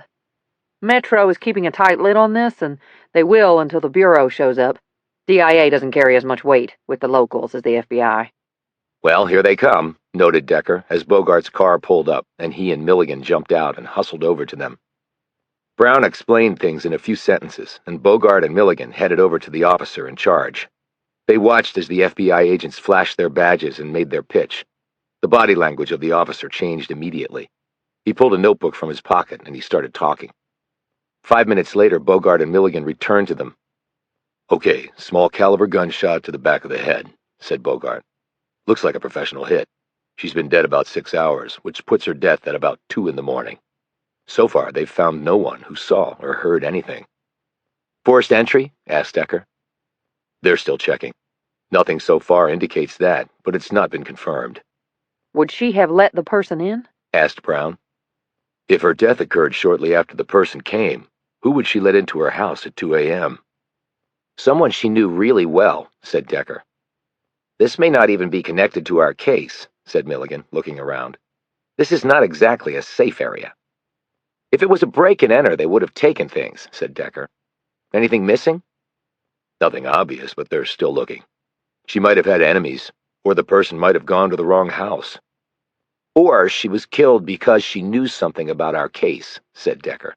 Metro is keeping a tight lid on this, and they will until the Bureau shows up. DIA doesn't carry as much weight with the locals as the FBI. Well, here they come, noted Decker, as Bogart's car pulled up, and he and Milligan jumped out and hustled over to them. Brown explained things in a few sentences, and Bogart and Milligan headed over to the officer in charge. They watched as the FBI agents flashed their badges and made their pitch. The body language of the officer changed immediately. He pulled a notebook from his pocket, and he started talking. 5 minutes later, Bogart and Milligan returned to them. Okay, small caliber gunshot to the back of the head, said Bogart. Looks like a professional hit. She's been dead about 6 hours, which puts her death at about 2 in the morning. So far, they've found no one who saw or heard anything. Forced entry? Asked Decker. They're still checking. Nothing so far indicates that, but it's not been confirmed. Would she have let the person in? Asked Brown. If her death occurred shortly after the person came, who would she let into her house at 2 a.m.? Someone she knew really well, said Decker. This may not even be connected to our case, said Milligan, looking around. This is not exactly a safe area. If it was a break and enter, they would have taken things, said Decker. Anything missing? Nothing obvious, but they're still looking. She might have had enemies, or the person might have gone to the wrong house. Or she was killed because she knew something about our case, said Decker.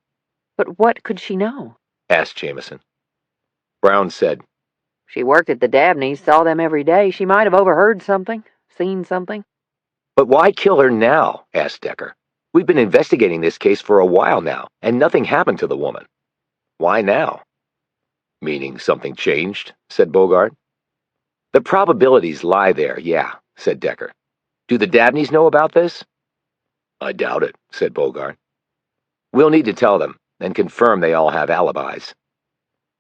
But what could she know? Asked Jamison. Brown said, She worked at the Dabneys, saw them every day. She might have overheard something, seen something. But why kill her now? Asked Decker. We've been investigating this case for a while now, and nothing happened to the woman. Why now? Meaning something changed, said Bogart. The probabilities lie there, yeah, said Decker. Do the Dabneys know about this? I doubt it, said Bogart. We'll need to tell them, and confirm they all have alibis.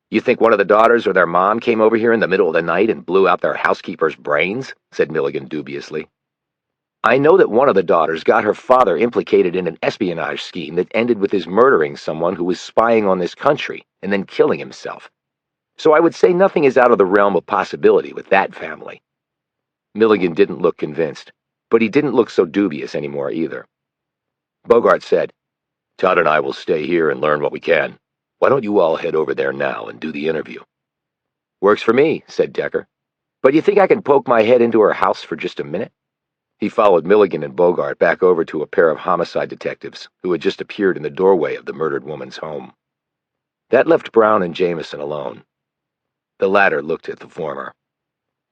You think one of the daughters or their mom came over here in the middle of the night and blew out their housekeeper's brains? Said Milligan dubiously. I know that one of the daughters got her father implicated in an espionage scheme that ended with his murdering someone who was spying on this country and then killing himself. So I would say nothing is out of the realm of possibility with that family. Milligan didn't look convinced, but he didn't look so dubious anymore either. Bogart said, Todd and I will stay here and learn what we can. Why don't you all head over there now and do the interview? Works for me, said Decker. But you think I can poke my head into her house for just a minute? He followed Milligan and Bogart back over to a pair of homicide detectives who had just appeared in the doorway of the murdered woman's home. That left Brown and Jamison alone. The latter looked at the former.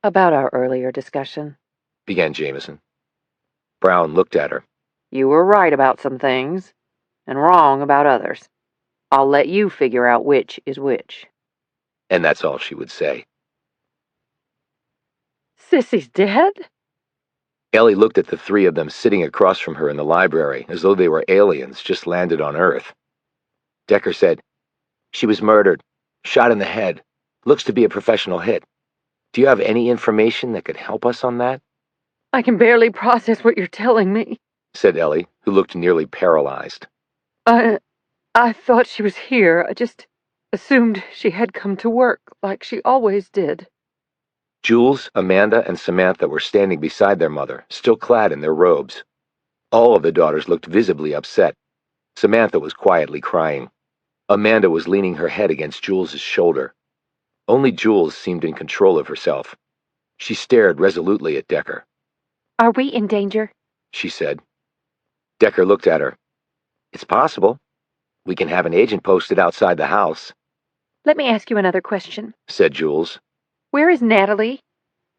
About our earlier discussion, Began Jamison. Brown looked at her. You were right about some things, and wrong about others. I'll let you figure out which is which. And that's all she would say. Sissy's dead? Ellie looked at the three of them sitting across from her in the library as though they were aliens just landed on Earth. Decker said, She was murdered, shot in the head. Looks to be a professional hit. Do you have any information that could help us on that? I can barely process what you're telling me. Said Ellie, who looked nearly paralyzed. I thought she was here. I just assumed she had come to work like she always did. Jules, Amanda, and Samantha were standing beside their mother, still clad in their robes. All of the daughters looked visibly upset. Samantha was quietly crying. Amanda was leaning her head against Jules's shoulder. Only Jules seemed in control of herself. She stared resolutely at Decker. Are we in danger? She said. Decker looked at her. It's possible. We can have an agent posted outside the house. Let me ask you another question, Said Jules. Where is Natalie?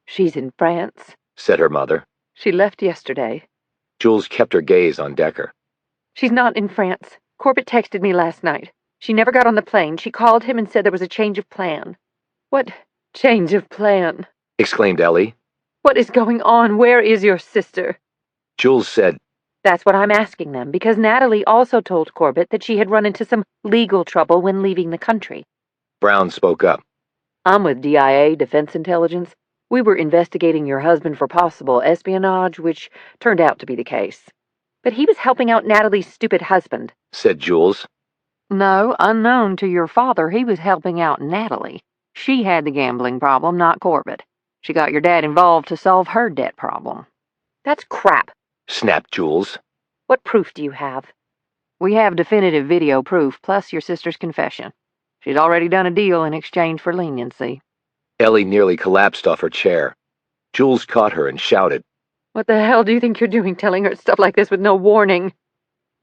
She's in France. Said her mother. She left yesterday. Jules kept her gaze on Decker. She's not in France. Corbett texted me last night. She never got on the plane. She called him and said there was a change of plan. What change of plan? Exclaimed Ellie. What is going on? Where is your sister? Jules said, That's what I'm asking them, because Natalie also told Corbett that she had run into some legal trouble when leaving the country. Brown spoke up. I'm with DIA, Defense Intelligence. We were investigating your husband for possible espionage, which turned out to be the case. But he was helping out Natalie's stupid husband. Said Jules. No, unknown to your father, he was helping out Natalie. She had the gambling problem, not Corbett. She got your dad involved to solve her debt problem. That's crap. Snapped Jules. What proof do you have? We have definitive video proof, plus your sister's confession. She's already done a deal in exchange for leniency. Ellie nearly collapsed off her chair. Jules caught her and shouted. What the hell do you think you're doing, telling her stuff like this with no warning?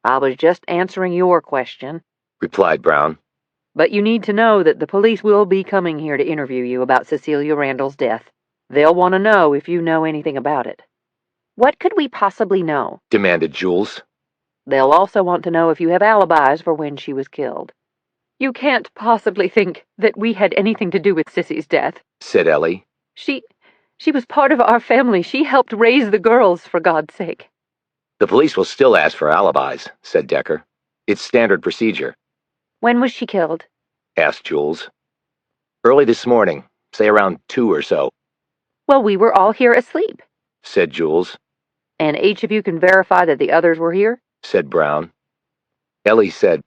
I was just answering your question. Replied Brown. But you need to know that the police will be coming here to interview you about Cecilia Randall's death. They'll want to know if you know anything about it. What could we possibly know? Demanded Jules. They'll also want to know if you have alibis for when she was killed. You can't possibly think that we had anything to do with Sissy's death. Said Ellie. She was part of our family. She helped raise the girls, for God's sake. The police will still ask for alibis, said Decker. It's standard procedure. When was she killed? Asked Jules. Early this morning, say around 2 or so. Well, we were all here asleep. Said Jules. And each of you can verify that the others were here? Said Brown. Ellie said,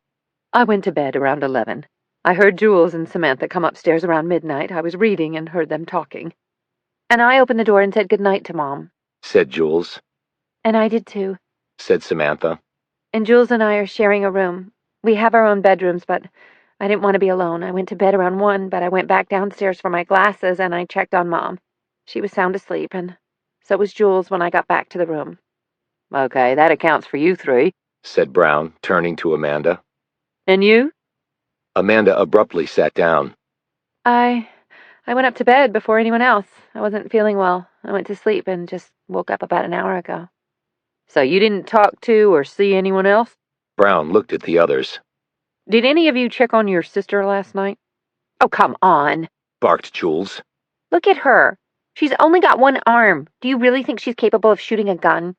I went to bed around 11. I heard Jules and Samantha come upstairs around midnight. I was reading and heard them talking. And I opened the door and said goodnight to Mom. Said Jules. And I did too. Said Samantha. And Jules and I are sharing a room. We have our own bedrooms, but I didn't want to be alone. I went to bed around 1, but I went back downstairs for my glasses and I checked on Mom. She was sound asleep, and so was Jules when I got back to the room. Okay, that accounts for you 3, said Brown, turning to Amanda. And you? Amanda abruptly sat down. I went up to bed before anyone else. I wasn't feeling well. I went to sleep and just woke up about an hour ago. So you didn't talk to or see anyone else? Brown looked at the others. Did any of you check on your sister last night? Oh, come on, barked Jules. Look at her. She's only got one arm. Do you really think she's capable of shooting a gun?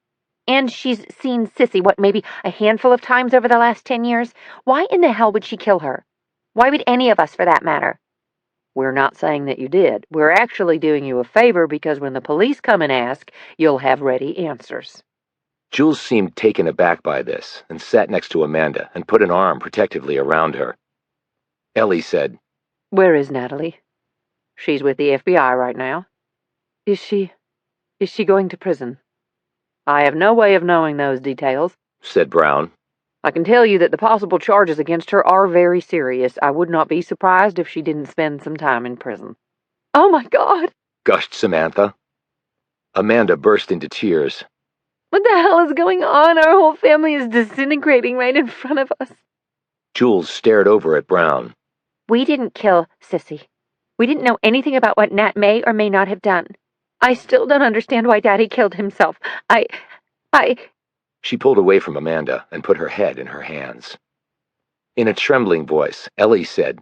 And she's seen Sissy, maybe a handful of times over the last 10 years? Why in the hell would she kill her? Why would any of us, for that matter? We're not saying that you did. We're actually doing you a favor because when the police come and ask, you'll have ready answers. Jules seemed taken aback by this and sat next to Amanda and put an arm protectively around her. Ellie said, Where is Natalie? She's with the FBI right now. Is she going to prison? I have no way of knowing those details, said Brown. I can tell you that the possible charges against her are very serious. I would not be surprised if she didn't spend some time in prison. Oh my God, gushed Samantha. Amanda burst into tears. What the hell is going on? Our whole family is disintegrating right in front of us. Jules stared over at Brown. We didn't kill Sissy. We didn't know anything about what Nat may or may not have done. I still don't understand why Daddy killed himself. She pulled away from Amanda and put her head in her hands. In a trembling voice, Ellie said,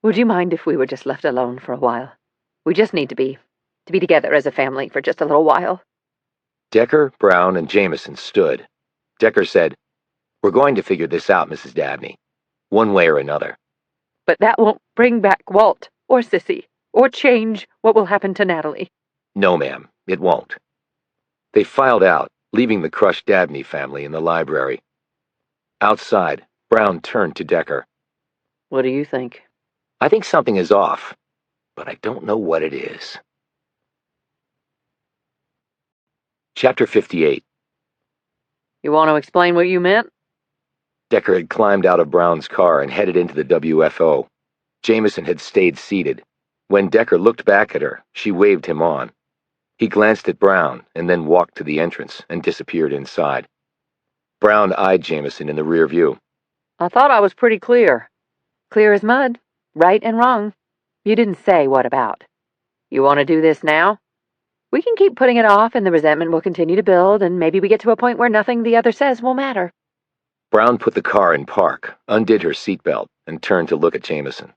Would you mind if we were just left alone for a while? We just need to be together as a family for just a little while. Decker, Brown, and Jamison stood. Decker said, We're going to figure this out, Mrs. Dabney, one way or another. But that won't bring back Walt or Sissy or change what will happen to Natalie. No, ma'am, it won't. They filed out, leaving the crushed Dabney family in the library. Outside, Brown turned to Decker. What do you think? I think something is off, but I don't know what it is. Chapter 58. You want to explain what you meant? Decker had climbed out of Brown's car and headed into the WFO. Jamison had stayed seated. When Decker looked back at her, she waved him on. He glanced at Brown and then walked to the entrance and disappeared inside. Brown eyed Jamison in the rear view. I thought I was pretty clear. Clear as mud. Right and wrong. You didn't say what about. You want to do this now? We can keep putting it off and the resentment will continue to build and maybe we get to a point where nothing the other says will matter. Brown put the car in park, undid her seatbelt, and turned to look at Jamison.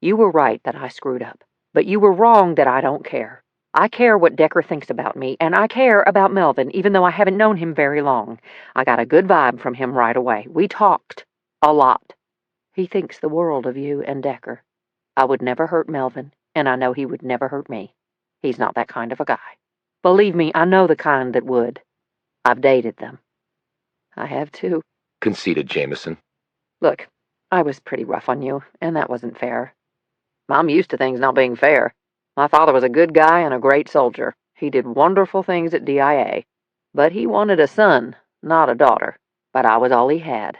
You were right that I screwed up, but you were wrong that I don't care. I care what Decker thinks about me, and I care about Melvin, even though I haven't known him very long. I got a good vibe from him right away. We talked. A lot. He thinks the world of you and Decker. I would never hurt Melvin, and I know he would never hurt me. He's not that kind of a guy. Believe me, I know the kind that would. I've dated them. I have too, conceded Jamison. Look, I was pretty rough on you, and that wasn't fair. I'm used to things not being fair. My father was a good guy and a great soldier. He did wonderful things at DIA. But he wanted a son, not a daughter. But I was all he had.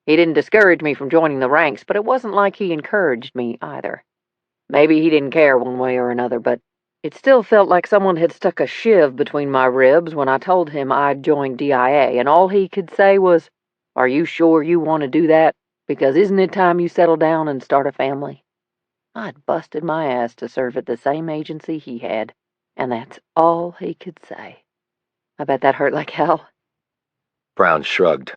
He didn't discourage me from joining the ranks, but it wasn't like he encouraged me either. Maybe he didn't care one way or another, but it still felt like someone had stuck a shiv between my ribs when I told him I'd joined DIA, and all he could say was, Are you sure you want to do that? Because isn't it time you settle down and start a family? I'd busted my ass to serve at the same agency he had, and that's all he could say. I bet that hurt like hell. Brown shrugged.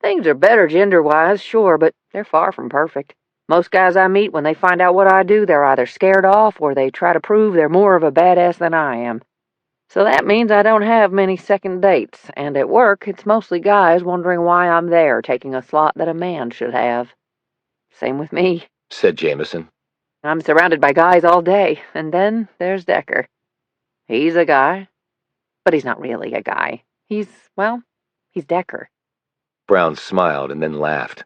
Things are better gender-wise, sure, but they're far from perfect. Most guys I meet, when they find out what I do, they're either scared off or they try to prove they're more of a badass than I am. So that means I don't have many second dates, and at work, it's mostly guys wondering why I'm there, taking a slot that a man should have. Same with me, said Jamison. I'm surrounded by guys all day, and then there's Decker. He's a guy, but he's not really a guy. He's Decker. Brown smiled and then laughed.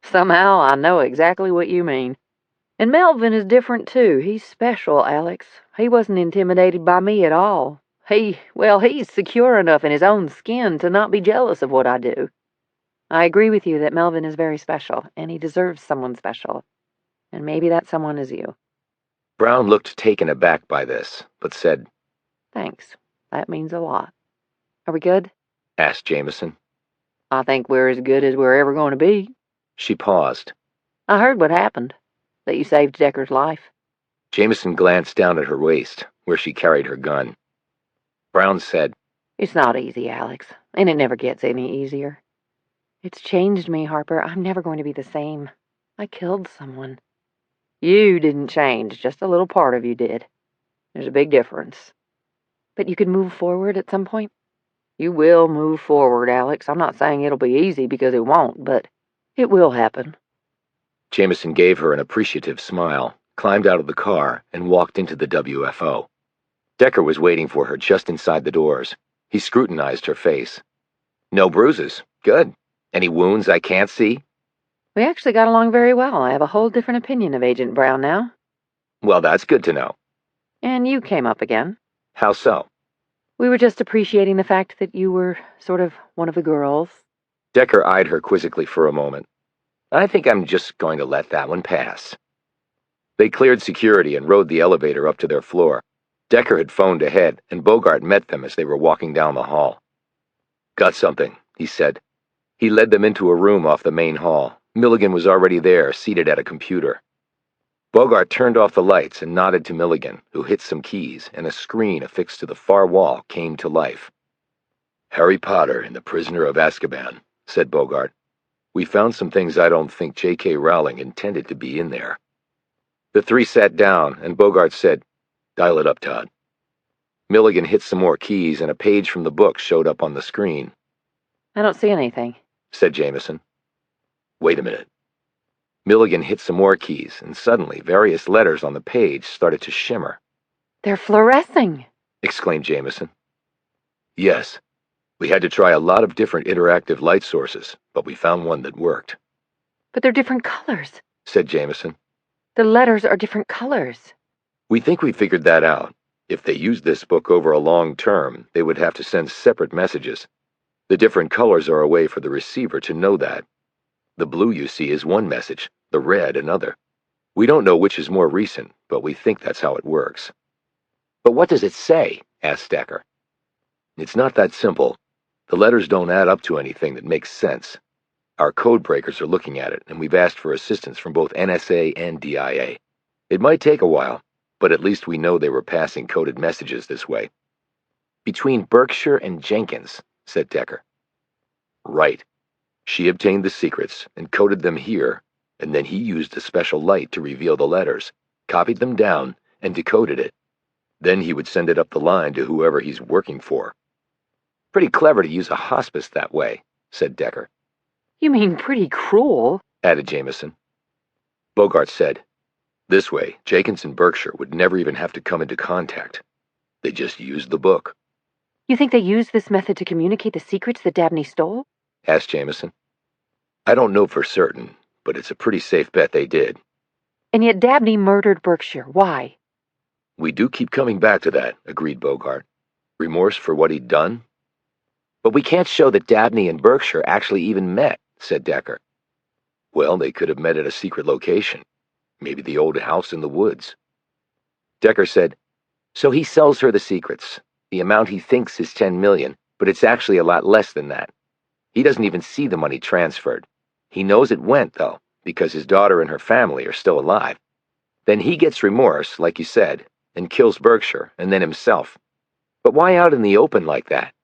Somehow I know exactly what you mean. And Melvin is different, too. He's special, Alex. He wasn't intimidated by me at all. He's secure enough in his own skin to not be jealous of what I do. I agree with you that Melvin is very special, and he deserves someone special. And maybe that someone is you. Brown looked taken aback by this, but said, Thanks. That means a lot. Are we good? asked Jamison. I think we're as good as we're ever going to be. She paused. I heard what happened, that you saved Decker's life. Jamison glanced down at her waist, where she carried her gun. Brown said, It's not easy, Alex, and it never gets any easier. It's changed me, Harper. I'm never going to be the same. I killed someone. You didn't change, just a little part of you did. There's a big difference. But you can move forward at some point? You will move forward, Alex. I'm not saying it'll be easy, because it won't, but it will happen. Jamison gave her an appreciative smile, climbed out of the car, and walked into the WFO. Decker was waiting for her just inside the doors. He scrutinized her face. No bruises. Good. Any wounds I can't see? We actually got along very well. I have a whole different opinion of Agent Brown now. Well, that's good to know. And you came up again. How so? We were just appreciating the fact that you were sort of one of the girls. Decker eyed her quizzically for a moment. I think I'm just going to let that one pass. They cleared security and rode the elevator up to their floor. Decker had phoned ahead, and Bogart met them as they were walking down the hall. Got something, he said. He led them into a room off the main hall. Milligan was already there, seated at a computer. Bogart turned off the lights and nodded to Milligan, who hit some keys, and a screen affixed to the far wall came to life. Harry Potter and the Prisoner of Azkaban, said Bogart. We found some things I don't think J.K. Rowling intended to be in there. The three sat down, and Bogart said, Dial it up, Todd. Milligan hit some more keys, and a page from the book showed up on the screen. I don't see anything, said Jamison. Wait a minute. Milligan hit some more keys, and suddenly various letters on the page started to shimmer. They're fluorescing, exclaimed Jamison. Yes. We had to try a lot of different interactive light sources, but we found one that worked. But they're different colors, said Jamison. The letters are different colors. We think we figured that out. If they used this book over a long term, they would have to send separate messages. The different colors are a way for the receiver to know that. The blue you see is one message, the red another. We don't know which is more recent, but we think that's how it works. But what does it say? asked Decker. It's not that simple. The letters don't add up to anything that makes sense. Our code breakers are looking at it, and we've asked for assistance from both NSA and DIA. It might take a while, but at least we know they were passing coded messages this way. Between Berkshire and Jenkins, said Decker. Right. She obtained the secrets and coded them here, and then he used a special light to reveal the letters, copied them down, and decoded it. Then he would send it up the line to whoever he's working for. Pretty clever to use a hospice that way, said Decker. You mean pretty cruel, added Jamison. Bogart said, This way, Jenkins and Berkshire would never even have to come into contact. They just used the book. You think they used this method to communicate the secrets that Dabney stole? Asked Jamison. I don't know for certain, but it's a pretty safe bet they did. And yet Dabney murdered Berkshire. Why? We do keep coming back to that, agreed Bogart. Remorse for what he'd done? But we can't show that Dabney and Berkshire actually even met, said Decker. Well, they could have met at a secret location. Maybe the old house in the woods. Decker said, So he sells her the secrets. The amount he thinks is $10 million, but it's actually a lot less than that. He doesn't even see the money transferred. He knows it went, though, because his daughter and her family are still alive. Then he gets remorse, like you said, and kills Berkshire, and then himself. But why out in the open like that?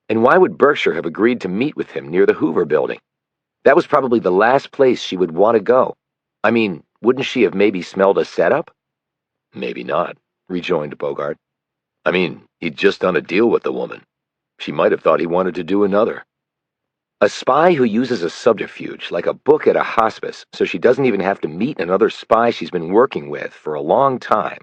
And why would Berkshire have agreed to meet with him near the Hoover building? That was probably the last place she would want to go. I mean, wouldn't she have maybe smelled a setup? Maybe not, rejoined Bogart. I mean, he'd just done a deal with the woman. She might have thought he wanted to do another. A spy who uses a subterfuge, like a book at a hospice, so she doesn't even have to meet another spy she's been working with for a long time,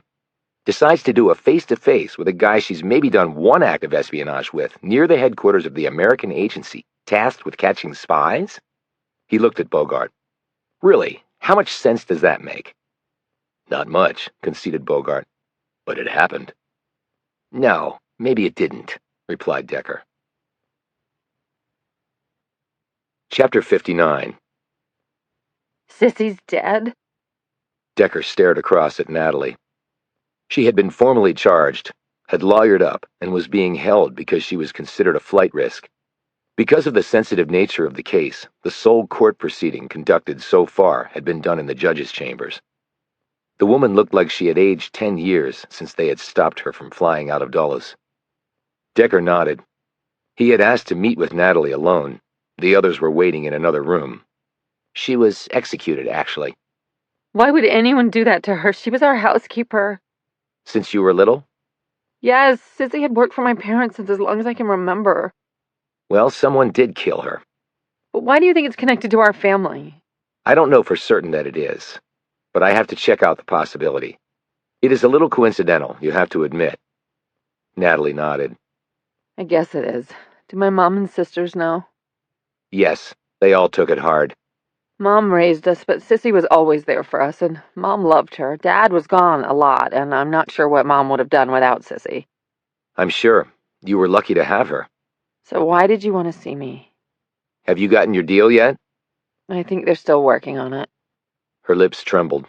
decides to do a face-to-face with a guy she's maybe done one act of espionage with near the headquarters of the American agency tasked with catching spies? He looked at Bogart. Really, how much sense does that make? Not much, conceded Bogart. But it happened. No, maybe it didn't, replied Decker. Chapter 59. Sissy's dead? Decker stared across at Natalie. She had been formally charged, had lawyered up, and was being held because she was considered a flight risk. Because of the sensitive nature of the case, the sole court proceeding conducted so far had been done in the judge's chambers. The woman looked like she had aged 10 years since they had stopped her from flying out of Dulles. Decker nodded. He had asked to meet with Natalie alone. The others were waiting in another room. She was executed, actually. Why would anyone do that to her? She was our housekeeper. Since you were little? Yes, Sissy had worked for my parents since as long as I can remember. Well, someone did kill her. But why do you think it's connected to our family? I don't know for certain that it is, but I have to check out the possibility. It is a little coincidental, you have to admit. Natalie nodded. I guess it is. Do my mom and sisters know? Yes, they all took it hard. Mom raised us, but Sissy was always there for us, and Mom loved her. Dad was gone a lot, and I'm not sure what Mom would have done without Sissy. I'm sure. You were lucky to have her. So why did you want to see me? Have you gotten your deal yet? I think they're still working on it. Her lips trembled.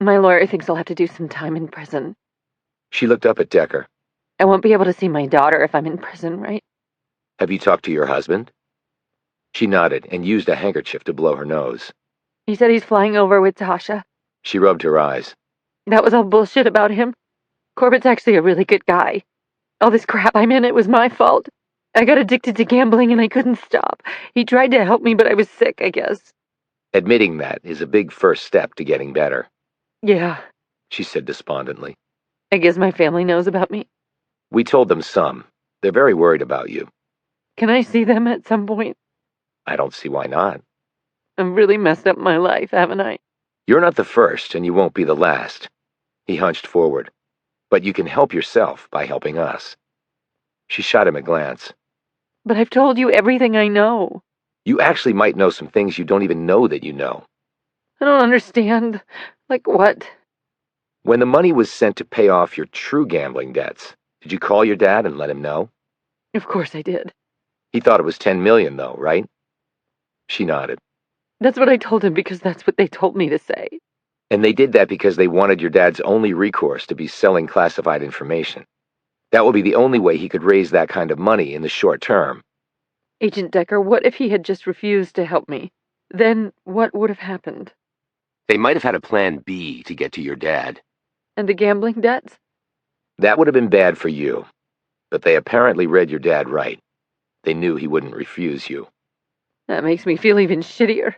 My lawyer thinks I'll have to do some time in prison. She looked up at Decker. I won't be able to see my daughter if I'm in prison, right? Have you talked to your husband? She nodded and used a handkerchief to blow her nose. He said he's flying over with Tasha. She rubbed her eyes. That was all bullshit about him. Corbett's actually a really good guy. All this crap I'm in, it was my fault. I got addicted to gambling and I couldn't stop. He tried to help me, but I was sick, I guess. Admitting that is a big first step to getting better. Yeah, She said despondently. I guess my family knows about me. We told them some. They're very worried about you. Can I see them at some point? I don't see why not. I've really messed up my life, haven't I? You're not the first, and you won't be the last. He hunched forward. But you can help yourself by helping us. She shot him a glance. But I've told you everything I know. You actually might know some things you don't even know that you know. I don't understand. Like what? When the money was sent to pay off your true gambling debts, did you call your dad and let him know? Of course I did. He thought it was $10 million, though, right? She nodded. That's what I told him because that's what they told me to say. And they did that because they wanted your dad's only recourse to be selling classified information. That would be the only way he could raise that kind of money in the short term. Agent Decker, what if he had just refused to help me? Then what would have happened? They might have had a plan B to get to your dad. And the gambling debts? That would have been bad for you. But they apparently read your dad right. They knew he wouldn't refuse you. That makes me feel even shittier.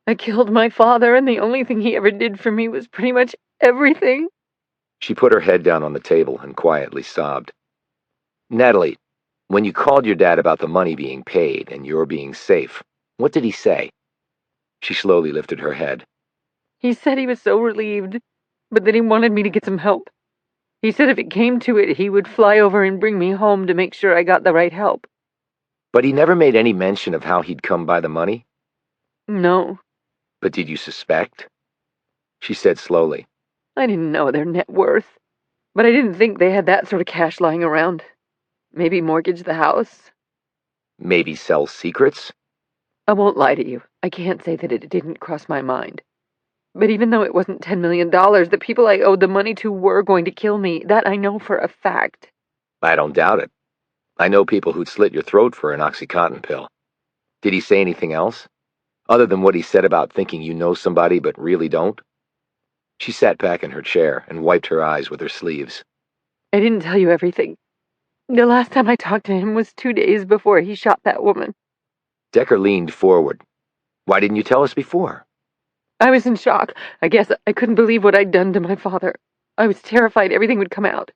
I killed my father, and the only thing he ever did for me was pretty much everything. She put her head down on the table and quietly sobbed. Natalie, when you called your dad about the money being paid and your being safe, what did he say? She slowly lifted her head. He said he was so relieved, but that he wanted me to get some help. He said if it came to it, he would fly over and bring me home to make sure I got the right help. But he never made any mention of how he'd come by the money? No. But did you suspect? She said slowly. I didn't know their net worth, but I didn't think they had that sort of cash lying around. Maybe mortgage the house? Maybe sell secrets? I won't lie to you. I can't say that it didn't cross my mind. But even though it wasn't $10 million, the people I owed the money to were going to kill me. That I know for a fact. I don't doubt it. I know people who'd slit your throat for an OxyContin pill. Did he say anything else? Other than what he said about thinking you know somebody but really don't? She sat back in her chair and wiped her eyes with her sleeves. I didn't tell you everything. The last time I talked to him was 2 days before he shot that woman. Decker leaned forward. Why didn't you tell us before? I was in shock. I guess I couldn't believe what I'd done to my father. I was terrified everything would come out.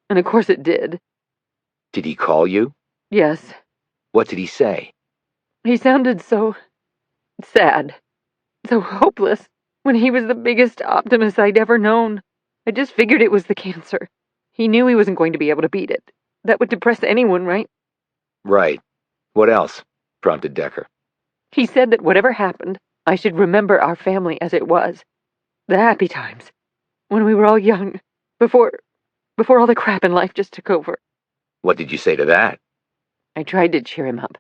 And of course it did. Did he call you? Yes. What did he say? He sounded so sad, so hopeless, when he was the biggest optimist I'd ever known. I just figured it was the cancer. He knew he wasn't going to be able to beat it. That would depress anyone, right? Right. What else? Prompted Decker. He said that whatever happened, I should remember our family as it was. The happy times. when we were all young, before all the crap in life just took over. What did you say to that? I tried to cheer him up.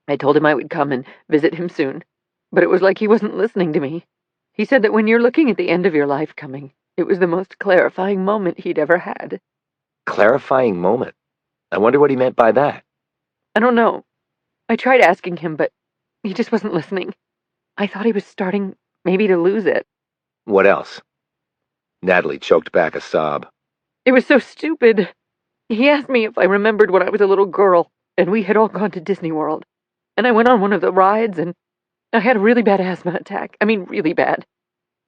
I told him I would come and visit him soon, but it was like he wasn't listening to me. He said that when you're looking at the end of your life coming, it was the most clarifying moment he'd ever had. Clarifying moment? I wonder what he meant by that. I don't know. I tried asking him, but he just wasn't listening. I thought he was starting maybe to lose it. What else? Natalie choked back a sob. It was so stupid. He asked me if I remembered when I was a little girl, and we had all gone to Disney World. And I went on one of the rides, and I had a really bad asthma attack. I mean, really bad.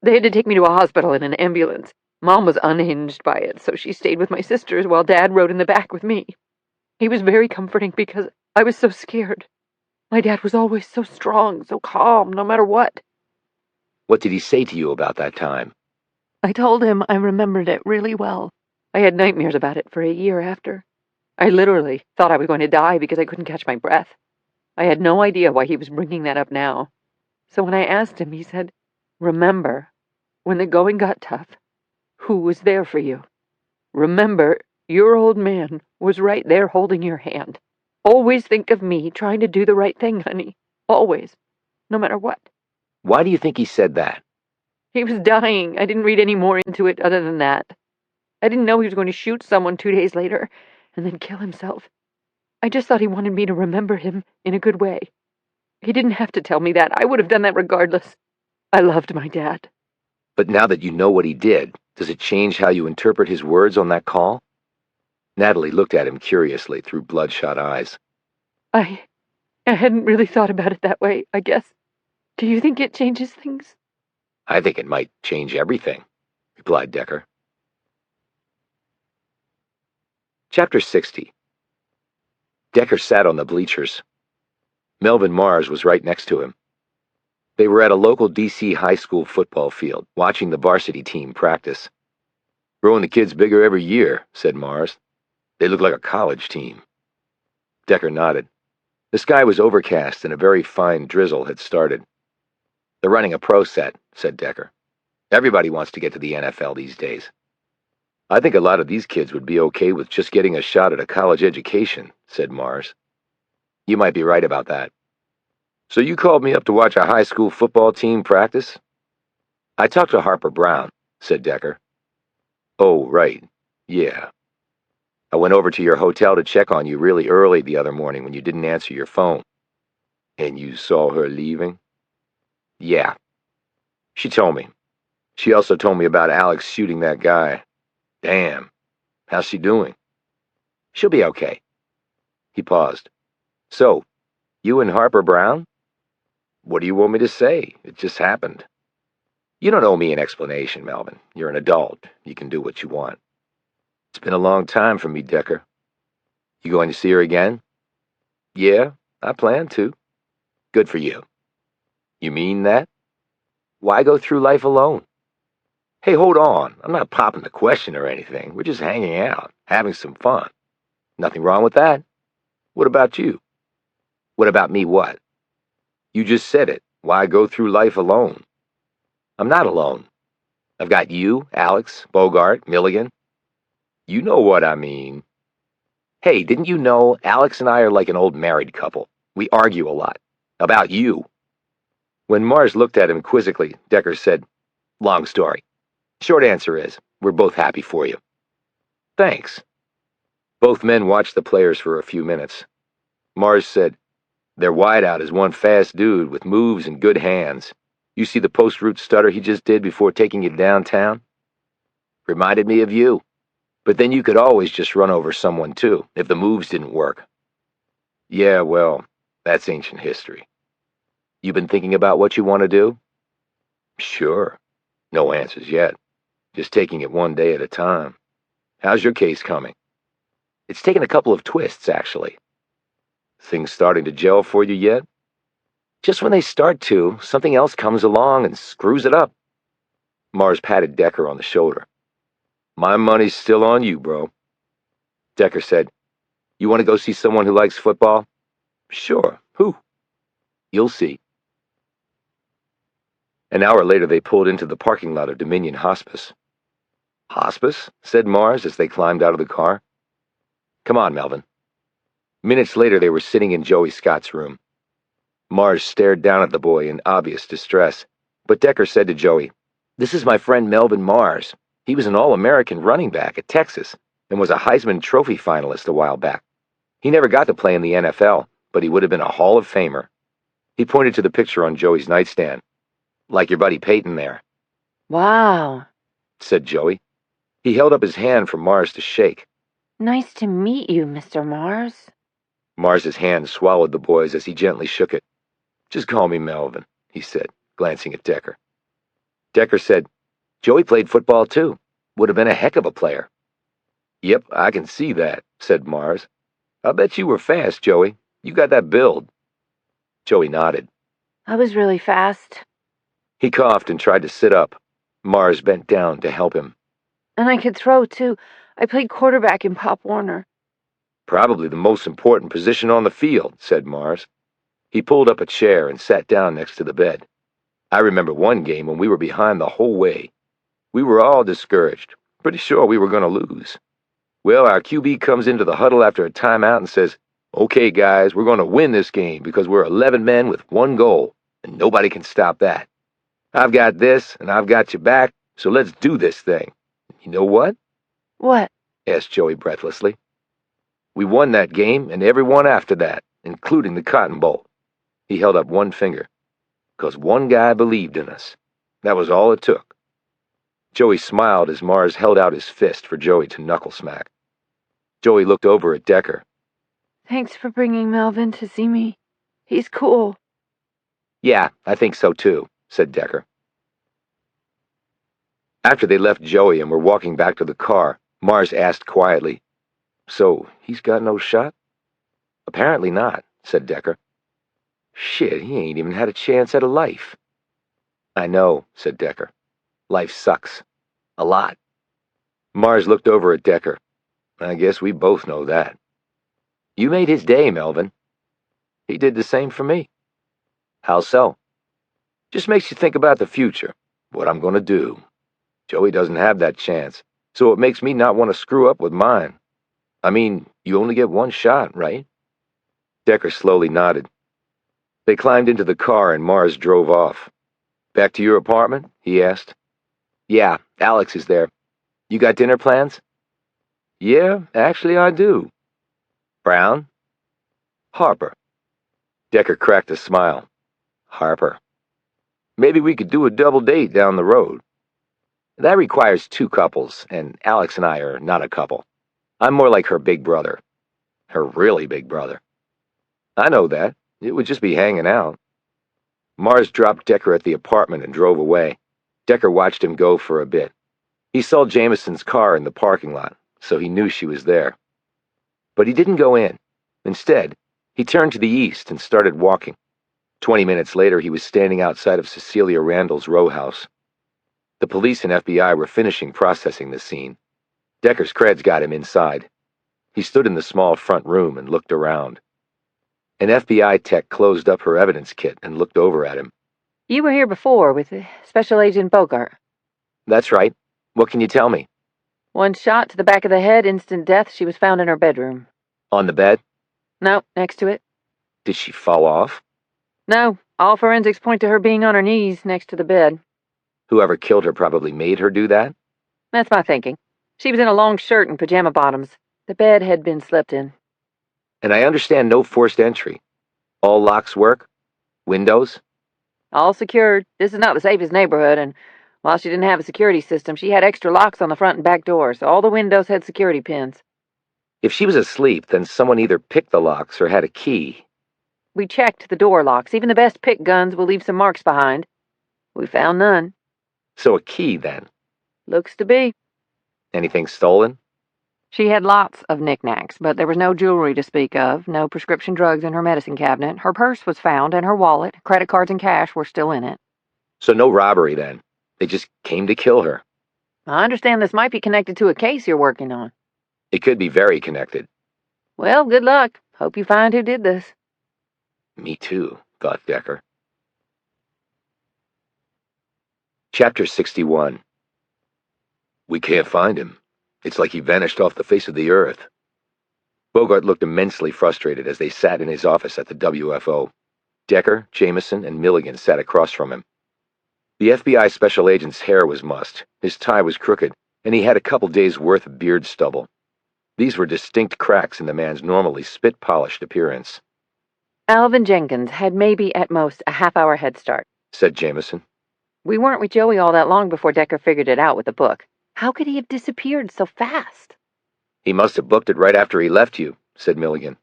They had to take me to a hospital in an ambulance. Mom was unhinged by it, so she stayed with my sisters while Dad rode in the back with me. He was very comforting because I was so scared. My dad was always so strong, so calm, no matter what. What did he say to you about that time? I told him I remembered it really well. I had nightmares about it for a year after. I literally thought I was going to die because I couldn't catch my breath. I had no idea why he was bringing that up now. So when I asked him, he said, "Remember, when the going got tough, who was there for you? Remember, your old man was right there holding your hand. Always think of me trying to do the right thing, honey. Always. No matter what." Why do you think he said that? He was dying. I didn't read any more into it other than that. I didn't know he was going to shoot someone 2 days later and then kill himself. I just thought he wanted me to remember him in a good way. He didn't have to tell me that. I would have done that regardless. I loved my dad. But now that you know what he did, does it change how you interpret his words on that call? Natalie looked at him curiously through bloodshot eyes. I hadn't really thought about it that way, I guess. Do you think it changes things? I think it might change everything, replied Decker. Chapter 60. Decker sat on the bleachers. Melvin Mars was right next to him. They were at a local D.C. high school football field, watching the varsity team practice. "Growing the kids bigger every year," said Mars. "They look like a college team." Decker nodded. The sky was overcast and a very fine drizzle had started. "They're running a pro set," said Decker. "Everybody wants to get to the NFL these days." "I think a lot of these kids would be okay with just getting a shot at a college education," said Mars. "You might be right about that. So you called me up to watch a high school football team practice?" "I talked to Harper Brown," said Decker. "Oh, right. Yeah. I went over to your hotel to check on you really early the other morning when you didn't answer your phone." "And you saw her leaving?" "Yeah. She told me. She also told me about Alex shooting that guy. Damn. How's she doing?" "She'll be okay." He paused. "So, you and Harper Brown?" "What do you want me to say? It just happened." "You don't owe me an explanation, Melvin. You're an adult. You can do what you want." "It's been a long time for me, Decker." "You going to see her again?" "Yeah, I plan to." "Good for you." "You mean that?" "Why go through life alone?" "Hey, hold on. I'm not popping the question or anything. We're just hanging out, having some fun. Nothing wrong with that. What about you?" "What about me what?" "You just said it. Why go through life alone?" "I'm not alone. I've got you, Alex, Bogart, Milligan. You know what I mean." "Hey, didn't you know Alex and I are like an old married couple? We argue a lot. About you." When Mars looked at him quizzically, Decker said, "Long story. Short answer is, we're both happy for you." "Thanks." Both men watched the players for a few minutes. Mars said, "Their wideout is one fast dude with moves and good hands. You see the post-route stutter he just did before taking you downtown? Reminded me of you. But then you could always just run over someone too, if the moves didn't work." "Yeah, well, that's ancient history." "You been thinking about what you want to do?" "Sure. No answers yet. Just taking it one day at a time. How's your case coming?" "It's taken a couple of twists, actually." "Things starting to gel for you yet?" "Just when they start to, something else comes along and screws it up." Mars patted Decker on the shoulder. "My money's still on you, bro." Decker said, "You want to go see someone who likes football?" "Sure. Who?" "You'll see." An hour later, they pulled into the parking lot of Dominion Hospice. Hospice, said Mars as they climbed out of the car. Come on, Melvin. Minutes later, they were sitting in Joey Scott's room. Mars stared down at the boy in obvious distress, but Decker said to Joey, "This is my friend Melvin Mars. He was an All-American running back at Texas and was a Heisman Trophy finalist a while back. He never got to play in the NFL, but he would have been a Hall of Famer." He pointed to the picture on Joey's nightstand. "Like your buddy Peyton there," Wow. said Joey. He held up his hand for Mars to shake. Nice to meet you, Mr. Mars. Mars's hand swallowed the boy's as he gently shook it. "Just call me Melvin," he said, glancing at Decker. Decker said, "Joey played football too. Would have been a heck of a player." "Yep, I can see that," said Mars. "I bet you were fast, Joey. You got that build." Joey nodded. I was really fast. He coughed and tried to sit up. Mars bent down to help him. And I could throw, too. I played quarterback in Pop Warner. "Probably the most important position on the field," said Mars. He pulled up a chair and sat down next to the bed. "I remember one game when we were behind the whole way. We were all discouraged, pretty sure we were going to lose. Well, our QB comes into the huddle after a timeout and says, 'Okay, guys, we're going to win this game because we're 11 men with one goal, and nobody can stop that. I've got this, and I've got your back, so let's do this thing.' You know what?" What? asked Joey breathlessly. "We won that game and every one after that, including the Cotton Bowl." He held up one finger. "'Cause one guy believed in us. That was all it took." Joey smiled as Mars held out his fist for Joey to knuckle smack. Joey looked over at Decker. Thanks for bringing Melvin to see me. He's cool. "Yeah, I think so too," said Decker. After they left Joey and were walking back to the car, Mars asked quietly, "So, he's got no shot?" "Apparently not," said Decker. "Shit, he ain't even had a chance at a life." "I know," said Decker. "Life sucks. A lot." Mars looked over at Decker. "I guess we both know that." "You made his day, Melvin." "He did the same for me." "How so?" "Just makes you think about the future, what I'm going to do. Joey doesn't have that chance, so it makes me not want to screw up with mine. I mean, you only get one shot, right?" Decker slowly nodded. They climbed into the car and Mars drove off. "Back to your apartment?" he asked. "Yeah, Alex is there. You got dinner plans?" "Yeah, actually I do." "Brown?" "Harper." Decker cracked a smile. "Harper. Maybe we could do a double date down the road." "That requires two couples, and Alex and I are not a couple. I'm more like her big brother. Her really big brother." "I know that. It would just be hanging out." Mars dropped Decker at the apartment and drove away. Decker watched him go for a bit. He saw Jamison's car in the parking lot, so he knew she was there. But he didn't go in. Instead, he turned to the east and started walking. 20 minutes later, he was standing outside of Cecilia Randall's row house. The police and FBI were finishing processing the scene. Decker's creds got him inside. He stood in the small front room and looked around. An FBI tech closed up her evidence kit and looked over at him. You were here before with Special Agent Bogart. "That's right. What can you tell me?" One shot to the back of the head, instant death. She was found in her bedroom. "On the bed?" No, next to it. "Did she fall off?" No, all forensics point to her being on her knees next to the bed. "Whoever killed her probably made her do that?" That's my thinking. She was in a long shirt and pajama bottoms. The bed had been slept in. "And I understand no forced entry. All locks work? Windows?" All secured. This is not the safest neighborhood, and while she didn't have a security system, she had extra locks on the front and back doors. All the windows had security pins. If she was asleep, then someone either picked the locks or had a key. We checked the door locks. Even the best pick guns will leave some marks behind. We found none. So a key, then. Looks to be. Anything stolen? She had lots of knickknacks, but there was no jewelry to speak of, no prescription drugs in her medicine cabinet. Her purse was found, and her wallet, credit cards, and cash were still in it. So no robbery, then. They just came to kill her. I understand this might be connected to a case you're working on. It could be very connected. Well, good luck. Hope you find who did this. Me too, thought Decker. Chapter 61. We can't find him. It's like he vanished off the face of the earth. Bogart looked immensely frustrated as they sat in his office at the WFO. Decker, Jamison, and Milligan sat across from him. The FBI special agent's hair was mussed, his tie was crooked, and he had a couple days' worth of beard stubble. These were distinct cracks in the man's normally spit-polished appearance. Alvin Jenkins had maybe at most a half-hour head start, said Jamison. We weren't with Joey all that long before Decker figured it out with the book. How could he have disappeared so fast? He must have booked it right after he left you, said Milligan.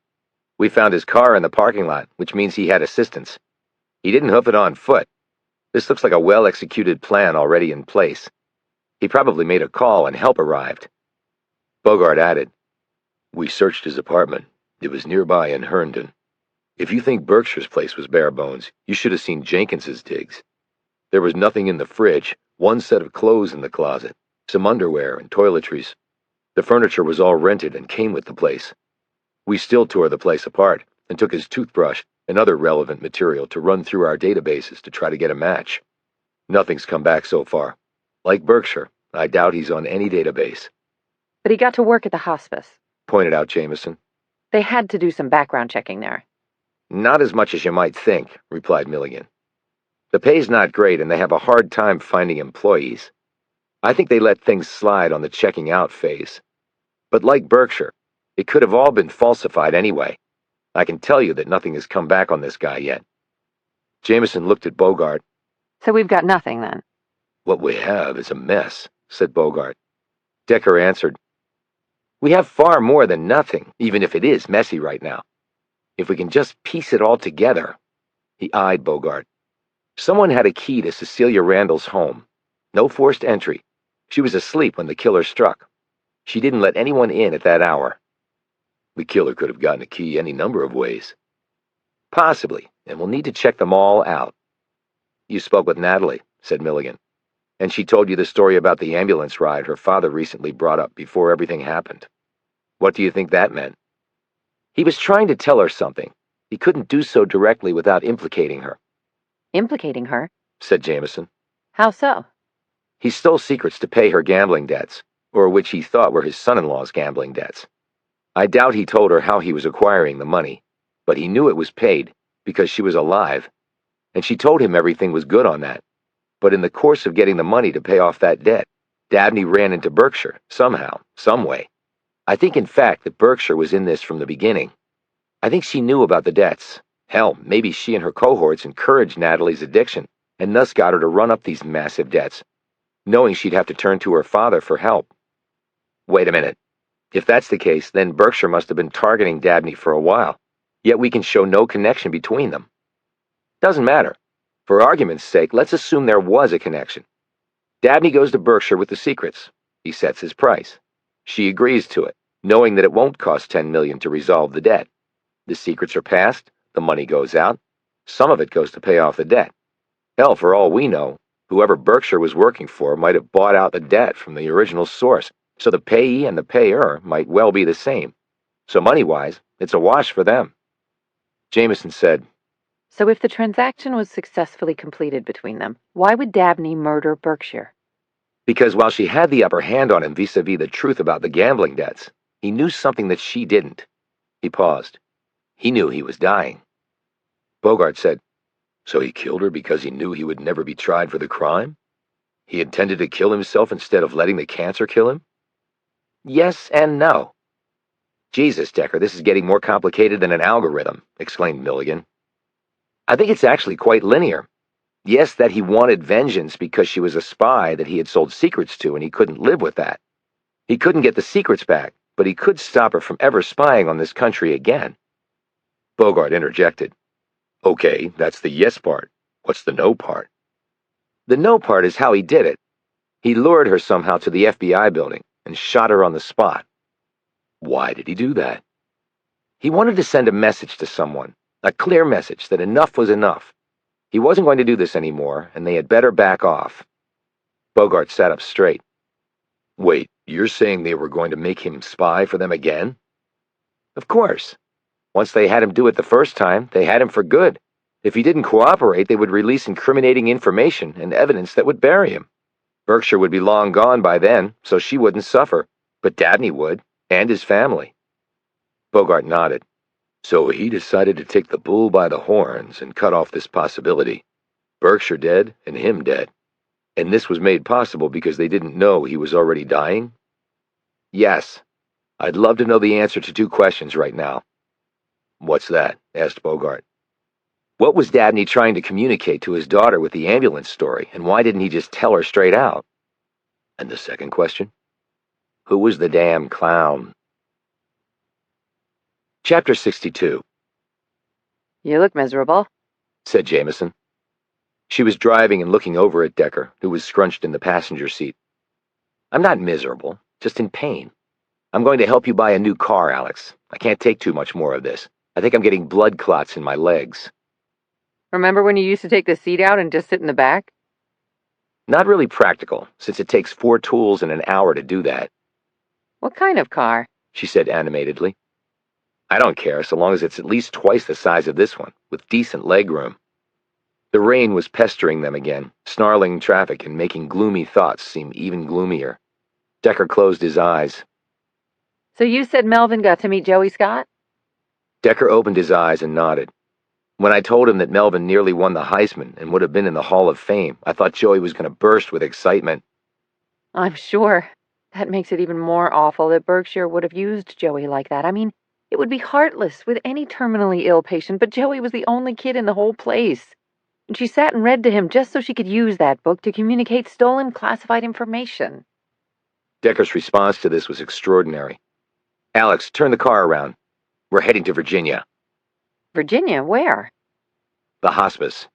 We found his car in the parking lot, which means he had assistance. He didn't hoof it on foot. This looks like a well-executed plan already in place. He probably made a call and help arrived. Bogart added, We searched his apartment. It was nearby in Herndon. If you think Berkshire's place was bare bones, you should have seen Jenkins's digs. There was nothing in the fridge, one set of clothes in the closet, some underwear and toiletries. The furniture was all rented and came with the place. We still tore the place apart and took his toothbrush and other relevant material to run through our databases to try to get a match. Nothing's come back so far. Like Berkshire, I doubt he's on any database. But he got to work at the hospice, pointed out Jamison. They had to do some background checking there. Not as much as you might think, replied Milligan. The pay's not great and they have a hard time finding employees. I think they let things slide on the checking out phase. But like Berkshire, it could have all been falsified anyway. I can tell you that nothing has come back on this guy yet. Jamison looked at Bogart. So we've got nothing then? What we have is a mess, said Bogart. Decker answered, We have far more than nothing, even if it is messy right now. If we can just piece it all together. He eyed Bogart. Someone had a key to Cecilia Randall's home. No forced entry. She was asleep when the killer struck. She didn't let anyone in at that hour. The killer could have gotten a key any number of ways. Possibly, and we'll need to check them all out. You spoke with Natalie, said Milligan, and she told you the story about the ambulance ride her father recently brought up before everything happened. What do you think that meant? He was trying to tell her something. He couldn't do so directly without implicating her. Implicating her? Said Jamison. How so? He stole secrets to pay her gambling debts, or which he thought were his son-in-law's gambling debts. I doubt he told her how he was acquiring the money, but he knew it was paid because she was alive, and she told him everything was good on that. But in the course of getting the money to pay off that debt, Dabney ran into Berkshire, somehow, some way. I think, in fact, that Berkshire was in this from the beginning. I think she knew about the debts. Hell, maybe she and her cohorts encouraged Natalie's addiction, and thus got her to run up these massive debts, knowing she'd have to turn to her father for help. Wait a minute. If that's the case, then Berkshire must have been targeting Dabney for a while, yet we can show no connection between them. Doesn't matter. For argument's sake, let's assume there was a connection. Dabney goes to Berkshire with the secrets. He sets his price. She agrees to it, knowing that it won't cost $10 million to resolve the debt. The secrets are passed, the money goes out, some of it goes to pay off the debt. Hell, for all we know, whoever Berkshire was working for might have bought out the debt from the original source, so the payee and the payer might well be the same. So money-wise, it's a wash for them. Jamison said, So if the transaction was successfully completed between them, why would Dabney murder Berkshire? Because while she had the upper hand on him vis-a-vis the truth about the gambling debts, he knew something that she didn't. He paused. He knew he was dying. Bogart said, So he killed her because he knew he would never be tried for the crime? He intended to kill himself instead of letting the cancer kill him? Yes and no. Jesus, Decker, this is getting more complicated than an algorithm, exclaimed Milligan. I think it's actually quite linear. Yes, that he wanted vengeance because she was a spy that he had sold secrets to and he couldn't live with that. He couldn't get the secrets back, but he could stop her from ever spying on this country again. Bogart interjected. Okay, that's the yes part. What's the no part? The no part is how he did it. He lured her somehow to the FBI building and shot her on the spot. Why did he do that? He wanted to send a message to someone, a clear message that enough was enough. He wasn't going to do this anymore, and they had better back off. Bogart sat up straight. Wait, you're saying they were going to make him spy for them again? Of course. Once they had him do it the first time, they had him for good. If he didn't cooperate, they would release incriminating information and evidence that would bury him. Berkshire would be long gone by then, so she wouldn't suffer, but Dabney would, and his family. Bogart nodded. So he decided to take the bull by the horns and cut off this possibility. Berkshire dead and him dead. And this was made possible because they didn't know he was already dying? Yes. I'd love to know the answer to 2 questions right now. What's that? Asked Bogart. What was Dabney trying to communicate to his daughter with the ambulance story, and why didn't he just tell her straight out? And the second question? Who was the damn clown? Chapter 62. You look miserable, said Jamison. She was driving and looking over at Decker, who was scrunched in the passenger seat. I'm not miserable, just in pain. I'm going to help you buy a new car, Alex. I can't take too much more of this. I think I'm getting blood clots in my legs. Remember when you used to take the seat out and just sit in the back? Not really practical, since it takes 4 tools and an hour to do that. What kind of car? She said animatedly. I don't care, so long as it's at least twice the size of this one, with decent leg room. The rain was pestering them again, snarling traffic and making gloomy thoughts seem even gloomier. Decker closed his eyes. So you said Melvin got to meet Joey Scott? Decker opened his eyes and nodded. When I told him that Melvin nearly won the Heisman and would have been in the Hall of Fame, I thought Joey was going to burst with excitement. I'm sure. That makes it even more awful that Berkshire would have used Joey like that. I mean, it would be heartless with any terminally ill patient, but Joey was the only kid in the whole place. And she sat and read to him just so she could use that book to communicate stolen classified information. Decker's response to this was extraordinary. Alex, turn the car around. We're heading to Virginia. Virginia, where? The hospice.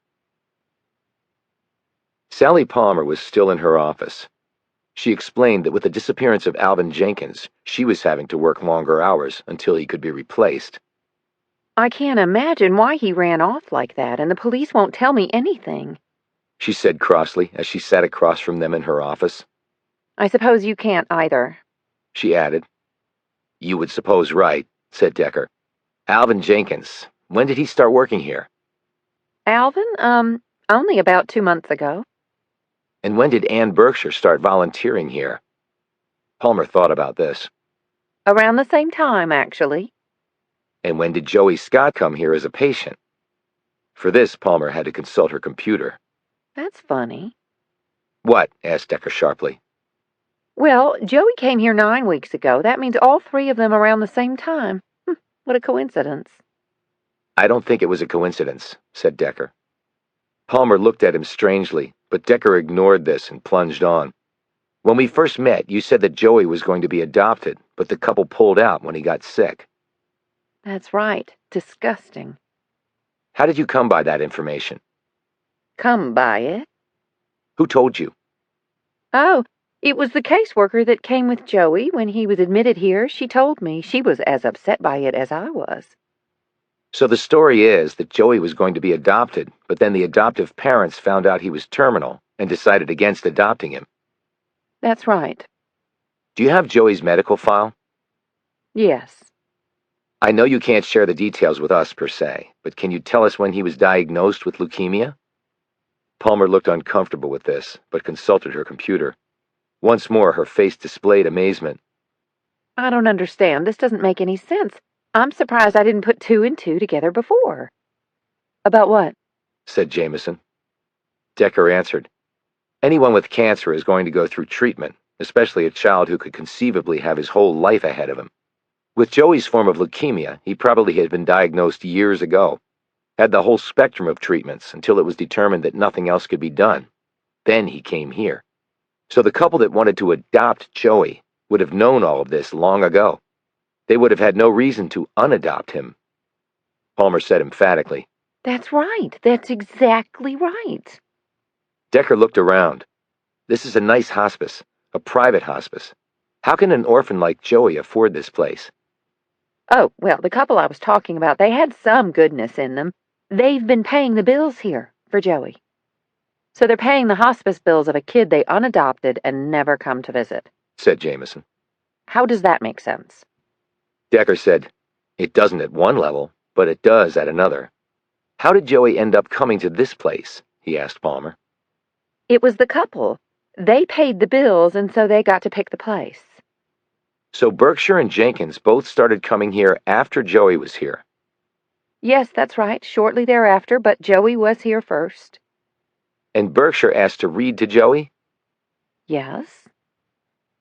Sally Palmer was still in her office. She explained that with the disappearance of Alvin Jenkins, she was having to work longer hours until he could be replaced. I can't imagine why he ran off like that, and the police won't tell me anything, she said crossly as she sat across from them in her office. I suppose you can't either, she added. You would suppose right, said Decker. Alvin Jenkins, when did he start working here? Alvin, only about 2 months ago. And when did Ann Berkshire start volunteering here? Palmer thought about this. Around the same time, actually. And when did Joey Scott come here as a patient? For this, Palmer had to consult her computer. That's funny. What? Asked Decker sharply. Well, Joey came here 9 weeks ago. That means all 3 of them around the same time. What a coincidence. I don't think it was a coincidence, said Decker. Palmer looked at him strangely, but Decker ignored this and plunged on. When we first met, you said that Joey was going to be adopted, but the couple pulled out when he got sick. That's right. Disgusting. How did you come by that information? Come by it? Who told you? Oh, it was the caseworker that came with Joey when he was admitted here. She told me she was as upset by it as I was. So the story is that Joey was going to be adopted, but then the adoptive parents found out he was terminal and decided against adopting him. That's right. Do you have Joey's medical file? Yes. I know you can't share the details with us, per se, but can you tell us when he was diagnosed with leukemia? Palmer looked uncomfortable with this, but consulted her computer. Once more, her face displayed amazement. I don't understand. This doesn't make any sense. I'm surprised I didn't put 2 and 2 together before. About what? Said Jamison. Decker answered. Anyone with cancer is going to go through treatment, especially a child who could conceivably have his whole life ahead of him. With Joey's form of leukemia, he probably had been diagnosed years ago, had the whole spectrum of treatments until it was determined that nothing else could be done. Then he came here. So the couple that wanted to adopt Joey would have known all of this long ago. They would have had no reason to unadopt him. Palmer said emphatically. That's right. That's exactly right. Decker looked around. This is a nice hospice, a private hospice. How can an orphan like Joey afford this place? Oh, well, the couple I was talking about, they had some goodness in them. They've been paying the bills here for Joey. So they're paying the hospice bills of a kid they unadopted and never come to visit, said Jamison. How does that make sense? Decker said, It doesn't at one level, but it does at another. How did Joey end up coming to this place? He asked Palmer. It was the couple. They paid the bills, and so they got to pick the place. So Berkshire and Jenkins both started coming here after Joey was here. Yes, that's right, shortly thereafter, but Joey was here first. And Berkshire asked to read to Joey? Yes?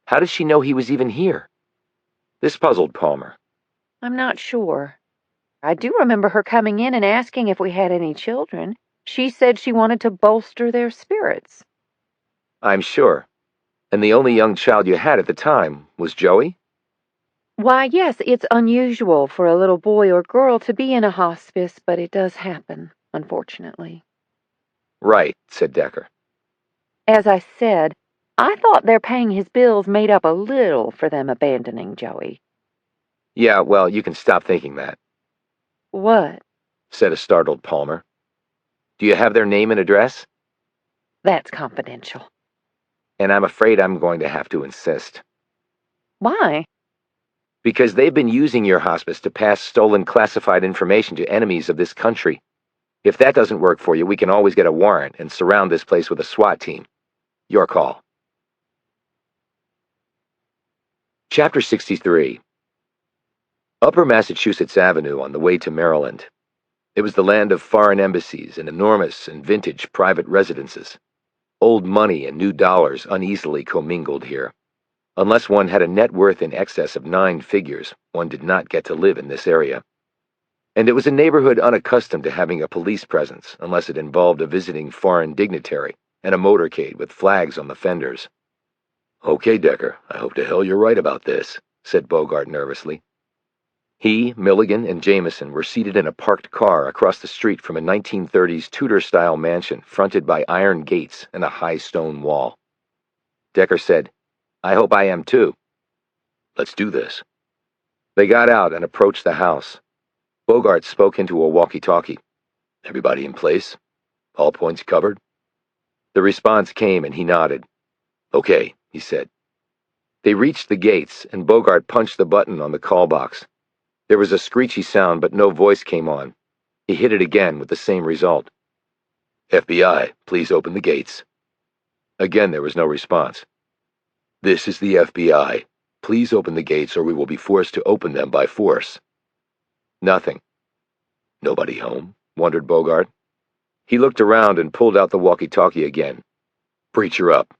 How did she know he was even here? This puzzled Palmer. I'm not sure. I do remember her coming in and asking if we had any children. She said she wanted to bolster their spirits. I'm sure. And the only young child you had at the time was Joey? Why, yes, it's unusual for a little boy or girl to be in a hospice, but it does happen, unfortunately. Right, said Decker. As I said, I thought their paying his bills made up a little for them abandoning Joey. Yeah, well, you can stop thinking that, What? said a startled Palmer. Do you have their name and address? That's confidential. And I'm afraid I'm going to have to insist. Why? Because they've been using your hospice to pass stolen classified information to enemies of this country. If that doesn't work for you, we can always get a warrant and surround this place with a SWAT team. Your call. Chapter 63. Upper Massachusetts Avenue on the way to Maryland. It was the land of foreign embassies and enormous and vintage private residences. Old money and new dollars uneasily commingled here. Unless one had a net worth in excess of 9 figures, one did not get to live in this area. And it was a neighborhood unaccustomed to having a police presence unless it involved a visiting foreign dignitary and a motorcade with flags on the fenders. Okay, Decker, I hope to hell you're right about this, said Bogart nervously. He, Milligan, and Jamison were seated in a parked car across the street from a 1930s Tudor-style mansion fronted by iron gates and a high stone wall. Decker said, I hope I am too. Let's do this. They got out and approached the house. Bogart spoke into a walkie-talkie. Everybody in place? All points covered? The response came and he nodded. Okay, he said. They reached the gates and Bogart punched the button on the call box. There was a screechy sound, but no voice came on. He hit it again with the same result. FBI, please open the gates. Again, there was no response. This is the FBI. Please open the gates or we will be forced to open them by force. Nothing. Nobody home? Wondered Bogart. He looked around and pulled out the walkie-talkie again. Preacher up.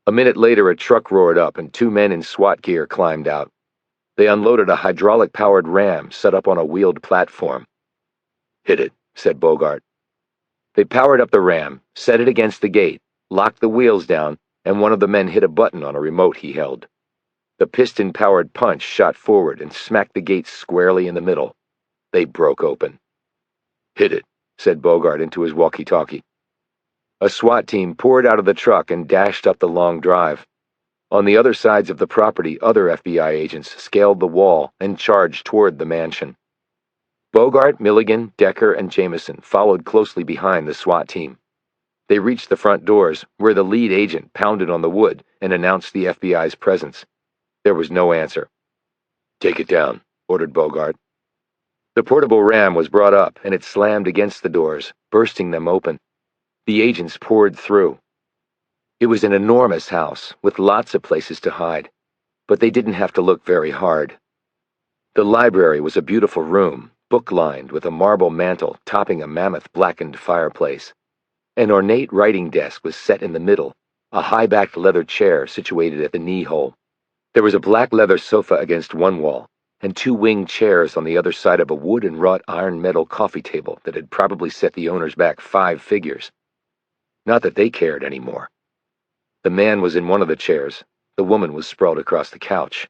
A minute later, a truck roared up and 2 men in SWAT gear climbed out. They unloaded a hydraulic-powered ram set up on a wheeled platform. Hit it, said Bogart. They powered up the ram, set it against the gate, locked the wheels down, and one of the men hit a button on a remote he held. The piston-powered punch shot forward and smacked the gate squarely in the middle. They broke open. Hit it, said Bogart into his walkie-talkie. A SWAT team poured out of the truck and dashed up the long drive. On the other sides of the property, other FBI agents scaled the wall and charged toward the mansion. Bogart, Milligan, Decker, and Jamison followed closely behind the SWAT team. They reached the front doors, where the lead agent pounded on the wood and announced the FBI's presence. There was no answer. Take it down, ordered Bogart. The portable ram was brought up, and it slammed against the doors, bursting them open. The agents poured through. It was an enormous house, with lots of places to hide, but they didn't have to look very hard. The library was a beautiful room, book-lined with a marble mantel topping a mammoth blackened fireplace. An ornate writing desk was set in the middle, a high-backed leather chair situated at the knee-hole. There was a black leather sofa against one wall, and 2 winged chairs on the other side of a wood and wrought iron metal coffee table that had probably set the owners back 5 figures. Not that they cared anymore. The man was in one of the chairs. The woman was sprawled across the couch.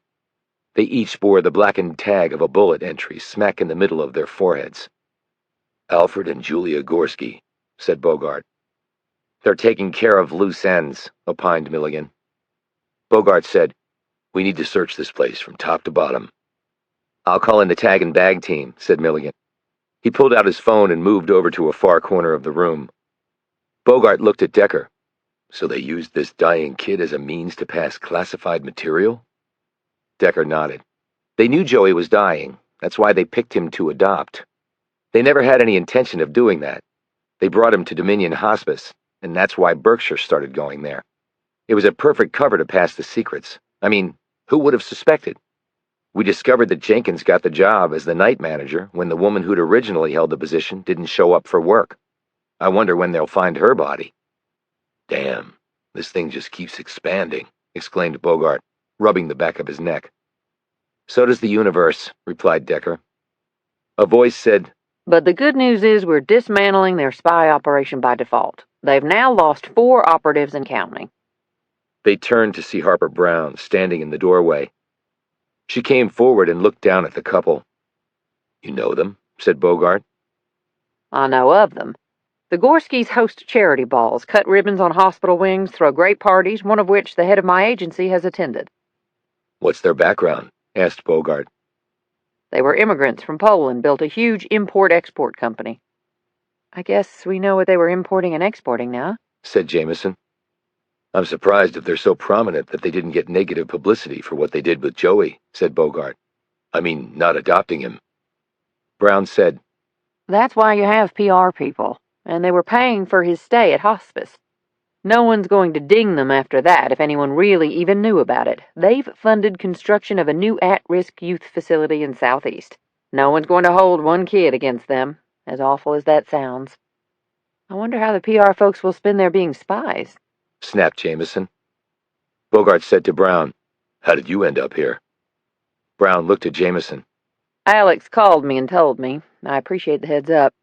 They each bore the blackened tag of a bullet entry smack in the middle of their foreheads. Alfred and Julia Gorski, said Bogart. They're taking care of loose ends, opined Milligan. Bogart said, We need to search this place from top to bottom. I'll call in the tag and bag team, said Milligan. He pulled out his phone and moved over to a far corner of the room. Bogart looked at Decker. So they used this dying kid as a means to pass classified material? Decker nodded. They knew Joey was dying. That's why they picked him to adopt. They never had any intention of doing that. They brought him to Dominion Hospice, and that's why Berkshire started going there. It was a perfect cover to pass the secrets. I mean, who would have suspected? We discovered that Jenkins got the job as the night manager when the woman who'd originally held the position didn't show up for work. I wonder when they'll find her body. Damn, this thing just keeps expanding, exclaimed Bogart, rubbing the back of his neck. So does the universe, replied Decker. A voice said, But the good news is we're dismantling their spy operation by default. They've now lost 4 operatives and counting. They turned to see Harper Brown standing in the doorway. She came forward and looked down at the couple. You know them? Said Bogart. I know of them. The Gorskys host charity balls, cut ribbons on hospital wings, throw great parties, one of which the head of my agency has attended. What's their background? Asked Bogart. They were immigrants from Poland, built a huge import-export company. I guess we know what they were importing and exporting now, said Jamison. I'm surprised if they're so prominent that they didn't get negative publicity for what they did with Joey, said Bogart. I mean, not adopting him. Brown said, That's why you have PR people, and they were paying for his stay at hospice. No one's going to ding them after that if anyone really even knew about it. They've funded construction of a new at-risk youth facility in Southeast. No one's going to hold one kid against them, as awful as that sounds. I wonder how the PR folks will spin their being spies, snapped Jamison. Bogart said to Brown, How did you end up here? Brown looked at Jamison. Alex called me and told me. I appreciate the heads up.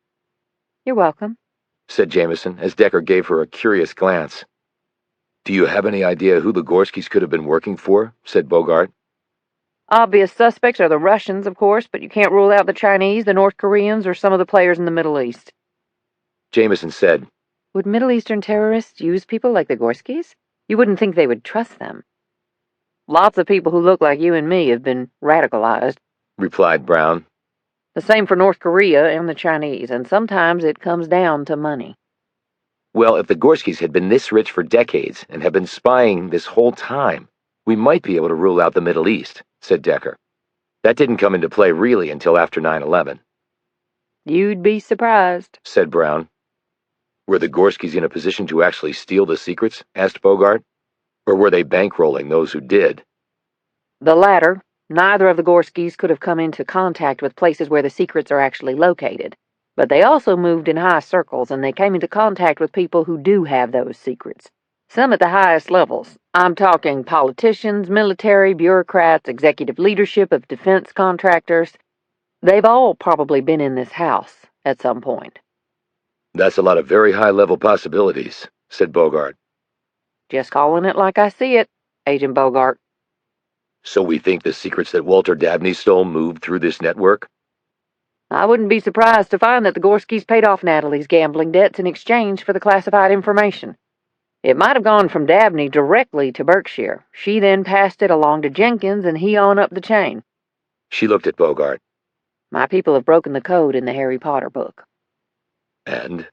You're welcome, said Jamison as Decker gave her a curious glance. Do you have any idea who the Gorskys could have been working for? Said Bogart. Obvious suspects are the Russians, of course, but you can't rule out the Chinese, the North Koreans, or some of the players in the Middle East. Jamison said, Would Middle Eastern terrorists use people like the Gorskys? You wouldn't think they would trust them. Lots of people who look like you and me have been radicalized, replied Brown. The same for North Korea and the Chinese, and sometimes it comes down to money. Well, if the Gorskys had been this rich for decades and have been spying this whole time, we might be able to rule out the Middle East, said Decker. That didn't come into play really until after 9/11. You'd be surprised, said Brown. Were the Gorskys in a position to actually steal the secrets? Asked Bogart. Or were they bankrolling those who did? The latter. Neither of the Gorskys could have come into contact with places where the secrets are actually located. But they also moved in high circles, and they came into contact with people who do have those secrets. Some at the highest levels. I'm talking politicians, military, bureaucrats, executive leadership of defense contractors. They've all probably been in this house at some point. That's a lot of very high-level possibilities, said Bogart. Just calling it like I see it, Agent Bogart. So we think the secrets that Walter Dabney stole moved through this network? I wouldn't be surprised to find that the Gorskys paid off Natalie's gambling debts in exchange for the classified information. It might have gone from Dabney directly to Berkshire. She then passed it along to Jenkins, and he on up the chain. She looked at Bogart. My people have broken the code in the Harry Potter book. And?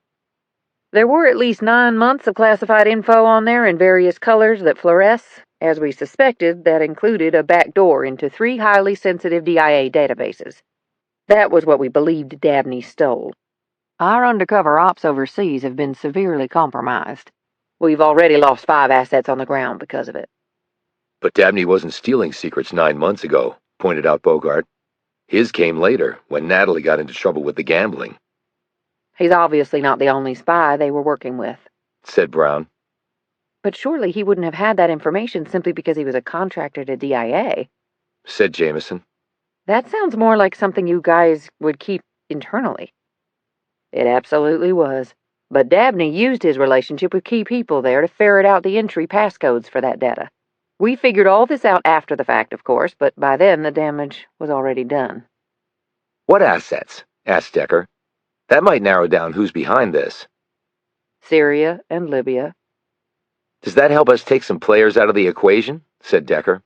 There were at least 9 months of classified info on there in various colors that fluoresce. As we suspected, that included a backdoor into 3 highly sensitive DIA databases. That was what we believed Dabney stole. Our undercover ops overseas have been severely compromised. We've already lost 5 assets on the ground because of it. But Dabney wasn't stealing secrets 9 months ago, pointed out Bogart. His came later, when Natalie got into trouble with the gambling. He's obviously not the only spy they were working with, said Brown. But surely he wouldn't have had that information simply because he was a contractor to DIA, said Jamison. That sounds more like something you guys would keep internally. It absolutely was. But Dabney used his relationship with key people there to ferret out the entry passcodes for that data. We figured all this out after the fact, of course, but by then the damage was already done. What assets? Asked Decker. That might narrow down who's behind this. Syria and Libya. Does that help us take some players out of the equation? Said Decker.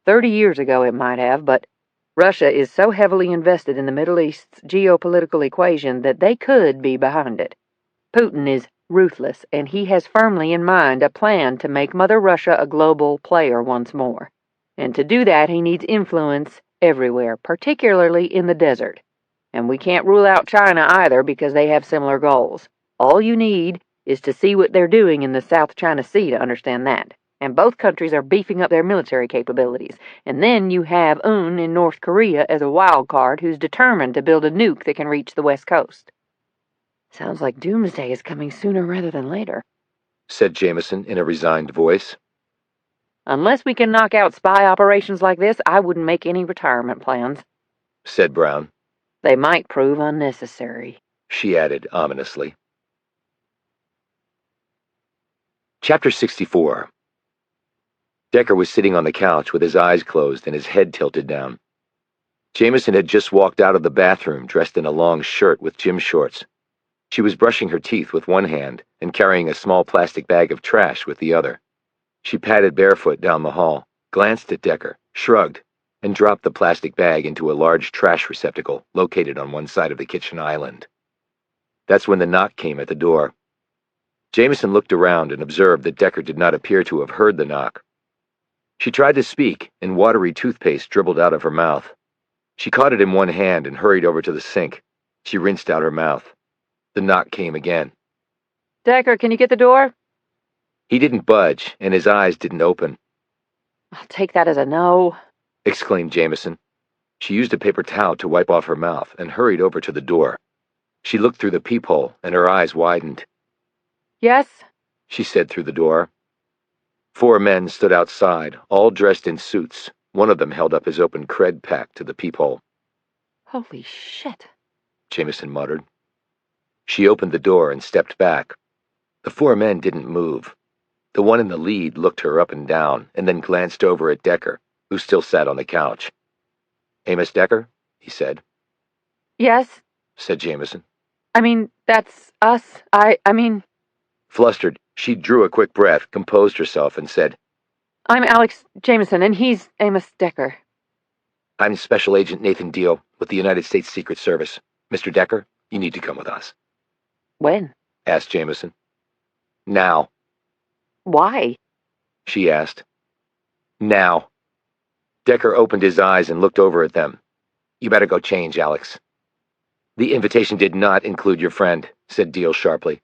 30 years ago it might have, but Russia is so heavily invested in the Middle East's geopolitical equation that they could be behind it. Putin is ruthless, and he has firmly in mind a plan to make Mother Russia a global player once more. And to do that, he needs influence everywhere, particularly in the desert. And we can't rule out China either because they have similar goals. All you need is to see what they're doing in the South China Sea to understand that. And both countries are beefing up their military capabilities. And then you have Un in North Korea as a wild card who's determined to build a nuke that can reach the West Coast. Sounds like doomsday is coming sooner rather than later, said Jamison in a resigned voice. Unless we can knock out spy operations like this, I wouldn't make any retirement plans, said Brown. They might prove unnecessary, she added ominously. Chapter 64. Decker was sitting on the couch with his eyes closed and his head tilted down. Jamison had just walked out of the bathroom dressed in a long shirt with gym shorts. She was brushing her teeth with one hand and carrying a small plastic bag of trash with the other. She padded barefoot down the hall, glanced at Decker, shrugged, and dropped the plastic bag into a large trash receptacle located on one side of the kitchen island. That's when the knock came at the door. Jamison looked around and observed that Decker did not appear to have heard the knock. She tried to speak, and watery toothpaste dribbled out of her mouth. She caught it in one hand and hurried over to the sink. She rinsed out her mouth. The knock came again. Decker, can you get the door? He didn't budge, and his eyes didn't open. I'll take that as a no, exclaimed Jamison. She used a paper towel to wipe off her mouth and hurried over to the door. She looked through the peephole, and her eyes widened. Yes? She said through the door. 4 men stood outside, all dressed in suits. One of them held up his open cred pack to the peephole. Holy shit, Jamison muttered. She opened the door and stepped back. The 4 men didn't move. The one in the lead looked her up and down, and then glanced over at Decker, who still sat on the couch. Amos Decker? He said. Yes? Said Jamison. I mean, that's us. I mean... Flustered, she drew a quick breath, composed herself, and said, I'm Alex Jamison, and he's Amos Decker. I'm Special Agent Nathan Deal with the United States Secret Service. Mr. Decker, you need to come with us. When? Asked Jamison. Now. Why? She asked. Now. Decker opened his eyes and looked over at them. You better go change, Alex. The invitation did not include your friend, said Deal sharply.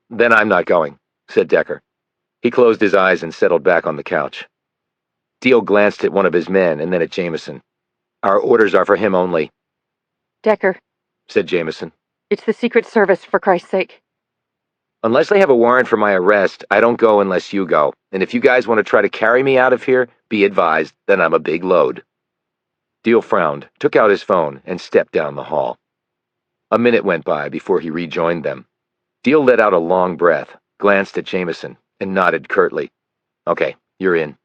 Then I'm not going, said Decker. He closed his eyes and settled back on the couch. Deal glanced at one of his men and then at Jamison. Our orders are for him only. Decker, said Jamison. It's the Secret Service, for Christ's sake. Unless they have a warrant for my arrest, I don't go unless you go. And if you guys want to try to carry me out of here, be advised that I'm a big load. Deal frowned, took out his phone, and stepped down the hall. A minute went by before he rejoined them. Deal let out a long breath, glanced at Jamison, and nodded curtly. Okay, you're in.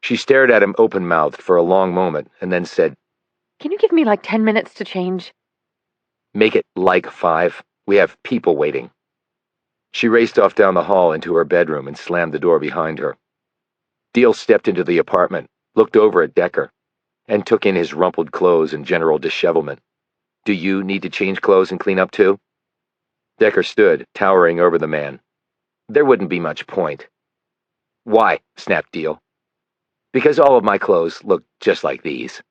She stared at him open-mouthed for a long moment, and then said, Can you give me like 10 minutes to change? Make it like 5. We have people waiting. She raced off down the hall into her bedroom and slammed the door behind her. Deal stepped into the apartment, looked over at Decker, and took in his rumpled clothes and general dishevelment. Do you need to change clothes and clean up too? Decker stood, towering over the man. There wouldn't be much point. Why? Snapped Deal. Because all of my clothes look just like these.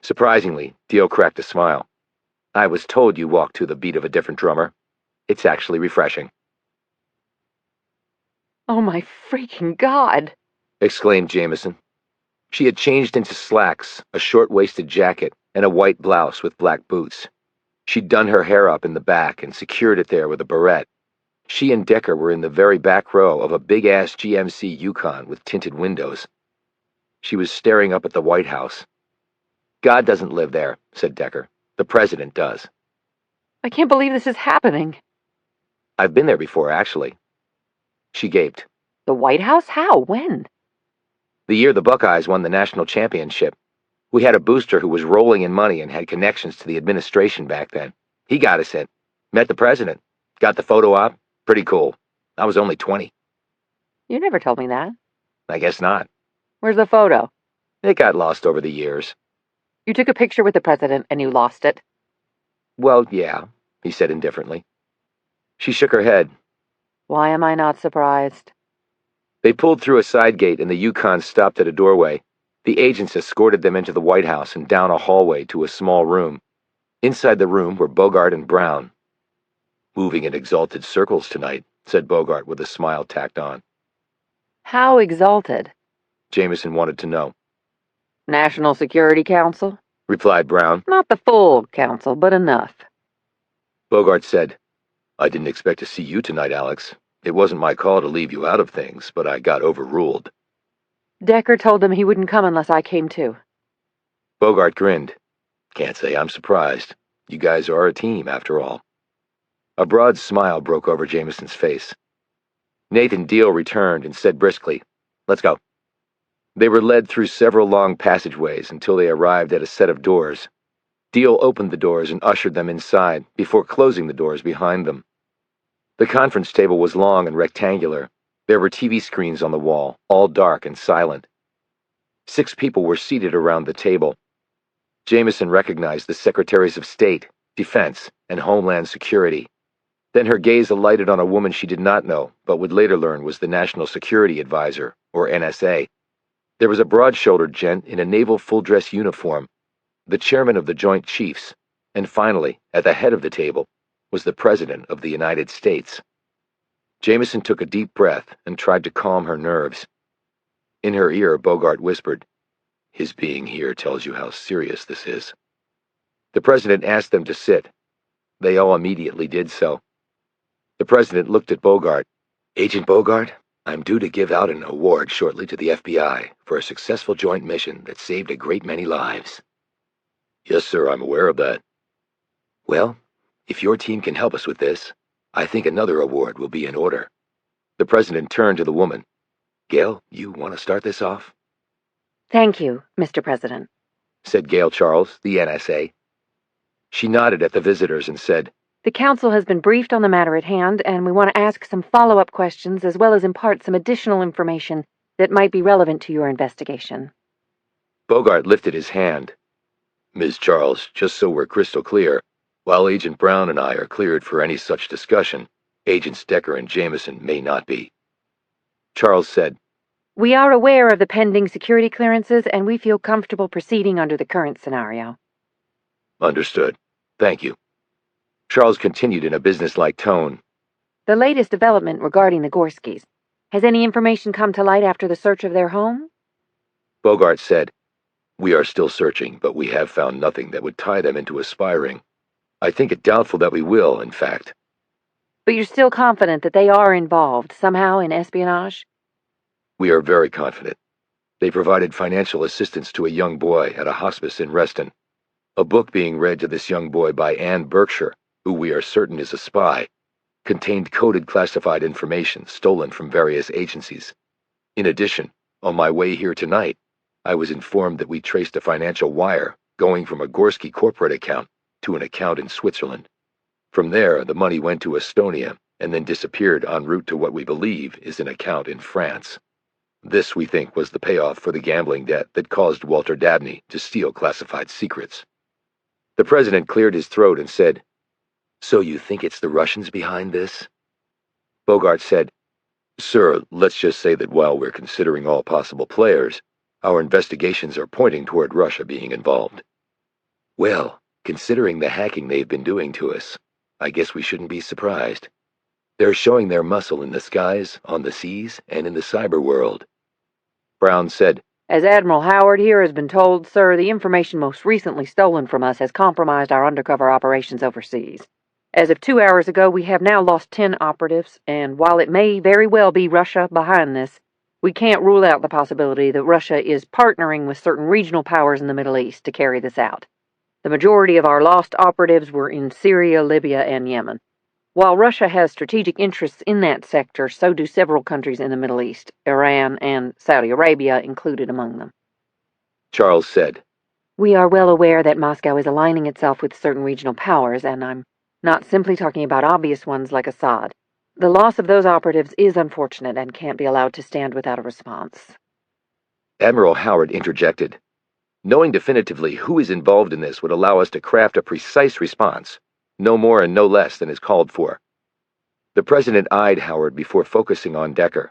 Surprisingly, Deal cracked a smile. I was told you walked to the beat of a different drummer. It's actually refreshing. Oh my freaking God! Exclaimed Jamison. She had changed into slacks, a short-waisted jacket, and a white blouse with black boots. She'd done her hair up in the back and secured it there with a barrette. She and Decker were in the very back row of a big-ass GMC Yukon with tinted windows. She was staring up at the White House. God doesn't live there, said Decker. The president does. I can't believe this is happening. I've been there before, actually. She gaped. The White House? How? When? The year the Buckeyes won the national championship. We had a booster who was rolling in money and had connections to the administration back then. He got us in. Met the president. Got the photo op. Pretty cool. I was only 20. You never told me that. I guess not. Where's the photo? It got lost over the years. You took a picture with the president and you lost it. Well, yeah, he said indifferently. She shook her head. Why am I not surprised? They pulled through a side gate and the Yukon stopped at a doorway. The agents escorted them into the White House and down a hallway to a small room. Inside the room were Bogart and Brown. Moving in exalted circles tonight, said Bogart with a smile tacked on. How exalted? Jamison wanted to know. National Security Council? Replied Brown. Not the full council, but enough. Bogart said, I didn't expect to see you tonight, Alex. It wasn't my call to leave you out of things, but I got overruled. Decker told them he wouldn't come unless I came too. Bogart grinned. Can't say I'm surprised. You guys are a team, after all. A broad smile broke over Jamison's face. Nathan Deal returned and said briskly, Let's go. They were led through several long passageways until they arrived at a set of doors. Deal opened the doors and ushered them inside before closing the doors behind them. The conference table was long and rectangular. There were TV screens on the wall, all dark and silent. 6 people were seated around the table. Jamison recognized the Secretaries of State, Defense, and Homeland Security. Then her gaze alighted on a woman she did not know, but would later learn was the National Security Advisor, or NSA. There was a broad-shouldered gent in a naval full-dress uniform, the chairman of the Joint Chiefs, and finally, at the head of the table, was the President of the United States. Jamison took a deep breath and tried to calm her nerves. In her ear, Bogart whispered, His being here tells you how serious this is. The President asked them to sit. They all immediately did so. The President looked at Bogart. Agent Bogart, I'm due to give out an award shortly to the FBI for a successful joint mission that saved a great many lives. Yes, sir, I'm aware of that. Well, if your team can help us with this, I think another award will be in order. The President turned to the woman. Gail, you want to start this off? Thank you, Mr. President, said Gail Charles, the NSA. She nodded at the visitors and said, The Council has been briefed on the matter at hand, and we want to ask some follow-up questions as well as impart some additional information that might be relevant to your investigation. Bogart lifted his hand. Ms. Charles, just so we're crystal clear, while Agent Brown and I are cleared for any such discussion, Agents Decker and Jamison may not be. Charles said, We are aware of the pending security clearances, and we feel comfortable proceeding under the current scenario. Understood. Thank you. Charles continued in a businesslike tone. The latest development regarding the Gorskys. Has any information come to light after the search of their home? Bogart said, We are still searching, but we have found nothing that would tie them into a spy ring. I think it doubtful that we will, in fact. But you're still confident that they are involved, somehow, in espionage? We are very confident. They provided financial assistance to a young boy at a hospice in Reston. A book being read to this young boy by Anne Berkshire, who we are certain is a spy, contained coded classified information stolen from various agencies. In addition, on my way here tonight, I was informed that we traced a financial wire going from a Gorsky corporate account to an account in Switzerland. From there, the money went to Estonia and then disappeared en route to what we believe is an account in France. This, we think, was the payoff for the gambling debt that caused Walter Dabney to steal classified secrets. The President cleared his throat and said, So you think it's the Russians behind this? Bogart said, Sir, let's just say that while we're considering all possible players, our investigations are pointing toward Russia being involved. Well, considering the hacking they've been doing to us, I guess we shouldn't be surprised. They're showing their muscle in the skies, on the seas, and in the cyber world. Brown said, As Admiral Howard here has been told, sir, the information most recently stolen from us has compromised our undercover operations overseas. As of 2 hours ago, we have now lost 10 operatives, and while it may very well be Russia behind this, we can't rule out the possibility that Russia is partnering with certain regional powers in the Middle East to carry this out. The majority of our lost operatives were in Syria, Libya, and Yemen. While Russia has strategic interests in that sector, so do several countries in the Middle East, Iran and Saudi Arabia included among them. Charles said, We are well aware that Moscow is aligning itself with certain regional powers, and I'm not simply talking about obvious ones like Assad. The loss of those operatives is unfortunate and can't be allowed to stand without a response. Admiral Howard interjected. Knowing definitively who is involved in this would allow us to craft a precise response, no more and no less than is called for. The President eyed Howard before focusing on Decker.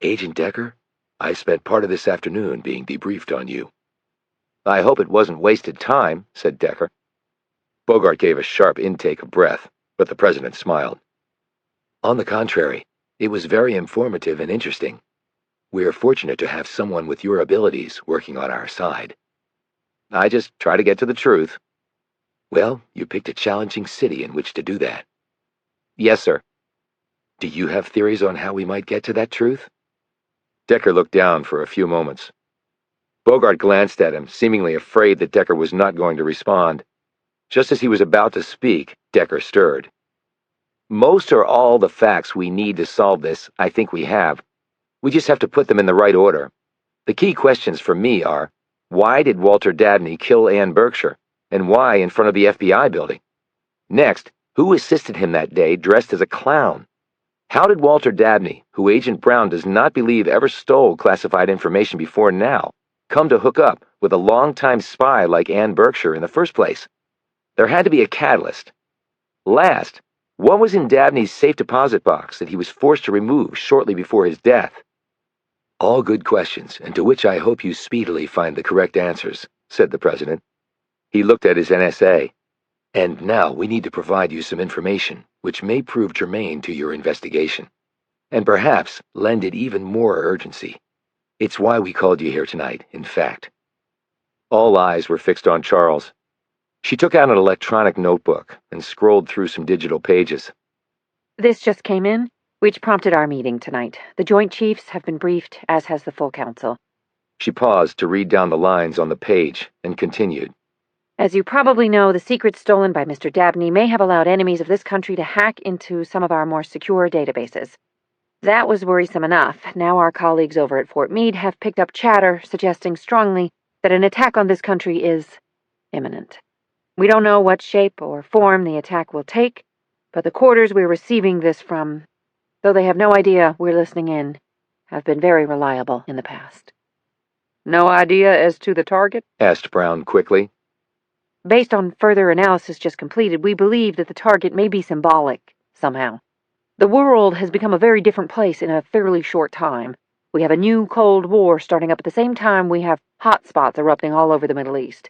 Agent Decker, I spent part of this afternoon being debriefed on you. I hope it wasn't wasted time, said Decker. Bogart gave a sharp intake of breath. but the president smiled. On the contrary, it was very informative and interesting. We are fortunate to have someone with your abilities working on our side. I just try to get to the truth. Well, you picked a challenging city in which to do that. Yes, sir. Do you have theories on how we might get to that truth? Decker looked down for a few moments. Bogart glanced at him, seemingly afraid that Decker was not going to respond. Just as he was about to speak, Decker stirred. Most or all the facts we need to solve this, I think we have. We just have to put them in the right order. The key questions for me are, why did Walter Dabney kill Ann Berkshire, and why in front of the FBI building? Next, who assisted him that day dressed as a clown? How did Walter Dabney, who Agent Brown does not believe ever stole classified information before now, come to hook up with a longtime spy like Ann Berkshire in the first place? There had to be a catalyst. Last, what was in Dabney's safe deposit box that he was forced to remove shortly before his death? All good questions, and to which I hope you speedily find the correct answers, said the president. He looked at his NSA. And now we need to provide you some information which may prove germane to your investigation, and perhaps lend it even more urgency. It's why we called you here tonight, in fact. All eyes were fixed on Charles. She took out an electronic notebook and scrolled through some digital pages. This just came in, which prompted our meeting tonight. The Joint Chiefs have been briefed, as has the full council. She paused to read down the lines on the page and continued. As you probably know, the secrets stolen by Mr. Dabney may have allowed enemies of this country to hack into some of our more secure databases. That was worrisome enough. Now our colleagues over at Fort Meade have picked up chatter suggesting strongly that an attack on this country is imminent. We don't know what shape or form the attack will take, but the quarters we're receiving this from, though they have no idea we're listening in, have been very reliable in the past. No idea as to the target? Asked Brown quickly. Based on further analysis just completed, we believe that the target may be symbolic, somehow. The world has become a very different place in a fairly short time. We have a new Cold War starting up at the same time we have hot spots erupting all over the Middle East.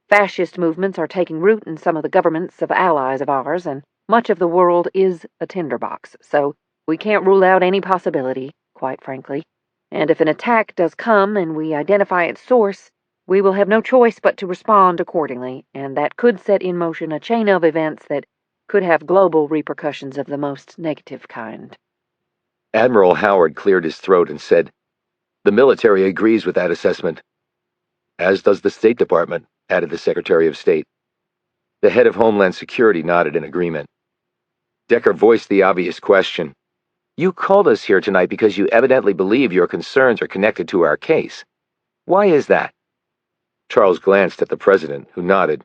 Fascist movements are taking root in some of the governments of allies of ours, and much of the world is a tinderbox, so we can't rule out any possibility, quite frankly. And if an attack does come and we identify its source, we will have no choice but to respond accordingly, and that could set in motion a chain of events that could have global repercussions of the most negative kind. Admiral Howard cleared his throat and said, The military agrees with that assessment. As does the State Department, added the Secretary of State. The head of Homeland Security nodded in agreement. Decker voiced the obvious question. You called us here tonight because you evidently believe your concerns are connected to our case. Why is that? Charles glanced at the president, who nodded.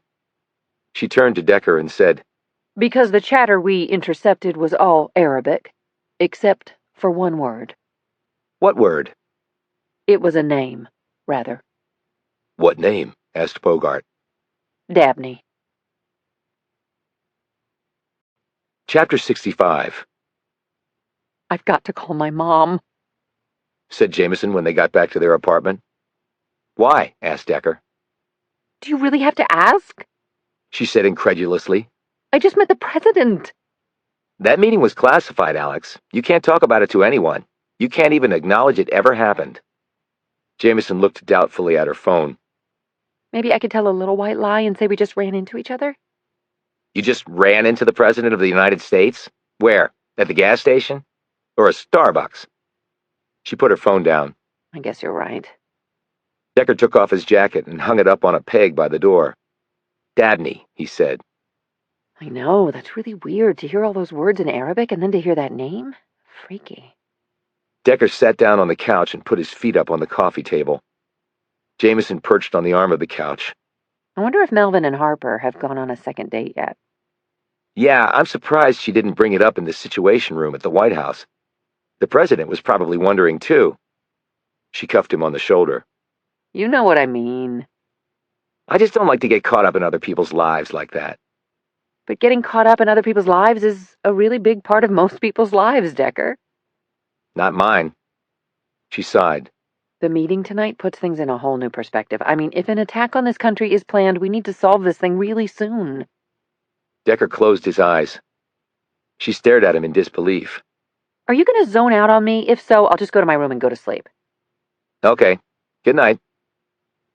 She turned to Decker and said, Because the chatter we intercepted was all Arabic, except for one word. What word? It was a name, rather. What name? Asked Bogart. Dabney. Chapter 65. I've got to call my mom, said Jamison when they got back to their apartment. Why? Asked Decker. Do you really have to ask? She said incredulously. I just met the president. That meeting was classified, Alex. You can't talk about it to anyone. You can't even acknowledge it ever happened. Jamison looked doubtfully at her phone. Maybe I could tell a little white lie and say we just ran into each other? You just ran into the President of the United States? Where? At the gas station? Or a Starbucks? She put her phone down. I guess you're right. Decker took off his jacket and hung it up on a peg by the door. Dabney, he said. I know, that's really weird to hear all those words in Arabic and then to hear that name. Freaky. Decker sat down on the couch and put his feet up on the coffee table. Jamison perched on the arm of the couch. I wonder if Melvin and Harper have gone on a second date yet. Yeah, I'm surprised she didn't bring it up in the Situation Room at the White House. The president was probably wondering, too. She cuffed him on the shoulder. You know what I mean. I just don't like to get caught up in other people's lives like that. But getting caught up in other people's lives is a really big part of most people's lives, Decker. Not mine. She sighed. The meeting tonight puts things in a whole new perspective. I mean, if an attack on this country is planned, we need to solve this thing really soon. Decker closed his eyes. She stared at him in disbelief. Are you going to zone out on me? If so, I'll just go to my room and go to sleep. Okay. Good night.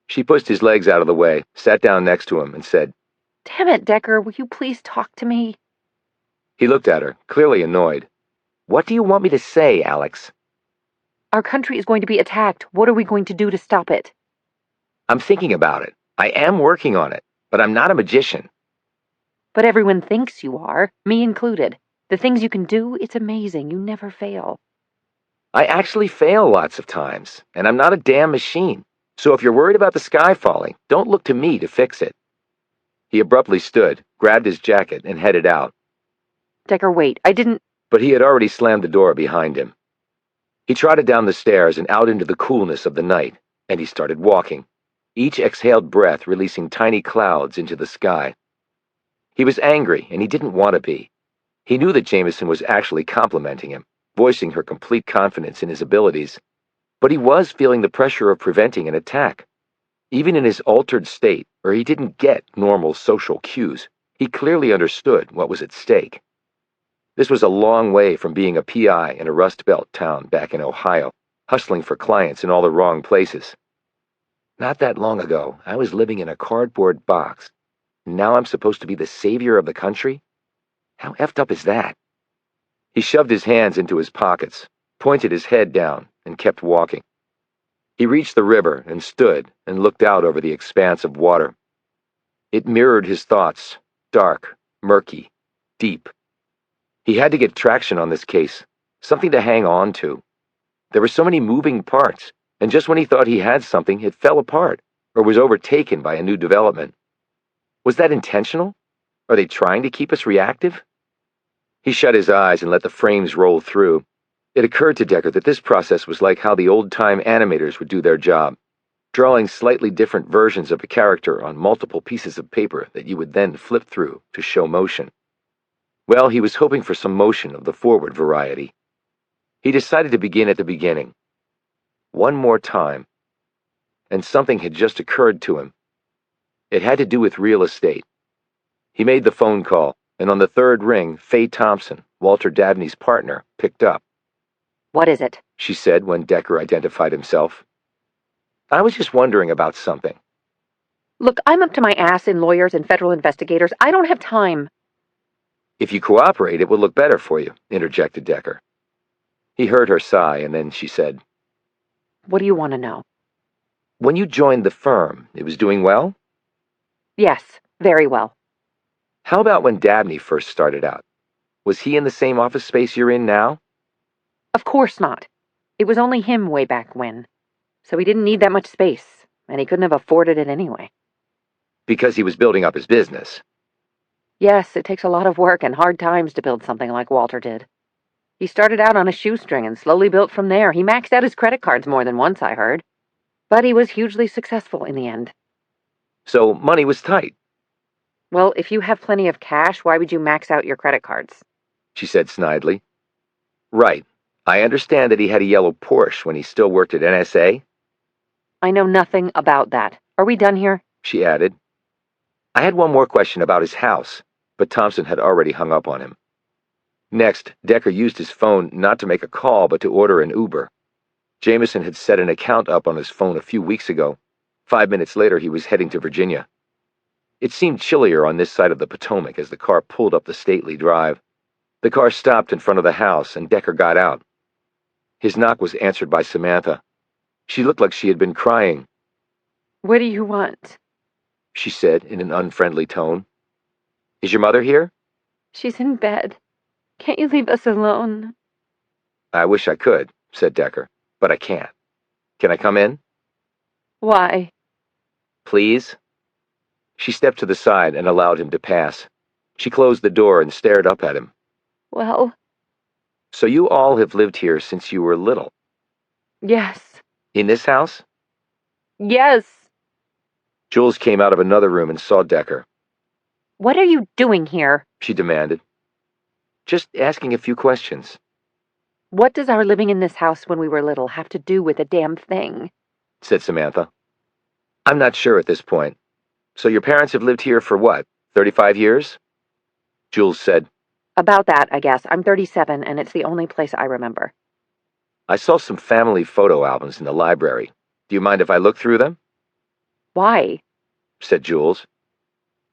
She pushed his legs out of the way, sat down next to him, and said, Damn it, Decker, will you please talk to me? He looked at her, clearly annoyed. What do you want me to say, Alex? Our country is going to be attacked. What are we going to do to stop it? I'm thinking about it. I am working on it, but I'm not a magician. But everyone thinks you are, me included. The things you can do, it's amazing. You never fail. I actually fail lots of times, and I'm not a damn machine. So if you're worried about the sky falling, don't look to me to fix it. He abruptly stood, grabbed his jacket, and headed out. Decker, wait. I didn't... But he had already slammed the door behind him. He trotted down the stairs and out into the coolness of the night, and he started walking, each exhaled breath releasing tiny clouds into the sky. He was angry, and he didn't want to be. He knew that Jamison was actually complimenting him, voicing her complete confidence in his abilities, but he was feeling the pressure of preventing an attack. Even in his altered state, where he didn't get normal social cues, he clearly understood what was at stake. This was a long way from being a PI in a Rust Belt town back in Ohio, hustling for clients in all the wrong places. Not that long ago, I was living in a cardboard box. Now I'm supposed to be the savior of the country? How effed up is that? He shoved his hands into his pockets, pointed his head down, and kept walking. He reached the river and stood and looked out over the expanse of water. It mirrored his thoughts, dark, murky, deep. He had to get traction on this case, something to hang on to. There were so many moving parts, and just when he thought he had something, it fell apart, or was overtaken by a new development. Was that intentional? Are they trying to keep us reactive? He shut his eyes and let the frames roll through. It occurred to Decker that this process was like how the old-time animators would do their job, drawing slightly different versions of a character on multiple pieces of paper that you would then flip through to show motion. Well, he was hoping for some motion of the forward variety. He decided to begin at the beginning. One more time. And something had just occurred to him. It had to do with real estate. He made the phone call, and on the third ring, Faye Thompson, Walter Dabney's partner, picked up. What is it? She said when Decker identified himself. I was just wondering about something. Look, I'm up to my ass in lawyers and federal investigators. I don't have time. If you cooperate, it will look better for you, interjected Decker. He heard her sigh, and then she said, What do you want to know? When you joined the firm, it was doing well? Yes, very well. How about when Dabney first started out? Was he in the same office space you're in now? Of course not. It was only him way back when. So he didn't need that much space, and he couldn't have afforded it anyway. Because he was building up his business. Yes, it takes a lot of work and hard times to build something like Walter did. He started out on a shoestring and slowly built from there. He maxed out his credit cards more than once, I heard. But he was hugely successful in the end. So money was tight. Well, if you have plenty of cash, why would you max out your credit cards? She said snidely. Right. I understand that he had a yellow Porsche when he still worked at NSA. I know nothing about that. Are we done here? She added. I had one more question about his house, but Thompson had already hung up on him. Next, Decker used his phone not to make a call, but to order an Uber. Jamison had set an account up on his phone a few weeks ago. 5 minutes later, he was heading to Virginia. It seemed chillier on this side of the Potomac as the car pulled up the stately drive. The car stopped in front of the house, and Decker got out. His knock was answered by Samantha. She looked like she had been crying. What do you want? She said in an unfriendly tone. Is your mother here? She's in bed. Can't you leave us alone? I wish I could, said Decker, but I can't. Can I come in? Why? Please? She stepped to the side and allowed him to pass. She closed the door and stared up at him. Well, So you all have lived here since you were little? yes. In this house? Yes. Jules came out of another room and saw Decker. What are you doing here? She demanded. Just asking a few questions, What does our living in this house when we were little have to do with a damn thing? said Samantha. I'm not sure at this point. So your parents have lived here for what, 35 years? Jules said, About that, I guess. I'm 37, and it's the only place I remember. I saw some family photo albums in the library. Do you mind if I look through them? Why? Said Jules.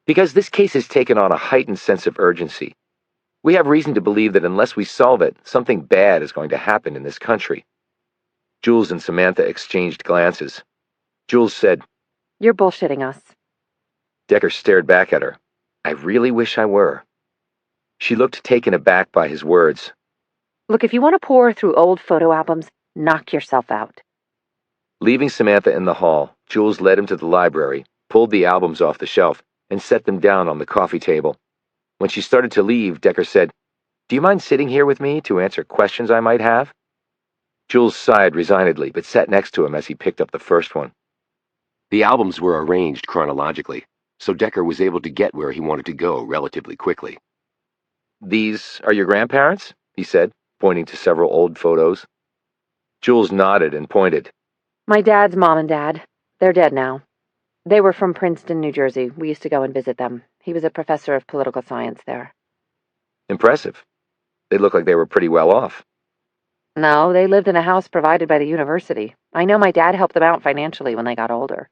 Because this case has taken on a heightened sense of urgency. We have reason to believe that unless we solve it, something bad is going to happen in this country. Jules and Samantha exchanged glances. Jules said, You're bullshitting us. Decker stared back at her. I really wish I were. She looked taken aback by his words. Look, if you want to pore through old photo albums, knock yourself out. Leaving Samantha in the hall, Jules led him to the library, pulled the albums off the shelf, and set them down on the coffee table. When she started to leave, Decker said, Do you mind sitting here with me to answer questions I might have? Jules sighed resignedly, but sat next to him as he picked up the first one. The albums were arranged chronologically, so Decker was able to get where he wanted to go relatively quickly. These are your grandparents? He said, pointing to several old photos. Jules nodded and pointed. My dad's mom and dad. They're dead now. They were from Princeton, New Jersey. We used to go and visit them. He was a professor of political science there. Impressive. They look like they were pretty well off. No, they lived in a house provided by the university. I know my dad helped them out financially when they got older.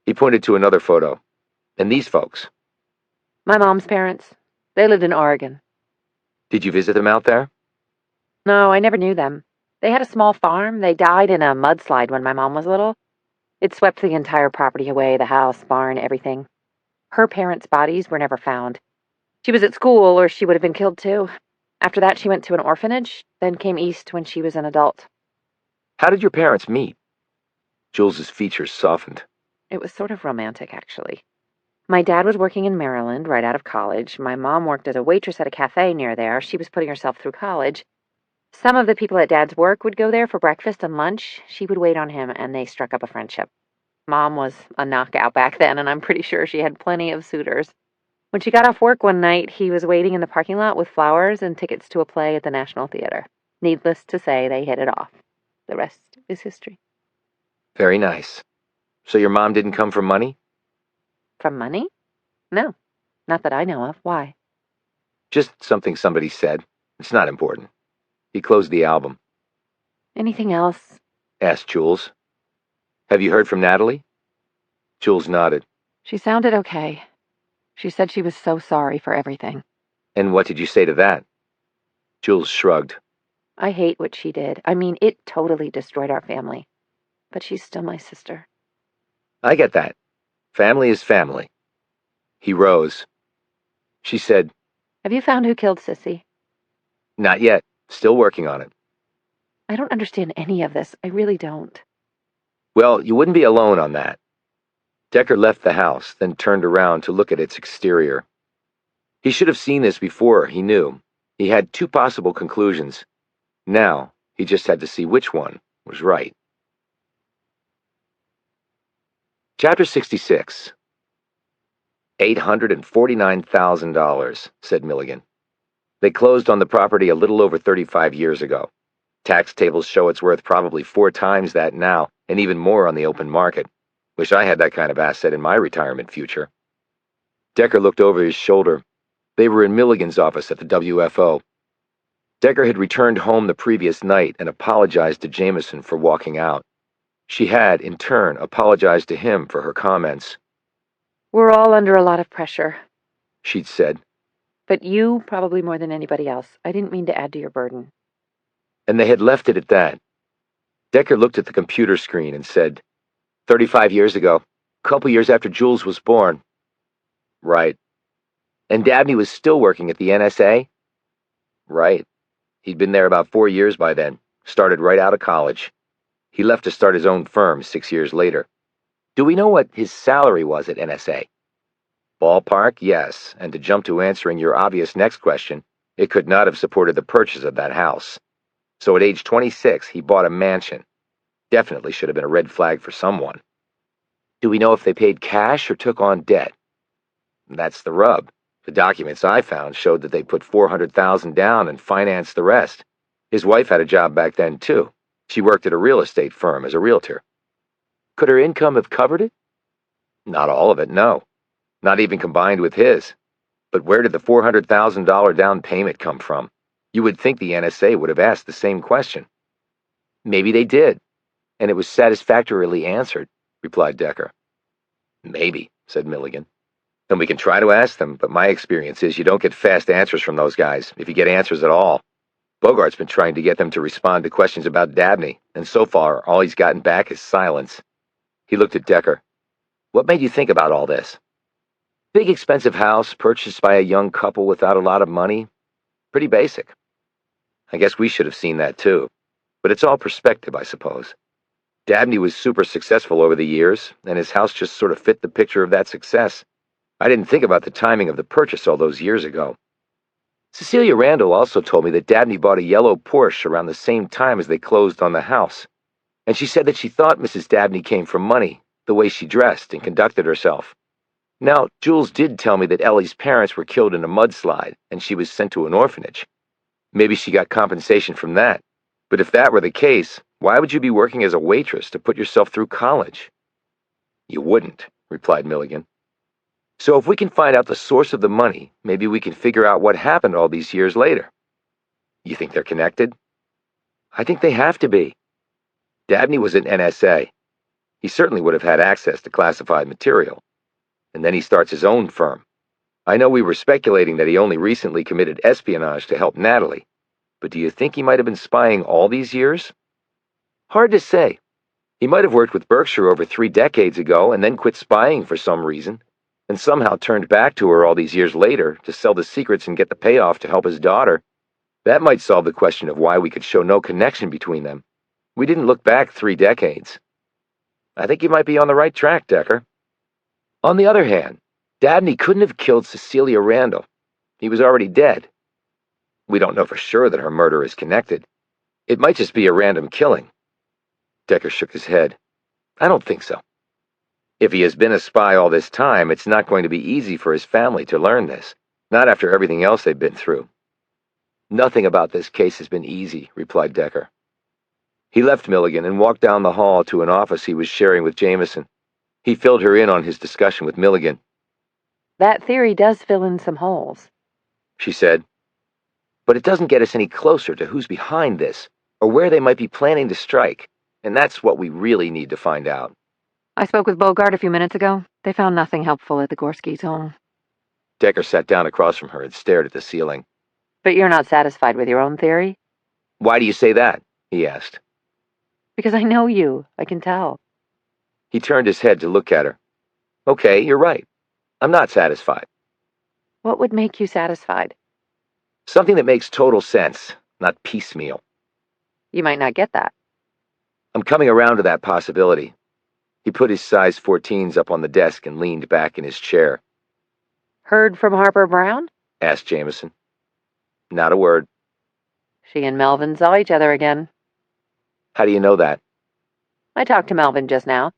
He pointed to another photo. And these folks? My mom's parents. They lived in Oregon. Did you visit them out there? No, I never knew them. They had a small farm. They died in a mudslide when my mom was little. It swept the entire property away, the house, barn, everything. Her parents' bodies were never found. She was at school, or she would have been killed too. After that, she went to an orphanage, then came east when she was an adult. How did your parents meet? Jules's features softened. It was sort of romantic, actually. My dad was working in Maryland right out of college. My mom worked as a waitress at a cafe near there. She was putting herself through college. Some of the people at Dad's work would go there for breakfast and lunch. She would wait on him, and they struck up a friendship. Mom was a knockout back then, and I'm pretty sure she had plenty of suitors. When she got off work one night, he was waiting in the parking lot with flowers and tickets to a play at the National Theater. Needless to say, they hit it off. The rest is history. Very nice. So your mom didn't come from money? From money? No, not that I know of. Why? Just something somebody said. It's not important. He closed the album. Anything else? Asked Jules. Have you heard from Natalie? Jules nodded. She sounded okay. She said she was so sorry for everything. And what did you say to that? Jules shrugged. I hate what she did. I mean, it totally destroyed our family. But she's still my sister. I get that. Family is family. He rose. She said, Have you found who killed Sissy? Not yet. Still working on it. I don't understand any of this. I really don't. Well, you wouldn't be alone on that. Decker left the house, then turned around to look at its exterior. He should have seen this before, he knew. He had two possible conclusions. Now, he just had to see which one was right. Chapter 66. $849,000, said Milligan. They closed on the property a little over 35 years ago. Tax tables show it's worth probably 4 times that now, and even more on the open market. Wish I had that kind of asset in my retirement future. Decker looked over his shoulder. They were in Milligan's office at the WFO. Decker had returned home the previous night and apologized to Jamison for walking out. She had, in turn, apologized to him for her comments. We're all under a lot of pressure, She'd said. but you probably more than anybody else. I didn't mean to add to your burden. And they had left it at that. Decker looked at the computer screen and said, 35 years ago, a couple years after Jules was born. Right. And Dabney was still working at the NSA? Right. He'd been there about 4 years by then, started right out of college. He left to start his own firm 6 years later. Do we know what his salary was at NSA? Ballpark, yes, and to jump to answering your obvious next question, it could not have supported the purchase of that house. So at age 26, he bought a mansion. Definitely should have been a red flag for someone. Do we know if they paid cash or took on debt? That's the rub. The documents I found showed that they put $400,000 down and financed the rest. His wife had a job back then, too. She worked at a real estate firm as a realtor. Could her income have covered it? Not all of it, no. Not even combined with his. But where did the $400,000 down payment come from? You would think the NSA would have asked the same question. Maybe they did, and it was satisfactorily answered, replied Decker. Maybe, said Milligan. And we can try to ask them, but my experience is you don't get fast answers from those guys, if you get answers at all. Bogart's been trying to get them to respond to questions about Dabney, and so far, all he's gotten back is silence. He looked at Decker. What made you think about all this? Big expensive house, purchased by a young couple without a lot of money. Pretty basic. I guess we should have seen that too. But it's all perspective, I suppose. Dabney was super successful over the years, and his house just sort of fit the picture of that success. I didn't think about the timing of the purchase all those years ago. Cecilia Randall also told me that Dabney bought a yellow Porsche around the same time as they closed on the house. And she said that she thought Mrs. Dabney came from money, the way she dressed and conducted herself. Now, Jules did tell me that Ellie's parents were killed in a mudslide, and she was sent to an orphanage. Maybe she got compensation from that. But if that were the case, why would you be working as a waitress to put yourself through college? You wouldn't, replied Milligan. So if we can find out the source of the money, maybe we can figure out what happened all these years later. You think they're connected? I think they have to be. Dabney was an NSA. He certainly would have had access to classified material. And then he starts his own firm. I know we were speculating that he only recently committed espionage to help Natalie, but do you think he might have been spying all these years? Hard to say. He might have worked with Berkshire over 3 decades ago and then quit spying for some reason, and somehow turned back to her all these years later to sell the secrets and get the payoff to help his daughter. That might solve the question of why we could show no connection between them. We didn't look back 3 decades. I think you might be on the right track, Decker. On the other hand, Dabney couldn't have killed Cecilia Randall. He was already dead. We don't know for sure that her murder is connected. It might just be a random killing. Decker shook his head. I don't think so. If he has been a spy all this time, it's not going to be easy for his family to learn this, not after everything else they've been through. Nothing about this case has been easy, replied Decker. He left Milligan and walked down the hall to an office he was sharing with Jamison. He filled her in on his discussion with Milligan. That theory does fill in some holes, she said. But it doesn't get us any closer to who's behind this, or where they might be planning to strike, and that's what we really need to find out. I spoke with Bogart a few minutes ago. They found nothing helpful at the Gorskys' home. Decker sat down across from her and stared at the ceiling. But you're not satisfied with your own theory? Why do you say that? He asked. Because I know you. I can tell. He turned his head to look at her. Okay, you're right. I'm not satisfied. What would make you satisfied? Something that makes total sense, not piecemeal. You might not get that. I'm coming around to that possibility. He put his size 14s up on the desk and leaned back in his chair. Heard from Harper Brown? Asked Jamison. Not a word. She and Melvin saw each other again. How do you know that? I talked to Melvin just now.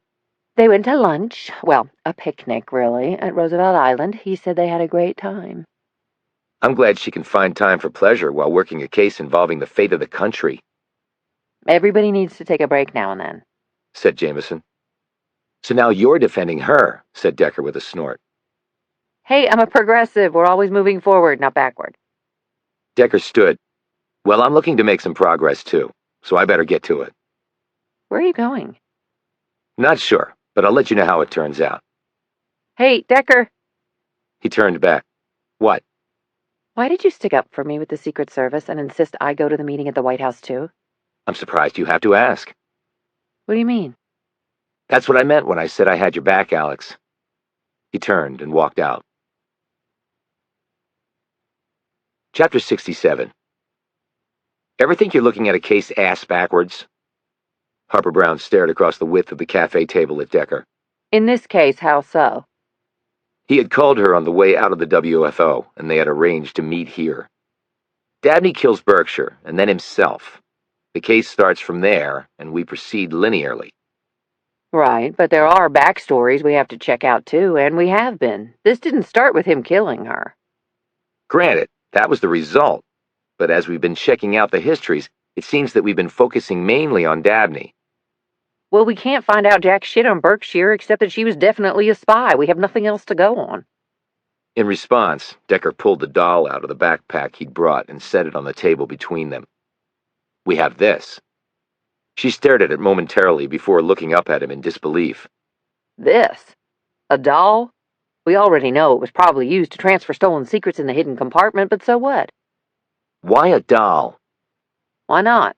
They went to lunch, well, a picnic, really, at Roosevelt Island. He said they had a great time. I'm glad she can find time for pleasure while working a case involving the fate of the country. Everybody needs to take a break now and then, said Jamison. So now you're defending her, said Decker with a snort. Hey, I'm a progressive. We're always moving forward, not backward. Decker stood. Well, I'm looking to make some progress, too, so I better get to it. Where are you going? Not sure, but I'll let you know how it turns out. Hey, Decker. He turned back. What? Why did you stick up for me with the Secret Service and insist I go to the meeting at the White House, too? I'm surprised you have to ask. What do you mean? That's what I meant when I said I had your back, Alex. He turned and walked out. Chapter 67. Ever think you're looking at a case ass backwards? Harper Brown stared across the width of the cafe table at Decker. In this case, how so? He had called her on the way out of the WFO, and they had arranged to meet here. Dabney kills Berkshire, and then himself. The case starts from there, and we proceed linearly. Right, but there are backstories we have to check out, too, and we have been. This didn't start with him killing her. Granted, that was the result. But as we've been checking out the histories, it seems that we've been focusing mainly on Dabney. Well, we can't find out jack shit on Berkshire except that she was definitely a spy. We have nothing else to go on. In response, Decker pulled the doll out of the backpack he'd brought and set it on the table between them. "We have this." She stared at it momentarily before looking up at him in disbelief. This? A doll? We already know it was probably used to transfer stolen secrets in the hidden compartment, but so what? "Why a doll?" Why not?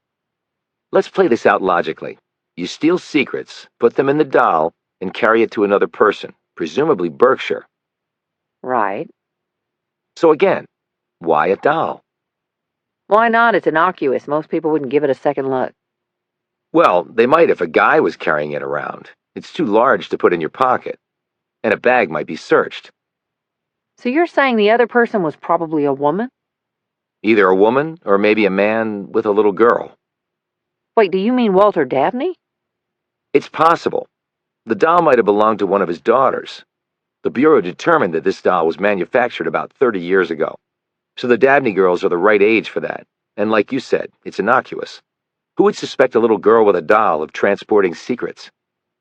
"Let's play this out logically. You steal secrets, put them in the doll, and carry it to another person, presumably Berkshire. Right. So again, why a doll?" Why not? It's innocuous. Most people wouldn't give it a second look. "Well, they might if a guy was carrying it around. It's too large to put in your pocket, and a bag might be searched." So you're saying the other person was probably a woman? "Either a woman or maybe a man with a little girl." Wait, do you mean Walter Dabney? "It's possible. The doll might have belonged to one of his daughters. The Bureau determined that this doll was manufactured about 30 years ago. So the Dabney girls are the right age for that. And like you said, it's innocuous. Who would suspect a little girl with a doll of transporting secrets?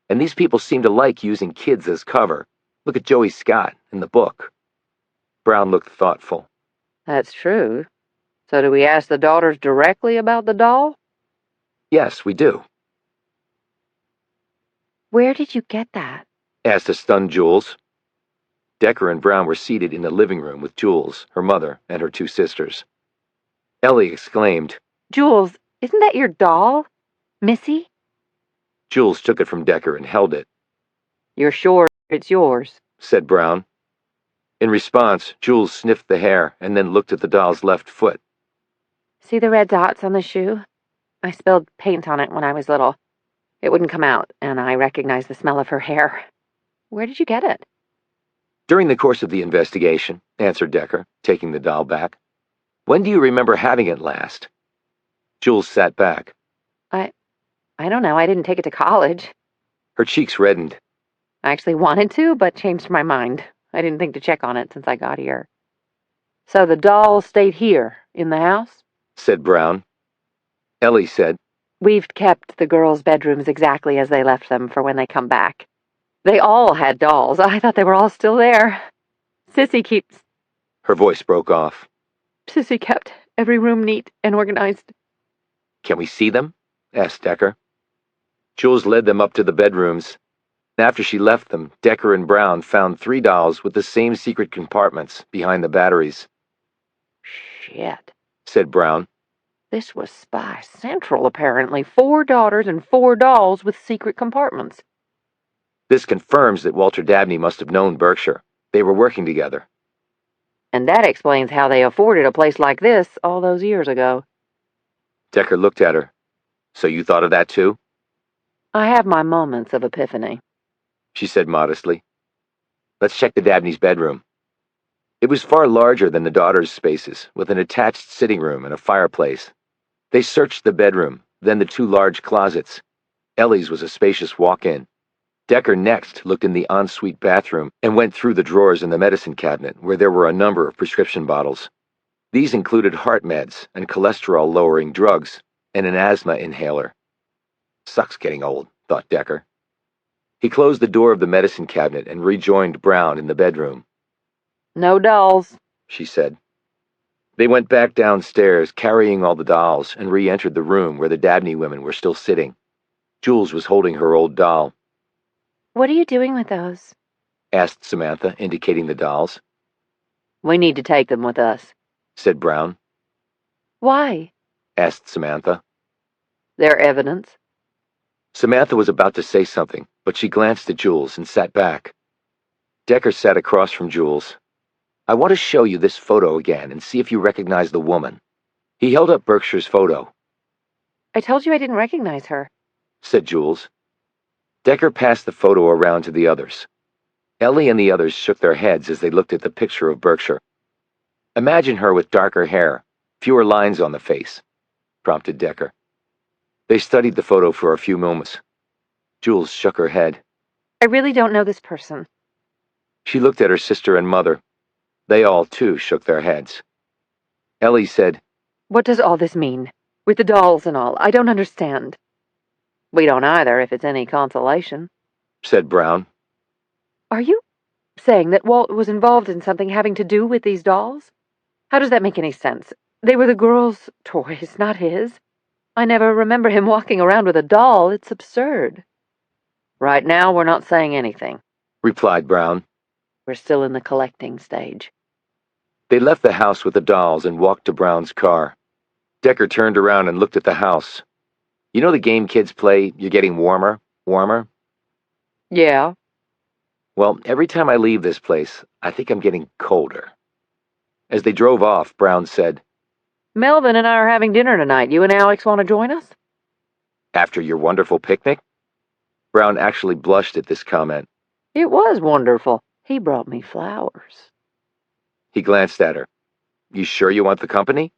And these people seem to like using kids as cover. Look at Joey Scott in the book." Brown looked thoughtful. That's true. So do we ask the daughters directly about the doll? "Yes, we do," Where did you get that? asked a stunned Jules. Decker and Brown were seated in the living room with Jules, her mother, and her two sisters. Ellie exclaimed. Jules, isn't that your doll? Missy? Jules took it from Decker and held it. You're sure it's yours? Said Brown. In response, Jules sniffed the hair and then looked at the doll's left foot. See the red dots on the shoe? I spilled paint on it when I was little. It wouldn't come out, and I recognized the smell of her hair. Where did you get it? During the course of the investigation, answered Decker, taking the doll back. When do you remember having it last? Jules sat back. I don't know. I didn't take it to college. Her cheeks reddened. I actually wanted to, but changed my mind. I didn't think to check on it since I got here. So the doll stayed here, in the house? Said Brown. Ellie said, We've kept the girls' bedrooms exactly as they left them for when they come back. They all had dolls. I thought they were all still there. Her voice broke off. Sissy kept every room neat and organized. Can we see them? Asked Decker. Jules led them up to the bedrooms. After she left them, Decker and Brown found 3 dolls with the same secret compartments behind the batteries. Shit, said Brown. This was Spy Central, apparently. 4 daughters and 4 dolls with secret compartments. This confirms that Walter Dabney must have known Berkshire. They were working together. And that explains how they afforded a place like this all those years ago. Decker looked at her. So you thought of that too? I have my moments of epiphany, she said modestly. Let's check the Dabney's bedroom. It was far larger than the daughters' spaces, with an attached sitting room and a fireplace. They searched the bedroom, then the 2 large closets. Ellie's was a spacious walk-in. Decker next looked in the ensuite bathroom and went through the drawers in the medicine cabinet, where there were a number of prescription bottles. These included heart meds and cholesterol-lowering drugs, and an asthma inhaler. Sucks getting old, thought Decker. He closed the door of the medicine cabinet and rejoined Brown in the bedroom. No dolls, she said. They went back downstairs, carrying all the dolls, and re-entered the room where the Dabney women were still sitting. Jules was holding her old doll. What are you doing with those? Asked Samantha, indicating the dolls. We need to take them with us, said Brown. Why? Asked Samantha. They're evidence. Samantha was about to say something, but she glanced at Jules and sat back. Decker sat across from Jules. I want to show you this photo again and see if you recognize the woman. He held up Berkshire's photo. I told you I didn't recognize her, said Jules. Decker passed the photo around to the others. Ellie and the others shook their heads as they looked at the picture of Berkshire. Imagine her with darker hair, fewer lines on the face, prompted Decker. They studied the photo for a few moments. Jules shook her head. I really don't know this person. She looked at her sister and mother. They all, too, shook their heads. Ellie said, What does all this mean? With the dolls and all, I don't understand. We don't either, if it's any consolation, said Brown. Are you saying that Walt was involved in something having to do with these dolls? How does that make any sense? They were the girls' toys, not his. I never remember him walking around with a doll. It's absurd. Right now, we're not saying anything, replied Brown. We're still in the collecting stage. They left the house with the dolls and walked to Brown's car. Decker turned around and looked at the house. You know the game kids play, You're Getting Warmer, Warmer? Yeah. Well, every time I leave this place, I think I'm getting colder. As they drove off, Brown said, Melvin and I are having dinner tonight. You and Alex want to join us? After your wonderful picnic? Brown actually blushed at this comment. It was wonderful. He brought me flowers. He glanced at her. You sure you want the company?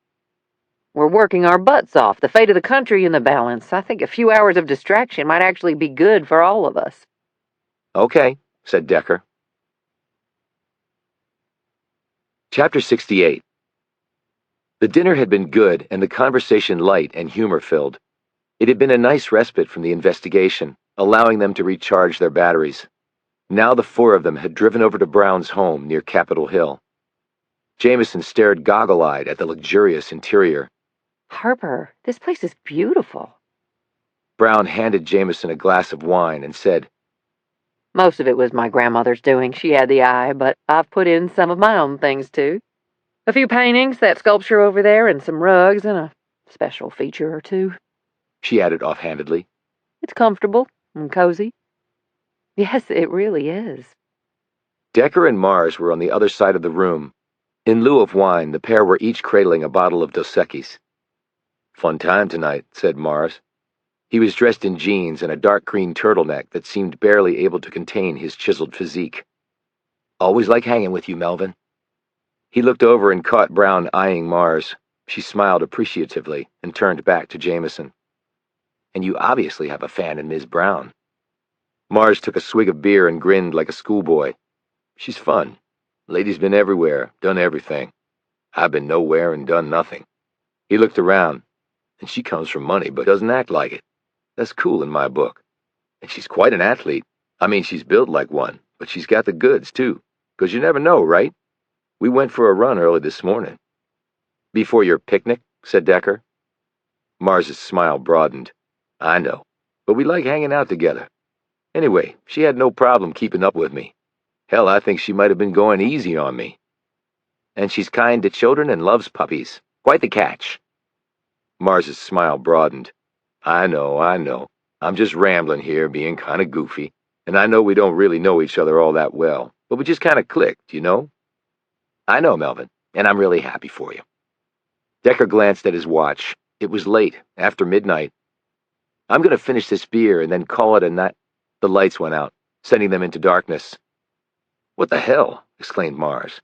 We're working our butts off. The fate of the country in the balance. I think a few hours of distraction might actually be good for all of us. Okay, said Decker. Chapter 68. The dinner had been good and the conversation light and humor-filled. It had been a nice respite from the investigation, allowing them to recharge their batteries. Now the four of them had driven over to Brown's home near Capitol Hill. Jamison stared goggle-eyed at the luxurious interior. Harper, this place is beautiful. Brown handed Jamison a glass of wine and said, Most of it was my grandmother's doing. She had the eye, but I've put in some of my own things, too. A few paintings, that sculpture over there, and some rugs, and a special feature or two. She added offhandedly. It's comfortable and cozy. Yes, it really is. Decker and Mars were on the other side of the room. In lieu of wine, the pair were each cradling a bottle of Dos Equis. Fun time tonight, said Mars. He was dressed in jeans and a dark green turtleneck that seemed barely able to contain his chiseled physique. Always like hanging with you, Melvin. He looked over and caught Brown eyeing Mars. She smiled appreciatively and turned back to Jamison. And you obviously have a fan in Ms. Brown. Mars took a swig of beer and grinned like a schoolboy. She's fun. Lady's been everywhere, done everything. I've been nowhere and done nothing. He looked around, and she comes from money but doesn't act like it. That's cool in my book. And she's quite an athlete. I mean, she's built like one, but she's got the goods, too. 'Cause you never know, right? We went for a run early this morning. Before your picnic, said Decker. Mars's smile broadened. I know, but we like hanging out together. Anyway, she had no problem keeping up with me. Hell, I think she might have been going easy on me. And she's kind to children and loves puppies. Quite the catch. Mars's smile broadened. I know. I'm just rambling here, being kind of goofy, and I know we don't really know each other all that well, but we just kind of clicked, you know? I know, Melvin, and I'm really happy for you. Decker glanced at his watch. It was late, after midnight. I'm going to finish this beer and then call it a night. The lights went out, sending them into darkness. What the hell? Exclaimed Mars.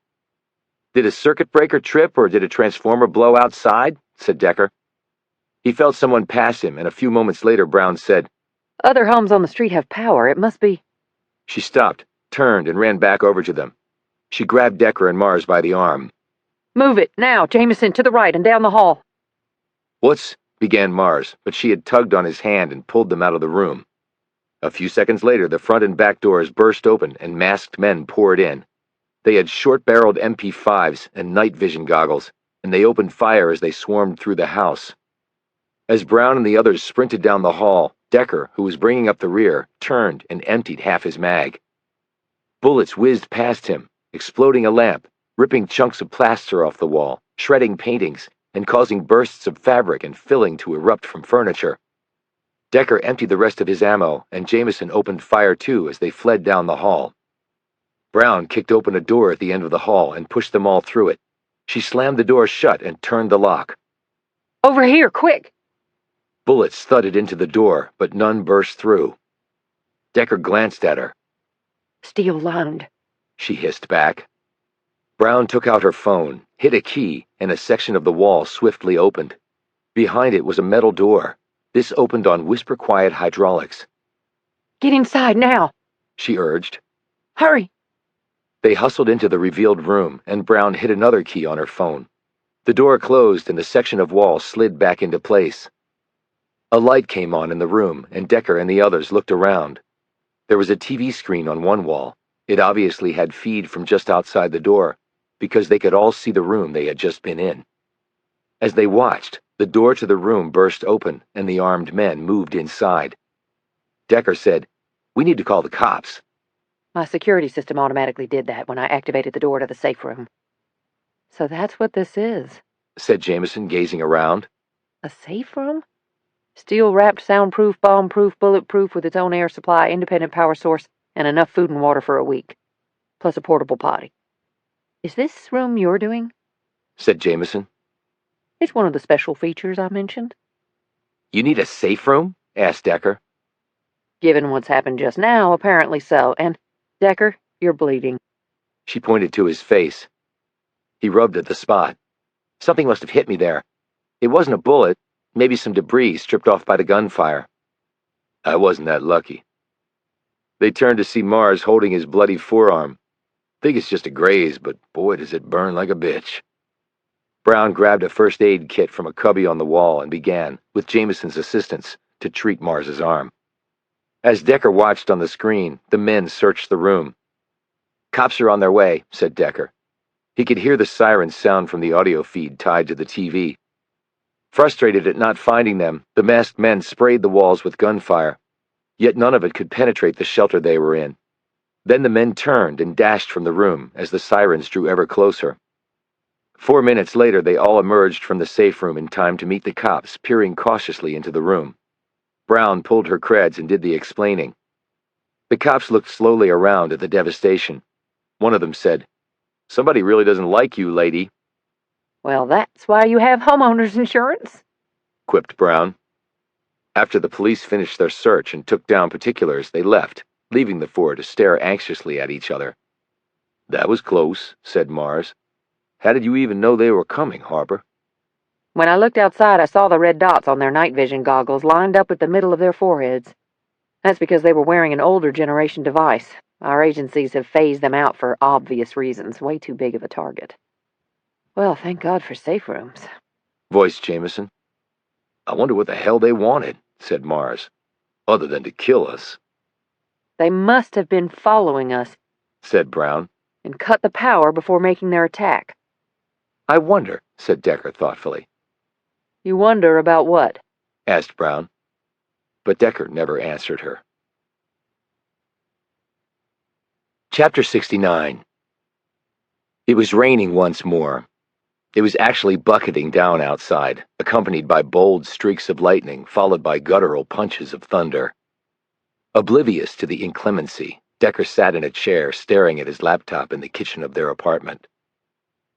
Did a circuit breaker trip or did a transformer blow outside? Said Decker. He felt someone pass him, and a few moments later Brown said, Other homes on the street have power. It must be... She stopped, turned, and ran back over to them. She grabbed Decker and Mars by the arm. Move it, now, Jamison, to the right and down the hall. What's... began Mars, but she had tugged on his hand and pulled them out of the room. A few seconds later, the front and back doors burst open and masked men poured in. They had short-barreled MP5s and night vision goggles, and they opened fire as they swarmed through the house. As Brown and the others sprinted down the hall, Decker, who was bringing up the rear, turned and emptied half his mag. Bullets whizzed past him, exploding a lamp, ripping chunks of plaster off the wall, shredding paintings, and causing bursts of fabric and filling to erupt from furniture. Decker emptied the rest of his ammo, and Jamison opened fire too as they fled down the hall. Brown kicked open a door at the end of the hall and pushed them all through it. She slammed the door shut and turned the lock. Over here, quick! Bullets thudded into the door, but none burst through. Decker glanced at her. Steel lined, she hissed back. Brown took out her phone, hit a key, and a section of the wall swiftly opened. Behind it was a metal door. This opened on whisper-quiet hydraulics. Get inside now, she urged. Hurry! They hustled into the revealed room, and Brown hit another key on her phone. The door closed, and the section of wall slid back into place. A light came on in the room, and Decker and the others looked around. There was a TV screen on one wall. It obviously had feed from just outside the door, because they could all see the room they had just been in. As they watched, the door to the room burst open and the armed men moved inside. Decker said, "We need to call the cops." My security system automatically did that when I activated the door to the safe room. So that's what this is. Said Jamison, gazing around. A safe room? Steel-wrapped, soundproof, bomb-proof, bulletproof, with its own air supply, independent power source, and enough food and water for a week. Plus a portable potty. Is this room you're doing? Said Jamison. It's one of the special features I mentioned. You need a safe room? Asked Decker. Given what's happened just now, apparently so. And, Decker, you're bleeding. She pointed to his face. He rubbed at the spot. Something must have hit me there. It wasn't a bullet, maybe some debris stripped off by the gunfire. I wasn't that lucky. They turned to see Mars holding his bloody forearm. Think it's just a graze, but boy does it burn like a bitch. Brown grabbed a first aid kit from a cubby on the wall and began, with Jamison's assistance, to treat Mars's arm. As Decker watched on the screen, the men searched the room. "Cops are on their way," said Decker. He could hear the siren sound from the audio feed tied to the TV. Frustrated at not finding them, the masked men sprayed the walls with gunfire, yet none of it could penetrate the shelter they were in. Then the men turned and dashed from the room as the sirens drew ever closer. 4 minutes later, they all emerged from the safe room in time to meet the cops, peering cautiously into the room. Brown pulled her creds and did the explaining. The cops looked slowly around at the devastation. One of them said, "Somebody really doesn't like you, lady." Well, that's why you have homeowner's insurance, quipped Brown. After the police finished their search and took down particulars, they left, leaving the four to stare anxiously at each other. "That was close," said Mars. "How did you even know they were coming, Harper?" When I looked outside, I saw the red dots on their night vision goggles lined up at the middle of their foreheads. That's because they were wearing an older generation device. Our agencies have phased them out for obvious reasons. Way too big of a target. Well, thank God for safe rooms, voiced Jamison. "I wonder what the hell they wanted," said Mars, "other than to kill us." They must have been following us, said Brown, and cut the power before making their attack. "I wonder," said Decker thoughtfully. You wonder about what? asked Brown. But Decker never answered her. Chapter 69. It was raining once more. It was actually bucketing down outside, accompanied by bold streaks of lightning, followed by guttural punches of thunder. Oblivious to the inclemency, Decker sat in a chair staring at his laptop in the kitchen of their apartment.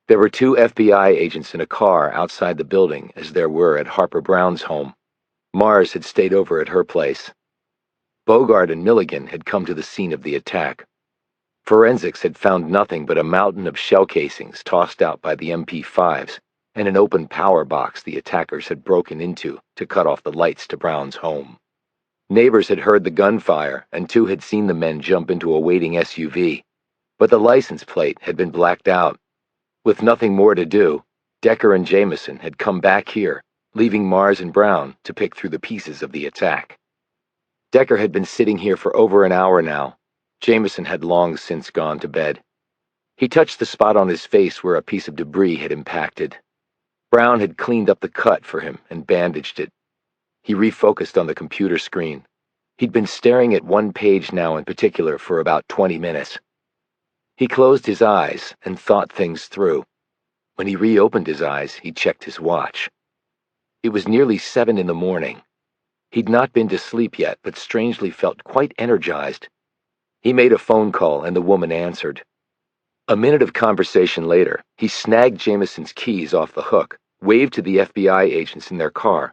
There were 2 FBI agents in a car outside the building, as there were at Harper Brown's home. Mars had stayed over at her place. Bogart and Milligan had come to the scene of the attack. Forensics had found nothing but a mountain of shell casings tossed out by the MP5s and an open power box the attackers had broken into to cut off the lights to Brown's home. Neighbors had heard the gunfire, and 2 had seen the men jump into a waiting SUV, but the license plate had been blacked out. With nothing more to do, Decker and Jamison had come back here, leaving Mars and Brown to pick through the pieces of the attack. Decker had been sitting here for over an hour now. Jamison had long since gone to bed. He touched the spot on his face where a piece of debris had impacted. Brown had cleaned up the cut for him and bandaged it. He refocused on the computer screen. He'd been staring at one page now in particular for about 20 minutes. He closed his eyes and thought things through. When he reopened his eyes, he checked his watch. It was nearly 7 in the morning. He'd not been to sleep yet, but strangely felt quite energized. He made a phone call, and the woman answered. A minute of conversation later, he snagged Jamison's keys off the hook, waved to the FBI agents in their car,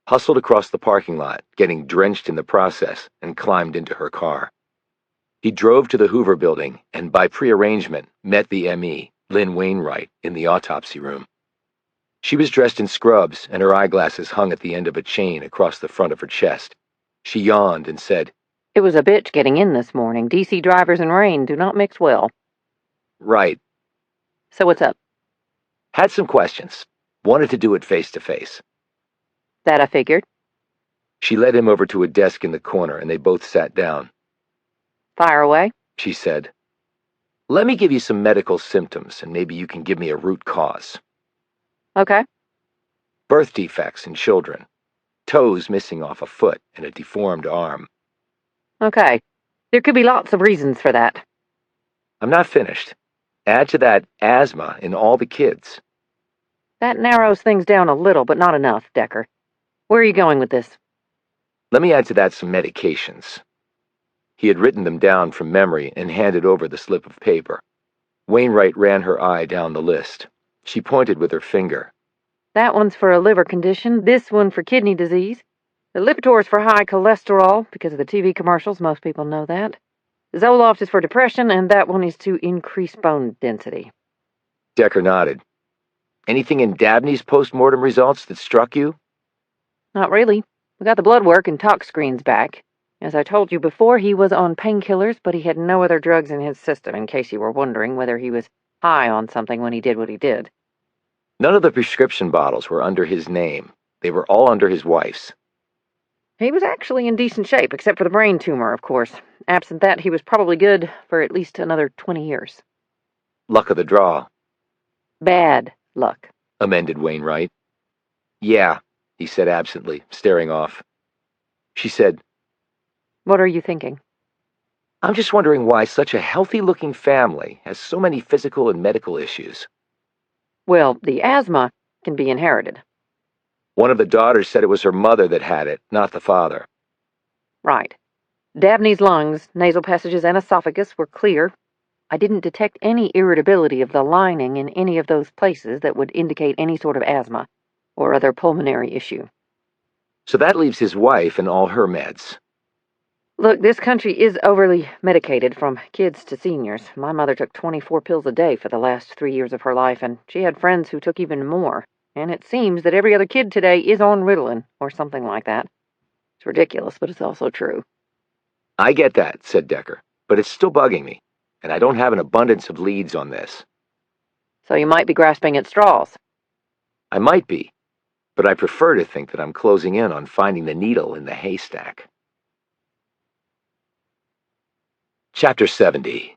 hustled across the parking lot, getting drenched in the process, and climbed into her car. He drove to the Hoover building and, by prearrangement, met the M.E., Lynn Wainwright, in the autopsy room. She was dressed in scrubs, and her eyeglasses hung at the end of a chain across the front of her chest. She yawned and said, It was a bitch getting in this morning. DC drivers and rain do not mix well. Right. So what's up? Had some questions. Wanted to do it face to face. That I figured. She led him over to a desk in the corner, and they both sat down. Fire away, she said. Let me give you some medical symptoms, and maybe you can give me a root cause. Okay. Birth defects in children. Toes missing off a foot and a deformed arm. Okay. There could be lots of reasons for that. I'm not finished. Add to that asthma in all the kids. That narrows things down a little, but not enough, Decker. Where are you going with this? Let me add to that some medications. He had written them down from memory and handed over the slip of paper. Wainwright ran her eye down the list. She pointed with her finger. That one's for a liver condition, this one for kidney disease. The Lipitor's for high cholesterol, because of the TV commercials, most people know that. Zoloft is for depression, and that one is to increase bone density. Decker nodded. Anything in Dabney's post-mortem results that struck you? Not really. We got the blood work and tox screens back. As I told you before, he was on painkillers, but he had no other drugs in his system, in case you were wondering whether he was high on something when he did what he did. None of the prescription bottles were under his name. They were all under his wife's. He was actually in decent shape, except for the brain tumor, of course. Absent that, he was probably good for at least another 20 years. Luck of the draw. Bad luck, Amended Wainwright. Yeah, he said absently, staring off. She said, What are you thinking? I'm just wondering why such a healthy-looking family has so many physical and medical issues. Well, the asthma can be inherited. One of the daughters said it was her mother that had it, not the father. Right. Dabney's lungs, nasal passages, and esophagus were clear. I didn't detect any irritability of the lining in any of those places that would indicate any sort of asthma or other pulmonary issue. So that leaves his wife and all her meds. Look, this country is overly medicated, from kids to seniors. My mother took 24 pills a day for the last 3 years of her life, and she had friends who took even more. And it seems that every other kid today is on Ritalin, or something like that. It's ridiculous, but it's also true. I get that, said Decker, but it's still bugging me, and I don't have an abundance of leads on this. So you might be grasping at straws. I might be, but I prefer to think that I'm closing in on finding the needle in the haystack. Chapter 70.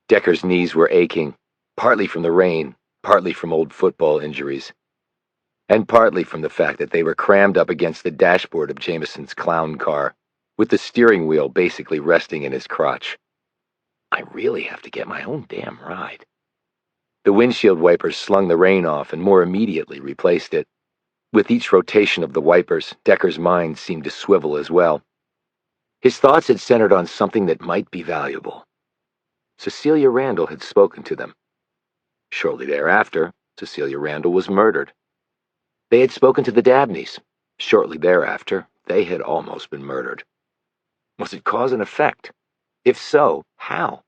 Decker's knees were aching, partly from the rain, partly from old football injuries, and partly from the fact that they were crammed up against the dashboard of Jamison's clown car, with the steering wheel basically resting in his crotch. I really have to get my own damn ride. The windshield wipers slung the rain off and more immediately replaced it. With each rotation of the wipers, Decker's mind seemed to swivel as well. His thoughts had centered on something that might be valuable. Cecilia Randall had spoken to them. Shortly thereafter, Cecilia Randall was murdered. They had spoken to the Dabneys. Shortly thereafter, they had almost been murdered. Was it cause and effect? If so, how?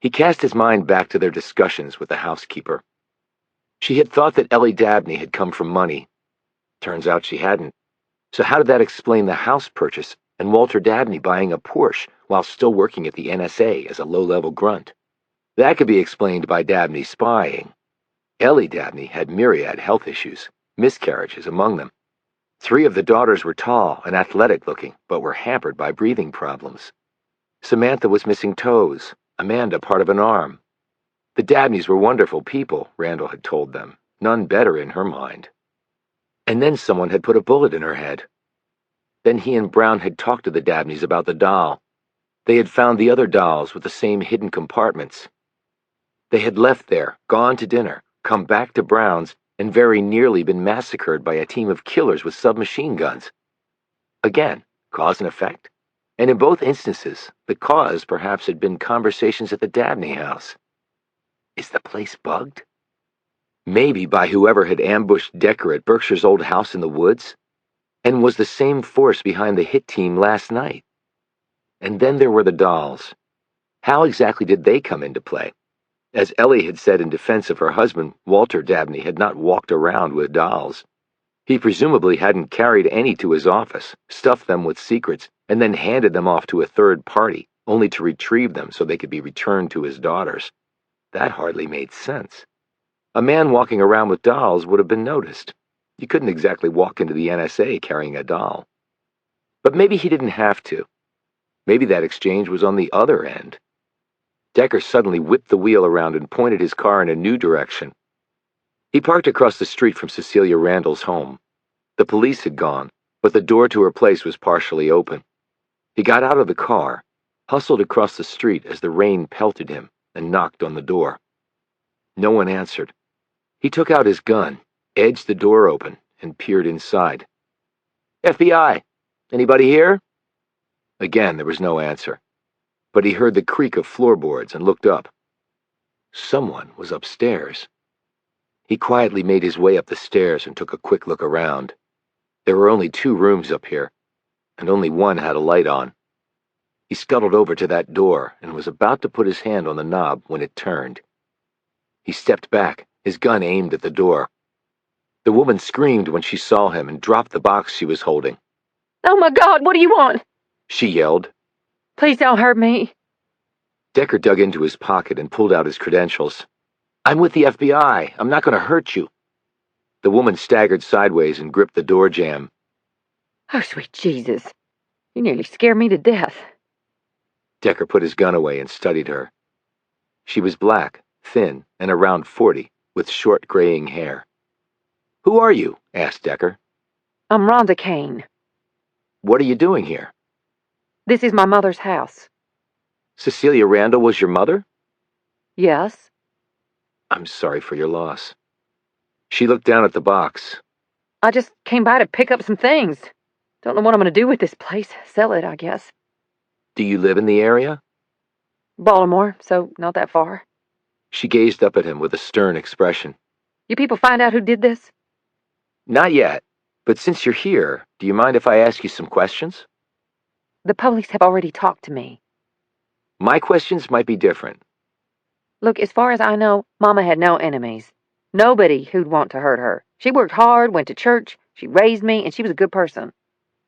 He cast his mind back to their discussions with the housekeeper. She had thought that Ellie Dabney had come from money. Turns out she hadn't. So how did that explain the house purchase and Walter Dabney buying a Porsche while still working at the NSA as a low-level grunt? That could be explained by Dabney spying. Ellie Dabney had myriad health issues, miscarriages among them. 3 of the daughters were tall and athletic-looking, but were hampered by breathing problems. Samantha was missing toes, Amanda part of an arm. The Dabneys were wonderful people, Randall had told them, none better in her mind. And then someone had put a bullet in her head. Then he and Brown had talked to the Dabneys about the doll. They had found the other dolls with the same hidden compartments. They had left there, gone to dinner, come back to Brown's, and very nearly been massacred by a team of killers with submachine guns. Again, cause and effect? And in both instances, the cause perhaps had been conversations at the Dabney house. Is the place bugged? Maybe by whoever had ambushed Decker at Berkshire's old house in the woods, and was the same force behind the hit team last night. And then there were the dolls. How exactly did they come into play? As Ellie had said in defense of her husband, Walter Dabney had not walked around with dolls. He presumably hadn't carried any to his office, stuffed them with secrets, and then handed them off to a third party, only to retrieve them so they could be returned to his daughters. That hardly made sense. A man walking around with dolls would have been noticed. You couldn't exactly walk into the NSA carrying a doll. But maybe he didn't have to. Maybe that exchange was on the other end. Decker suddenly whipped the wheel around and pointed his car in a new direction. He parked across the street from Cecilia Randall's home. The police had gone, but the door to her place was partially open. He got out of the car, hustled across the street as the rain pelted him, and knocked on the door. No one answered. He took out his gun, edged the door open, and peered inside. FBI! Anybody here? Again, there was no answer, but he heard the creak of floorboards and looked up. Someone was upstairs. He quietly made his way up the stairs and took a quick look around. There were only 2 rooms up here, and only one had a light on. He scuttled over to that door and was about to put his hand on the knob when it turned. He stepped back, his gun aimed at the door. The woman screamed when she saw him and dropped the box she was holding. Oh my God, what do you want? She yelled. Please don't hurt me. Decker dug into his pocket and pulled out his credentials. I'm with the FBI. I'm not going to hurt you. The woman staggered sideways and gripped the door jamb. Oh, sweet Jesus. You nearly scared me to death. Decker put his gun away and studied her. She was black, thin, and around 40, with short graying hair. Who are you? Asked Decker. I'm Rhonda Kane. What are you doing here? This is my mother's house. Cecilia Randall was your mother? Yes. I'm sorry for your loss. She looked down at the box. I just came by to pick up some things. Don't know what I'm going to do with this place. Sell it, I guess. Do you live in the area? Baltimore, so not that far. She gazed up at him with a stern expression. You people find out who did this? Not yet, but since you're here, do you mind if I ask you some questions? The police have already talked to me. My questions might be different. Look, as far as I know, Mama had no enemies. Nobody who'd want to hurt her. She worked hard, went to church, she raised me, and she was a good person.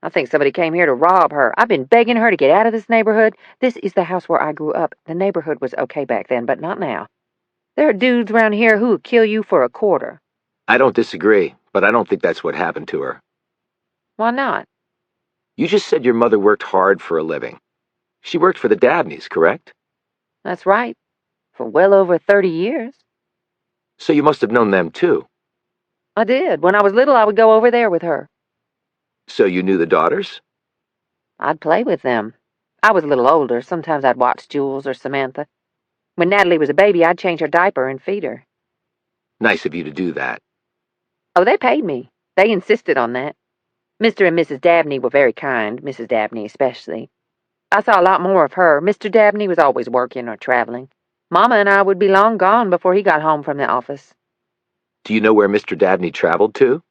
I think somebody came here to rob her. I've been begging her to get out of this neighborhood. This is the house where I grew up. The neighborhood was okay back then, but not now. There are dudes around here who would kill you for a quarter. I don't disagree, but I don't think that's what happened to her. Why not? You just said your mother worked hard for a living. She worked for the Dabneys, correct? That's right. For well over 30 years. So you must have known them too. I did. When I was little, I would go over there with her. So you knew the daughters? I'd play with them. I was a little older. Sometimes I'd watch Jules or Samantha. When Natalie was a baby, I'd change her diaper and feed her. Nice of you to do that. Oh, they paid me. They insisted on that. Mr. and Mrs. Dabney were very kind, Mrs. Dabney especially. I saw a lot more of her. Mr. Dabney was always working or traveling. Mama and I would be long gone before he got home from the office. Do you know where Mr. Dabney traveled to?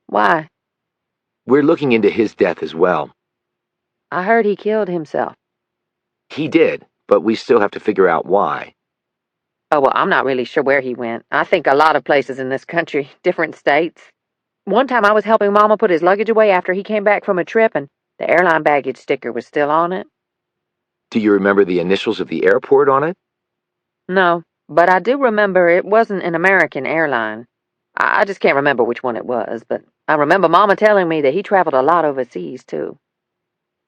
Why? We're looking into his death as well. I heard he killed himself. He did, but we still have to figure out why. Oh, well, I'm not really sure where he went. I think a lot of places in this country, different states. One time I was helping Mama put his luggage away after he came back from a trip, and the airline baggage sticker was still on it. Do you remember the initials of the airport on it? No, but I do remember it wasn't an American airline. I just can't remember which one it was, but I remember Mama telling me that he traveled a lot overseas, too.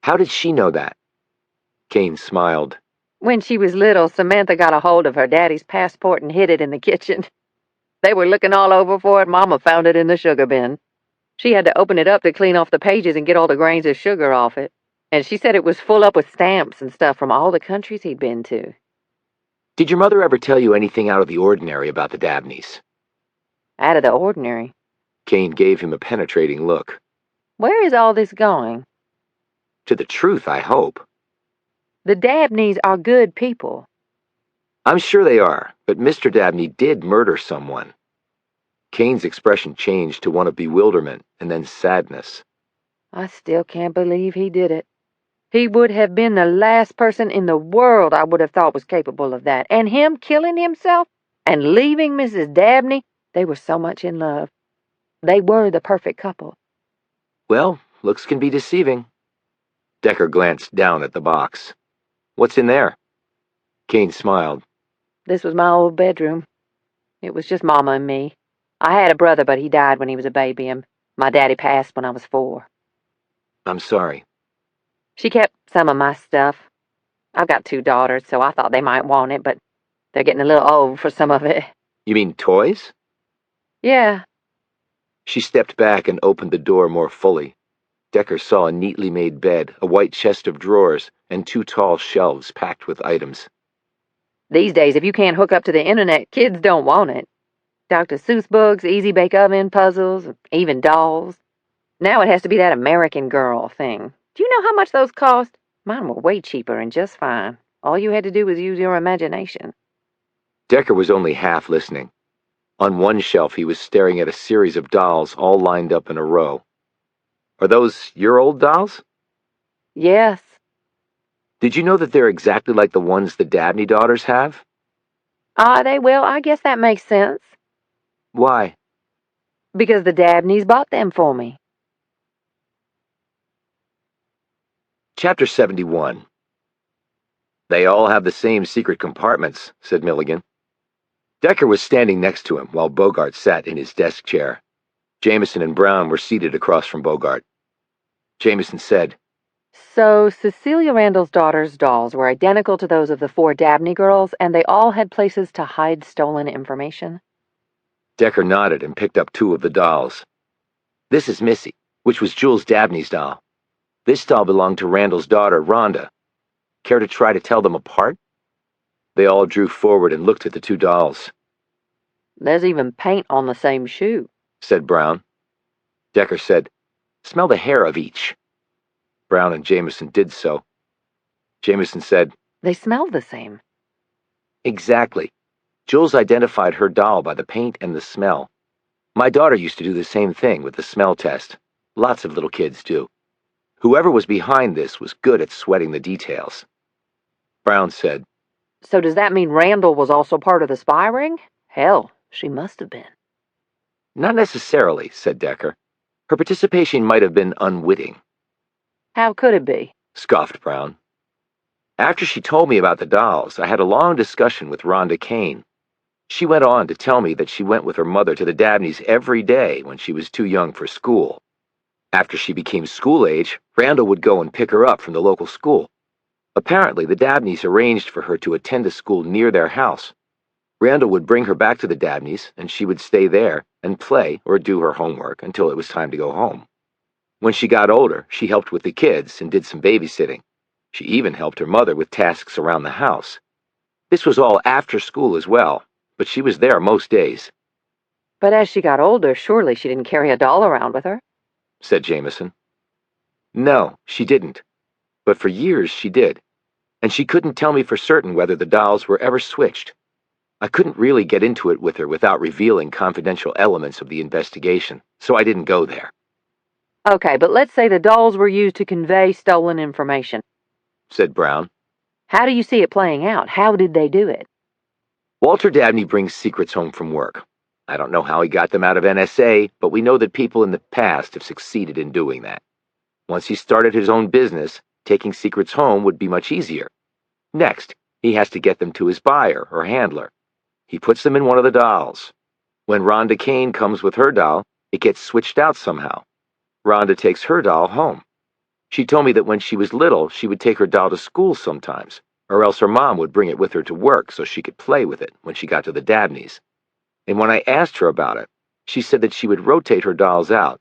How did she know that? Kane smiled. When she was little, Samantha got a hold of her daddy's passport and hid it in the kitchen. They were looking all over for it. Mama found it in the sugar bin. She had to open it up to clean off the pages and get all the grains of sugar off it. And she said it was full up with stamps and stuff from all the countries he'd been to. Did your mother ever tell you anything out of the ordinary about the Dabneys? Out of the ordinary. Kane gave him a penetrating look. Where is all this going? To the truth, I hope. The Dabneys are good people. I'm sure they are, but Mr. Dabney did murder someone. Kane's expression changed to one of bewilderment and then sadness. I still can't believe he did it. He would have been the last person in the world I would have thought was capable of that. And him killing himself and leaving Mrs. Dabney, they were so much in love. They were the perfect couple. Well, looks can be deceiving. Decker glanced down at the box. What's in there? Kane smiled. This was my old bedroom. It was just Mama and me. I had a brother, but he died when he was a baby, and my daddy passed when I was 4. I'm sorry. She kept some of my stuff. I've got 2 daughters, so I thought they might want it, but they're getting a little old for some of it. You mean toys? Yeah. She stepped back and opened the door more fully. Decker saw a neatly made bed, a white chest of drawers, and 2 tall shelves packed with items. These days, if you can't hook up to the internet, kids don't want it. Dr. Seuss books, easy bake oven puzzles, even dolls. Now it has to be that American Girl thing. Do you know how much those cost? Mine were way cheaper and just fine. All you had to do was use your imagination. Decker was only half listening. On one shelf, he was staring at a series of dolls all lined up in a row. Are those your old dolls? Yes. Did you know that they're exactly like the ones the Dabney daughters have? Are they? Well, I guess that makes sense. Why? Because the Dabneys bought them for me. Chapter 71. They all have the same secret compartments, said Milligan. Decker was standing next to him while Bogart sat in his desk chair. Jamison and Brown were seated across from Bogart. Jamison said, So Cecilia Randall's daughter's dolls were identical to those of the 4 Dabney girls, and they all had places to hide stolen information? Decker nodded and picked up 2 of the dolls. This is Missy, which was Jules Dabney's doll. This doll belonged to Randall's daughter, Rhonda. Care to try to tell them apart? They all drew forward and looked at the 2 dolls. There's even paint on the same shoe, said Brown. Decker said, Smell the hair of each. Brown and Jamison did so. Jamison said, They smell the same. Exactly. Jules identified her doll by the paint and the smell. My daughter used to do the same thing with the smell test. Lots of little kids do. Whoever was behind this was good at sweating the details. Brown said, So does that mean Randall was also part of the spy ring? Hell, she must have been. Not necessarily, said Decker. Her participation might have been unwitting. How could it be? Scoffed Brown. After she told me about the dolls, I had a long discussion with Rhonda Kane. She went on to tell me that she went with her mother to the Dabneys every day when she was too young for school. After she became school age, Randall would go and pick her up from the local school. Apparently, the Dabneys arranged for her to attend a school near their house. Randall would bring her back to the Dabneys, and she would stay there and play or do her homework until it was time to go home. When she got older, she helped with the kids and did some babysitting. She even helped her mother with tasks around the house. This was all after school as well, but she was there most days. But as she got older, surely she didn't carry a doll around with her, said Jamison. No, she didn't. But for years she did. And she couldn't tell me for certain whether the dolls were ever switched. I couldn't really get into it with her without revealing confidential elements of the investigation, so I didn't go there. Okay, but let's say the dolls were used to convey stolen information, said Brown. How do you see it playing out? How did they do it? Walter Dabney brings secrets home from work. I don't know how he got them out of NSA, but we know that people in the past have succeeded in doing that. Once he started his own business, taking secrets home would be much easier. Next, he has to get them to his buyer or handler. He puts them in one of the dolls. When Rhonda Kane comes with her doll, it gets switched out somehow. Rhonda takes her doll home. She told me that when she was little, she would take her doll to school sometimes, or else her mom would bring it with her to work so she could play with it when she got to the Dabneys. And when I asked her about it, she said that she would rotate her dolls out,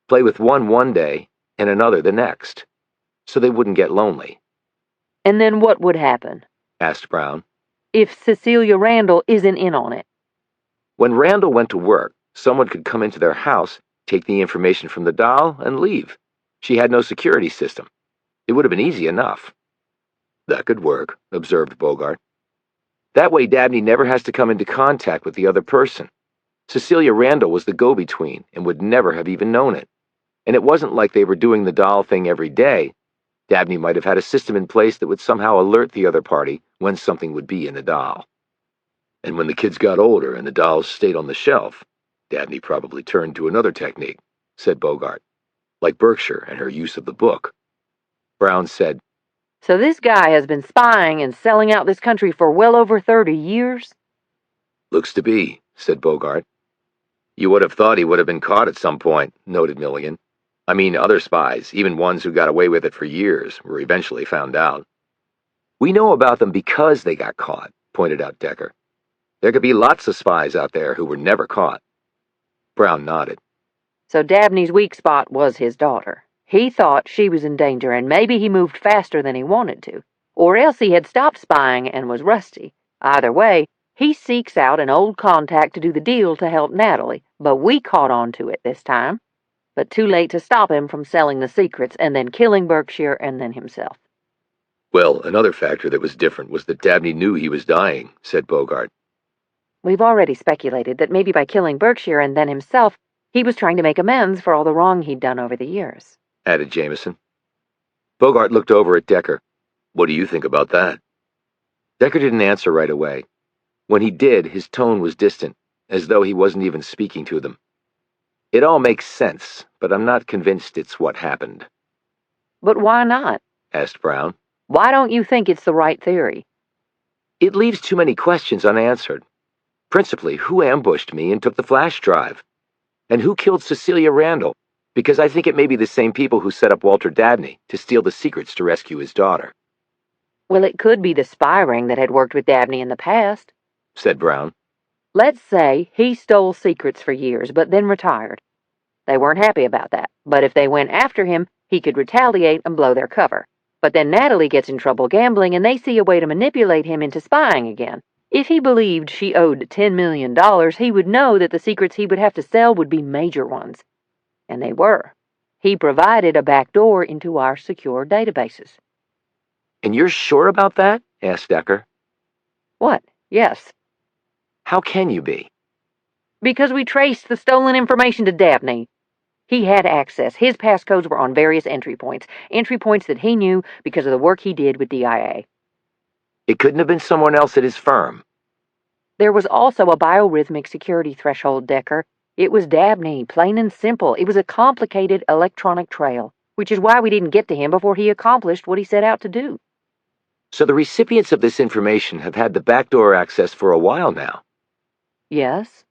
play with one day and another the next, so they wouldn't get lonely. And then what would happen? Asked Brown. If Cecilia Randall isn't in on it? When Randall went to work, someone could come into their house, take the information from the doll, and leave. She had no security system. It would have been easy enough. That could work, observed Bogart. That way Dabney never has to come into contact with the other person. Cecilia Randall was the go-between and would never have even known it. And it wasn't like they were doing the doll thing every day. Dabney might have had a system in place that would somehow alert the other party when something would be in the doll. And when the kids got older and the dolls stayed on the shelf, Dabney probably turned to another technique, said Bogart, like Berkshire and her use of the book. Brown said, So this guy has been spying and selling out this country for well over 30 years? Looks to be, said Bogart. You would have thought he would have been caught at some point, noted Milligan. I mean, other spies, even ones who got away with it for years, were eventually found out. We know about them because they got caught, pointed out Decker. There could be lots of spies out there who were never caught. Brown nodded. So Dabney's weak spot was his daughter. He thought she was in danger, and maybe he moved faster than he wanted to. Or else he had stopped spying and was rusty. Either way, he seeks out an old contact to do the deal to help Natalie, but we caught on to it this time. But too late to stop him from selling the secrets and then killing Berkshire and then himself. Well, another factor that was different was that Dabney knew he was dying, said Bogart. We've already speculated that maybe by killing Berkshire and then himself, he was trying to make amends for all the wrong he'd done over the years, added Jamison. Bogart looked over at Decker. What do you think about that? Decker didn't answer right away. When he did, his tone was distant, as though he wasn't even speaking to them. It all makes sense, but I'm not convinced it's what happened. But why not? Asked Brown. Why don't you think it's the right theory? It leaves too many questions unanswered. Principally, who ambushed me and took the flash drive? And who killed Cecilia Randall? Because I think it may be the same people who set up Walter Dabney to steal the secrets to rescue his daughter. Well, it could be the spy ring that had worked with Dabney in the past, said Brown. Let's say he stole secrets for years, but then retired. They weren't happy about that, but if they went after him, he could retaliate and blow their cover. But then Natalie gets in trouble gambling, and they see a way to manipulate him into spying again. If he believed she owed $10 million, he would know that the secrets he would have to sell would be major ones. And they were. He provided a back door into our secure databases. And you're sure about that? Asked Decker. What? Yes. How can you be? Because we traced the stolen information to Dabney. He had access. His passcodes were on various entry points that he knew because of the work he did with DIA. It couldn't have been someone else at his firm. There was also a biorhythmic security threshold, Decker. It was Dabney, plain and simple. It was a complicated electronic trail, which is why we didn't get to him before he accomplished what he set out to do. So the recipients of this information have had the backdoor access for a while now. Yes.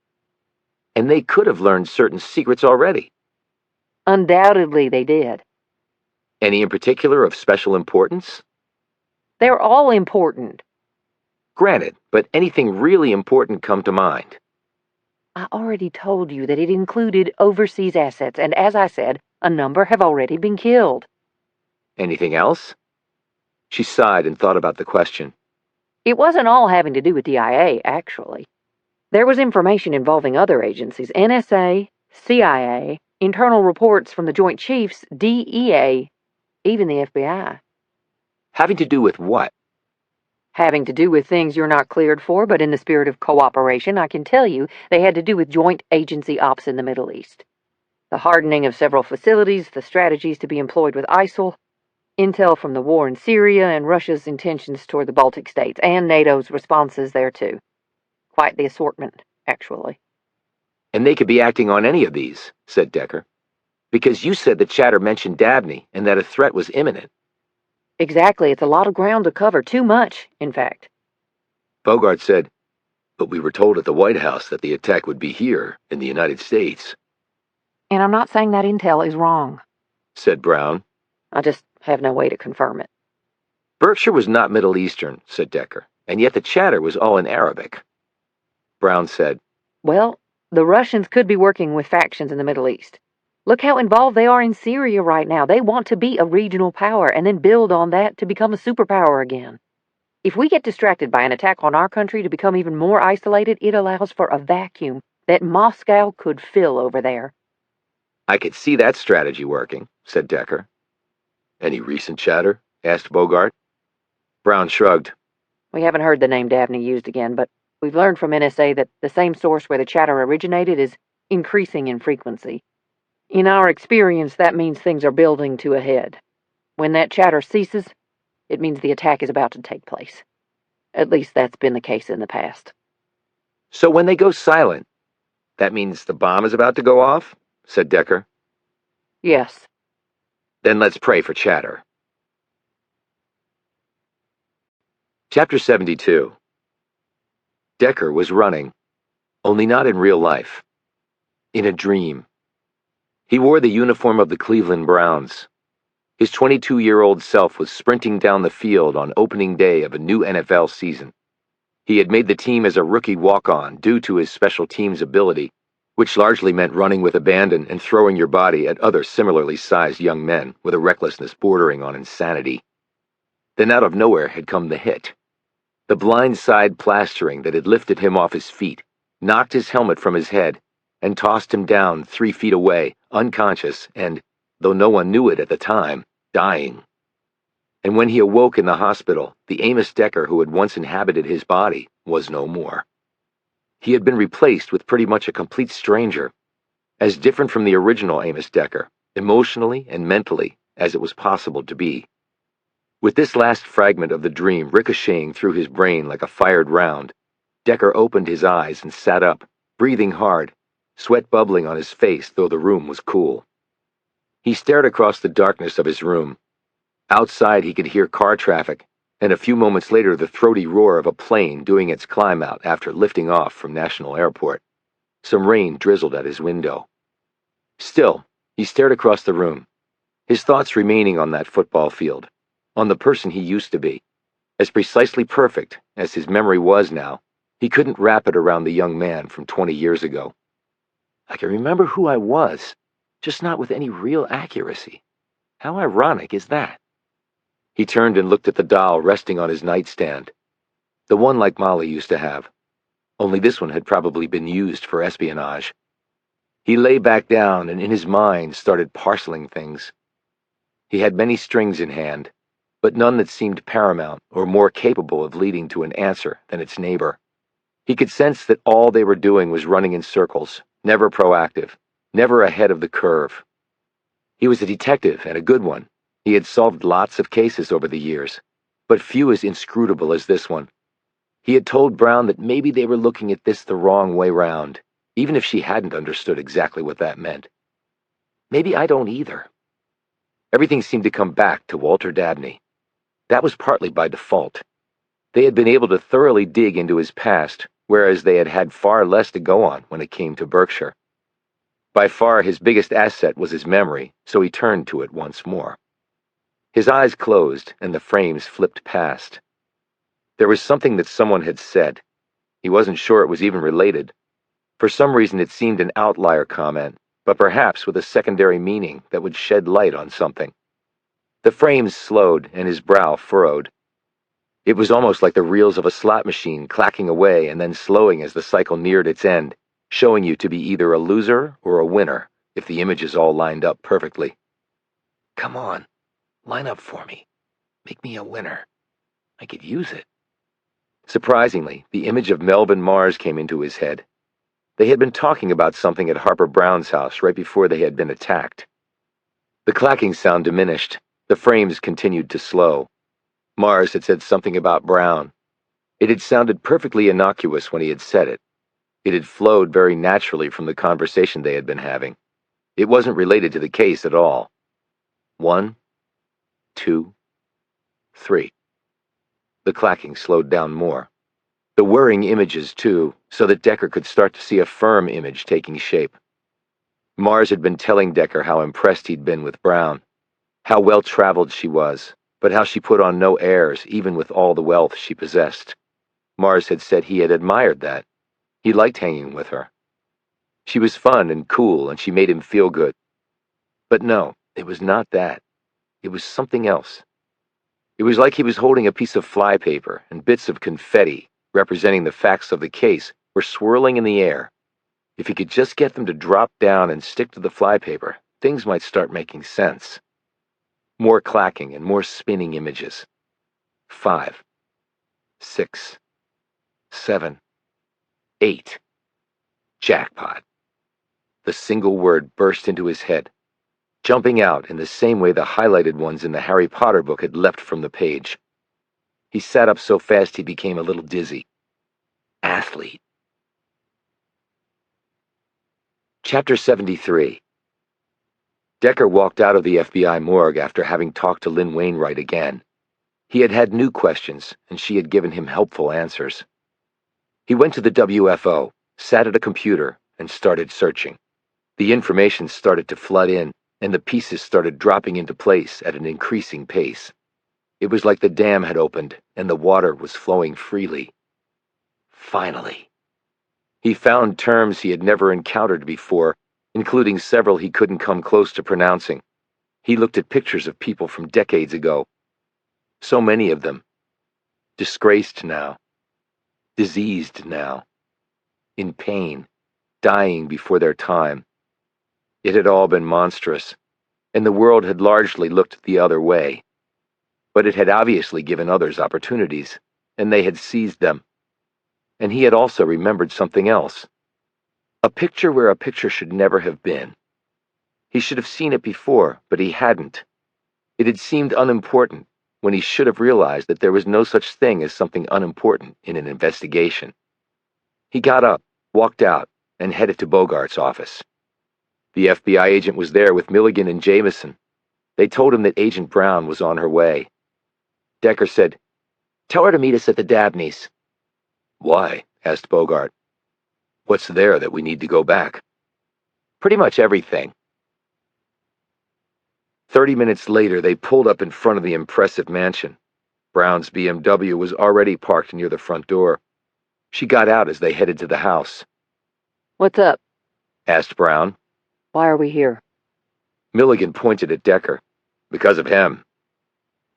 And they could have learned certain secrets already. Undoubtedly they did. Any in particular of special importance? They're all important. Granted, but anything really important come to mind? I already told you that it included overseas assets, and as I said, a number have already been killed. Anything else? She sighed and thought about the question. It wasn't all having to do with DIA, actually. There was information involving other agencies, NSA, CIA, internal reports from the Joint Chiefs, DEA, even the FBI. Having to do with what? Having to do with things you're not cleared for, but in the spirit of cooperation, I can tell you they had to do with joint agency ops in the Middle East. The hardening of several facilities, the strategies to be employed with ISIL, intel from the war in Syria, and Russia's intentions toward the Baltic states, and NATO's responses there too. Quite the assortment, actually. And they could be acting on any of these, said Decker. Because you said the chatter mentioned Dabney, and that a threat was imminent. Exactly, it's a lot of ground to cover, too much, in fact. Bogart said, but we were told at the White House that the attack would be here, in the United States. And I'm not saying that intel is wrong, said Brown. I just have no way to confirm it. Berkshire was not Middle Eastern, said Decker, and yet the chatter was all in Arabic. Brown said, well, the Russians could be working with factions in the Middle East. Look how involved they are in Syria right now. They want to be a regional power and then build on that to become a superpower again. If we get distracted by an attack on our country to become even more isolated, it allows for a vacuum that Moscow could fill over there. I could see that strategy working, said Decker. Any recent chatter? Asked Bogart. Brown shrugged. We haven't heard the name Dabney used again, but we've learned from NSA that the same source where the chatter originated is increasing in frequency. In our experience, that means things are building to a head. When that chatter ceases, it means the attack is about to take place. At least that's been the case in the past. So when they go silent, that means the bomb is about to go off? Said Decker. Yes. Then let's pray for chatter. Chapter 72. Decker was running, only not in real life. In a dream. He wore the uniform of the Cleveland Browns. His 22-year-old self was sprinting down the field on opening day of a new NFL season. He had made the team as a rookie walk-on due to his special teams ability, which largely meant running with abandon and throwing your body at other similarly sized young men with a recklessness bordering on insanity. Then out of nowhere had come the hit. The blindside plastering that had lifted him off his feet, knocked his helmet from his head, and tossed him down 3 feet away, unconscious and, though no one knew it at the time, dying. And when he awoke in the hospital, the Amos Decker who had once inhabited his body was no more. He had been replaced with pretty much a complete stranger, as different from the original Amos Decker, emotionally and mentally, as it was possible to be. With this last fragment of the dream ricocheting through his brain like a fired round, Decker opened his eyes and sat up, breathing hard, sweat bubbling on his face though the room was cool. He stared across the darkness of his room. Outside he could hear car traffic, and a few moments later the throaty roar of a plane doing its climb out after lifting off from National Airport. Some rain drizzled at his window. Still, he stared across the room, his thoughts remaining on that football field, on the person he used to be. As precisely perfect as his memory was now, he couldn't wrap it around the young man from 20 years ago. I can remember who I was, just not with any real accuracy. How ironic is that? He turned and looked at the doll resting on his nightstand, the one like Molly used to have, only this one had probably been used for espionage. He lay back down and in his mind started parceling things. He had many strings in hand, but none that seemed paramount or more capable of leading to an answer than its neighbor. He could sense that all they were doing was running in circles, never proactive, never ahead of the curve. He was a detective, and a good one. He had solved lots of cases over the years, but few as inscrutable as this one. He had told Brown that maybe they were looking at this the wrong way round, even if she hadn't understood exactly what that meant. Maybe I don't either. Everything seemed to come back to Walter Dabney. That was partly by default. They had been able to thoroughly dig into his past, whereas they had had far less to go on when it came to Berkshire. By far his biggest asset was his memory, so he turned to it once more. His eyes closed, and the frames flipped past. There was something that someone had said. He wasn't sure it was even related. For some reason it seemed an outlier comment, but perhaps with a secondary meaning that would shed light on something. The frames slowed, and his brow furrowed. It was almost like the reels of a slot machine clacking away and then slowing as the cycle neared its end, showing you to be either a loser or a winner, if the images all lined up perfectly. Come on, line up for me. Make me a winner. I could use it. Surprisingly, the image of Melvin Mars came into his head. They had been talking about something at Harper Brown's house right before they had been attacked. The clacking sound diminished. The frames continued to slow. Mars had said something about Brown. It had sounded perfectly innocuous when he had said it. It had flowed very naturally from the conversation they had been having. It wasn't related to the case at all. 1, 2, 3. The clacking slowed down more. The whirring images, too, so that Decker could start to see a firm image taking shape. Mars had been telling Decker how impressed he'd been with Brown, how well-traveled she was, but how she put on no airs even with all the wealth she possessed. Mars had said he had admired that. He liked hanging with her. She was fun and cool, and she made him feel good. But no, it was not that. It was something else. It was like he was holding a piece of flypaper, and bits of confetti, representing the facts of the case, were swirling in the air. If he could just get them to drop down and stick to the flypaper, things might start making sense. More clacking and more spinning images. 5, 6, 7, 8. Jackpot. The single word burst into his head, jumping out in the same way the highlighted ones in the Harry Potter book had leapt from the page. He sat up so fast he became a little dizzy. Athlete. Chapter 73. Decker walked out of the FBI morgue after having talked to Lynn Wainwright again. He had had new questions, and she had given him helpful answers. He went to the WFO, sat at a computer, and started searching. The information started to flood in. and the pieces started dropping into place at an increasing pace. It was like the dam had opened, and the water was flowing freely. Finally. He found terms he had never encountered before, including several he couldn't come close to pronouncing. He looked at pictures of people from decades ago. So many of them. Disgraced now. Diseased now. In pain. Dying before their time. It had all been monstrous, and the world had largely looked the other way. But it had obviously given others opportunities, and they had seized them. And he had also remembered something else. A picture where a picture should never have been. He should have seen it before, but he hadn't. It had seemed unimportant, when he should have realized that there was no such thing as something unimportant in an investigation. He got up, walked out, and headed to Bogart's office. The FBI agent was there with Milligan and Jamison. They told him that Agent Brown was on her way. Decker said, "Tell her to meet us at the Dabneys." "Why?" asked Bogart. "What's there that we need to go back?" "Pretty much everything." 30 minutes later, they pulled up in front of the impressive mansion. Brown's BMW was already parked near the front door. She got out as they headed to the house. "What's up?" asked Brown. "Why are we here?" Milligan pointed at Decker. "Because of him."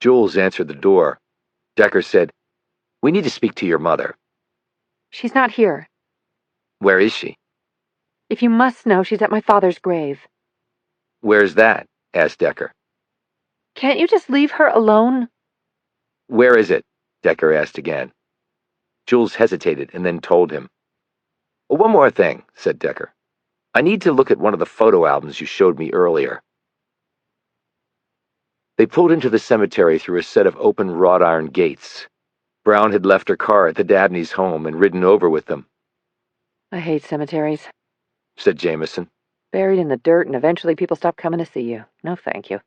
Jules answered the door. Decker said, "We need to speak to your mother." "She's not here. "Where is she?" If you must know, she's at my father's grave." "Where's that?" asked Decker. "Can't you just leave her alone?" "Where is it?" Decker asked again. Jules hesitated and then told him. "One more thing," said Decker. "I need to look at one of the photo albums you showed me earlier." They pulled into the cemetery through a set of open wrought iron gates. Brown had left her car at the Dabneys' home and ridden over with them. "I hate cemeteries," said Jamison. "Buried in the dirt, and eventually people stop coming to see you. No thank you.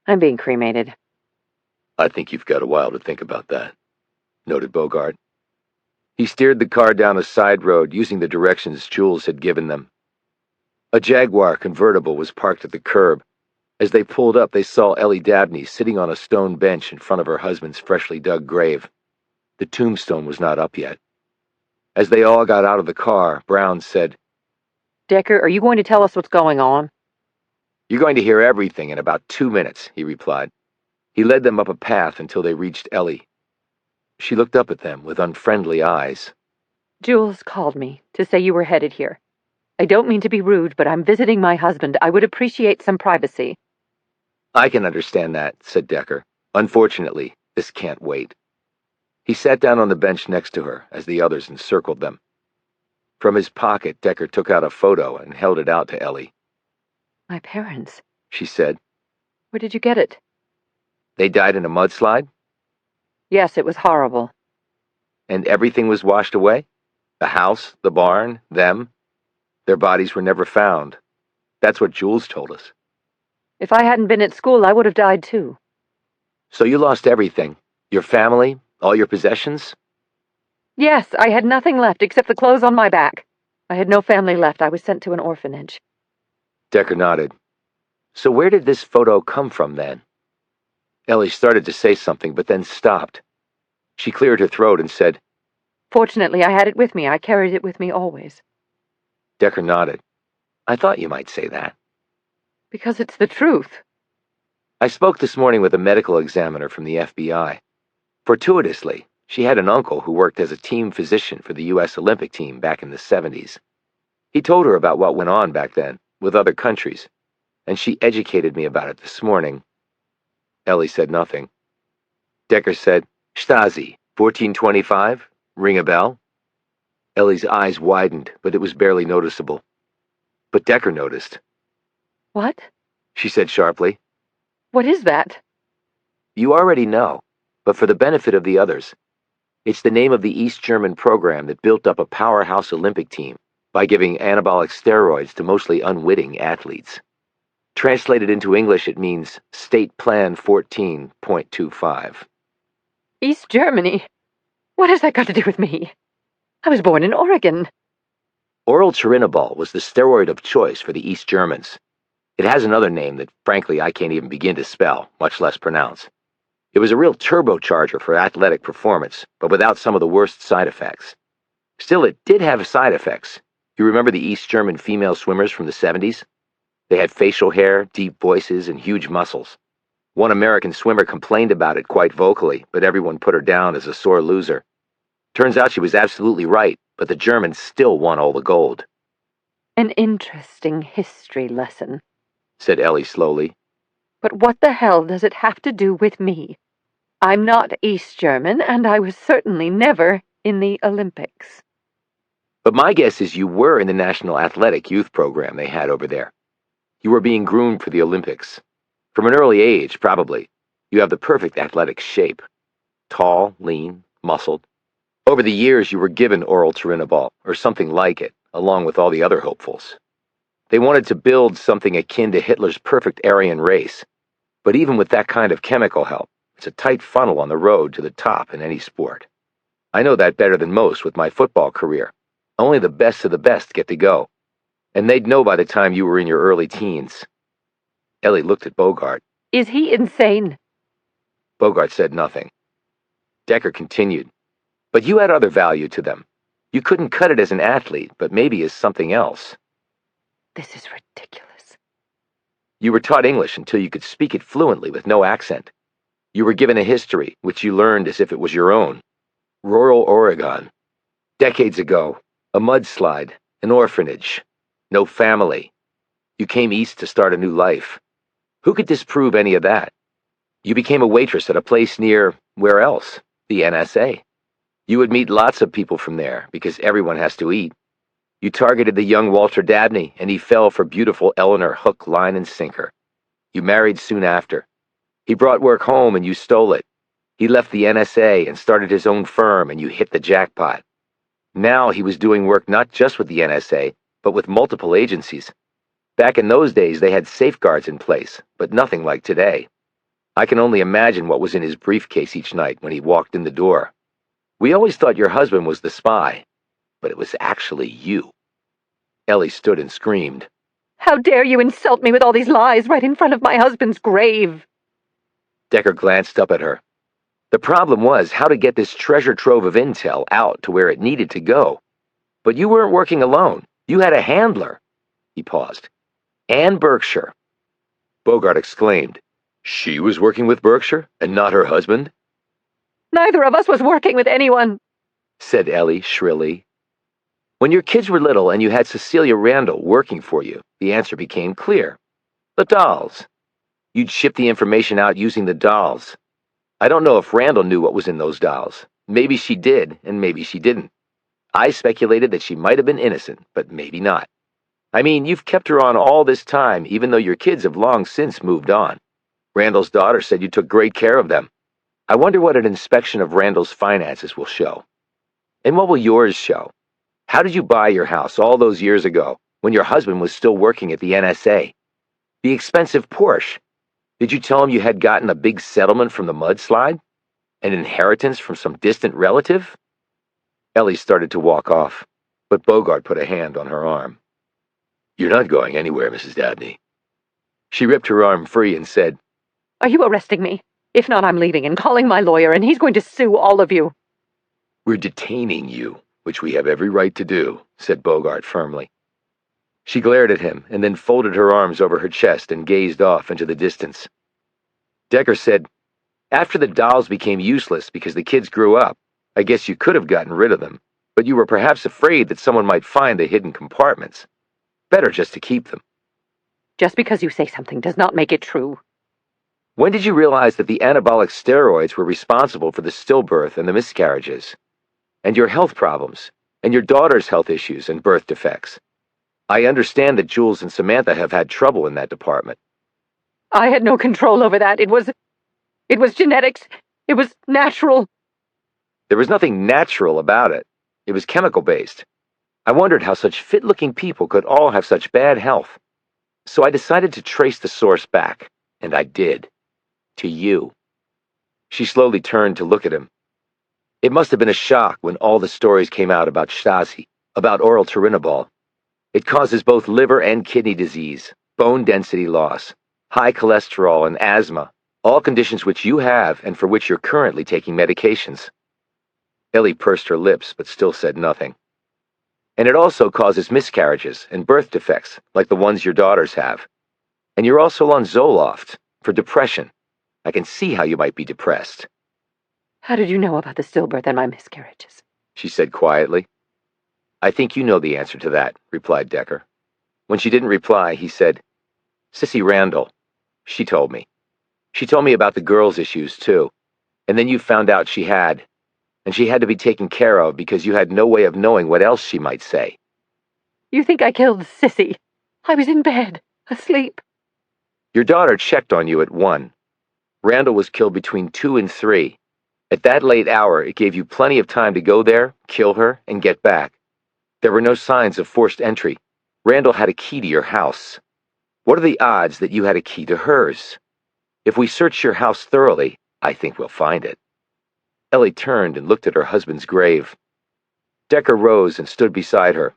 I'm being cremated." "I think you've got a while to think about that," noted Bogart. He steered the car down a side road using the directions Jules had given them. A Jaguar convertible was parked at the curb. As they pulled up, they saw Ellie Dabney sitting on a stone bench in front of her husband's freshly dug grave. The tombstone was not up yet. As they all got out of the car, Brown said, "Decker, are you going to tell us what's going on?" "You're going to hear everything in about 2 minutes," he replied. He led them up a path until they reached Ellie. She looked up at them with unfriendly eyes. "Jules called me to say you were headed here. I don't mean to be rude, but I'm visiting my husband. I would appreciate some privacy." "I can understand that," said Decker. "Unfortunately, this can't wait." He sat down on the bench next to her as the others encircled them. From his pocket, Decker took out a photo and held it out to Ellie. "My parents," she said. "Where did you get it?" "They died in a mudslide?" "Yes, it was horrible." "And everything was washed away? The house, the barn, them? Their bodies were never found. That's what Jules told us." "If I hadn't been at school, I would have died too." "So you lost everything? Your family? All your possessions?" "Yes, I had nothing left except the clothes on my back. I had no family left. I was sent to an orphanage." Decker nodded. "So where did this photo come from then?" Ellie started to say something, but then stopped. She cleared her throat and said, "Fortunately, I had it with me. I carried it with me always." Decker nodded. "I thought you might say that." "Because it's the truth." "I spoke this morning with a medical examiner from the FBI. Fortuitously, she had an uncle who worked as a team physician for the U.S. Olympic team back in the 70s. He told her about what went on back then, with other countries, and she educated me about it this morning." Ellie said nothing. Decker said, "Stasi, 1425? Ring a bell?" Ellie's eyes widened, but it was barely noticeable. But Decker noticed. "What? She said sharply. What is that?" "You already know, but for the benefit of the others, it's the name of the East German program that built up a powerhouse Olympic team by giving anabolic steroids to mostly unwitting athletes. Translated into English, it means State Plan 14.25. "East Germany? What has that got to do with me? I was born in Oregon." Oral turinabol was the steroid of choice for the East Germans. It has another name that, frankly, I can't even begin to spell, much less pronounce. It was a real turbocharger for athletic performance, but without some of the worst side effects. Still, it did have side effects. You remember the East German female swimmers from the 70s? They had facial hair, deep voices, and huge muscles. One American swimmer complained about it quite vocally, but everyone put her down as a sore loser. Turns out she was absolutely right, but the Germans still won all the gold. An interesting history lesson, said Ellie slowly. But what the hell does it have to do with me? I'm not East German, and I was certainly never in the Olympics. But my guess is you were in the National Athletic Youth Program they had over there. You were being groomed for the Olympics. From an early age, probably. You have the perfect athletic shape. Tall, lean, muscled. Over the years, you were given oral turinabol, or something like it, along with all the other hopefuls. They wanted to build something akin to Hitler's perfect Aryan race. But even with that kind of chemical help, it's a tight funnel on the road to the top in any sport. I know that better than most with my football career. Only the best of the best get to go. And they'd know by the time you were in your early teens. Ellie looked at Bogart. Is he insane? Bogart said nothing. Decker continued. But you had other value to them. You couldn't cut it as an athlete, but maybe as something else. This is ridiculous. You were taught English until you could speak it fluently with no accent. You were given a history, which you learned as if it was your own. Rural Oregon. Decades ago, a mudslide, an orphanage, no family. You came east to start a new life. Who could disprove any of that? You became a waitress at a place near, where else? The NSA. You would meet lots of people from there, because everyone has to eat. You targeted the young Walter Dabney, and he fell for beautiful Eleanor hook, line, and sinker. You married soon after. He brought work home, and you stole it. He left the NSA and started his own firm, and you hit the jackpot. Now he was doing work not just with the NSA, but with multiple agencies. Back in those days, they had safeguards in place, but nothing like today. I can only imagine what was in his briefcase each night when he walked in the door. We always thought your husband was the spy, but it was actually you. Ellie stood and screamed. How dare you insult me with all these lies right in front of my husband's grave? Decker glanced up at her. The problem was how to get this treasure trove of intel out to where it needed to go. But you weren't working alone. You had a handler. He paused. Anne Berkshire. Bogart exclaimed. She was working with Berkshire, and not her husband? Neither of us was working with anyone, said Ellie shrilly. When your kids were little and you had Cecilia Randall working for you, the answer became clear. The dolls. You'd ship the information out using the dolls. I don't know if Randall knew what was in those dolls. Maybe she did, and maybe she didn't. I speculated that she might have been innocent, but maybe not. I mean, you've kept her on all this time, even though your kids have long since moved on. Randall's daughter said you took great care of them. I wonder what an inspection of Randall's finances will show. And what will yours show? How did you buy your house all those years ago, when your husband was still working at the NSA? The expensive Porsche. Did you tell him you had gotten a big settlement from the mudslide? An inheritance from some distant relative? Ellie started to walk off, but Bogart put a hand on her arm. You're not going anywhere, Mrs. Dabney. She ripped her arm free and said, Are you arresting me? If not, I'm leaving and calling my lawyer, and he's going to sue all of you. We're detaining you, which we have every right to do, said Bogart firmly. She glared at him and then folded her arms over her chest and gazed off into the distance. Decker said, After the dolls became useless because the kids grew up, I guess you could have gotten rid of them, but you were perhaps afraid that someone might find the hidden compartments. Better just to keep them. Just because you say something does not make it true. When did you realize that the anabolic steroids were responsible for the stillbirth and the miscarriages? And your health problems, and your daughter's health issues and birth defects? I understand that Jules and Samantha have had trouble in that department. I had no control over that. It was genetics. It was natural. There was nothing natural about it. It was chemical-based. I wondered how such fit-looking people could all have such bad health. So I decided to trace the source back, and I did. To you. She slowly turned to look at him. It must have been a shock when all the stories came out about Stasi, about oral turinabol. It causes both liver and kidney disease, bone density loss, high cholesterol, and asthma, all conditions which you have and for which you're currently taking medications. Ellie pursed her lips but still said nothing. And it also causes miscarriages and birth defects like the ones your daughters have. And you're also on Zoloft for depression. I can see how you might be depressed. How did you know about the stillbirth and my miscarriages? She said quietly. I think you know the answer to that, replied Decker. When she didn't reply, he said, Sissy Randall. She told me. She told me about the girls' issues, too. And then you found out she had. And she had to be taken care of because you had no way of knowing what else she might say. You think I killed Sissy? I was in bed, asleep. Your daughter checked on you at 1. Randall was killed between 2 and 3. At that late hour, it gave you plenty of time to go there, kill her, and get back. There were no signs of forced entry. Randall had a key to your house. What are the odds that you had a key to hers? If we search your house thoroughly, I think we'll find it. Ellie turned and looked at her husband's grave. Decker rose and stood beside her.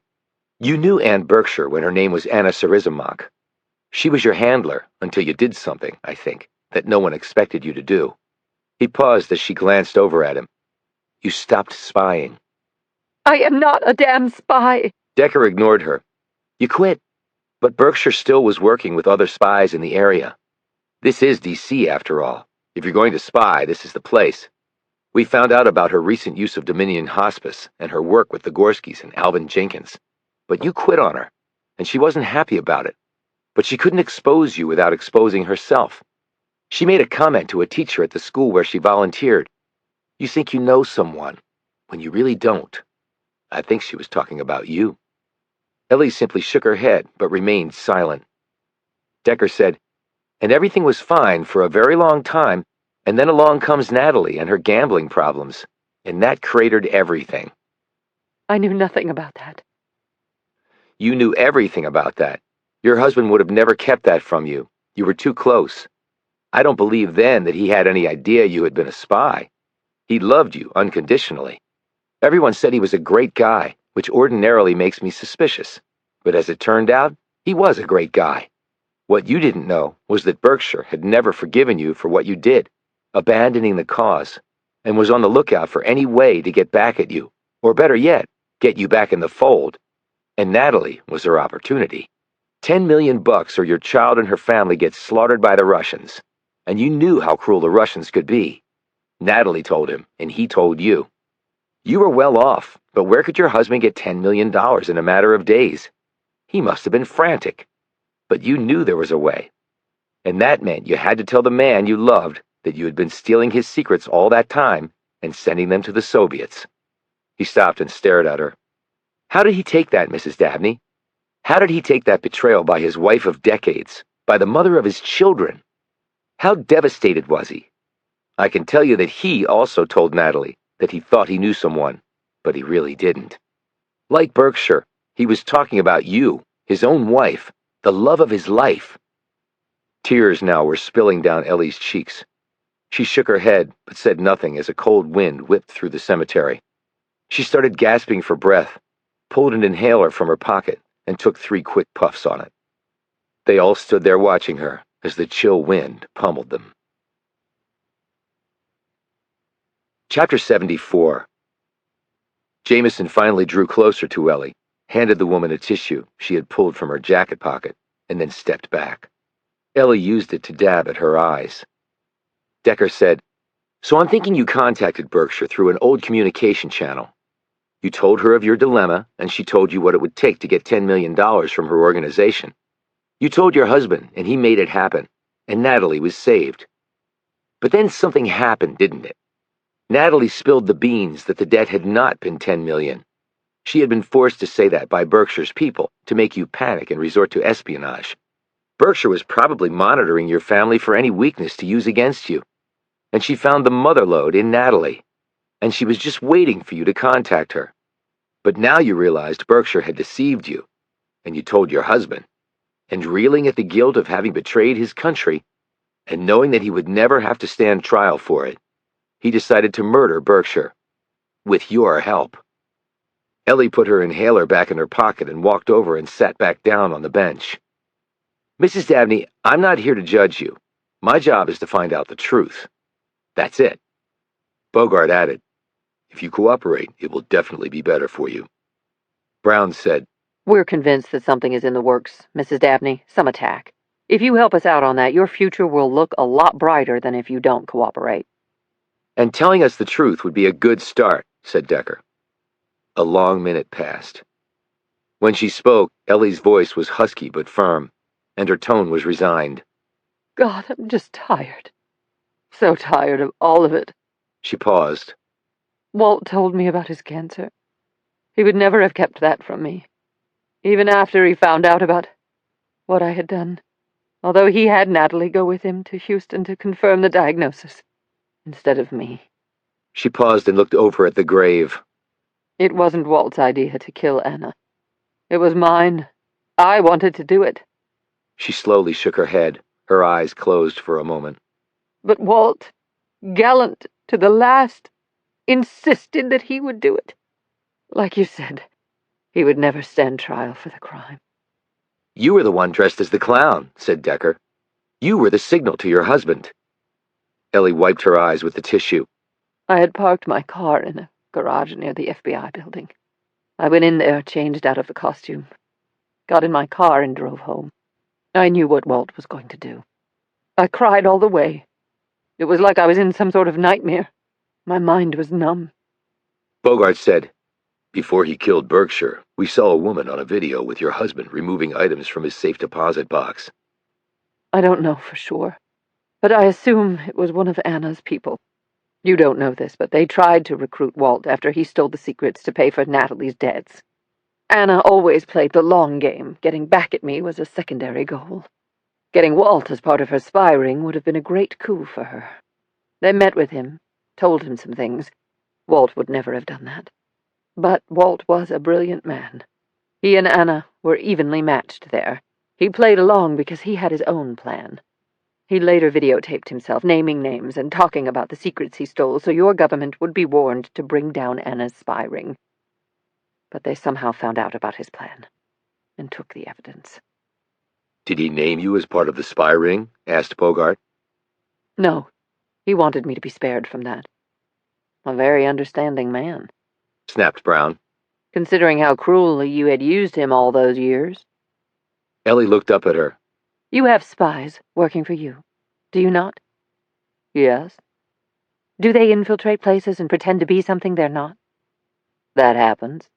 You knew Ann Berkshire when her name was Anna Sarizamok. She was your handler until you did something, I think, that no one expected you to do. He paused as she glanced over at him. You stopped spying. I am not a damn spy. Decker ignored her. You quit. But Berkshire still was working with other spies in the area. This is DC, after all. If you're going to spy, this is the place. We found out about her recent use of Dominion Hospice and her work with the Gorskys and Alvin Jenkins. But you quit on her, and she wasn't happy about it. But she couldn't expose you without exposing herself. She made a comment to a teacher at the school where she volunteered. You think you know someone, when you really don't. I think she was talking about you. Ellie simply shook her head, but remained silent. Decker said, and everything was fine for a very long time, and then along comes Natalie and her gambling problems, and that cratered everything. I knew nothing about that. You knew everything about that. Your husband would have never kept that from you. You were too close. I don't believe then that he had any idea you had been a spy. He loved you unconditionally. Everyone said he was a great guy, which ordinarily makes me suspicious. But as it turned out, he was a great guy. What you didn't know was that Berkshire had never forgiven you for what you did, abandoning the cause, and was on the lookout for any way to get back at you, or better yet, get you back in the fold. And Natalie was her opportunity. $10 million or your child and her family get slaughtered by the Russians. And you knew how cruel the Russians could be. Natalie told him, and he told you. You were well off, but where could your husband get $10 million in a matter of days? He must have been frantic. But you knew there was a way. And that meant you had to tell the man you loved that you had been stealing his secrets all that time and sending them to the Soviets. He stopped and stared at her. How did he take that, Mrs. Dabney? How did he take that betrayal by his wife of decades, by the mother of his children? How devastated was he? I can tell you that he also told Natalie that he thought he knew someone, but he really didn't. Like Berkshire, he was talking about you, his own wife, the love of his life. Tears now were spilling down Ellie's cheeks. She shook her head, but said nothing as a cold wind whipped through the cemetery. She started gasping for breath, pulled an inhaler from her pocket, and took 3 quick puffs on it. They all stood there watching her as the chill wind pummeled them. Chapter 74. Jamison finally drew closer to Ellie, handed the woman a tissue she had pulled from her jacket pocket, and then stepped back. Ellie used it to dab at her eyes. Decker said, So I'm thinking you contacted Berkshire through an old communication channel. You told her of your dilemma, and she told you what it would take to get $10 million from her organization. You told your husband, and he made it happen, and Natalie was saved. But then something happened, didn't it? Natalie spilled the beans that the debt had not been $10 million. She had been forced to say that by Berkshire's people to make you panic and resort to espionage. Berkshire was probably monitoring your family for any weakness to use against you. And she found the mother lode in Natalie. And she was just waiting for you to contact her. But now you realized Berkshire had deceived you, and you told your husband. And reeling at the guilt of having betrayed his country, and knowing that he would never have to stand trial for it, he decided to murder Berkshire. With your help. Ellie put her inhaler back in her pocket and walked over and sat back down on the bench. Mrs. Dabney, I'm not here to judge you. My job is to find out the truth. That's it. Bogart added, if you cooperate, it will definitely be better for you. Brown said, We're convinced that something is in the works, Mrs. Dabney, some attack. If you help us out on that, your future will look a lot brighter than if you don't cooperate. and telling us the truth would be a good start, said Decker. A long minute passed. When she spoke, Ellie's voice was husky but firm, and her tone was resigned. God, I'm just tired. So tired of all of it. She paused. Walt told me about his cancer. He would never have kept that from me, even after he found out about what I had done, although he had Natalie go with him to Houston to confirm the diagnosis, instead of me. She paused and looked over at the grave. It wasn't Walt's idea to kill Anna. It was mine. I wanted to do it. She slowly shook her head, her eyes closed for a moment. But Walt, gallant to the last, insisted that he would do it. Like you said, he would never stand trial for the crime. You were the one dressed as the clown, said Decker. You were the signal to your husband. Ellie wiped her eyes with the tissue. I had parked my car in a garage near the FBI building. I went in there, changed out of the costume, got in my car and drove home. I knew what Walt was going to do. I cried all the way. It was like I was in some sort of nightmare. My mind was numb. Bogart said, before he killed Berkshire, we saw a woman on a video with your husband removing items from his safe deposit box. I don't know for sure, but I assume it was one of Anna's people. You don't know this, but they tried to recruit Walt after he stole the secrets to pay for Natalie's debts. Anna always played the long game. Getting back at me was a secondary goal. Getting Walt as part of her spy ring would have been a great coup for her. They met with him, told him some things. Walt would never have done that. But Walt was a brilliant man. He and Anna were evenly matched there. He played along because he had his own plan. He later videotaped himself, naming names and talking about the secrets he stole so your government would be warned to bring down Anna's spy ring. But they somehow found out about his plan and took the evidence. Did he name you as part of the spy ring? Asked Bogart. No, he wanted me to be spared from that. A very understanding man. Snapped Brown. Considering how cruelly you had used him all those years. Ellie looked up at her. You have spies working for you, do you not? Yes. Do they infiltrate places and pretend to be something they're not? That happens,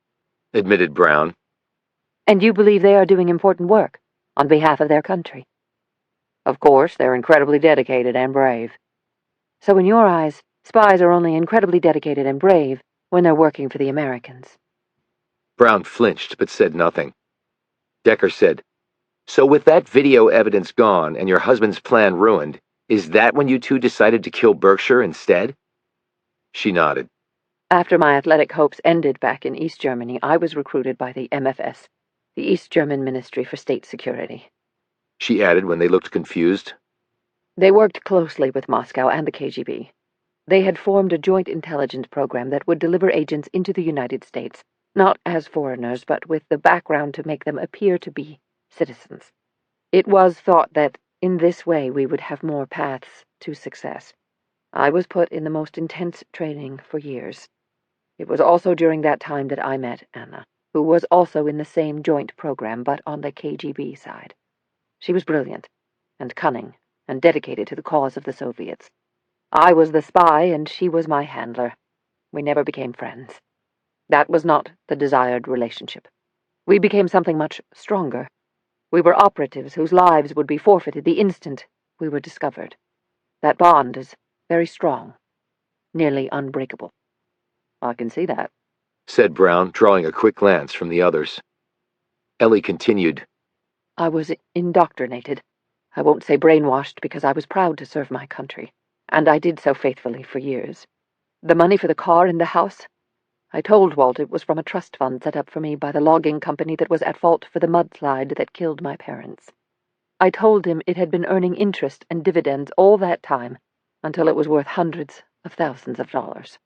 Admitted Brown. And you believe they are doing important work on behalf of their country? Of course, they're incredibly dedicated and brave. So in your eyes, spies are only incredibly dedicated and brave when they're working for the Americans. Brown flinched but said nothing. Decker said, so with that video evidence gone and your husband's plan ruined, is that when you two decided to kill Berkshire instead? She nodded. After my athletic hopes ended back in East Germany, I was recruited by the MFS, the East German Ministry for State Security. She added when they looked confused. They worked closely with Moscow and the KGB. They had formed a joint intelligence program that would deliver agents into the United States, not as foreigners, but with the background to make them appear to be citizens. It was thought that in this way we would have more paths to success. I was put in the most intense training for years. It was also during that time that I met Anna, who was also in the same joint program, but on the KGB side. She was brilliant and cunning and dedicated to the cause of the Soviets. I was the spy and she was my handler. We never became friends. That was not the desired relationship. We became something much stronger. We were operatives whose lives would be forfeited the instant we were discovered. That bond is very strong, nearly unbreakable. I can see that, said Brown, drawing a quick glance from the others. Ellie continued. I was indoctrinated. I won't say brainwashed because I was proud to serve my country, and I did so faithfully for years. The money for the car and the house, I told Walt it was from a trust fund set up for me by the logging company that was at fault for the mudslide that killed my parents. I told him it had been earning interest and dividends all that time, until it was worth hundreds of thousands of dollars.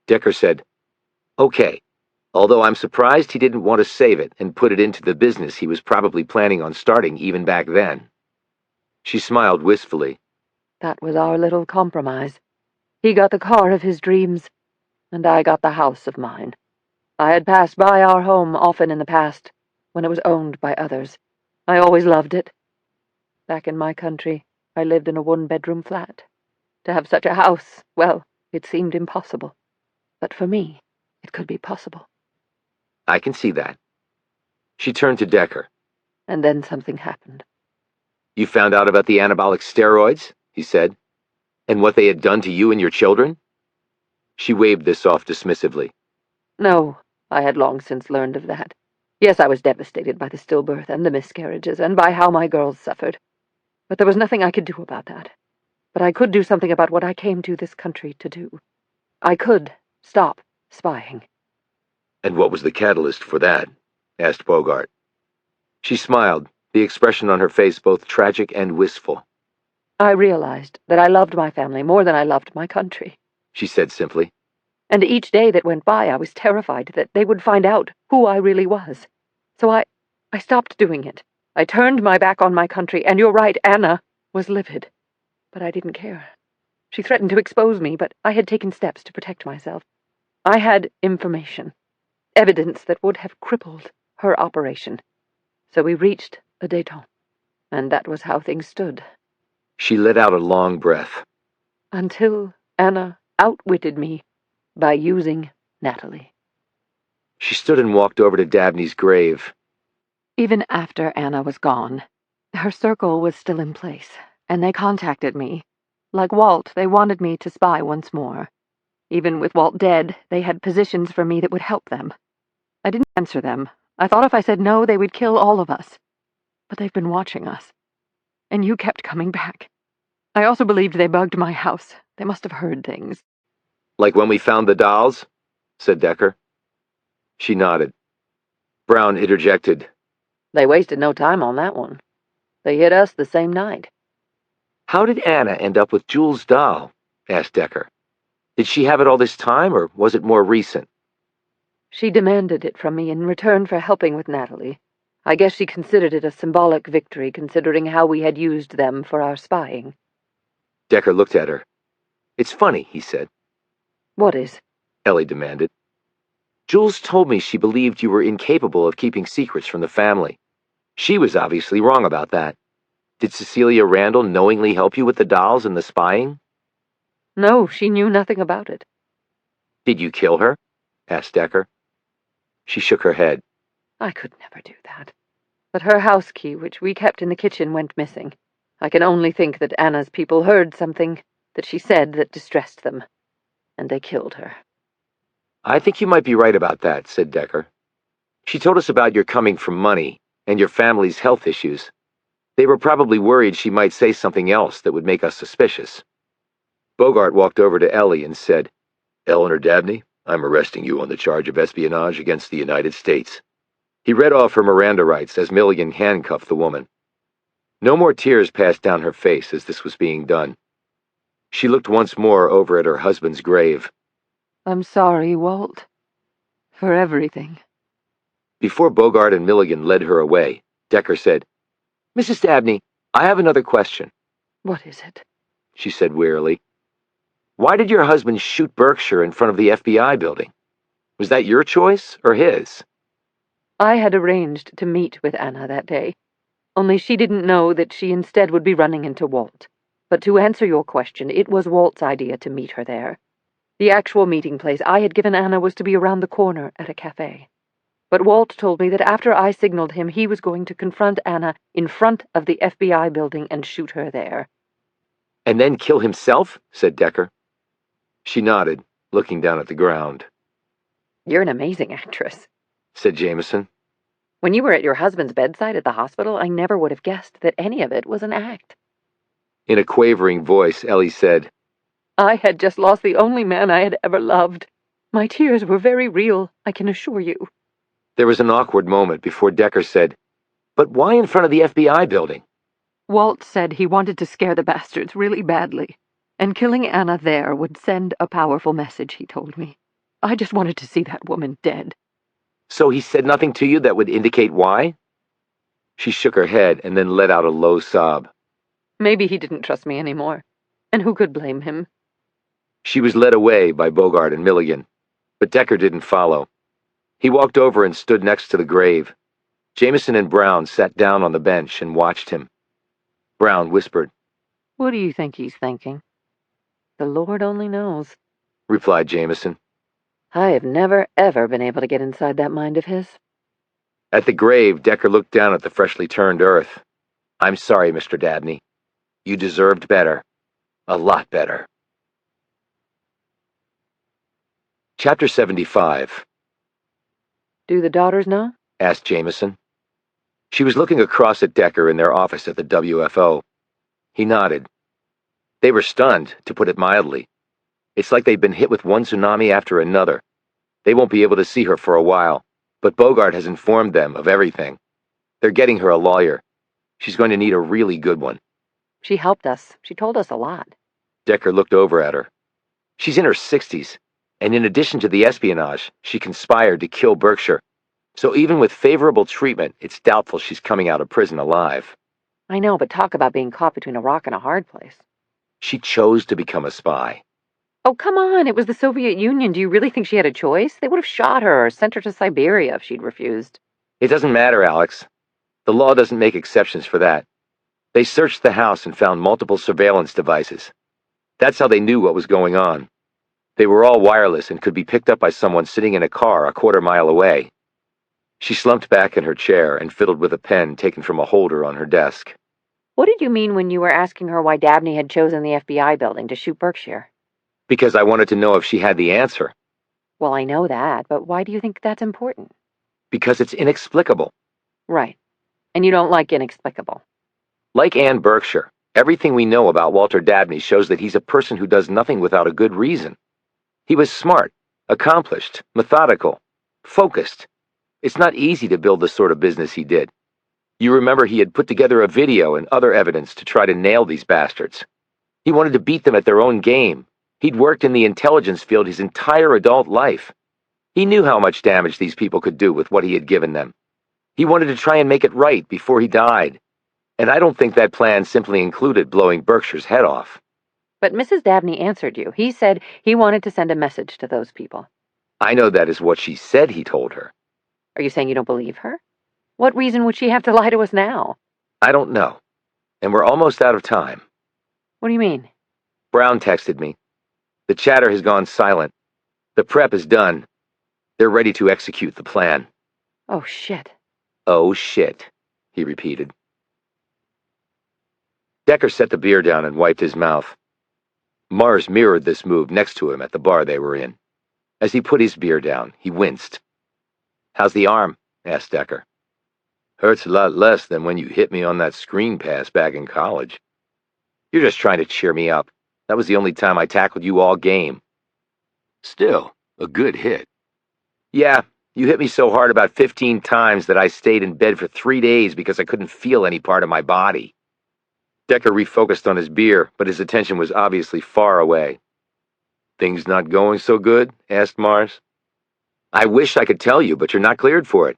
Decker said, okay, although I'm surprised he didn't want to save it and put it into the business he was probably planning on starting even back then. She smiled wistfully. That was our little compromise. He got the car of his dreams, and I got the house of mine. I had passed by our home often in the past, when it was owned by others. I always loved it. Back in my country, I lived in a one-bedroom flat. To have such a house, well, it seemed impossible. But for me, it could be possible. I can see that. She turned to Decker. And then something happened. You found out about the anabolic steroids, he said, and what they had done to you and your children? She waved this off dismissively. No, I had long since learned of that. Yes, I was devastated by the stillbirth and the miscarriages, and by how my girls suffered. But there was nothing I could do about that. But I could do something about what I came to this country to do. I could stop spying. And what was the catalyst for that? Asked Bogart. She smiled, the expression on her face both tragic and wistful. I realized that I loved my family more than I loved my country, she said simply. And each day that went by, I was terrified that they would find out who I really was. So I stopped doing it. I turned my back on my country, and you're right, Anna was livid. But I didn't care. She threatened to expose me, but I had taken steps to protect myself. I had information, evidence that would have crippled her operation. So we reached a détente, and that was how things stood. She let out a long breath. Until Anna outwitted me by using Natalie. She stood and walked over to Dabney's grave. Even after Anna was gone, her circle was still in place, and they contacted me. Like Walt, they wanted me to spy once more. Even with Walt dead, they had positions for me that would help them. I didn't answer them. I thought if I said no, they would kill all of us. But they've been watching us. And you kept coming back. I also believed they bugged my house. They must have heard things. Like when we found the dolls? Said Decker. She nodded. Brown interjected. They wasted no time on that one. They hit us the same night. How did Anna end up with Jules' doll? Asked Decker. Did she have it all this time, or was it more recent? She demanded it from me in return for helping with Natalie. I guess she considered it a symbolic victory, considering how we had used them for our spying. Decker looked at her. It's funny, he said. What is? Ellie demanded. Jules told me she believed you were incapable of keeping secrets from the family. She was obviously wrong about that. Did Cecilia Randall knowingly help you with the dolls and the spying? No, she knew nothing about it. Did you kill her? Asked Decker. She shook her head. I could never do that. But her house key, which we kept in the kitchen, went missing. I can only think that Anna's people heard something that she said that distressed them, and they killed her. I think you might be right about that, said Decker. She told us about your coming from money and your family's health issues. They were probably worried she might say something else that would make us suspicious. Bogart walked over to Ellie and said, Eleanor Dabney, I'm arresting you on the charge of espionage against the United States. He read off her Miranda rights as Milligan handcuffed the woman. No more tears passed down her face as this was being done. She looked once more over at her husband's grave. I'm sorry, Walt, for everything. Before Bogart and Milligan led her away, Decker said, Mrs. Dabney, I have another question. What is it? She said wearily. Why did your husband shoot Berkshire in front of the FBI building? Was that your choice or his? I had arranged to meet with Anna that day, only she didn't know that she instead would be running into Walt. But to answer your question, it was Walt's idea to meet her there. The actual meeting place I had given Anna was to be around the corner at a cafe. But Walt told me that after I signaled him, he was going to confront Anna in front of the FBI building and shoot her there. And then kill himself? Said Decker. She nodded, looking down at the ground. You're an amazing actress, said Jamison. When you were at your husband's bedside at the hospital, I never would have guessed that any of it was an act. In a quavering voice, Ellie said, I had just lost the only man I had ever loved. My tears were very real, I can assure you. There was an awkward moment before Decker said, But why in front of the FBI building? Walt said he wanted to scare the bastards really badly, and killing Anna there would send a powerful message, he told me. I just wanted to see that woman dead. So he said nothing to you that would indicate why? She shook her head and then let out a low sob. Maybe he didn't trust me anymore. And who could blame him? She was led away by Bogart and Milligan, but Decker didn't follow. He walked over and stood next to the grave. Jamison and Brown sat down on the bench and watched him. Brown whispered, What do you think he's thinking? The Lord only knows, replied Jamison. I have never, ever been able to get inside that mind of his. At the grave, Decker looked down at the freshly turned earth. I'm sorry, Mr. Dabney. You deserved better. A lot better. Chapter 75. Do the daughters know? Asked Jamison. She was looking across at Decker in their office at the WFO. He nodded. They were stunned, to put it mildly. It's like they've been hit with one tsunami after another. They won't be able to see her for a while, but Bogart has informed them of everything. They're getting her a lawyer. She's going to need a really good one. She helped us. She told us a lot. Decker looked over at her. She's in her 60s, and in addition to the espionage, she conspired to kill Berkshire. So even with favorable treatment, it's doubtful she's coming out of prison alive. I know, but talk about being caught between a rock and a hard place. She chose to become a spy. Oh, come on. It was the Soviet Union. Do you really think she had a choice? They would have shot her or sent her to Siberia if she'd refused. It doesn't matter, Alex. The law doesn't make exceptions for that. They searched the house and found multiple surveillance devices. That's how they knew what was going on. They were all wireless and could be picked up by someone sitting in a car a quarter-mile away. She slumped back in her chair and fiddled with a pen taken from a holder on her desk. What did you mean when you were asking her why Dabney had chosen the FBI building to shoot Berkshire? Because I wanted to know if she had the answer. Well, I know that, but why do you think that's important? Because it's inexplicable. Right. And you don't like inexplicable. Like Ann Berkshire, everything we know about Walter Dabney shows that he's a person who does nothing without a good reason. He was smart, accomplished, methodical, focused. It's not easy to build the sort of business he did. You remember he had put together a video and other evidence to try to nail these bastards. He wanted to beat them at their own game. He'd worked in the intelligence field his entire adult life. He knew how much damage these people could do with what he had given them. He wanted to try and make it right before he died. And I don't think that plan simply included blowing Berkshire's head off. But Mrs. Dabney answered you. He said he wanted to send a message to those people. I know that is what she said he told her. Are you saying you don't believe her? What reason would she have to lie to us now? I don't know. And we're almost out of time. What do you mean? Brown texted me. The chatter has gone silent. The prep is done. They're ready to execute the plan. Oh, shit. Oh, shit, he repeated. Decker set the beer down and wiped his mouth. Mars mirrored this move next to him at the bar they were in. As he put his beer down, he winced. How's the arm? Asked Decker. Hurts a lot less than when you hit me on that screen pass back in college. You're just trying to cheer me up. That was the only time I tackled you all game. Still, a good hit. Yeah, you hit me so hard about 15 times that I stayed in bed for 3 days because I couldn't feel any part of my body. Decker refocused on his beer, but his attention was obviously far away. Things not going so good? Asked Mars. I wish I could tell you, but you're not cleared for it.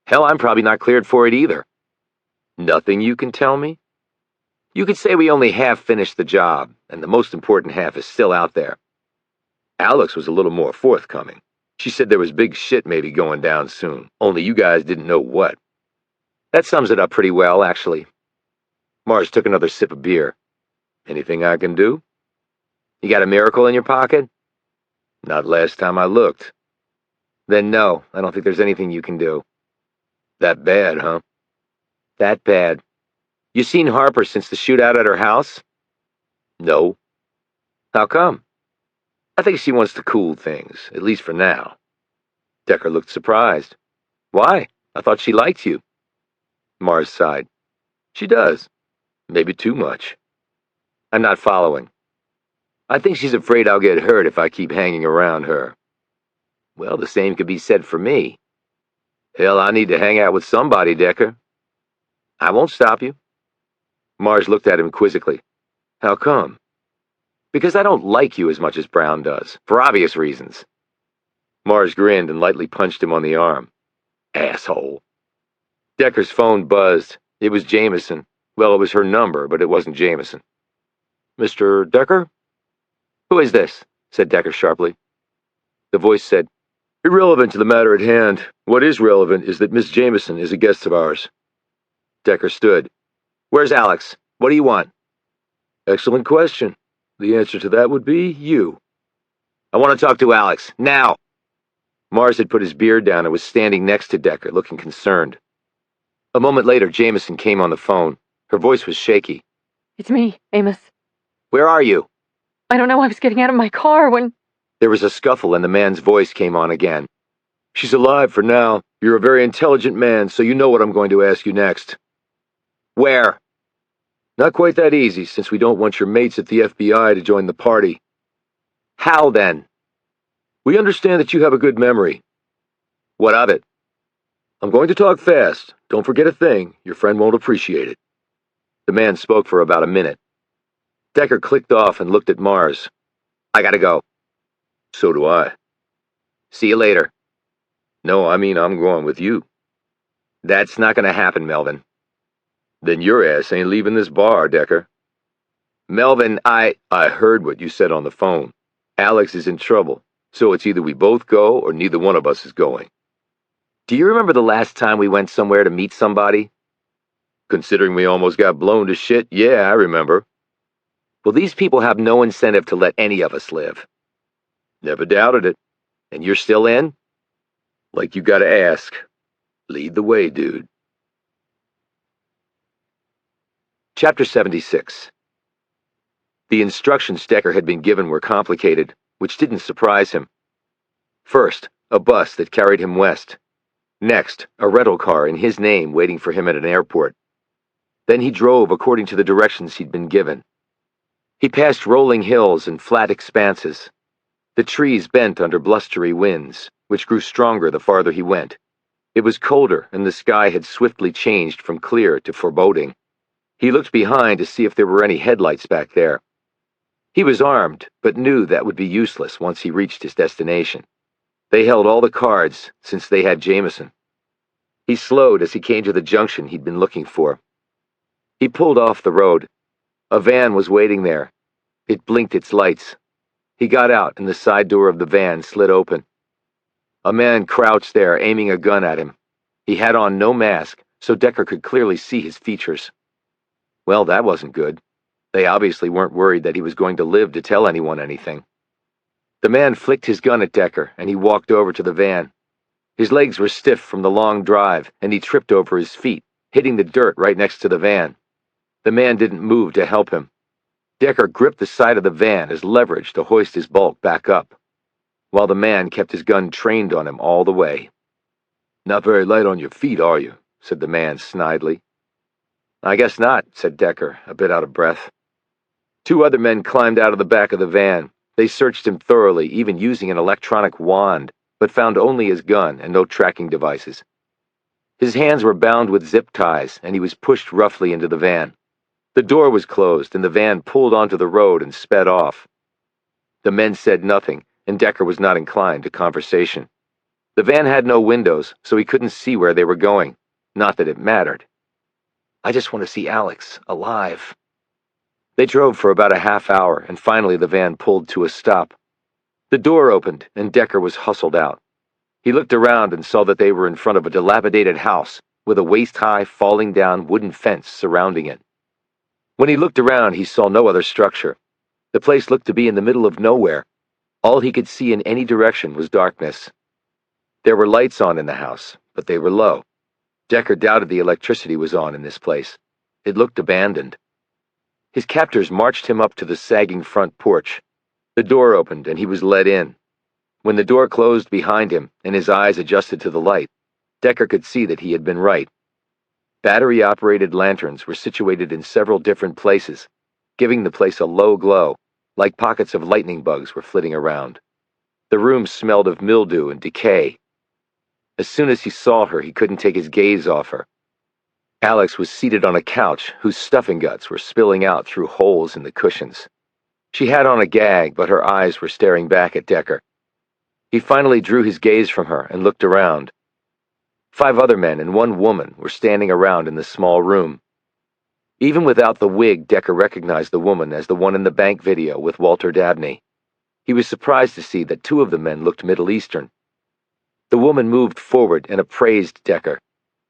Hell, I'm probably not cleared for it either. Nothing you can tell me? You could say we only half finished the job, and the most important half is still out there. Alex was a little more forthcoming. She said there was big shit maybe going down soon, only you guys didn't know what. That sums it up pretty well, actually. Mars took another sip of beer. Anything I can do? You got a miracle in your pocket? Not last time I looked. Then no, I don't think there's anything you can do. That bad, huh? That bad. You seen Harper since the shootout at her house? No. How come? I think she wants to cool things, at least for now. Decker looked surprised. Why? I thought she liked you. Mars sighed. She does. Maybe too much. I'm not following. I think she's afraid I'll get hurt if I keep hanging around her. Well, the same could be said for me. Hell, I need to hang out with somebody, Decker. I won't stop you. Mars looked at him quizzically. How come? Because I don't like you as much as Brown does, for obvious reasons. Mars grinned and lightly punched him on the arm. asshole. Decker's phone buzzed. It was Jamison. Well, it was her number, but it wasn't Jamison. Mr. Decker? Who is this? Said Decker sharply. The voice said, Irrelevant to the matter at hand. What is relevant is that Miss Jamison is a guest of ours. Decker stood. Where's Alex? What do you want? Excellent question. The answer to that would be you. I want to talk to Alex, now. Mars had put his beard down and was standing next to Decker, looking concerned. A moment later, Jamison came on the phone. Her voice was shaky. It's me, Amos. Where are you? I don't know. I was getting out of my car when... There was a scuffle and the man's voice came on again. She's alive for now. You're a very intelligent man, so you know what I'm going to ask you next. Where? Not quite that easy, since we don't want your mates at the FBI to join the party. How then? We understand that you have a good memory. What of it? I'm going to talk fast. Don't forget a thing. Your friend won't appreciate it. The man spoke for about a minute. Decker clicked off and looked at Mars. I gotta go. So do I. See you later. No, I mean I'm going with you. That's not gonna happen, Melvin. Then your ass ain't leaving this bar, Decker. Melvin, I heard what you said on the phone. Alex is in trouble, so it's either we both go or neither one of us is going. Do you remember the last time we went somewhere to meet somebody? Considering we almost got blown to shit, yeah, I remember. Well, these people have no incentive to let any of us live. Never doubted it. And you're still in? Like you gotta ask. Lead the way, dude. Chapter 76. The instructions Decker had been given were complicated, which didn't surprise him. First, a bus that carried him west. Next, a rental car in his name waiting for him at an airport. Then he drove according to the directions he'd been given. He passed rolling hills and flat expanses. The trees bent under blustery winds, which grew stronger the farther he went. It was colder, and the sky had swiftly changed from clear to foreboding. He looked behind to see if there were any headlights back there. He was armed, but knew that would be useless once he reached his destination. They held all the cards, since they had Jamison. He slowed as he came to the junction he'd been looking for. He pulled off the road. A van was waiting there. It blinked its lights. He got out, and the side door of the van slid open. A man crouched there, aiming a gun at him. He had on no mask, so Decker could clearly see his features. Well, that wasn't good. They obviously weren't worried that he was going to live to tell anyone anything. The man flicked his gun at Decker, and he walked over to the van. His legs were stiff from the long drive, and he tripped over his feet, hitting the dirt right next to the van. The man didn't move to help him. Decker gripped the side of the van as leverage to hoist his bulk back up, while the man kept his gun trained on him all the way. Not very light on your feet, are you? Said the man snidely. I guess not, said Decker, a bit out of breath. Two other men climbed out of the back of the van. They searched him thoroughly, even using an electronic wand, but found only his gun and no tracking devices. His hands were bound with zip ties, and he was pushed roughly into the van. The door was closed, and the van pulled onto the road and sped off. The men said nothing, and Decker was not inclined to conversation. The van had no windows, so he couldn't see where they were going. Not that it mattered. I just want to see Alex, alive. They drove for about a half hour, and finally the van pulled to a stop. The door opened, and Decker was hustled out. He looked around and saw that they were in front of a dilapidated house, with a waist-high, falling-down wooden fence surrounding it. When he looked around, he saw no other structure. The place looked to be in the middle of nowhere. All he could see in any direction was darkness. There were lights on in the house, but they were low. Decker doubted the electricity was on in this place. It looked abandoned. His captors marched him up to the sagging front porch. The door opened, and he was led in. When the door closed behind him, and his eyes adjusted to the light, Decker could see that he had been right. Battery-operated lanterns were situated in several different places, giving the place a low glow, like pockets of lightning bugs were flitting around. The room smelled of mildew and decay. As soon as he saw her, he couldn't take his gaze off her. Alex was seated on a couch whose stuffing guts were spilling out through holes in the cushions. She had on a gag, but her eyes were staring back at Decker. He finally drew his gaze from her and looked around. 5 other men and 1 woman were standing around in the small room. Even without the wig, Decker recognized the woman as the one in the bank video with Walter Dabney. He was surprised to see that 2 of the men looked Middle Eastern. The woman moved forward and appraised Decker.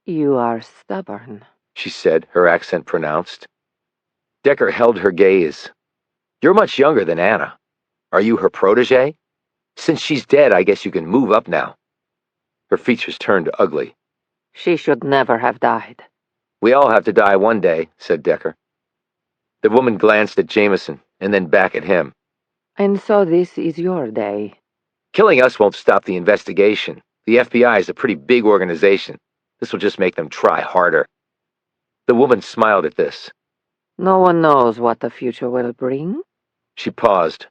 "You are stubborn," she said, her accent pronounced. Decker held her gaze. "You're much younger than Anna. Are you her protege? Since she's dead, I guess you can move up now." Her features turned ugly. "She should never have died." "We all have to die one day," said Decker. The woman glanced at Jamison and then back at him. "And so this is your day." "Killing us won't stop the investigation. The FBI is a pretty big organization. This will just make them try harder." The woman smiled at this. "No one knows what the future will bring, She paused.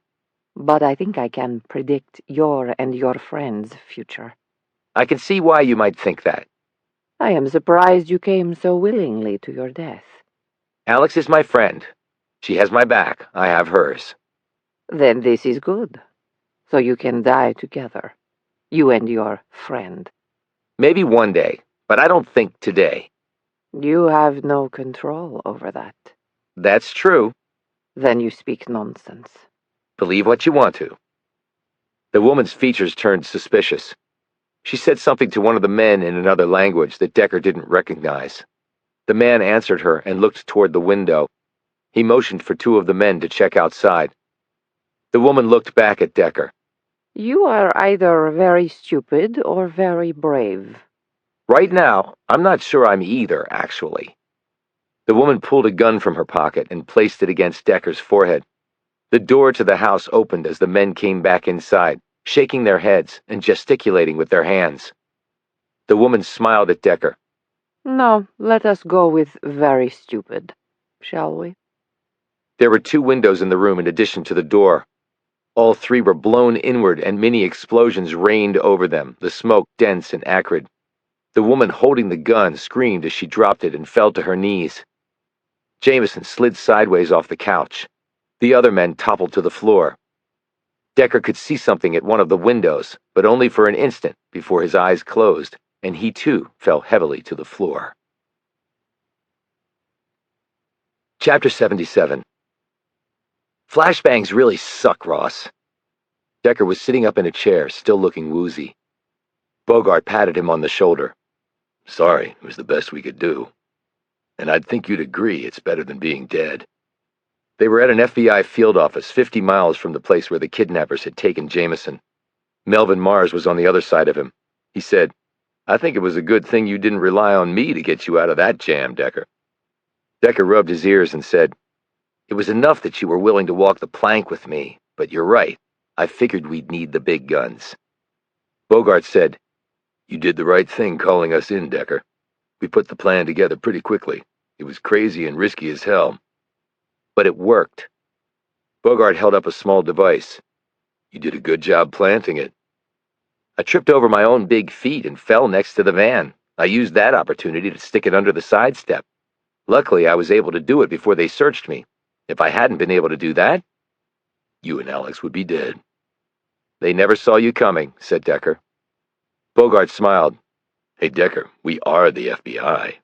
but I think I can predict your and your friend's future." "I can see why you might think that." "I am surprised you came so willingly to your death." "Alex is my friend. She has my back. I have hers." "Then this is good. So you can die together, you and your friend." "Maybe one day, but I don't think today." "You have no control over that." "That's true. "Then you speak nonsense." Believe what you want to." The woman's features turned suspicious. She said something to one of the men in another language that Decker didn't recognize. The man answered her and looked toward the window. He motioned for 2 of the men to check outside. The woman looked back at Decker. "You are either very stupid or very brave." "Right now, I'm not sure I'm either, actually." The woman pulled a gun from her pocket and placed it against Decker's forehead. The door to the house opened as the men came back inside, shaking their heads and gesticulating with their hands. The woman smiled at Decker. "No, let us go with very stupid, shall we?" There were 2 windows in the room in addition to the door. All 3 were blown inward and mini explosions rained over them, the smoke dense and acrid. The woman holding the gun screamed as she dropped it and fell to her knees. Jamison slid sideways off the couch. The other men toppled to the floor. Decker could see something at one of the windows, but only for an instant before his eyes closed, and he too fell heavily to the floor. Chapter 77. "Flashbangs really suck, Ross." Decker was sitting up in a chair, still looking woozy. Bogart patted him on the shoulder. "Sorry, it was the best we could do. And I'd think you'd agree it's better than being dead." They were at an FBI field office 50 miles from the place where the kidnappers had taken Jamison. Melvin Mars was on the other side of him. He said, "I think it was a good thing you didn't rely on me to get you out of that jam, Decker." Decker rubbed his ears and said, "It was enough that you were willing to walk the plank with me, but you're right. I figured we'd need the big guns." Bogart said, "You did the right thing calling us in, Decker. We put the plan together pretty quickly. It was crazy and risky as hell. but it worked." Bogart held up a small device. You did a good job planting it." "I tripped over my own big feet and fell next to the van. I used that opportunity to stick it under the side step. Luckily, I was able to do it before they searched me. If I hadn't been able to do that..." "You and Alex would be dead." "They never saw you coming," said Decker. Bogart smiled. "Hey, Decker, we are the FBI."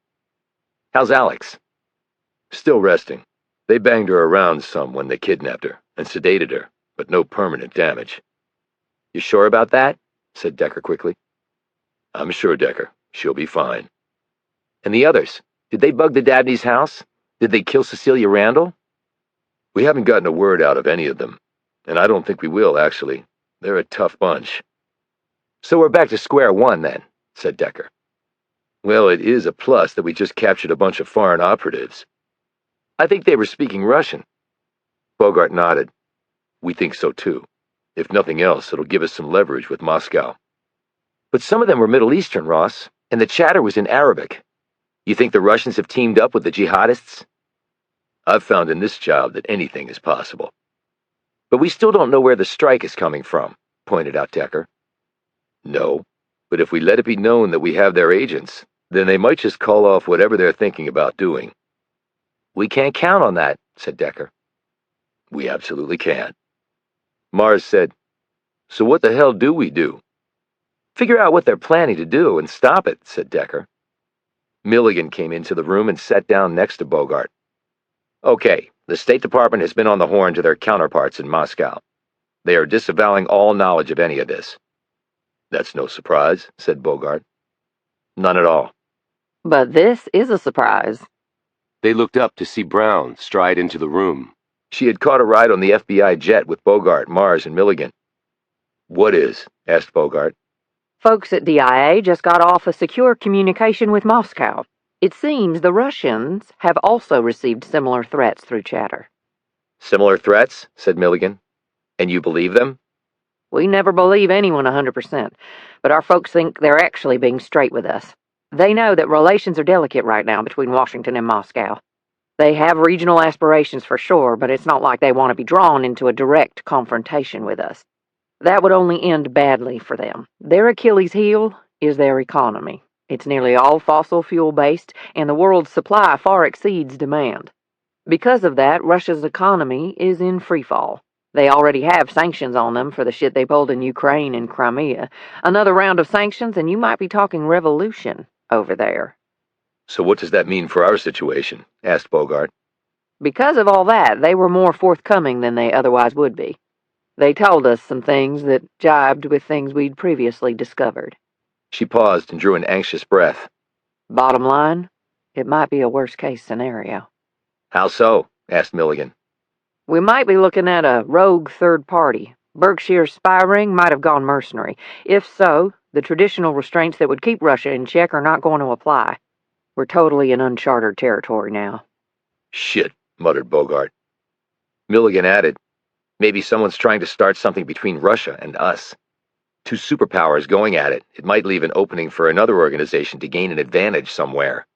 "How's Alex?" "Still resting. They banged her around some when they kidnapped her and sedated her, but no permanent damage." "You sure about that?" said Decker quickly. "I'm sure, Decker. She'll be fine." "And the others? Did they bug the Dabney's house? Did they kill Cecilia Randall?" "We haven't gotten a word out of any of them, and I don't think we will, actually. They're a tough bunch." "So we're back to square one, then," said Decker. "Well, it is a plus that we just captured a bunch of foreign operatives." "I think they were speaking Russian." Bogart nodded. "We think so, too. If nothing else, it'll give us some leverage with Moscow." "But some of them were Middle Eastern, Ross, and the chatter was in Arabic. You think the Russians have teamed up with the jihadists?" "I've found in this job that anything is possible." "But we still don't know where the strike is coming from," pointed out Decker. "No, but if we let it be known that we have their agents, then they might just call off whatever they're thinking about doing." "We can't count on that," said Decker. "We absolutely can't." Mars said, "So what the hell do we do?" Figure out what they're planning to do and stop it, said Decker. Milligan came into the room and sat down next to Bogart. Okay, the State Department has been on the horn to their counterparts in Moscow. They are disavowing all knowledge of any of this. That's no surprise, said Bogart. None at all. But this is a surprise. They looked up to see Brown stride into the room. She had caught a ride on the FBI jet with Bogart, Mars, and Milligan. What is? Asked Bogart. Folks at DIA just got off a secure communication with Moscow. It seems the Russians have also received similar threats through chatter. Similar threats, said Milligan. And you believe them? We never believe anyone 100%, but our folks think they're actually being straight with us. They know that relations are delicate right now between Washington and Moscow. They have regional aspirations for sure, but it's not like they want to be drawn into a direct confrontation with us. That would only end badly for them. Their Achilles heel is their economy. It's nearly all fossil fuel based, and the world's supply far exceeds demand. Because of that, Russia's economy is in freefall. They already have sanctions on them for the shit they pulled in Ukraine and Crimea. Another round of sanctions, and you might be talking revolution over there. So what does that mean for our situation? Asked Bogart. Because of all that, they were more forthcoming than they otherwise would be. They told us some things that jibed with things we'd previously discovered. She paused and drew an anxious breath. Bottom line, it might be a worst-case scenario. How so? Asked Milligan. We might be looking at a rogue third party. Berkshire's spy ring might have gone mercenary. If so, the traditional restraints that would keep Russia in check are not going to apply. We're totally in uncharted territory now. Shit, muttered Bogart. Milligan added, maybe someone's trying to start something between Russia and us. Two superpowers going at it, it might leave an opening for another organization to gain an advantage somewhere.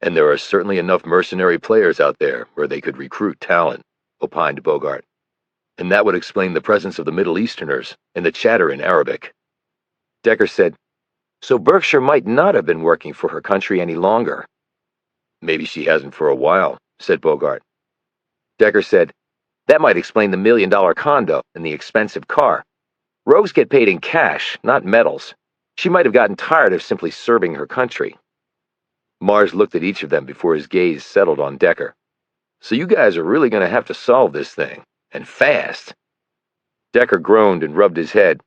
And there are certainly enough mercenary players out there where they could recruit talent, opined Bogart. And that would explain the presence of the Middle Easterners and the chatter in Arabic. Decker said, so Berkshire might not have been working for her country any longer. Maybe she hasn't for a while, said Bogart. Decker said, that might explain the $1 million condo and the expensive car. Rogues get paid in cash, not medals. She might have gotten tired of simply serving her country. Mars looked at each of them before his gaze settled on Decker. So you guys are really going to have to solve this thing, and fast. Decker groaned and rubbed his head.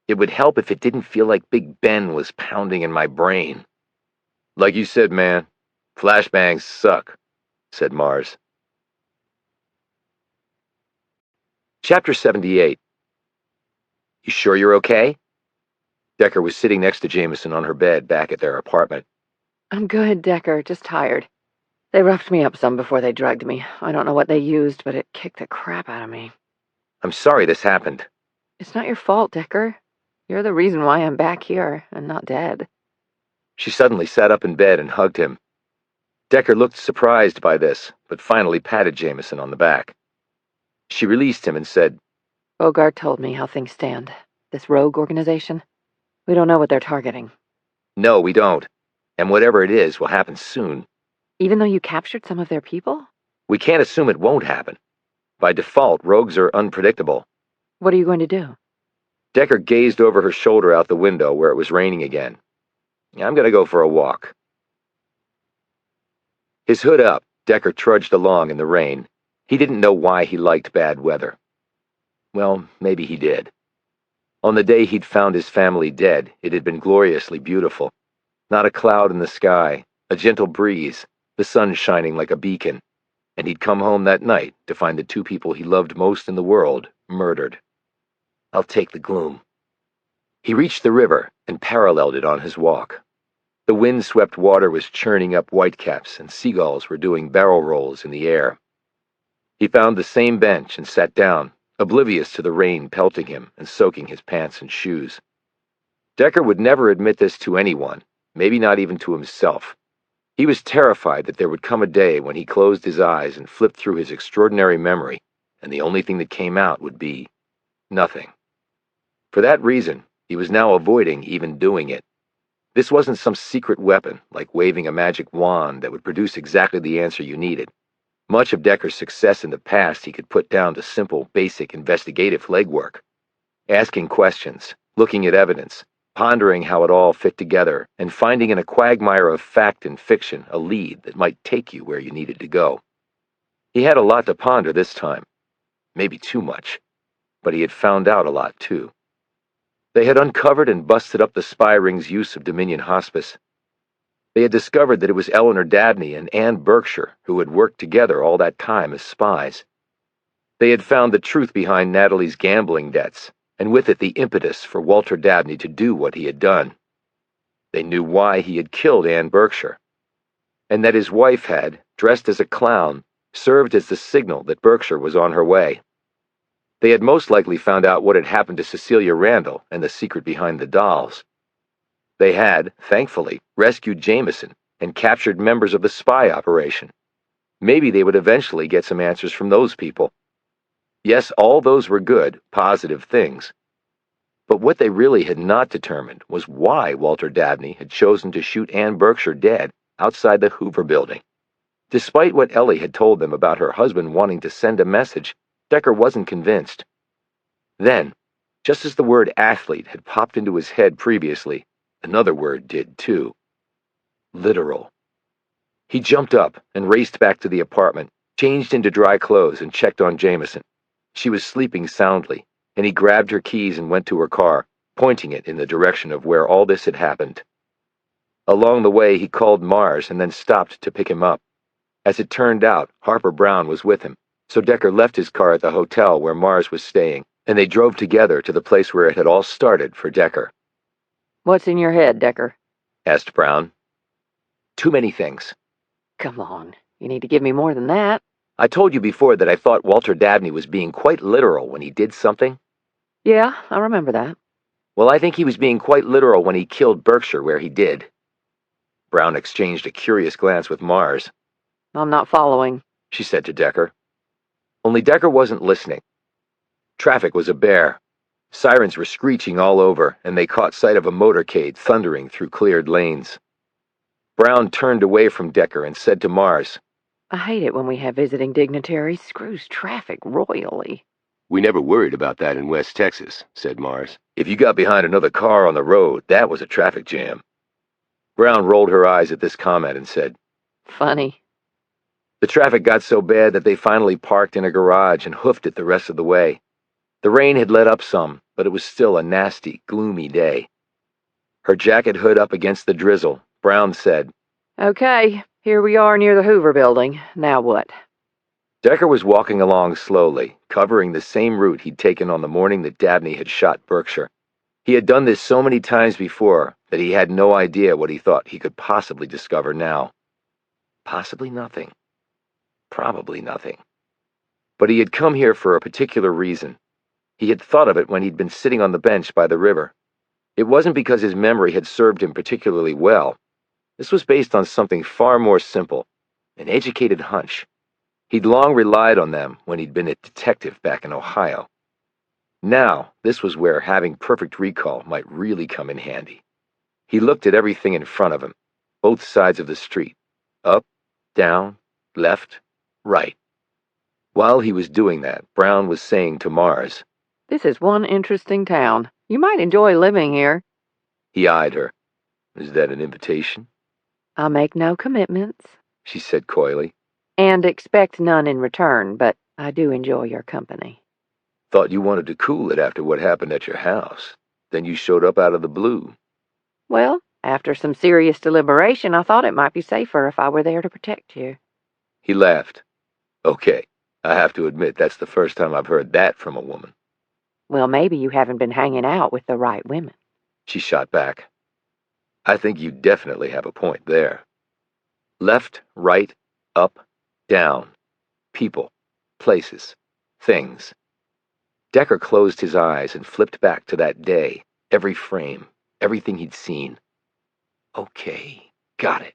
It would help if it didn't feel like Big Ben was pounding in my brain. Like you said, man, flashbangs suck, said Mars. Chapter 78. You sure you're okay? Decker was sitting next to Jamison on her bed back at their apartment. I'm good, Decker, just tired. They roughed me up some before they drugged me. I don't know what they used, but it kicked the crap out of me. I'm sorry this happened. It's not your fault, Decker. You're the reason why I'm back here and not dead. She suddenly sat up in bed and hugged him. Decker looked surprised by this, but finally patted Jamison on the back. She released him and said, Bogart told me how things stand. This rogue organization, we don't know what they're targeting. No, we don't. And whatever it is will happen soon. Even though you captured some of their people? We can't assume it won't happen. By default, rogues are unpredictable. What are you going to do? Decker gazed over her shoulder out the window where it was raining again. I'm going to go for a walk. His hood up, Decker trudged along in the rain. He didn't know why he liked bad weather. Well, maybe he did. On the day he'd found his family dead, it had been gloriously beautiful. Not a cloud in the sky, a gentle breeze, the sun shining like a beacon. And he'd come home that night to find the two people he loved most in the world murdered. I'll take the gloom. He reached the river and paralleled it on his walk. The wind-swept water was churning up whitecaps, and seagulls were doing barrel rolls in the air. He found the same bench and sat down, oblivious to the rain pelting him and soaking his pants and shoes. Decker would never admit this to anyone, maybe not even to himself. He was terrified that there would come a day when he closed his eyes and flipped through his extraordinary memory, and the only thing that came out would be nothing. For that reason, he was now avoiding even doing it. This wasn't some secret weapon, like waving a magic wand that would produce exactly the answer you needed. Much of Decker's success in the past he could put down to simple, basic investigative legwork. Asking questions, looking at evidence, pondering how it all fit together and finding in a quagmire of fact and fiction a lead that might take you where you needed to go. He had a lot to ponder this time. Maybe too much. But he had found out a lot, too. They had uncovered and busted up the spy ring's use of Dominion Hospice. They had discovered that it was Eleanor Dabney and Anne Berkshire who had worked together all that time as spies. They had found the truth behind Natalie's gambling debts, and with it the impetus for Walter Dabney to do what he had done. They knew why he had killed Anne Berkshire, and that his wife had, dressed as a clown, served as the signal that Berkshire was on her way. They had most likely found out what had happened to Cecilia Randall and the secret behind the dolls. They had, thankfully, rescued Jamison and captured members of the spy operation. Maybe they would eventually get some answers from those people. Yes, all those were good, positive things. But what they really had not determined was why Walter Dabney had chosen to shoot Anne Berkshire dead outside the Hoover building. Despite what Ellie had told them about her husband wanting to send a message, Decker wasn't convinced. Then, just as the word athlete had popped into his head previously, another word did too. Literal. He jumped up and raced back to the apartment, changed into dry clothes, and checked on Jamison. She was sleeping soundly, and he grabbed her keys and went to her car, pointing it in the direction of where all this had happened. Along the way, he called Mars and then stopped to pick him up. As it turned out, Harper Brown was with him, so Decker left his car at the hotel where Mars was staying, and they drove together to the place where it had all started for Decker. What's in your head, Decker? Asked Brown. Too many things. Come on, you need to give me more than that. I told you before that I thought Walter Dabney was being quite literal when he did something. Yeah, I remember that. Well, I think he was being quite literal when he killed Berkshire where he did. Brown exchanged a curious glance with Mars. I'm not following, she said to Decker. Only Decker wasn't listening. Traffic was a bear. Sirens were screeching all over, and they caught sight of a motorcade thundering through cleared lanes. Brown turned away from Decker and said to Mars, I hate it when we have visiting dignitaries. Screws traffic royally. We never worried about that in West Texas, said Mars. If you got behind another car on the road, that was a traffic jam. Brown rolled her eyes at this comment and said, Funny. The traffic got so bad that they finally parked in a garage and hoofed it the rest of the way. The rain had let up some, but it was still a nasty, gloomy day. Her jacket hood up against the drizzle, Brown said, Okay, here we are near the Hoover building. Now what? Decker was walking along slowly, covering the same route he'd taken on the morning that Dabney had shot Berkshire. He had done this so many times before that he had no idea what he thought he could possibly discover now. Possibly nothing. Probably nothing. But he had come here for a particular reason. He had thought of it when he'd been sitting on the bench by the river. It wasn't because his memory had served him particularly well. This was based on something far more simple, an educated hunch. He'd long relied on them when he'd been a detective back in Ohio. Now, this was where having perfect recall might really come in handy. He looked at everything in front of him, both sides of the street, up, down, left, right. While he was doing that, Brown was saying to Mars, This is one interesting town. You might enjoy living here. He eyed her. Is that an invitation? I'll make no commitments. She said coyly. And expect none in return, but I do enjoy your company. Thought you wanted to cool it after what happened at your house. Then you showed up out of the blue. Well, after some serious deliberation, I thought it might be safer if I were there to protect you. He laughed. Okay, I have to admit that's the first time I've heard that from a woman. Well, maybe you haven't been hanging out with the right women. She shot back. I think you definitely have a point there. Left, right, up, down. People, places, things. Decker closed his eyes and flipped back to that day, every frame, everything he'd seen. Okay, got it.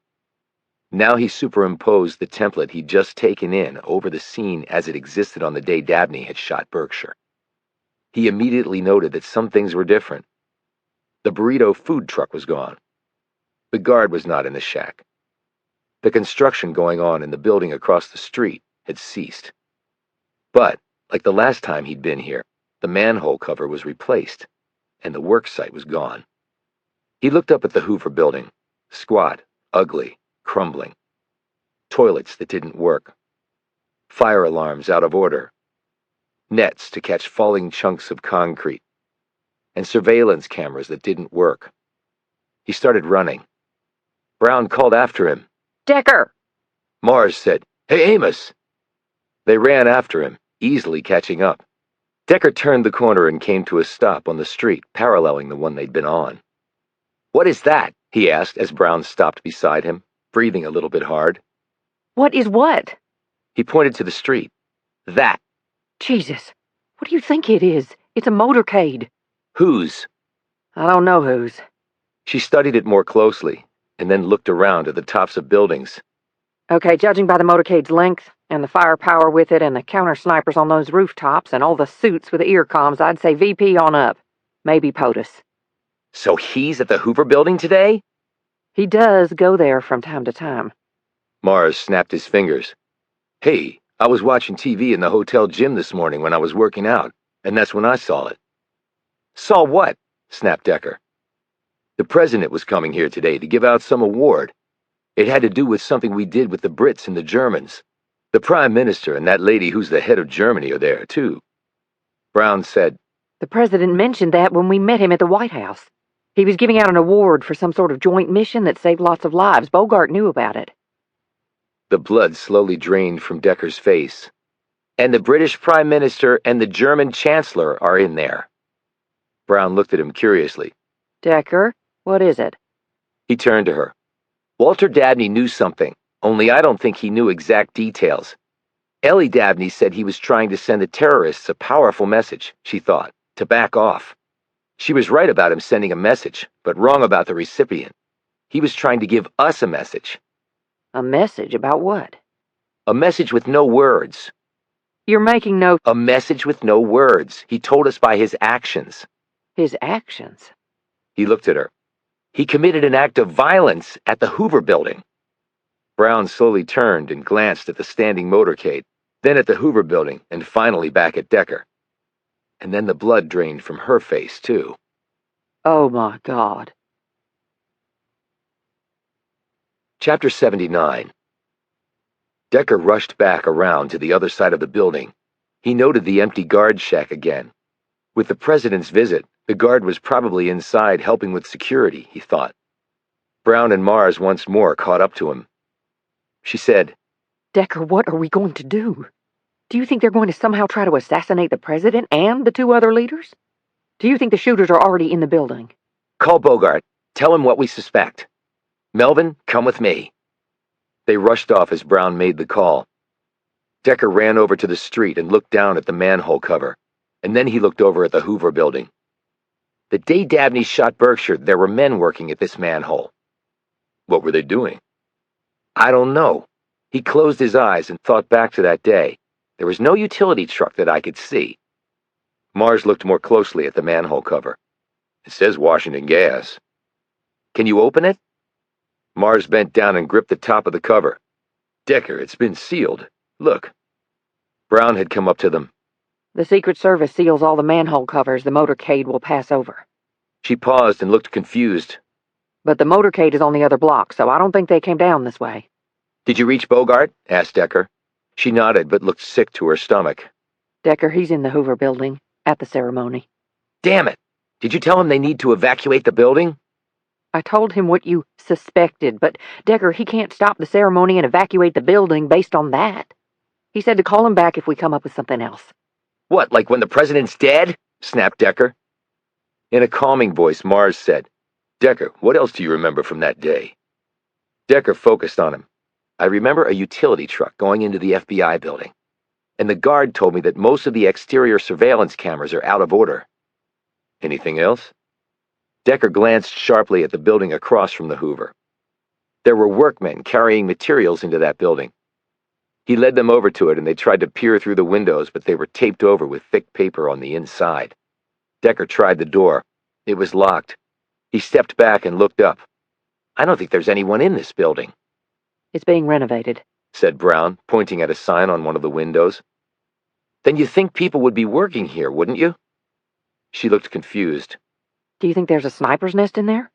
Now he superimposed the template he'd just taken in over the scene as it existed on the day Dabney had shot Berkshire. He immediately noted that some things were different. The burrito food truck was gone. The guard was not in the shack. The construction going on in the building across the street had ceased. But, like the last time he'd been here, the manhole cover was replaced, and the work site was gone. He looked up at the Hoover building, squat, ugly, crumbling. Toilets that didn't work. Fire alarms out of order. Nets to catch falling chunks of concrete. And surveillance cameras that didn't work. He started running. Brown called after him. Decker! Mars said, "Hey, Amos!" They ran after him, easily catching up. Decker turned the corner and came to a stop on the street, paralleling the one they'd been on. "What is that?" he asked as Brown stopped beside him, breathing a little bit hard. What is what? He pointed to the street. "That." Jesus, what do you think it is? It's a motorcade. "Whose?" I don't know whose. She studied it more closely, and then looked around at the tops of buildings. Okay, judging by the motorcade's length, and the firepower with it, and the counter snipers on those rooftops, and all the suits with the ear comms, I'd say VP on up. Maybe POTUS. "So he's at the Hoover building today?" He does go there from time to time. Mars snapped his fingers. "Hey, I was watching TV in the hotel gym this morning when I was working out, and that's when I saw it." "Saw what?" snapped Decker. "The president was coming here today to give out some award. It had to do with something we did with the Brits and the Germans. The prime minister and that lady who's the head of Germany are there, too." Brown said, The president mentioned that when we met him at the White House. He was giving out an award for some sort of joint mission that saved lots of lives. Bogart knew about it. The blood slowly drained from Decker's face. "And the British prime minister and the German chancellor are in there." Brown looked at him curiously. Decker, what is it? He turned to her. "Walter Dabney knew something, only I don't think he knew exact details. Ellie Dabney said he was trying to send the terrorists a powerful message, she thought, to back off. She was right about him sending a message, but wrong about the recipient. He was trying to give us a message. A message about what? A message with no words. You're making no... A message with no words. He told us by his actions." His actions? He looked at her. "He committed an act of violence at the Hoover building." Brown slowly turned and glanced at the standing motorcade, then at the Hoover building, and finally back at Decker. And then the blood drained from her face, too. Oh, my God. Chapter 79. Decker rushed back around to the other side of the building. He noted the empty guard shack again. With the president's visit, the guard was probably inside helping with security, he thought. Brown and Mars once more caught up to him. She said, Decker, what are we going to do? Do you think they're going to somehow try to assassinate the president and the two other leaders? Do you think the shooters are already in the building? "Call Bogart. Tell him what we suspect. Melvin, come with me." They rushed off as Brown made the call. Decker ran over to the street and looked down at the manhole cover, and then he looked over at the Hoover building. The day Dabney shot Berkshire, there were men working at this manhole. What were they doing? I don't know. He closed his eyes and thought back to that day. There was no utility truck that I could see. Mars looked more closely at the manhole cover. It says Washington Gas. Can you open it? Mars bent down and gripped the top of the cover. Decker, it's been sealed. Look. Brown had come up to them. The Secret Service seals all the manhole covers the motorcade will pass over. She paused and looked confused. But the motorcade is on the other block, so I don't think they came down this way. Did you reach Bogart? Asked Decker. She nodded but looked sick to her stomach. Decker, he's in the Hoover building, at the ceremony. Damn it! Did you tell him they need to evacuate the building? I told him what you suspected, but Decker, he can't stop the ceremony and evacuate the building based on that. He said to call him back if we come up with something else. What, like when the president's dead? Snapped Decker. In a calming voice, Mars said, Decker, what else do you remember from that day? Decker focused on him. I remember a utility truck going into the FBI building, and the guard told me that most of the exterior surveillance cameras are out of order. Anything else? Decker glanced sharply at the building across from the Hoover. There were workmen carrying materials into that building. He led them over to it, and they tried to peer through the windows, but they were taped over with thick paper on the inside. Decker tried the door. It was locked. He stepped back and looked up. I don't think there's anyone in this building. It's being renovated, said Brown, pointing at a sign on one of the windows. Then you think people would be working here, wouldn't you? She looked confused. Do you think there's a sniper's nest in there?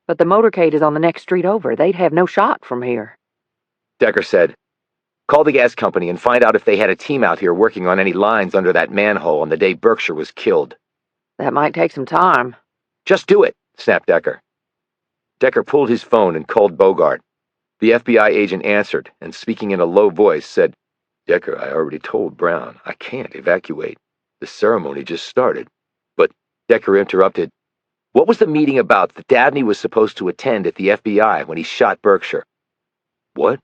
But the motorcade is on the next street over. They'd have no shot from here. Decker said, "Call the gas company and find out if they had a team out here working on any lines under that manhole on the day Berkshire was killed." That might take some time. "Just do it," snapped Decker. Decker pulled his phone and called Bogart. The FBI agent answered and, speaking in a low voice, said, "Decker, I already told Brown I can't evacuate. The ceremony just started." "But," Decker interrupted, "what was the meeting about that Dabney was supposed to attend at the FBI when he shot Berkshire?" "What?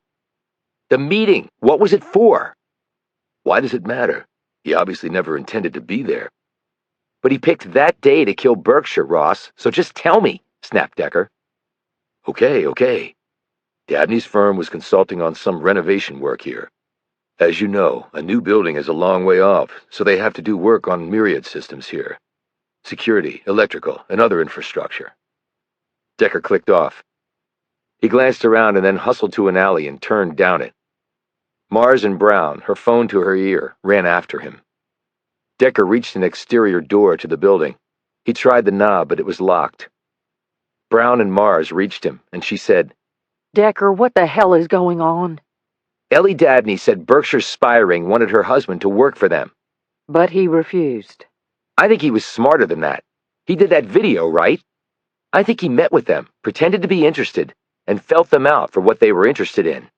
"The meeting. What was it for?" Why does it matter? He obviously never intended to be there." "But he picked that day to kill Berkshire, Ross, so just tell me," snapped Decker. Okay. Dabney's firm was consulting on some renovation work here. As you know, a new building is a long way off, so they have to do work on myriad systems here. Security, electrical, and other infrastructure." Decker clicked off. He glanced around and then hustled to an alley and turned down it. Mars and Brown, her phone to her ear, ran after him. Decker reached an exterior door to the building. He tried the knob, but it was locked. Brown and Mars reached him, and she said, Decker, what the hell is going on? "Ellie Dabney said Berkshire's spy ring wanted her husband to work for them." But he refused. "I think he was smarter than that. He did that video, right? I think he met with them, pretended to be interested, and felt them out for what they were interested in.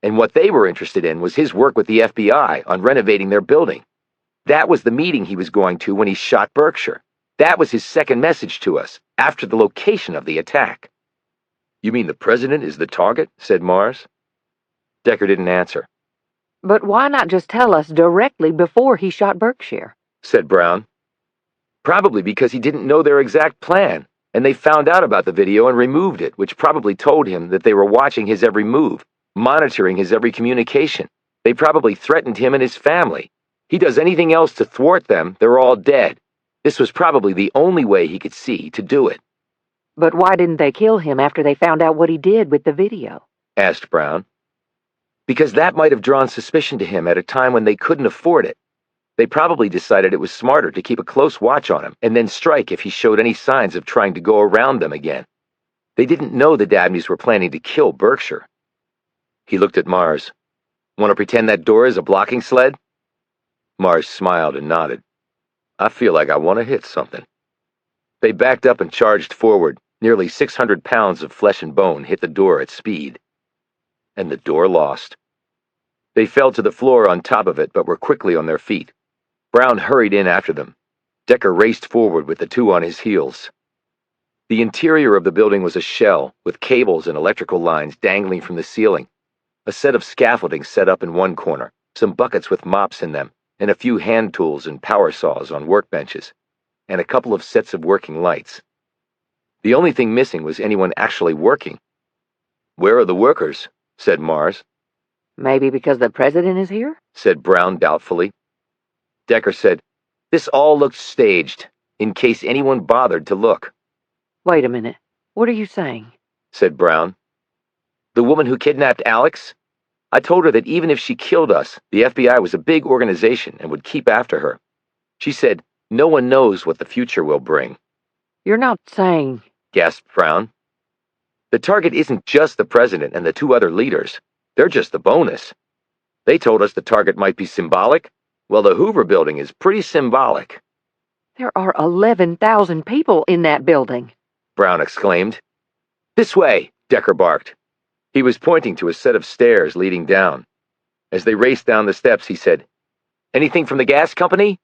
And what they were interested in was his work with the FBI on renovating their building. That was the meeting he was going to when he shot Berkshire. That was his second message to us, after the location of the attack." "You mean the president is the target?" said Mars. Decker didn't answer. But why not just tell us directly before he shot Berkshire? Said Brown. "Probably because he didn't know their exact plan, and they found out about the video and removed it, which probably told him that they were watching his every move, monitoring his every communication. They probably threatened him and his family. He does anything else to thwart them, they're all dead. This was probably the only way he could see to do it." But why didn't they kill him after they found out what he did with the video? Asked Brown. "Because that might have drawn suspicion to him at a time when they couldn't afford it. They probably decided it was smarter to keep a close watch on him and then strike if he showed any signs of trying to go around them again. They didn't know the Dabneys were planning to kill Berkshire." He looked at Mars. "Want to pretend that door is a blocking sled?" Mars smiled and nodded. "I feel like I want to hit something." They backed up and charged forward. Nearly 600 pounds of flesh and bone hit the door at speed. And the door lost. They fell to the floor on top of it, but were quickly on their feet. Brown hurried in after them. Decker raced forward with the two on his heels. The interior of the building was a shell, with cables and electrical lines dangling from the ceiling. A set of scaffolding set up in one corner, some buckets with mops in them, and a few hand tools and power saws on workbenches, and a couple of sets of working lights. The only thing missing was anyone actually working. "Where are the workers?" said Mars. Maybe because the president is here? Said Brown doubtfully. Decker said, "This all looked staged, in case anyone bothered to look." Wait a minute. What are you saying? Said Brown. "The woman who kidnapped Alex? I told her that even if she killed us, the FBI was a big organization and would keep after her. She said, 'No one knows what the future will bring.'" You're not saying... Gasped Brown. "The target isn't just the president and the two other leaders. They're just the bonus. They told us the target might be symbolic. Well, the Hoover building is pretty symbolic." There are 11,000 people in that building. Brown exclaimed. "This way," Decker barked. He was pointing to a set of stairs leading down. As they raced down the steps, he said, "Anything from the gas company?"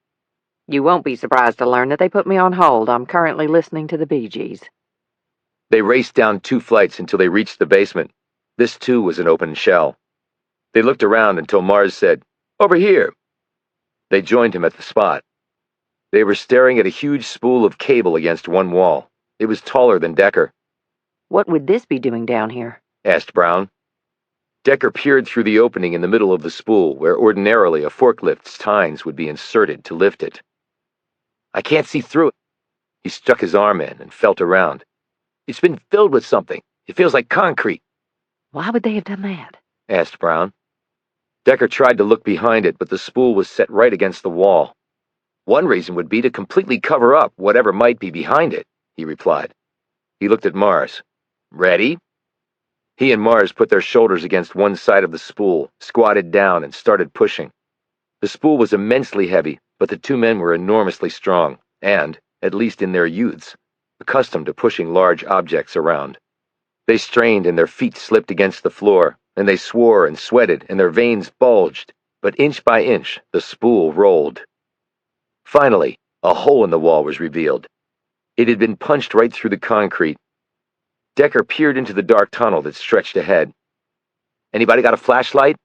You won't be surprised to learn that they put me on hold. I'm currently listening to the Bee Gees. They raced down 2 flights until they reached the basement. This, too, was an open shell. They looked around until Mars said, "Over here." They joined him at the spot. They were staring at a huge spool of cable against one wall. It was taller than Decker. What would this be doing down here? Asked Brown. Decker peered through the opening in the middle of the spool, where ordinarily a forklift's tines would be inserted to lift it. "I can't see through it." He stuck his arm in and felt around. "It's been filled with something. It feels like concrete." Why would they have done that? Asked Brown. Decker tried to look behind it, but the spool was set right against the wall. "One reason would be to completely cover up whatever might be behind it," he replied. He looked at Mars. Ready? He and Mars put their shoulders against one side of the spool, squatted down, and started pushing. The spool was immensely heavy, but the two men were enormously strong and, at least in their youths, accustomed to pushing large objects around. They strained and their feet slipped against the floor, and they swore and sweated and their veins bulged, but inch by inch the spool rolled. Finally, a hole in the wall was revealed. It had been punched right through the concrete. Decker peered into the dark tunnel that stretched ahead. Anybody got a flashlight?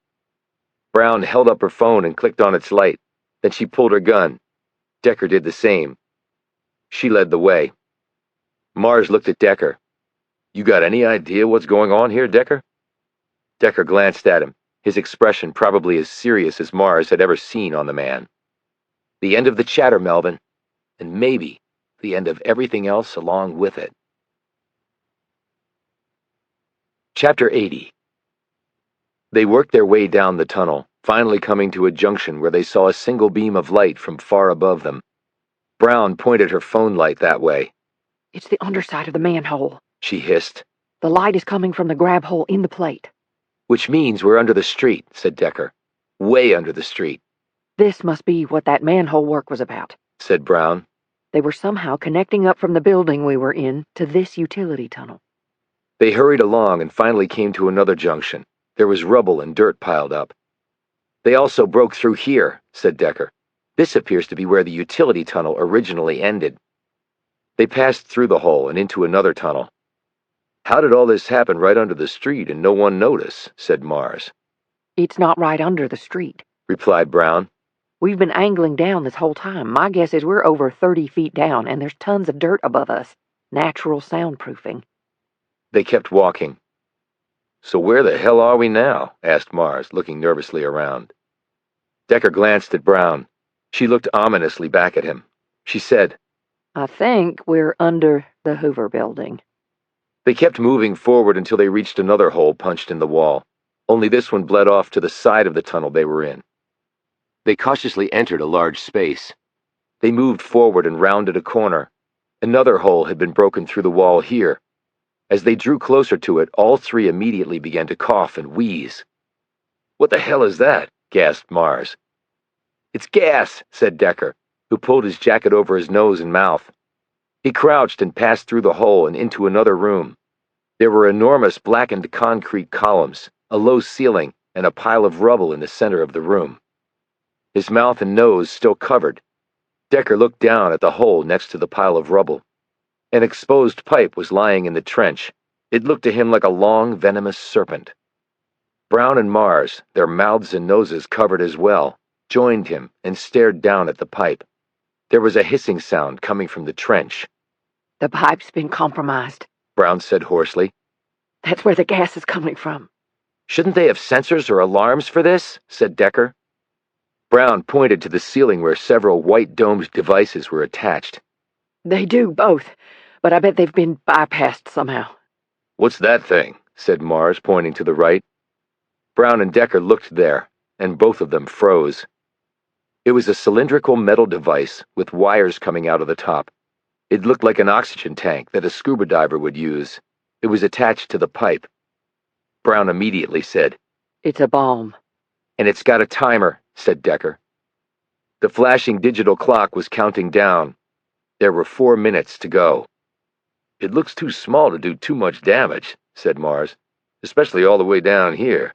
Brown held up her phone and clicked on its light. Then she pulled her gun. Decker did the same. She led the way. Mars looked at Decker. You got any idea what's going on here, Decker? Decker glanced at him, his expression probably as serious as Mars had ever seen on the man. The end of the chatter, Melvin, and maybe the end of everything else along with it. Chapter 80. They worked their way down the tunnel, finally coming to a junction where they saw a single beam of light from far above them. Brown pointed her phone light that way. It's the underside of the manhole, She hissed. The light is coming from the grab hole in the plate. Which means we're under the street, said Decker. Way under the street. This must be what that manhole work was about, said Brown. They were somehow connecting up from the building we were in to this utility tunnel. They hurried along and finally came to another junction. There was rubble and dirt piled up. They also broke through here, said Decker. This appears to be where the utility tunnel originally ended. They passed through the hole and into another tunnel. How did all this happen right under the street and no one notice? Said Mars. It's not right under the street, replied Brown. We've been angling down this whole time. My guess is we're over 30 feet down and there's tons of dirt above us. Natural soundproofing. They kept walking. So where the hell are we now? Asked Mars, looking nervously around. Decker glanced at Brown. She looked ominously back at him. She said, I think we're under the Hoover building. They kept moving forward until they reached another hole punched in the wall. Only this one bled off to the side of the tunnel they were in. They cautiously entered a large space. They moved forward and rounded a corner. Another hole had been broken through the wall here. As they drew closer to it, all three immediately began to cough and wheeze. What the hell is that? Gasped Mars. It's gas, said Decker, who pulled his jacket over his nose and mouth. He crouched and passed through the hole and into another room. There were enormous blackened concrete columns, a low ceiling, and a pile of rubble in the center of the room. His mouth and nose still covered. Decker looked down at the hole next to the pile of rubble. An exposed pipe was lying in the trench. It looked to him like a long, venomous serpent. Brown and Mars, their mouths and noses covered as well, joined him and stared down at the pipe. There was a hissing sound coming from the trench. The pipe's been compromised, Brown said hoarsely. That's where the gas is coming from. Shouldn't they have sensors or alarms for this? Said Decker. Brown pointed to the ceiling where several white-domed devices were attached. They do, both, but I bet they've been bypassed somehow. What's that thing? Said Mars, pointing to the right. Brown and Decker looked there, and both of them froze. It was a cylindrical metal device with wires coming out of the top. It looked like an oxygen tank that a scuba diver would use. It was attached to the pipe. Brown immediately said, It's a bomb. And it's got a timer, said Decker. The flashing digital clock was counting down. There were 4 minutes to go. It looks too small to do too much damage, said Mars, especially all the way down here.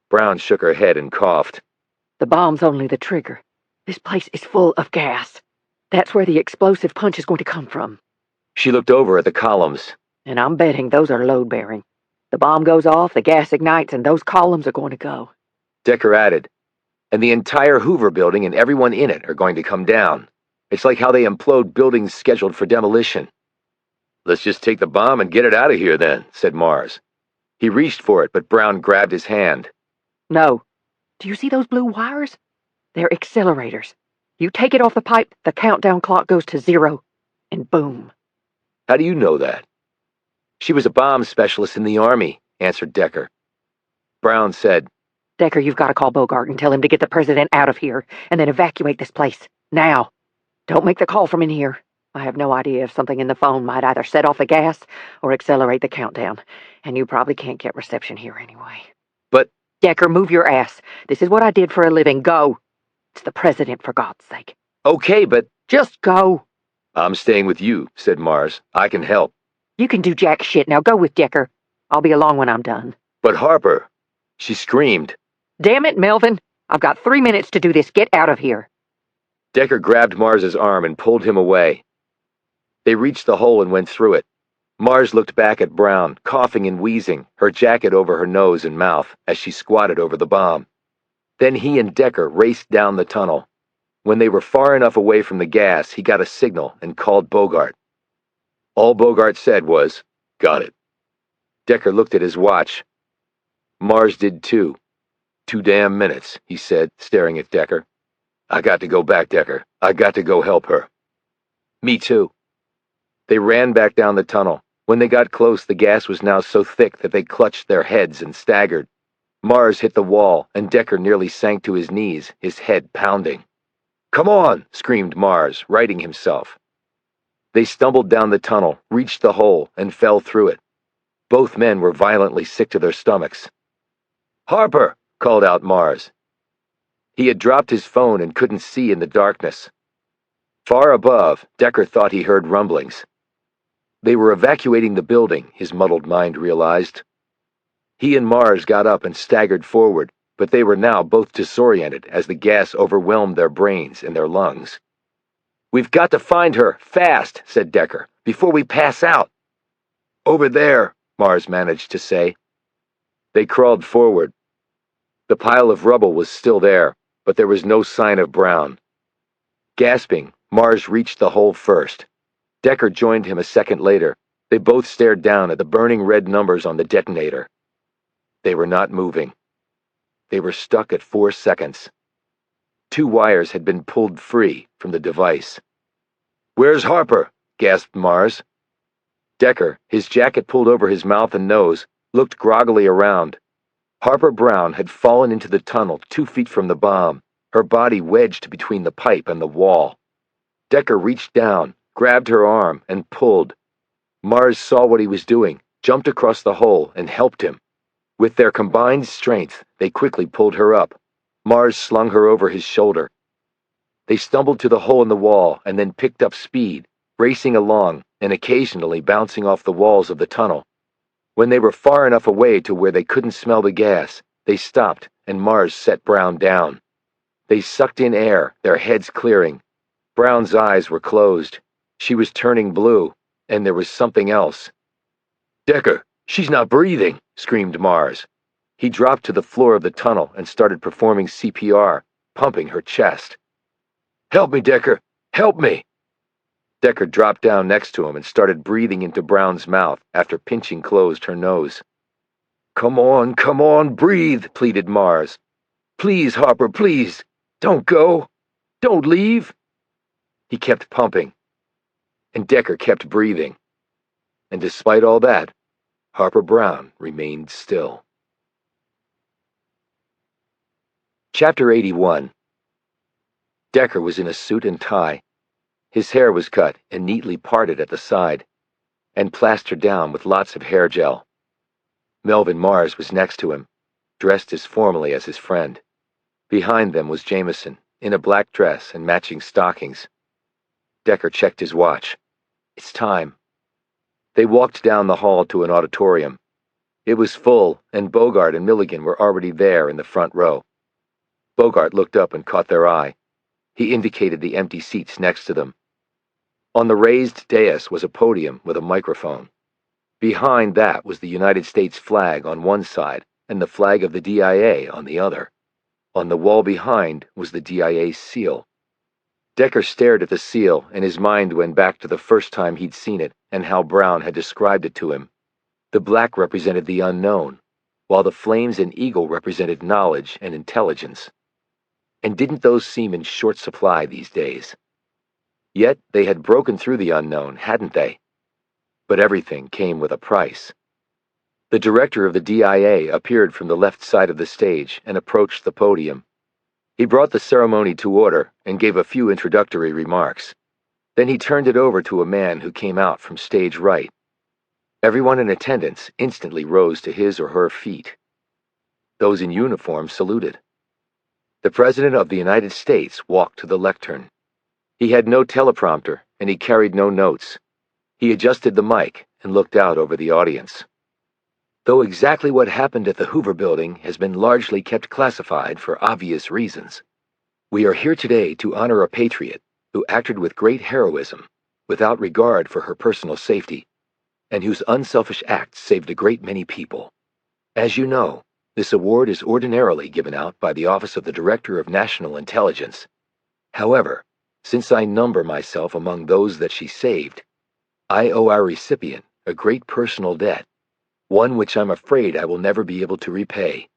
Brown shook her head and coughed. The bomb's only the trigger. This place is full of gas. That's where the explosive punch is going to come from. She looked over at the columns. And I'm betting those are load-bearing. The bomb goes off, the gas ignites, and those columns are going to go. Decker added, and the entire Hoover building and everyone in it are going to come down. It's like how they implode buildings scheduled for demolition. Let's just take the bomb and get it out of here then, said Mars. He reached for it, but Brown grabbed his hand. No. Do you see those blue wires? They're accelerators. You take it off the pipe, the countdown clock goes to 0, and boom. How do you know that? She was a bomb specialist in the Army, answered Decker. Brown said, Decker, you've got to call Bogart and tell him to get the president out of here, and then evacuate this place. Now. Don't make the call from in here. I have no idea if something in the phone might either set off the gas or accelerate the countdown, and you probably can't get reception here anyway. But... Decker, move your ass. This is what I did for a living. Go. It's the president, for God's sake. Okay, but... Just go. I'm staying with you, said Mars. I can help. You can do jack shit. Now go with Decker. I'll be along when I'm done. But Harper... She screamed. Damn it, Melvin. I've got 3 minutes to do this. Get out of here. Decker grabbed Mars's arm and pulled him away. They reached the hole and went through it. Mars looked back at Brown, coughing and wheezing, her jacket over her nose and mouth as she squatted over the bomb. Then he and Decker raced down the tunnel. When they were far enough away from the gas, he got a signal and called Bogart. All Bogart said was, "Got it." Decker looked at his watch. Mars did too. 2 damn minutes, he said, staring at Decker. I got to go back, Decker. I got to go help her. Me too. They ran back down the tunnel. When they got close, the gas was now so thick that they clutched their heads and staggered. Mars hit the wall, and Decker nearly sank to his knees, his head pounding. Come on, screamed Mars, righting himself. They stumbled down the tunnel, reached the hole, and fell through it. Both men were violently sick to their stomachs. Harper, called out Mars. He had dropped his phone and couldn't see in the darkness. Far above, Decker thought he heard rumblings. They were evacuating the building, his muddled mind realized. He and Mars got up and staggered forward, but they were now both disoriented as the gas overwhelmed their brains and their lungs. We've got to find her, fast, said Decker, before we pass out. Over there, Mars managed to say. They crawled forward. The pile of rubble was still there, but there was no sign of Brown. Gasping, Mars reached the hole first. Decker joined him a second later. They both stared down at the burning red numbers on the detonator. They were not moving. They were stuck at 4 seconds. 2 wires had been pulled free from the device. Where's Harper? Gasped Mars. Decker, his jacket pulled over his mouth and nose, looked groggily around. Harper Brown had fallen into the tunnel 2 feet from the bomb, her body wedged between the pipe and the wall. Decker reached down, grabbed her arm, and pulled. Mars saw what he was doing, jumped across the hole, and helped him. With their combined strength, they quickly pulled her up. Mars slung her over his shoulder. They stumbled to the hole in the wall and then picked up speed, racing along and occasionally bouncing off the walls of the tunnel. When they were far enough away to where they couldn't smell the gas, they stopped and Mars set Brown down. They sucked in air, their heads clearing. Brown's eyes were closed. She was turning blue, and there was something else. Decker, she's not breathing, screamed Mars. He dropped to the floor of the tunnel and started performing CPR, pumping her chest. Help me, Decker! Help me! Decker dropped down next to him and started breathing into Brown's mouth after pinching closed her nose. Come on, breathe, pleaded Mars. Please, Harper, please. Don't go. Don't leave. He kept pumping. And Decker kept breathing. And despite all that, Harper Brown remained still. Chapter 81. Decker was in a suit and tie. His hair was cut and neatly parted at the side, and plastered down with lots of hair gel. Melvin Mars was next to him, dressed as formally as his friend. Behind them was Jamison, in a black dress and matching stockings. Decker checked his watch. It's time. They walked down the hall to an auditorium. It was full, and Bogart and Milligan were already there in the front row. Bogart looked up and caught their eye. He indicated the empty seats next to them. On the raised dais was a podium with a microphone. Behind that was the United States flag on one side and the flag of the DIA on the other. On the wall behind was the DIA's seal. Decker stared at the seal, and his mind went back to the first time he'd seen it and how Brown had described it to him. The black represented the unknown, while the flames and eagle represented knowledge and intelligence. And didn't those seem in short supply these days? Yet they had broken through the unknown, hadn't they? But everything came with a price. The director of the DIA appeared from the left side of the stage and approached the podium. He brought the ceremony to order and gave a few introductory remarks. Then he turned it over to a man who came out from stage right. Everyone in attendance instantly rose to his or her feet. Those in uniform saluted. The President of the United States walked to the lectern. He had no teleprompter, and he carried no notes. He adjusted the mic and looked out over the audience. Though exactly what happened at the Hoover Building has been largely kept classified for obvious reasons, we are here today to honor a patriot who acted with great heroism, without regard for her personal safety, and whose unselfish acts saved a great many people. As you know, this award is ordinarily given out by the Office of the Director of National Intelligence. However, since I number myself among those that she saved, I owe our recipient a great personal debt, one which I'm afraid I will never be able to repay.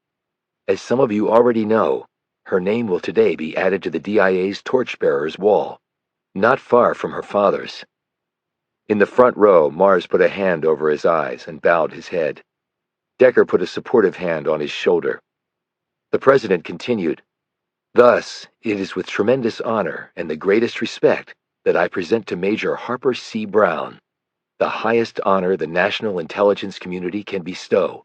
As some of you already know, her name will today be added to the DIA's Torchbearers Wall, not far from her father's. In the front row, Mars put a hand over his eyes and bowed his head. Decker put a supportive hand on his shoulder. The President continued, "Thus, it is with tremendous honor and the greatest respect that I present to Major Harper C. Brown the highest honor the national intelligence community can bestow,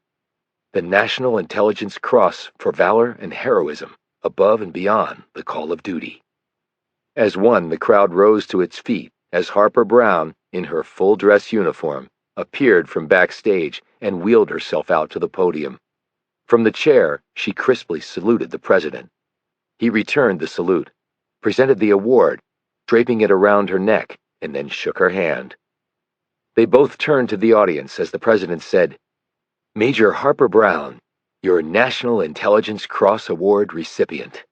the National Intelligence Cross for valor and heroism above and beyond the call of duty." As one, the crowd rose to its feet as Harper Brown, in her full-dress uniform, appeared from backstage and wheeled herself out to the podium. From the chair, she crisply saluted the President. He returned the salute, presented the award, draping it around her neck, and then shook her hand. They both turned to the audience as the President said, "Major Harper Brown, your National Intelligence Cross Award recipient."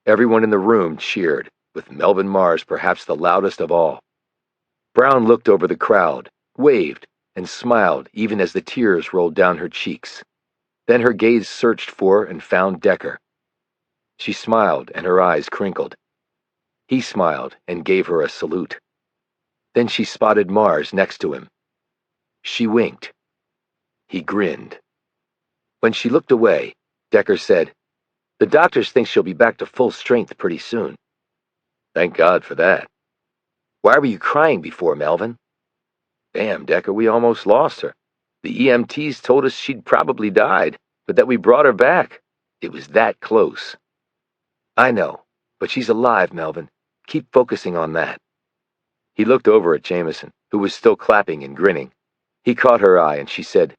Everyone in the room cheered, with Melvin Mars perhaps the loudest of all. Brown looked over the crowd, waved, and smiled even as the tears rolled down her cheeks. Then her gaze searched for and found Decker. She smiled and her eyes crinkled. He smiled and gave her a salute. Then she spotted Mars next to him. She winked. He grinned. When she looked away, Decker said, "The doctors think she'll be back to full strength pretty soon." "Thank God for that." "Why were you crying before, Melvin?" "Damn, Decker, we almost lost her. The EMTs told us she'd probably died, but that we brought her back. It was that close." "I know, but she's alive, Melvin. Keep focusing on that." He looked over at Jamison, who was still clapping and grinning. He caught her eye and she said,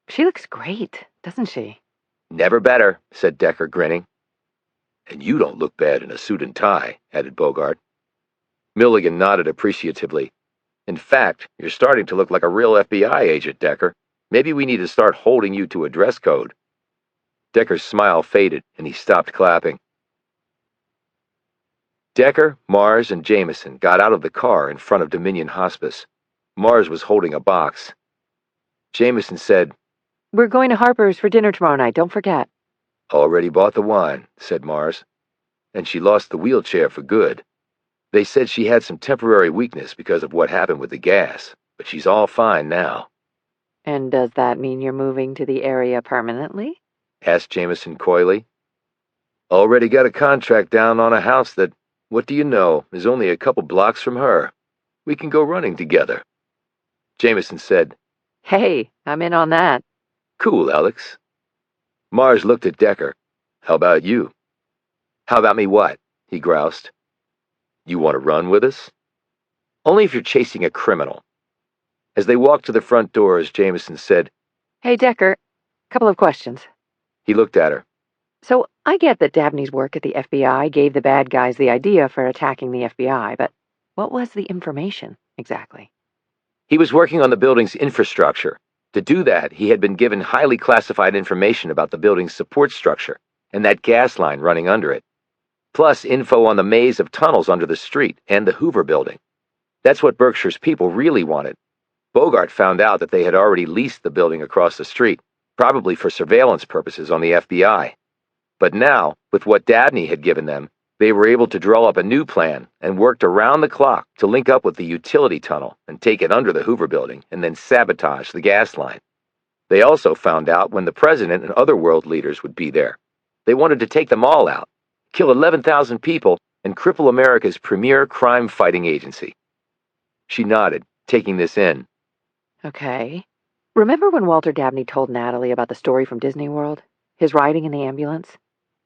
She looks great, doesn't she? "Never better," said Decker, grinning. "And you don't look bad in a suit and tie," added Bogart. Milligan nodded appreciatively. "In fact, you're starting to look like a real FBI agent, Decker. Maybe we need to start holding you to a dress code." Decker's smile faded, and he stopped clapping. Decker, Mars, and Jamison got out of the car in front of Dominion Hospice. Mars was holding a box. Jamison said, "We're going to Harper's for dinner tomorrow night, don't forget." "Already bought the wine," said Mars. "And she lost the wheelchair for good. They said she had some temporary weakness because of what happened with the gas, but she's all fine now." "And does that mean you're moving to the area permanently?" asked Jamison coyly. "Already got a contract down on a house that, what do you know, is only a couple blocks from her. We can go running together." Jamison said, "Hey, I'm in on that." "Cool, Alex." Mars looked at Decker. "How about you?" "How about me what?" he groused. "You want to run with us?" "Only if you're chasing a criminal." As they walked to the front doors, Jamison said, "Hey, Decker, couple of questions." He looked at her. "So I get that Dabney's work at the FBI gave the bad guys the idea for attacking the FBI, but what was the information exactly?" "He was working on the building's infrastructure. To do that, he had been given highly classified information about the building's support structure and that gas line running under it, plus info on the maze of tunnels under the street and the Hoover Building. That's what Berkshire's people really wanted. Bogart found out that they had already leased the building across the street, probably for surveillance purposes on the FBI. But now, with what Dabney had given them, they were able to draw up a new plan and worked around the clock to link up with the utility tunnel and take it under the Hoover Building and then sabotage the gas line. They also found out when the president and other world leaders would be there. They wanted to take them all out, kill 11,000 people, and cripple America's premier crime-fighting agency. She nodded, taking this in. Okay. Remember when Walter Dabney told Natalie about the story from Disney World? His riding in the ambulance?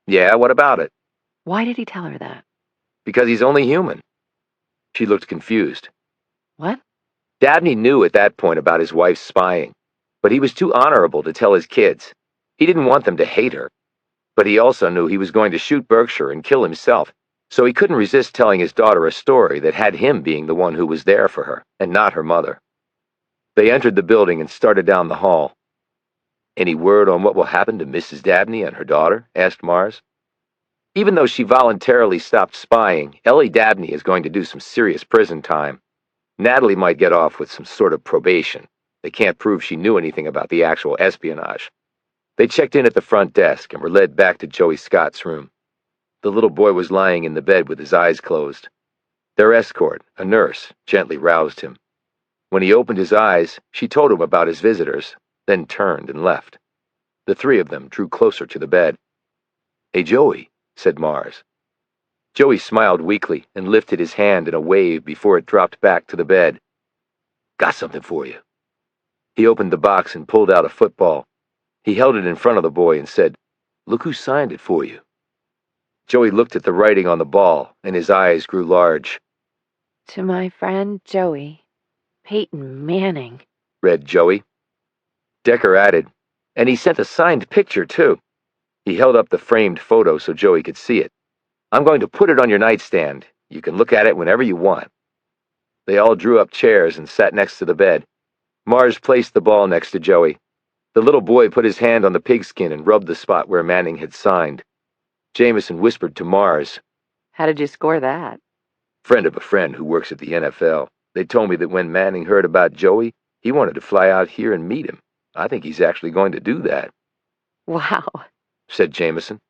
Yeah, what about it? Why did he tell her that? Because he's only human. She looked confused. What? Dabney knew at that point about his wife's spying, but he was too honorable to tell his kids. He didn't want them to hate her. But he also knew he was going to shoot Berkshire and kill himself, so he couldn't resist telling his daughter a story that had him being the one who was there for her, and not her mother. They entered the building and started down the hall. "Any word on what will happen to Mrs. Dabney and her daughter?" asked Mars. "Even though she voluntarily stopped spying, Ellie Dabney is going to do some serious prison time. Natalie might get off with some sort of probation. They can't prove she knew anything about the actual espionage." They checked in at the front desk and were led back to Joey Scott's room. The little boy was lying in the bed with his eyes closed. Their escort, a nurse, gently roused him. When he opened his eyes, she told him about his visitors, then turned and left. The three of them drew closer to the bed. "Hey, Joey," said Mars. Joey smiled weakly and lifted his hand in a wave before it dropped back to the bed. "Got something for you." He opened the box and pulled out a football. He held it in front of the boy and said, "Look who signed it for you." Joey looked at the writing on the ball, and his eyes grew large. To my friend Joey, Peyton Manning, read Joey. Decker added, "And he sent a signed picture, too." He held up the framed photo so Joey could see it. "I'm going to put it on your nightstand. You can look at it whenever you want." They all drew up chairs and sat next to the bed. Mars placed the ball next to Joey. The little boy put his hand on the pigskin and rubbed the spot where Manning had signed. Jamison whispered to Mars, how did you score that? "Friend of a friend who works at the NFL. They told me that when Manning heard about Joey, he wanted to fly out here and meet him. I think he's actually going to do that." Wow. said Jamison.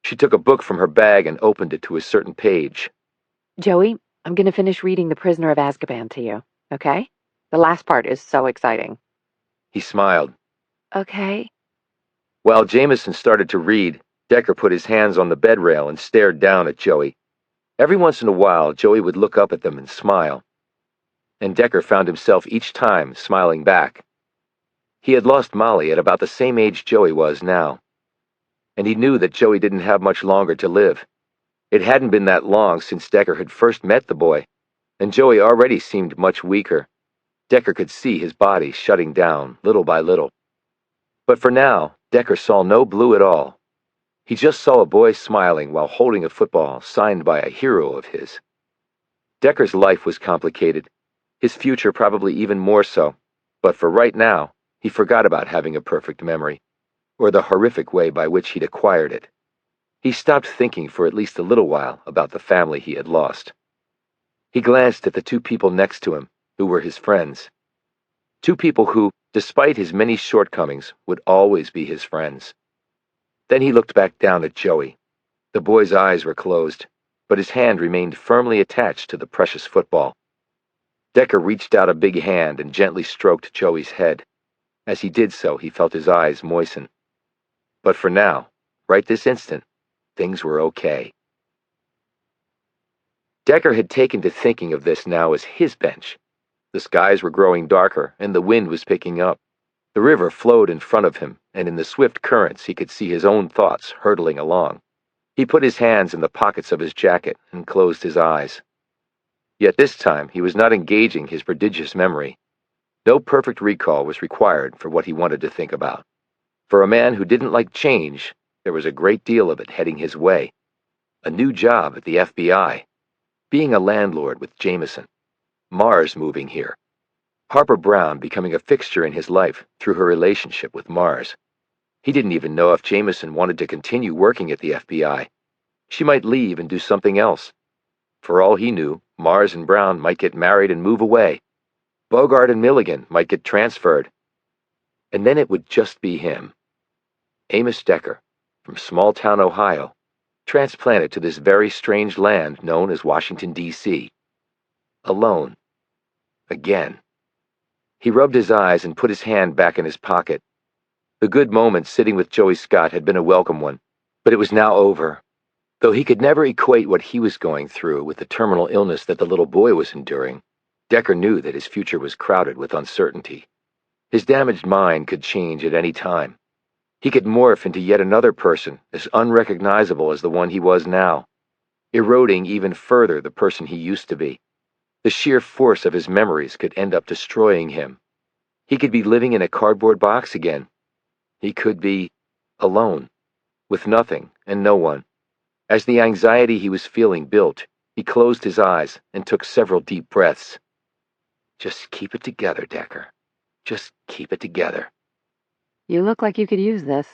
She took a book from her bag and opened it to a certain page. Joey, I'm going to finish reading The Prisoner of Azkaban to you, okay? The last part is so exciting. He smiled. Okay. While Jamison started to read, Decker put his hands on the bed rail and stared down at Joey. Every once in a while, Joey would look up at them and smile. And Decker found himself each time smiling back. He had lost Molly at about the same age Joey was now. And he knew that Joey didn't have much longer to live. It hadn't been that long since Decker had first met the boy, and Joey already seemed much weaker. Decker could see his body shutting down, little by little. But for now, Decker saw no blue at all. He just saw a boy smiling while holding a football signed by a hero of his. Decker's life was complicated, his future probably even more so, but for right now, he forgot about having a perfect memory, or the horrific way by which he'd acquired it. He stopped thinking for at least a little while about the family he had lost. He glanced at the two people next to him, who were his friends. Two people who, despite his many shortcomings, would always be his friends. Then he looked back down at Joey. The boy's eyes were closed, but his hand remained firmly attached to the precious football. Decker reached out a big hand and gently stroked Joey's head. As he did so, he felt his eyes moisten. But for now, right this instant, things were okay. Decker had taken to thinking of this now as his bench. The skies were growing darker, and the wind was picking up. The river flowed in front of him, and in the swift currents he could see his own thoughts hurtling along. He put his hands in the pockets of his jacket and closed his eyes. Yet this time he was not engaging his prodigious memory. No perfect recall was required for what he wanted to think about. For a man who didn't like change, there was a great deal of it heading his way. A new job at the FBI. Being a landlord with Jamison. Mars moving here. Harper Brown becoming a fixture in his life through her relationship with Mars. He didn't even know if Jamison wanted to continue working at the FBI. She might leave and do something else. For all he knew, Mars and Brown might get married and move away. Bogart and Milligan might get transferred. And then it would just be him. Amos Decker, from small-town Ohio, transplanted to this very strange land known as Washington, D.C. Alone. Again. He rubbed his eyes and put his hand back in his pocket. The good moment sitting with Joey Scott had been a welcome one, but it was now over. Though he could never equate what he was going through with the terminal illness that the little boy was enduring, Decker knew that his future was crowded with uncertainty. His damaged mind could change at any time. He could morph into yet another person as unrecognizable as the one he was now, eroding even further the person he used to be. The sheer force of his memories could end up destroying him. He could be living in a cardboard box again. He could be alone, with nothing and no one. As the anxiety he was feeling built, he closed his eyes and took several deep breaths. Just keep it together, Decker. Just keep it together. You look like you could use this.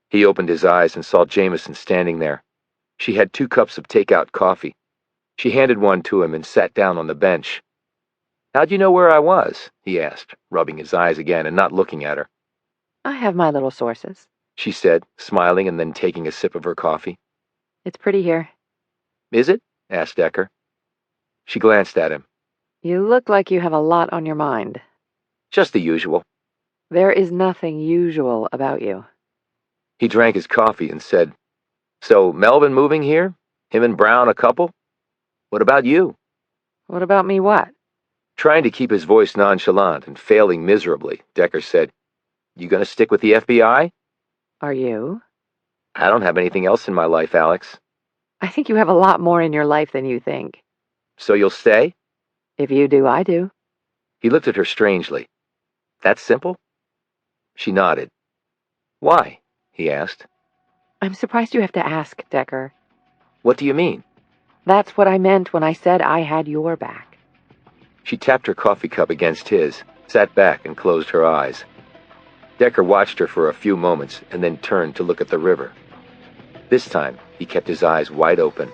He opened his eyes and saw Jamison standing there. She had 2 cups of takeout coffee. She handed one to him and sat down on the bench. "How'd you know where I was?" he asked, rubbing his eyes again and not looking at her. I have my little sources. She said, smiling and then taking a sip of her coffee. It's pretty here. "Is it?" asked Decker. She glanced at him. You look like you have a lot on your mind. "Just the usual." There is nothing usual about you. He drank his coffee and said, "So Melvin moving here? Him and Brown a couple? What about you?" What about me what? Trying to keep his voice nonchalant and failing miserably, Decker said, "You gonna stick with the FBI?" Are you? "I don't have anything else in my life, Alex." I think you have a lot more in your life than you think. "So you'll stay?" If you do, I do. He looked at her strangely. "That simple?" She nodded. "Why?" he asked. I'm surprised you have to ask, Decker. "What do you mean?" That's what I meant when I said I had your back. She tapped her coffee cup against his, sat back and closed her eyes. Decker watched her for a few moments and then turned to look at the river. This time, he kept his eyes wide open.